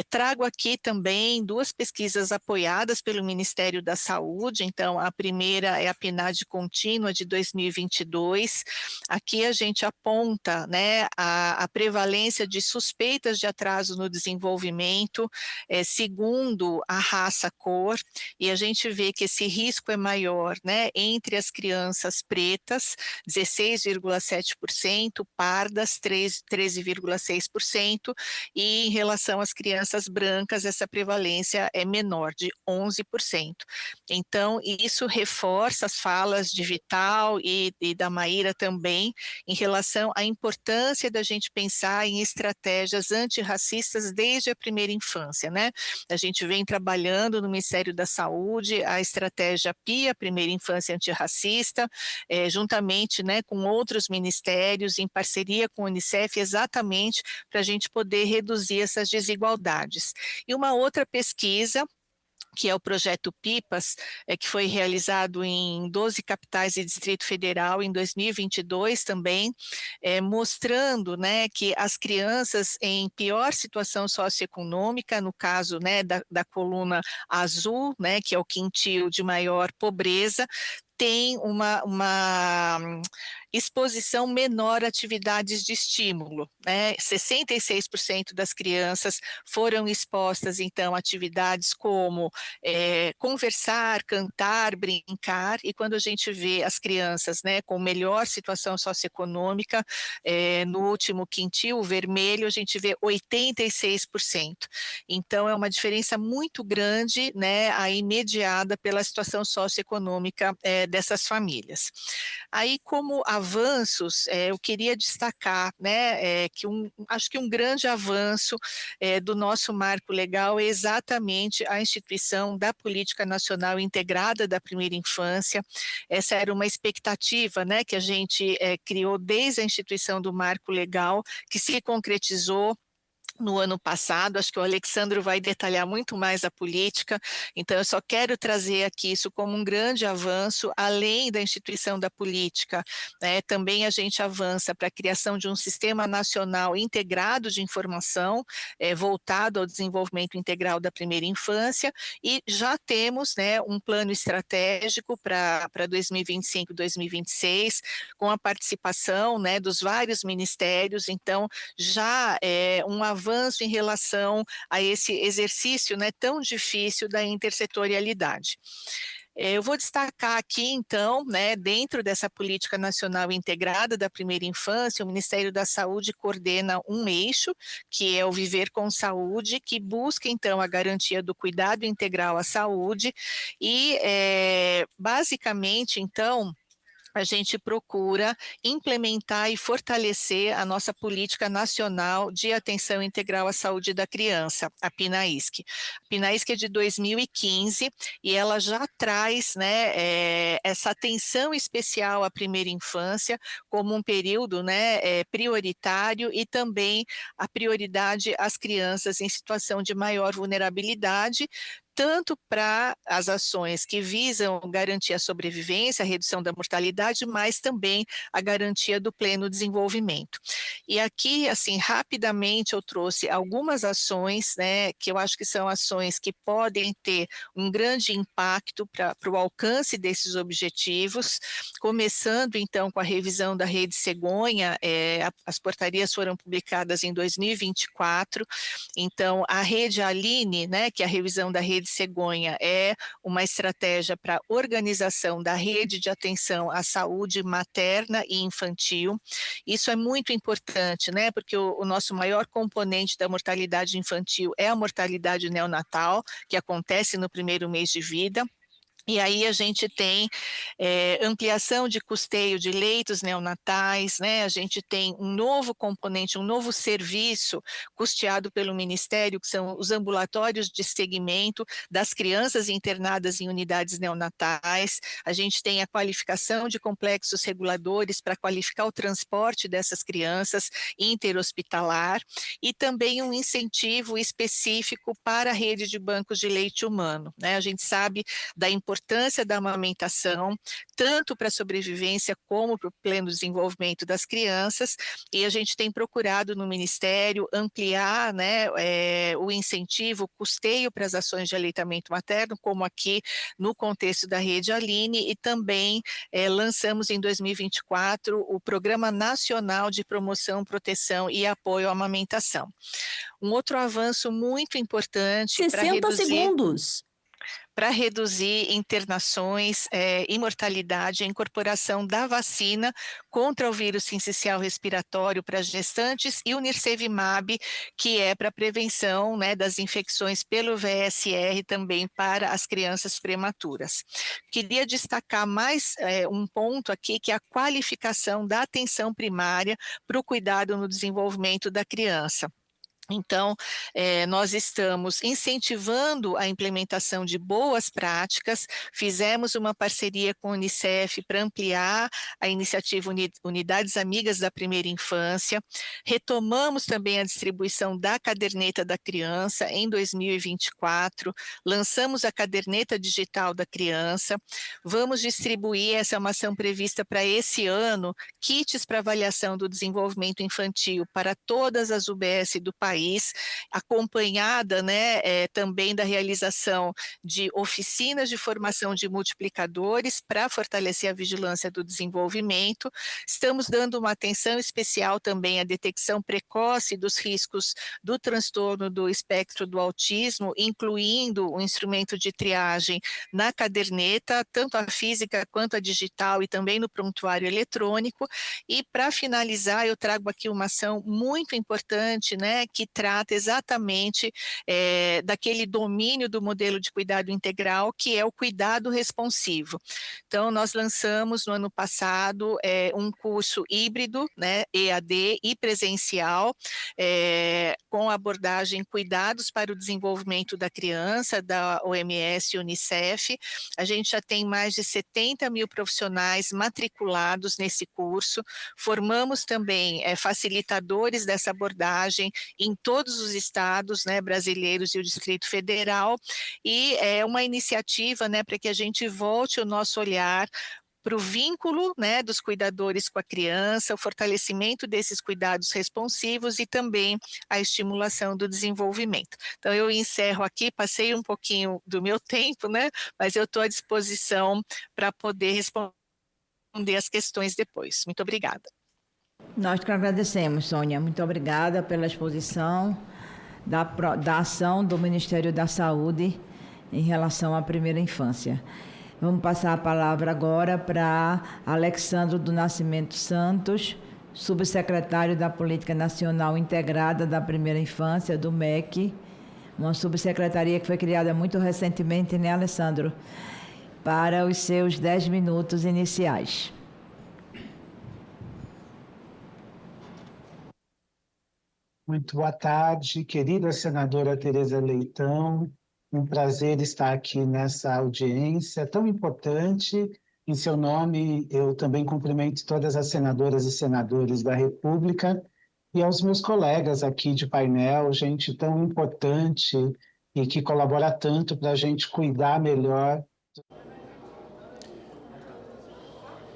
Trago aqui também duas pesquisas apoiadas pelo Ministério da Saúde. Então, a primeira é a PNAD contínua de 2022. Aqui a gente aponta, né, a prevalência de suspeitas de atraso no desenvolvimento, segundo a raça-cor, e a gente vê que esse risco é maior, né, entre as crianças pretas, 16,7%, pardas, 13,6%, e em relação às crianças brancas, essa prevalência é menor, de 11%. Então, isso reforça as falas de Vital e da Maíra também, em relação à importância da gente pensar em estratégias antirracistas desde a primeira infância, né? A gente vem trabalhando no Ministério da Saúde a estratégia PIA, Primeira Infância Antirracista, juntamente, né, com outros ministérios, em parceria com o UNICEF, exatamente para a gente poder reduzir essas desigualdades. E uma outra pesquisa que é o projeto PIPAS, que foi realizado em 12 capitais e Distrito Federal em 2022 também, mostrando, né, que as crianças em pior situação socioeconômica, no caso, né, da coluna azul, né, que é o quintil de maior pobreza, tem uma exposição menor a atividades de estímulo, né? 66% das crianças foram expostas, então, a atividades como conversar, cantar, brincar, e quando a gente vê as crianças, né, com melhor situação socioeconômica, no último quintil, o vermelho, a gente vê 86%. Então, é uma diferença muito grande, né, aí mediada pela situação socioeconômica dessas famílias. Aí, como avanços, eu queria destacar, né, acho que um grande avanço do nosso marco legal é exatamente a instituição da Política Nacional Integrada da Primeira Infância. Essa era uma expectativa, né, que a gente criou desde a instituição do marco legal, que se concretizou no ano passado. Acho que o Alexandro vai detalhar muito mais a política, então eu só quero trazer aqui isso como um grande avanço, além da instituição da política, né, também a gente avança para a criação de um sistema nacional integrado de informação, voltado ao desenvolvimento integral da primeira infância, e já temos, né, um plano estratégico para 2025 e 2026, com a participação, né, dos vários ministérios, então já é um avanço em relação a esse exercício, né, tão difícil da intersetorialidade. Eu vou destacar aqui, então, né, dentro dessa Política Nacional Integrada da Primeira Infância, o Ministério da Saúde coordena um eixo, que é o Viver com Saúde, que busca, então, a garantia do cuidado integral à saúde e, basicamente, então, a gente procura implementar e fortalecer a nossa Política Nacional de Atenção Integral à Saúde da Criança, a PNAISC. A PNAISC é de 2015 e ela já traz, né, essa atenção especial à primeira infância como um período, né, prioritário, e também a prioridade às crianças em situação de maior vulnerabilidade, tanto para as ações que visam garantir a sobrevivência, a redução da mortalidade, mas também a garantia do pleno desenvolvimento. E aqui, assim, rapidamente eu trouxe algumas ações, né, que eu acho que são ações que podem ter um grande impacto para o alcance desses objetivos, começando então com a revisão da Rede Cegonha. As portarias foram publicadas em 2024, então a Rede Aline, né, que é a revisão da Rede Cegonha, é uma estratégia para a organização da rede de atenção à saúde materna e infantil. Isso é muito importante, né, porque o nosso maior componente da mortalidade infantil é a mortalidade neonatal, que acontece no primeiro mês de vida. E aí a gente tem ampliação de custeio de leitos neonatais, né? A gente tem um novo componente, um novo serviço custeado pelo Ministério, que são os ambulatórios de segmento das crianças internadas em unidades neonatais. A gente tem a qualificação de complexos reguladores para qualificar o transporte dessas crianças interhospitalar, e também um incentivo específico para a rede de bancos de leite humano, né? A gente sabe da importância da amamentação, tanto para a sobrevivência como para o pleno desenvolvimento das crianças, e a gente tem procurado no Ministério ampliar, né, o incentivo, o custeio para as ações de aleitamento materno, como aqui no contexto da Rede Aline, e também lançamos em 2024 o Programa Nacional de Promoção, Proteção e Apoio à Amamentação. Um outro avanço muito importante 60 segundos. Para reduzir internações e mortalidade, a incorporação da vacina contra o vírus sincicial respiratório para gestantes, e o Nirsevimab, que é para prevenção, né, das infecções pelo VSR também para as crianças prematuras. Queria destacar mais um ponto aqui, que é a qualificação da atenção primária para o cuidado no desenvolvimento da criança. Então, nós estamos incentivando a implementação de boas práticas, fizemos uma parceria com a Unicef para ampliar a iniciativa Unidades Amigas da Primeira Infância, retomamos também a distribuição da caderneta da criança em 2024, lançamos a caderneta digital da criança, vamos distribuir, essa é uma ação prevista para esse ano, kits para avaliação do desenvolvimento infantil para todas as UBS do país, acompanhada, né, também da realização de oficinas de formação de multiplicadores para fortalecer a vigilância do desenvolvimento. Estamos dando uma atenção especial também à detecção precoce dos riscos do transtorno do espectro do autismo, incluindo o instrumento de triagem na caderneta, tanto a física quanto a digital e também no prontuário eletrônico. E para finalizar, eu trago aqui uma ação muito importante, né, que trata exatamente daquele domínio do modelo de cuidado integral, que é o cuidado responsivo. Então, nós lançamos no ano passado um curso híbrido, né, EAD e presencial, com abordagem Cuidados para o Desenvolvimento da Criança, da OMS e Unicef. A gente já tem mais de 70 mil profissionais matriculados nesse curso, formamos também facilitadores dessa abordagem em todos os estados, né, brasileiros e o Distrito Federal, e é uma iniciativa, né, para que a gente volte o nosso olhar para o vínculo, né, dos cuidadores com a criança, o fortalecimento desses cuidados responsivos e também a estimulação do desenvolvimento. Então, eu encerro aqui, passei um pouquinho do meu tempo, né, mas eu estou à disposição para poder responder as questões depois. Muito obrigada. Nós que agradecemos, Sônia. Muito obrigada pela exposição da ação do Ministério da Saúde em relação à primeira infância. Vamos passar a palavra agora para Alexandro do Nascimento Santos, subsecretário da Política Nacional Integrada da Primeira Infância, do MEC, uma subsecretaria que foi criada muito recentemente, né, Alessandro? Para os seus 10 minutos iniciais. Muito boa tarde, querida senadora Tereza Leitão. Um prazer estar aqui nessa audiência tão importante. Em seu nome, eu também cumprimento todas as senadoras e senadores da República e aos meus colegas aqui de painel, gente tão importante e que colabora tanto para a gente cuidar melhor.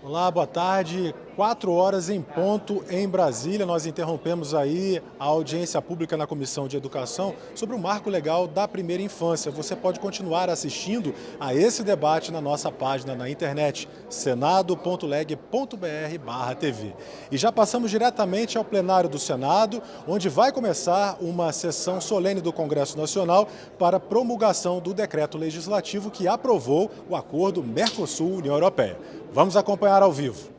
Olá, boa tarde. 4 horas em ponto em Brasília. Nós interrompemos aí a audiência pública na Comissão de Educação sobre o marco legal da primeira infância. Você pode continuar assistindo a esse debate na nossa página na internet, senado.leg.br/TV. E já passamos diretamente ao plenário do Senado, onde vai começar uma sessão solene do Congresso Nacional para promulgação do decreto legislativo que aprovou o acordo Mercosul-União Europeia. Vamos acompanhar ao vivo.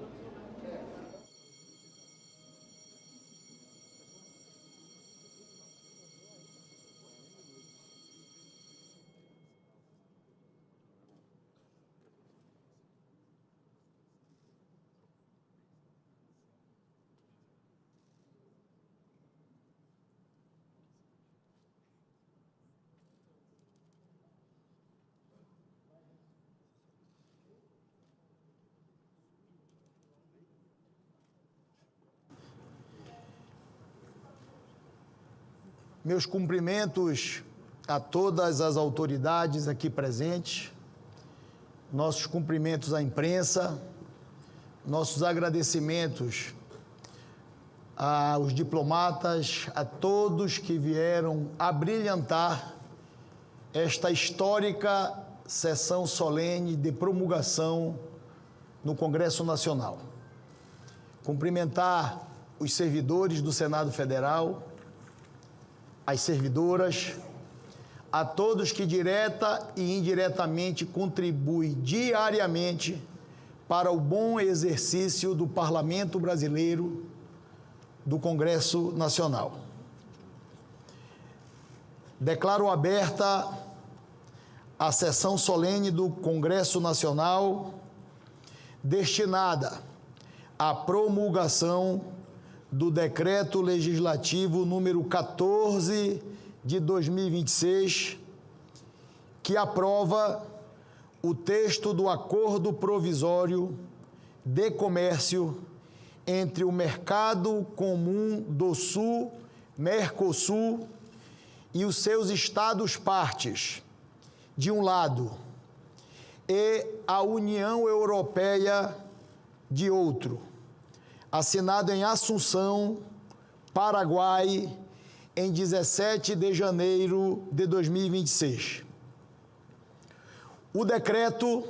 Meus cumprimentos a todas as autoridades aqui presentes, nossos cumprimentos à imprensa, nossos agradecimentos aos diplomatas, a todos que vieram abrilhantar esta histórica sessão solene de promulgação no Congresso Nacional. Cumprimentar os servidores do Senado Federal, as servidoras, a todos que direta e indiretamente contribuem diariamente para o bom exercício do Parlamento Brasileiro, do Congresso Nacional. Declaro aberta a sessão solene do Congresso Nacional destinada à promulgação do Decreto Legislativo número 14 de 2026, que aprova o texto do Acordo Provisório de Comércio entre o Mercado Comum do Sul, Mercosul, e os seus Estados-partes, de um lado, e a União Europeia, de outro, assinado em Assunção, Paraguai, em 17 de janeiro de 2026. O decreto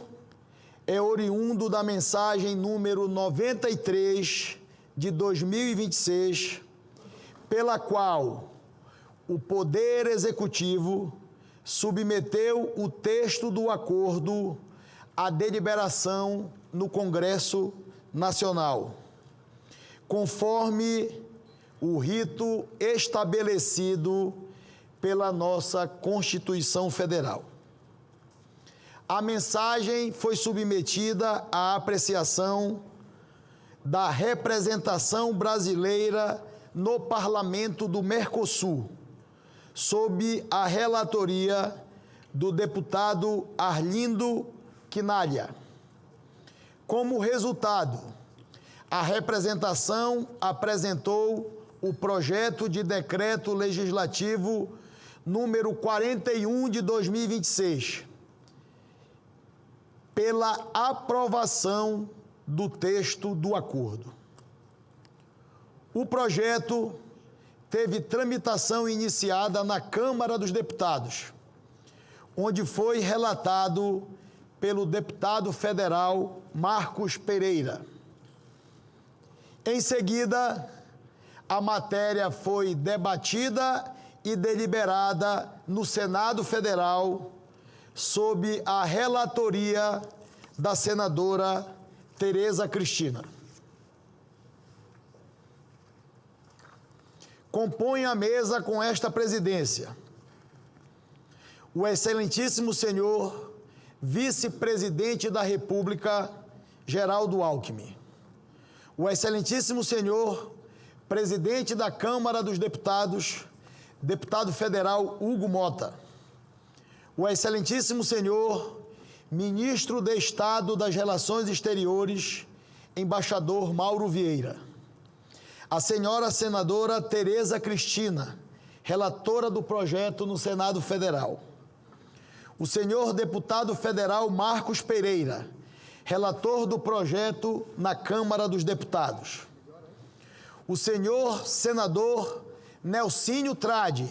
é oriundo da mensagem número 93 de 2026, pela qual o Poder Executivo submeteu o texto do acordo à deliberação no Congresso Nacional, conforme o rito estabelecido pela nossa Constituição Federal. A mensagem foi submetida à apreciação da representação brasileira no Parlamento do Mercosul, sob a relatoria do deputado Arlindo Quinalha. Como resultado, a representação apresentou o projeto de decreto legislativo número 41 de 2026, pela aprovação do texto do acordo. O projeto teve tramitação iniciada na Câmara dos Deputados, onde foi relatado pelo deputado federal Marcos Pereira. Em seguida, a matéria foi debatida e deliberada no Senado Federal, sob a relatoria da senadora Tereza Cristina. Compõe a mesa com esta presidência o excelentíssimo senhor vice-presidente da República, Geraldo Alckmin, o excelentíssimo senhor presidente da Câmara dos Deputados, deputado federal Hugo Mota, o excelentíssimo senhor ministro de Estado das Relações Exteriores, embaixador Mauro Vieira, a senhora senadora Tereza Cristina, relatora do projeto no Senado Federal, o senhor deputado federal Marcos Pereira, relator do projeto na Câmara dos Deputados, o senhor senador Nelsinho Trade,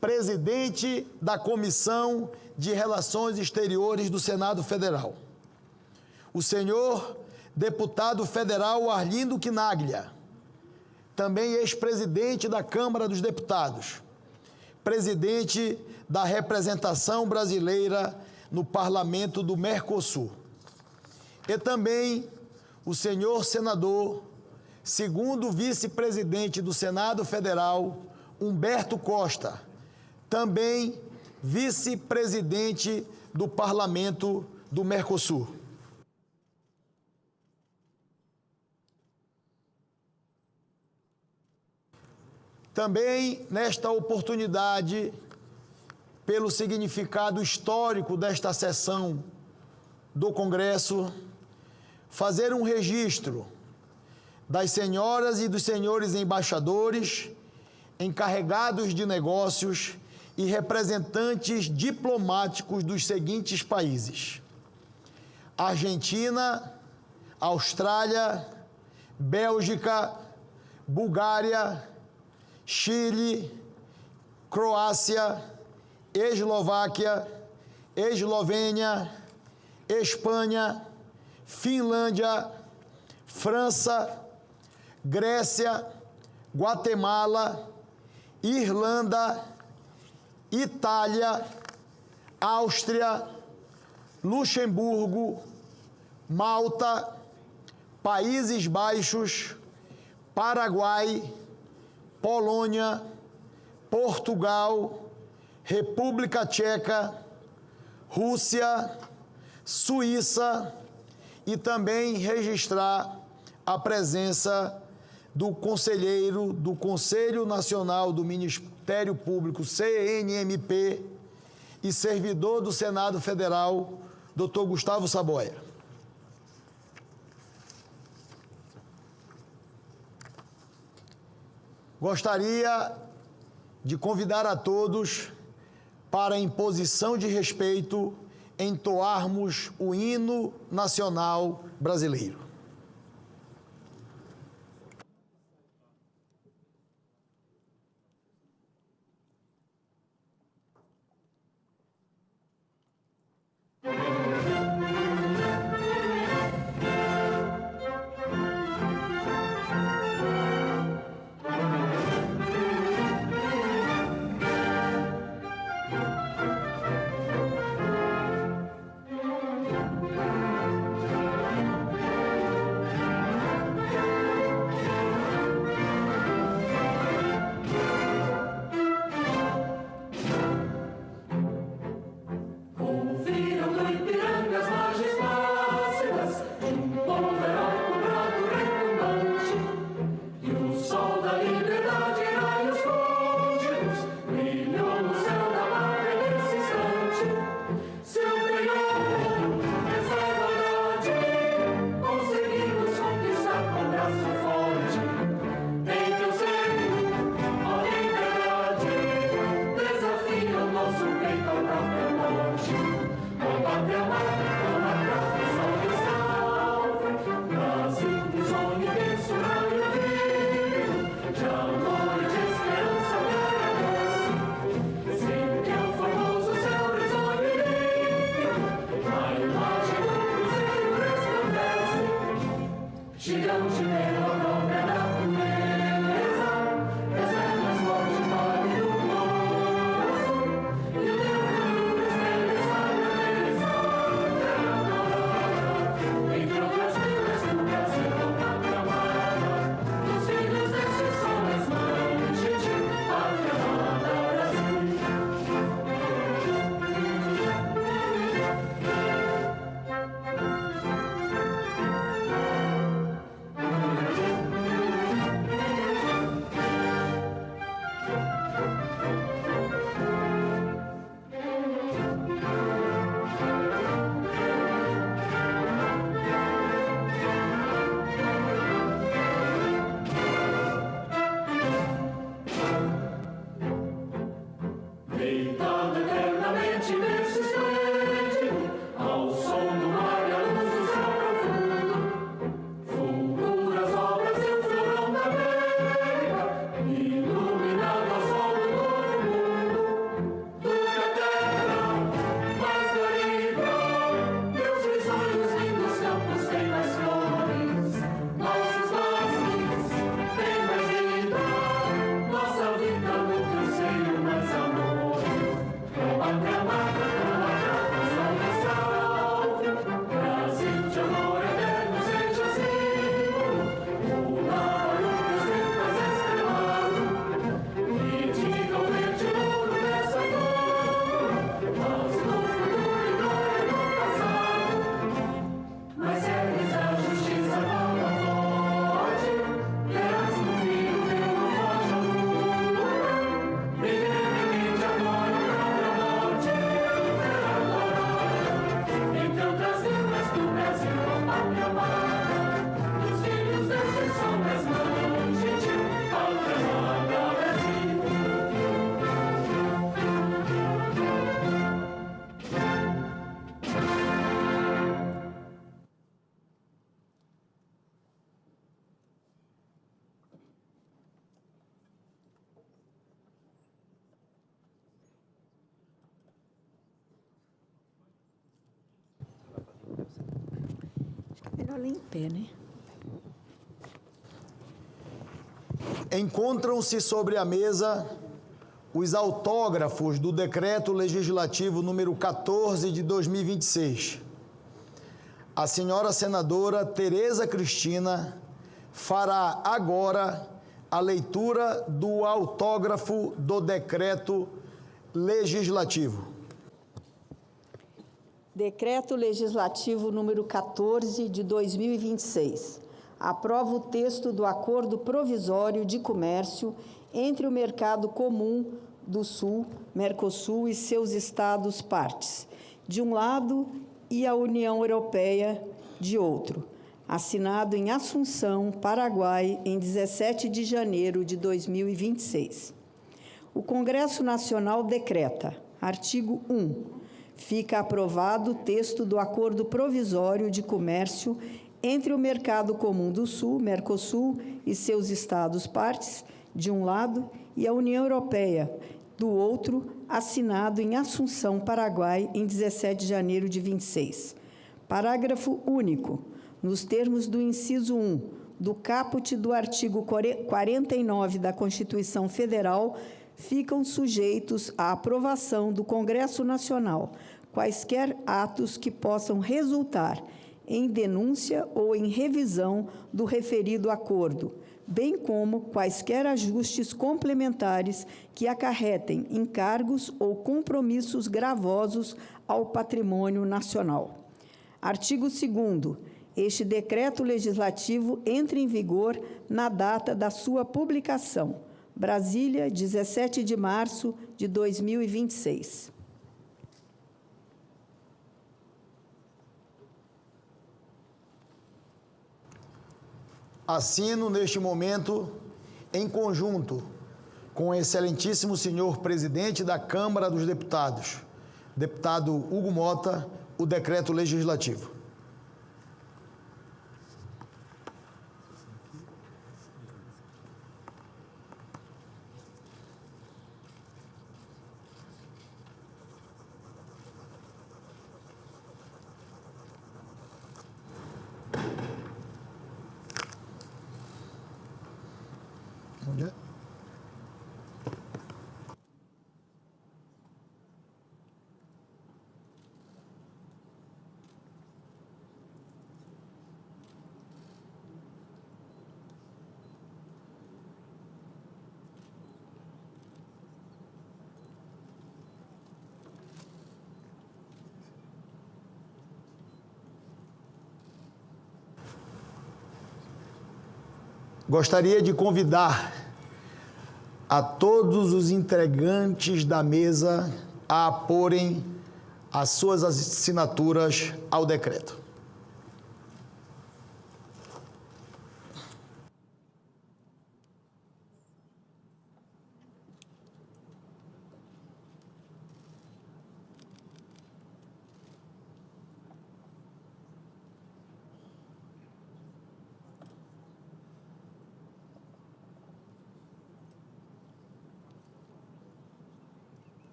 presidente da Comissão de Relações Exteriores do Senado Federal, o senhor deputado federal Arlindo Quinaglia, também ex-presidente da Câmara dos Deputados, presidente da representação brasileira no Parlamento do Mercosul, e também o senhor senador, segundo vice-presidente do Senado Federal, Humberto Costa, também vice-presidente do Parlamento do Mercosul. Também, nesta oportunidade, pelo significado histórico desta sessão do Congresso, fazer um registro das senhoras e dos senhores embaixadores, encarregados de negócios e representantes diplomáticos dos seguintes países: Argentina, Austrália, Bélgica, Bulgária, Chile, Croácia, Eslováquia, Eslovênia, Espanha, Finlândia, França, Grécia, Guatemala, Irlanda, Itália, Áustria, Luxemburgo, Malta, Países Baixos, Paraguai, Polônia, Portugal, República Tcheca, Rússia, Suíça, e também registrar a presença do conselheiro do Conselho Nacional do Ministério Público, CNMP, e servidor do Senado Federal, Dr. Gustavo Saboia. Gostaria de convidar a todos para, em posição de respeito, entoarmos o hino nacional brasileiro. Melhor ler em pé, né? Encontram-se sobre a mesa os autógrafos do Decreto Legislativo número 14 de 2026. A senhora senadora Tereza Cristina fará agora a leitura do autógrafo do Decreto Legislativo. Decreto Legislativo número 14 de 2026. aprova o texto do Acordo Provisório de Comércio entre o Mercado Comum do Sul, Mercosul e seus Estados partes, de um lado, e a União Europeia, de outro, assinado em Assunção, Paraguai, em 17 de janeiro de 2026. O Congresso Nacional decreta, artigo 1, fica aprovado o texto do Acordo Provisório de Comércio entre o Mercado Comum do Sul, Mercosul e seus Estados partes, de um lado, e a União Europeia, do outro, assinado em Assunção, Paraguai, em 17 de janeiro de 26. Parágrafo único. Nos termos do inciso 1 do caput do artigo 49 da Constituição Federal, ficam sujeitos à aprovação do Congresso Nacional quaisquer atos que possam resultar em denúncia ou em revisão do referido acordo, bem como quaisquer ajustes complementares que acarretem encargos ou compromissos gravosos ao patrimônio nacional. Artigo 2º. Este decreto legislativo entra em vigor na data da sua publicação. Brasília, 17 de março de 2026. Assino neste momento, em conjunto com o excelentíssimo senhor presidente da Câmara dos Deputados, deputado Hugo Mota, o decreto legislativo. Gostaria de convidar a todos os integrantes da mesa a aporem as suas assinaturas ao decreto.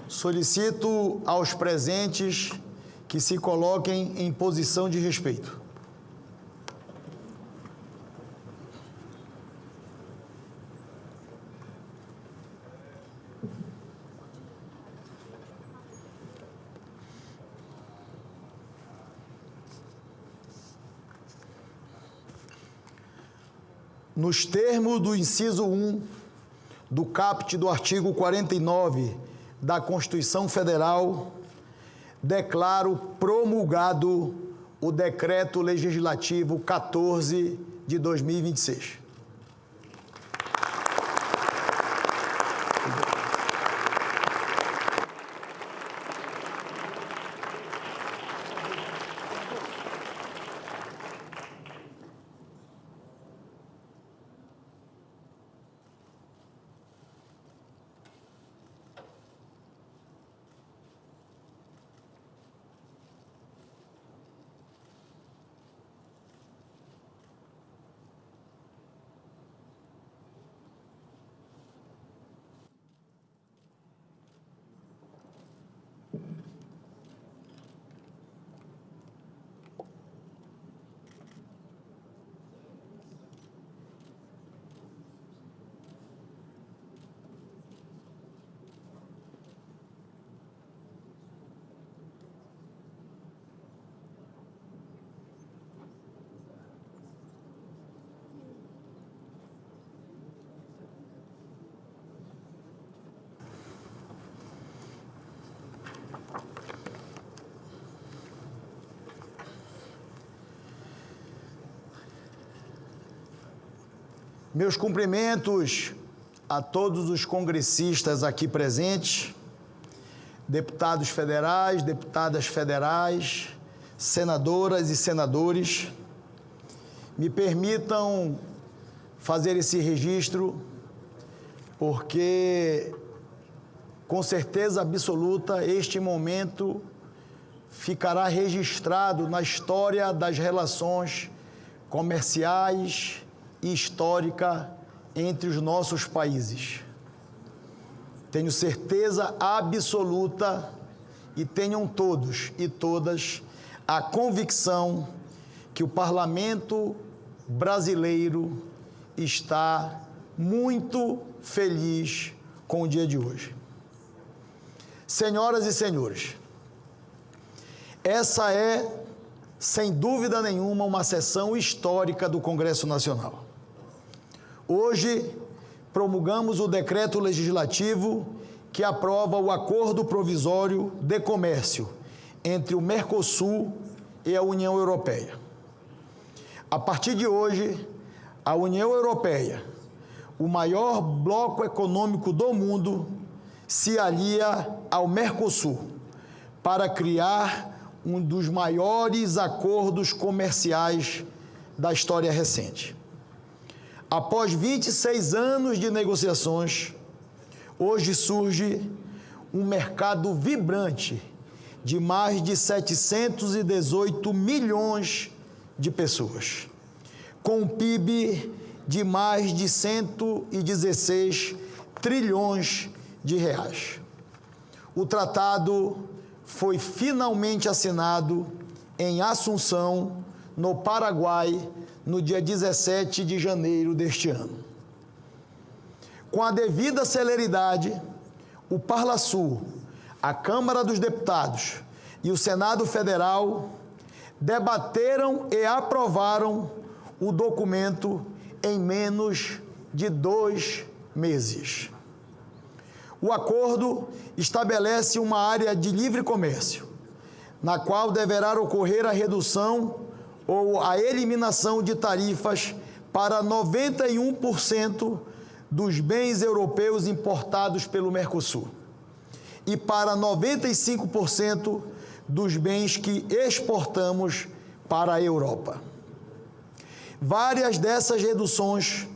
Solicito aos presentes que se coloquem em posição de respeito. Nos termos do inciso 1 do caput do artigo 49 da Constituição Federal, declaro promulgado o Decreto Legislativo 14 de 2026. Meus cumprimentos a todos os congressistas aqui presentes, deputados federais, deputadas federais, senadoras e senadores. Me permitam fazer esse registro, porque, com certeza absoluta, este momento ficará registrado na história das relações comerciais e históricas entre os nossos países. Tenho certeza absoluta, e tenham todos e todas a convicção que o parlamento brasileiro está muito feliz com o dia de hoje. Senhoras e senhores, essa é, sem dúvida nenhuma, uma sessão histórica do Congresso Nacional. Hoje, promulgamos o decreto legislativo que aprova o Acordo Provisório de Comércio entre o Mercosul e a União Europeia. A partir de hoje, a União Europeia, o maior bloco econômico do mundo, se alia ao Mercosul para criar um dos maiores acordos comerciais da história recente. Após 26 anos de negociações, hoje surge um mercado vibrante de mais de 718 milhões de pessoas, com um PIB de mais de 116 trilhões de reais. O tratado foi finalmente assinado em Assunção, no Paraguai, no dia 17 de janeiro deste ano. Com a devida celeridade, o Parlasul, a Câmara dos Deputados e o Senado Federal debateram e aprovaram o documento em menos de 2 meses. O acordo estabelece uma área de livre comércio, na qual deverá ocorrer a redução ou a eliminação de tarifas para 91% dos bens europeus importados pelo Mercosul e para 95% dos bens que exportamos para a Europa. Várias dessas reduções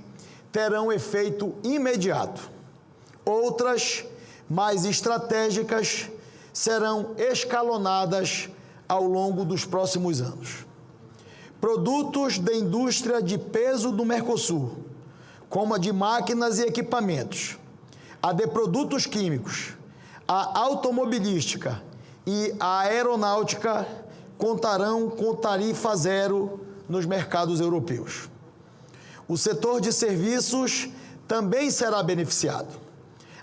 terão efeito imediato. Outras, mais estratégicas, serão escalonadas ao longo dos próximos anos. Produtos da indústria de peso do Mercosul, como a de máquinas e equipamentos, a de produtos químicos, a automobilística e a aeronáutica, contarão com tarifa zero nos mercados europeus. O setor de serviços também será beneficiado.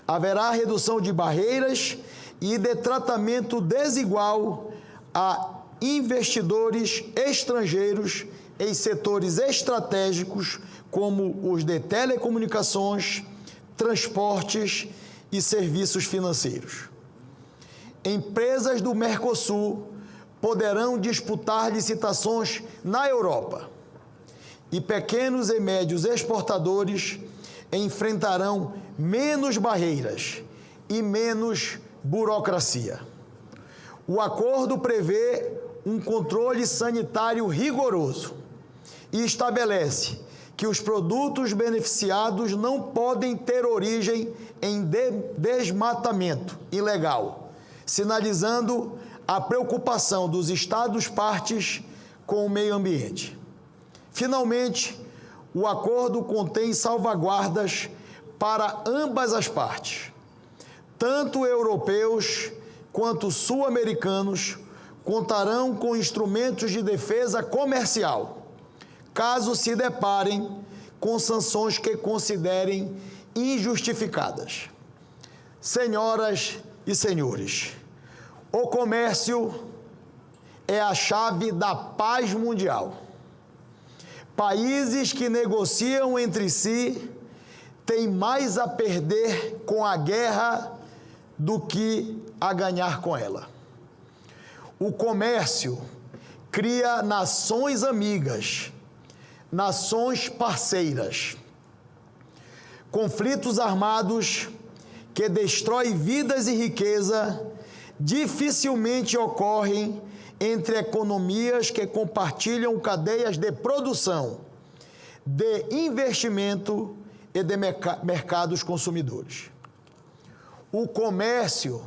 Haverá redução de barreiras e de tratamento desigual a investidores estrangeiros em setores estratégicos como os de telecomunicações, transportes e serviços financeiros. Empresas do Mercosul poderão disputar licitações na Europa e pequenos e médios exportadores enfrentarão menos barreiras e menos burocracia. O acordo prevê um controle sanitário rigoroso e estabelece que os produtos beneficiados não podem ter origem em desmatamento ilegal, sinalizando a preocupação dos Estados-partes com o meio ambiente. Finalmente, o acordo contém salvaguardas para ambas as partes. Tanto europeus quanto sul-americanos contarão com instrumentos de defesa comercial, caso se deparem com sanções que considerem injustificadas. Senhoras e senhores, o comércio é a chave da paz mundial. Países que negociam entre si têm mais a perder com a guerra do que a ganhar com ela. O comércio cria nações amigas, nações parceiras. Conflitos armados que destroem vidas e riqueza dificilmente ocorrem entre economias que compartilham cadeias de produção, de investimento e de mercados consumidores. O comércio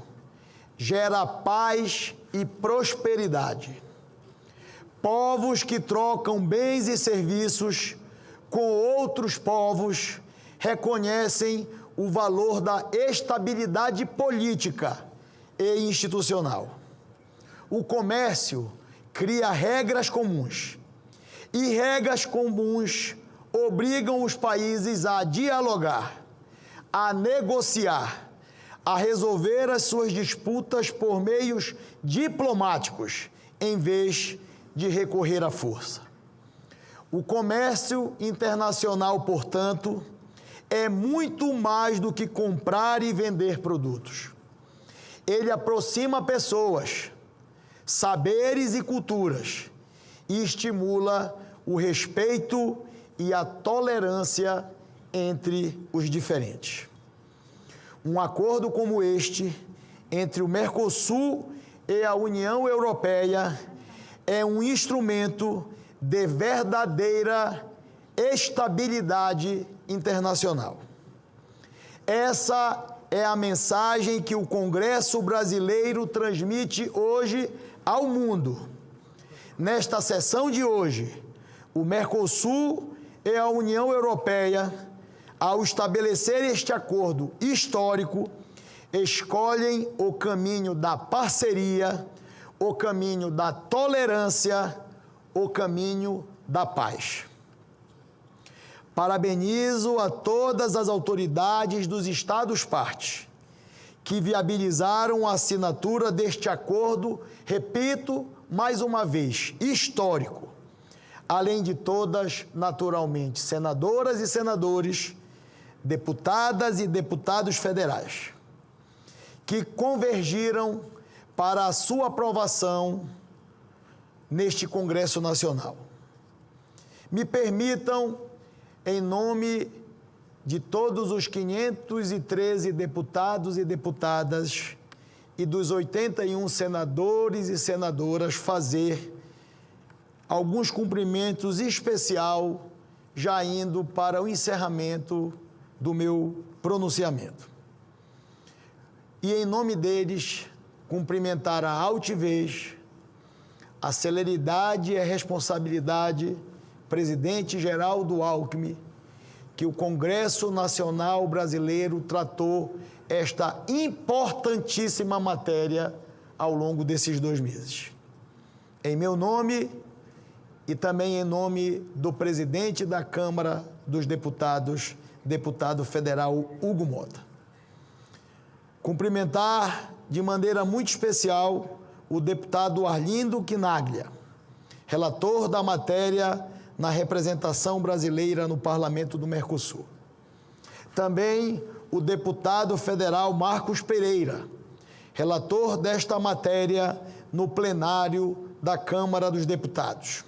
gera paz e prosperidade. Povos que trocam bens e serviços com outros povos reconhecem o valor da estabilidade política e institucional. O comércio cria regras comuns, e regras comuns obrigam os países a dialogar, a negociar, a resolver as suas disputas por meios diplomáticos, em vez de recorrer à força. O comércio internacional, portanto, é muito mais do que comprar e vender produtos. Ele aproxima pessoas, saberes e culturas e estimula o respeito e a tolerância entre os diferentes. Um acordo como este, entre o Mercosul e a União Europeia, é um instrumento de verdadeira estabilidade internacional. Essa é a mensagem que o Congresso brasileiro transmite hoje ao mundo. Nesta sessão de hoje, o Mercosul e a União Europeia, ao estabelecer este acordo histórico, escolhem o caminho da parceria, o caminho da tolerância, o caminho da paz. Parabenizo a todas as autoridades dos Estados-partes que viabilizaram a assinatura deste acordo, repito, mais uma vez, histórico. Além de todas, naturalmente, senadoras e senadores, deputadas e deputados federais, que convergiram para a sua aprovação neste Congresso Nacional. Me permitam, em nome de todos os 513 deputados e deputadas e dos 81 senadores e senadoras, fazer alguns cumprimentos especial, já indo para o encerramento do meu pronunciamento. E, em nome deles, cumprimentar a altivez, a celeridade e a responsabilidade, presidente Geraldo Alckmin, que o Congresso Nacional Brasileiro tratou esta importantíssima matéria ao longo desses 2 meses. Em meu nome e também em nome do presidente da Câmara dos Deputados, deputado federal Hugo Mota. Cumprimentar de maneira muito especial o deputado Arlindo Quinaglia, relator da matéria na representação brasileira no Parlamento do Mercosul. Também o deputado federal Marcos Pereira, relator desta matéria no plenário da Câmara dos Deputados.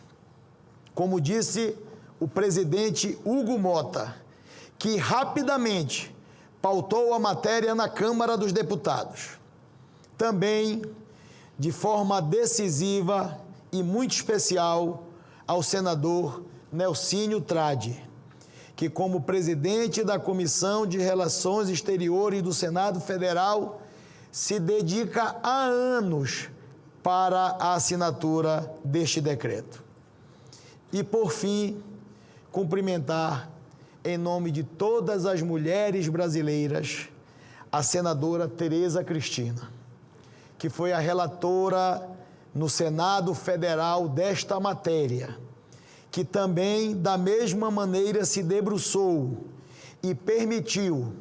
Como disse o presidente Hugo Mota, que rapidamente pautou a matéria na Câmara dos Deputados. Também, de forma decisiva e muito especial, ao senador Nelsinho Trade, que, como presidente da Comissão de Relações Exteriores do Senado Federal, se dedica há anos para a assinatura deste decreto. E, por fim, cumprimentar, em nome de todas as mulheres brasileiras, a senadora Tereza Cristina, que foi a relatora no Senado Federal desta matéria, que também, da mesma maneira, se debruçou e permitiu,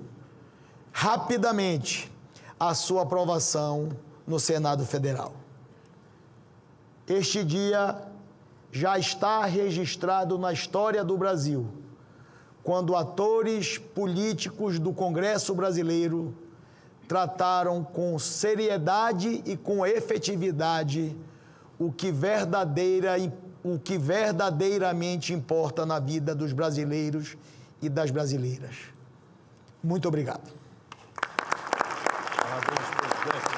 rapidamente, a sua aprovação no Senado Federal. Este dia já está registrado na história do Brasil, quando atores políticos do Congresso brasileiro trataram com seriedade e com efetividade o que verdadeiramente importa na vida dos brasileiros e das brasileiras. Muito obrigado. Parabéns, presidente.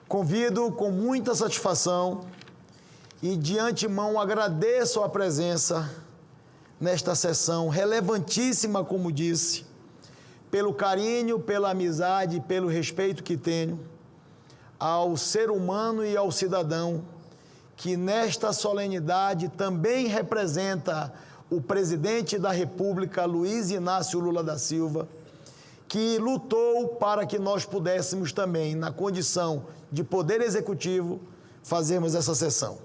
Convido com muita satisfação e de antemão agradeço a presença nesta sessão relevantíssima, como disse, pelo carinho, pela amizade, pelo respeito que tenho ao ser humano e ao cidadão que nesta solenidade também representa o presidente da República, Luiz Inácio Lula da Silva, que lutou para que nós pudéssemos também, na condição de poder executivo, fazermos essa sessão.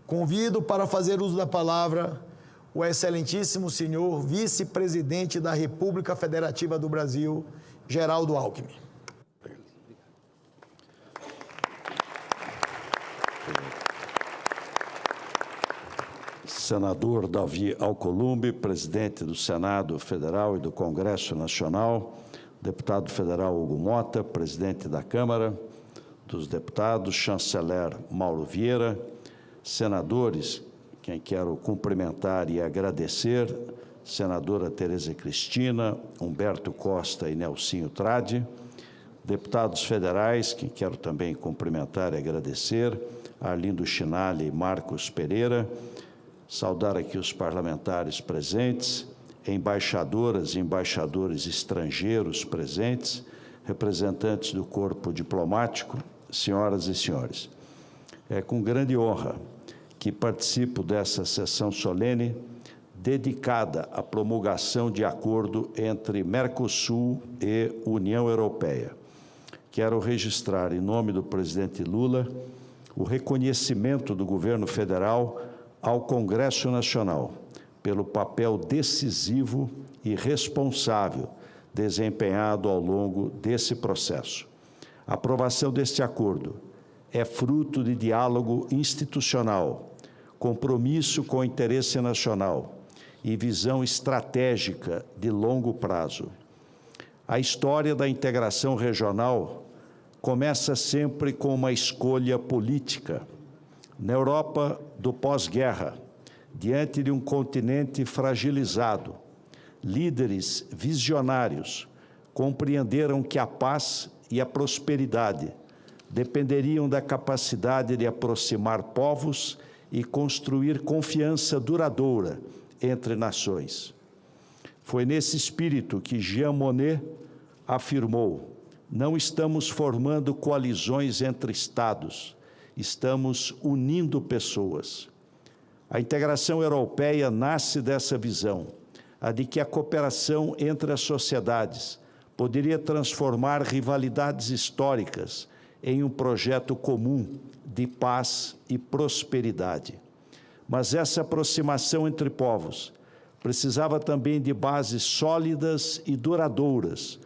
Convido para fazer uso da palavra o excelentíssimo senhor vice-presidente da República Federativa do Brasil, Geraldo Alckmin. Senador Davi Alcolumbre, presidente do Senado Federal e do Congresso Nacional, deputado federal Hugo Mota, presidente da Câmara dos Deputados, chanceler Mauro Vieira, senadores, quem quero cumprimentar e agradecer, senadora Tereza Cristina, Humberto Costa e Nelsinho Tradi, deputados federais, que quero também cumprimentar e agradecer, Arlindo Chinalha e Marcos Pereira, saudar aqui os parlamentares presentes, embaixadoras e embaixadores estrangeiros presentes, representantes do corpo diplomático, senhoras e senhores. É com grande honra que participo dessa sessão solene dedicada à promulgação de acordo entre Mercosul e União Europeia. Quero registrar, em nome do presidente Lula, o reconhecimento do governo federal ao Congresso Nacional pelo papel decisivo e responsável desempenhado ao longo desse processo. A aprovação deste acordo é fruto de diálogo institucional, compromisso com o interesse nacional e visão estratégica de longo prazo. A história da integração regional começa sempre com uma escolha política. Na Europa do pós-guerra, diante de um continente fragilizado, líderes visionários compreenderam que a paz e a prosperidade dependeriam da capacidade de aproximar povos e construir confiança duradoura entre nações. Foi nesse espírito que Jean Monnet afirmou: não estamos formando coalizões entre estados, estamos unindo pessoas. A integração europeia nasce dessa visão, a de que a cooperação entre as sociedades poderia transformar rivalidades históricas em um projeto comum de paz e prosperidade. Mas essa aproximação entre povos precisava também de bases sólidas e duradouras.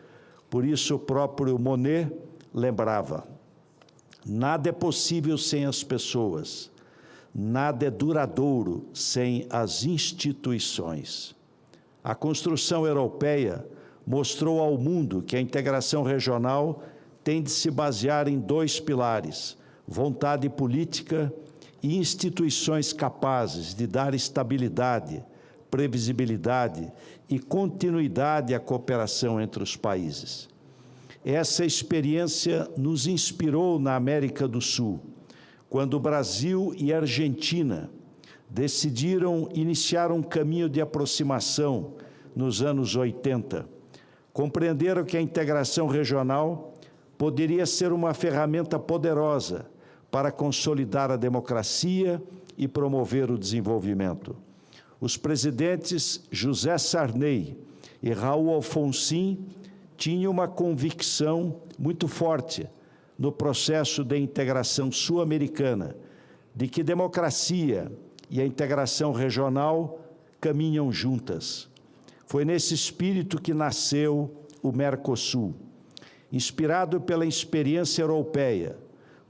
Por isso, o próprio Monnet lembrava: nada é possível sem as pessoas, nada é duradouro sem as instituições. A construção europeia mostrou ao mundo que a integração regional tem de se basear em dois pilares: vontade política e instituições capazes de dar estabilidade, previsibilidade e continuidade à cooperação entre os países. Essa experiência nos inspirou na América do Sul, quando o Brasil e a Argentina decidiram iniciar um caminho de aproximação nos anos 80. Compreenderam que a integração regional poderia ser uma ferramenta poderosa para consolidar a democracia e promover o desenvolvimento. Os presidentes José Sarney e Raul Alfonsin tinham uma convicção muito forte no processo de integração sul-americana, de que democracia e a integração regional caminham juntas. Foi nesse espírito que nasceu o Mercosul, inspirado pela experiência europeia,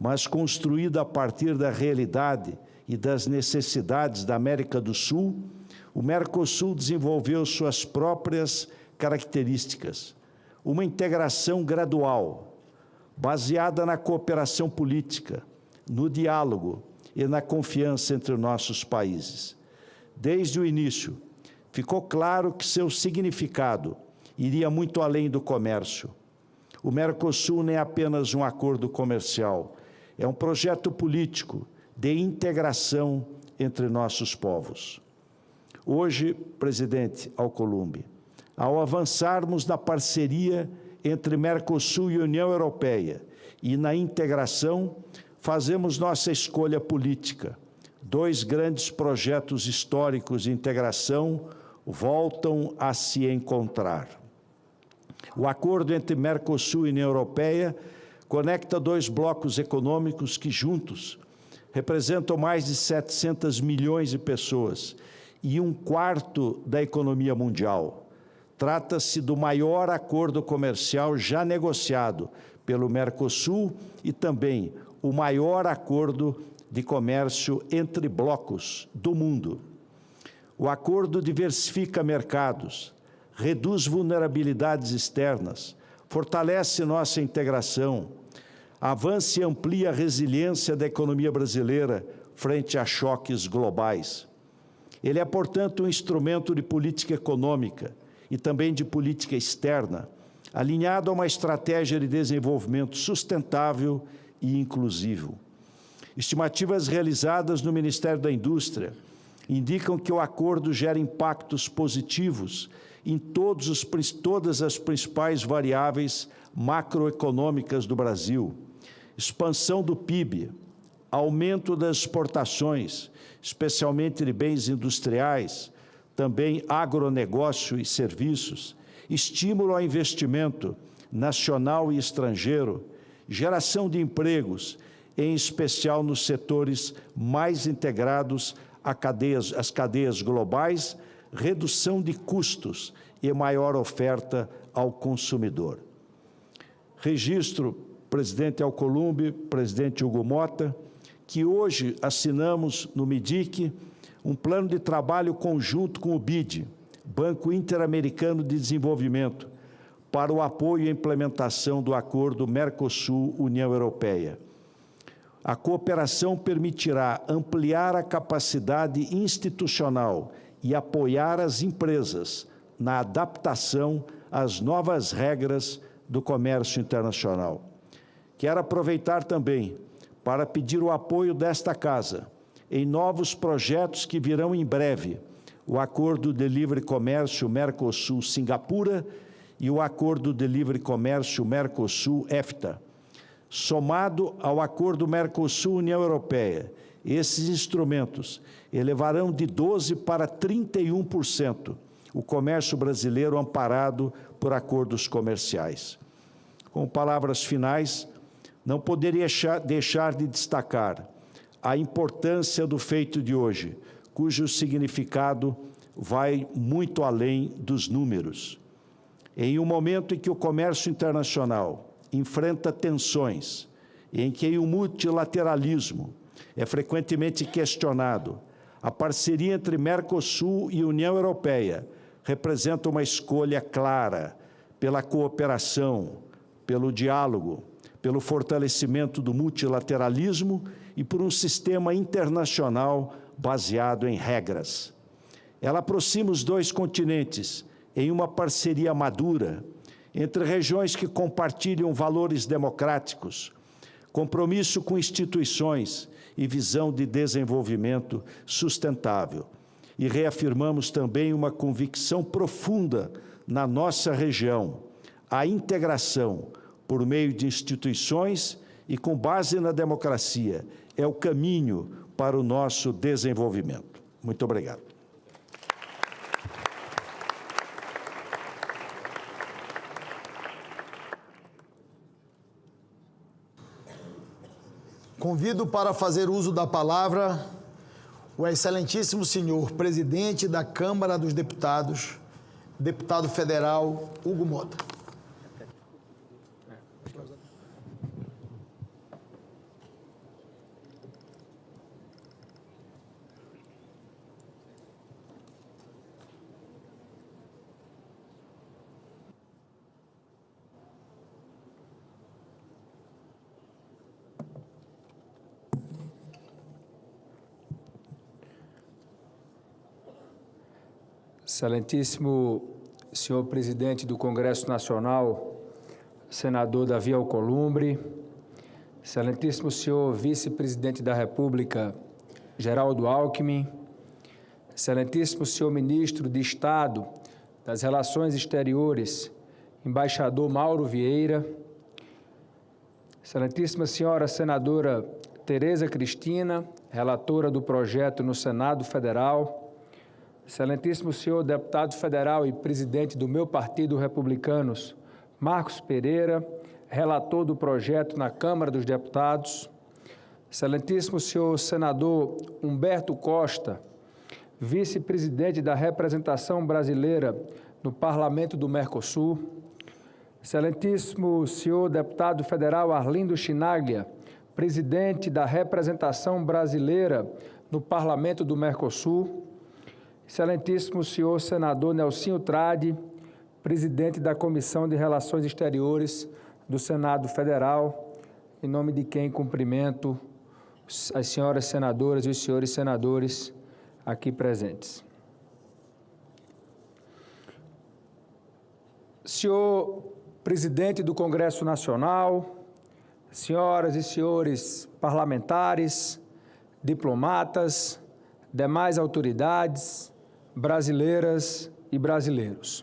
mas construído a partir da realidade e das necessidades da América do Sul. O Mercosul desenvolveu suas próprias características, uma integração gradual, baseada na cooperação política, no diálogo e na confiança entre nossos países. Desde o início, ficou claro que seu significado iria muito além do comércio. O Mercosul não é apenas um acordo comercial, é um projeto político de integração entre nossos povos. Hoje, presidente Alcolumbre, ao avançarmos na parceria entre Mercosul e União Europeia e na integração, fazemos nossa escolha política. Dois grandes projetos históricos de integração voltam a se encontrar. O acordo entre Mercosul e União Europeia conecta dois blocos econômicos que, juntos, representam mais de 700 milhões de pessoas e 1/4 da economia mundial. Trata-se do maior acordo comercial já negociado pelo Mercosul e também o maior acordo de comércio entre blocos do mundo. O acordo diversifica mercados, reduz vulnerabilidades externas, fortalece nossa integração, avança e amplia a resiliência da economia brasileira frente a choques globais. Ele é, portanto, um instrumento de política econômica e também de política externa, alinhado a uma estratégia de desenvolvimento sustentável e inclusivo. Estimativas realizadas no Ministério da Indústria indicam que o acordo gera impactos positivos em todas as principais variáveis macroeconômicas do Brasil: expansão do PIB, aumento das exportações, especialmente de bens industriais, também agronegócio e serviços, estímulo ao investimento nacional e estrangeiro, geração de empregos, em especial nos setores mais integrados às cadeias globais, redução de custos e maior oferta ao consumidor. Registro, presidente Alcolumbre, presidente Hugo Motta, que hoje assinamos no MIDIC um plano de trabalho conjunto com o BID, Banco Interamericano de Desenvolvimento, para o apoio e implementação do acordo Mercosul-União Europeia. A cooperação permitirá ampliar a capacidade institucional e apoiar as empresas na adaptação às novas regras do comércio internacional. Quero aproveitar também para pedir o apoio desta Casa em novos projetos que virão em breve: o Acordo de Livre Comércio Mercosul-Singapura e o Acordo de Livre Comércio Mercosul-EFTA. Somado ao Acordo Mercosul-União Europeia, esses instrumentos elevarão de 12% para 31% o comércio brasileiro amparado por acordos comerciais. Com palavras finais, não poderia deixar de destacar a importância do feito de hoje, cujo significado vai muito além dos números. Em um momento em que o comércio internacional enfrenta tensões, em que o multilateralismo é frequentemente questionado, a parceria entre Mercosul e União Europeia representa uma escolha clara pela cooperação, pelo diálogo, pelo fortalecimento do multilateralismo e por um sistema internacional baseado em regras. Ela aproxima os dois continentes em uma parceria madura, entre regiões que compartilham valores democráticos, compromisso com instituições e visão de desenvolvimento sustentável. E reafirmamos também uma convicção profunda na nossa região: a integração por meio de instituições e com base na democracia é o caminho para o nosso desenvolvimento. Muito obrigado. Convido para fazer uso da palavra o excelentíssimo senhor presidente da Câmara dos Deputados, deputado federal Hugo Motta. Excelentíssimo senhor presidente do Congresso Nacional, senador Davi Alcolumbre, excelentíssimo senhor vice-presidente da República, Geraldo Alckmin, excelentíssimo senhor ministro de Estado das Relações Exteriores, embaixador Mauro Vieira, excelentíssima senhora senadora Tereza Cristina, relatora do projeto no Senado Federal, excelentíssimo senhor deputado federal e presidente do meu partido Republicanos, Marcos Pereira, relator do projeto na Câmara dos Deputados, excelentíssimo senhor senador Humberto Costa, vice-presidente da representação brasileira no Parlamento do Mercosul, excelentíssimo senhor deputado federal Arlindo Chinaglia, presidente da representação brasileira no Parlamento do Mercosul, excelentíssimo senhor senador Nelsinho Trade, presidente da Comissão de Relações Exteriores do Senado Federal, em nome de quem cumprimento as senhoras senadoras e os senhores senadores aqui presentes. Senhor presidente do Congresso Nacional, senhoras e senhores parlamentares, diplomatas, demais autoridades brasileiras e brasileiros.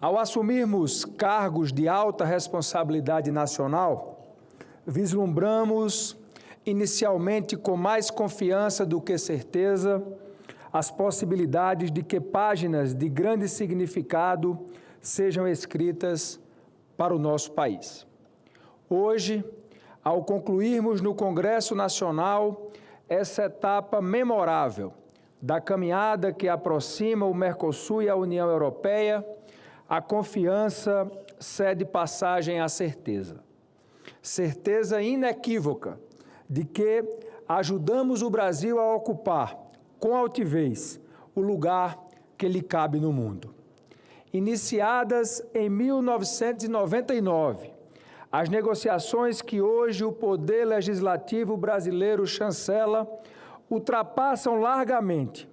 Ao assumirmos cargos de alta responsabilidade nacional, vislumbramos inicialmente com mais confiança do que certeza as possibilidades de que páginas de grande significado sejam escritas para o nosso país. Hoje, ao concluirmos no Congresso Nacional essa etapa memorável da caminhada que aproxima o Mercosul e a União Europeia, a confiança cede passagem à certeza. Certeza inequívoca de que ajudamos o Brasil a ocupar, com altivez, o lugar que lhe cabe no mundo. Iniciadas em 1999, as negociações que hoje o Poder Legislativo brasileiro chancela ultrapassam largamente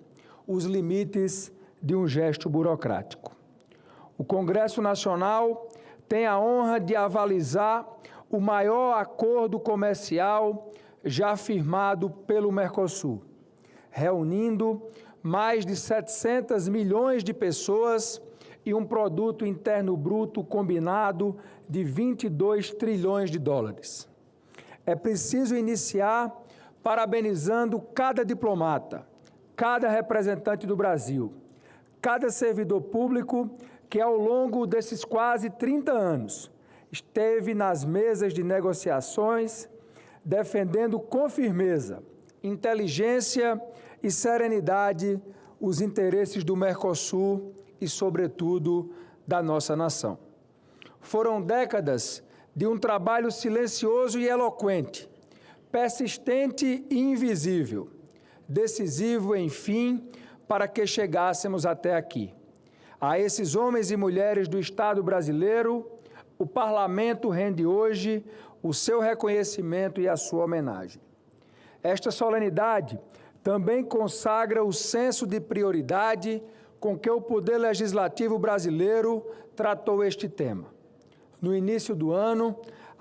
os limites de um gesto burocrático. O Congresso Nacional tem a honra de avalizar o maior acordo comercial já firmado pelo Mercosul, reunindo mais de 700 milhões de pessoas e um produto interno bruto combinado de 22 trilhões de dólares. É preciso iniciar parabenizando cada diplomata, cada representante do Brasil, cada servidor público que, ao longo desses quase 30 anos, esteve nas mesas de negociações, defendendo com firmeza, inteligência e serenidade os interesses do Mercosul e, sobretudo, da nossa nação. Foram décadas de um trabalho silencioso e eloquente, persistente e invisível, decisivo, enfim, para que chegássemos até aqui. A esses homens e mulheres do Estado brasileiro, o Parlamento rende hoje o seu reconhecimento e a sua homenagem. Esta solenidade também consagra o senso de prioridade com que o Poder Legislativo brasileiro tratou este tema. No início do ano,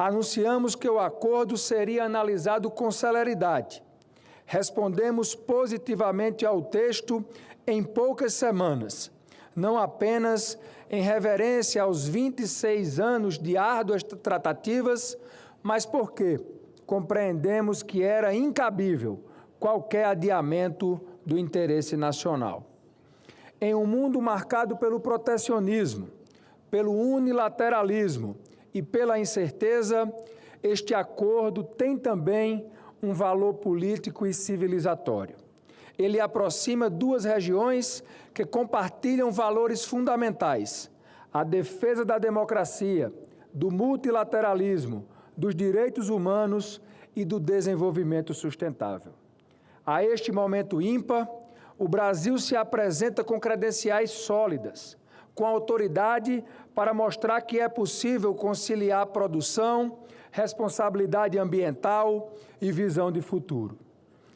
anunciamos que o acordo seria analisado com celeridade. Respondemos positivamente ao texto em poucas semanas, não apenas em reverência aos 26 anos de árduas tratativas, mas porque compreendemos que era incabível qualquer adiamento do interesse nacional. Em um mundo marcado pelo protecionismo, pelo unilateralismo e pela incerteza, este acordo tem também um valor político e civilizatório. Ele aproxima duas regiões que compartilham valores fundamentais: a defesa da democracia, do multilateralismo, dos direitos humanos e do desenvolvimento sustentável. A este momento ímpar, o Brasil se apresenta com credenciais sólidas, com autoridade para mostrar que é possível conciliar produção, responsabilidade ambiental e visão de futuro.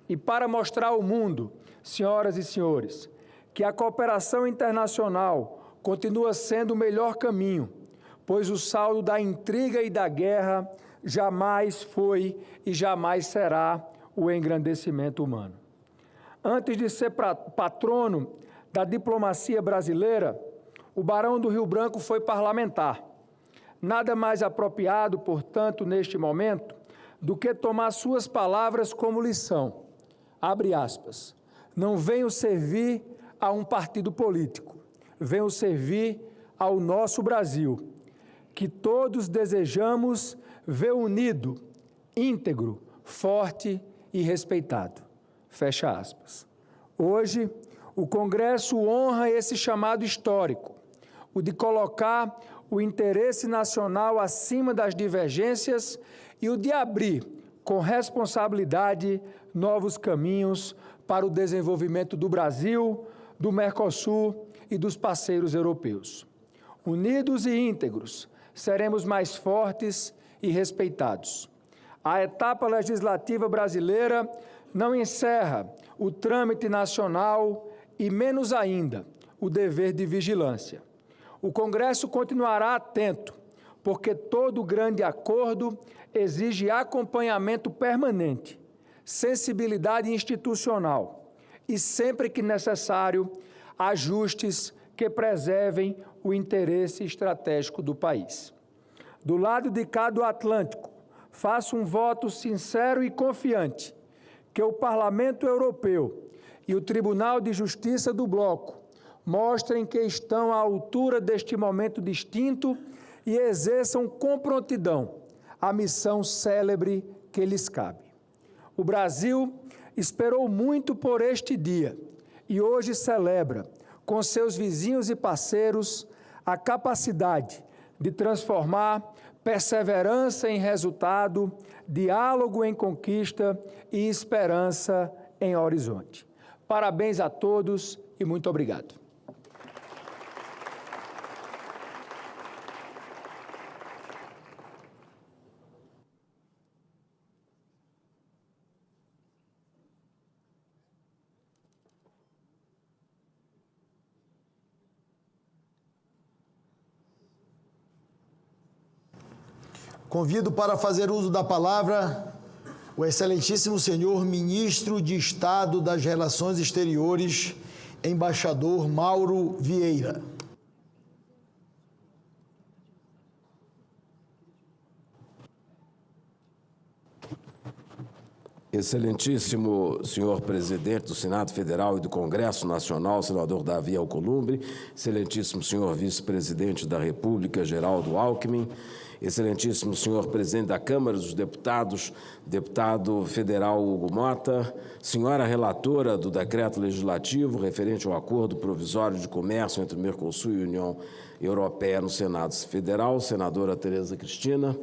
E para mostrar ao mundo, senhoras e senhores, que a cooperação internacional continua sendo o melhor caminho, pois o saldo da intriga e da guerra jamais foi e jamais será o engrandecimento humano. Antes de ser patrono da diplomacia brasileira, o Barão do Rio Branco foi parlamentar. Nada mais apropriado, portanto, neste momento, do que tomar suas palavras como lição. Abre aspas. Não venho servir a um partido político, venho servir ao nosso Brasil, que todos desejamos ver unido, íntegro, forte e respeitado. Fecha aspas. Hoje, o Congresso honra esse chamado histórico, o de colocar o interesse nacional acima das divergências e o de abrir, com responsabilidade, novos caminhos para o desenvolvimento do Brasil, do Mercosul e dos parceiros europeus. Unidos e íntegros, seremos mais fortes e respeitados. A etapa legislativa brasileira não encerra o trâmite nacional e, menos ainda, o dever de vigilância. O Congresso continuará atento, porque todo grande acordo exige acompanhamento permanente, sensibilidade institucional e, sempre que necessário, ajustes que preservem o interesse estratégico do país. Do lado de cá do Atlântico, faço um voto sincero e confiante que o Parlamento Europeu e o Tribunal de Justiça do Bloco mostrem que estão à altura deste momento distinto e exerçam com prontidão a missão célebre que lhes cabe. O Brasil esperou muito por este dia e hoje celebra, com seus vizinhos e parceiros, a capacidade de transformar perseverança em resultado, diálogo em conquista e esperança em horizonte. Parabéns a todos e muito obrigado. Convido para fazer uso da palavra o excelentíssimo senhor Ministro de Estado das Relações Exteriores, embaixador Mauro Vieira. Excelentíssimo senhor presidente do Senado Federal e do Congresso Nacional, senador Davi Alcolumbre, excelentíssimo senhor vice-presidente da República, Geraldo Alckmin, excelentíssimo senhor presidente da Câmara dos Deputados, deputado federal Hugo Mota, senhora relatora do decreto legislativo referente ao acordo provisório de comércio entre o Mercosul e a União Europeia no Senado Federal, senadora Tereza Cristina,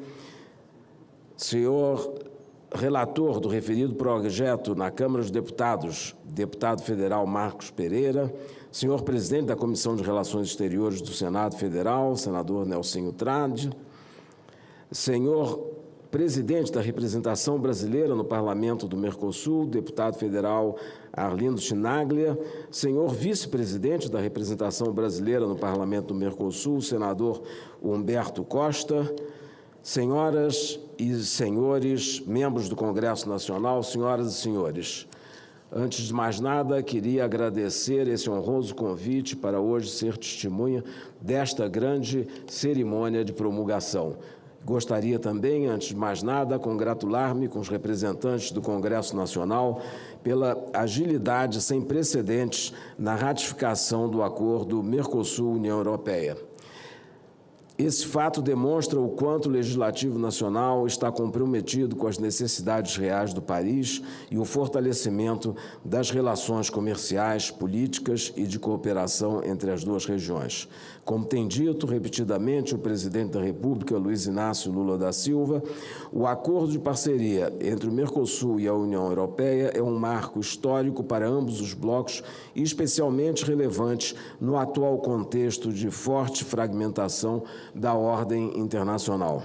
senhor relator do referido projeto na Câmara dos Deputados, deputado federal Marcos Pereira, senhor presidente da Comissão de Relações Exteriores do Senado Federal, senador Nelsinho Trade, senhor presidente da representação brasileira no Parlamento do Mercosul, deputado federal Arlindo Chinaglia, senhor vice-presidente da representação brasileira no Parlamento do Mercosul, senador Humberto Costa, senhoras e senhores, membros do Congresso Nacional, senhoras e senhores, antes de mais nada, queria agradecer esse honroso convite para hoje ser testemunha desta grande cerimônia de promulgação. Gostaria também, antes de mais nada, congratular-me com os representantes do Congresso Nacional pela agilidade sem precedentes na ratificação do acordo Mercosul-União Europeia. Esse fato demonstra o quanto o Legislativo Nacional está comprometido com as necessidades reais do país e o fortalecimento das relações comerciais, políticas e de cooperação entre as duas regiões. Como tem dito repetidamente o presidente da República, Luiz Inácio Lula da Silva, o acordo de parceria entre o Mercosul e a União Europeia é um marco histórico para ambos os blocos e especialmente relevante no atual contexto de forte fragmentação da ordem internacional.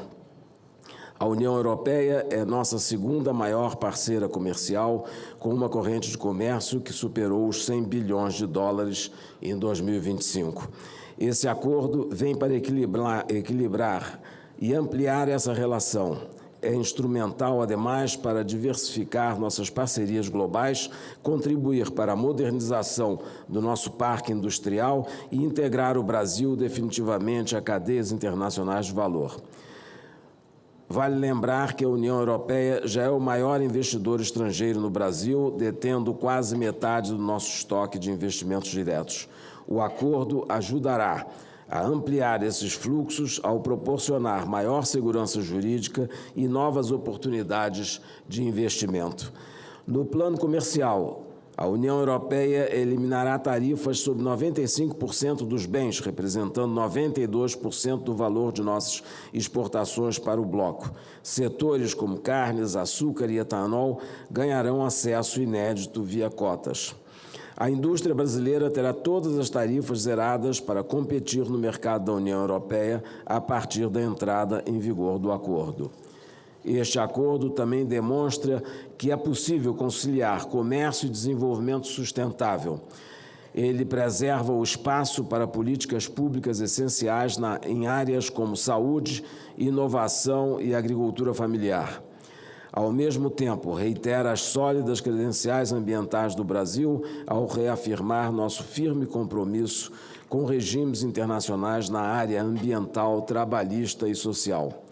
A União Europeia é nossa segunda maior parceira comercial, com uma corrente de comércio que superou os 100 bilhões de dólares em 2025. Esse acordo vem para equilibrar e ampliar essa relação. É instrumental, ademais, para diversificar nossas parcerias globais, contribuir para a modernização do nosso parque industrial e integrar o Brasil definitivamente a cadeias internacionais de valor. Vale lembrar que a União Europeia já é o maior investidor estrangeiro no Brasil, detendo quase metade do nosso estoque de investimentos diretos. O acordo ajudará a ampliar esses fluxos ao proporcionar maior segurança jurídica e novas oportunidades de investimento. No plano comercial, a União Europeia eliminará tarifas sobre 95% dos bens, representando 92% do valor de nossas exportações para o bloco. Setores como carnes, açúcar e etanol ganharão acesso inédito via cotas. A indústria brasileira terá todas as tarifas zeradas para competir no mercado da União Europeia a partir da entrada em vigor do acordo. Este acordo também demonstra que é possível conciliar comércio e desenvolvimento sustentável. Ele preserva o espaço para políticas públicas essenciais em áreas como saúde, inovação e agricultura familiar. Ao mesmo tempo, reitera as sólidas credenciais ambientais do Brasil ao reafirmar nosso firme compromisso com regimes internacionais na área ambiental, trabalhista e social.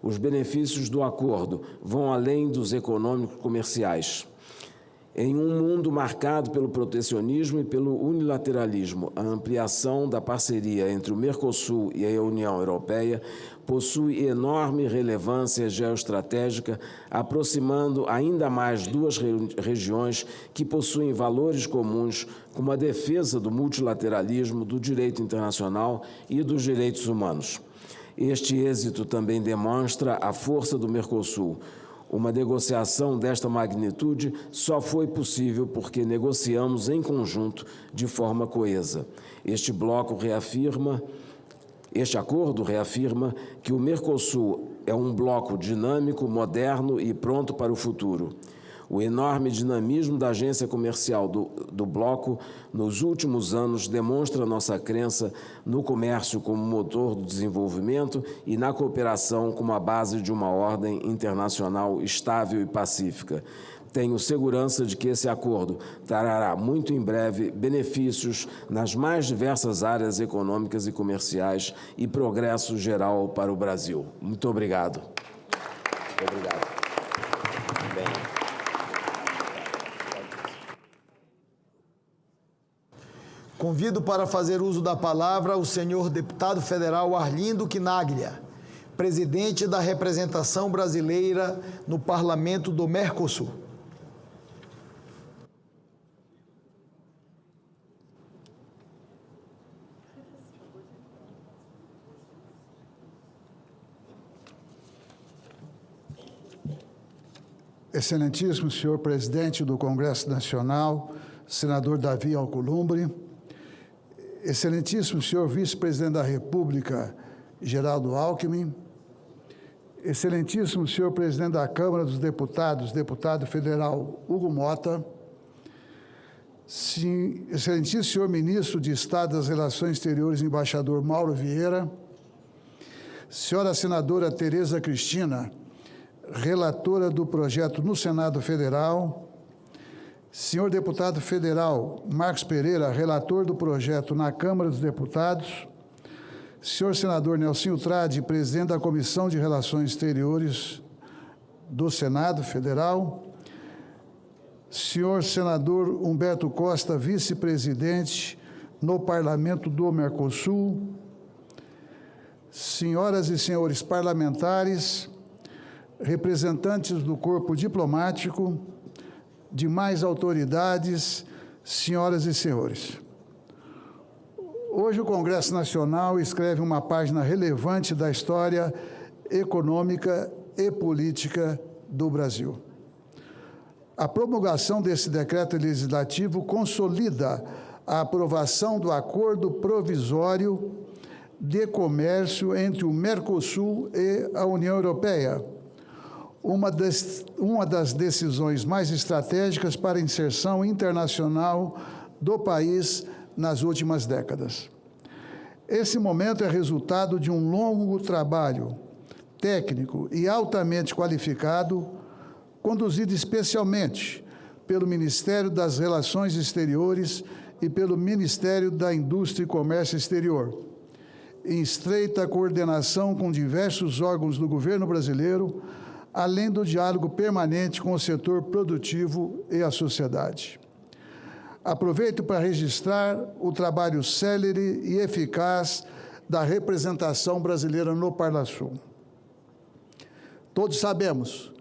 Os benefícios do acordo vão além dos econômicos comerciais. Em um mundo marcado pelo protecionismo e pelo unilateralismo, a ampliação da parceria entre o Mercosul e a União Europeia possui enorme relevância geoestratégica, aproximando ainda mais duas regiões que possuem valores comuns, como a defesa do multilateralismo, do direito internacional e dos direitos humanos. Este êxito também demonstra a força do Mercosul. Uma negociação desta magnitude só foi possível porque negociamos em conjunto de forma coesa. Este acordo reafirma que o Mercosul é um bloco dinâmico, moderno e pronto para o futuro. O enorme dinamismo da agência comercial do bloco nos últimos anos demonstra nossa crença no comércio como motor do desenvolvimento e na cooperação como a base de uma ordem internacional estável e pacífica. Tenho segurança de que esse acordo trará muito em breve benefícios nas mais diversas áreas econômicas e comerciais e progresso geral para o Brasil. Muito obrigado. Muito obrigado. Convido para fazer uso da palavra o senhor deputado federal Arlindo Quinaglia, presidente da representação brasileira no Parlamento do Mercosul. Excelentíssimo senhor presidente do Congresso Nacional, senador Davi Alcolumbre, excelentíssimo senhor vice-presidente da República, Geraldo Alckmin, excelentíssimo senhor presidente da Câmara dos Deputados, deputado federal Hugo Mota, excelentíssimo senhor ministro de Estado das Relações Exteriores, embaixador Mauro Vieira, senhora senadora Tereza Cristina, relatora do projeto no Senado Federal, senhor deputado federal Marcos Pereira, relator do projeto na Câmara dos Deputados, senhor senador Nelsinho Trade, presidente da Comissão de Relações Exteriores do Senado Federal, senhor senador Humberto Costa, vice-presidente no Parlamento do Mercosul, senhoras e senhores parlamentares, representantes do corpo diplomático, demais autoridades, senhoras e senhores. Hoje o Congresso Nacional escreve uma página relevante da história econômica e política do Brasil. A promulgação desse decreto legislativo consolida a aprovação do Acordo Provisório de Comércio entre o Mercosul e a União Europeia, uma das decisões mais estratégicas para a inserção internacional do país nas últimas décadas. Esse momento é resultado de um longo trabalho técnico e altamente qualificado, conduzido especialmente pelo Ministério das Relações Exteriores e pelo Ministério da Indústria e Comércio Exterior, em estreita coordenação com diversos órgãos do governo brasileiro, além do diálogo permanente com o setor produtivo e a sociedade. Aproveito para registrar o trabalho célere e eficaz da representação brasileira no Parlasul. Todos sabemos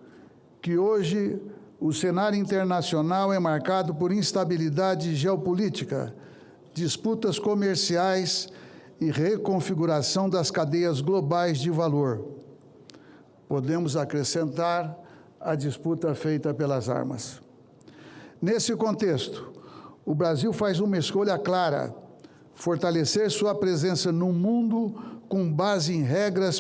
que hoje o cenário internacional é marcado por instabilidade geopolítica, disputas comerciais e reconfiguração das cadeias globais de valor. Podemos acrescentar a disputa feita pelas armas. Nesse contexto, o Brasil faz uma escolha clara: fortalecer sua presença no mundo com base em regras,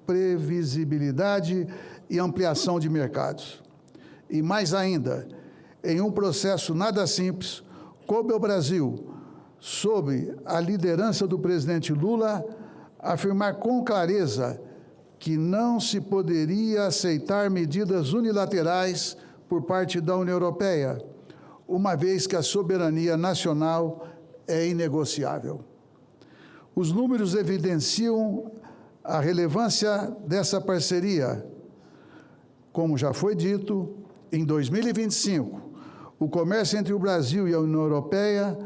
previsibilidade e ampliação de mercados. E mais ainda, em um processo nada simples, coube ao Brasil, sob a liderança do presidente Lula, afirmar com clareza que não se poderia aceitar medidas unilaterais por parte da União Europeia, uma vez que a soberania nacional é inegociável. Os números evidenciam a relevância dessa parceria. Como já foi dito, em 2025, o comércio entre o Brasil e a União Europeia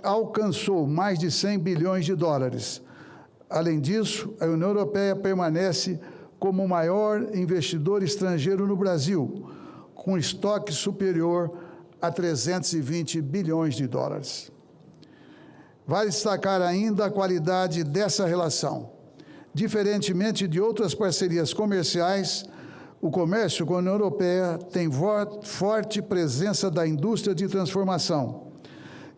alcançou mais de 100 bilhões de dólares. Além disso, a União Europeia permanece como o maior investidor estrangeiro no Brasil, com estoque superior a 320 bilhões de dólares. Vale destacar ainda a qualidade dessa relação. Diferentemente de outras parcerias comerciais, o comércio com a União Europeia tem forte presença da indústria de transformação.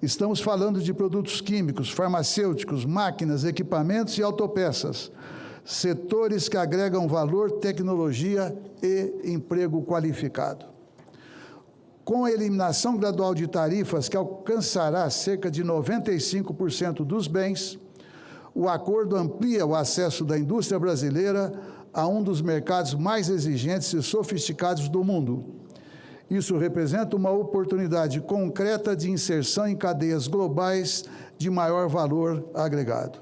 Estamos falando de produtos químicos, farmacêuticos, máquinas, equipamentos e autopeças, setores que agregam valor, tecnologia e emprego qualificado. Com a eliminação gradual de tarifas, que alcançará cerca de 95% dos bens, o acordo amplia o acesso da indústria brasileira a um dos mercados mais exigentes e sofisticados do mundo. Isso representa uma oportunidade concreta de inserção em cadeias globais de maior valor agregado.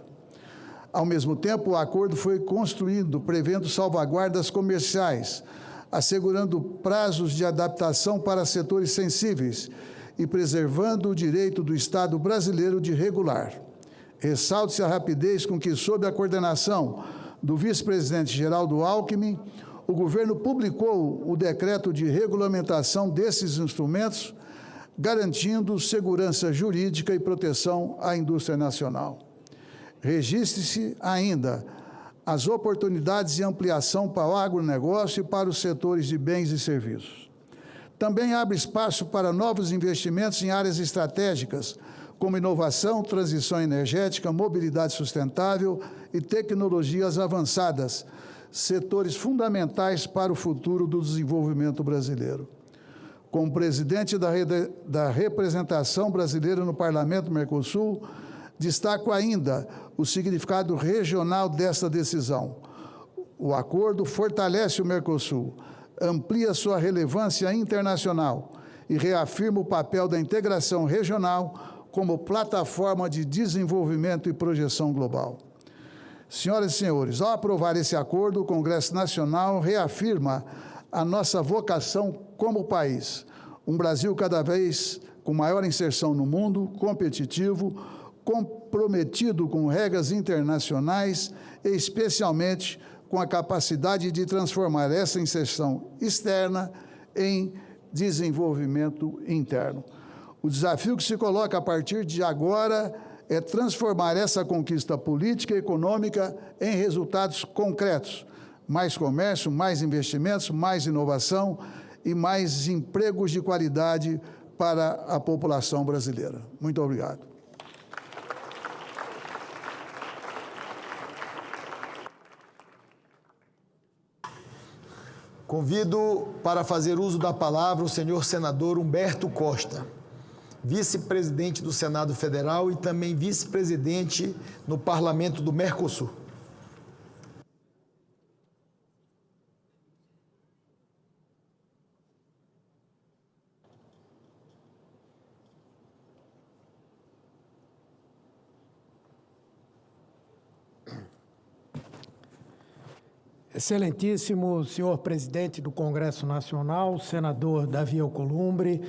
Ao mesmo tempo, o acordo foi construído prevendo salvaguardas comerciais, assegurando prazos de adaptação para setores sensíveis e preservando o direito do Estado brasileiro de regular. Ressalta-se a rapidez com que, sob a coordenação do vice-presidente Geraldo Alckmin, o governo publicou o decreto de regulamentação desses instrumentos, garantindo segurança jurídica e proteção à indústria nacional. Registre-se ainda as oportunidades de ampliação para o agronegócio e para os setores de bens e serviços. Também abre espaço para novos investimentos em áreas estratégicas, como inovação, transição energética, mobilidade sustentável e tecnologias avançadas, setores fundamentais para o futuro do desenvolvimento brasileiro. Como presidente da representação brasileira no Parlamento Mercosul, destaco ainda o significado regional desta decisão. O acordo fortalece o Mercosul, amplia sua relevância internacional e reafirma o papel da integração regional como plataforma de desenvolvimento e projeção global. Senhoras e senhores, ao aprovar esse acordo, o Congresso Nacional reafirma a nossa vocação como país, um Brasil cada vez com maior inserção no mundo, competitivo, comprometido com regras internacionais e, especialmente, com a capacidade de transformar essa inserção externa em desenvolvimento interno. O desafio que se coloca a partir de agora é transformar essa conquista política e econômica em resultados concretos. Mais comércio, mais investimentos, mais inovação e mais empregos de qualidade para a população brasileira. Muito obrigado. Convido para fazer uso da palavra o senhor senador Humberto Costa, vice-presidente do Senado Federal e também vice-presidente no Parlamento do Mercosul. Excelentíssimo senhor presidente do Congresso Nacional, senador Davi Alcolumbre,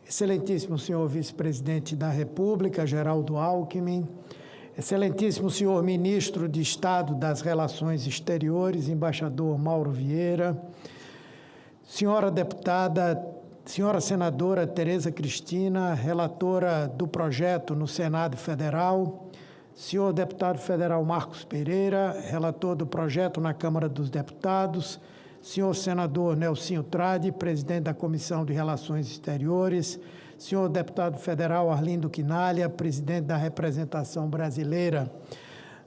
excelentíssimo senhor vice-presidente da República, Geraldo Alckmin, excelentíssimo senhor ministro de Estado das Relações Exteriores, embaixador Mauro Vieira, senhora deputada, senhora senadora Tereza Cristina, relatora do projeto no Senado Federal, senhor deputado federal Marcos Pereira, relator do projeto na Câmara dos Deputados, senhor senador Nelsinho Trade, presidente da Comissão de Relações Exteriores, senhor deputado federal Arlindo Quinalha, presidente da representação brasileira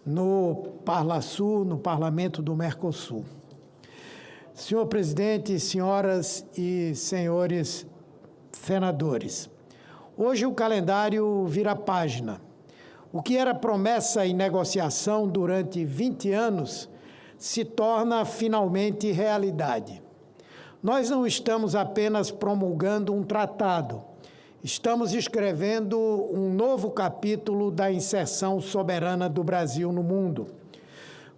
no Parlasul, no Parlamento do Mercosul. Senhor presidente, senhoras e senhores senadores, hoje o calendário vira página. O que era promessa e negociação durante 20 anos se torna finalmente realidade. Nós não estamos apenas promulgando um tratado, estamos escrevendo um novo capítulo da inserção soberana do Brasil no mundo.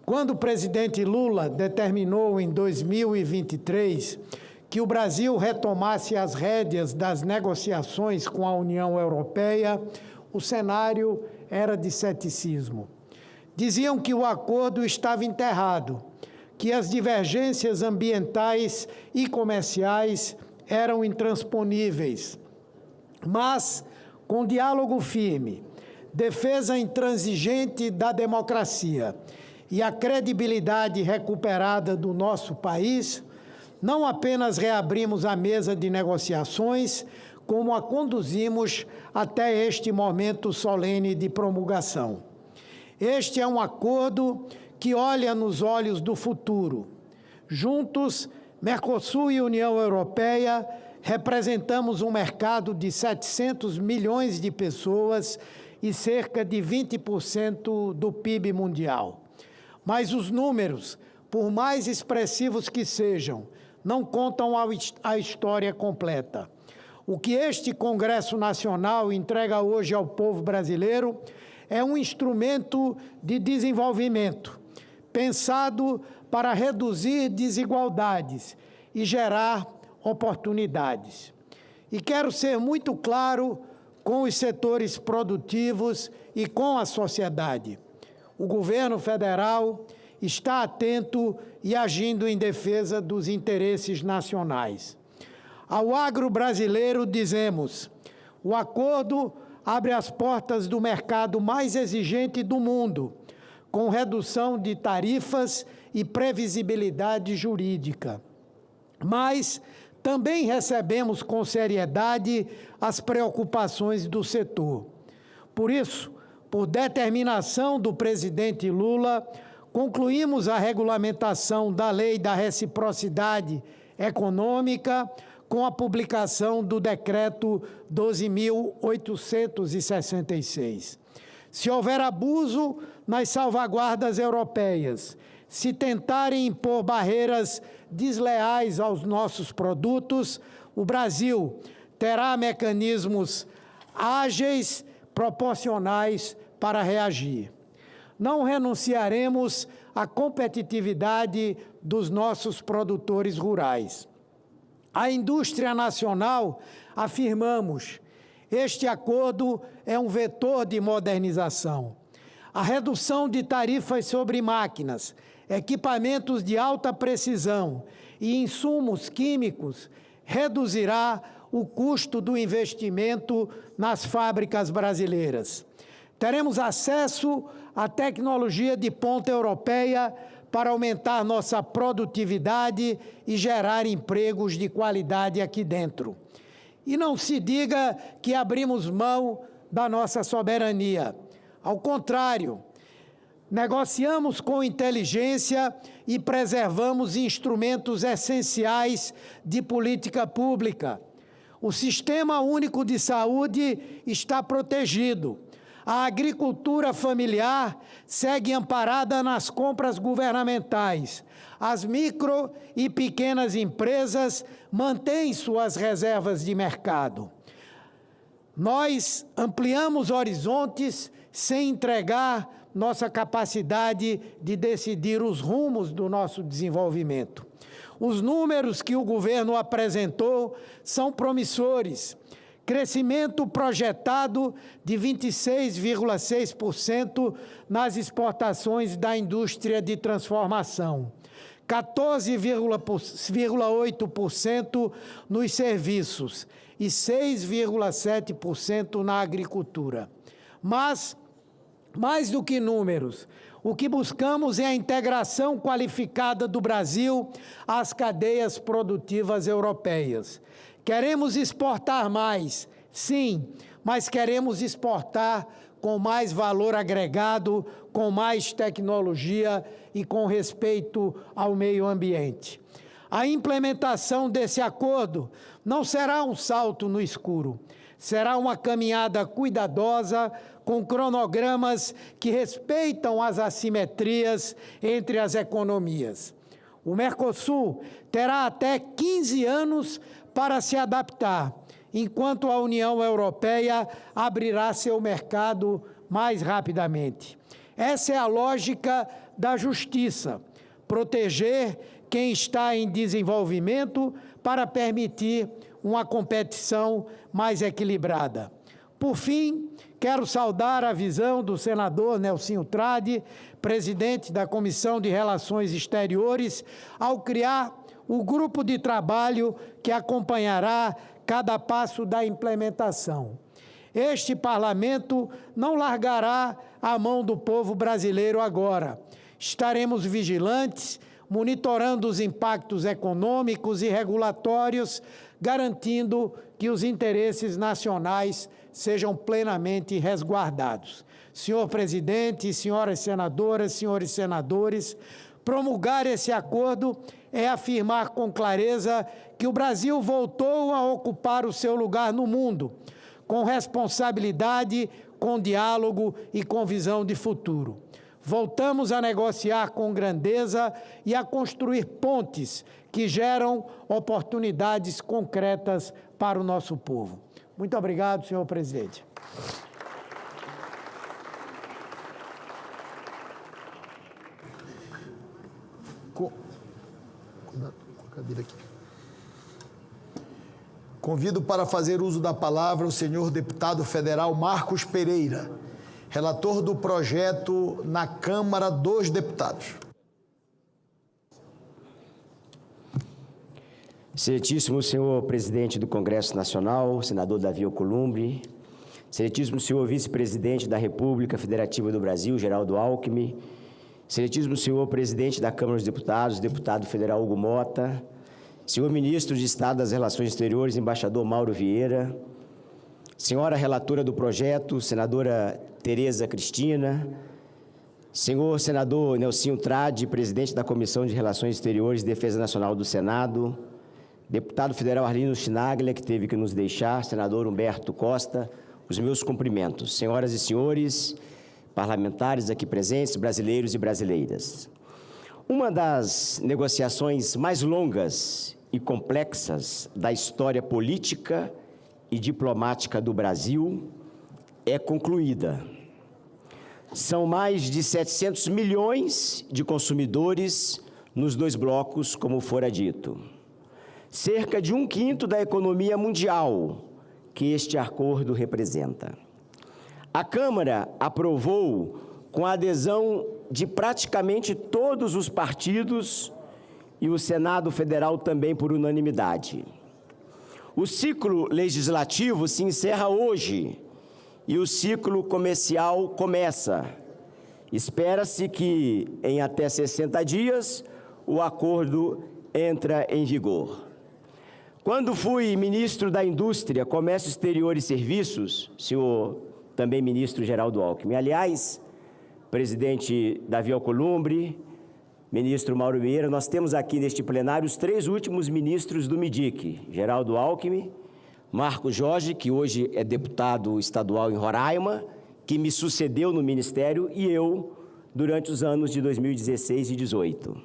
Quando o presidente Lula determinou em 2023 que o Brasil retomasse as rédeas das negociações com a União Europeia, o cenário era de ceticismo. Diziam que o acordo estava enterrado, que as divergências ambientais e comerciais eram intransponíveis. Mas, com diálogo firme, defesa intransigente da democracia e a credibilidade recuperada do nosso país, não apenas reabrimos a mesa de negociações, como a conduzimos até este momento solene de promulgação. Este é um acordo que olha nos olhos do futuro. Juntos, Mercosul e União Europeia, representamos um mercado de 700 milhões de pessoas e cerca de 20% do PIB mundial. Mas os números, por mais expressivos que sejam, não contam a história completa. O que este Congresso Nacional entrega hoje ao povo brasileiro é um instrumento de desenvolvimento, pensado para reduzir desigualdades e gerar oportunidades. E quero ser muito claro com os setores produtivos e com a sociedade. O governo federal está atento e agindo em defesa dos interesses nacionais. Ao agro brasileiro dizemos: o acordo abre as portas do mercado mais exigente do mundo, com redução de tarifas e previsibilidade jurídica. Mas também recebemos com seriedade as preocupações do setor. Por isso, por determinação do presidente Lula, concluímos a regulamentação da Lei da Reciprocidade Econômica com a publicação do Decreto 12.866. Se houver abuso nas salvaguardas europeias, se tentarem impor barreiras desleais aos nossos produtos, o Brasil terá mecanismos ágeis, proporcionais para reagir. Não renunciaremos à competitividade dos nossos produtores rurais. A indústria nacional, afirmamos, este acordo é um vetor de modernização. A redução de tarifas sobre máquinas, equipamentos de alta precisão e insumos químicos reduzirá o custo do investimento nas fábricas brasileiras. Teremos acesso à tecnologia de ponta europeia para aumentar nossa produtividade e gerar empregos de qualidade aqui dentro. E não se diga que abrimos mão da nossa soberania. Ao contrário, Negociamos com inteligência e preservamos instrumentos essenciais de política pública. O Sistema Único de Saúde está protegido. A agricultura familiar segue amparada nas compras governamentais. As micro e pequenas empresas mantêm suas reservas de mercado. Nós ampliamos horizontes sem entregar nossa capacidade de decidir os rumos do nosso desenvolvimento. Os números que o governo apresentou são promissores. Crescimento projetado de 26,6% nas exportações da indústria de transformação, 14,8% nos serviços e 6,7% na agricultura. Mas, mais do que números, o que buscamos é a integração qualificada do Brasil às cadeias produtivas europeias. Queremos exportar mais, sim, mas queremos exportar com mais valor agregado, com mais tecnologia e com respeito ao meio ambiente. A implementação desse acordo não será um salto no escuro, será uma caminhada cuidadosa, com cronogramas que respeitam as assimetrias entre as economias. O Mercosul terá até 15 anos para se adaptar, enquanto a União Europeia abrirá seu mercado mais rapidamente. Essa é a lógica da justiça: proteger quem está em desenvolvimento para permitir uma competição mais equilibrada. Por fim, quero saudar a visão do senador Nelsinho Trade, presidente da Comissão de Relações Exteriores, ao criar o grupo de trabalho que acompanhará cada passo da implementação. Este parlamento não largará a mão do povo brasileiro agora. Estaremos vigilantes, monitorando os impactos econômicos e regulatórios, garantindo que os interesses nacionais sejam plenamente resguardados. Senhor presidente, senhoras senadoras, senhores senadores, promulgar esse acordo é afirmar com clareza que o Brasil voltou a ocupar o seu lugar no mundo, com responsabilidade, com diálogo e com visão de futuro. Voltamos a negociar com grandeza e a construir pontes que geram oportunidades concretas para o nosso povo. Muito obrigado, senhor presidente. Convido para fazer uso da palavra o senhor deputado federal Marcos Pereira, relator do projeto na Câmara dos Deputados. Excelentíssimo senhor presidente do Congresso Nacional, senador Davi Alcolumbre, excelentíssimo senhor vice-presidente da República Federativa do Brasil, Geraldo Alckmin, excelentíssimo senhor presidente da Câmara dos Deputados, deputado federal Hugo Mota, senhor ministro de Estado das Relações Exteriores, embaixador Mauro Vieira, senhora relatora do projeto, senadora Tereza Cristina, senhor senador Nelsinho Trade, presidente da Comissão de Relações Exteriores e Defesa Nacional do Senado, deputado federal Arlindo Chinaglia, que teve que nos deixar, senador Humberto Costa, os meus cumprimentos. Senhoras e senhores parlamentares aqui presentes, brasileiros e brasileiras. Uma das negociações mais longas e complexas da história política e diplomática do Brasil é concluída. São mais de 700 milhões de consumidores nos dois blocos, como fora dito. Cerca de 1/5 da economia mundial que este acordo representa. A Câmara aprovou com a adesão de praticamente todos os partidos e o Senado Federal também por unanimidade. O ciclo legislativo se encerra hoje e o ciclo comercial começa. Espera-se que, em até 60 dias, o acordo entra em vigor. Quando fui ministro da Indústria, Comércio Exterior e Serviços, senhor também ministro Geraldo Alckmin, aliás, presidente Davi Alcolumbre, ministro Mauro Vieira, nós temos aqui neste plenário os 3 últimos ministros do MIDIC, Geraldo Alckmin, Marco Jorge, que hoje é deputado estadual em Roraima, que me sucedeu no ministério, e eu, durante os anos de 2016 e 2018.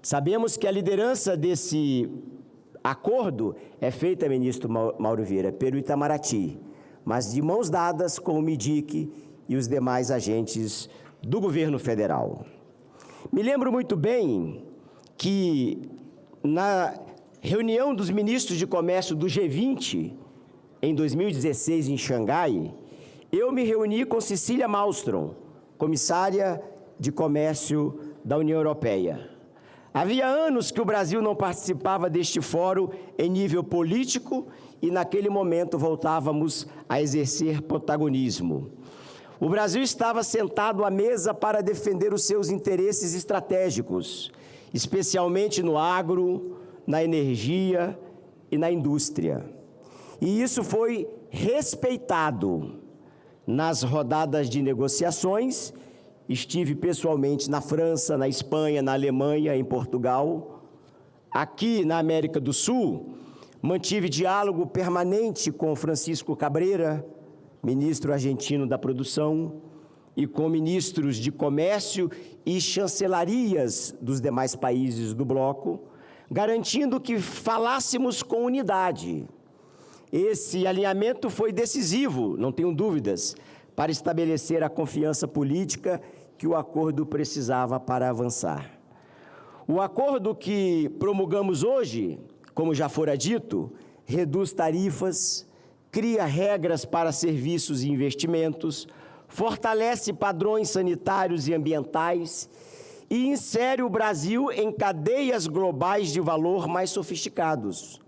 Sabemos que a liderança desse acordo é feita, ministro Mauro Vieira, pelo Itamaraty, mas de mãos dadas com o MIDIC e os demais agentes do governo federal. Me lembro muito bem que na reunião dos ministros de comércio do G20, em 2016, em Xangai, eu me reuni com Cecília Malmström, comissária de comércio da União Europeia. Havia anos que o Brasil não participava deste fórum em nível político e, naquele momento, voltávamos a exercer protagonismo. O Brasil estava sentado à mesa para defender os seus interesses estratégicos, especialmente no agro, na energia e na indústria. E isso foi respeitado nas rodadas de negociações. Estive pessoalmente na França, na Espanha, na Alemanha, em Portugal. Aqui na América do Sul, mantive diálogo permanente com Francisco Cabreira, ministro argentino da Produção, e com ministros de comércio e chancelarias dos demais países do bloco, garantindo que falássemos com unidade. Esse alinhamento foi decisivo, não tenho dúvidas, para estabelecer a confiança política que o acordo precisava para avançar. O acordo que promulgamos hoje, como já fora dito, reduz tarifas, cria regras para serviços e investimentos, fortalece padrões sanitários e ambientais e insere o Brasil em cadeias globais de valor mais sofisticados.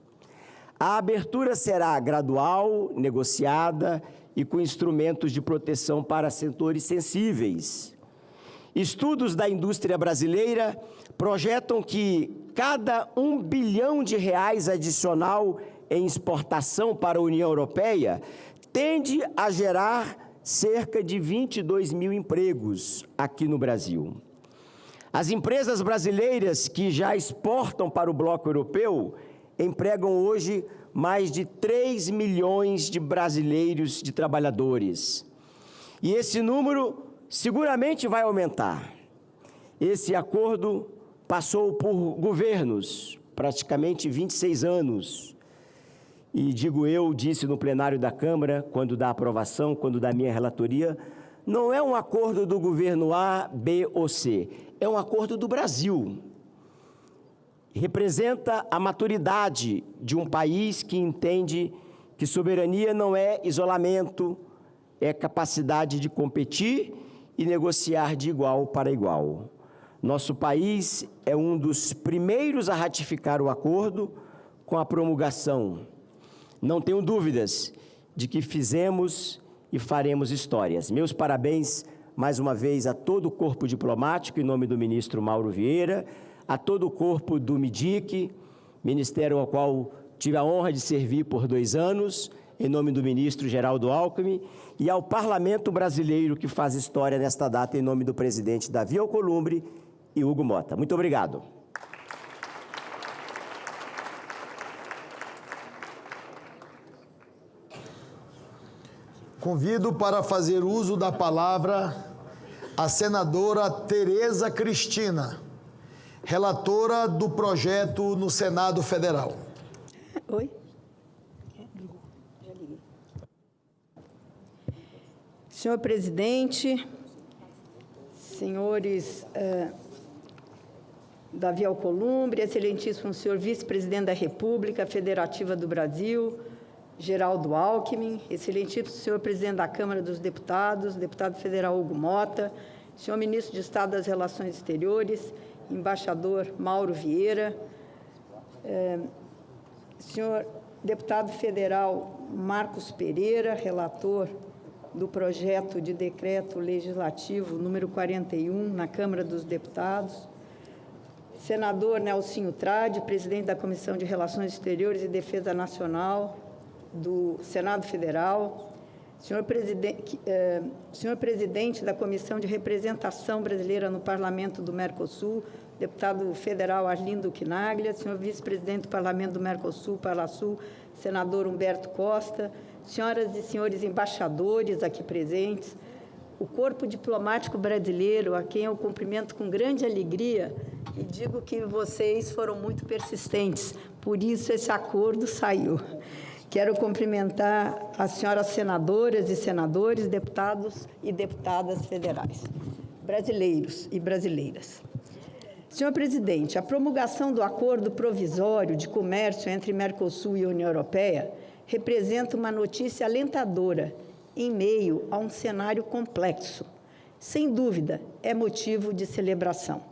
A abertura será gradual, negociada e com instrumentos de proteção para setores sensíveis. Estudos da indústria brasileira projetam que cada R$1 bilhão adicional em exportação para a União Europeia tende a gerar cerca de 22 mil empregos aqui no Brasil. As empresas brasileiras que já exportam para o bloco europeu empregam hoje mais de 3 milhões de brasileiros, de trabalhadores. E esse número seguramente vai aumentar. Esse acordo passou por governos, praticamente 26 anos. E disse no plenário da Câmara, quando da aprovação, quando da minha relatoria, não é um acordo do governo A, B ou C, é um acordo do Brasil. Representa a maturidade de um país que entende que soberania não é isolamento, é capacidade de competir e negociar de igual para igual. Nosso país é um dos primeiros a ratificar o acordo com a promulgação. Não tenho dúvidas de que fizemos e faremos histórias. Meus parabéns, mais uma vez, a todo o corpo diplomático, em nome do ministro Mauro Vieira, a todo o corpo do MIDIC, ministério ao qual tive a honra de servir por 2 anos, em nome do ministro Geraldo Alckmin, e ao Parlamento brasileiro, que faz história nesta data, em nome do presidente Davi Alcolumbre e Hugo Motta. Muito obrigado. Convido para fazer uso da palavra a senadora Tereza Cristina, relatora do projeto no Senado Federal. Oi. Senhor presidente, senhores Davi Alcolumbre, excelentíssimo senhor vice-presidente da República Federativa do Brasil, Geraldo Alckmin, excelentíssimo senhor presidente da Câmara dos Deputados, deputado federal Hugo Motta, senhor ministro de Estado das Relações Exteriores, embaixador Mauro Vieira, senhor deputado federal Marcos Pereira, relator do projeto de decreto legislativo número 41 na Câmara dos Deputados, senador Nelsinho Trade, presidente da Comissão de Relações Exteriores e Defesa Nacional do Senado Federal, Senhor presidente da Comissão de Representação Brasileira no Parlamento do Mercosul, deputado federal Arlindo Quinaglia, senhor vice-presidente do Parlamento do Mercosul, Parlasul, senador Humberto Costa, senhoras e senhores embaixadores aqui presentes, o corpo diplomático brasileiro, a quem eu cumprimento com grande alegria e digo que vocês foram muito persistentes, por isso esse acordo saiu. Quero cumprimentar as senhoras senadoras e senadores, deputados e deputadas federais, brasileiros e brasileiras. Senhor presidente, a promulgação do Acordo Provisório de Comércio entre Mercosul e União Europeia representa uma notícia alentadora em meio a um cenário complexo. Sem dúvida, é motivo de celebração.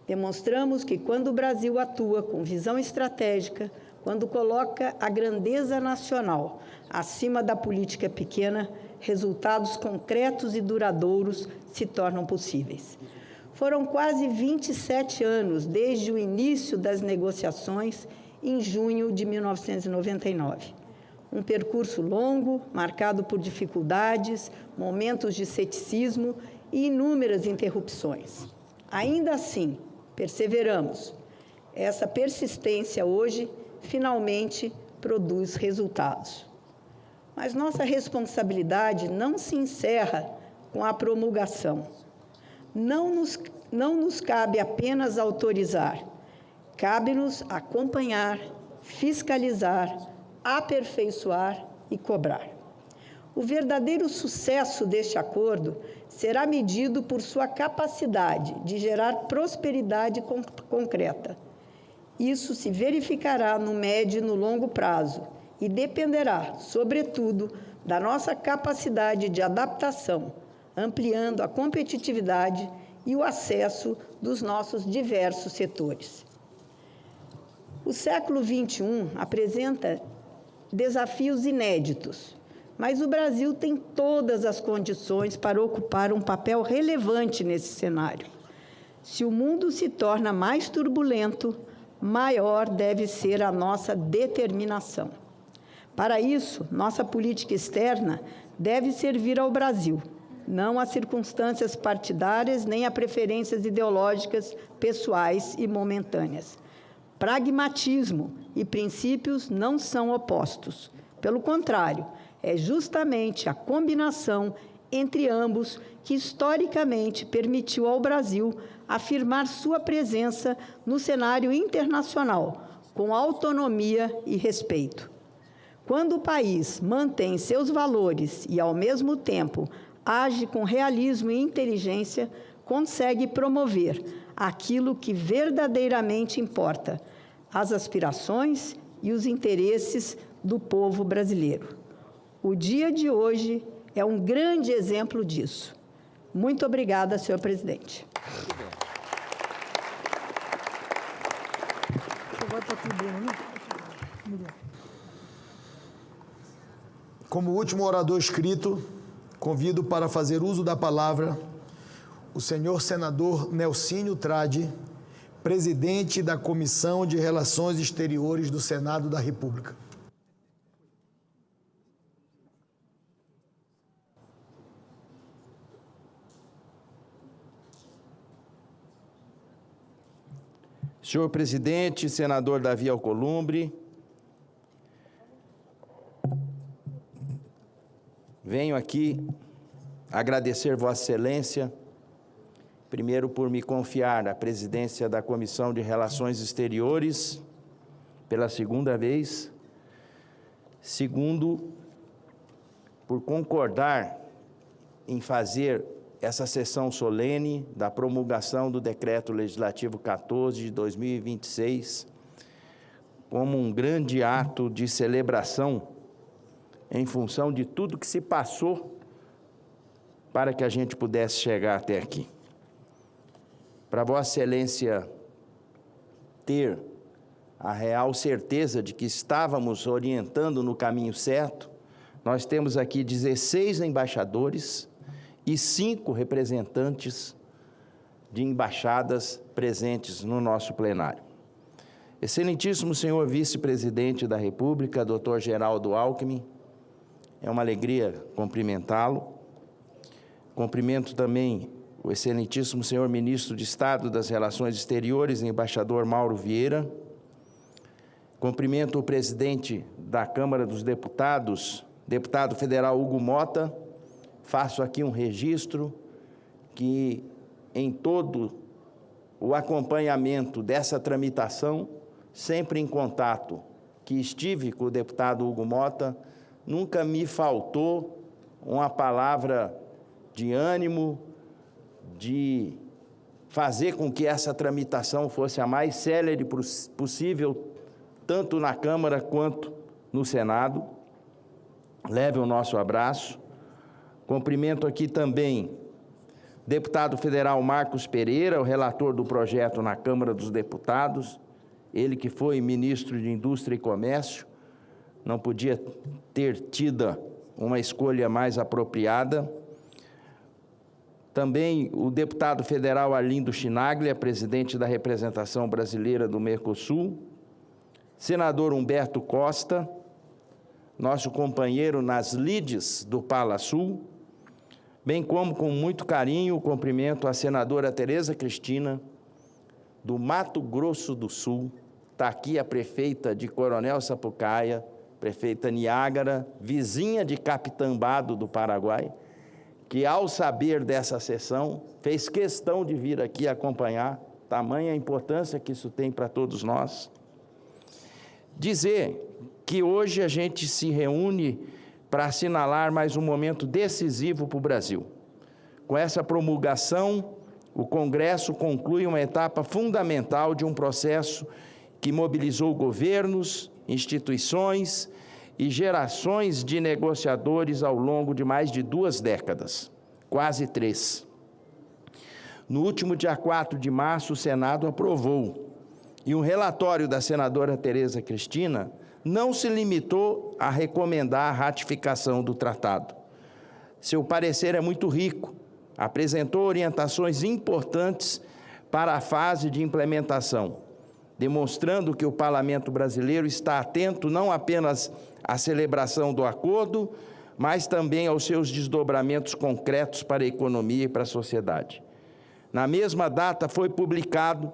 Demonstramos que, quando o Brasil atua com visão estratégica, quando coloca a grandeza nacional acima da política pequena, resultados concretos e duradouros se tornam possíveis. Foram quase 27 anos desde o início das negociações, em junho de 1999. Um percurso longo, marcado por dificuldades, momentos de ceticismo e inúmeras interrupções. Ainda assim, perseveramos. Essa persistência hoje finalmente produz resultados. Mas nossa responsabilidade não se encerra com a promulgação. Não nos cabe apenas autorizar, cabe-nos acompanhar, fiscalizar, aperfeiçoar e cobrar. O verdadeiro sucesso deste acordo será medido por sua capacidade de gerar prosperidade concreta. Isso se verificará no médio e no longo prazo e dependerá, sobretudo, da nossa capacidade de adaptação, ampliando a competitividade e o acesso dos nossos diversos setores. O século XXI apresenta desafios inéditos, mas o Brasil tem todas as condições para ocupar um papel relevante nesse cenário. Se o mundo se torna mais turbulento, maior deve ser a nossa determinação. Para isso, nossa política externa deve servir ao Brasil, não a circunstâncias partidárias nem a preferências ideológicas, pessoais e momentâneas. Pragmatismo e princípios não são opostos. Pelo contrário, é justamente a combinação entre ambos que historicamente permitiu ao Brasil afirmar sua presença no cenário internacional, com autonomia e respeito. Quando o país mantém seus valores e, ao mesmo tempo, age com realismo e inteligência, consegue promover aquilo que verdadeiramente importa, as aspirações e os interesses do povo brasileiro. O dia de hoje é um grande exemplo disso. Muito obrigada, senhor presidente. Como último orador inscrito, convido para fazer uso da palavra o senhor senador Nelcínio Trade, presidente da Comissão de Relações Exteriores do Senado da República. Senhor presidente, senador Davi Alcolumbre, venho aqui agradecer Vossa Excelência, primeiro por me confiar a presidência da Comissão de Relações Exteriores pela segunda vez, segundo, por concordar em fazer essa sessão solene da promulgação do Decreto Legislativo 14 de 2026 como um grande ato de celebração em função de tudo que se passou para que a gente pudesse chegar até aqui. Para Vossa Excelência ter a real certeza de que estávamos orientando no caminho certo, nós temos aqui 16 embaixadores e 5 representantes de embaixadas presentes no nosso plenário. Excelentíssimo senhor vice-presidente da República, Dr. Geraldo Alckmin, É uma alegria cumprimentá-lo. Cumprimento também o excelentíssimo senhor Ministro de Estado das Relações Exteriores, embaixador Mauro Vieira. Cumprimento o presidente da Câmara dos Deputados, deputado federal Hugo Mota. Faço aqui um registro que, em todo o acompanhamento dessa tramitação, sempre em contato que estive com o deputado Hugo Mota, nunca me faltou uma palavra de ânimo, de fazer com que essa tramitação fosse a mais célere possível, tanto na Câmara quanto no Senado. Leve o nosso abraço. Cumprimento aqui também o deputado federal Marcos Pereira, o relator do projeto na Câmara dos Deputados, ele que foi ministro de Indústria e Comércio, não podia ter tido uma escolha mais apropriada. Também o deputado federal Arlindo Chinaglia, presidente da representação brasileira do Mercosul, senador Humberto Costa, nosso companheiro nas lides do Pala Sul, bem como com muito carinho o cumprimento à senadora Tereza Cristina, do Mato Grosso do Sul. Está aqui a prefeita de Coronel Sapucaia, prefeita Niágara, vizinha de Capitambado do Paraguai, que ao saber dessa sessão, fez questão de vir aqui acompanhar, tamanha a importância que isso tem para todos nós. Dizer que hoje a gente se reúne para assinalar mais um momento decisivo para o Brasil. Com essa promulgação, o Congresso conclui uma etapa fundamental de um processo que mobilizou governos, instituições e gerações de negociadores ao longo de mais de 2 décadas, quase 3. No último dia 4 de março, o Senado aprovou, e um relatório da senadora Tereza Cristina não se limitou a recomendar a ratificação do tratado. Seu parecer é muito rico, apresentou orientações importantes para a fase de implementação, demonstrando que o Parlamento brasileiro está atento não apenas à celebração do acordo, mas também aos seus desdobramentos concretos para a economia e para a sociedade. Na mesma data foi publicado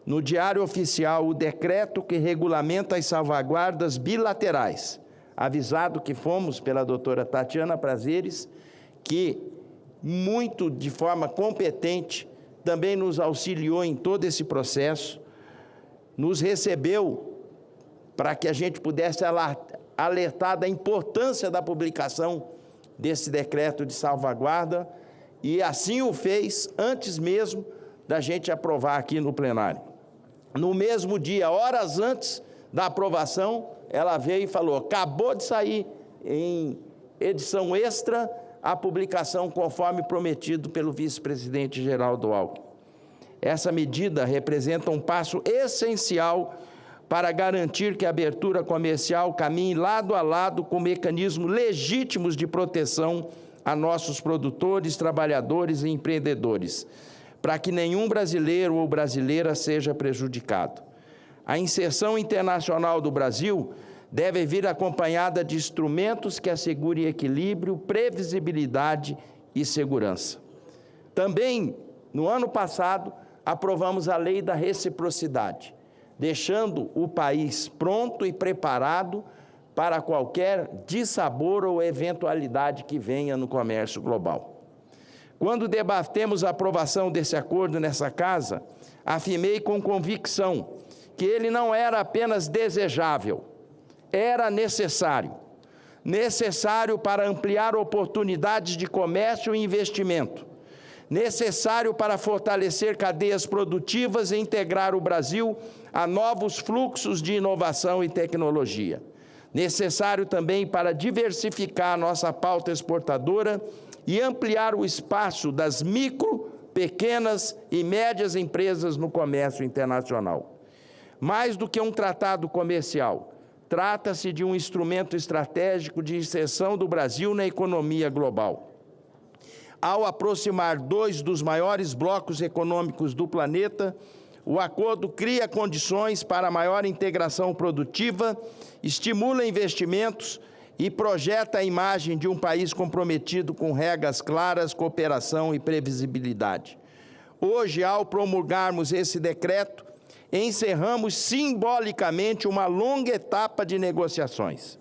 no Diário Oficial o decreto que regulamenta as salvaguardas bilaterais, avisado que fomos pela doutora Tatiana Prazeres, que muito de forma competente também nos auxiliou em todo esse processo, nos recebeu para que a gente pudesse alertar da importância da publicação desse decreto de salvaguarda, e assim o fez antes mesmo da gente aprovar aqui no plenário. No mesmo dia, horas antes da aprovação, ela veio e falou: acabou de sair em edição extra a publicação conforme prometido pelo vice-presidente Geraldo Alckmin. Essa medida representa um passo essencial para garantir que a abertura comercial caminhe lado a lado com mecanismos legítimos de proteção a nossos produtores, trabalhadores e empreendedores, para que nenhum brasileiro ou brasileira seja prejudicado. A inserção internacional do Brasil deve vir acompanhada de instrumentos que assegurem equilíbrio, previsibilidade e segurança. Também, no ano passado, aprovamos a Lei da Reciprocidade, deixando o país pronto e preparado para qualquer dissabor ou eventualidade que venha no comércio global. Quando debatemos a aprovação desse acordo nessa casa, afirmei com convicção que ele não era apenas desejável, era necessário. Necessário para ampliar oportunidades de comércio e investimento. Necessário para fortalecer cadeias produtivas e integrar o Brasil a novos fluxos de inovação e tecnologia. Necessário também para diversificar nossa pauta exportadora e ampliar o espaço das micro, pequenas e médias empresas no comércio internacional. Mais do que um tratado comercial, trata-se de um instrumento estratégico de inserção do Brasil na economia global. Ao aproximar 2 dos maiores blocos econômicos do planeta, o acordo cria condições para maior integração produtiva, estimula investimentos e projeta a imagem de um país comprometido com regras claras, cooperação e previsibilidade. Hoje, ao promulgarmos esse decreto, encerramos simbolicamente uma longa etapa de negociações.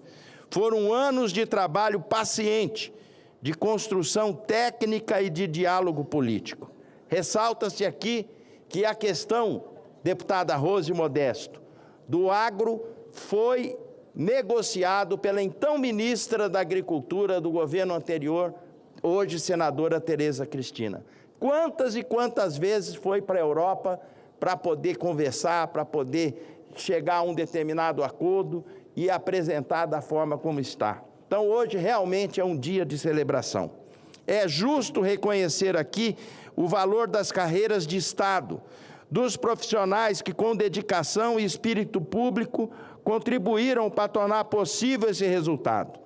Foram anos de trabalho paciente, de construção técnica e de diálogo político. Ressalta-se aqui que a questão, deputada Rose Modesto, do agro foi negociado pela então ministra da Agricultura do governo anterior, hoje senadora Tereza Cristina. Quantas e quantas vezes foi para a Europa para poder conversar, para poder chegar a um determinado acordo e apresentar da forma como está. Então, hoje realmente é um dia de celebração. É justo reconhecer aqui o valor das carreiras de Estado, dos profissionais que, com dedicação e espírito público, contribuíram para tornar possível esse resultado.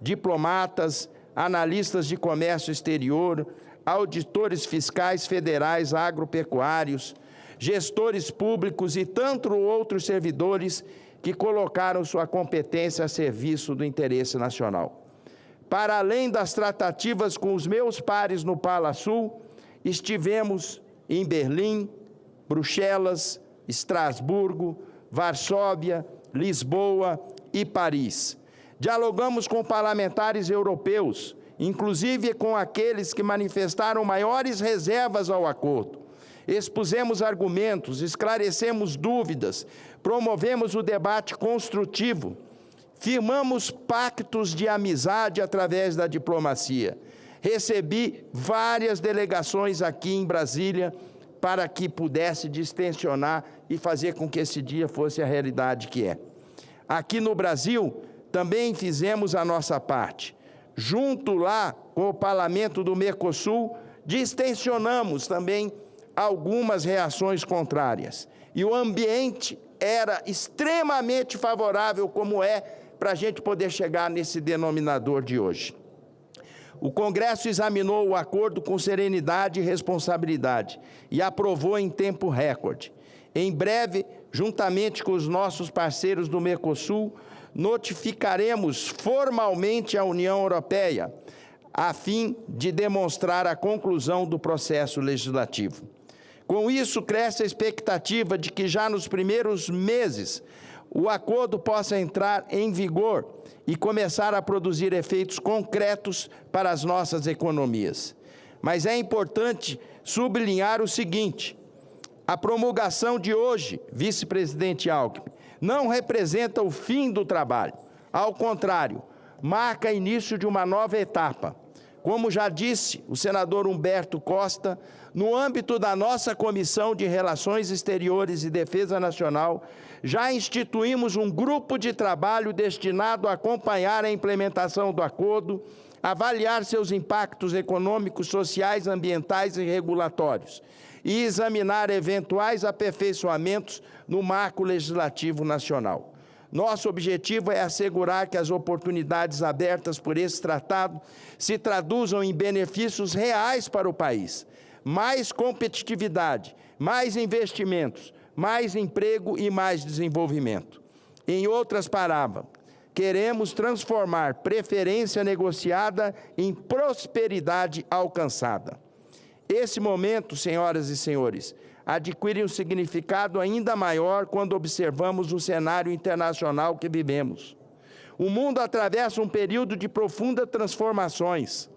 Diplomatas, analistas de comércio exterior, auditores fiscais federais agropecuários, gestores públicos e tantos outros servidores que colocaram sua competência a serviço do interesse nacional. Para além das tratativas com os meus pares no Pala Sul, estivemos em Berlim, Bruxelas, Estrasburgo, Varsóvia, Lisboa e Paris. Dialogamos com parlamentares europeus, inclusive com aqueles que manifestaram maiores reservas ao acordo. Expusemos argumentos, esclarecemos dúvidas, promovemos o debate construtivo, firmamos pactos de amizade através da diplomacia. Recebi várias delegações aqui em Brasília para que pudesse distensionar e fazer com que esse dia fosse a realidade que é. Aqui no Brasil, também fizemos a nossa parte. Junto lá com o Parlamento do Mercosul, distensionamos também algumas reações contrárias. E o ambiente era extremamente favorável, como é, para a gente poder chegar nesse denominador de hoje. O Congresso examinou o acordo com serenidade e responsabilidade e aprovou em tempo recorde. Em breve, juntamente com os nossos parceiros do Mercosul, notificaremos formalmente a União Europeia, a fim de demonstrar a conclusão do processo legislativo. Com isso, cresce a expectativa de que já nos primeiros meses o acordo possa entrar em vigor e começar a produzir efeitos concretos para as nossas economias. Mas é importante sublinhar o seguinte: a promulgação de hoje, vice-presidente Alckmin, não representa o fim do trabalho. Ao contrário, marca início de uma nova etapa. Como já disse o senador Humberto Costa, no âmbito da nossa Comissão de Relações Exteriores e Defesa Nacional, já instituímos um grupo de trabalho destinado a acompanhar a implementação do acordo, avaliar seus impactos econômicos, sociais, ambientais e regulatórios e examinar eventuais aperfeiçoamentos no marco legislativo nacional. Nosso objetivo é assegurar que as oportunidades abertas por esse tratado se traduzam em benefícios reais para o país. Mais competitividade, mais investimentos, mais emprego e mais desenvolvimento. Em outras palavras, queremos transformar preferência negociada em prosperidade alcançada. Esse momento, senhoras e senhores, adquire um significado ainda maior quando observamos o cenário internacional que vivemos. O mundo atravessa um período de profundas transformações.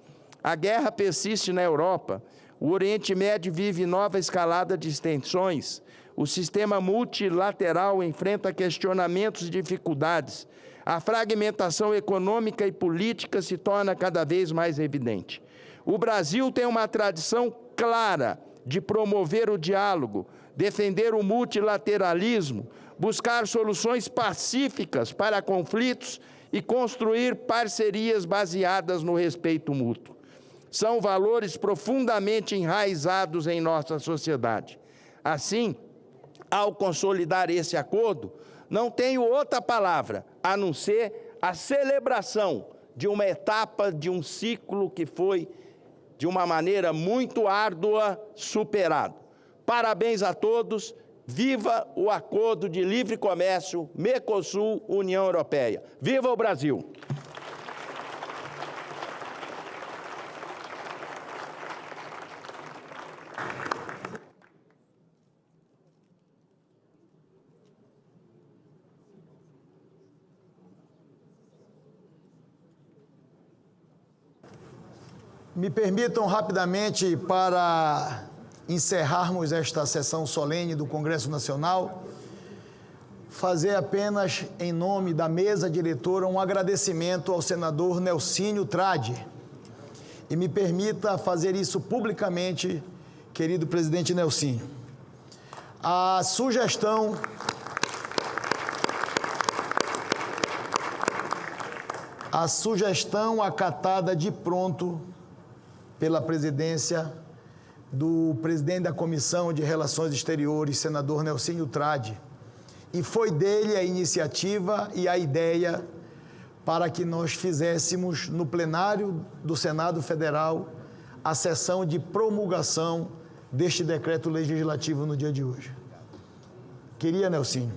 A guerra persiste na Europa, o Oriente Médio vive nova escalada de tensões, o sistema multilateral enfrenta questionamentos e dificuldades, a fragmentação econômica e política se torna cada vez mais evidente. O Brasil tem uma tradição clara de promover o diálogo, defender o multilateralismo, buscar soluções pacíficas para conflitos e construir parcerias baseadas no respeito mútuo. São valores profundamente enraizados em nossa sociedade. Assim, ao consolidar esse acordo, não tenho outra palavra a não ser a celebração de uma etapa, de um ciclo que foi, de uma maneira muito árdua, superado. Parabéns a todos, viva o Acordo de Livre Comércio Mercosul-União Europeia. Viva o Brasil! Me permitam rapidamente, para encerrarmos esta sessão solene do Congresso Nacional, fazer apenas, em nome da mesa diretora, um agradecimento ao senador Nelsinho Trade. E me permita fazer isso publicamente, querido presidente Nelsinho. A sugestão acatada de pronto pela presidência do presidente da Comissão de Relações Exteriores, senador Nelsinho Trade, e foi dele a iniciativa e a ideia para que nós fizéssemos no plenário do Senado Federal a sessão de promulgação deste decreto legislativo no dia de hoje. Queria, Nelsinho,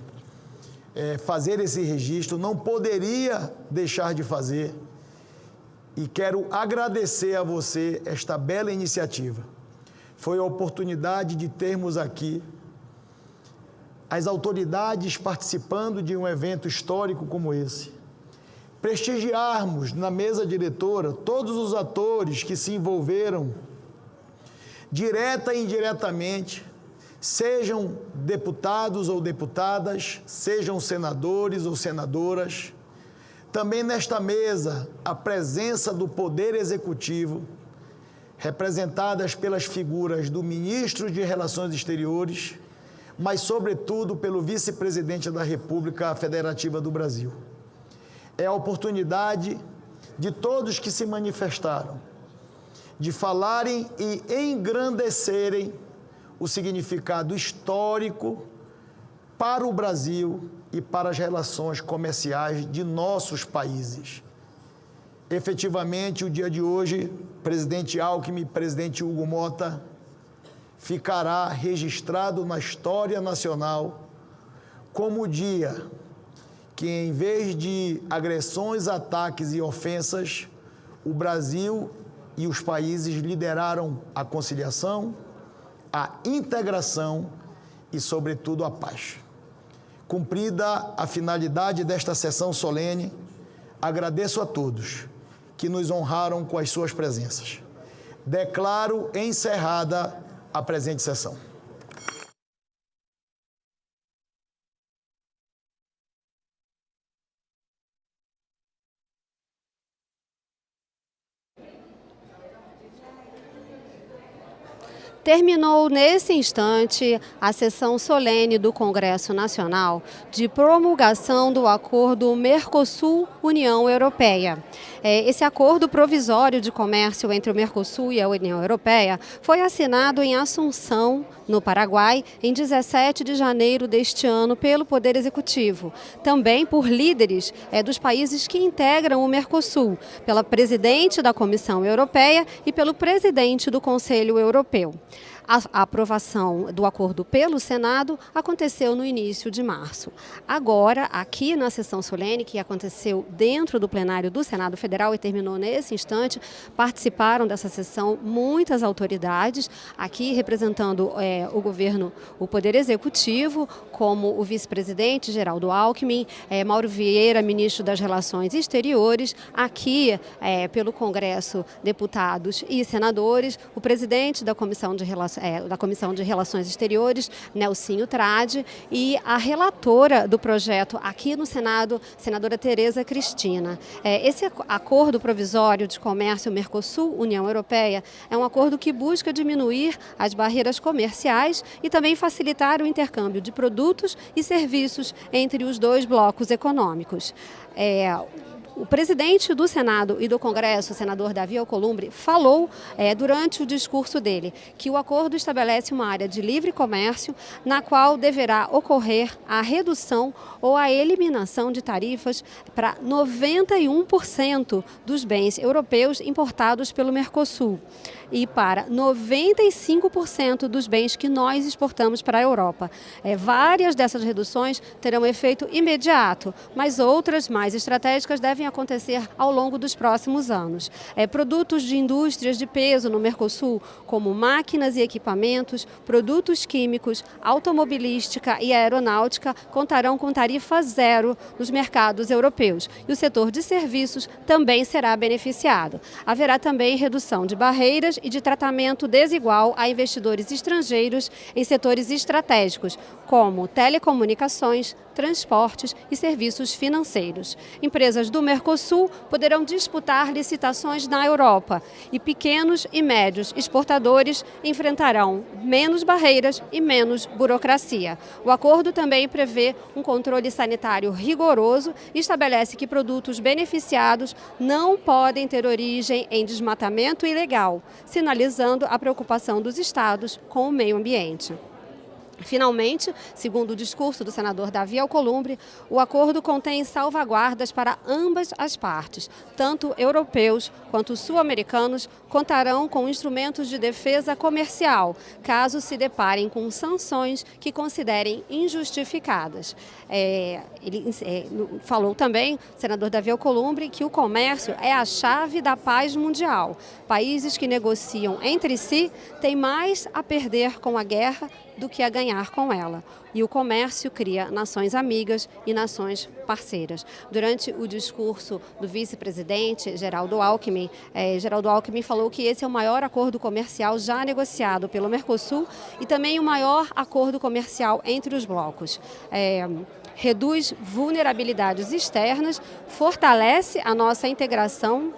fazer esse registro, não poderia deixar de fazer, e quero agradecer a você esta bela iniciativa. Foi a oportunidade de termos aqui as autoridades participando de um evento histórico como esse, prestigiarmos na mesa diretora todos os atores que se envolveram, direta e indiretamente, sejam deputados ou deputadas, sejam senadores ou senadoras. Também nesta mesa, a presença do Poder Executivo, representadas pelas figuras do Ministro de Relações Exteriores, mas, sobretudo, pelo Vice-Presidente da República Federativa do Brasil. É a oportunidade de todos que se manifestaram, de falarem e engrandecerem o significado histórico para o Brasil e para as relações comerciais de nossos países. Efetivamente, o dia de hoje, presidente Alckmin, presidente Hugo Motta, ficará registrado na história nacional como o dia que, em vez de agressões, ataques e ofensas, o Brasil e os países lideraram a conciliação, a integração e, sobretudo, a paz. Cumprida a finalidade desta sessão solene, agradeço a todos que nos honraram com as suas presenças. Declaro encerrada a presente sessão. Terminou nesse instante a sessão solene do Congresso Nacional de promulgação do acordo Mercosul-União Europeia. Esse acordo provisório de comércio entre o Mercosul e a União Europeia foi assinado em Assunção, no Paraguai, em 17 de janeiro deste ano pelo Poder Executivo, também por líderes dos países que integram o Mercosul, pela presidente da Comissão Europeia e pelo presidente do Conselho Europeu. A aprovação do acordo pelo Senado aconteceu no início de março. Agora, aqui na sessão solene, que aconteceu dentro do plenário do Senado Federal e terminou nesse instante, participaram dessa sessão muitas autoridades, aqui representando o governo, o Poder Executivo, como o vice-presidente Geraldo Alckmin, Mauro Vieira, ministro das Relações Exteriores, aqui pelo Congresso, deputados e senadores, o presidente da Comissão de Relações Exteriores, Nelsinho Trade, e a relatora do projeto aqui no Senado, senadora Tereza Cristina. Esse acordo provisório de comércio Mercosul-União Europeia é um acordo que busca diminuir as barreiras comerciais e também facilitar o intercâmbio de produtos e serviços entre os dois blocos econômicos. O presidente do Senado e do Congresso, o senador Davi Alcolumbre, falou durante o discurso dele que o acordo estabelece uma área de livre comércio na qual deverá ocorrer a redução ou a eliminação de tarifas para 91% dos bens europeus importados pelo Mercosul. e para 95% dos bens que nós exportamos para a Europa. Várias dessas reduções terão efeito imediato, mas outras mais estratégicas devem acontecer ao longo dos próximos anos. Produtos de indústrias de peso no Mercosul, como máquinas e equipamentos, produtos químicos, automobilística e aeronáutica, contarão com tarifa zero nos mercados europeus. E o setor de serviços também será beneficiado. Haverá também redução de barreiras e de tratamento desigual a investidores estrangeiros em setores estratégicos, como telecomunicações, transportes e serviços financeiros. Empresas do Mercosul poderão disputar licitações na Europa e pequenos e médios exportadores enfrentarão menos barreiras e menos burocracia. O acordo também prevê um controle sanitário rigoroso e estabelece que produtos beneficiados não podem ter origem em desmatamento ilegal, sinalizando a preocupação dos estados com o meio ambiente. Finalmente, segundo o discurso do senador Davi Alcolumbre, o acordo contém salvaguardas para ambas as partes. Tanto europeus quanto sul-americanos contarão com instrumentos de defesa comercial, caso se deparem com sanções que considerem injustificadas. Ele falou também, o senador Davi Alcolumbre, que o comércio é a chave da paz mundial. Países que negociam entre si têm mais a perder com a guerra do que a ganhar com ela. E o comércio cria nações amigas e nações parceiras. Durante o discurso do vice-presidente Geraldo Alckmin, Geraldo Alckmin falou que esse é o maior acordo comercial já negociado pelo Mercosul e também o maior acordo comercial entre os blocos. Reduz vulnerabilidades externas, fortalece a nossa integração,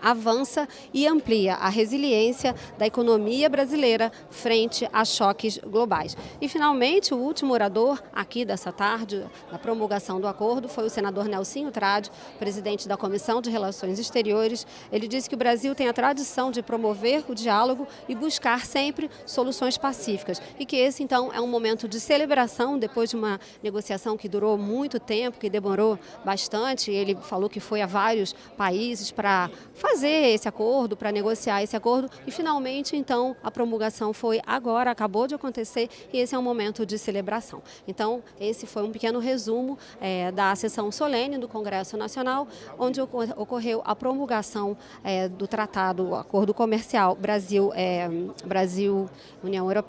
avança e amplia a resiliência da economia brasileira frente a choques globais. E, finalmente, o último orador aqui dessa tarde, na promulgação do acordo, foi o senador Nelsinho Trade, presidente da Comissão de Relações Exteriores. Ele disse que o Brasil tem a tradição de promover o diálogo e buscar sempre soluções pacíficas e que esse, então, é um momento de celebração depois de uma negociação que durou muito tempo, que demorou bastante. Ele falou que foi a vários países para fazer esse acordo, para negociar esse acordo e finalmente então a promulgação foi agora, acabou de acontecer e esse é um momento de celebração. Então esse foi um pequeno resumo da sessão solene do Congresso Nacional, onde ocorreu a promulgação do tratado, o acordo comercial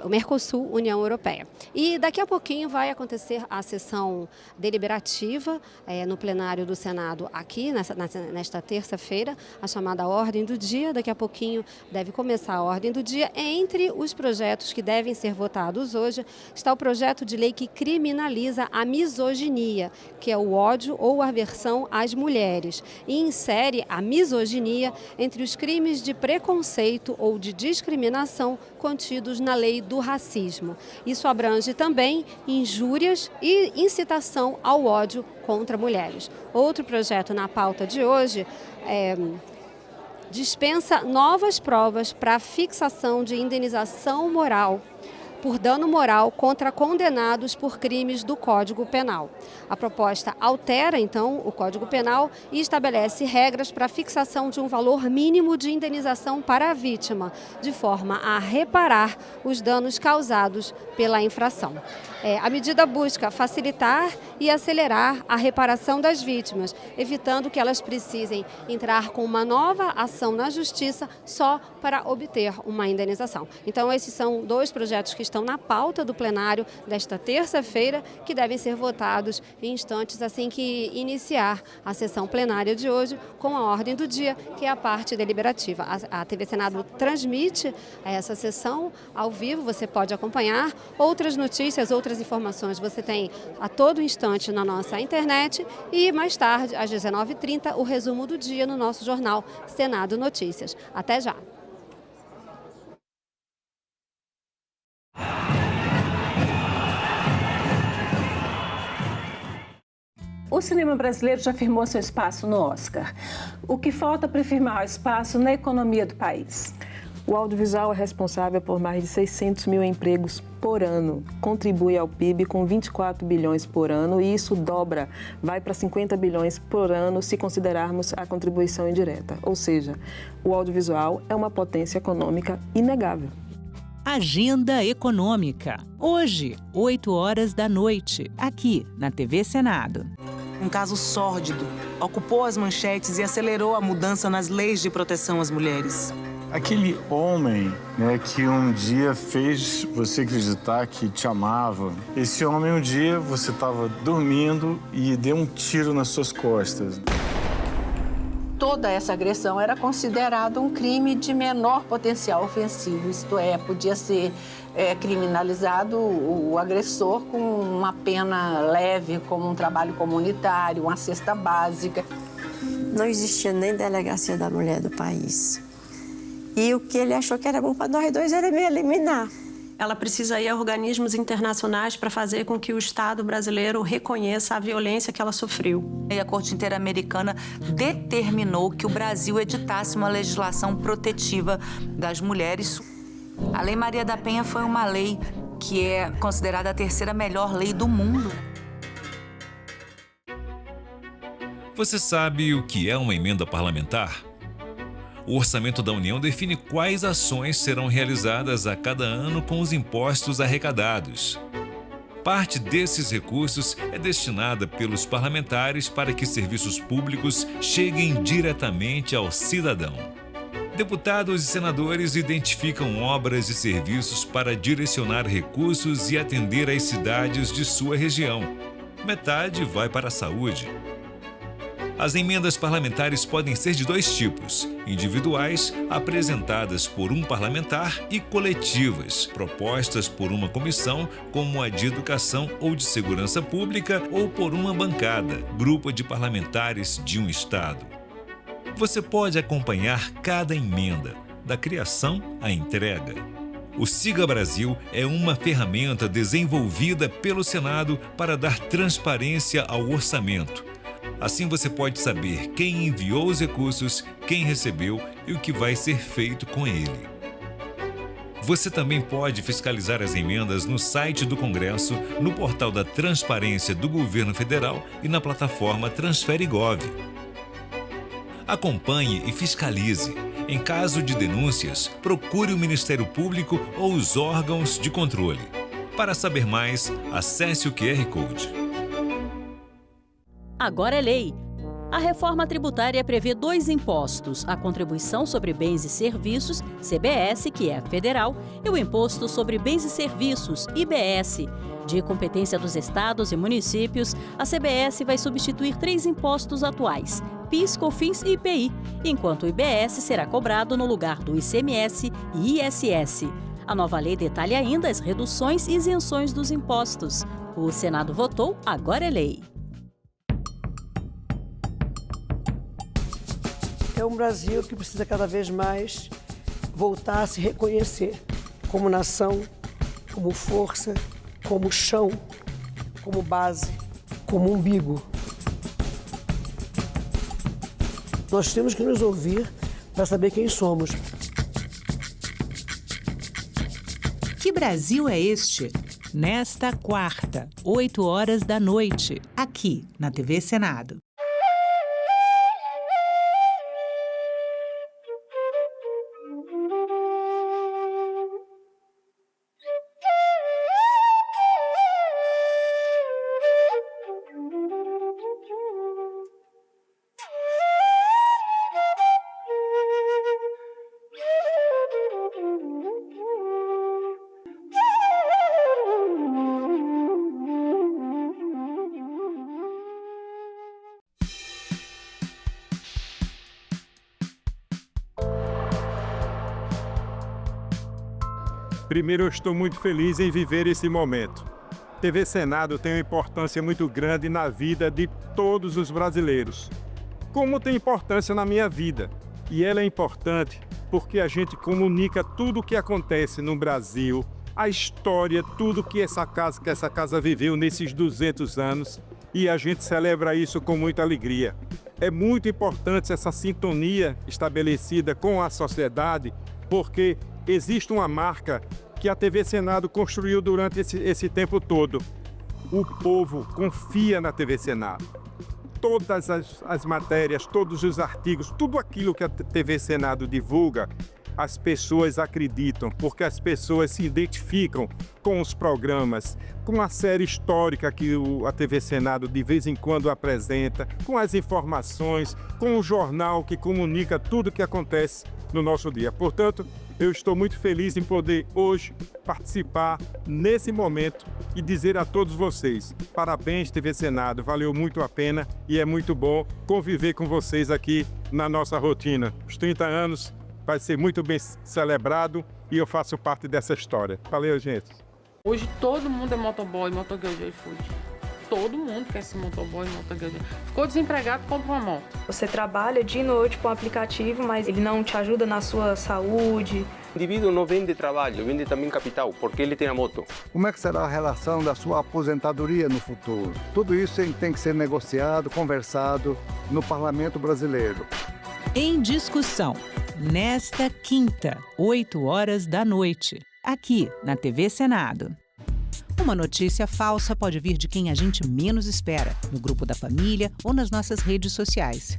Mercosul, União Europeia. E daqui a pouquinho vai acontecer a sessão deliberativa no plenário do Senado aqui, nesta terça-feira, a chamada ordem do dia. Daqui a pouquinho deve começar a ordem do dia. Entre os projetos que devem ser votados hoje está o projeto de lei que criminaliza a misoginia, que é o ódio ou aversão às mulheres, e insere a misoginia entre os crimes de preconceito ou de discriminação contidos na lei do racismo. Isso abrange também injúrias e incitação ao ódio contra mulheres. Outro projeto na pauta de hoje dispensa novas provas para a fixação de indenização moral por dano moral contra condenados por crimes do Código Penal. A proposta altera, então, o Código Penal e estabelece regras para a fixação de um valor mínimo de indenização para a vítima, de forma a reparar os danos causados pela infração. A medida busca facilitar e acelerar a reparação das vítimas, evitando que elas precisem entrar com uma nova ação na Justiça só para obter uma indenização. Então, esses são dois projetos que estão na pauta do plenário desta terça-feira, que devem ser votados em instantes assim que iniciar a sessão plenária de hoje, com a ordem do dia, que é a parte deliberativa. A TV Senado transmite essa sessão ao vivo, você pode acompanhar. Outras notícias, outras informações você tem a todo instante na nossa internet e mais tarde, às 19h30, o resumo do dia no nosso jornal Senado Notícias. Até já! O cinema brasileiro já firmou seu espaço no Oscar. O que falta para firmar o espaço na economia do país? O audiovisual é responsável por mais de 600 mil empregos por ano, contribui ao PIB com 24 bilhões por ano e isso dobra, vai para 50 bilhões por ano se considerarmos a contribuição indireta. Ou seja, o audiovisual é uma potência econômica inegável. Agenda Econômica. Hoje, 8 horas da noite, aqui na TV Senado. Um caso sórdido ocupou as manchetes e acelerou a mudança nas leis de proteção às mulheres. Aquele homem, né, que um dia fez você acreditar que te amava. Esse homem, um dia, você estava dormindo e deu um tiro nas suas costas. Toda essa agressão era considerada um crime de menor potencial ofensivo, isto é, podia ser criminalizado o agressor com uma pena leve, como um trabalho comunitário, uma cesta básica. Não existia nem delegacia da mulher do país. E o que ele achou que era bom para nós dois era me eliminar. Ela precisa ir a organismos internacionais para fazer com que o Estado brasileiro reconheça a violência que ela sofreu. E a Corte Interamericana determinou que o Brasil editasse uma legislação protetiva das mulheres. A Lei Maria da Penha foi uma lei que é considerada a terceira melhor lei do mundo. Você sabe o que é uma emenda parlamentar? O Orçamento da União define quais ações serão realizadas a cada ano com os impostos arrecadados. Parte desses recursos é destinada pelos parlamentares para que serviços públicos cheguem diretamente ao cidadão. Deputados e senadores identificam obras e serviços para direcionar recursos e atender às cidades de sua região. Metade vai para a saúde. As emendas parlamentares podem ser de dois tipos: individuais, apresentadas por um parlamentar, e coletivas, propostas por uma comissão, como a de Educação ou de Segurança Pública, ou por uma bancada, grupo de parlamentares de um estado. Você pode acompanhar cada emenda, da criação à entrega. O Siga Brasil é uma ferramenta desenvolvida pelo Senado para dar transparência ao orçamento. Assim você pode saber quem enviou os recursos, quem recebeu e o que vai ser feito com ele. Você também pode fiscalizar as emendas no site do Congresso, no portal da Transparência do Governo Federal e na plataforma TransfereGov. Acompanhe e fiscalize. Em caso de denúncias, procure o Ministério Público ou os órgãos de controle. Para saber mais, acesse o QR Code. Agora é lei. A reforma tributária prevê dois impostos, a Contribuição sobre Bens e Serviços, CBS, que é federal, e o Imposto sobre Bens e Serviços, IBS. De competência dos estados e municípios, a CBS vai substituir 3 impostos atuais, PIS, COFINS e IPI, enquanto o IBS será cobrado no lugar do ICMS e ISS. A nova lei detalha ainda as reduções e isenções dos impostos. O Senado votou, agora é lei. É um Brasil que precisa cada vez mais voltar a se reconhecer como nação, como força, como chão, como base, como umbigo. Nós temos que nos ouvir para saber quem somos. Que Brasil é este? Nesta quarta, 8 horas da noite, aqui na TV Senado. Primeiro, eu estou muito feliz em viver esse momento. TV Senado tem uma importância muito grande na vida de todos os brasileiros, como tem importância na minha vida. E ela é importante porque a gente comunica tudo o que acontece no Brasil, a história, tudo que essa casa viveu nesses 200 anos, e a gente celebra isso com muita alegria. É muito importante essa sintonia estabelecida com a sociedade, porque existe uma marca que a TV Senado construiu durante esse tempo todo. O povo confia na TV Senado. Todas as matérias, todos os artigos, tudo aquilo que a TV Senado divulga, as pessoas acreditam, porque as pessoas se identificam com os programas, com a série histórica que a TV Senado de vez em quando apresenta, com as informações, com o jornal que comunica tudo o que acontece no nosso dia. Portanto, eu estou muito feliz em poder hoje participar nesse momento e dizer a todos vocês, parabéns TV Senado, valeu muito a pena e é muito bom conviver com vocês aqui na nossa rotina. Os 30 anos vai ser muito bem celebrado e eu faço parte dessa história. Valeu, gente. Hoje todo mundo é motoboy, motogueiro de iFood. Todo mundo quer ser motoboy, motogueiro. Ficou desempregado, compra uma moto. Você trabalha dia e noite com o aplicativo, mas ele não te ajuda na sua saúde. O indivíduo não vende trabalho, vende também capital, porque ele tem a moto. Como é que será a relação da sua aposentadoria no futuro? Tudo isso tem que ser negociado, conversado no Parlamento brasileiro. Em discussão, nesta quinta, 20h, aqui na TV Senado. Uma notícia falsa pode vir de quem a gente menos espera, no grupo da família ou nas nossas redes sociais.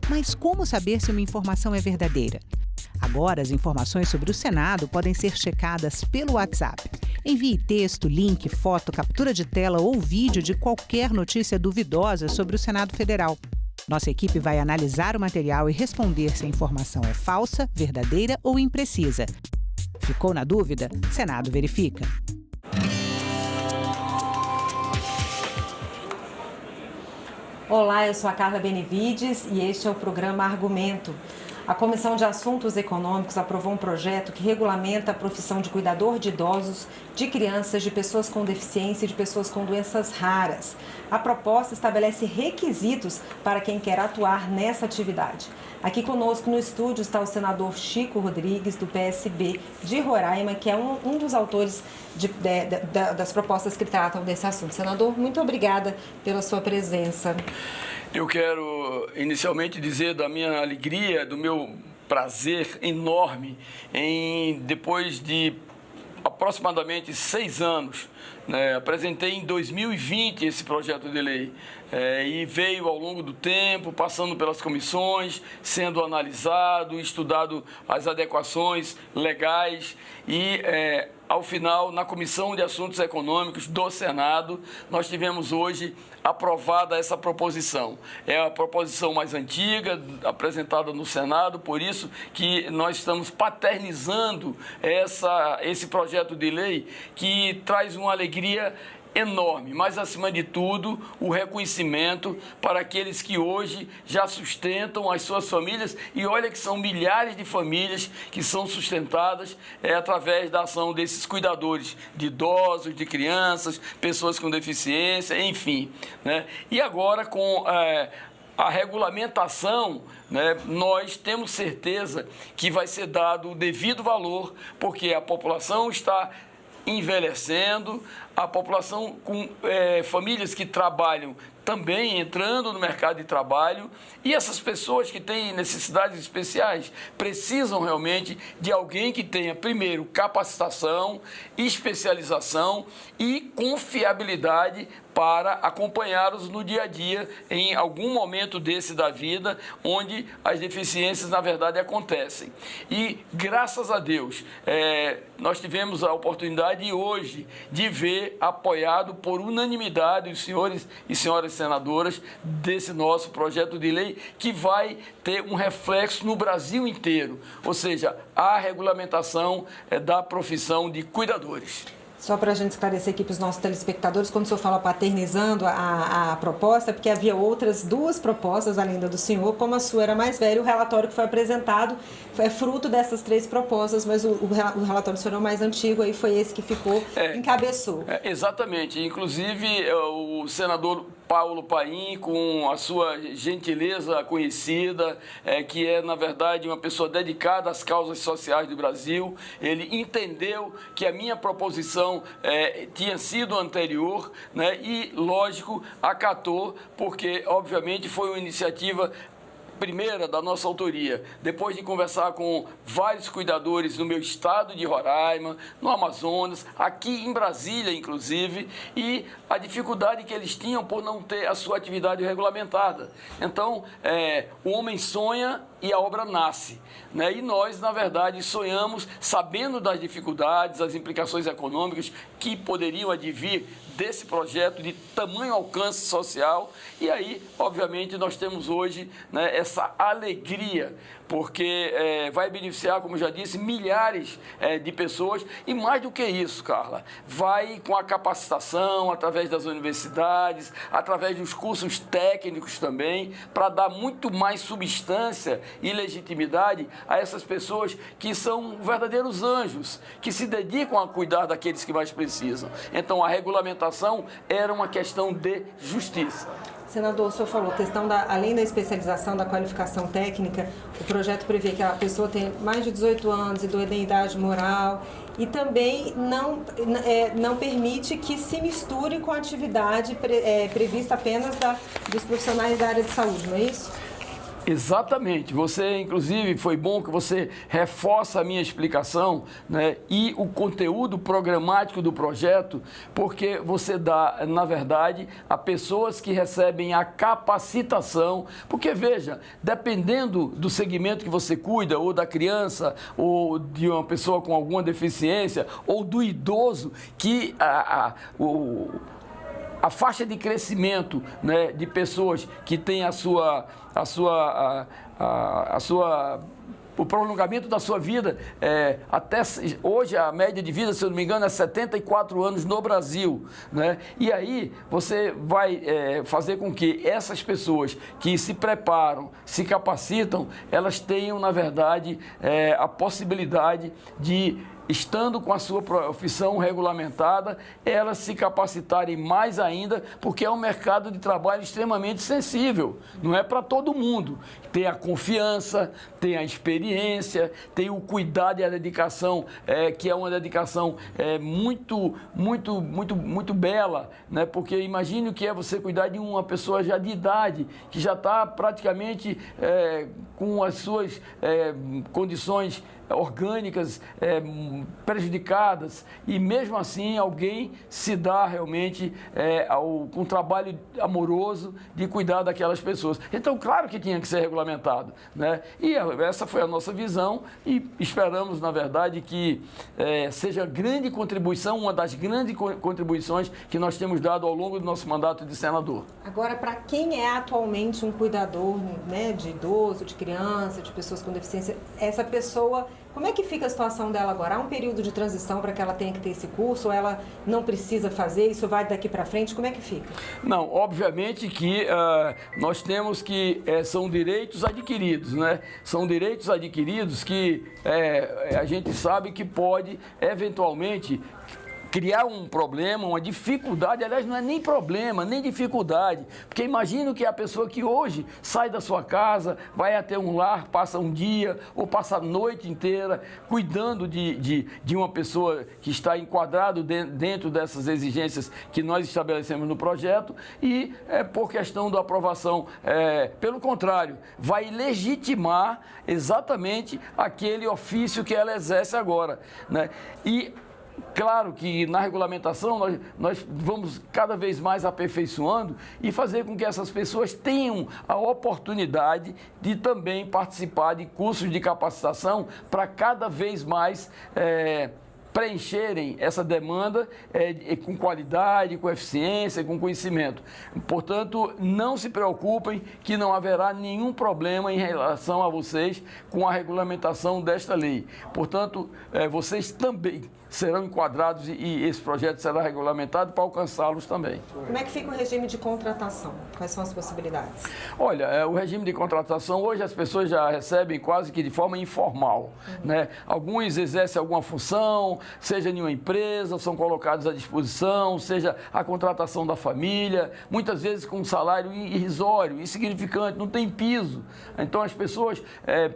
Mas como saber se uma informação é verdadeira? Agora, as informações sobre o Senado podem ser checadas pelo WhatsApp. Envie texto, link, foto, captura de tela ou vídeo de qualquer notícia duvidosa sobre o Senado Federal. Nossa equipe vai analisar o material e responder se a informação é falsa, verdadeira ou imprecisa. Ficou na dúvida? Senado verifica. Olá, eu sou a Carla Benevides e este é o programa Argumento. A Comissão de Assuntos Econômicos aprovou um projeto que regulamenta a profissão de cuidador de idosos, de crianças, de pessoas com deficiência e de pessoas com doenças raras. A proposta estabelece requisitos para quem quer atuar nessa atividade. Aqui conosco no estúdio está o senador Chico Rodrigues, do PSB de Roraima, que é um dos autores das propostas que tratam desse assunto. Senador, muito obrigada pela sua presença. Eu quero inicialmente dizer da minha alegria, do meu prazer enorme em, depois de aproximadamente 6 anos, apresentei em 2020 esse projeto de lei e veio ao longo do tempo, passando pelas comissões, sendo analisado, estudado as adequações legais e, ao final, na Comissão de Assuntos Econômicos do Senado, nós tivemos hoje aprovada essa proposição. É a proposição mais antiga, apresentada no Senado, por isso que nós estamos paternizando esse projeto de lei que traz uma alegria enorme, mas acima de tudo o reconhecimento para aqueles que hoje já sustentam as suas famílias e olha que são milhares de famílias que são sustentadas através da ação desses cuidadores de idosos, de crianças, pessoas com deficiência, enfim, E agora com a regulamentação, nós temos certeza que vai ser dado o devido valor, porque a população está envelhecendo, a população com famílias que trabalham também entrando no mercado de trabalho e essas pessoas que têm necessidades especiais precisam realmente de alguém que tenha, primeiro, capacitação, especialização e confiabilidade para acompanhá-los no dia a dia em algum momento desse da vida onde as deficiências, na verdade, acontecem. E, graças a Deus, nós tivemos a oportunidade hoje de ver apoiado por unanimidade os senhores e senhoras senadoras desse nosso projeto de lei que vai ter um reflexo no Brasil inteiro, ou seja, a regulamentação da profissão de cuidadores. Só para a gente esclarecer aqui para os nossos telespectadores, quando o senhor fala paternizando a proposta, porque havia outras 2 propostas, além da do senhor, como a sua era mais velha, o relatório que foi apresentado é fruto dessas 3 propostas, mas o relatório do senhor é o mais antigo, aí foi esse que ficou, encabeçou. Exatamente, inclusive o senador Paulo Paim, com a sua gentileza conhecida, que é, na verdade, uma pessoa dedicada às causas sociais do Brasil. Ele entendeu que a minha proposição tinha sido anterior, né, e, lógico, acatou, porque, obviamente, foi uma iniciativa primeira da nossa autoria, depois de conversar com vários cuidadores no meu estado de Roraima, no Amazonas, aqui em Brasília, inclusive, e a dificuldade que eles tinham por não ter a sua atividade regulamentada. Então, o homem sonha e a obra nasce, né? E nós, na verdade, sonhamos sabendo das dificuldades, as implicações econômicas que poderiam advir desse projeto de tamanho alcance social. E aí, obviamente, nós temos hoje, né, essa alegria, porque vai beneficiar, como já disse, milhares de pessoas. E mais do que isso, Carla, vai com a capacitação, através das universidades, através dos cursos técnicos também, para dar muito mais substância e legitimidade a essas pessoas que são verdadeiros anjos, que se dedicam a cuidar daqueles que mais precisam. Então, a regulamentação era uma questão de justiça. Senador, o senhor falou, além da especialização, da qualificação técnica, o projeto prevê que a pessoa tenha mais de 18 anos, idoneidade moral, e também não permite que se misture com a atividade prevista apenas dos profissionais da área de saúde, não é isso? Exatamente. Você, inclusive, foi bom que você reforça a minha explicação, né, e o conteúdo programático do projeto, porque você dá, na verdade, a pessoas que recebem a capacitação, porque, veja, dependendo do segmento que você cuida, ou da criança, ou de uma pessoa com alguma deficiência, ou do idoso, que a faixa de crescimento, né, de pessoas que têm o prolongamento da sua vida, até hoje a média de vida, se eu não me engano, é 74 anos no Brasil, né? E aí você vai fazer com que essas pessoas que se preparam, se capacitam, elas tenham, na verdade, a possibilidade de, estando com a sua profissão regulamentada, elas se capacitarem mais ainda, porque é um mercado de trabalho extremamente sensível. Não é para todo mundo. Tem a confiança, tem a experiência, tem o cuidado e a dedicação, que é uma dedicação muito bela, né? Porque imagine o que é você cuidar de uma pessoa já de idade, que já está praticamente com as suas condições orgânicas prejudicadas, e mesmo assim alguém se dá realmente com um trabalho amoroso de cuidar daquelas pessoas. Então, claro que tinha que ser regulamentado, né? E essa foi a nossa visão, e esperamos, na verdade, que seja grande contribuição, uma das grandes contribuições que nós temos dado ao longo do nosso mandato de senador. Agora, para quem é atualmente um cuidador, né, de idoso, de criança, de pessoas com deficiência, essa pessoa, como é que fica a situação dela agora? Há um período de transição para que ela tenha que ter esse curso, ou ela não precisa fazer, isso vai daqui para frente? Como é que fica? Não, obviamente que nós temos que, são direitos adquiridos, né? São direitos adquiridos que a gente sabe que pode, eventualmente, criar um problema, uma dificuldade. Aliás, não é nem problema, nem dificuldade, porque imagino que a pessoa que hoje sai da sua casa, vai até um lar, passa um dia ou passa a noite inteira cuidando de uma pessoa que está enquadrado dentro dessas exigências que nós estabelecemos no projeto, e por questão da aprovação, pelo contrário, vai legitimar exatamente aquele ofício que ela exerce agora, né? E claro que na regulamentação nós vamos cada vez mais aperfeiçoando e fazer com que essas pessoas tenham a oportunidade de também participar de cursos de capacitação para cada vez mais preencherem essa demanda com qualidade, com eficiência, com conhecimento. Portanto, não se preocupem que não haverá nenhum problema em relação a vocês com a regulamentação desta lei. Portanto, vocês também serão enquadrados e esse projeto será regulamentado para alcançá-los também. Como é que fica o regime de contratação? Quais são as possibilidades? Olha, o regime de contratação, hoje as pessoas já recebem quase que de forma informal, né? Alguns exercem alguma função, seja em uma empresa, são colocados à disposição, seja a contratação da família, muitas vezes com um salário irrisório, insignificante, não tem piso. Então as pessoas,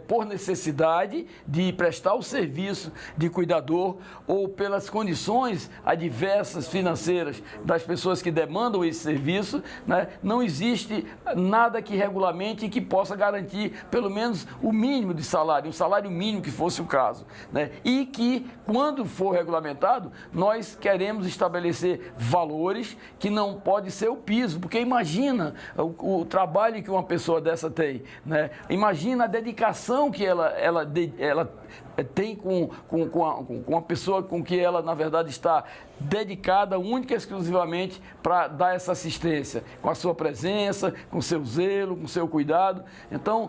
por necessidade de prestar o serviço de cuidador ou pelas condições adversas financeiras das pessoas que demandam esse serviço, né, não existe nada que regulamente e que possa garantir pelo menos o mínimo de salário, um salário mínimo que fosse o caso, né? E que, quando for regulamentado, nós queremos estabelecer valores que não pode ser o piso, porque imagina o trabalho que uma pessoa dessa tem, né? Imagina a dedicação que ela tem com a pessoa com que ela, na verdade, está dedicada única e exclusivamente para dar essa assistência, com a sua presença, com o seu zelo, com o seu cuidado. Então,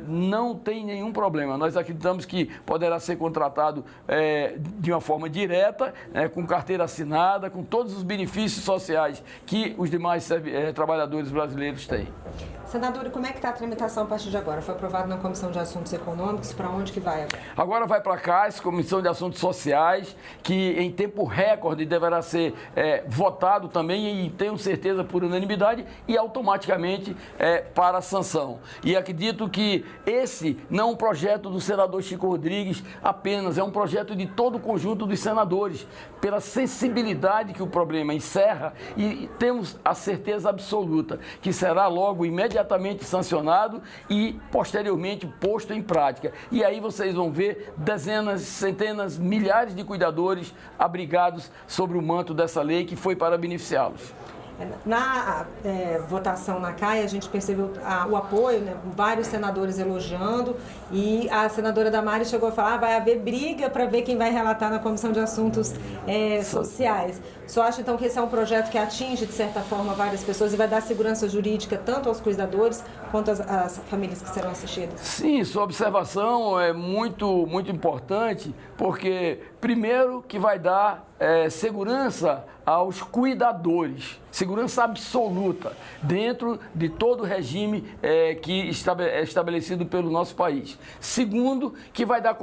não tem nenhum problema. Nós acreditamos que poderá ser contratado de uma forma direta, com carteira assinada, com todos os benefícios sociais que os demais trabalhadores brasileiros têm. Senadora, como é que está a tramitação a partir de agora? Foi aprovado na Comissão de Assuntos Econômicos, para onde que vai agora? Agora vai para a CAS, Comissão de Assuntos Sociais, que em tempo recorde deverá ser votado também, e tenho certeza por unanimidade, e automaticamente para a sanção. E acredito que esse não é um projeto do senador Chico Rodrigues apenas, é um projeto de todo o conjunto dos senadores, pela sensibilidade que o problema encerra, e temos a certeza absoluta que será logo imediatamente sancionado e posteriormente posto em prática. E aí vocês vão ver dezenas, centenas, milhares de cuidadores abrigados sobre o manto dessa lei que foi para beneficiá-los. Na votação na CAI, a gente percebeu o apoio, né, vários senadores elogiando, e a senadora Damares chegou a falar vai haver briga para ver quem vai relatar na Comissão de Assuntos Sociais. O senhor acha, então, que esse é um projeto que atinge, de certa forma, várias pessoas e vai dar segurança jurídica tanto aos cuidadores quanto às famílias que serão assistidas? Sim, sua observação é muito importante, porque, primeiro, que vai dar segurança aos cuidadores, segurança absoluta, dentro de todo o regime que é estabelecido pelo nosso país. Segundo, que vai dar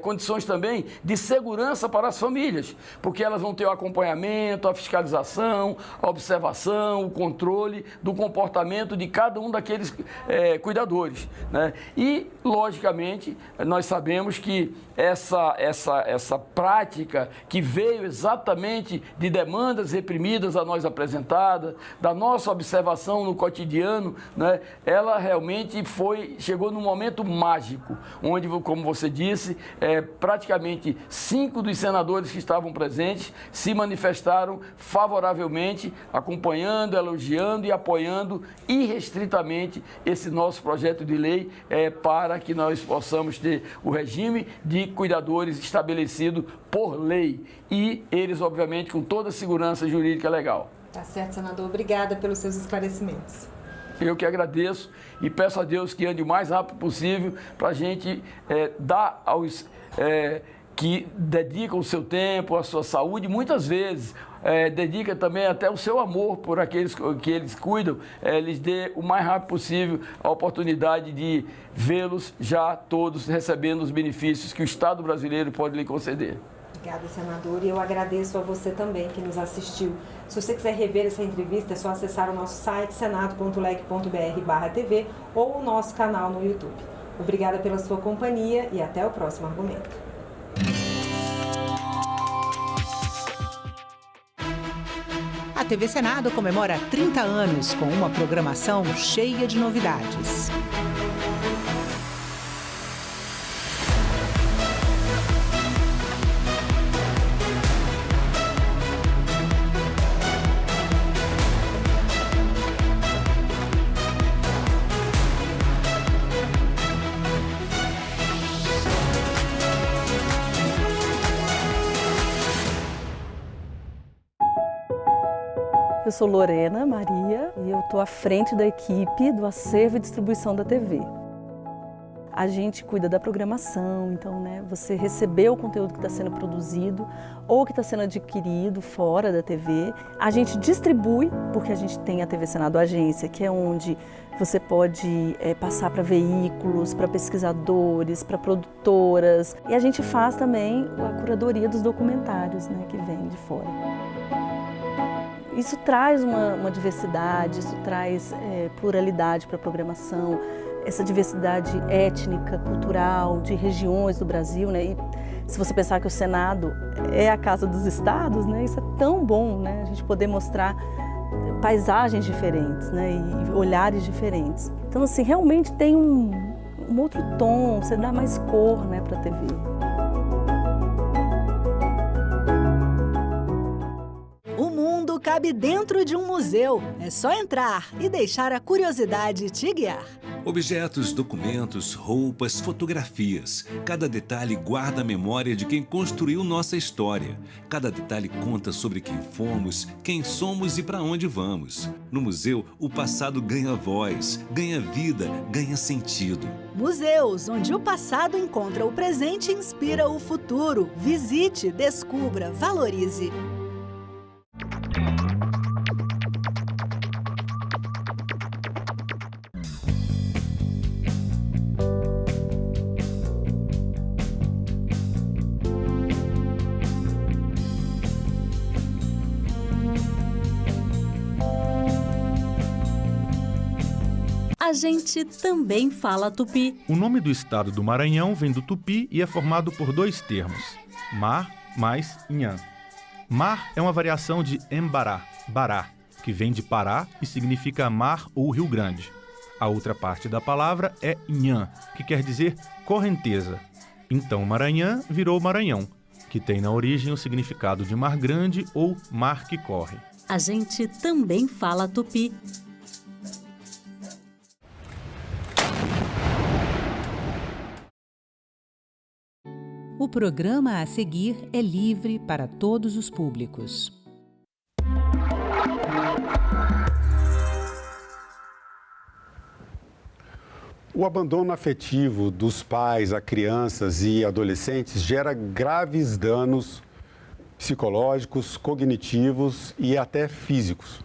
condições também de segurança para as famílias, porque elas vão ter o acompanhamento, a fiscalização, a observação, o controle do comportamento de cada um daqueles cuidadores, né? E, logicamente, nós sabemos que essa prática que veio exatamente de demandas reprimidas a nós apresentadas, da nossa observação no cotidiano, né, ela realmente chegou num momento mágico, onde, como você disse, praticamente 5 dos senadores que estavam presentes se manifestaram favoravelmente, acompanhando, elogiando e apoiando irrestritamente esse nosso projeto de lei para que nós possamos ter o regime de cuidadores estabelecido por lei e eles, obviamente, com toda a segurança jurídica legal. Tá certo, senador. Obrigada pelos seus esclarecimentos. Eu que agradeço e peço a Deus que ande o mais rápido possível para a gente dar aos que dedicam o seu tempo, a sua saúde, muitas vezes dedica também até o seu amor por aqueles que eles cuidam, lhes dê o mais rápido possível a oportunidade de vê-los já todos recebendo os benefícios que o Estado brasileiro pode lhe conceder. Obrigada, senador. E eu agradeço a você também que nos assistiu. Se você quiser rever essa entrevista, é só acessar o nosso site senado.leg.br/tv ou o nosso canal no YouTube. Obrigada pela sua companhia e até o próximo argumento. A TV Senado comemora 30 anos com uma programação cheia de novidades. Eu sou Lorena Maria e eu estou à frente da equipe do acervo e distribuição da TV. A gente cuida da programação, então, né, você recebeu o conteúdo que está sendo produzido ou que está sendo adquirido fora da TV. A gente distribui, porque a gente tem a TV Senado Agência, que é onde você pode passar para veículos, para pesquisadores, para produtoras. E a gente faz também a curadoria dos documentários, né, que vem de fora. Isso traz uma diversidade, isso traz pluralidade para a programação, essa diversidade étnica, cultural, de regiões do Brasil, né? E se você pensar que o Senado é a casa dos estados, né? Isso é tão bom, né? A gente poder mostrar paisagens diferentes, né? E olhares diferentes. Então, assim, realmente tem um outro tom, você dá mais cor, né, para a TV. O mundo cabe dentro de um museu. É só entrar e deixar a curiosidade te guiar. Objetos, documentos, roupas, fotografias. Cada detalhe guarda a memória de quem construiu nossa história. Cada detalhe conta sobre quem fomos, quem somos e para onde vamos. No museu, o passado ganha voz, ganha vida, ganha sentido. Museus, onde o passado encontra o presente e inspira o futuro. Visite, descubra, valorize. A gente também fala tupi. O nome do estado do Maranhão vem do tupi e é formado por dois termos, mar mais inhã. Mar é uma variação de embará, bará, que vem de Pará e significa mar ou Rio Grande. A outra parte da palavra é inhã, que quer dizer correnteza. Então Maranhão virou Maranhão, que tem na origem o significado de mar grande ou mar que corre. A gente também fala tupi. O programa a seguir é livre para todos os públicos. O abandono afetivo dos pais a crianças e adolescentes gera graves danos psicológicos, cognitivos e até físicos.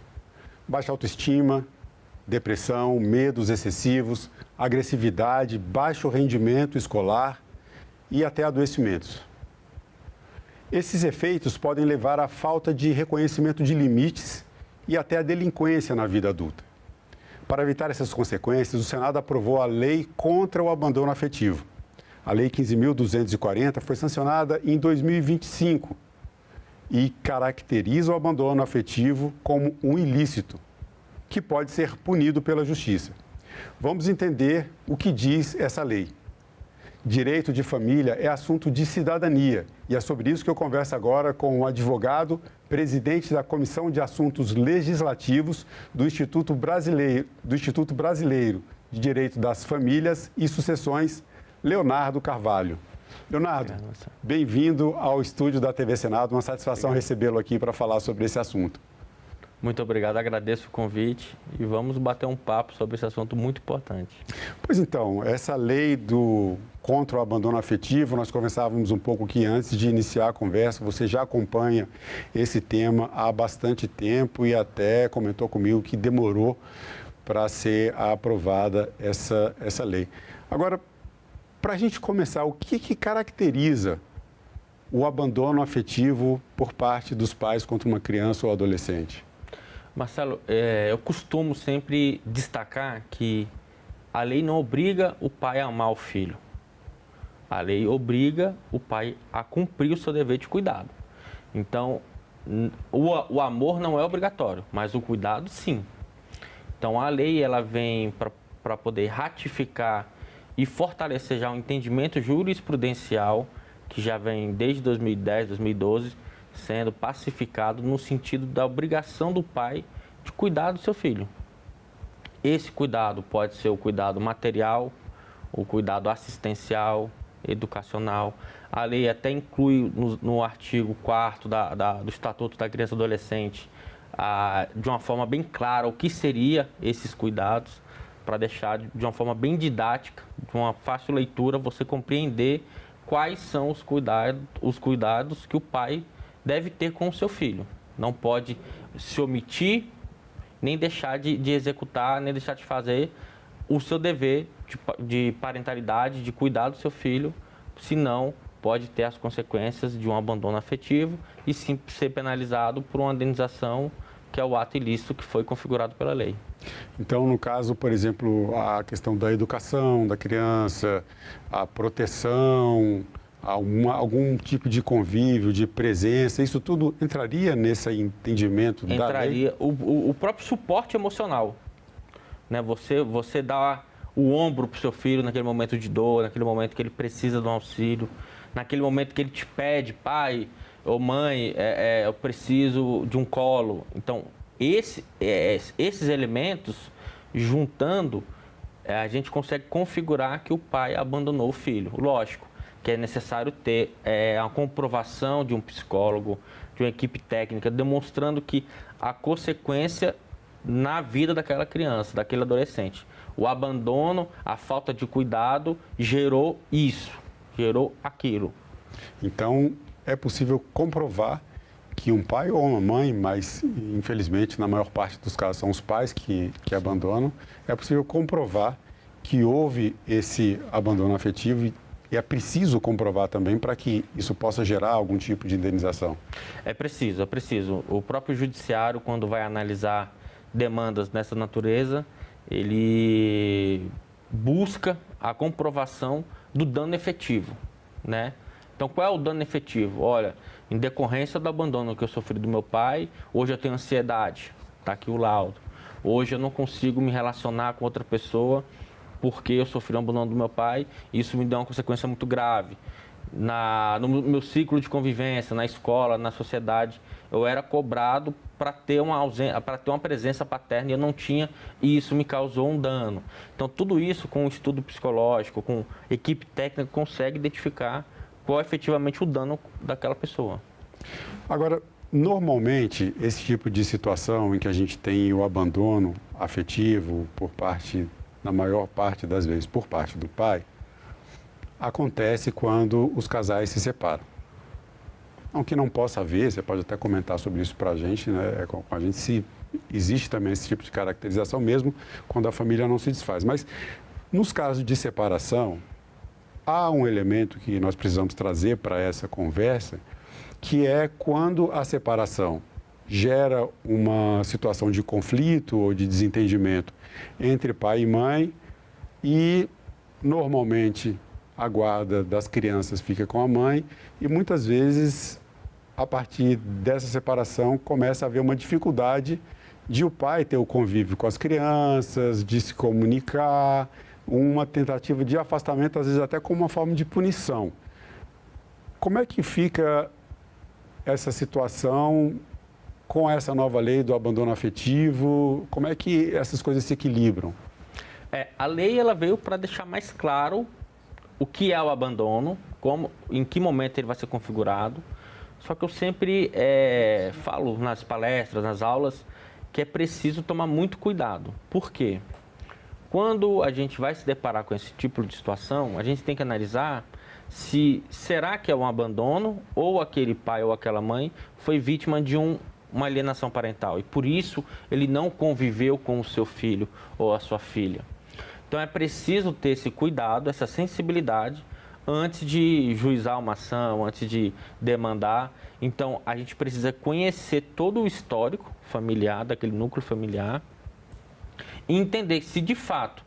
Baixa autoestima, depressão, medos excessivos, agressividade, baixo rendimento escolar e até adoecimentos. Esses efeitos podem levar à falta de reconhecimento de limites e até à delinquência na vida adulta. Para evitar essas consequências, o Senado aprovou a Lei contra o Abandono Afetivo. A Lei 15.240 foi sancionada em 2025 e caracteriza o abandono afetivo como um ilícito, que pode ser punido pela Justiça. Vamos entender o que diz essa lei. Direito de família é assunto de cidadania e é sobre isso que eu converso agora com o advogado, presidente da Comissão de Assuntos Legislativos do Instituto Brasileiro de Direito das Famílias e Sucessões, Leonardo Carvalho. Leonardo, bem-vindo ao estúdio da TV Senado, uma satisfação recebê-lo aqui para falar sobre esse assunto. Muito obrigado, agradeço o convite e vamos bater um papo sobre esse assunto muito importante. Pois então, essa lei contra o abandono afetivo, nós conversávamos um pouco aqui antes de iniciar a conversa, você já acompanha esse tema há bastante tempo e até comentou comigo que demorou para ser aprovada essa lei. Agora, para a gente começar, o que caracteriza o abandono afetivo por parte dos pais contra uma criança ou adolescente? Marcelo, eu costumo sempre destacar que a lei não obriga o pai a amar o filho. A lei obriga o pai a cumprir o seu dever de cuidado. Então, o amor não é obrigatório, mas o cuidado sim. Então, a lei ela vem para poder ratificar e fortalecer já um entendimento jurisprudencial que já vem desde 2010, 2012, sendo pacificado no sentido da obrigação do pai de cuidar do seu filho. Esse cuidado pode ser o cuidado material, o cuidado assistencial, educacional. A lei até inclui no artigo 4º do Estatuto da Criança e do Adolescente, de uma forma bem clara, o que seria esses cuidados. para deixar de uma forma bem didática, de uma fácil leitura, você compreender quais são os cuidados que o pai deve ter com o seu filho. Não pode se omitir, nem deixar de executar, nem deixar de fazer o seu dever de parentalidade, de cuidar do seu filho, senão pode ter as consequências de um abandono afetivo e sim ser penalizado por uma indenização, que é o ato ilícito que foi configurado pela lei. Então, no caso, por exemplo, a questão da educação da criança, a proteção, algum tipo de convívio, de presença, isso tudo entraria nesse entendimento da lei? Entraria. O próprio suporte emocional, né? Você dá o ombro para o seu filho naquele momento de dor, naquele momento que ele precisa de um auxílio, naquele momento que ele te pede, pai ou mãe, eu preciso de um colo. Então, esses elementos, juntando, a gente consegue configurar que o pai abandonou o filho. Lógico que é necessário ter a comprovação de um psicólogo, de uma equipe técnica, demonstrando que a consequência na vida daquela criança, daquele adolescente, o abandono, a falta de cuidado gerou isso, gerou aquilo. Então, é possível comprovar que um pai ou uma mãe, mas infelizmente na maior parte dos casos são os pais que abandonam, é possível comprovar que houve esse abandono afetivo e é preciso comprovar também para que isso possa gerar algum tipo de indenização. É preciso. O próprio judiciário, quando vai analisar demandas dessa natureza, ele busca a comprovação do dano efetivo, né? Então, qual é o dano efetivo? Olha, em decorrência do abandono que eu sofri do meu pai, hoje eu tenho ansiedade, está aqui o laudo. Hoje eu não consigo me relacionar com outra pessoa porque eu sofri um abandono do meu pai e isso me deu uma consequência muito grave. No meu ciclo de convivência, na escola, na sociedade, eu era cobrado para ter uma presença paterna e eu não tinha, e isso me causou um dano. Então, tudo isso com um estudo psicológico, com equipe técnica, consegue identificar qual é efetivamente o dano daquela pessoa. Agora, normalmente, esse tipo de situação em que a gente tem o abandono afetivo na maior parte das vezes, por parte do pai, acontece quando os casais se separam. Não que não possa haver, você pode até comentar sobre isso para a gente, né? Com a gente, se existe também esse tipo de caracterização, mesmo quando a família não se desfaz. Mas, nos casos de separação, há um elemento que nós precisamos trazer para essa conversa, que é quando a separação gera uma situação de conflito ou de desentendimento entre pai e mãe e, normalmente, a guarda das crianças fica com a mãe e, muitas vezes, a partir dessa separação, começa a haver uma dificuldade de o pai ter o convívio com as crianças, de se comunicar, uma tentativa de afastamento, às vezes até como uma forma de punição. Como é que fica essa situação com essa nova lei do abandono afetivo? Como é que essas coisas se equilibram? A lei ela veio para deixar mais claro o que é o abandono, em que momento ele vai ser configurado. Só que eu sempre falo nas palestras, nas aulas, que é preciso tomar muito cuidado. Por quê? Quando a gente vai se deparar com esse tipo de situação, a gente tem que analisar se será que é um abandono ou aquele pai ou aquela mãe foi vítima de uma alienação parental e por isso ele não conviveu com o seu filho ou a sua filha. Então é preciso ter esse cuidado, essa sensibilidade antes de juizar uma ação, antes de demandar. Então a gente precisa conhecer todo o histórico familiar, daquele núcleo familiar, e entender se de fato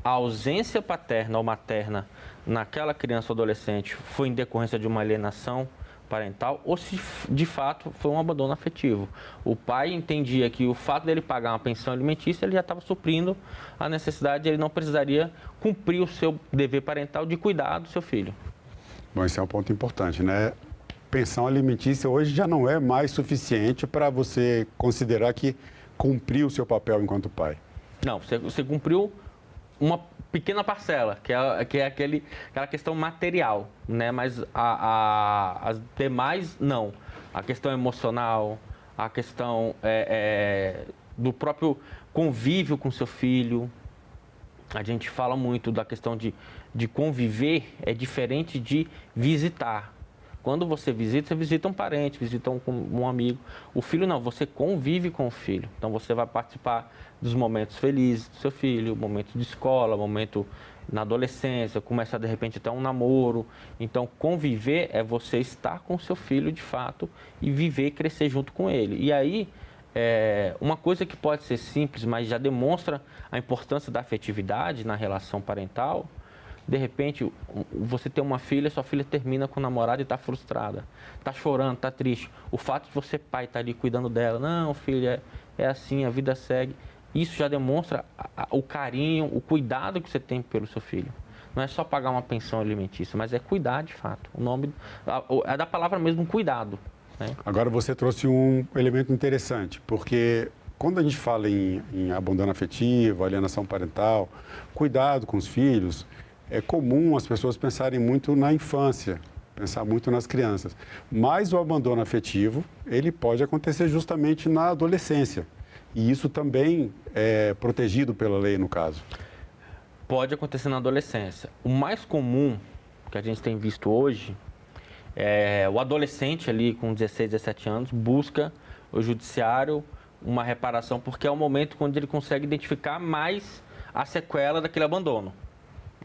a ausência paterna ou materna naquela criança ou adolescente foi em decorrência de uma alienação parental ou se de fato foi um abandono afetivo. O pai entendia que o fato dele pagar uma pensão alimentícia, ele já estava suprindo a necessidade, ele não precisaria cumprir o seu dever parental de cuidar do seu filho. Bom, esse é um ponto importante, né? Pensão alimentícia hoje já não é mais suficiente para você considerar que cumpriu o seu papel enquanto pai. Não, você cumpriu uma pequena parcela, que é aquela questão material, né? Mas as demais, não. A questão emocional, a questão do próprio convívio com seu filho, a gente fala muito da questão de conviver, é diferente de visitar. Quando você visita um parente, visita um amigo. O filho não, você convive com o filho. Então você vai participar dos momentos felizes do seu filho, momento de escola, momento na adolescência, começa de repente até um namoro. Então conviver é você estar com o seu filho de fato e viver e crescer junto com ele. E aí, uma coisa que pode ser simples, mas já demonstra a importância da afetividade na relação parental. De repente, você tem uma filha, sua filha termina com o namorado e está frustrada, está chorando, está triste. O fato de você, pai, estar ali cuidando dela, não, filha, é assim, a vida segue. Isso já demonstra o carinho, o cuidado que você tem pelo seu filho. Não é só pagar uma pensão alimentícia, mas é cuidar de fato. O nome é da palavra mesmo, cuidado. Né? Agora você trouxe um elemento interessante, porque quando a gente fala em abandono afetivo, alienação parental, cuidado com os filhos, é comum as pessoas pensarem muito na infância, pensar muito nas crianças. Mas o abandono afetivo, ele pode acontecer justamente na adolescência. E isso também é protegido pela lei, no caso. Pode acontecer na adolescência. O mais comum que a gente tem visto hoje é o adolescente ali com 16, 17 anos busca o judiciário uma reparação, porque é o momento quando ele consegue identificar mais a sequela daquele abandono.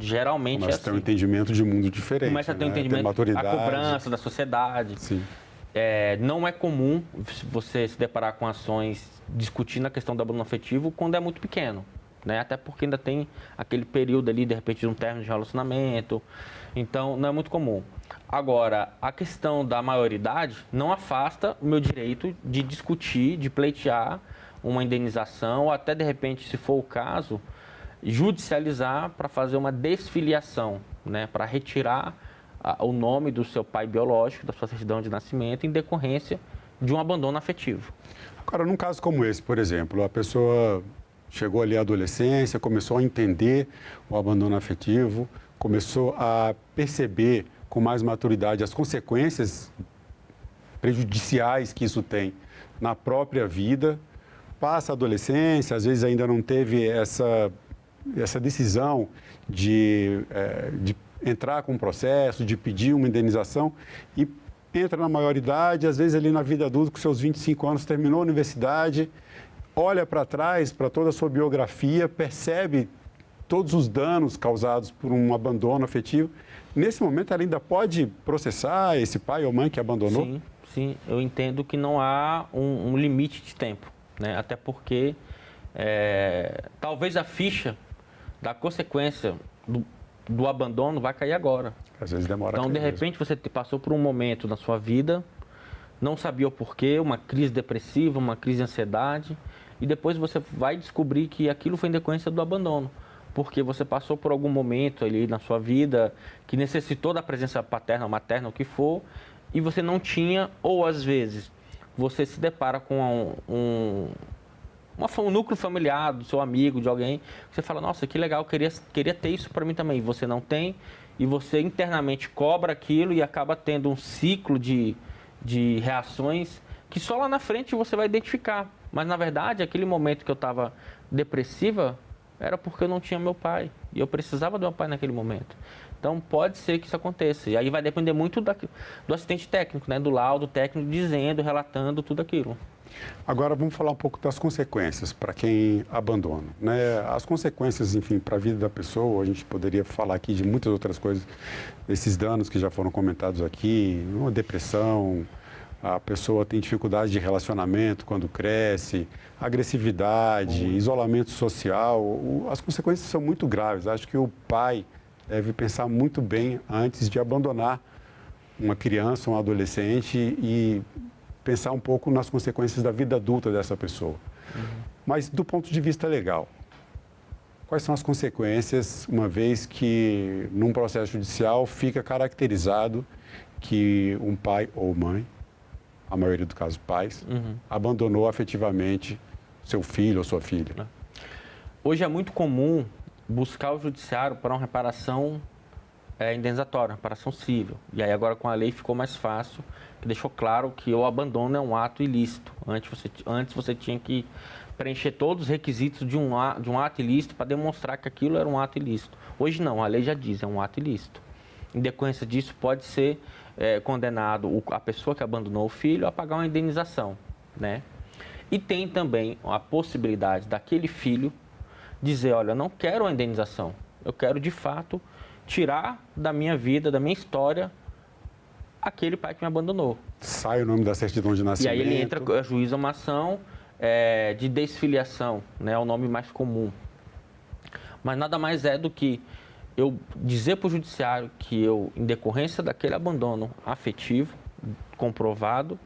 Geralmente começa é assim. Começa a ter um entendimento de mundo diferente. Começa a ter um entendimento, a cobrança da sociedade. Sim. Não é comum você se deparar com ações discutindo a questão do abandono afetivo quando é muito pequeno. Né? Até porque ainda tem aquele período ali, de repente, de um término de relacionamento. Então, não é muito comum. Agora, a questão da maioridade não afasta o meu direito de discutir, de pleitear uma indenização, ou até, de repente, se for o caso, judicializar para fazer uma desfiliação, né? Para retirar o nome do seu pai biológico, da sua certidão de nascimento, em decorrência de um abandono afetivo. Agora, num caso como esse, por exemplo, a pessoa chegou ali à adolescência, começou a entender o abandono afetivo, começou a perceber com mais maturidade as consequências prejudiciais que isso tem na própria vida, passa a adolescência, às vezes ainda não teve essa decisão de entrar com um processo, de pedir uma indenização e entra na maioridade, às vezes ali na vida adulta, com seus 25 anos, terminou a universidade, olha para trás, para toda a sua biografia, percebe todos os danos causados por um abandono afetivo. Nesse momento, ela ainda pode processar esse pai ou mãe que abandonou? Sim, eu entendo que não há um limite de tempo, né? Até porque talvez a ficha da consequência do abandono vai cair agora. Às vezes demora. Então, de repente, você passou por um momento na sua vida, não sabia o porquê, uma crise depressiva, uma crise de ansiedade, e depois você vai descobrir que aquilo foi em decorrência do abandono, porque você passou por algum momento ali na sua vida que necessitou da presença paterna, materna, o que for, e você não tinha, ou às vezes você se depara com um núcleo familiar do seu amigo, de alguém, você fala, nossa, que legal, queria ter isso para mim também. Você não tem, e você internamente cobra aquilo e acaba tendo um ciclo de reações que só lá na frente você vai identificar. Mas, na verdade, aquele momento que eu estava depressiva era porque eu não tinha meu pai. E eu precisava do meu pai naquele momento. Então, pode ser que isso aconteça. E aí vai depender muito do assistente técnico, né? Do laudo técnico dizendo, relatando tudo aquilo. Agora, vamos falar um pouco das consequências para quem abandona, né? As consequências, enfim, para a vida da pessoa, a gente poderia falar aqui de muitas outras coisas, esses danos que já foram comentados aqui, uma depressão, a pessoa tem dificuldade de relacionamento quando cresce, agressividade, isolamento social, as consequências são muito graves. Acho que o pai deve pensar muito bem antes de abandonar uma criança, um adolescente e pensar um pouco nas consequências da vida adulta dessa pessoa. Mas do ponto de vista legal, quais são as consequências, uma vez que num processo judicial fica caracterizado que um pai ou mãe, a maioria do caso pais, abandonou afetivamente seu filho ou sua filha? Hoje é muito comum buscar o judiciário para uma reparação indenizatória, reparação civil. E aí agora com a lei ficou mais fácil, que deixou claro que o abandono é um ato ilícito. Antes você tinha que preencher todos os requisitos de um ato ilícito para demonstrar que aquilo era um ato ilícito. Hoje não, a lei já diz, é um ato ilícito. Em decorrência disso, pode ser condenado a pessoa que abandonou o filho a pagar uma indenização, né? E tem também a possibilidade daquele filho dizer, olha, eu não quero uma indenização, eu quero de fato tirar da minha vida, da minha história, aquele pai que me abandonou. Sai o nome da certidão de nascimento. E aí ele entra, ajuiza uma ação de desfiliação, né, é o nome mais comum. Mas nada mais é do que eu dizer para o judiciário que eu, em decorrência daquele abandono afetivo comprovado,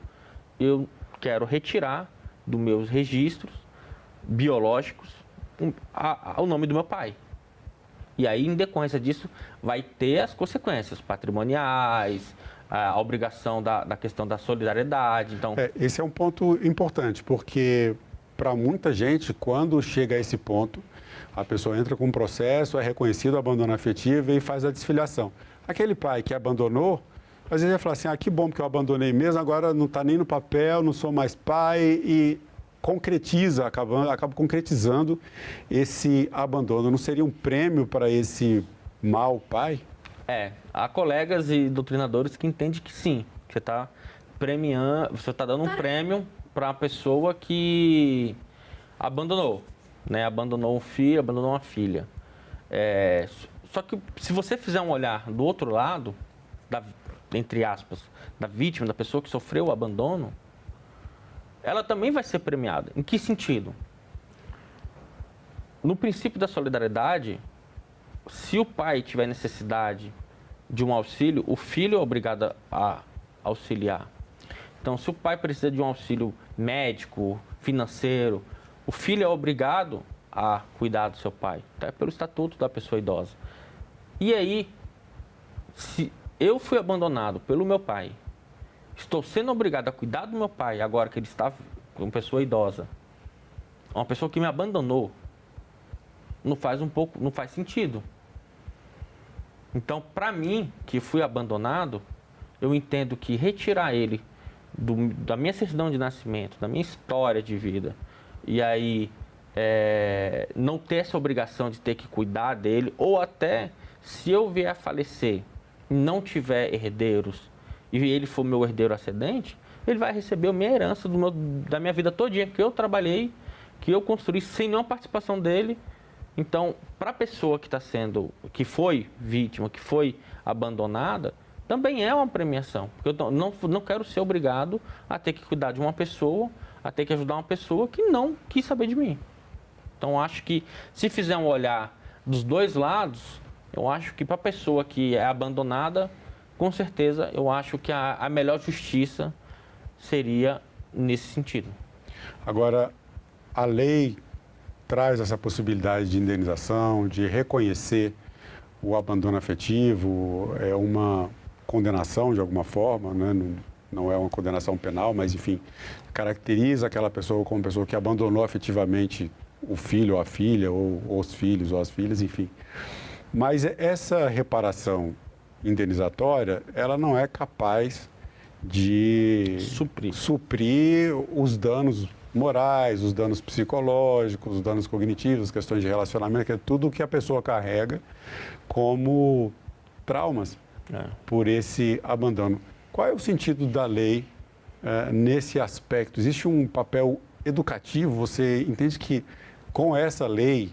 eu quero retirar dos meus registros biológicos o nome do meu pai. E aí, em decorrência disso, vai ter as consequências patrimoniais, a obrigação da questão da solidariedade. Então, esse é um ponto importante, porque para muita gente, quando chega a esse ponto, a pessoa entra com um processo, é reconhecido o abandono afetivo e faz a desfiliação. Aquele pai que abandonou, às vezes vai falar assim, que bom que eu abandonei mesmo, agora não está nem no papel, não sou mais pai, e acaba concretizando esse abandono. Não seria um prêmio para esse mau pai? Há colegas e doutrinadores que entendem que sim, que você está premiando, você está dando um prêmio para a pessoa que abandonou, né? Abandonou um filho, abandonou uma filha. Só que se você fizer um olhar do outro lado, entre aspas, da vítima, da pessoa que sofreu o abandono, ela também vai ser premiada. Em que sentido? No princípio da solidariedade, se o pai tiver necessidade de um auxílio, o filho é obrigado a auxiliar. Então, se o pai precisa de um auxílio médico, financeiro, o filho é obrigado a cuidar do seu pai, tá? Pelo estatuto da pessoa idosa. E aí, se eu fui abandonado pelo meu pai, estou sendo obrigado a cuidar do meu pai agora que ele está com uma pessoa idosa, uma pessoa que me abandonou, não faz sentido. Então, para mim, que fui abandonado, eu entendo que retirar ele da minha certidão de nascimento, da minha história de vida, e aí não ter essa obrigação de ter que cuidar dele, ou até se eu vier a falecer e não tiver herdeiros, e ele for meu herdeiro ascendente, ele vai receber a minha herança da minha vida todinha, que eu trabalhei, que eu construí sem nenhuma participação dele. Então, para a pessoa que foi vítima, que foi abandonada, também é uma premiação. Porque eu não quero ser obrigado a ter que cuidar de uma pessoa, a ter que ajudar uma pessoa que não quis saber de mim. Então, acho que se fizer um olhar dos dois lados, eu acho que para a pessoa que é abandonada, com certeza, eu acho que a melhor justiça seria nesse sentido. Agora, a lei traz essa possibilidade de indenização, de reconhecer o abandono afetivo, é uma condenação de alguma forma, né? Não é uma condenação penal, mas, enfim, caracteriza aquela pessoa como pessoa que abandonou afetivamente o filho ou a filha, ou os filhos ou as filhas, enfim. Mas essa reparação indenizatória, ela não é capaz de suprir os danos morais, os danos psicológicos, os danos cognitivos, questões de relacionamento, que é tudo que a pessoa carrega como traumas por esse abandono. Qual é o sentido da lei nesse aspecto? Existe um papel educativo? Você entende que com essa lei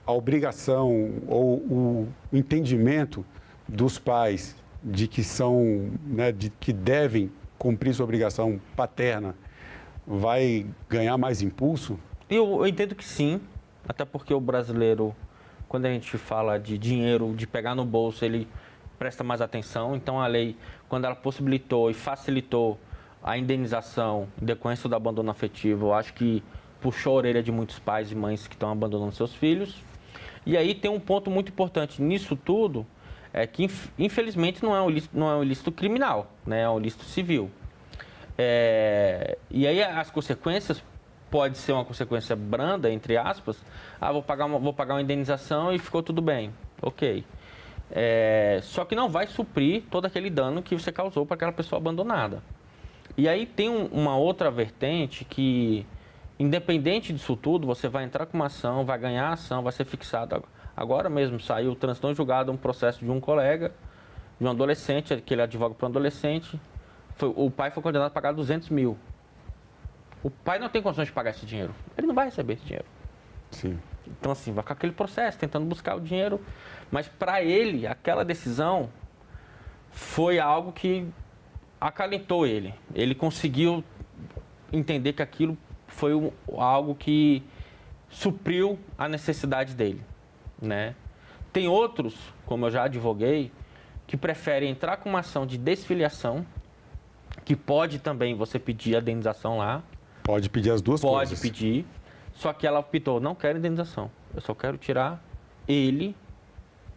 a obrigação ou o entendimento dos pais de que são, né, de que devem cumprir sua obrigação paterna vai ganhar mais impulso? Eu entendo que sim, até porque o brasileiro, quando a gente fala de dinheiro, de pegar no bolso, ele presta mais atenção. Então, a lei, quando ela possibilitou e facilitou a indenização em decorrência do abandono afetivo, eu acho que puxou a orelha de muitos pais e mães que estão abandonando seus filhos. E aí tem um ponto muito importante nisso tudo, é que infelizmente não é um ilícito criminal, né? É um ilícito civil. E aí as consequências pode ser uma consequência branda, entre aspas, vou pagar uma indenização e ficou tudo bem, ok. Só que não vai suprir todo aquele dano que você causou para aquela pessoa abandonada. E aí tem uma outra vertente que independente disso tudo, você vai entrar com uma ação, vai ganhar a ação, vai ser fixado. Agora mesmo saiu, transitou em julgado um processo de um colega, de um adolescente, que ele advoga para um adolescente. O pai foi condenado a pagar 200 mil. O pai não tem condições de pagar esse dinheiro. Ele não vai receber esse dinheiro. Sim. Então, assim, vai com aquele processo, tentando buscar o dinheiro. Mas, para ele, aquela decisão foi algo que acalentou ele. Ele conseguiu entender que aquilo foi algo que supriu a necessidade dele, né? Tem outros, como eu já advoguei, que preferem entrar com uma ação de desfiliação, que pode também você pedir a indenização lá. Pode pedir as duas coisas. Pode pedir, só que ela optou, não quero indenização, eu só quero tirar ele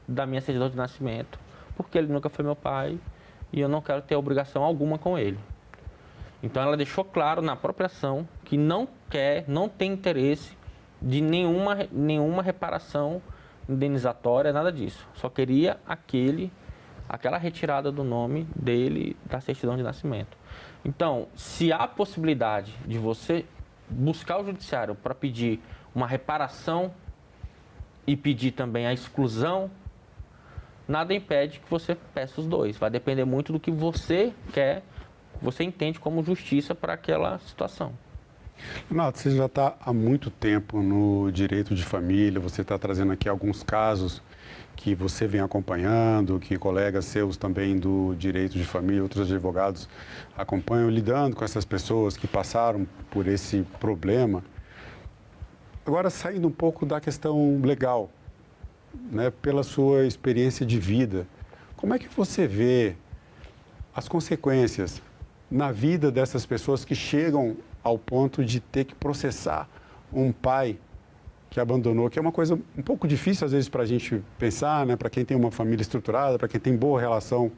da minha certidão de nascimento, porque ele nunca foi meu pai e eu não quero ter obrigação alguma com ele. Então ela deixou claro na própria ação que não tem interesse de nenhuma reparação indenizatória, nada disso. Só queria aquela retirada do nome dele da certidão de nascimento. Então, se há possibilidade de você buscar o judiciário para pedir uma reparação e pedir também a exclusão, nada impede que você peça os dois. Vai depender muito do que você quer, você entende como justiça para aquela situação. Renato, você já está há muito tempo no direito de família, você está trazendo aqui alguns casos que você vem acompanhando, que colegas seus também do direito de família, outros advogados acompanham, lidando com essas pessoas que passaram por esse problema. Agora, saindo um pouco da questão legal, né, pela sua experiência de vida, como é que você vê as consequências na vida dessas pessoas que chegam ao ponto de ter que processar um pai que abandonou, que é uma coisa um pouco difícil às vezes para a gente pensar, né? Para quem tem uma família estruturada, para quem tem boa relação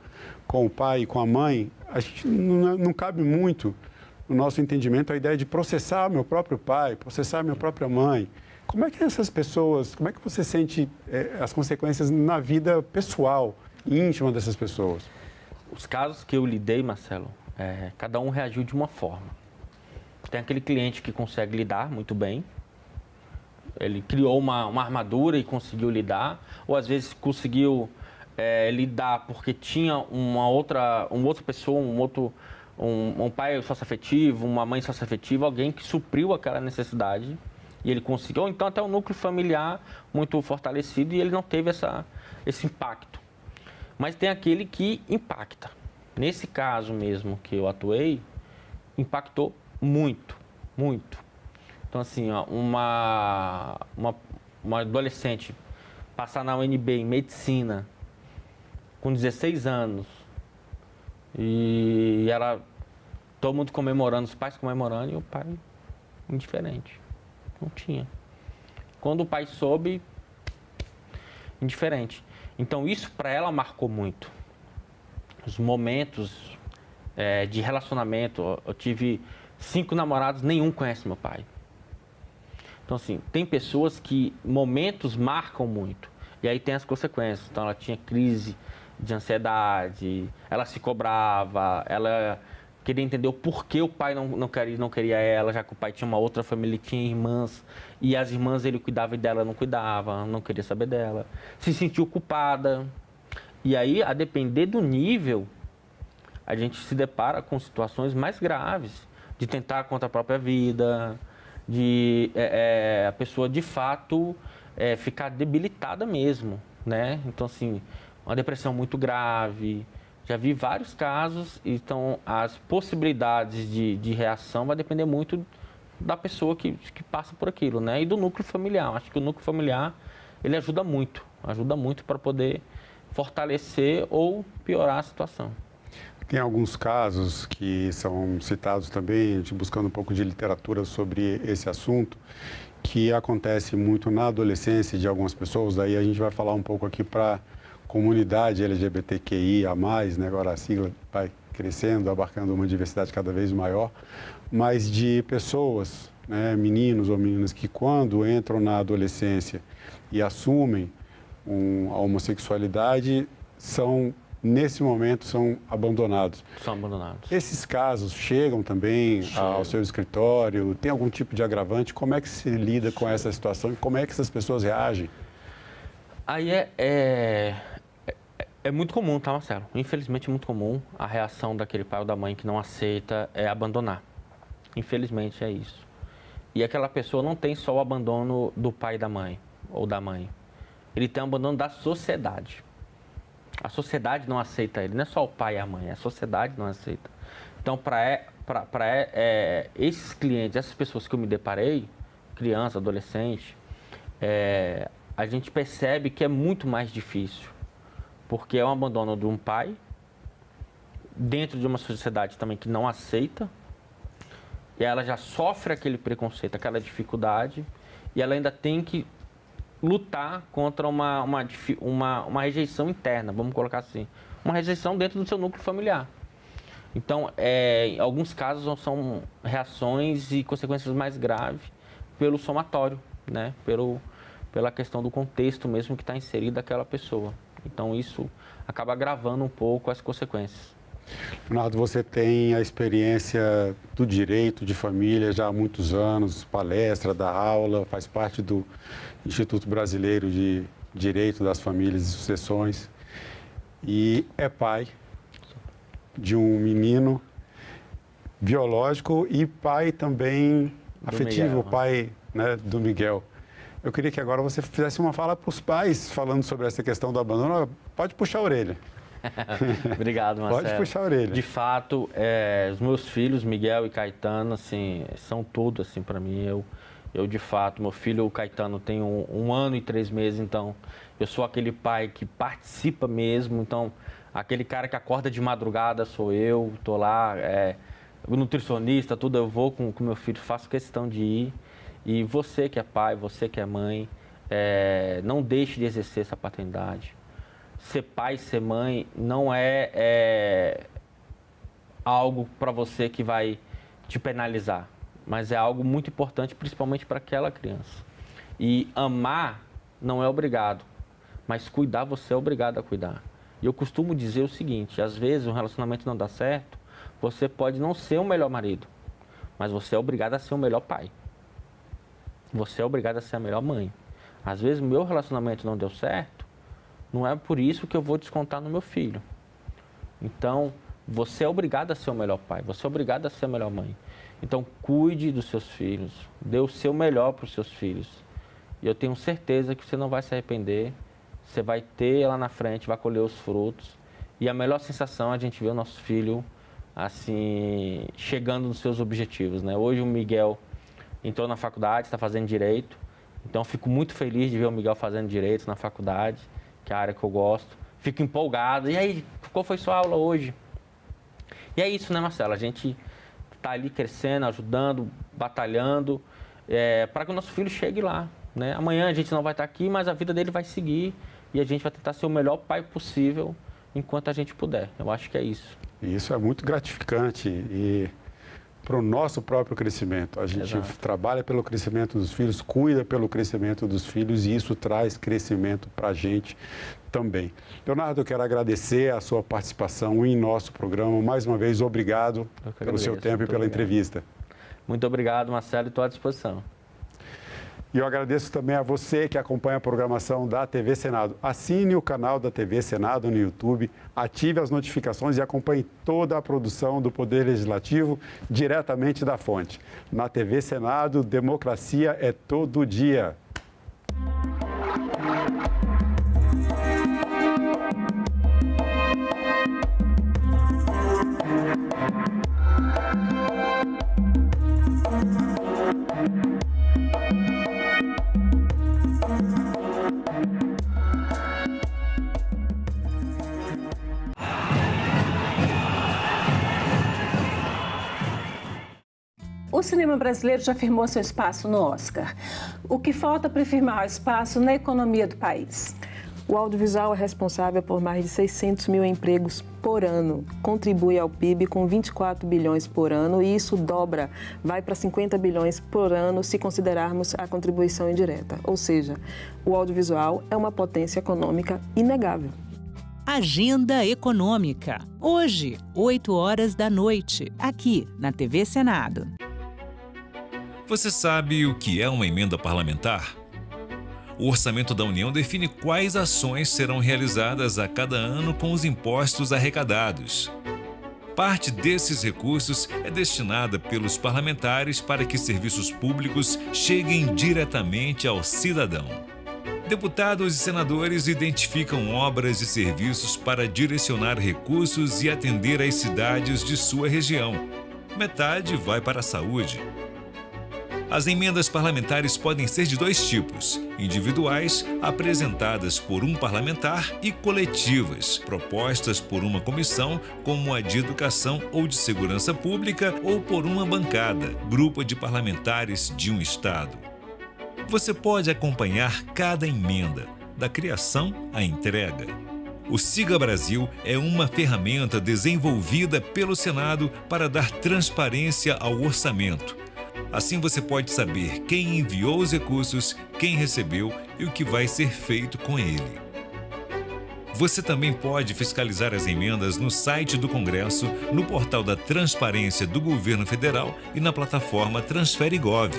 com o pai e com a mãe, a gente não cabe muito no nosso entendimento a ideia de processar meu próprio pai, processar minha própria mãe. Como é que essas pessoas, como é que você sente as consequências na vida pessoal, íntima dessas pessoas? Os casos que eu lidei, Marcelo, cada um reagiu de uma forma. Tem aquele cliente que consegue lidar muito bem, ele criou uma armadura e conseguiu lidar, ou às vezes conseguiu lidar porque tinha uma outra pessoa, um pai sócio-afetivo, uma mãe sócio-afetiva, alguém que supriu aquela necessidade e ele conseguiu, ou então até um núcleo familiar muito fortalecido e ele não teve esse impacto. Mas tem aquele que impacta. Nesse caso mesmo que eu atuei, impactou muito, muito. Então, assim, ó, uma adolescente passar na UNB em medicina com 16 anos e todo mundo comemorando, os pais comemorando e o pai indiferente. Não tinha. Quando o pai soube, indiferente. Então, isso para ela marcou muito. Os momentos de relacionamento, eu tive 5 namorados, nenhum conhece meu pai. Então, assim, tem pessoas que momentos marcam muito. E aí tem as consequências. Então, ela tinha crise de ansiedade, ela se cobrava, ela queria entender o porquê o pai não queria ela, já que o pai tinha uma outra família, ele tinha irmãs, e as irmãs ele cuidava e dela não cuidava, não queria saber dela. Se sentiu culpada. E aí, a depender do nível, a gente se depara com situações mais graves, de tentar contra a própria vida, de a pessoa de fato ficar debilitada mesmo, né? Então, assim, uma depressão muito grave. Já vi vários casos, então as possibilidades de reação vai depender muito da pessoa que passa por aquilo, né? E do núcleo familiar. Acho que o núcleo familiar, ele ajuda muito para poder fortalecer ou piorar a situação. Tem alguns casos que são citados também, a gente buscando um pouco de literatura sobre esse assunto, que acontece muito na adolescência de algumas pessoas, daí a gente vai falar um pouco aqui para comunidade LGBTQIA+, né? Agora a sigla vai crescendo, abarcando uma diversidade cada vez maior, mas de pessoas, né, meninos ou meninas que quando entram na adolescência e assumem a homossexualidade, são nesse momento, são abandonados. São abandonados. Esses casos chegam também ao seu escritório? Tem algum tipo de agravante? Como é que se lida com essa situação e como é que essas pessoas reagem? Aí é muito comum, tá, Marcelo? Infelizmente é muito comum a reação daquele pai ou da mãe que não aceita abandonar. Infelizmente é isso. E aquela pessoa não tem só o abandono do pai e da mãe, ou da mãe. Ele tem o abandono da sociedade. A sociedade não aceita ele, não é só o pai e a mãe, a sociedade não aceita. Então, para esses clientes, essas pessoas que eu me deparei, criança, adolescente, a gente percebe que é muito mais difícil, porque é um abandono de um pai, dentro de uma sociedade também que não aceita, e ela já sofre aquele preconceito, aquela dificuldade, e ela ainda tem que lutar contra uma rejeição interna, vamos colocar assim. Uma rejeição dentro do seu núcleo familiar. Então, em alguns casos, são reações e consequências mais graves pelo somatório, né? Pela questão do contexto mesmo que está inserido aquela pessoa. Então, isso acaba agravando um pouco as consequências. Leonardo, você tem a experiência do direito de família já há muitos anos, palestra, dá aula, faz parte do Instituto Brasileiro de Direito das Famílias e Sucessões e é pai de um menino biológico e pai também afetivo, Miguel, pai, né, do Miguel. Eu queria que agora você fizesse uma fala para os pais falando sobre essa questão do abandono. Pode puxar a orelha. Obrigado, Marcelo. Pode puxar a orelha. De fato, os meus filhos, Miguel e Caetano, assim, são tudo assim para mim. Eu, de fato, meu filho, o Caetano, tem 1 ano e 3 meses, então eu sou aquele pai que participa mesmo. Então, aquele cara que acorda de madrugada sou eu, tô lá, nutricionista, tudo, eu vou com meu filho, faço questão de ir. E você que é pai, você que é mãe, não deixe de exercer essa paternidade. Ser pai, ser mãe, não é algo para você que vai te penalizar, mas é algo muito importante, principalmente para aquela criança. E amar não é obrigado, mas cuidar você é obrigado a cuidar. E eu costumo dizer o seguinte, às vezes um relacionamento não dá certo, você pode não ser o melhor marido, mas você é obrigado a ser o melhor pai. Você é obrigado a ser a melhor mãe. Às vezes o meu relacionamento não deu certo, não é por isso que eu vou descontar no meu filho. Então, você é obrigado a ser o melhor pai, você é obrigado a ser a melhor mãe. Então, cuide dos seus filhos, dê o seu melhor para os seus filhos. E eu tenho certeza que você não vai se arrepender, você vai ter lá na frente, vai colher os frutos. E a melhor sensação é a gente ver o nosso filho, assim, chegando nos seus objetivos, né? Hoje o Miguel entrou na faculdade, está fazendo Direito. Então, eu fico muito feliz de ver o Miguel fazendo Direito na faculdade, que é a área que eu gosto. Fico empolgado. E aí, qual foi sua aula hoje? E é isso, né, Marcelo? A gente está ali crescendo, ajudando, batalhando, para que o nosso filho chegue lá, né? Amanhã a gente não vai estar aqui, mas a vida dele vai seguir e a gente vai tentar ser o melhor pai possível enquanto a gente puder. Eu acho que é isso. Isso é muito gratificante e para o nosso próprio crescimento. A gente trabalha pelo crescimento dos filhos, cuida pelo crescimento dos filhos e isso traz crescimento para a gente também. Leonardo, eu quero agradecer a sua participação em nosso programa. Mais uma vez, obrigado pelo seu tempo e pela entrevista. Muito obrigado, Marcelo, estou à disposição. E eu agradeço também a você que acompanha a programação da TV Senado. Assine o canal da TV Senado no YouTube, ative as notificações e acompanhe toda a produção do Poder Legislativo diretamente da fonte. Na TV Senado, democracia é todo dia. O cinema brasileiro já firmou seu espaço no Oscar. O que falta para firmar o espaço na economia do país? O audiovisual é responsável por mais de 600 mil empregos por ano, contribui ao PIB com 24 bilhões por ano e isso dobra, vai para 50 bilhões por ano se considerarmos a contribuição indireta. Ou seja, o audiovisual é uma potência econômica inegável. Agenda Econômica. Hoje, 8 horas da noite, aqui na TV Senado. Você sabe o que é uma emenda parlamentar? O Orçamento da União define quais ações serão realizadas a cada ano com os impostos arrecadados. Parte desses recursos é destinada pelos parlamentares para que serviços públicos cheguem diretamente ao cidadão. Deputados e senadores identificam obras e serviços para direcionar recursos e atender às cidades de sua região. Metade vai para a saúde. As emendas parlamentares podem ser de dois tipos: individuais, apresentadas por um parlamentar, e coletivas, propostas por uma comissão, como a de Educação ou de Segurança Pública, ou por uma bancada, grupo de parlamentares de um estado. Você pode acompanhar cada emenda, da criação à entrega. O Siga Brasil é uma ferramenta desenvolvida pelo Senado para dar transparência ao orçamento. Assim você pode saber quem enviou os recursos, quem recebeu e o que vai ser feito com ele. Você também pode fiscalizar as emendas no site do Congresso, no portal da Transparência do Governo Federal e na plataforma TransfereGov.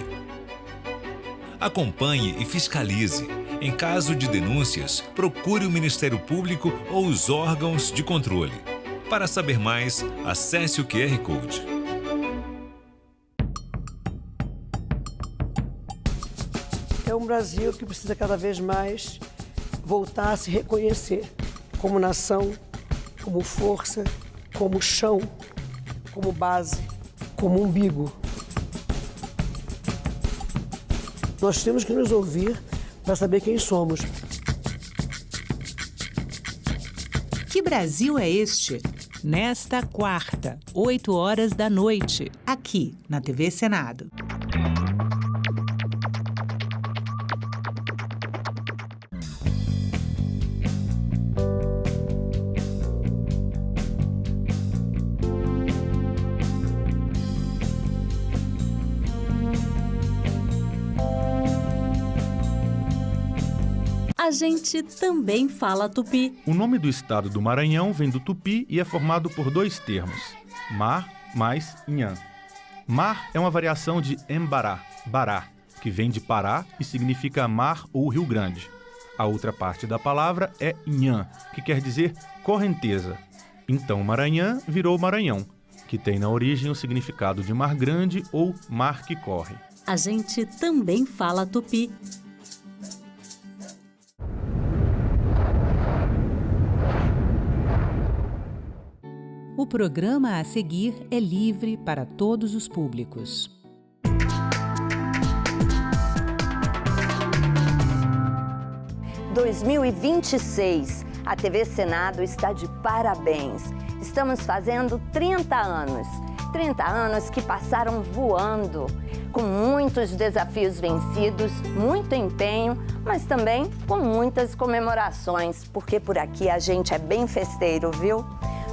Acompanhe e fiscalize. Em caso de denúncias, procure o Ministério Público ou os órgãos de controle. Para saber mais, acesse o QR Code. É um Brasil que precisa cada vez mais voltar a se reconhecer como nação, como força, como chão, como base, como umbigo. Nós temos que nos ouvir para saber quem somos. Que Brasil é este? Nesta quarta, 8 horas da noite, aqui na TV Senado. A gente também fala tupi. O nome do estado do Maranhão vem do tupi e é formado por dois termos: mar mais inhã. Mar é uma variação de embará, bará, que vem de Pará e significa mar ou Rio Grande. A outra parte da palavra é inhã, que quer dizer correnteza. Então Maranhão virou Maranhão, que tem na origem o significado de mar grande ou mar que corre. A gente também fala tupi. O programa a seguir é livre para todos os públicos. Em 2026, a TV Senado está de parabéns. Estamos fazendo 30 anos. 30 anos que passaram voando, com muitos desafios vencidos, muito empenho, mas também com muitas comemorações, porque por aqui a gente é bem festeiro, viu?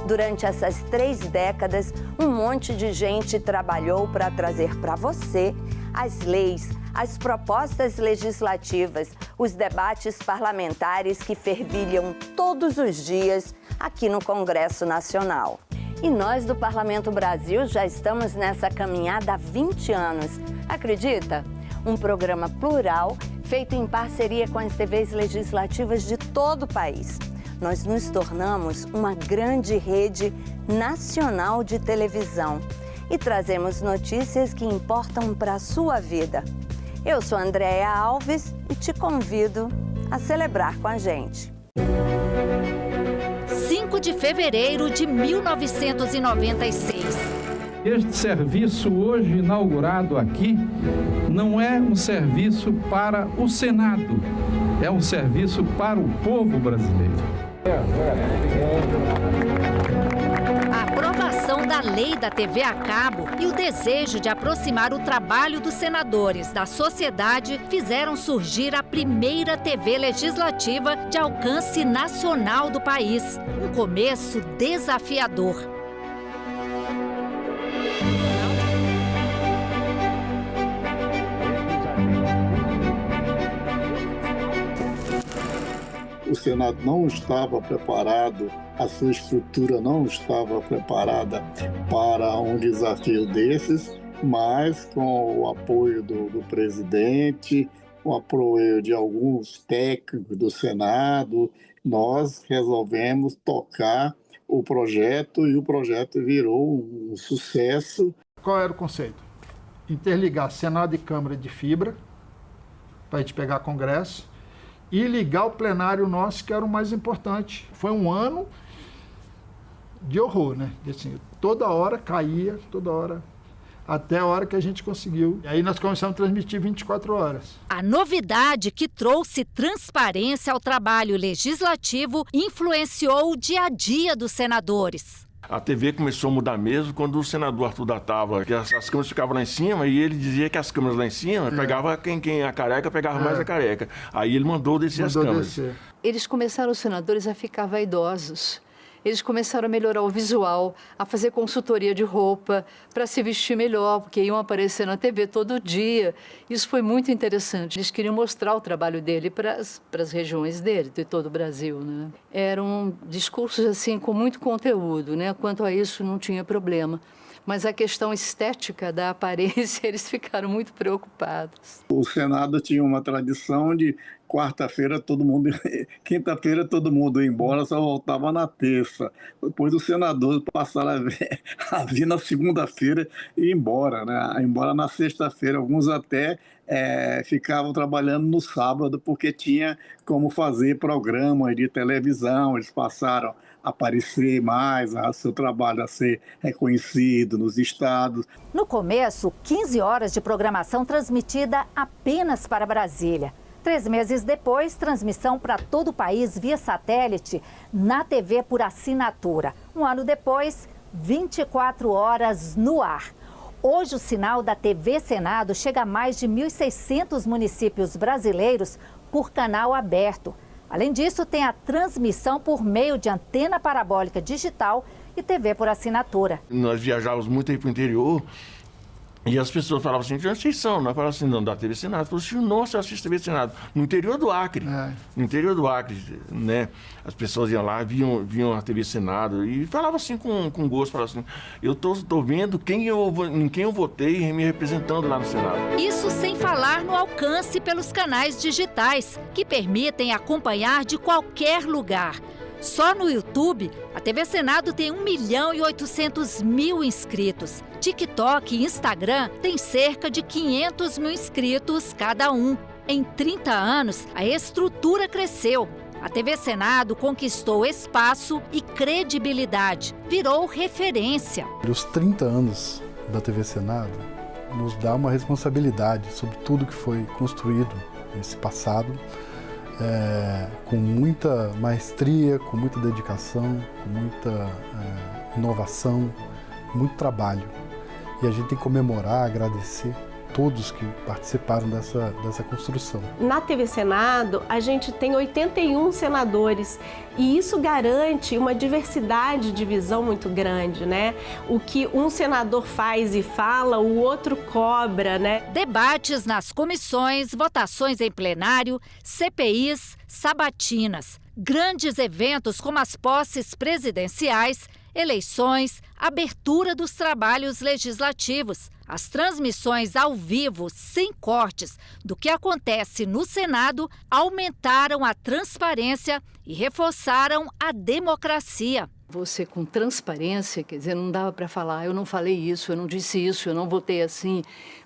Durante essas 3 décadas, um monte de gente trabalhou para trazer para você as leis, as propostas legislativas, os debates parlamentares que fervilham todos os dias aqui no Congresso Nacional. E nós do Parlamento Brasil já estamos nessa caminhada há 20 anos. Acredita? Um programa plural feito em parceria com as TVs legislativas de todo o país. Nós nos tornamos uma grande rede nacional de televisão e trazemos notícias que importam para a sua vida. Eu sou Andréia Alves e te convido a celebrar com a gente. 5 de fevereiro de 1996. Este serviço hoje inaugurado aqui não é um serviço para o Senado, é um serviço para o povo brasileiro. A aprovação da lei da TV a cabo e o desejo de aproximar o trabalho dos senadores da sociedade fizeram surgir a primeira TV legislativa de alcance nacional do país. Um começo desafiador. O Senado não estava preparado, a sua estrutura não estava preparada para um desafio desses, mas com o apoio do presidente, com o apoio de alguns técnicos do Senado, nós resolvemos tocar o projeto e o projeto virou um sucesso. Qual era o conceito? Interligar Senado e Câmara de fibra, para a gente pegar Congresso, e ligar o plenário nosso, que era o mais importante. Foi um ano de horror, né? Assim, toda hora caía, toda hora, até a hora que a gente conseguiu. E aí nós começamos a transmitir 24 horas. A novidade que trouxe transparência ao trabalho legislativo influenciou o dia a dia dos senadores. A TV começou a mudar mesmo quando o senador Arthur datava que as câmeras ficavam lá em cima e ele dizia que as câmeras lá em cima pegava quem a careca pegava mais a careca. Aí ele mandou descer as câmeras. Eles começaram, os senadores, a ficar vaidosos. Eles começaram a melhorar o visual, a fazer consultoria de roupa para se vestir melhor, porque iam aparecer na TV todo dia. Isso foi muito interessante. Eles queriam mostrar o trabalho dele para as regiões dele, de todo o Brasil, né? Eram discursos assim com muito conteúdo, né? Quanto a isso não tinha problema. Mas a questão estética da aparência, eles ficaram muito preocupados. O Senado tinha uma tradição de quarta-feira todo mundo, quinta-feira todo mundo ia embora, só voltava na terça. Depois os senadores passaram a vir na segunda-feira e ir embora, né? Embora na sexta-feira, alguns até ficavam trabalhando no sábado porque tinha como fazer programas de televisão, eles passaram a aparecer mais, a seu trabalho a ser reconhecido nos estados. No começo, 15 horas de programação transmitida apenas para Brasília. 3 meses depois, transmissão para todo o país via satélite na TV por assinatura. 1 ano depois, 24 horas no ar. Hoje, o sinal da TV Senado chega a mais de 1.600 municípios brasileiros por canal aberto. Além disso, tem a transmissão por meio de antena parabólica digital e TV por assinatura. Nós viajávamos muito aí para o interior e as pessoas falavam assim, de onde vocês são? Nós falávamos assim, não, da TV Senado. Falavam assim, nossa, eu assisto TV Senado. No interior do Acre, no interior do Acre, né? As pessoas iam lá, viam a TV Senado e falavam assim com gosto, falavam assim, eu tô vendo em quem eu votei me representando lá no Senado. Isso sem falar no alcance pelos canais digitais, que permitem acompanhar de qualquer lugar. Só no YouTube, a TV Senado tem 1.800.000 inscritos. TikTok e Instagram têm cerca de 500.000 inscritos cada um. Em 30 anos, a estrutura cresceu. A TV Senado conquistou espaço e credibilidade, virou referência. Os 30 anos da TV Senado nos dá uma responsabilidade sobre tudo que foi construído nesse passado, com muita maestria, com muita dedicação, com muita inovação, muito trabalho. E a gente tem que comemorar, agradecer todos que participaram dessa construção. Na TV Senado, a gente tem 81 senadores e isso garante uma diversidade de visão muito grande, né? O que um senador faz e fala, o outro cobra, né? Debates nas comissões, votações em plenário, CPIs, sabatinas, grandes eventos como as posses presidenciais, eleições, abertura dos trabalhos legislativos, as transmissões ao vivo, sem cortes, do que acontece no Senado, aumentaram a transparência e reforçaram a democracia. Você com transparência, quer dizer, não dava para falar, eu não falei isso, eu não disse isso, eu não votei assim,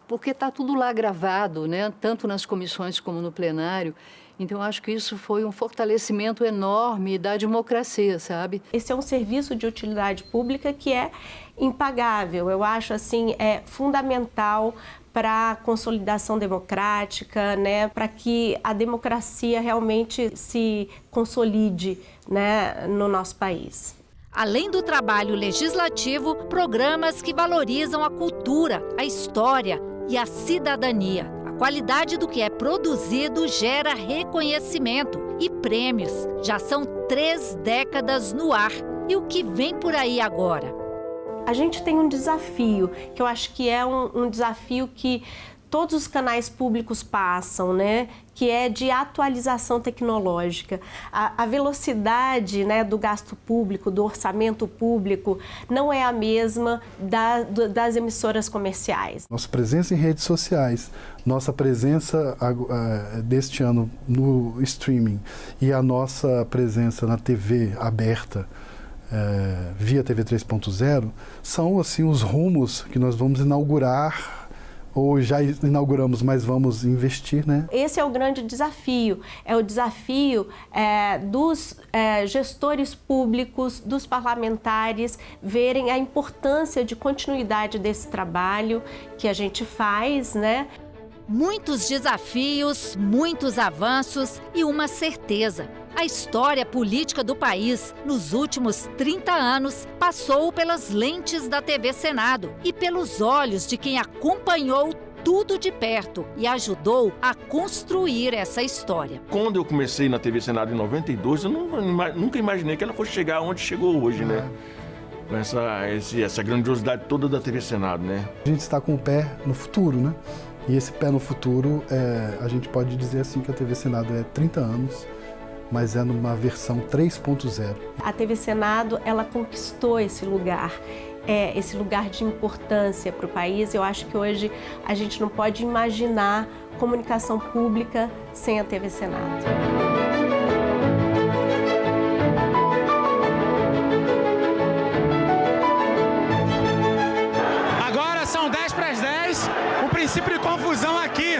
porque está tudo lá gravado, né? Tanto nas comissões como no plenário. Então, eu acho que isso foi um fortalecimento enorme da democracia, sabe? Esse é um serviço de utilidade pública que é impagável. Eu acho, assim, fundamental para a consolidação democrática, né? Para que a democracia realmente se consolide, né, no nosso país. Além do trabalho legislativo, programas que valorizam a cultura, a história e a cidadania. A qualidade do que é produzido gera reconhecimento e prêmios. Já são 3 décadas no ar. E o que vem por aí agora? A gente tem um desafio, que eu acho que é um desafio que todos os canais públicos passam, né? Que é de atualização tecnológica. A velocidade, né, do gasto público, do orçamento público, não é a mesma das emissoras comerciais. Nossa presença em redes sociais, nossa presença deste ano no streaming e a nossa presença na TV aberta, via TV 3.0, são assim os rumos que nós vamos inaugurar, ou já inauguramos, mas vamos investir, né? Esse é o grande desafio, é o desafio dos gestores públicos, dos parlamentares, verem a importância de continuidade desse trabalho que a gente faz, né? Muitos desafios, muitos avanços e uma certeza. A história política do país, nos últimos 30 anos, passou pelas lentes da TV Senado e pelos olhos de quem acompanhou tudo de perto e ajudou a construir essa história. Quando eu comecei na TV Senado em 92, eu nunca imaginei que ela fosse chegar onde chegou hoje, né? Com essa grandiosidade toda da TV Senado, né? A gente está com o pé no futuro, né? E esse pé no futuro, a gente pode dizer assim que a TV Senado é 30 anos, mas é numa versão 3.0. A TV Senado, ela conquistou esse lugar de importância para o país. Eu acho que hoje a gente não pode imaginar comunicação pública sem a TV Senado. Agora são 10 para as 10, o princípio de confusão aqui.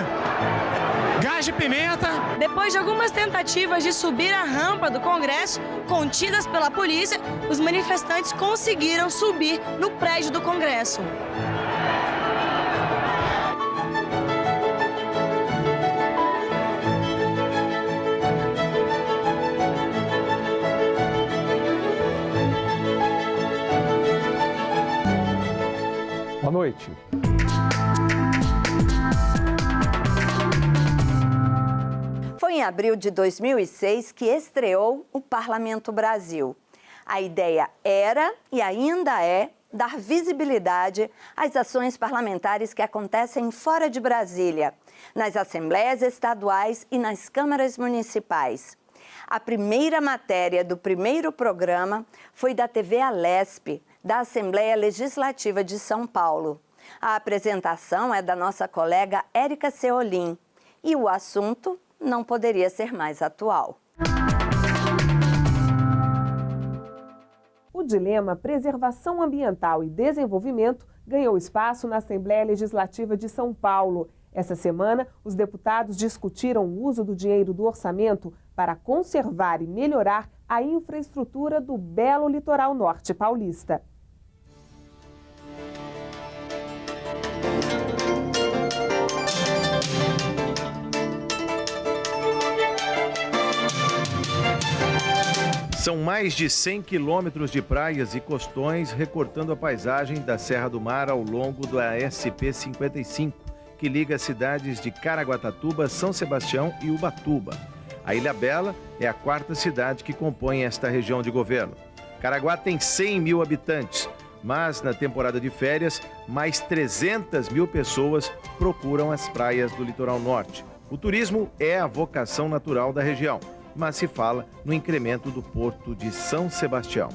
Gás de pimenta. Depois de algumas tentativas de subir a rampa do Congresso, contidas pela polícia, os manifestantes conseguiram subir no prédio do Congresso. Boa noite. Foi em abril de 2006 que estreou o Parlamento Brasil. A ideia era e ainda é dar visibilidade às ações parlamentares que acontecem fora de Brasília, nas assembleias estaduais e nas câmaras municipais. A primeira matéria do primeiro programa foi da TV Alesp, da Assembleia Legislativa de São Paulo. A apresentação é da nossa colega Érica Seolim e o assunto não poderia ser mais atual. O dilema preservação ambiental e desenvolvimento ganhou espaço na Assembleia Legislativa de São Paulo. Essa semana, os deputados discutiram o uso do dinheiro do orçamento para conservar e melhorar a infraestrutura do belo litoral norte paulista. São mais de 100 quilômetros de praias e costões recortando a paisagem da Serra do Mar ao longo da SP-55, que liga as cidades de Caraguatatuba, São Sebastião e Ubatuba. A Ilhabela é a quarta cidade que compõe esta região de governo. Caraguá tem 100 mil habitantes, mas na temporada de férias, mais 300 mil pessoas procuram as praias do litoral norte. O turismo é a vocação natural da região, mas se fala no incremento do porto de São Sebastião.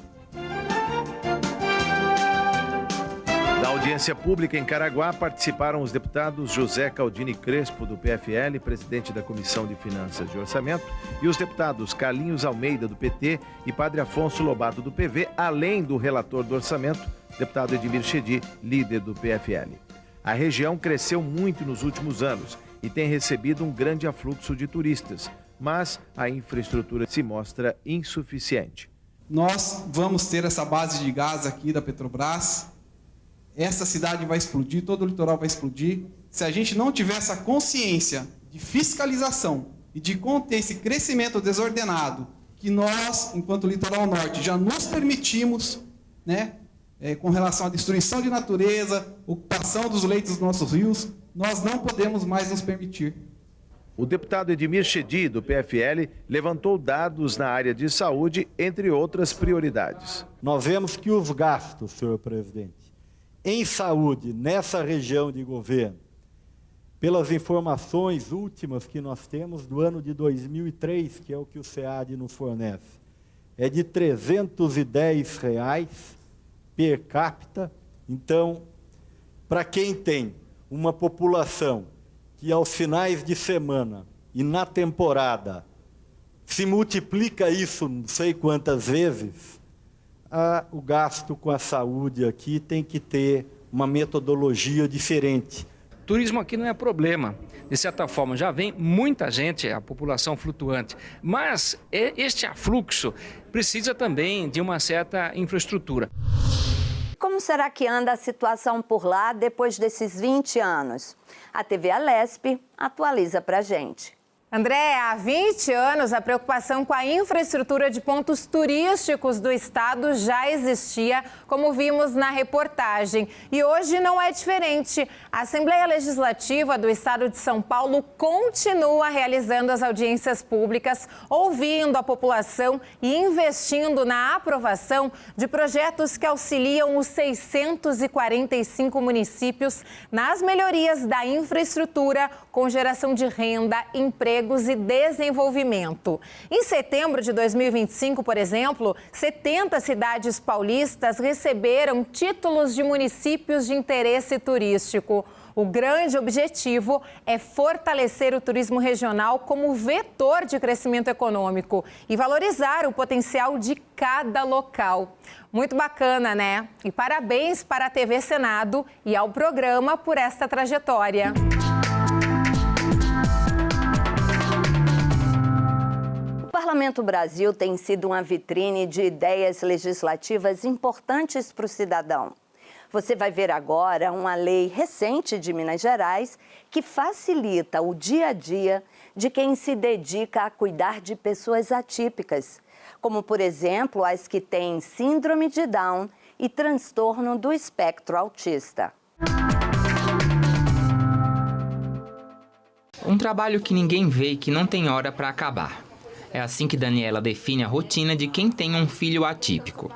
Da audiência pública em Caraguá participaram os deputados José Caldini Crespo, do PFL, presidente da Comissão de Finanças e Orçamento, e os deputados Carlinhos Almeida, do PT, e Padre Afonso Lobato, do PV, além do relator do orçamento, deputado Edmir Chedi, líder do PFL. A região cresceu muito nos últimos anos e tem recebido um grande afluxo de turistas, mas a infraestrutura se mostra insuficiente. Nós vamos ter essa base de gás aqui da Petrobras, essa cidade vai explodir, todo o litoral vai explodir. Se a gente não tiver essa consciência de fiscalização e de conter esse crescimento desordenado que nós, enquanto litoral norte, já nos permitimos, né, com relação à destruição de natureza, ocupação dos leitos dos nossos rios, nós não podemos mais nos permitir. O deputado Edmir Chedi, do PFL, levantou dados na área de saúde, entre outras prioridades. Nós vemos que os gastos, senhor presidente, em saúde, nessa região de governo, pelas informações últimas que nós temos do ano de 2003, que é o que o SEAD nos fornece, é de R$ 310 per capita. Então, para quem tem uma população que aos finais de semana e na temporada se multiplica isso não sei quantas vezes, o gasto com a saúde aqui tem que ter uma metodologia diferente. Turismo aqui não é problema. De certa forma, já vem muita gente, a população flutuante. Mas este afluxo precisa também de uma certa infraestrutura. Como será que anda a situação por lá depois desses 20 anos? A TV Alesp atualiza pra gente. André, há 20 anos a preocupação com a infraestrutura de pontos turísticos do estado já existia, como vimos na reportagem. E hoje não é diferente. A Assembleia Legislativa do estado de São Paulo continua realizando as audiências públicas, ouvindo a população e investindo na aprovação de projetos que auxiliam os 645 municípios nas melhorias da infraestrutura, com geração de renda, emprego e desenvolvimento. Em setembro de 2025, por exemplo, 70 cidades paulistas receberam títulos de municípios de interesse turístico. O grande objetivo é fortalecer o turismo regional como vetor de crescimento econômico e valorizar o potencial de cada local. Muito bacana, né? E parabéns para a TV Senado e ao programa por esta trajetória. O Parlamento Brasil tem sido uma vitrine de ideias legislativas importantes para o cidadão. Você vai ver agora uma lei recente de Minas Gerais que facilita o dia a dia de quem se dedica a cuidar de pessoas atípicas, como, por exemplo, as que têm síndrome de Down e transtorno do espectro autista. Um trabalho que ninguém vê e que não tem hora para acabar. É assim que Daniela define a rotina de quem tem um filho atípico.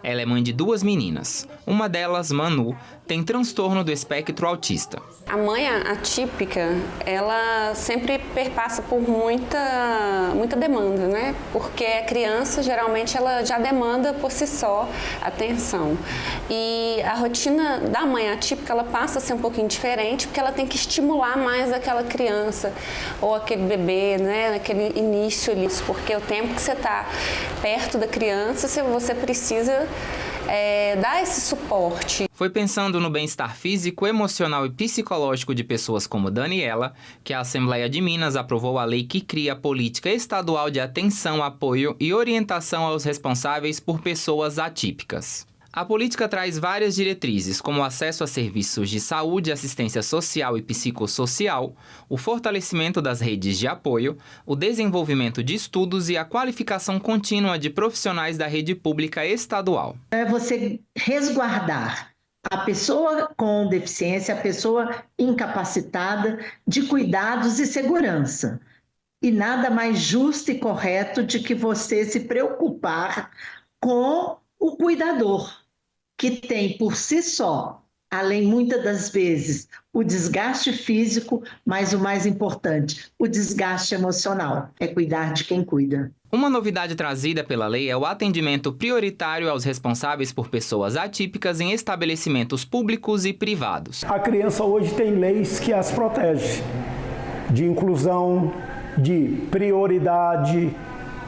Ela é mãe de 2 meninas. Uma delas, Manu, tem transtorno do espectro autista. A mãe atípica, ela sempre perpassa por muita demanda, né? Porque a criança, geralmente, ela já demanda por si só atenção. E a rotina da mãe atípica, ela passa a ser um pouquinho diferente, porque ela tem que estimular mais aquela criança ou aquele bebê, né? Naquele início ali. Porque o tempo que você está perto da criança, você precisa dar esse suporte. Foi pensando no bem-estar físico, emocional e psicológico de pessoas como Daniela que a Assembleia de Minas aprovou a lei que cria a política estadual de atenção, apoio e orientação aos responsáveis por pessoas atípicas. A política traz várias diretrizes, como o acesso a serviços de saúde, assistência social e psicossocial, o fortalecimento das redes de apoio, o desenvolvimento de estudos e a qualificação contínua de profissionais da rede pública estadual. É você resguardar a pessoa com deficiência, a pessoa incapacitada de cuidados e segurança. E nada mais justo e correto de que você se preocupar com o cuidador, que tem por si só, além muitas das vezes, o desgaste físico, mas o mais importante, o desgaste emocional, é cuidar de quem cuida. Uma novidade trazida pela lei é o atendimento prioritário aos responsáveis por pessoas atípicas em estabelecimentos públicos e privados. A criança hoje tem leis que as protegem, de inclusão, de prioridade,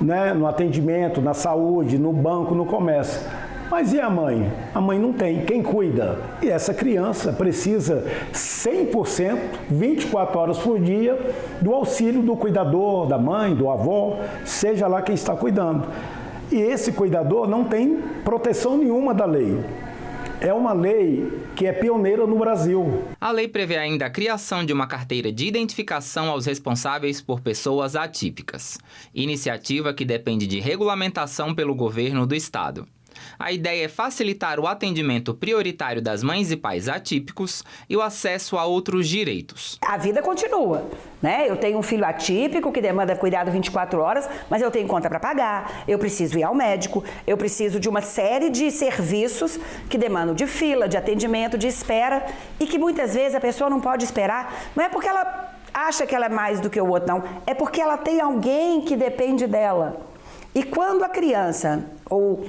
né, no atendimento, na saúde, no banco, no comércio. Mas e a mãe? A mãe não tem. Quem cuida? E essa criança precisa 100%, 24 horas por dia, do auxílio do cuidador, da mãe, do avô, seja lá quem está cuidando. E esse cuidador não tem proteção nenhuma da lei. É uma lei que é pioneira no Brasil. A lei prevê ainda a criação de uma carteira de identificação aos responsáveis por pessoas atípicas, iniciativa que depende de regulamentação pelo governo do estado. A ideia é facilitar o atendimento prioritário das mães e pais atípicos e o acesso a outros direitos. A vida continua, né? Eu tenho um filho atípico que demanda cuidado 24 horas, mas eu tenho conta para pagar, eu preciso ir ao médico, eu preciso de uma série de serviços que demandam de fila, de atendimento, de espera, e que muitas vezes a pessoa não pode esperar. Não é porque ela acha que ela é mais do que o outro, não. É porque ela tem alguém que depende dela. E quando a criança ou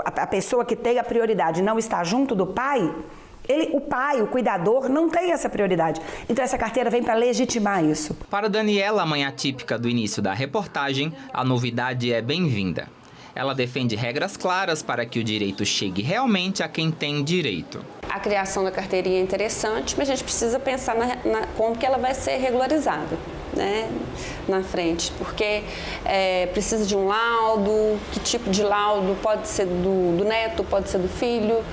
a pessoa que tem a prioridade não está junto do pai, o pai, o cuidador, não tem essa prioridade. Então essa carteira vem para legitimar isso. Para Daniela, a mãe atípica do início da reportagem, a novidade é bem-vinda. Ela defende regras claras para que o direito chegue realmente a quem tem direito. A criação da carteirinha é interessante, mas a gente precisa pensar como que ela vai ser regularizada, né, na frente, porque precisa de um laudo, que tipo de laudo, pode ser do neto, pode ser do filho,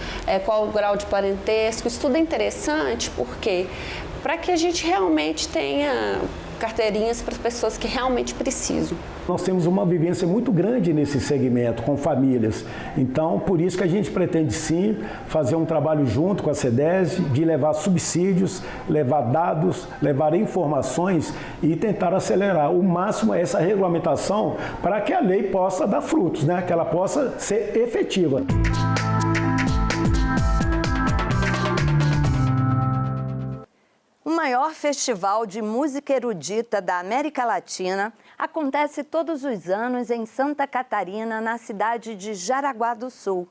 qual o grau de parentesco. Isso tudo é interessante, porque para que a gente realmente tenha carteirinhas para as pessoas que realmente precisam. Nós temos uma vivência muito grande nesse segmento, com famílias. Então, por isso que a gente pretende sim fazer um trabalho junto com a CEDESV, de levar subsídios, levar dados, levar informações e tentar acelerar o máximo essa regulamentação para que a lei possa dar frutos, né? Que ela possa ser efetiva. O maior festival de música erudita da América Latina acontece todos os anos em Santa Catarina, na cidade de Jaraguá do Sul.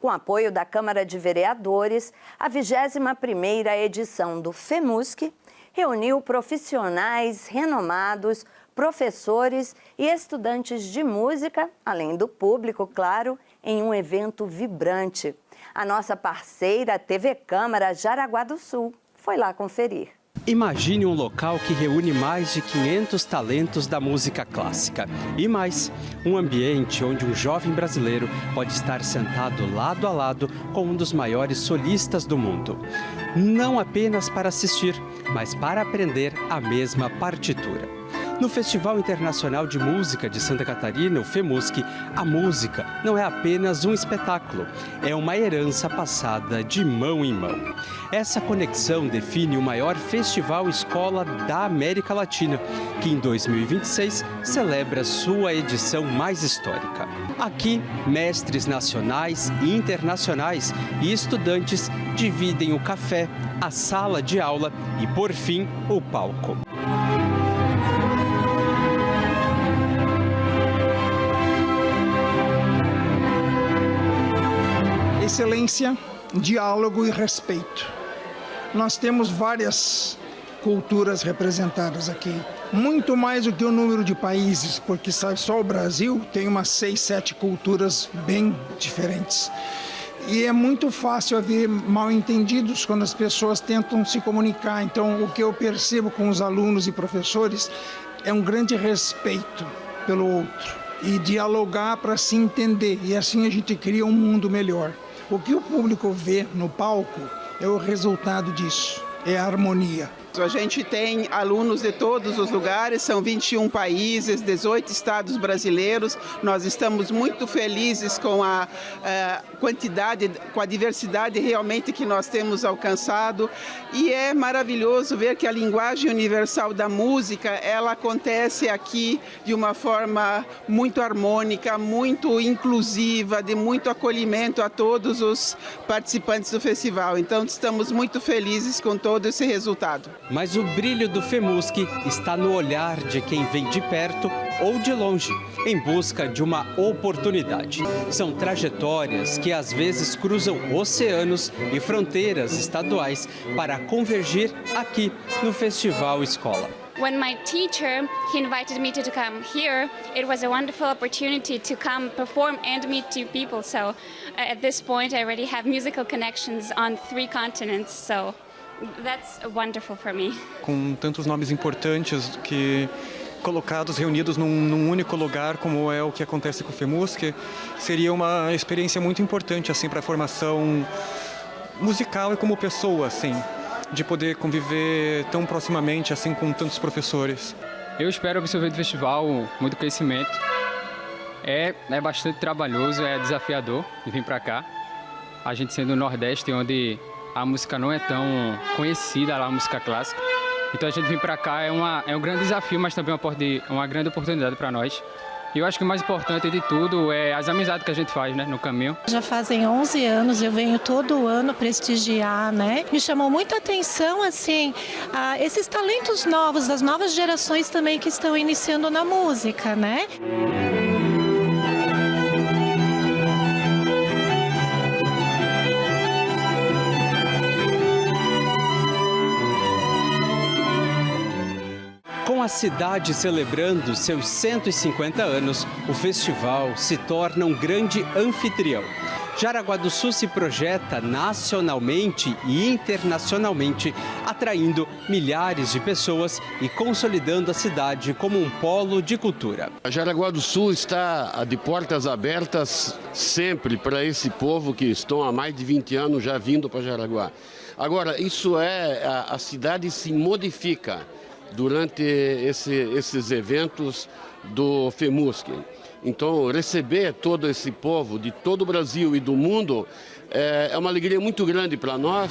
Com apoio da Câmara de Vereadores, a 21ª edição do FEMUSC reuniu profissionais renomados, professores e estudantes de música, além do público, claro, em um evento vibrante. A nossa parceira TV Câmara Jaraguá do Sul foi lá conferir. Imagine um local que reúne mais de 500 talentos da música clássica. E mais, um ambiente onde um jovem brasileiro pode estar sentado lado a lado com um dos maiores solistas do mundo. Não apenas para assistir, mas para aprender a mesma partitura. No Festival Internacional de Música de Santa Catarina, o FEMUSC, a música não é apenas um espetáculo, é uma herança passada de mão em mão. Essa conexão define o maior festival escola da América Latina, que em 2026 celebra sua edição mais histórica. Aqui, mestres nacionais e internacionais e estudantes dividem o café, a sala de aula e, por fim, o palco. Excelência, diálogo e respeito. Nós temos várias culturas representadas aqui, muito mais do que o número de países, porque sabe, só o Brasil tem umas 6, 7 culturas bem diferentes. E é muito fácil haver mal-entendidos quando as pessoas tentam se comunicar. Então, o que eu percebo com os alunos e professores é um grande respeito pelo outro e dialogar para se entender. E assim a gente cria um mundo melhor. O que o público vê no palco é o resultado disso, é a harmonia. A gente tem alunos de todos os lugares, são 21 países, 18 estados brasileiros. Nós estamos muito felizes com a quantidade, com a diversidade realmente que nós temos alcançado. E é maravilhoso ver que a linguagem universal da música, ela acontece aqui de uma forma muito harmônica, muito inclusiva, de muito acolhimento a todos os participantes do festival. Então, estamos muito felizes com todo esse resultado. Mas o brilho do FEMUSC está no olhar de quem vem de perto ou de longe, em busca de uma oportunidade. São trajetórias que às vezes cruzam oceanos e fronteiras estaduais para convergir aqui no Festival Escola. When my teacher, he invited me to come here, it was a wonderful opportunity to come perform and meet two people. So at this point I already have musical connections on 3 continents. So that's wonderful for me. Com tantos nomes importantes que colocados, reunidos num único lugar, como é o que acontece com o FEMUSC, seria uma experiência muito importante assim para a formação musical e como pessoa, assim, de poder conviver tão proximamente assim com tantos professores. Eu espero absorver do festival muito conhecimento É bastante trabalhoso, é desafiador vir para cá. A gente sendo no Nordeste, onde a música não é tão conhecida, a música clássica. Então a gente vir para cá é um grande desafio, mas também uma grande oportunidade para nós. E eu acho que o mais importante de tudo é as amizades que a gente faz, né, no caminho. Já fazem 11 anos, eu venho todo ano prestigiar, né? Me chamou muita atenção, assim, esses talentos novos, das novas gerações também que estão iniciando na música, né? Com a cidade celebrando seus 150 anos, o festival se torna um grande anfitrião. Jaraguá do Sul se projeta nacionalmente e internacionalmente, atraindo milhares de pessoas e consolidando a cidade como um polo de cultura. A Jaraguá do Sul está de portas abertas sempre para esse povo que estão há mais de 20 anos já vindo para Jaraguá. Agora, a cidade se modifica durante esses eventos do FEMUSC. Então, receber todo esse povo de todo o Brasil e do mundo é uma alegria muito grande para nós.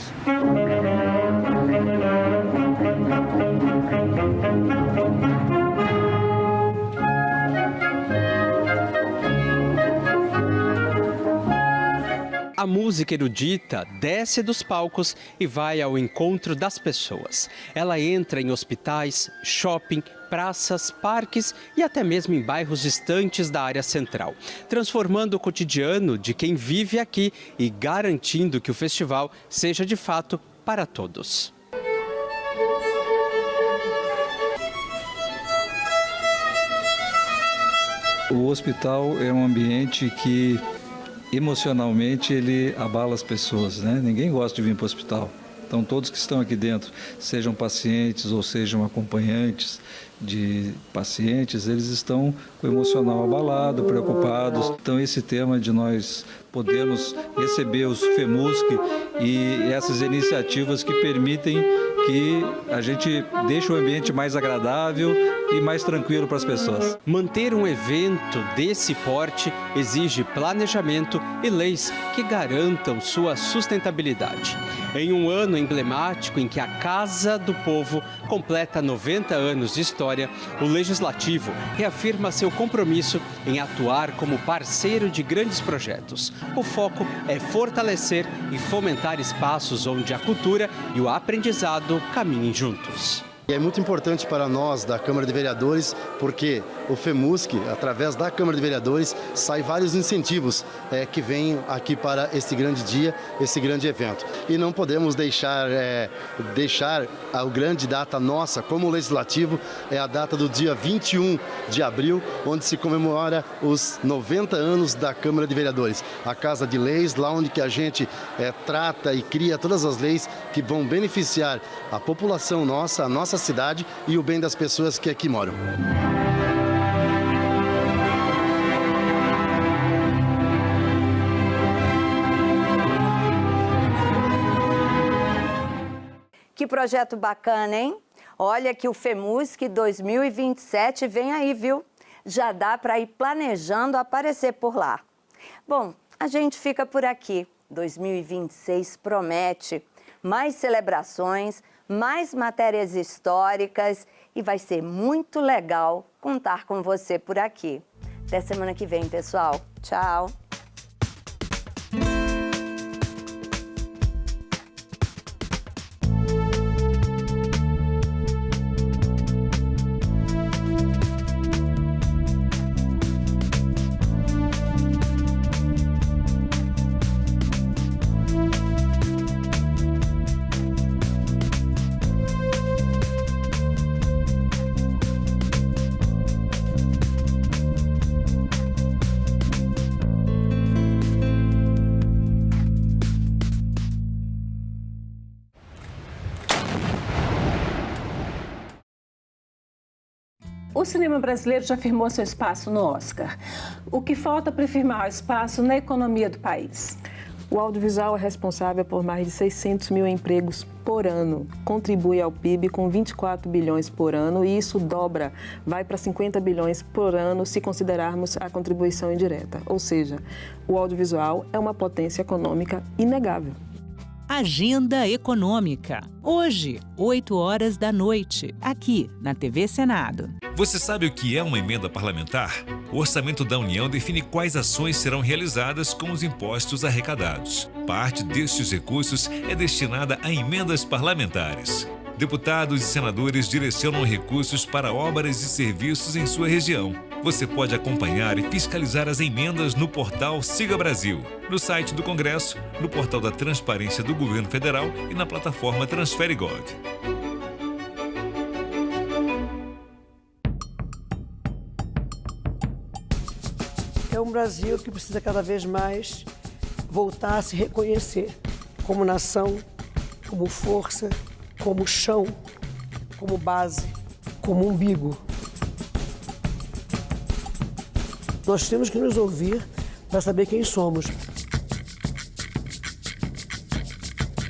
A música erudita desce dos palcos e vai ao encontro das pessoas. Ela entra em hospitais, shopping, praças, parques e até mesmo em bairros distantes da área central, transformando o cotidiano de quem vive aqui e garantindo que o festival seja de fato para todos. O hospital é um ambiente que emocionalmente ele abala as pessoas, né? Ninguém gosta de vir para o hospital. Então todos que estão aqui dentro, sejam pacientes ou sejam acompanhantes de pacientes, eles estão com o emocional abalado, preocupados. Então esse tema de nós podermos receber os FEMUSC e essas iniciativas que permitem que a gente deixe o ambiente mais agradável e mais tranquilo para as pessoas. Manter um evento desse porte exige planejamento e leis que garantam sua sustentabilidade. Em um ano emblemático em que a Casa do Povo completa 90 anos de história, o Legislativo reafirma seu compromisso em atuar como parceiro de grandes projetos. O foco é fortalecer e fomentar espaços onde a cultura e o aprendizado caminhem juntos. É muito importante para nós da Câmara de Vereadores, porque o FEMUSC, através da Câmara de Vereadores, sai vários incentivos que vêm aqui para esse grande dia, esse grande evento. E não podemos deixar a grande data nossa, como Legislativo, é a data do dia 21 de abril, onde se comemora os 90 anos da Câmara de Vereadores. A Casa de Leis, lá onde que a gente trata e cria todas as leis que vão beneficiar a população nossa, a nossa cidade e o bem das pessoas que aqui moram. Que projeto bacana, hein? Olha que o FEMUSC 2027 vem aí, viu? Já dá para ir planejando aparecer por lá. Bom, a gente fica por aqui. 2026 promete mais celebrações, mais matérias históricas e vai ser muito legal contar com você por aqui. Até semana que vem, pessoal. Tchau! O cinema brasileiro já firmou seu espaço no Oscar. O que falta para firmar o espaço na economia do país? O audiovisual é responsável por mais de 600 mil empregos por ano, contribui ao PIB com 24 bilhões por ano e isso dobra, vai para 50 bilhões por ano se considerarmos a contribuição indireta. Ou seja, o audiovisual é uma potência econômica inegável. Agenda Econômica. Hoje, 20h, aqui na TV Senado. Você sabe o que é uma emenda parlamentar? O Orçamento da União define quais ações serão realizadas com os impostos arrecadados. Parte destes recursos é destinada a emendas parlamentares. Deputados e senadores direcionam recursos para obras e serviços em sua região. Você pode acompanhar e fiscalizar as emendas no portal Siga Brasil, no site do Congresso, no portal da Transparência do Governo Federal e na plataforma TransfereGov. É um Brasil que precisa cada vez mais voltar a se reconhecer como nação, como força, como chão, como base, como umbigo. Nós temos que nos ouvir para saber quem somos.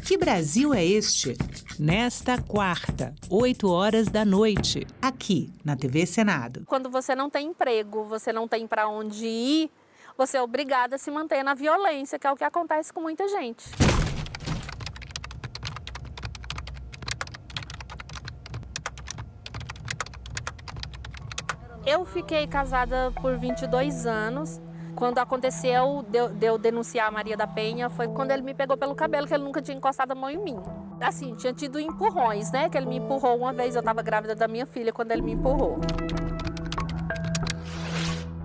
Que Brasil é este? Nesta quarta, 20h, aqui na TV Senado. Quando você não tem emprego, você não tem para onde ir, você é obrigada a se manter na violência, que é o que acontece com muita gente. Eu fiquei casada por 22 anos. Quando aconteceu de eu denunciar a Maria da Penha, foi quando ele me pegou pelo cabelo, que ele nunca tinha encostado a mão em mim. Assim, tinha tido empurrões, né? Que ele me empurrou uma vez, eu estava grávida da minha filha quando ele me empurrou.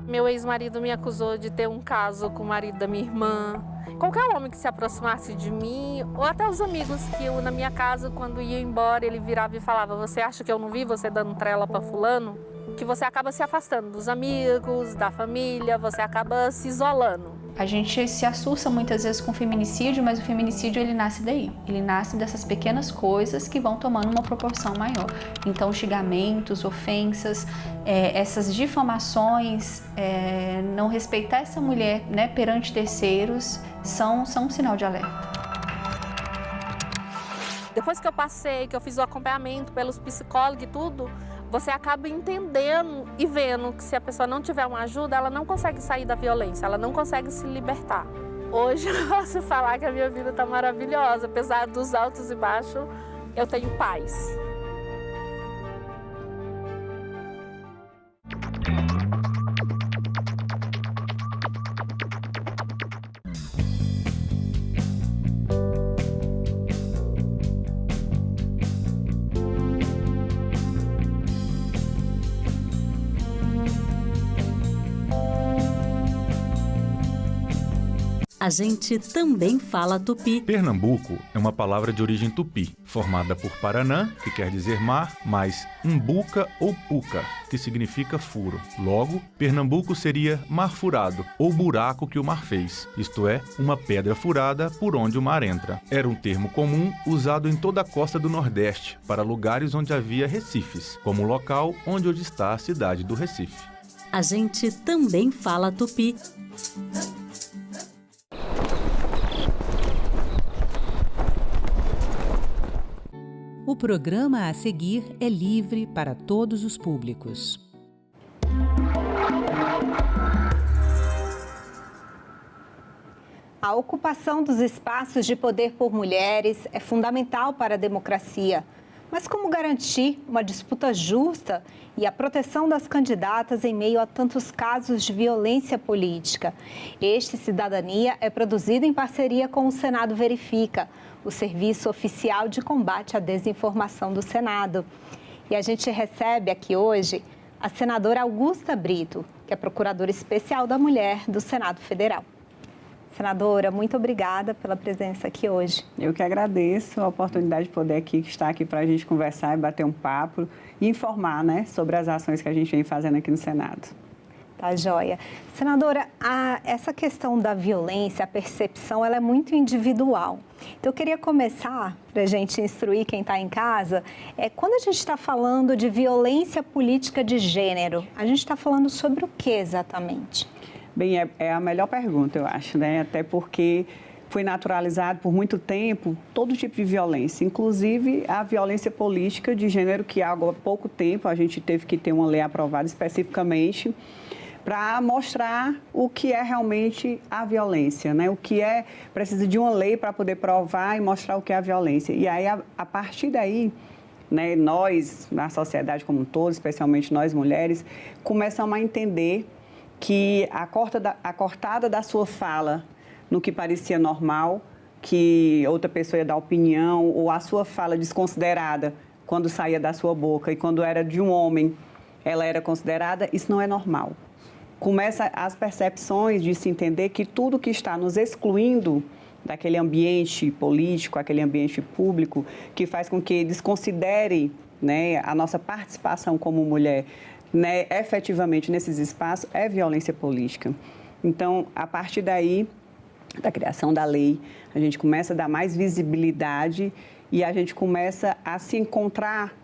Meu ex-marido me acusou de ter um caso com o marido da minha irmã. Qualquer homem que se aproximasse de mim, ou até os amigos que eu, na minha casa, quando ia embora, ele virava e falava: você acha que eu não vi você dando trela para fulano? Que você acaba se afastando dos amigos, da família, você acaba se isolando. A gente se assusta muitas vezes com o feminicídio, mas o feminicídio ele nasce daí. Ele nasce dessas pequenas coisas que vão tomando uma proporção maior. Então, xingamentos, ofensas, essas difamações, não respeitar essa mulher, né, perante terceiros, são um sinal de alerta. Depois que eu passei, que eu fiz o acompanhamento pelos psicólogos e tudo, você acaba entendendo e vendo que se a pessoa não tiver uma ajuda, ela não consegue sair da violência, ela não consegue se libertar. Hoje eu posso falar que a minha vida está maravilhosa, apesar dos altos e baixos, eu tenho paz. A gente também fala tupi. Pernambuco é uma palavra de origem tupi, formada por Paranã, que quer dizer mar, mais umbuca ou puca, que significa furo. Logo, Pernambuco seria mar furado, ou buraco que o mar fez, isto é, uma pedra furada por onde o mar entra. Era um termo comum usado em toda a costa do Nordeste, para lugares onde havia recifes, como o local onde hoje está a cidade do Recife. A gente também fala tupi. O programa a seguir é livre para todos os públicos. A ocupação dos espaços de poder por mulheres é fundamental para a democracia. Mas como garantir uma disputa justa e a proteção das candidatas em meio a tantos casos de violência política? Este Cidadania é produzido em parceria com o Senado Verifica, o serviço oficial de combate à desinformação do Senado. E a gente recebe aqui hoje a senadora Augusta Brito, que é procuradora especial da mulher do Senado Federal. Senadora, muito obrigada pela presença aqui hoje. Eu que agradeço a oportunidade de poder estar aqui para a gente conversar e bater um papo e informar, né, sobre as ações que a gente vem fazendo aqui no Senado. Tá joia. Senadora, essa questão da violência, a percepção, ela é muito individual. Então, eu queria começar, para a gente instruir quem está em casa, quando a gente está falando de violência política de gênero, a gente está falando sobre o que exatamente? Bem, é a melhor pergunta, eu acho, né? Até porque foi naturalizado por muito tempo todo tipo de violência, inclusive a violência política de gênero, que há pouco tempo a gente teve que ter uma lei aprovada especificamente para mostrar o que é realmente a violência, né? O que é, precisa de uma lei para poder provar e mostrar o que é a violência. E aí, a partir daí, né, nós, na sociedade como um todo, especialmente nós mulheres, começamos a entender que a cortada da sua fala no que parecia normal, que outra pessoa ia dar opinião, ou a sua fala desconsiderada quando saía da sua boca e quando era de um homem, ela era considerada, isso não é normal. Começa as percepções de se entender que tudo que está nos excluindo daquele ambiente político, aquele ambiente público, que faz com que desconsidere, né, a nossa participação como mulher, né, efetivamente nesses espaços, é violência política. Então, a partir daí, da criação da lei, a gente começa a dar mais visibilidade e a gente começa a se encontrar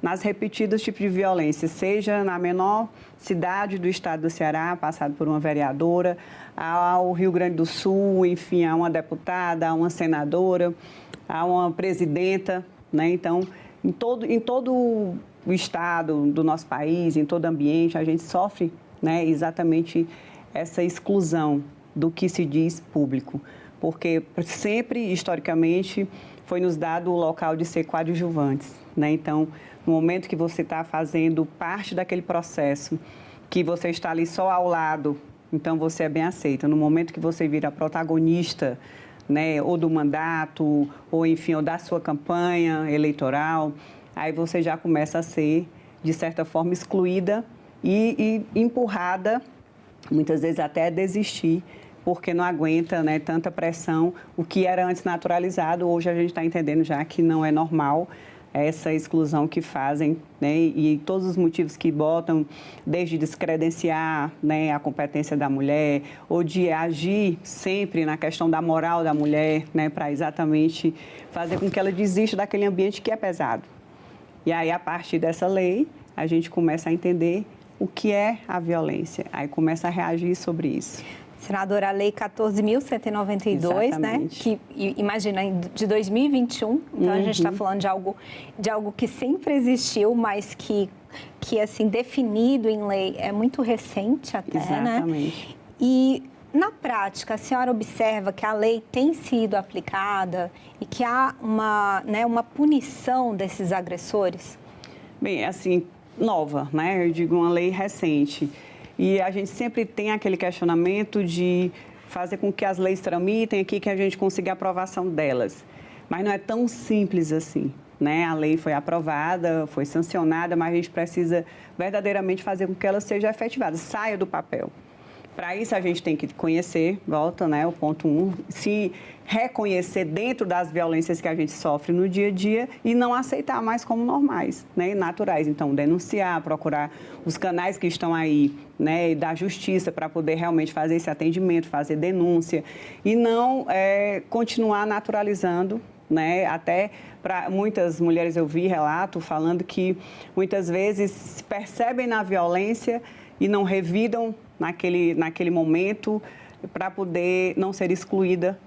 nas repetidos tipos de violência, seja na menor cidade do estado do Ceará, passado por uma vereadora, ao Rio Grande do Sul, enfim, a uma deputada, a uma senadora, a uma presidenta, né? Então, em todo o estado do nosso país, em todo ambiente, a gente sofre, né, exatamente essa exclusão do que se diz público, porque sempre, historicamente, foi nos dado o local de ser coadjuvantes, né? Então, no momento que você está fazendo parte daquele processo, que você está ali só ao lado, então você é bem aceita. No momento que você vira protagonista, né, ou do mandato, ou enfim, ou da sua campanha eleitoral, aí você já começa a ser, de certa forma, excluída e empurrada, muitas vezes até a desistir, porque não aguenta, né, tanta pressão. O que era antes naturalizado, hoje a gente está entendendo já que não é normal essa exclusão que fazem, né, e todos os motivos que botam, desde descredenciar, né, a competência da mulher, ou de agir sempre na questão da moral da mulher, né, para exatamente fazer com que ela desista daquele ambiente que é pesado. E aí, a partir dessa lei, a gente começa a entender o que é a violência, aí começa a reagir sobre isso. Senadora, a Lei 14.192, né? Que, imagina, de 2021, então a gente está falando de algo que sempre existiu, mas que assim, definido em lei é muito recente até, exatamente, né? E, na prática, a senhora observa que a lei tem sido aplicada e que há uma punição desses agressores? Bem, assim, nova, né? Eu digo uma lei recente. E a gente sempre tem aquele questionamento de fazer com que as leis tramitem aqui, que a gente consiga a aprovação delas. Mas não é tão simples assim, né? A lei foi aprovada, foi sancionada, mas a gente precisa verdadeiramente fazer com que ela seja efetivada, saia do papel. Para isso, a gente tem que conhecer, volta, né, o ponto 1, se reconhecer dentro das violências que a gente sofre no dia a dia e não aceitar mais como normais, né, e naturais. Então, denunciar, procurar os canais que estão aí, né, da justiça para poder realmente fazer esse atendimento, fazer denúncia e não continuar naturalizando, né, até para muitas mulheres eu vi relato falando que muitas vezes se percebem na violência e não revidam naquele momento para poder não ser excluída,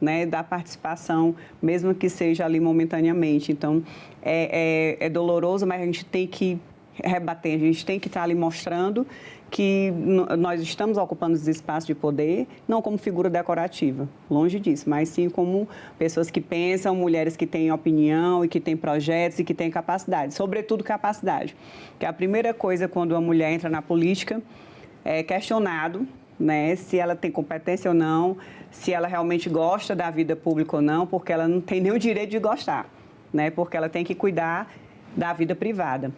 né, da participação, mesmo que seja ali momentaneamente. Então, é doloroso, mas a gente tem que rebater, a gente tem que estar ali mostrando que nós estamos ocupando os espaços de poder, não como figura decorativa, longe disso, mas sim como pessoas que pensam, mulheres que têm opinião e que têm projetos e que têm capacidade, sobretudo capacidade. Que a primeira coisa quando uma mulher entra na política é questionado, né, se ela tem competência ou não, se ela realmente gosta da vida pública ou não, porque ela não tem nem o direito de gostar, né, porque ela tem que cuidar da vida privada.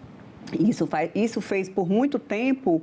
Isso fez por muito tempo,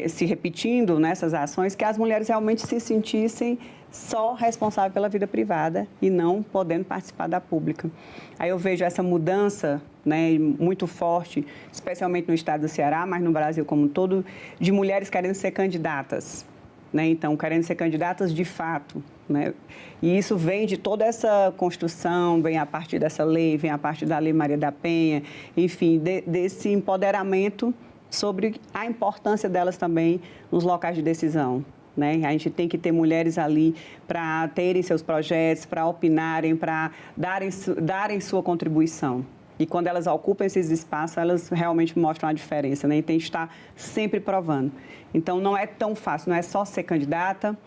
se repetindo nessas ações, que as mulheres realmente se sentissem só responsáveis pela vida privada e não podendo participar da pública. Aí eu vejo essa mudança, né, muito forte, especialmente no estado do Ceará, mas no Brasil como um todo, de mulheres querendo ser candidatas, né? Então, querendo ser candidatas de fato, né? E isso vem de toda essa construção, vem a partir dessa lei, vem a partir da Lei Maria da Penha, enfim, desse empoderamento sobre a importância delas também nos locais de decisão, né? A gente tem que ter mulheres ali para terem seus projetos, para opinarem, para darem sua contribuição. E quando elas ocupam esses espaços, elas realmente mostram a diferença, né? E tem que estar sempre provando. Então, não é tão fácil, não é só ser candidata,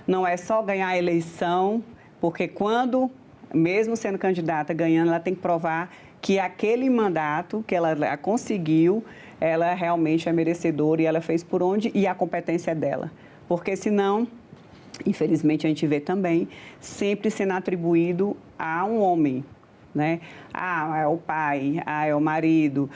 não é só ganhar a eleição, porque quando, mesmo sendo candidata, ganhando, ela tem que provar que aquele mandato que ela conseguiu, ela realmente é merecedora e ela fez por onde e a competência é dela. Porque senão, infelizmente, a gente vê também, sempre sendo atribuído a um homem, né? É o pai, é o marido,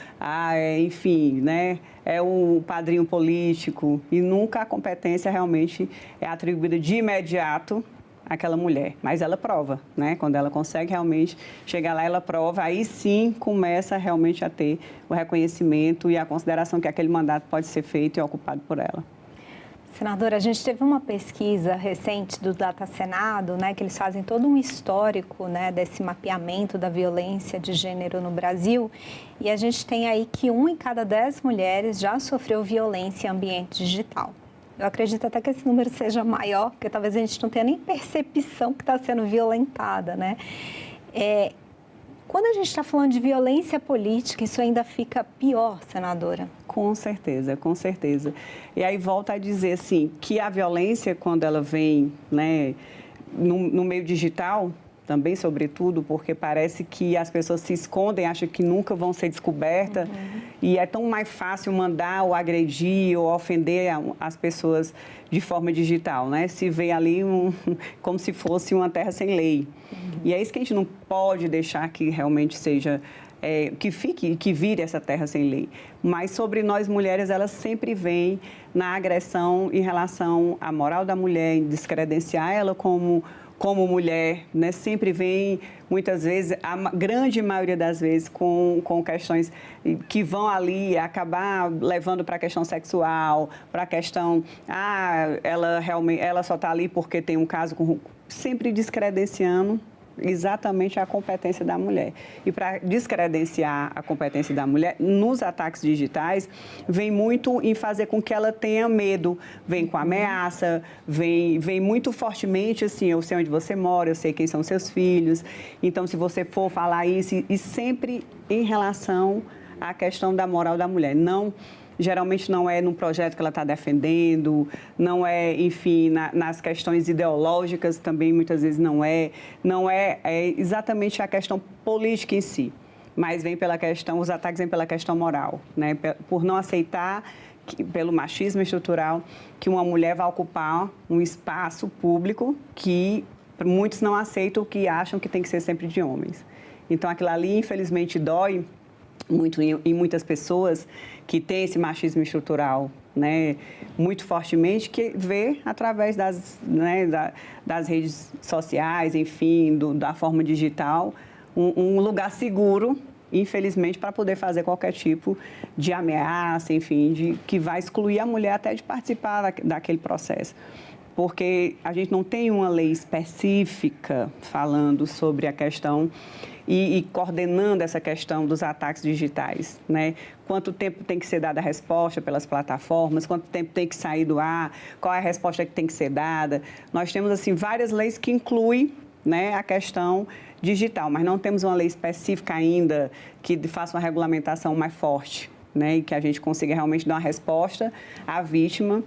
enfim, né? É o padrinho político e nunca a competência realmente é atribuída de imediato àquela mulher. Mas ela prova, né? Quando ela consegue realmente chegar lá, ela prova, aí sim começa realmente a ter o reconhecimento e a consideração que aquele mandato pode ser feito e ocupado por ela. Senadora, a gente teve uma pesquisa recente do Data Senado, né, que eles fazem todo um histórico, né, desse mapeamento da violência de gênero no Brasil, e a gente tem aí que 1 em cada 10 mulheres já sofreu violência em ambiente digital. Eu acredito até que esse número seja maior, porque talvez a gente não tenha nem percepção que está sendo violentada, né? Quando a gente está falando de violência política, isso ainda fica pior, senadora? Com certeza, com certeza. E aí volta a dizer assim, que a violência, quando ela vem, né, no meio digital, também, sobretudo, porque parece que as pessoas se escondem, acham que nunca vão ser descobertas, e é tão mais fácil mandar ou agredir ou ofender as pessoas de forma digital, né? Se vê ali como se fosse uma terra sem lei. E é isso que a gente não pode deixar que realmente seja, que vire essa terra sem lei. Mas sobre nós mulheres, ela sempre vem na agressão em relação à moral da mulher, em descredenciar ela como mulher, né? Sempre vem, muitas vezes, a grande maioria das vezes, com questões que vão ali acabar levando para a questão sexual, para a questão, ela só está ali porque tem um caso sempre descredenciando exatamente a competência da mulher. E para descredenciar a competência da mulher, nos ataques digitais, vem muito em fazer com que ela tenha medo, vem com ameaça, vem muito fortemente assim, eu sei onde você mora, eu sei quem são seus filhos, então se você for falar isso, e sempre em relação à questão da moral da mulher, geralmente não é num projeto que ela está defendendo, não é, enfim, nas questões ideológicas também muitas vezes não é exatamente a questão política em si, mas os ataques vêm pela questão moral, né? Por não aceitar, pelo machismo estrutural, que uma mulher vai ocupar um espaço público que muitos não aceitam, que acham que tem que ser sempre de homens. Então aquilo ali, infelizmente, dói muito em muitas pessoas que têm esse machismo estrutural, né, muito fortemente, que vê através das redes sociais, enfim, da forma digital, um lugar seguro, infelizmente, para poder fazer qualquer tipo de ameaça, enfim, que vai excluir a mulher até de participar daquele processo. Porque a gente não tem uma lei específica falando sobre a questão e coordenando essa questão dos ataques digitais, né? Quanto tempo tem que ser dada a resposta pelas plataformas, quanto tempo tem que sair do ar, qual é a resposta que tem que ser dada. Nós temos, assim, várias leis que incluem, né, a questão digital, mas não temos uma lei específica ainda que faça uma regulamentação mais forte, né, e que a gente consiga realmente dar uma resposta à vítima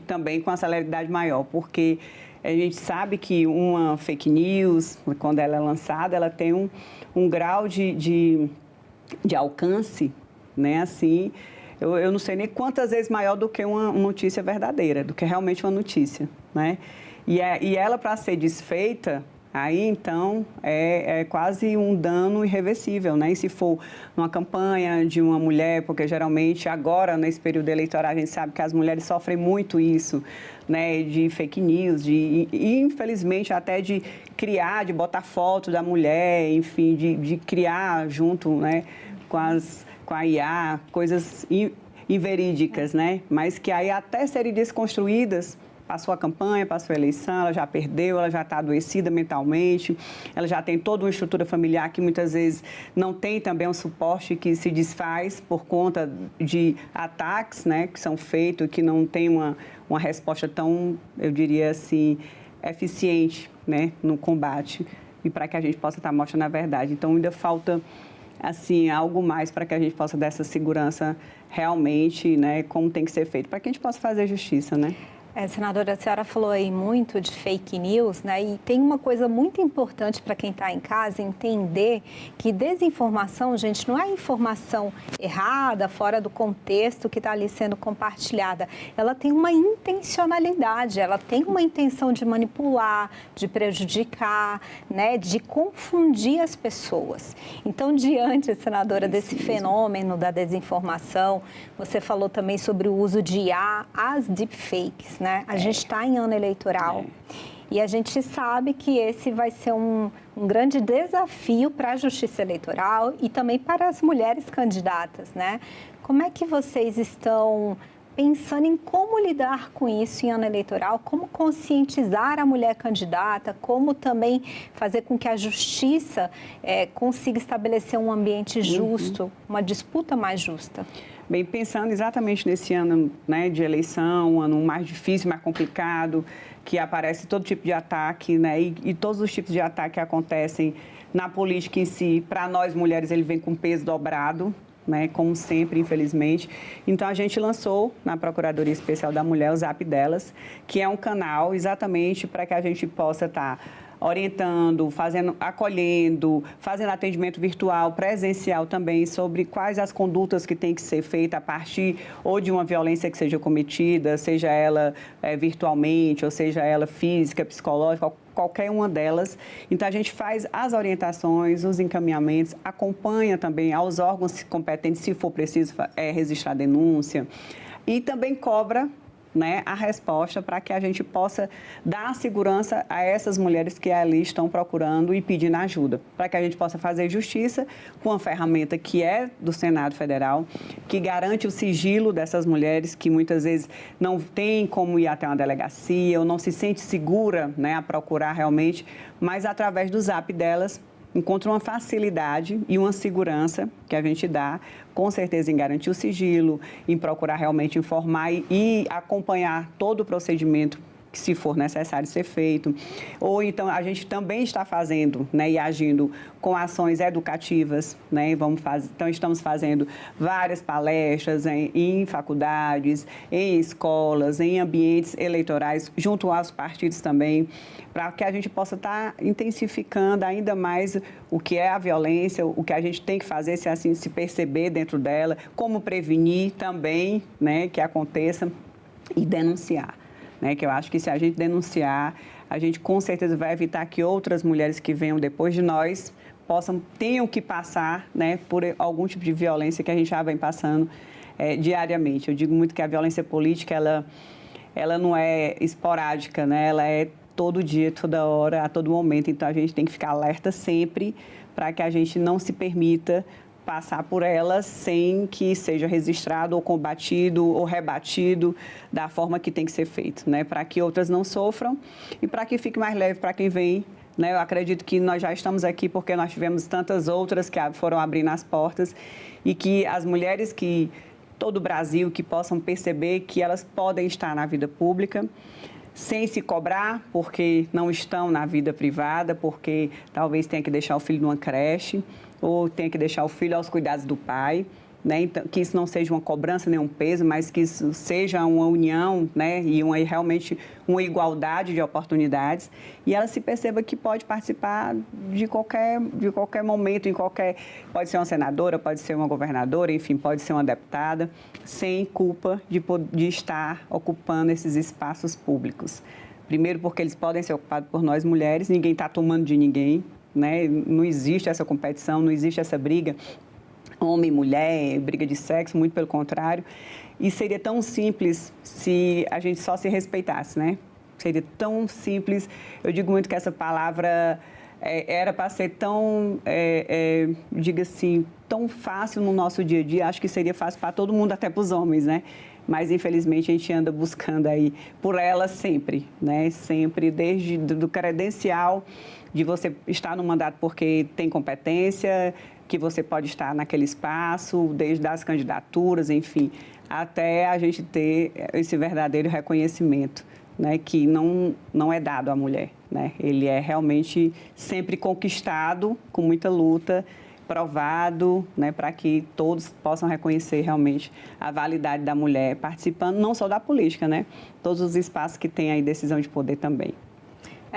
também com a celeridade maior, porque a gente sabe que uma fake news, quando ela é lançada, ela tem um grau de alcance, né? Assim, eu não sei nem quantas vezes maior do que uma notícia verdadeira, do que realmente uma notícia, né? E ela, para ser desfeita, aí, então, é quase um dano irreversível, né? E se for numa campanha de uma mulher, porque geralmente agora, nesse período eleitoral, a gente sabe que as mulheres sofrem muito isso, né? De fake news, e infelizmente até de criar, de botar foto da mulher, enfim, de criar junto, né? Com a IA, coisas inverídicas, né? Mas que aí até serem desconstruídas, passou a campanha, passou a eleição, ela já perdeu, ela já está adoecida mentalmente, ela já tem toda uma estrutura familiar que muitas vezes não tem também um suporte, que se desfaz por conta de ataques, né, que são feitos, que não tem uma resposta tão, eu diria assim, eficiente, né, no combate, e para que a gente possa estar mostrando a verdade. Então, ainda falta, assim, algo mais para que a gente possa dar essa segurança realmente, né, como tem que ser feito, para que a gente possa fazer justiça, né? Senadora, a senhora falou aí muito de fake news, né? E tem uma coisa muito importante para quem está em casa entender que desinformação, gente, não é informação errada, fora do contexto que está ali sendo compartilhada. Ela tem uma intencionalidade, ela tem uma intenção de manipular, de prejudicar, né? De confundir as pessoas. Então, diante, senadora, desse fenômeno da desinformação, você falou também sobre o uso de IA, as deepfakes, né? A gente está em ano eleitoral e a gente sabe que esse vai ser um grande desafio para a justiça eleitoral e também para as mulheres candidatas, né? Como é que vocês estão pensando em como lidar com isso em ano eleitoral, como conscientizar a mulher candidata, como também fazer com que a justiça consiga estabelecer um ambiente justo, uma disputa mais justa? Bem, pensando exatamente nesse ano, né, de eleição, um ano mais difícil, mais complicado, que aparece todo tipo de ataque, né, e todos os tipos de ataque que acontecem na política em si, para nós mulheres ele vem com peso dobrado, né, como sempre, infelizmente. Então, a gente lançou na Procuradoria Especial da Mulher o Zap Delas, que é um canal exatamente para que a gente possa estar orientando, acolhendo, fazendo atendimento virtual, presencial também, sobre quais as condutas que têm que ser feitas a partir ou de uma violência que seja cometida, seja ela virtualmente, ou seja ela física, psicológica, qualquer uma delas. Então, a gente faz as orientações, os encaminhamentos, acompanha também aos órgãos competentes, se for preciso registrar denúncia, e também cobra, né, a resposta para que a gente possa dar segurança a essas mulheres que ali estão procurando e pedindo ajuda, para que a gente possa fazer justiça com a ferramenta que é do Senado Federal, que garante o sigilo dessas mulheres que muitas vezes não tem como ir até uma delegacia ou não se sente segura, né, a procurar realmente, mas através do Zap Delas encontra uma facilidade e uma segurança que a gente dá, com certeza, em garantir o sigilo, em procurar realmente informar e acompanhar todo o procedimento que, se for necessário ser feito. Ou então, a gente também está fazendo, né, e agindo com ações educativas, né, então, estamos fazendo várias palestras em faculdades, em escolas, em ambientes eleitorais, junto aos partidos também, para que a gente possa estar intensificando ainda mais o que é a violência, o que a gente tem que fazer, se assim se perceber dentro dela, como prevenir também, né, que aconteça e denunciar. Né, que eu acho que se a gente denunciar, a gente com certeza vai evitar que outras mulheres que venham depois de nós tenham que passar, né, por algum tipo de violência que a gente já vem passando diariamente. Eu digo muito que a violência política, ela não é esporádica, né, ela é todo dia, toda hora, a todo momento. Então, a gente tem que ficar alerta sempre para que a gente não se permita passar por elas sem que seja registrado ou combatido ou rebatido da forma que tem que ser feito, né? Para que outras não sofram e para que fique mais leve para quem vem, né? Eu acredito que nós já estamos aqui porque nós tivemos tantas outras que foram abrindo as portas e que as mulheres que todo o Brasil que possam perceber que elas podem estar na vida pública sem se cobrar, porque não estão na vida privada, porque talvez tenha que deixar o filho numa creche ou tenha que deixar o filho aos cuidados do pai, né? Então, que isso não seja uma cobrança nem um peso, mas que isso seja uma união, né? E realmente uma igualdade de oportunidades, e ela se perceba que pode participar de qualquer momento, pode ser uma senadora, pode ser uma governadora, enfim, pode ser uma deputada, sem culpa de estar ocupando esses espaços públicos. Primeiro porque eles podem ser ocupados por nós mulheres, ninguém está tomando de ninguém, né? Não existe essa competição, não existe essa briga homem, mulher, briga de sexo, muito pelo contrário. E seria tão simples se a gente só se respeitasse, né? Seria tão simples. Eu digo muito que essa palavra era para ser tão, diga assim, tão fácil no nosso dia a dia. Acho que seria fácil para todo mundo, até para os homens, né? mas infelizmente a gente anda buscando aí por ela sempre, né? Sempre, desde do credencial de você estar no mandato porque tem competência, que você pode estar naquele espaço, desde as candidaturas, enfim, até a gente ter esse verdadeiro reconhecimento, né? Que não é dado à mulher, né? Ele é realmente sempre conquistado, com muita luta, provado, né, para que todos possam reconhecer realmente a validade da mulher participando não só da política, né, todos os espaços que tem aí decisão de poder também.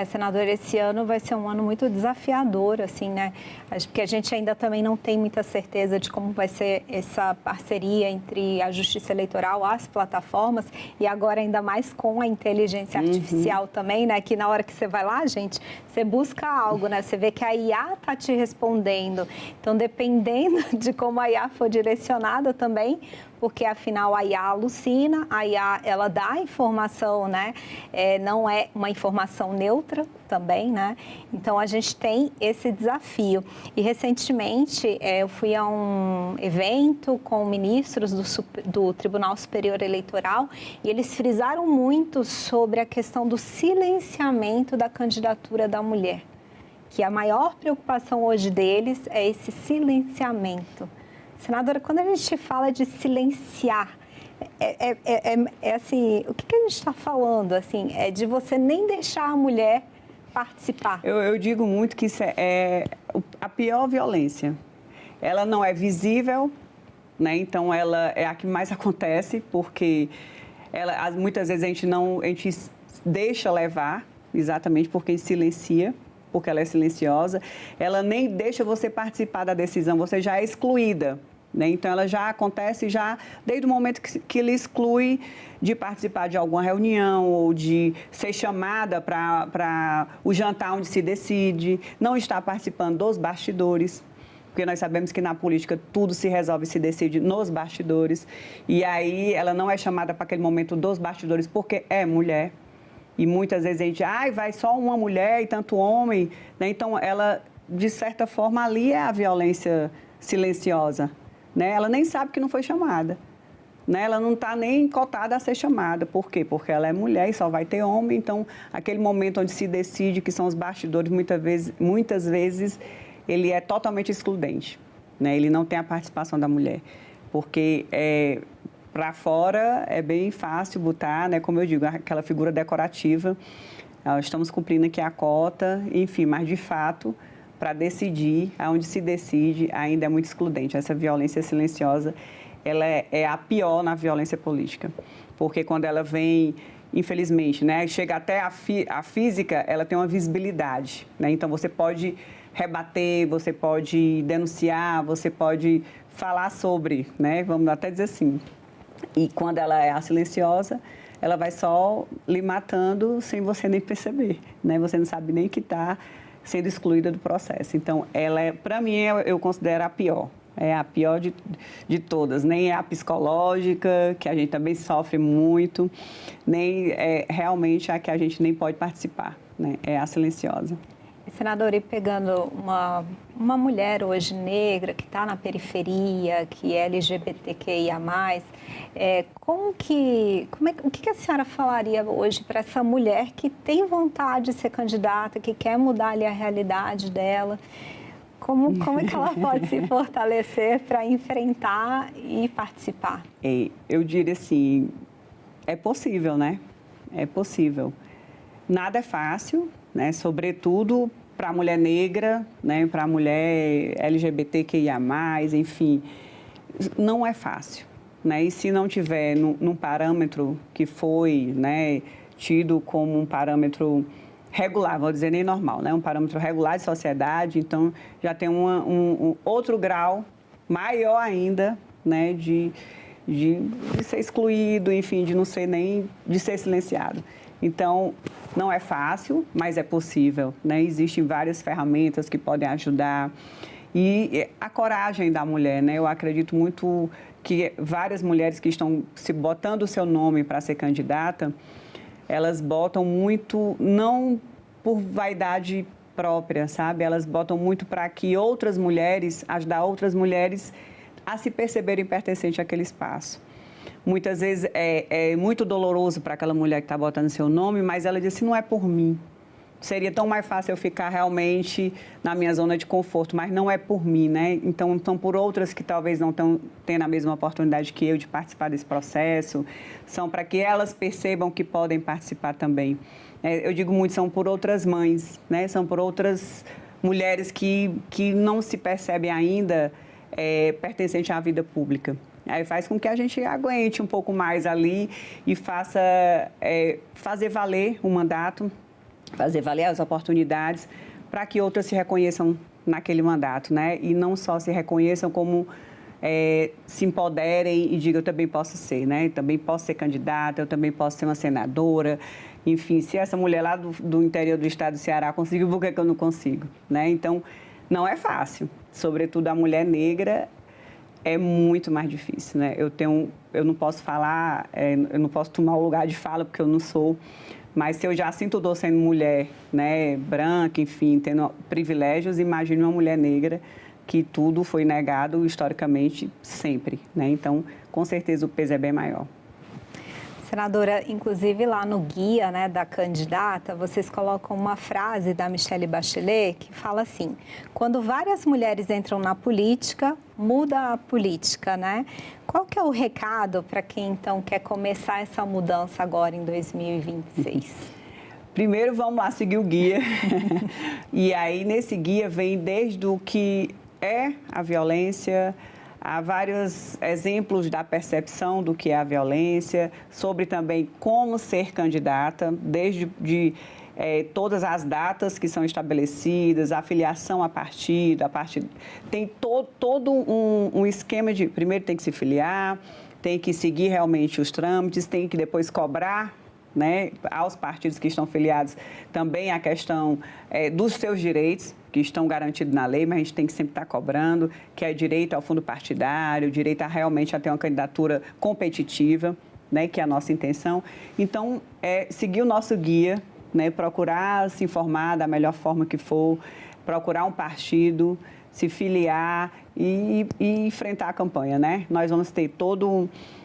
Senadora, esse ano vai ser um ano muito desafiador, assim, né? Acho que a gente ainda também não tem muita certeza de como vai ser essa parceria entre a Justiça Eleitoral, as plataformas, e agora ainda mais com a inteligência artificial também, né? Que na hora que você vai lá, gente, você busca algo, né? Você vê que a IA está te respondendo. Então, dependendo de como a IA for direcionada também, porque afinal a IA alucina, a IA ela dá informação, né? Não é uma informação neutra também, né? Então a gente tem esse desafio. E recentemente eu fui a um evento com ministros do Tribunal Superior Eleitoral e eles frisaram muito sobre a questão do silenciamento da candidatura da mulher, que a maior preocupação hoje deles é esse silenciamento. Senadora, quando a gente fala de silenciar, assim, o que a gente está falando? Assim, é de você nem deixar a mulher participar. Eu digo muito que isso é a pior violência. Ela não é visível, né? Então ela é a que mais acontece, porque muitas vezes a gente deixa levar, exatamente porque silencia, porque ela é silenciosa, ela nem deixa você participar da decisão, você já é excluída, né? Então, ela já acontece desde o momento que ele exclui de participar de alguma reunião ou de ser chamada para o jantar onde se decide, não está participando dos bastidores, porque nós sabemos que na política tudo se resolve e se decide nos bastidores, e aí ela não é chamada para aquele momento dos bastidores porque é mulher. E muitas vezes a gente, vai só uma mulher e tanto homem, né? Então, ela, de certa forma, ali é a violência silenciosa, né? Ela nem sabe que não foi chamada, né? Ela não está nem cotada a ser chamada. Por quê? Porque ela é mulher e só vai ter homem. Então, aquele momento onde se decide, que são os bastidores, muitas vezes ele é totalmente excludente, né? Ele não tem a participação da mulher, porque para fora é bem fácil botar, né, como eu digo, aquela figura decorativa. Estamos cumprindo aqui a cota, enfim, mas de fato, para decidir, aonde se decide, ainda é muito excludente. Essa violência silenciosa, ela é a pior na violência política, porque quando ela vem, infelizmente, né, chega até a física, ela tem uma visibilidade, né? Então você pode rebater, você pode denunciar, você pode falar sobre, né, vamos até dizer assim. E quando ela é a silenciosa, ela vai só lhe matando sem você nem perceber, né? Você não sabe nem que está sendo excluída do processo. Então, ela para mim, eu considero a pior. É a pior de todas. Nem é a psicológica, que a gente também sofre muito, nem é realmente a que a gente nem pode participar, né? É a silenciosa. Senadora, e pegando uma mulher hoje negra que está na periferia, que é LGBTQIA+, o que a senhora falaria hoje para essa mulher que tem vontade de ser candidata, que quer mudar ali a realidade dela? Como é que ela pode se fortalecer para enfrentar e participar? Eu diria assim, é possível, né? É possível. Nada é fácil, né? Sobretudo para a mulher negra, né? Para a mulher LGBTQIA+, enfim, não é fácil, né? E se não tiver num parâmetro que foi, né, tido como um parâmetro regular, vou dizer nem normal, né? Um parâmetro regular de sociedade, então já tem um outro grau maior ainda, né, de ser excluído, enfim, de não ser nem de ser silenciado. Então, não é fácil, mas é possível, né? Existem várias ferramentas que podem ajudar. E a coragem da mulher, né? Eu acredito muito que várias mulheres que estão se botando o seu nome para ser candidata, elas botam muito, não por vaidade própria, sabe? Elas botam muito para que outras mulheres, ajudar outras mulheres a se perceberem pertencentes àquele espaço. muitas vezes é muito doloroso para aquela mulher que está botando seu nome, mas ela diz assim, não é por mim. Seria tão mais fácil eu ficar realmente na minha zona de conforto, mas não é por mim, né? Então, são por outras que talvez não estão tendo a mesma oportunidade que eu de participar desse processo, são para que elas percebam que podem participar também. Eu digo muito, são por outras mães, né? São por outras mulheres que não se percebem ainda pertencentes à vida pública. Aí faz com que a gente aguente um pouco mais ali e fazer valer o mandato, fazer valer as oportunidades para que outras se reconheçam naquele mandato, né? E não só se reconheçam como se empoderem e digam, eu também posso ser, né? Eu também posso ser candidata, eu também posso ser uma senadora. Enfim, se essa mulher lá do interior do estado do Ceará conseguiu, por que eu não consigo, né? Então, não é fácil. Sobretudo a mulher negra é muito mais difícil, né? Eu não posso falar, eu não posso tomar o lugar de fala porque eu não sou. Mas se eu já sinto dor sendo mulher, né, branca, enfim, tendo privilégios, imagine uma mulher negra que tudo foi negado historicamente sempre, né? Então, com certeza o peso é bem maior. Senadora, inclusive lá no guia, né, da candidata, vocês colocam uma frase da Michelle Bachelet que fala assim: quando várias mulheres entram na política, muda a política, né? Qual que é o recado para quem então quer começar essa mudança agora em 2026? Primeiro vamos lá seguir o guia. E aí nesse guia vem desde o que é a violência. Há vários exemplos da percepção do que é a violência, sobre também como ser candidata, desde todas as datas que são estabelecidas, a filiação a partido, tem todo um esquema de, primeiro tem que se filiar, tem que seguir realmente os trâmites, tem que depois cobrar, né, aos partidos que estão filiados também a questão dos seus direitos, que estão garantidos na lei, mas a gente tem que sempre estar cobrando, que é direito ao fundo partidário, direito realmente a ter uma candidatura competitiva, né, que é a nossa intenção. Então, seguir o nosso guia, né, procurar se informar da melhor forma que for, procurar um partido, se filiar e enfrentar a campanha, né? Nós vamos ter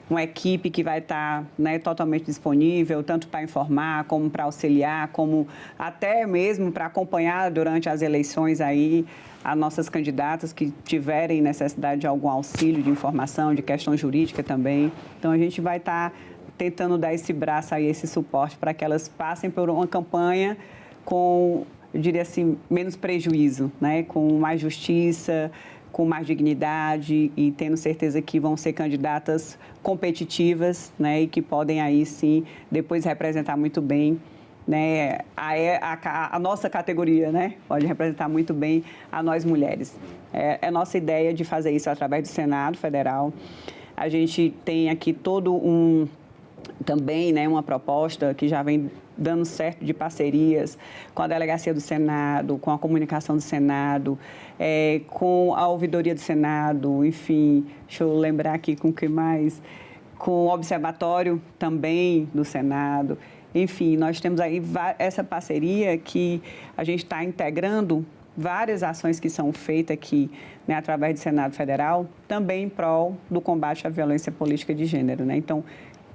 uma equipe que vai estar, né, totalmente disponível, tanto para informar, como para auxiliar, como até mesmo para acompanhar durante as eleições aí as nossas candidatas que tiverem necessidade de algum auxílio de informação, de questão jurídica também. Então, a gente vai estar tentando dar esse braço aí, esse suporte para que elas passem por uma campanha com, eu diria assim, menos prejuízo, né, com mais justiça, com mais dignidade e tendo certeza que vão ser candidatas competitivas, né, e que podem aí sim depois representar muito bem, né, a nossa categoria, né, pode representar muito bem a nós mulheres. É nossa ideia de fazer isso através do Senado Federal. A gente tem aqui também, né, uma proposta que já vem dando certo de parcerias com a Delegacia do Senado, com a comunicação do Senado, com a Ouvidoria do Senado, enfim, deixa eu lembrar aqui com o que mais, com o Observatório também do Senado. Enfim, nós temos aí essa parceria que a gente está integrando várias ações que são feitas aqui, né, através do Senado Federal, também em prol do combate à violência política de gênero, né? Então,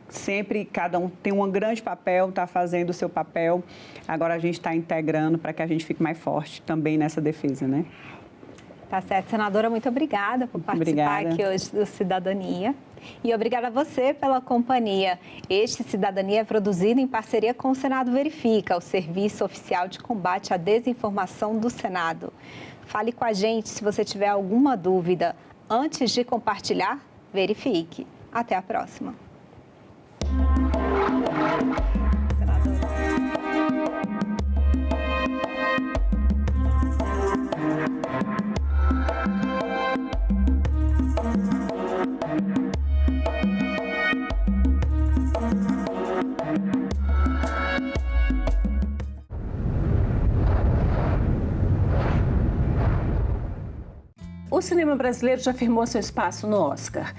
sempre cada um tem um grande papel, está fazendo o seu papel. Agora a gente está integrando para que a gente fique mais forte também nessa defesa, né? Tá certo. Senadora, muito obrigada por participar aqui hoje do Cidadania. E obrigada a você pela companhia. Este Cidadania é produzido em parceria com o Senado Verifica, o serviço oficial de combate à desinformação do Senado. Fale com a gente se você tiver alguma dúvida. Antes de compartilhar, verifique. Até a próxima. O cinema brasileiro já firmou seu espaço no Oscar.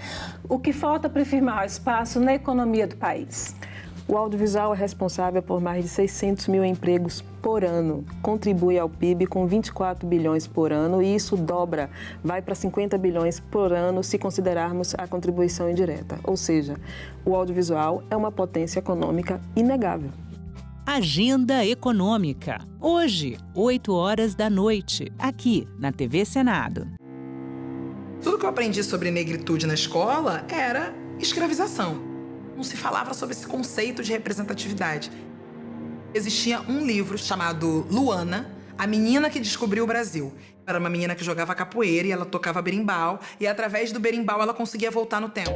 O que falta para firmar o espaço na economia do país? O audiovisual é responsável por mais de 600 mil empregos por ano, contribui ao PIB com 24 bilhões por ano e isso dobra, vai para 50 bilhões por ano se considerarmos a contribuição indireta. Ou seja, o audiovisual é uma potência econômica inegável. Agenda Econômica. Hoje, 8h, aqui na TV Senado. Tudo que eu aprendi sobre negritude na escola era escravização. Não se falava sobre esse conceito de representatividade. Existia um livro chamado Luana, a menina que descobriu o Brasil. Era uma menina que jogava capoeira e ela tocava berimbau, e através do berimbau ela conseguia voltar no tempo.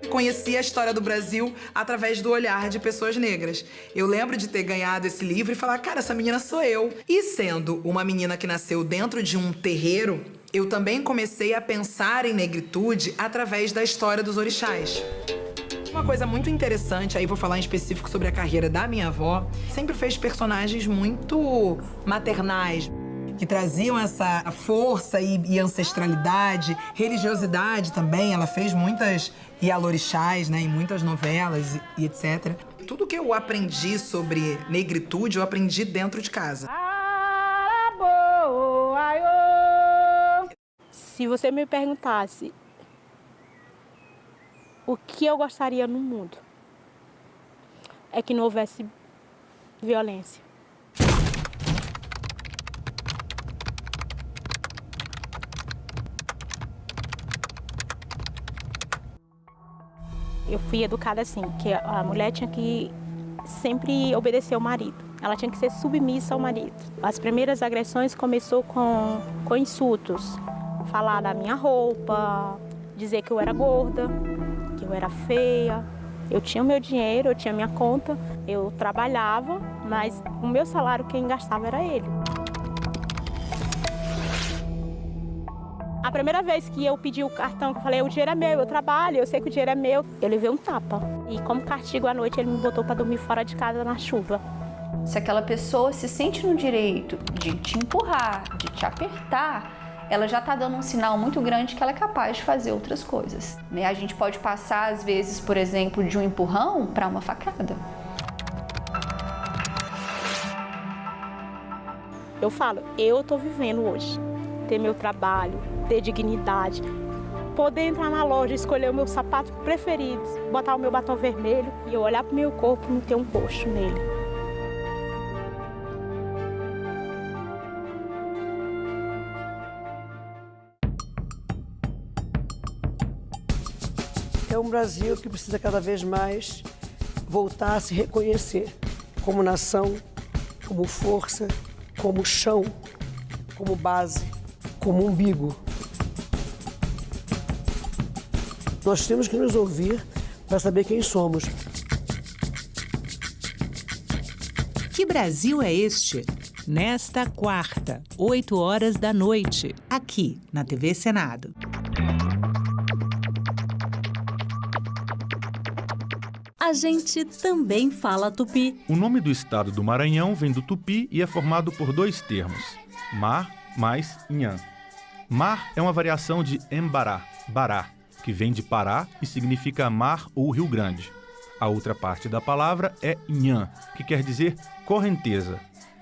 Conhecia a história do Brasil através do olhar de pessoas negras. Eu lembro de ter ganhado esse livro e falar, cara, essa menina sou eu. E sendo uma menina que nasceu dentro de um terreiro, eu também comecei a pensar em negritude através da história dos orixás. Uma coisa muito interessante, aí vou falar em específico sobre a carreira da minha avó, sempre fez personagens muito maternais, que traziam essa força e ancestralidade, religiosidade também. Ela fez muitas ialorixás, né, em muitas novelas e etc. Tudo que eu aprendi sobre negritude, eu aprendi dentro de casa. Se você me perguntasse o que eu gostaria no mundo, é que não houvesse violência. Eu fui educada assim, que a mulher tinha que sempre obedecer ao marido. Ela tinha que ser submissa ao marido. As primeiras agressões começou com insultos. Falar da minha roupa, dizer que eu era gorda, que eu era feia. Eu tinha o meu dinheiro, eu tinha minha conta, eu trabalhava, mas o meu salário quem gastava era ele. A primeira vez que eu pedi o cartão, que eu falei, o dinheiro é meu, eu trabalho, eu sei que o dinheiro é meu, eu levei um tapa. E como castigo à noite, ele me botou para dormir fora de casa na chuva. Se aquela pessoa se sente no direito de te empurrar, de te apertar, ela já está dando um sinal muito grande que ela é capaz de fazer outras coisas. A gente pode passar, às vezes, por exemplo, de um empurrão para uma facada. Eu falo, eu estou vivendo hoje. Ter meu trabalho, ter dignidade, poder entrar na loja, escolher o meu sapato preferido, botar o meu batom vermelho e eu olhar para o meu corpo e não ter um roxo nele. É um Brasil que precisa cada vez mais voltar a se reconhecer como nação, como força, como chão, como base, como umbigo. Nós temos que nos ouvir para saber quem somos. Que Brasil é este? Nesta quarta, 8h, aqui na TV Senado. A gente também fala tupi. O nome do estado do Maranhão vem do tupi e é formado por dois termos, mar mais nhan. Mar é uma variação de embará, bará, que vem de Pará e significa mar ou Rio Grande. A outra parte da palavra é nhan, que quer dizer correnteza.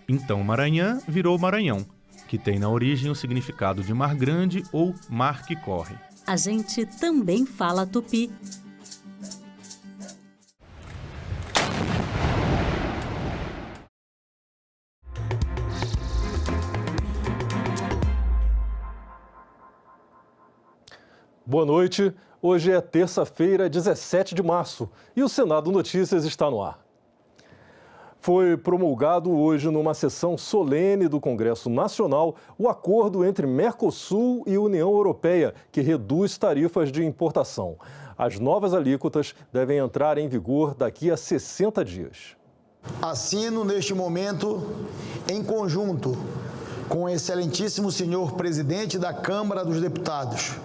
Então Maranhão virou Maranhão, que tem na origem o significado de mar grande ou mar que corre. A gente também fala tupi. Boa noite. Hoje é terça-feira, 17 de março, e o Senado Notícias está no ar. Foi promulgado hoje, numa sessão solene do Congresso Nacional, o acordo entre Mercosul e União Europeia, que reduz tarifas de importação. As novas alíquotas devem entrar em vigor daqui a 60 dias. Assino neste momento, em conjunto com o excelentíssimo senhor presidente da Câmara dos Deputados,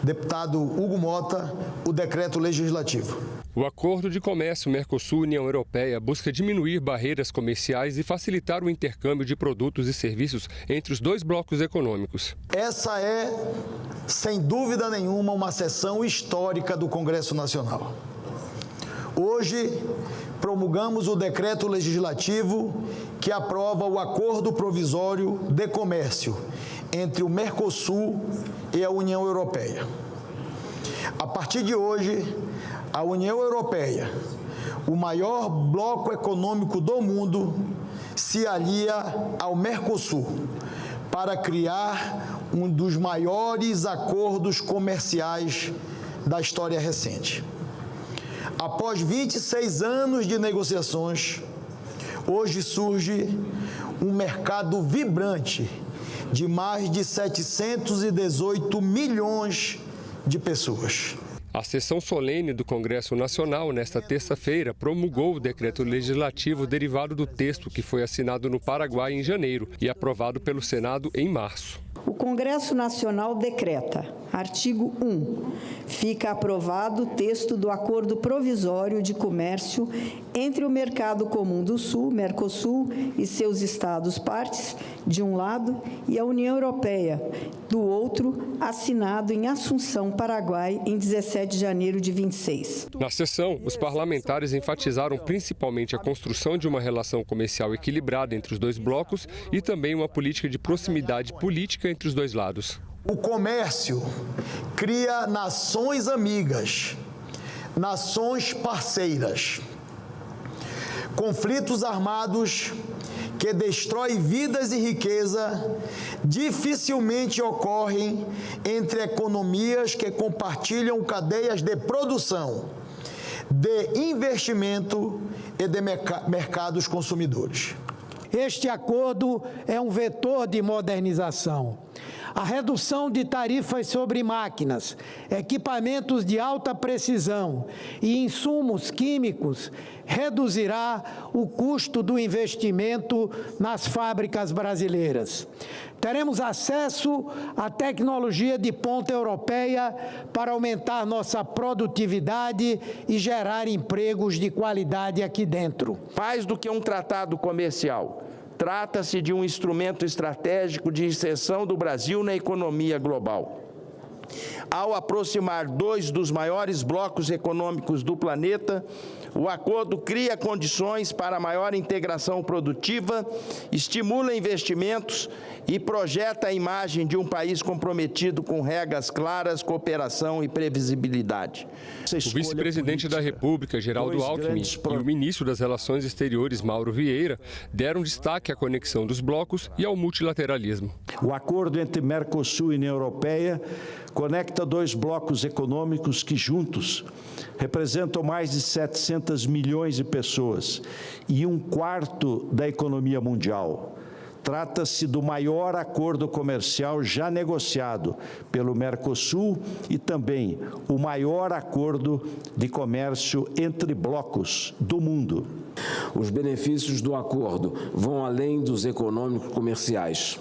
deputado Hugo Mota, o decreto legislativo. O Acordo de Comércio Mercosul-União Europeia busca diminuir barreiras comerciais e facilitar o intercâmbio de produtos e serviços entre os dois blocos econômicos. Essa é, sem dúvida nenhuma, uma sessão histórica do Congresso Nacional. Hoje, promulgamos o decreto legislativo que aprova o Acordo Provisório de Comércio entre o Mercosul e a União Europeia. A partir de hoje, a União Europeia, o maior bloco econômico do mundo, se alia ao Mercosul para criar um dos maiores acordos comerciais da história recente. Após 26 anos de negociações, hoje surge um mercado vibrante de mais de 718 milhões de pessoas. A sessão solene do Congresso Nacional, nesta terça-feira, promulgou o decreto legislativo derivado do texto que foi assinado no Paraguai em janeiro e aprovado pelo Senado em março. O Congresso Nacional decreta, artigo 1, fica aprovado o texto do Acordo Provisório de Comércio entre o Mercado Comum do Sul, Mercosul, e seus Estados-partes, de um lado, e a União Europeia, do outro, assinado em Assunção, Paraguai, em 17 de janeiro de 26. Na sessão, os parlamentares enfatizaram principalmente a construção de uma relação comercial equilibrada entre os dois blocos e também uma política de proximidade política entre os dois lados. O comércio cria nações amigas, nações parceiras. Conflitos armados que destroem vidas e riqueza dificilmente ocorrem entre economias que compartilham cadeias de produção, de investimento e de mercados consumidores. Este acordo é um vetor de modernização. A redução de tarifas sobre máquinas, equipamentos de alta precisão e insumos químicos reduzirá o custo do investimento nas fábricas brasileiras. Teremos acesso à tecnologia de ponta europeia para aumentar nossa produtividade e gerar empregos de qualidade aqui dentro. Mais do que um tratado comercial, trata-se de um instrumento estratégico de inserção do Brasil na economia global. Ao aproximar dois dos maiores blocos econômicos do planeta, o acordo cria condições para maior integração produtiva, estimula investimentos e projeta a imagem de um país comprometido com regras claras, cooperação e previsibilidade. O vice-presidente da República, Geraldo Alckmin, e o ministro das Relações Exteriores, Mauro Vieira, deram destaque à conexão dos blocos e ao multilateralismo. O acordo entre Mercosul e União Europeia conecta dois blocos econômicos que juntos representam mais de 700 milhões de pessoas e 1/4 da economia mundial. Trata-se do maior acordo comercial já negociado pelo Mercosul e também o maior acordo de comércio entre blocos do mundo. Os benefícios do acordo vão além dos econômicos comerciais.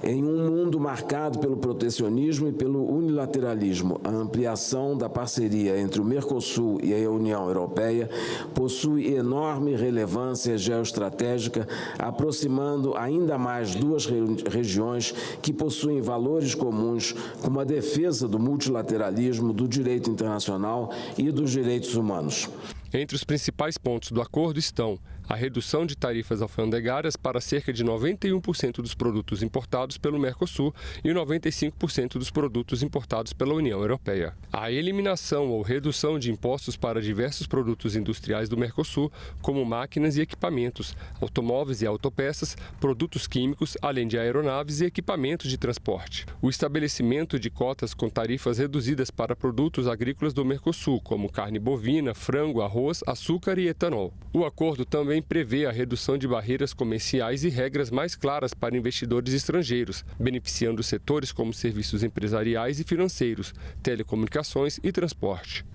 Em um mundo marcado pelo protecionismo e pelo unilateralismo, a ampliação da parceria entre o Mercosul e a União Europeia possui enorme relevância geoestratégica, aproximando ainda mais duas regiões que possuem valores comuns, como a defesa do multilateralismo, do direito internacional e dos direitos humanos. Entre os principais pontos do acordo estão a redução de tarifas alfandegárias para cerca de 91% dos produtos importados pelo Mercosul e 95% dos produtos importados pela União Europeia. A eliminação ou redução de impostos para diversos produtos industriais do Mercosul, como máquinas e equipamentos, automóveis e autopeças, produtos químicos, além de aeronaves e equipamentos de transporte. O estabelecimento de cotas com tarifas reduzidas para produtos agrícolas do Mercosul, como carne bovina, frango, arroz, açúcar e etanol. O acordo também prevê a redução de barreiras comerciais e regras mais claras para investidores estrangeiros, beneficiando setores como serviços empresariais e financeiros, telecomunicações e transporte.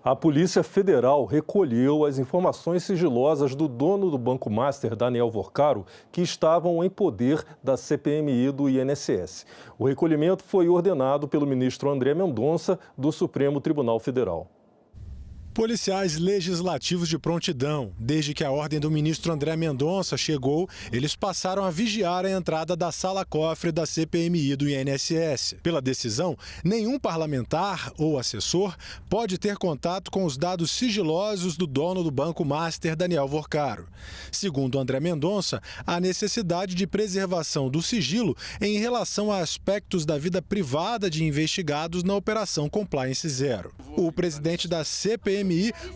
A Polícia Federal recolheu as informações sigilosas do dono do Banco Master, Daniel Vorcaro, que estavam em poder da CPMI do INSS. O recolhimento foi ordenado pelo ministro André Mendonça, do Supremo Tribunal Federal. Policiais legislativos de prontidão. Desde que a ordem do ministro André Mendonça chegou, eles passaram a vigiar a entrada da sala-cofre da CPMI do INSS. Pela decisão, nenhum parlamentar ou assessor pode ter contato com os dados sigilosos do dono do Banco Master, Daniel Vorcaro. Segundo André Mendonça, há necessidade de preservação do sigilo em relação a aspectos da vida privada de investigados na Operação Compliance Zero. O presidente da CPMI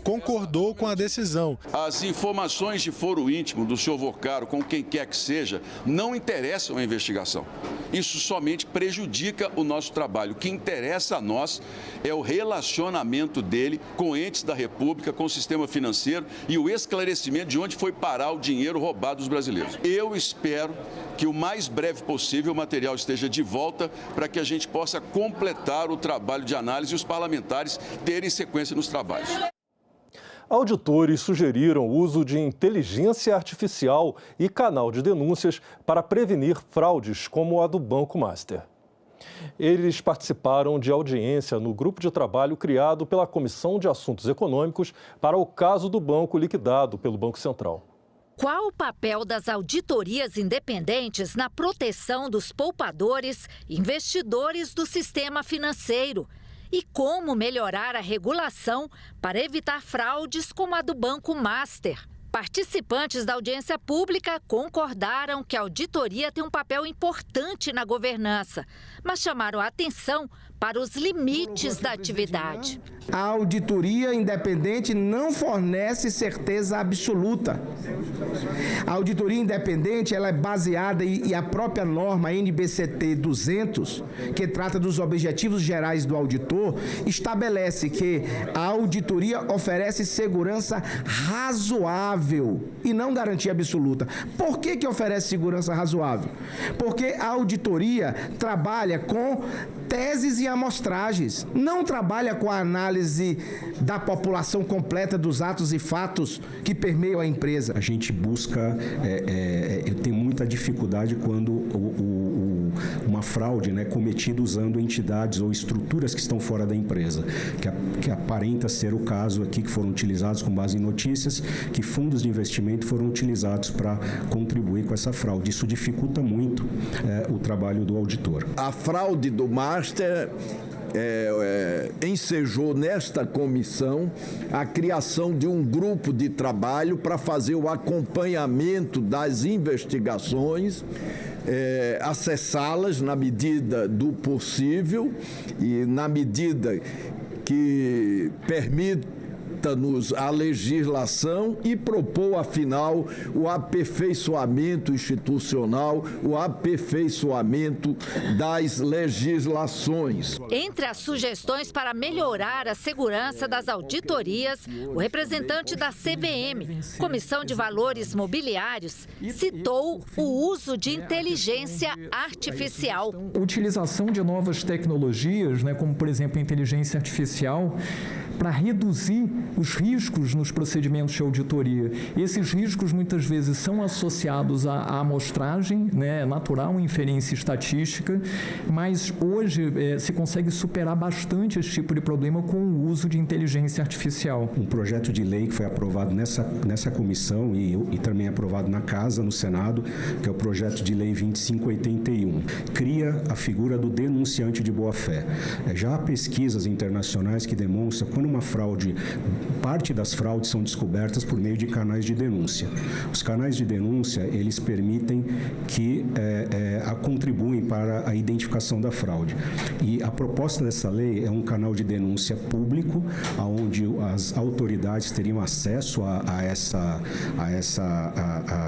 concordou com a decisão. As informações de foro íntimo do senhor Vorcaro, com quem quer que seja, não interessam a investigação. Isso somente prejudica o nosso trabalho. O que interessa a nós é o relacionamento dele com entes da República, com o sistema financeiro e o esclarecimento de onde foi parar o dinheiro roubado dos brasileiros. Eu espero que o mais breve possível o material esteja de volta para que a gente possa completar o trabalho de análise e os parlamentares terem sequência nos trabalhos. Auditores sugeriram o uso de inteligência artificial e canal de denúncias para prevenir fraudes como a do Banco Master. Eles participaram de audiência no grupo de trabalho criado pela Comissão de Assuntos Econômicos para o caso do banco liquidado pelo Banco Central. Qual o papel das auditorias independentes na proteção dos poupadores e investidores do sistema financeiro? E como melhorar a regulação para evitar fraudes como a do Banco Master? Participantes da audiência pública concordaram que a auditoria tem um papel importante na governança, mas chamaram a atenção para os limites da atividade. A auditoria independente não fornece certeza absoluta. A auditoria independente ela é baseada e a própria norma NBCT 200, que trata dos objetivos gerais do auditor, estabelece que a auditoria oferece segurança razoável e não garantia absoluta. Por que oferece segurança razoável? Porque a auditoria trabalha com teses e amostragens, não trabalha com a análise da população completa dos atos e fatos que permeiam a empresa. A gente busca, tem muita dificuldade quando uma fraude é cometida usando entidades ou estruturas que estão fora da empresa, que aparenta ser o caso aqui, que foram utilizados com base em notícias, que fundos de investimento foram utilizados para contribuir com essa fraude. Isso dificulta muito o trabalho do auditor. A fraude do Master ensejou nesta comissão a criação de um grupo de trabalho para fazer o acompanhamento das investigações, acessá-las na medida do possível e na medida que permita-nos a legislação e propor, afinal, o aperfeiçoamento institucional, o aperfeiçoamento das legislações. Entre as sugestões para melhorar a segurança das auditorias, o representante da CVM, Comissão de Valores Mobiliários, citou o uso de inteligência artificial. A utilização de novas tecnologias, como por exemplo a inteligência artificial, para reduzir os riscos nos procedimentos de auditoria. Esses riscos muitas vezes são associados à amostragem, é natural, inferência estatística, mas hoje se consegue superar bastante esse tipo de problema com o uso de inteligência artificial. Um projeto de lei que foi aprovado nessa comissão e também aprovado na Casa, no Senado, que é o projeto de lei 2581, cria a figura do denunciante de boa-fé. Já há pesquisas internacionais que demonstram quando uma fraude, parte das fraudes são descobertas por meio de canais de denúncia. Os canais de denúncia, eles permitem que contribuem para a identificação da fraude. E a proposta dessa lei é um canal de denúncia público, onde as autoridades teriam acesso a essa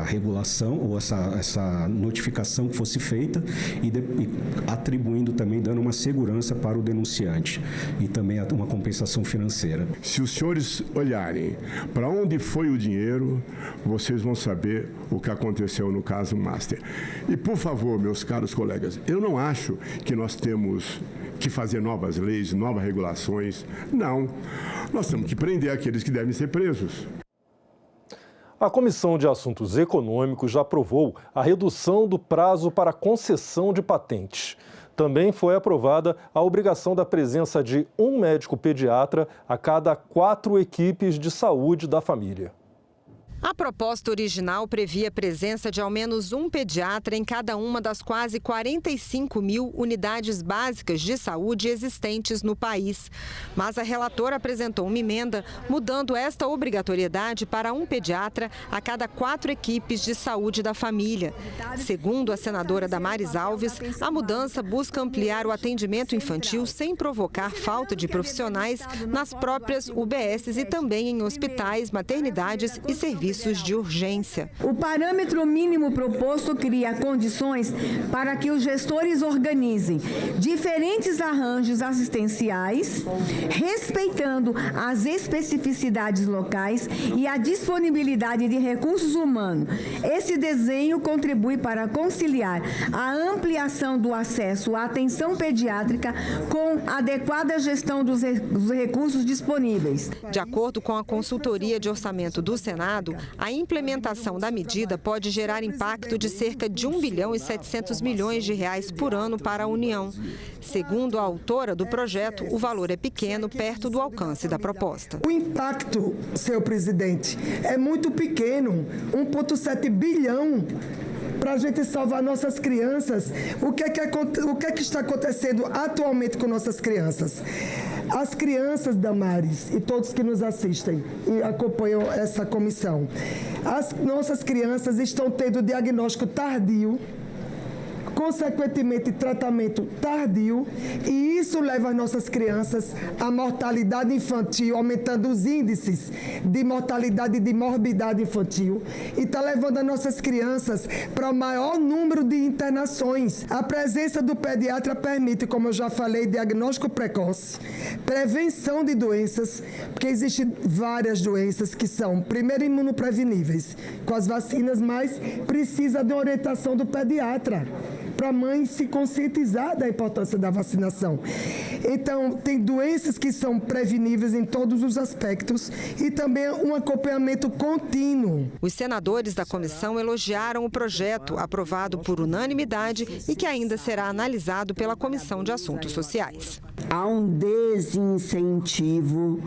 regulação ou essa notificação que fosse feita e atribuindo também, dando uma segurança para o denunciante e também uma compensação financeira. Se os senhores olharem para onde foi o dinheiro, vocês vão saber o que aconteceu no caso Master. E, por favor, meus caros colegas, eu não acho que nós temos que fazer novas leis, novas regulações. Não. Nós temos que prender aqueles que devem ser presos. A Comissão de Assuntos Econômicos já aprovou a redução do prazo para concessão de patentes. Também foi aprovada a obrigação da presença de um médico pediatra a cada 4 equipes de saúde da família. A proposta original previa a presença de ao menos um pediatra em cada uma das quase 45 mil unidades básicas de saúde existentes no país. Mas a relatora apresentou uma emenda mudando esta obrigatoriedade para um pediatra a cada 4 equipes de saúde da família. Segundo a senadora Damares Alves, a mudança busca ampliar o atendimento infantil sem provocar falta de profissionais nas próprias UBSs e também em hospitais, maternidades e serviços de urgência. O parâmetro mínimo proposto cria condições para que os gestores organizem diferentes arranjos assistenciais, respeitando as especificidades locais e a disponibilidade de recursos humanos. Esse desenho contribui para conciliar a ampliação do acesso à atenção pediátrica com adequada gestão dos recursos disponíveis. De acordo com a consultoria de orçamento do Senado, a implementação da medida pode gerar impacto de cerca de 1 bilhão e 700 milhões de reais por ano para a União. Segundo a autora do projeto, o valor é pequeno, perto do alcance da proposta. O impacto, senhor presidente, é muito pequeno, 1,7 bilhão. Para a gente salvar nossas crianças. O que é que está acontecendo atualmente com nossas crianças? As crianças, Damares, e todos que nos assistem e acompanham essa comissão, as nossas crianças estão tendo diagnóstico tardio, consequentemente tratamento tardio, e isso leva as nossas crianças à mortalidade infantil, aumentando os índices de mortalidade e de morbidade infantil, e está levando as nossas crianças para o maior número de internações. A presença do pediatra permite, como eu já falei, diagnóstico precoce, prevenção de doenças, porque existem várias doenças que são, primeiro, imunopreveníveis com as vacinas, mas precisa de orientação do pediatra, para a mãe se conscientizar da importância da vacinação. Então, tem doenças que são preveníveis em todos os aspectos e também um acompanhamento contínuo. Os senadores da comissão elogiaram o projeto, aprovado por unanimidade e que ainda será analisado pela Comissão de Assuntos Sociais. Há um desincentivo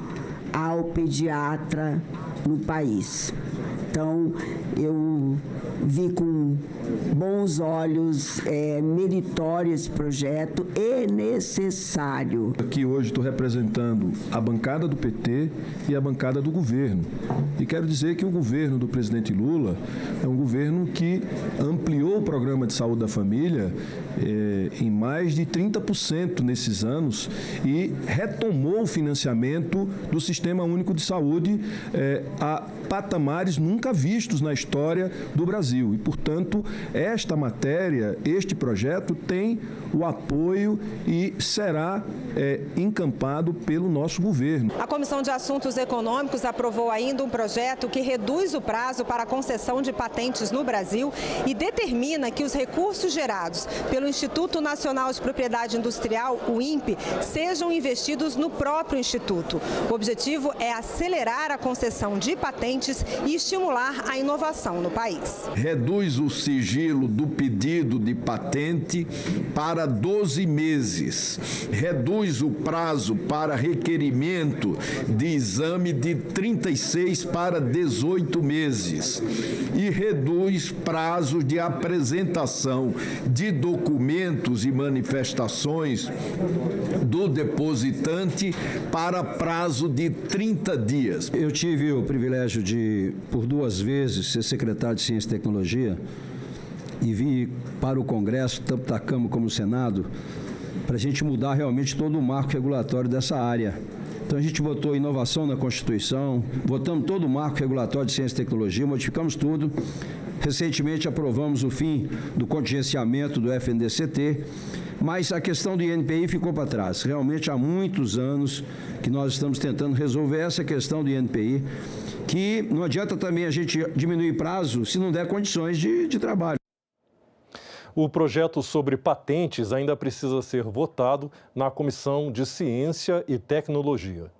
ao pediatra no país. Então, eu vi com bons olhos, meritório esse projeto, é necessário. Aqui hoje estou representando a bancada do PT e a bancada do governo. E quero dizer que o governo do presidente Lula é um governo que ampliou o programa de saúde da família em mais de 30% nesses anos e retomou o financiamento do Sistema Único de Saúde a patamares nunca vistos na história do Brasil. E, portanto, esta matéria, este projeto tem o apoio e será encampado pelo nosso governo. A Comissão de Assuntos Econômicos aprovou ainda um projeto que reduz o prazo para a concessão de patentes no Brasil e determina que os recursos gerados pelo Instituto Nacional de Propriedade Industrial, o INPE, sejam investidos no próprio Instituto. O objetivo é acelerar a concessão de patentes e estimular a inovação no país. Reduz o sigilo do pedido de patente para 12 meses. Reduz o prazo para requerimento de exame de 36 para 18 meses. E reduz prazos de apresentação de documentos e manifestações do depositante para prazo de 30 dias. Eu tive o privilégio de, por 2 vezes, ser secretário de Ciência e Tecnologia e vir para o Congresso, tanto da Câmara como do Senado, para a gente mudar realmente todo o marco regulatório dessa área. Então, a gente botou inovação na Constituição, botamos todo o marco regulatório de Ciência e Tecnologia, modificamos tudo. Recentemente, aprovamos o fim do contingenciamento do FNDCT, mas a questão do INPI ficou para trás. Realmente, há muitos anos que nós estamos tentando resolver essa questão do INPI, que não adianta também a gente diminuir prazo se não der condições de trabalho. O projeto sobre patentes ainda precisa ser votado na Comissão de Ciência e Tecnologia.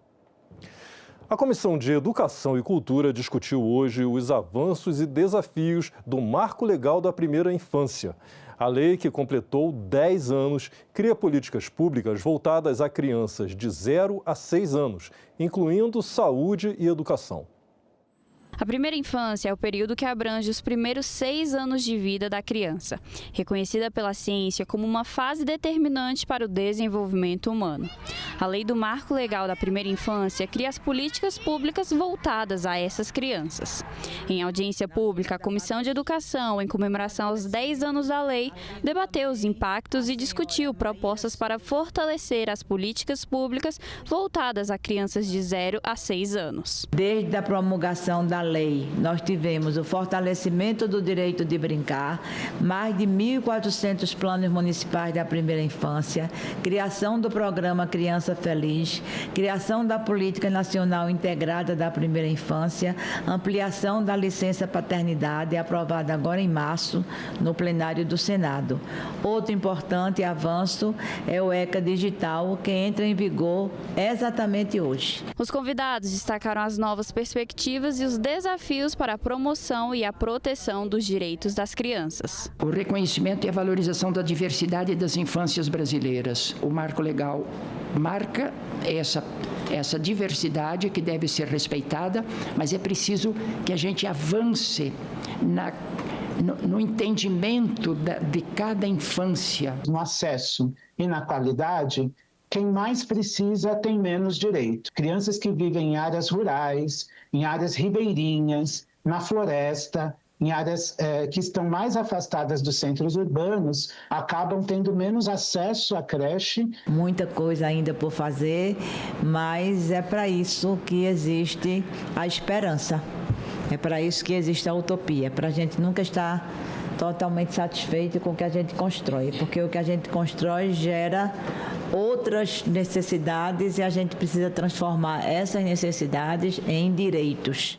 A Comissão de Educação e Cultura discutiu hoje os avanços e desafios do Marco Legal da Primeira Infância. A lei, que completou 10 anos, cria políticas públicas voltadas a crianças de 0 a 6 anos, incluindo saúde e educação. A primeira infância é o período que abrange os primeiros 6 anos de vida da criança, reconhecida pela ciência como uma fase determinante para o desenvolvimento humano. A Lei do Marco Legal da Primeira Infância cria as políticas públicas voltadas a essas crianças. Em audiência pública, a Comissão de Educação, em comemoração aos 10 anos da lei, debateu os impactos e discutiu propostas para fortalecer as políticas públicas voltadas a crianças de 0 a 6 anos. Desde a promulgação da lei, nós tivemos o fortalecimento do direito de brincar, mais de 1.400 planos municipais da primeira infância, criação do programa Criança Feliz, criação da Política Nacional Integrada da Primeira Infância, ampliação da licença paternidade, aprovada agora em março, no plenário do Senado. Outro importante avanço é o ECA Digital, que entra em vigor exatamente hoje. Os convidados destacaram as novas perspectivas e os desafios para a promoção e a proteção dos direitos das crianças. O reconhecimento e a valorização da diversidade das infâncias brasileiras. O marco legal marca essa diversidade que deve ser respeitada, mas é preciso que a gente avance no entendimento de cada infância. No acesso e na qualidade, quem mais precisa tem menos direito. Crianças que vivem em áreas rurais, em áreas ribeirinhas, na floresta, em áreas que estão mais afastadas dos centros urbanos, acabam tendo menos acesso à creche. Muita coisa ainda por fazer, mas é para isso que existe a esperança. É para isso que existe a utopia, para a gente nunca estar totalmente satisfeito com o que a gente constrói, porque o que a gente constrói gera outras necessidades e a gente precisa transformar essas necessidades em direitos.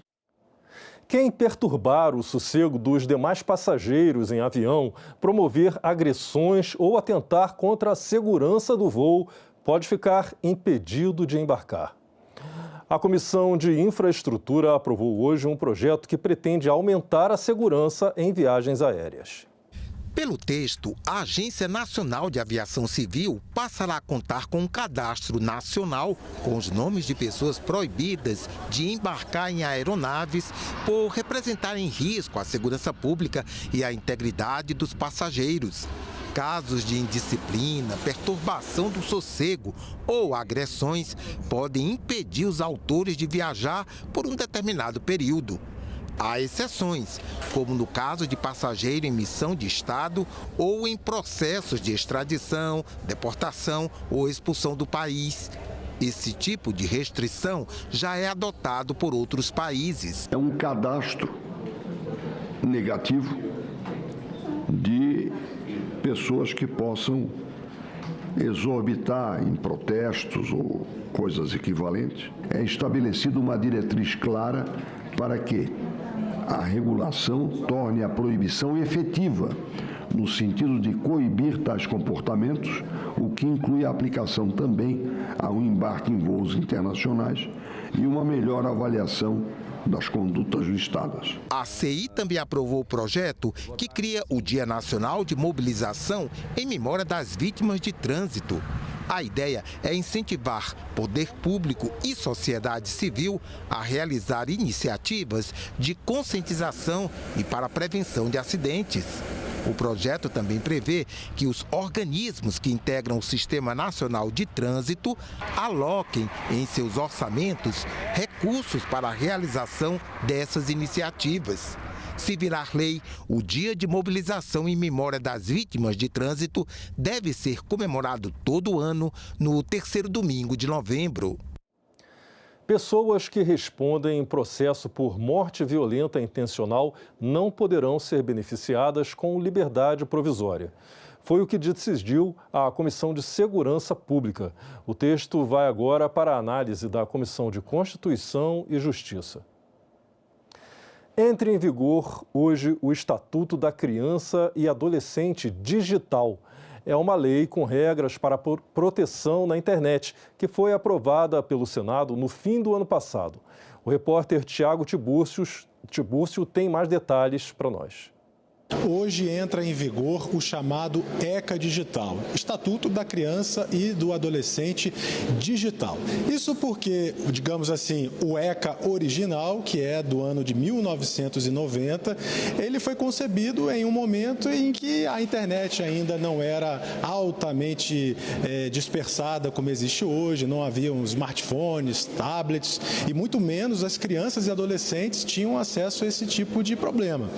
Quem perturbar o sossego dos demais passageiros em avião, promover agressões ou atentar contra a segurança do voo pode ficar impedido de embarcar. A Comissão de Infraestrutura aprovou hoje um projeto que pretende aumentar a segurança em viagens aéreas. Pelo texto, a Agência Nacional de Aviação Civil passará a contar com um cadastro nacional com os nomes de pessoas proibidas de embarcar em aeronaves por representarem risco à segurança pública e à integridade dos passageiros. Casos de indisciplina, perturbação do sossego ou agressões podem impedir os autores de viajar por um determinado período. Há exceções, como no caso de passageiro em missão de Estado ou em processos de extradição, deportação ou expulsão do país. Esse tipo de restrição já é adotado por outros países. É um cadastro negativo de pessoas que possam exorbitar em protestos ou coisas equivalentes. É estabelecida uma diretriz clara para que a regulação torne a proibição efetiva, no sentido de coibir tais comportamentos, o que inclui a aplicação também ao embarque em voos internacionais e uma melhor avaliação das condutas listadas. A CI também aprovou o projeto que cria o Dia Nacional de Mobilização em memória das vítimas de trânsito. A ideia é incentivar poder público e sociedade civil a realizar iniciativas de conscientização e para a prevenção de acidentes. O projeto também prevê que os organismos que integram o Sistema Nacional de Trânsito aloquem em seus orçamentos recursos para a realização dessas iniciativas. Se virar lei, o Dia de Mobilização em memória das vítimas de trânsito deve ser comemorado todo ano no terceiro domingo de novembro. Pessoas que respondem em processo por morte violenta intencional não poderão ser beneficiadas com liberdade provisória. Foi o que decidiu a Comissão de Segurança Pública. O texto vai agora para a análise da Comissão de Constituição e Justiça. Entra em vigor hoje o Estatuto da Criança e Adolescente Digital. É uma lei com regras para proteção na internet, que foi aprovada pelo Senado no fim do ano passado. O repórter Tiago Tibúrcio tem mais detalhes para nós. Hoje entra em vigor o chamado ECA Digital, Estatuto da Criança e do Adolescente Digital. Isso porque, digamos assim, o ECA original, que é do ano de 1990, ele foi concebido em um momento em que a internet ainda não era altamente dispersada como existe hoje, não haviam smartphones, tablets e muito menos as crianças e adolescentes tinham acesso a esse tipo de problema.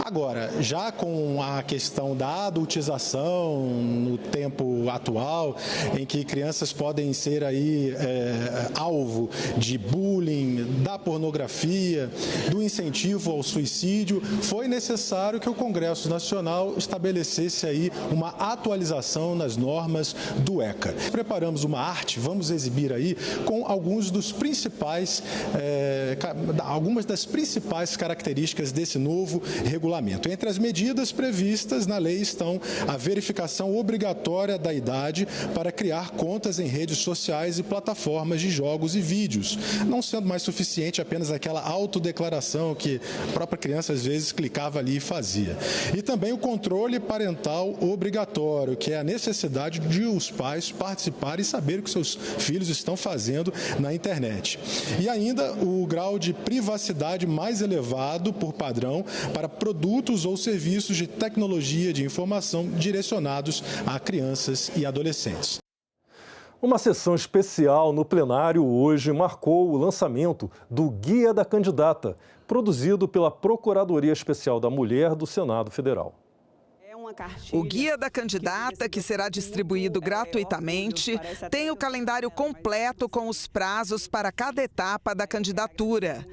Agora, já com a questão da adultização no tempo atual, em que crianças podem ser aí alvo de bullying, da pornografia, do incentivo ao suicídio, foi necessário que o Congresso Nacional estabelecesse aí uma atualização nas normas do ECA. Preparamos uma arte, vamos exibir aí com algumas das principais características desse novo regulamento. Entre as medidas previstas na lei estão a verificação obrigatória da idade para criar contas em redes sociais e plataformas de jogos e vídeos, não sendo mais suficiente apenas aquela autodeclaração que a própria criança às vezes clicava ali e fazia. E também o controle parental obrigatório, que é a necessidade de os pais participarem e saber o que seus filhos estão fazendo na internet. E ainda o grau de privacidade mais elevado por padrão para produtos ou serviços de tecnologia de informação direcionados a crianças e adolescentes. Uma sessão especial no plenário hoje marcou o lançamento do Guia da Candidata, produzido pela Procuradoria Especial da Mulher do Senado Federal. O Guia da Candidata, que será distribuído gratuitamente, tem o calendário completo com os prazos para cada etapa da candidatura,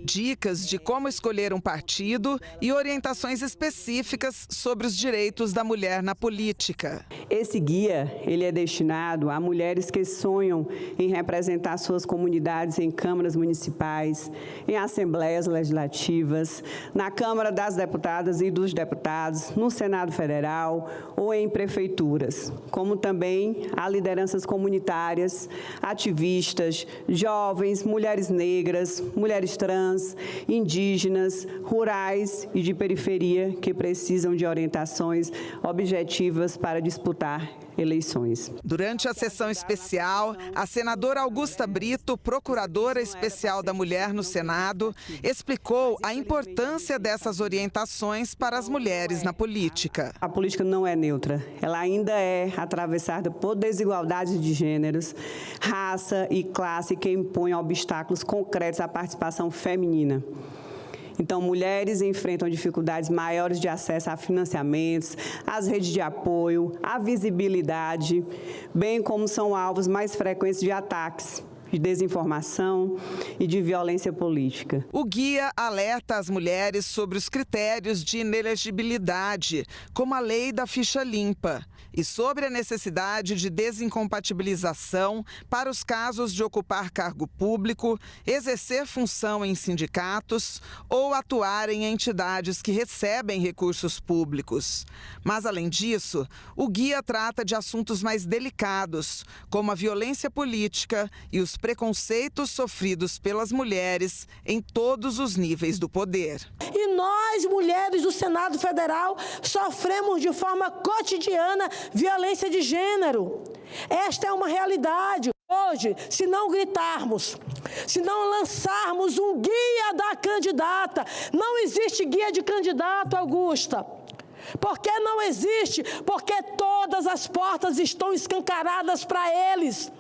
dicas de como escolher um partido e orientações específicas sobre os direitos da mulher na política. Esse guia, ele é destinado a mulheres que sonham em representar suas comunidades em câmaras municipais, em assembleias legislativas, na Câmara das Deputadas e dos Deputados, no Senado Federal ou em prefeituras, como também a lideranças comunitárias, ativistas, jovens, mulheres negras, mulheres trans, indígenas, rurais e de periferia que precisam de orientações objetivas para disputar eleições. Durante a sessão especial, a senadora Augusta Brito, procuradora especial da mulher no Senado, explicou a importância dessas orientações para as mulheres na política. A política não é neutra, ela ainda é atravessada por desigualdades de gêneros, raça e classe que impõem obstáculos concretos à participação feminina. Então, mulheres enfrentam dificuldades maiores de acesso a financiamentos, às redes de apoio, à visibilidade, bem como são alvos mais frequentes de ataques, de desinformação e de violência política. O guia alerta as mulheres sobre os critérios de inelegibilidade, como a lei da ficha limpa, e sobre a necessidade de desincompatibilização para os casos de ocupar cargo público, exercer função em sindicatos ou atuar em entidades que recebem recursos públicos. Mas, além disso, o guia trata de assuntos mais delicados, como a violência política e os preconceitos sofridos pelas mulheres em todos os níveis do poder. E nós, mulheres do Senado Federal, sofremos de forma cotidiana violência de gênero. Esta é uma realidade. Hoje, se não gritarmos, se não lançarmos um guia da candidata, não existe guia de candidato, Augusta. Por que não existe? Porque todas as portas estão escancaradas para eles.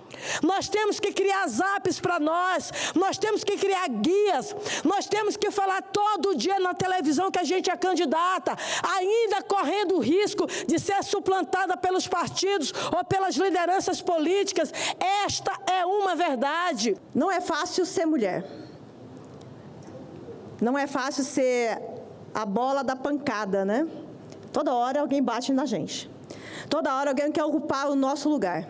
Nós temos que criar zaps para nós temos que criar guias, nós temos que falar todo dia na televisão que a gente é candidata, ainda correndo o risco de ser suplantada pelos partidos ou pelas lideranças políticas. Esta é uma verdade. Não é fácil ser mulher. Não é fácil ser a bola da pancada, né? Toda hora alguém bate na gente. Toda hora alguém quer ocupar o nosso lugar.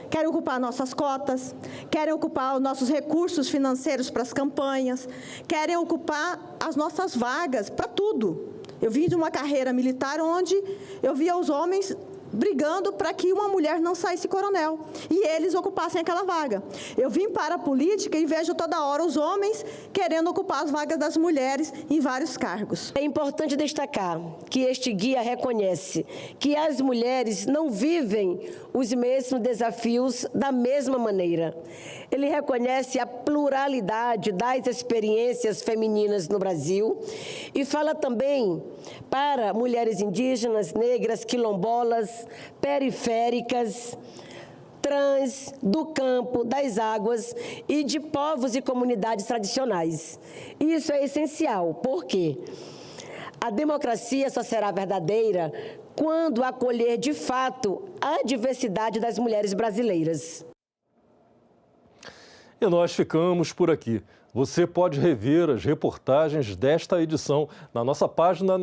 Querem ocupar nossas cotas, querem ocupar os nossos recursos financeiros para as campanhas, querem ocupar as nossas vagas para tudo. Eu vim de uma carreira militar onde eu via os homens brigando para que uma mulher não saísse coronel e eles ocupassem aquela vaga. Eu vim para a política e vejo toda hora os homens querendo ocupar as vagas das mulheres em vários cargos. É importante destacar que este guia reconhece que as mulheres não vivem os mesmos desafios da mesma maneira. Ele reconhece a pluralidade das experiências femininas no Brasil e fala também para mulheres indígenas, negras, quilombolas, periféricas, trans, do campo, das águas e de povos e comunidades tradicionais. Isso é essencial, porque a democracia só será verdadeira quando acolher de fato a diversidade das mulheres brasileiras. E nós ficamos por aqui. Você pode rever as reportagens desta edição na nossa página